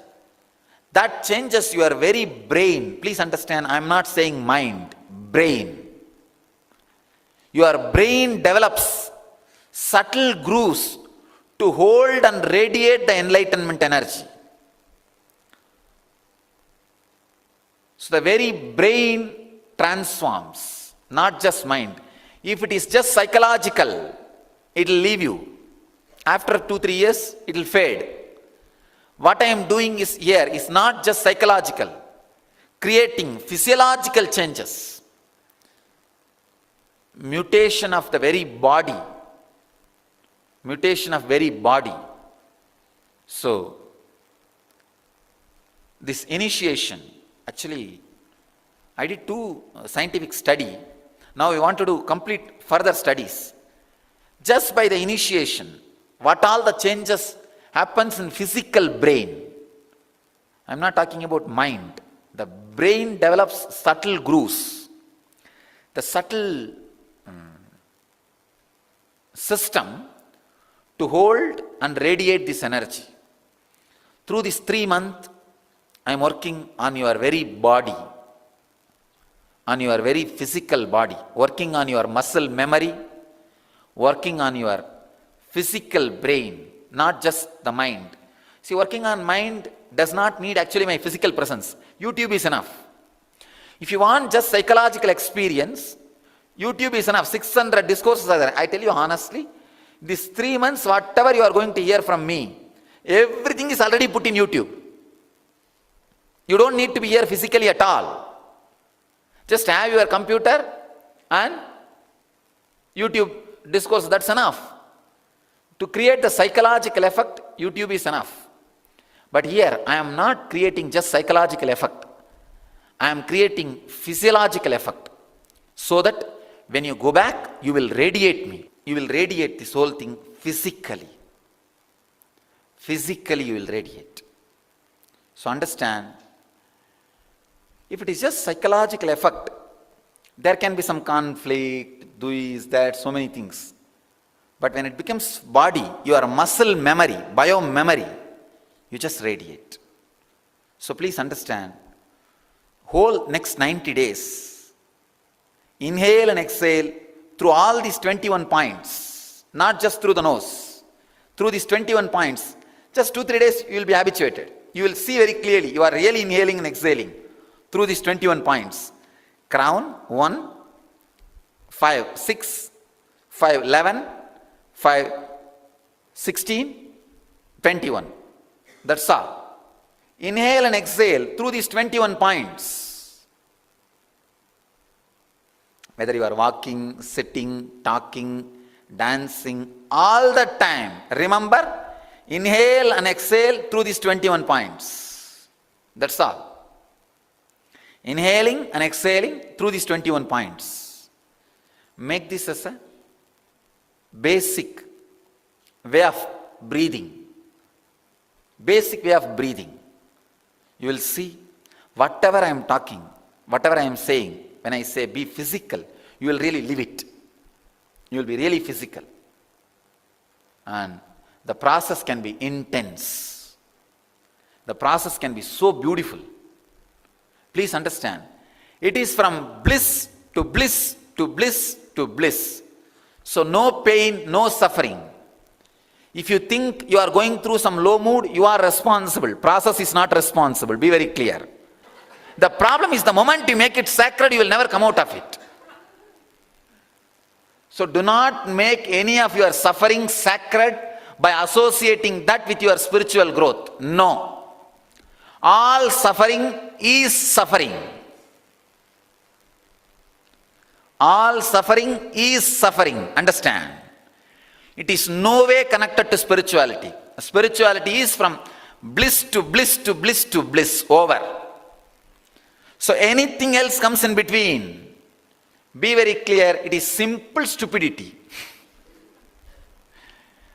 that changes your very brain. Please understand, I am not saying mind, brain. Your brain develops subtle grooves to hold and radiate the enlightenment energy. So the very brain transforms, not just mind. If it is just psychological, it will leave you. After 2-3 years, it will fade. What I am doing is not just psychological, creating physiological changes. Mutation of the very body. Mutation of very body. So, this initiation, actually, I did 2 scientific study. Now we want to do complete further studies. Just by the initiation, what all the changes happens in physical brain. I am not talking about mind. The brain develops subtle grooves. The subtle system to hold and radiate this energy. Through this 3 months, I am working on your very body, on your very physical body, working on your muscle memory, working on your physical brain, not just the mind. See, working on mind does not need actually my physical presence. YouTube is enough. If you want just psychological experience, YouTube is enough. 600 discourses are there. I tell you honestly, these 3 months, whatever you are going to hear from me, everything is already put in YouTube. You don't need to be here physically at all. Just have your computer and YouTube discourse, that's enough. To create the psychological effect, YouTube is enough. But here, I am not creating just psychological effect. I am creating physiological effect. So that when you go back, you will radiate me. You will radiate this whole thing physically. Physically you will radiate. So understand, if it is just psychological effect, there can be some conflict, this, that, so many things. But when it becomes body, your muscle memory, bio-memory, you just radiate. So please understand, whole next 90 days, inhale and exhale through all these 21 points, not just through the nose, through these 21 points, just 2-3 days you will be habituated. You will see very clearly, you are really inhaling and exhaling through these 21 points. Crown, 1, 5, 6, 5, 11, 5, 16, 21. That's all. Inhale and exhale through these 21 points. Whether you are walking, sitting, talking, dancing, all the time. Remember, inhale and exhale through these 21 points. That's all. Inhaling and exhaling through these 21 points. Make this as a basic way of breathing. Basic way of breathing. You will see whatever I am talking, whatever I am saying, when I say be physical, you will really live it. You will be really physical. And the process can be intense. The process can be so beautiful. Please understand, it is from bliss to bliss to bliss to bliss. So no pain, no suffering. If you think you are going through some low mood, you are responsible. Process is not responsible. Be very clear. The problem is the moment you make it sacred, you will never come out of it. So do not make any of your suffering sacred by associating that with your spiritual growth. No. All suffering is suffering. All suffering is suffering. Understand? It is no way connected to spirituality. Spirituality is from bliss to bliss to bliss to bliss. Over. So anything else comes in between. Be very clear, it is simple stupidity.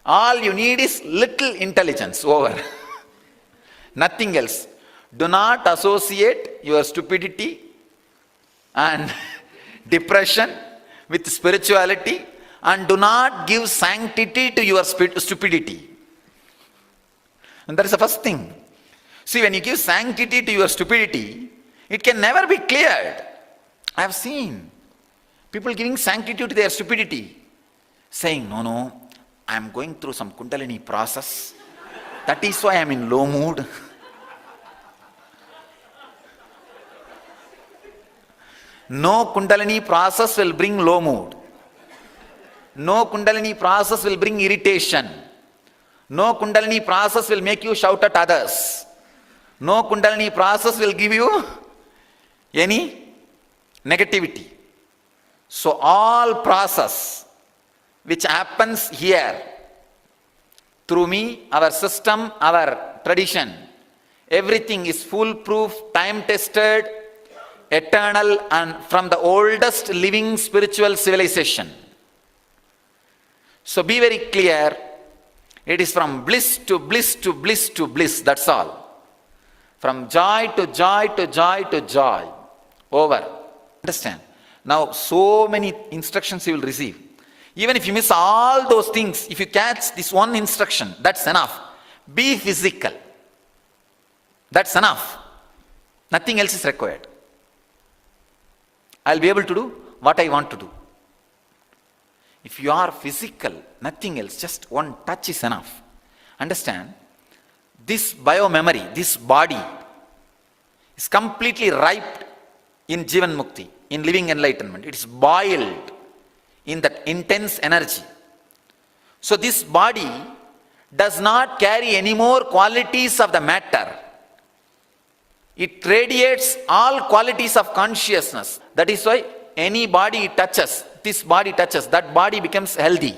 All you need is little intelligence. Over. Nothing else. Do not associate your stupidity and depression with spirituality, and do not give sanctity to your stupidity. And that is the first thing. See, when you give sanctity to your stupidity, it can never be cleared. I have seen people giving sanctity to their stupidity, saying, no, I am going through some Kundalini process. That is why I am in low mood. No Kundalini process will bring low mood. No Kundalini process will bring irritation. No Kundalini process will make you shout at others. No Kundalini process will give you any negativity. So all process which happens here through me, our system, our tradition, everything is foolproof, time-tested, eternal, and from the oldest living spiritual civilization. So be very clear, it is from bliss to bliss to bliss to bliss, that's all. From joy to joy to joy to joy. Over. Understand? Now so many instructions you will receive. Even if you miss all those things, if you catch this one instruction, that's enough. Be physical. That's enough. Nothing else is required. I'll be able to do what I want to do. If you are physical, nothing else, just one touch is enough. Understand? This bio-memory, this body, is completely ripe in Jivan Mukti, in living enlightenment. It is boiled in that intense energy. So this body does not carry any more qualities of the matter. It radiates all qualities of consciousness. That is why any body it touches, this body touches, that body becomes healthy.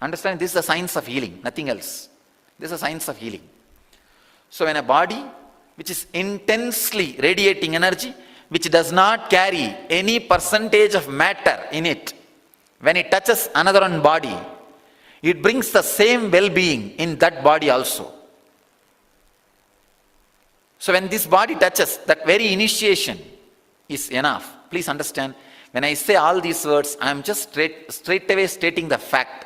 Understand? This is the science of healing, nothing else. This is a science of healing. So when a body which is intensely radiating energy, which does not carry any percentage of matter in it, when it touches another one body, it brings the same well-being in that body also. So when this body touches, that very initiation is enough. Please understand, when I say all these words, I am just straight away stating the fact.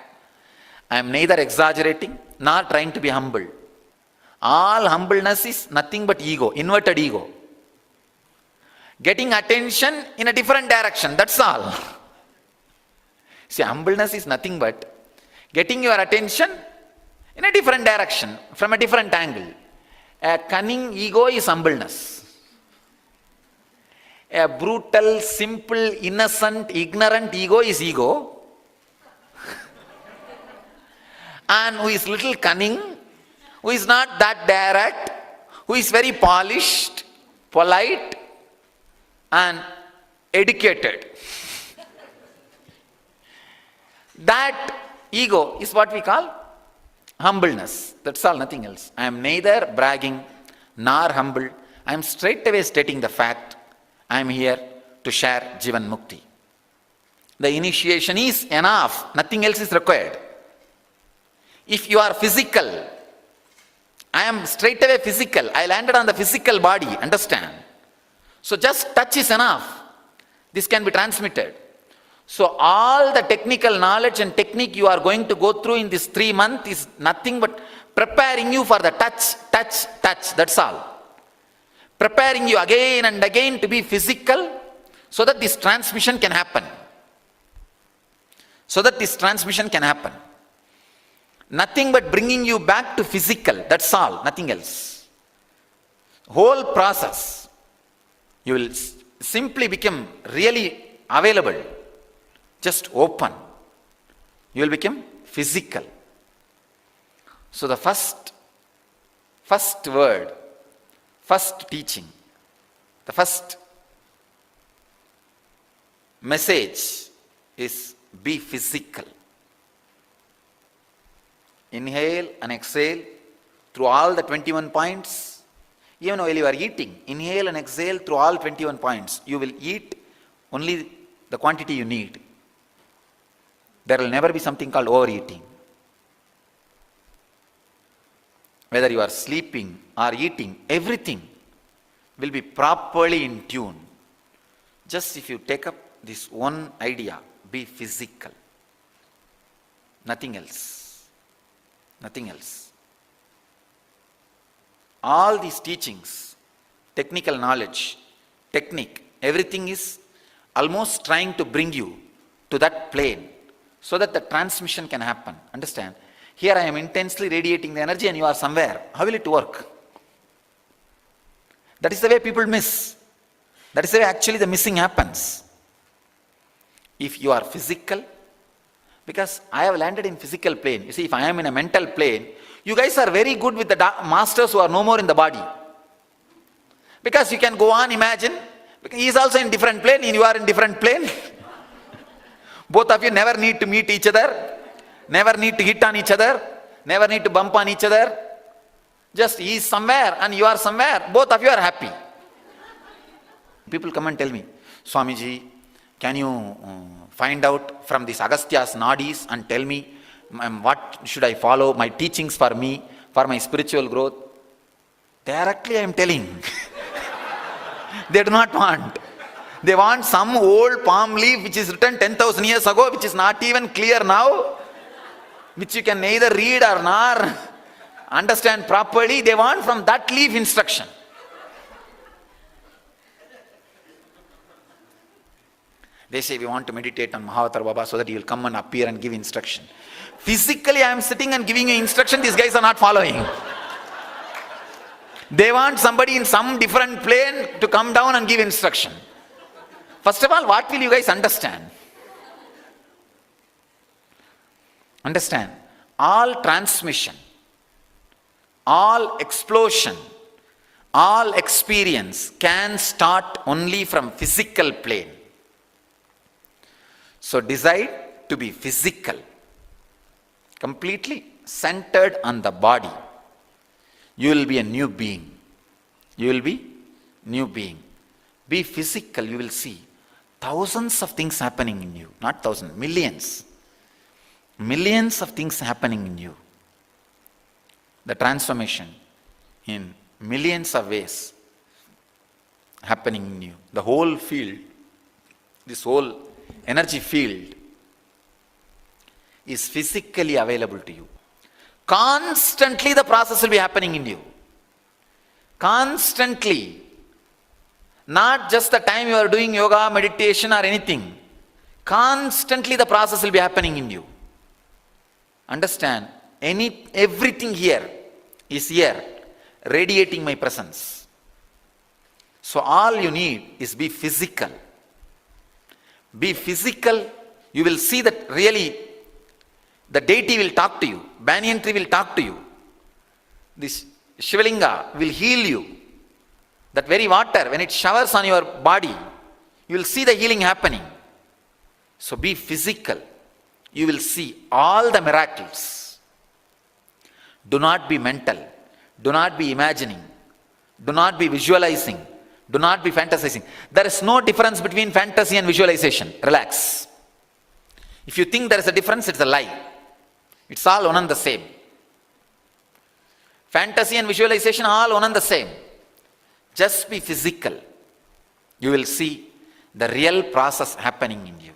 I am neither exaggerating nor trying to be humble. All humbleness is nothing but ego, inverted ego. Getting attention in a different direction, that's all. See, humbleness is nothing but getting your attention in a different direction, from a different angle. A cunning ego is humbleness. A brutal, simple, innocent, ignorant ego is ego. And who is little cunning, who is not that direct, who is very polished, polite, and educated. That ego is what we call humbleness. That's all, nothing else. I am neither bragging nor humble. I am straight away stating the fact. I am here to share Jivan Mukti. The initiation is enough. Nothing else is required. If you are physical, I am straight away physical. I landed on the physical body. Understand? So just touch is enough. This can be transmitted. So all the technical knowledge and technique you are going to go through in this 3 months is nothing but preparing you for the touch. That's all. Preparing you again and again to be physical so that this transmission can happen. Nothing but bringing you back to physical. That's all. Nothing else. Whole process. You will simply become really available. Just open. You will become physical. So the first word, first teaching, the first message is be physical. Inhale and exhale through all the 21 points. Even while you are eating, inhale and exhale through all 21 points. You will eat only the quantity you need. There will never be something called overeating. Whether you are sleeping or eating, everything will be properly in tune. Just if you take up this one idea, be physical. Nothing else. Nothing else. All these teachings, technical knowledge, technique, everything is almost trying to bring you to that plane so that the transmission can happen. Understand? Here I am intensely radiating the energy and you are somewhere. How will it work? That is the way people miss. That is the way actually the missing happens. If you are physical, because I have landed in physical plane. You see, if I am in a mental plane, you guys are very good with the masters who are no more in the body. Because you can go on, imagine, he is also in different plane and you are in different plane. Both of you never need to meet each other, never need to hit on each other, never need to bump on each other. Just he is somewhere and you are somewhere. Both of you are happy. People come and tell me, Swamiji, can you find out from this Agastya's nadis and tell me what should I follow, my teachings for me, for my spiritual growth? Directly I am telling. They do not want. They want some old palm leaf which is written 10,000 years ago, which is not even clear now, which you can neither read or nor understand properly. They want from that leaf instruction. They say, we want to meditate on Mahavatar Baba so that he will come and appear and give instruction. Physically, I am sitting and giving you instruction. These guys are not following. They want somebody in some different plane to come down and give instruction. First of all, what will you guys understand? Understand? All transmission, all explosion, all experience can start only from physical plane. So decide to be physical, completely centered on the body. You will be a new being. You will be new being. Be physical, you will see thousands of things happening in you. Not thousands, millions. Millions of things happening in you. The transformation in millions of ways happening in you. The whole field, this whole energy field is physically available to you. Constantly the process will be happening in you. Constantly. Not just the time you are doing yoga, meditation or anything. Constantly the process will be happening in you. Understand? Everything here is here, radiating my presence. So all you need is be physical. Be physical, you will see that really the deity will talk to you. Banyan tree will talk to you. This Shivalinga will heal you. That very water, when it showers on your body, you will see the healing happening. So be physical. You will see all the miracles. Do not be mental. Do not be imagining. Do not be visualizing. Do not be fantasizing. There is no difference between fantasy and visualization. Relax. If you think there is a difference, it's a lie. It's all one and the same. Fantasy and visualization are all one and the same. Just be physical. You will see the real process happening in you.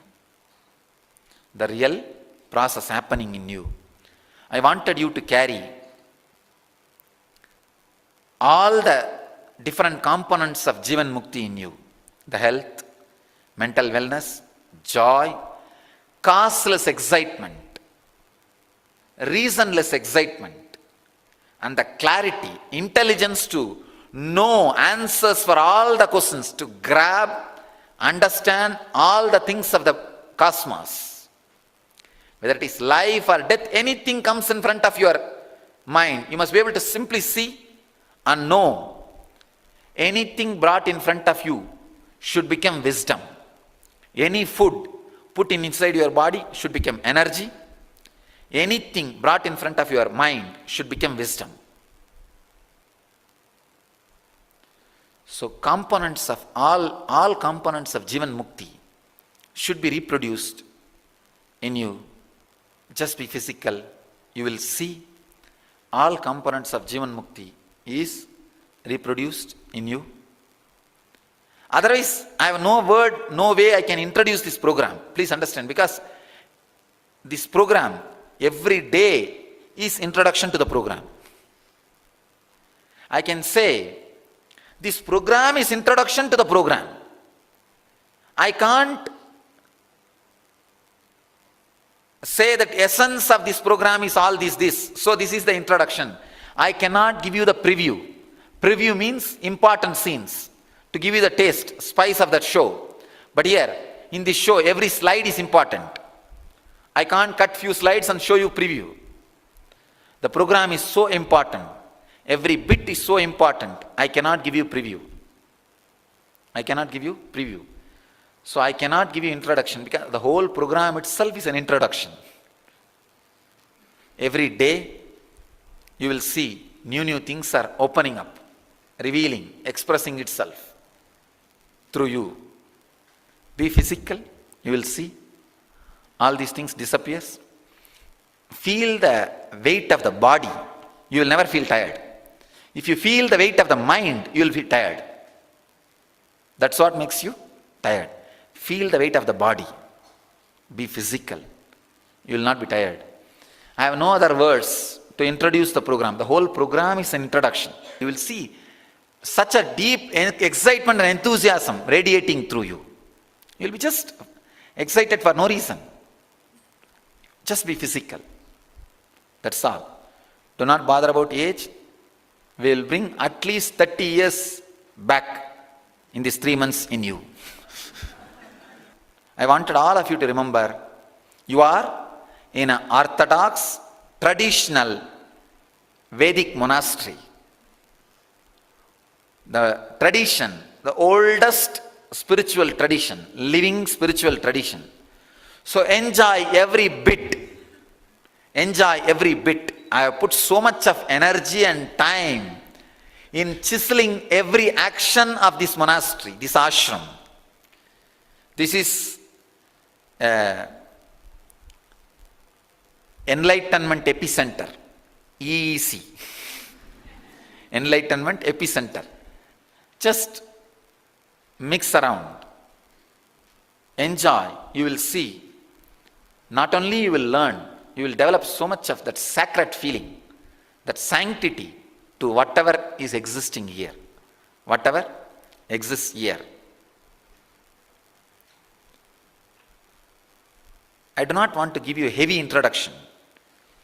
The real process happening in you. I wanted you to carry all the different components of Jivan Mukti in you. The health, mental wellness, joy, causeless excitement, reasonless excitement, and the clarity, intelligence to know answers for all the questions, to grab, understand all the things of the cosmos. Whether it is life or death, anything comes in front of your mind, you must be able to simply see and know. Anything brought in front of you should become wisdom. Any food put inside your body should become energy. Anything brought in front of your mind should become wisdom. So components of all components of Jivan Mukti should be reproduced in you. Just be physical. You will see all components of Jivan Mukti is reproduced in you. Otherwise, I have no way I can introduce this program. Please understand, because this program every day is introduction to the program. I can say, this program is introduction to the program. I can't say that essence of this program is all this. So this is the introduction. I cannot give you the preview. Preview means important scenes, to give you the taste, spice of that show. But here, in this show, every slide is important. I can't cut few slides and show you preview. The program is so important. Every bit is so important. I cannot give you preview. So I cannot give you introduction, because the whole program itself is an introduction. Every day you will see new things are opening up, revealing, expressing itself through you. Be physical, you will see all these things disappears. Feel the weight of the body, you will never feel tired. If you feel the weight of the mind, you will feel tired. That's what makes you tired. Feel the weight of the body. Be physical. You will not be tired. I have no other words to introduce the program. The whole program is an introduction. You will see such a deep excitement and enthusiasm radiating through you. You will be just excited for no reason. Just be physical. That's all. Do not bother about age. We will bring at least 30 years back in these 3 months in you. I wanted all of you to remember, you are in an orthodox, traditional Vedic monastery. The tradition, the oldest spiritual tradition, living spiritual tradition. So enjoy every bit. Enjoy every bit. I have put so much of energy and time in chiseling every action of this monastery, this ashram. This is Enlightenment Epicenter, EEC. Enlightenment Epicenter. Just mix around. Enjoy. You will see. Not only you will learn, you will develop so much of that sacred feeling, that sanctity to whatever is existing here. Whatever exists here. I do not want to give you a heavy introduction.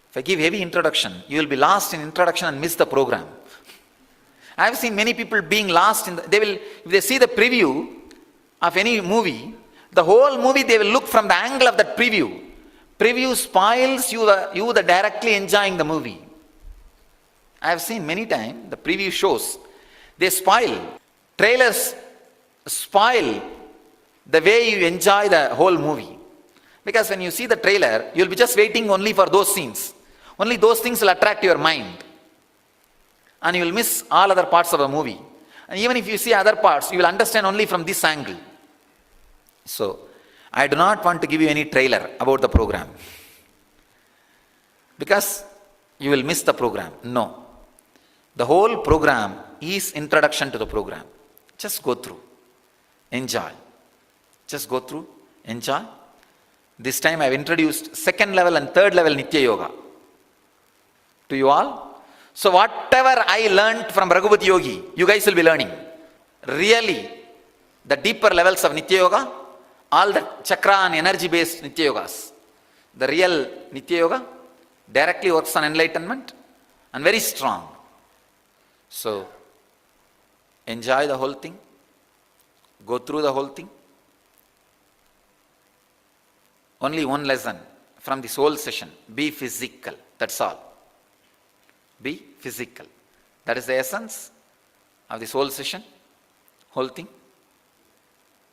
If I give heavy introduction, you will be lost in introduction and miss the program. I have seen many people being lost in if they see the preview of any movie, the whole movie they will look from the angle of that preview. Preview spoils you the directly enjoying the movie. I have seen many times the preview shows, they spoil. Trailers spoil the way you enjoy the whole movie. Because when you see the trailer, you will be just waiting only for those scenes. Only those things will attract your mind. And you will miss all other parts of a movie. And even if you see other parts, you will understand only from this angle. So, I do not want to give you any trailer about the program. Because you will miss the program. No. The whole program is introduction to the program. Just go through. Enjoy. Just go through. Enjoy. This time I have introduced 2nd level and 3rd level Nithya Yoga to you all. So whatever I learned from Raghupat Yogi, you guys will be learning. Really, the deeper levels of Nithya Yoga, all the chakra and energy based Nithya Yogas. The real Nithya Yoga directly works on enlightenment and very strong. So, enjoy the whole thing. Go through the whole thing. Only one lesson from this whole session. Be physical. That's all. be physical. That is the essence of this whole session, whole thing.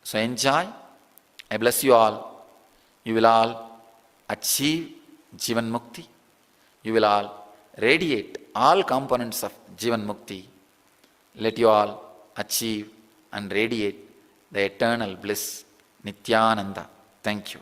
So enjoy. I bless you all. You will all achieve Jivan Mukti. You will all radiate all components of Jivan Mukti. Let you all achieve and radiate the eternal bliss, Nithyananda. Thank you.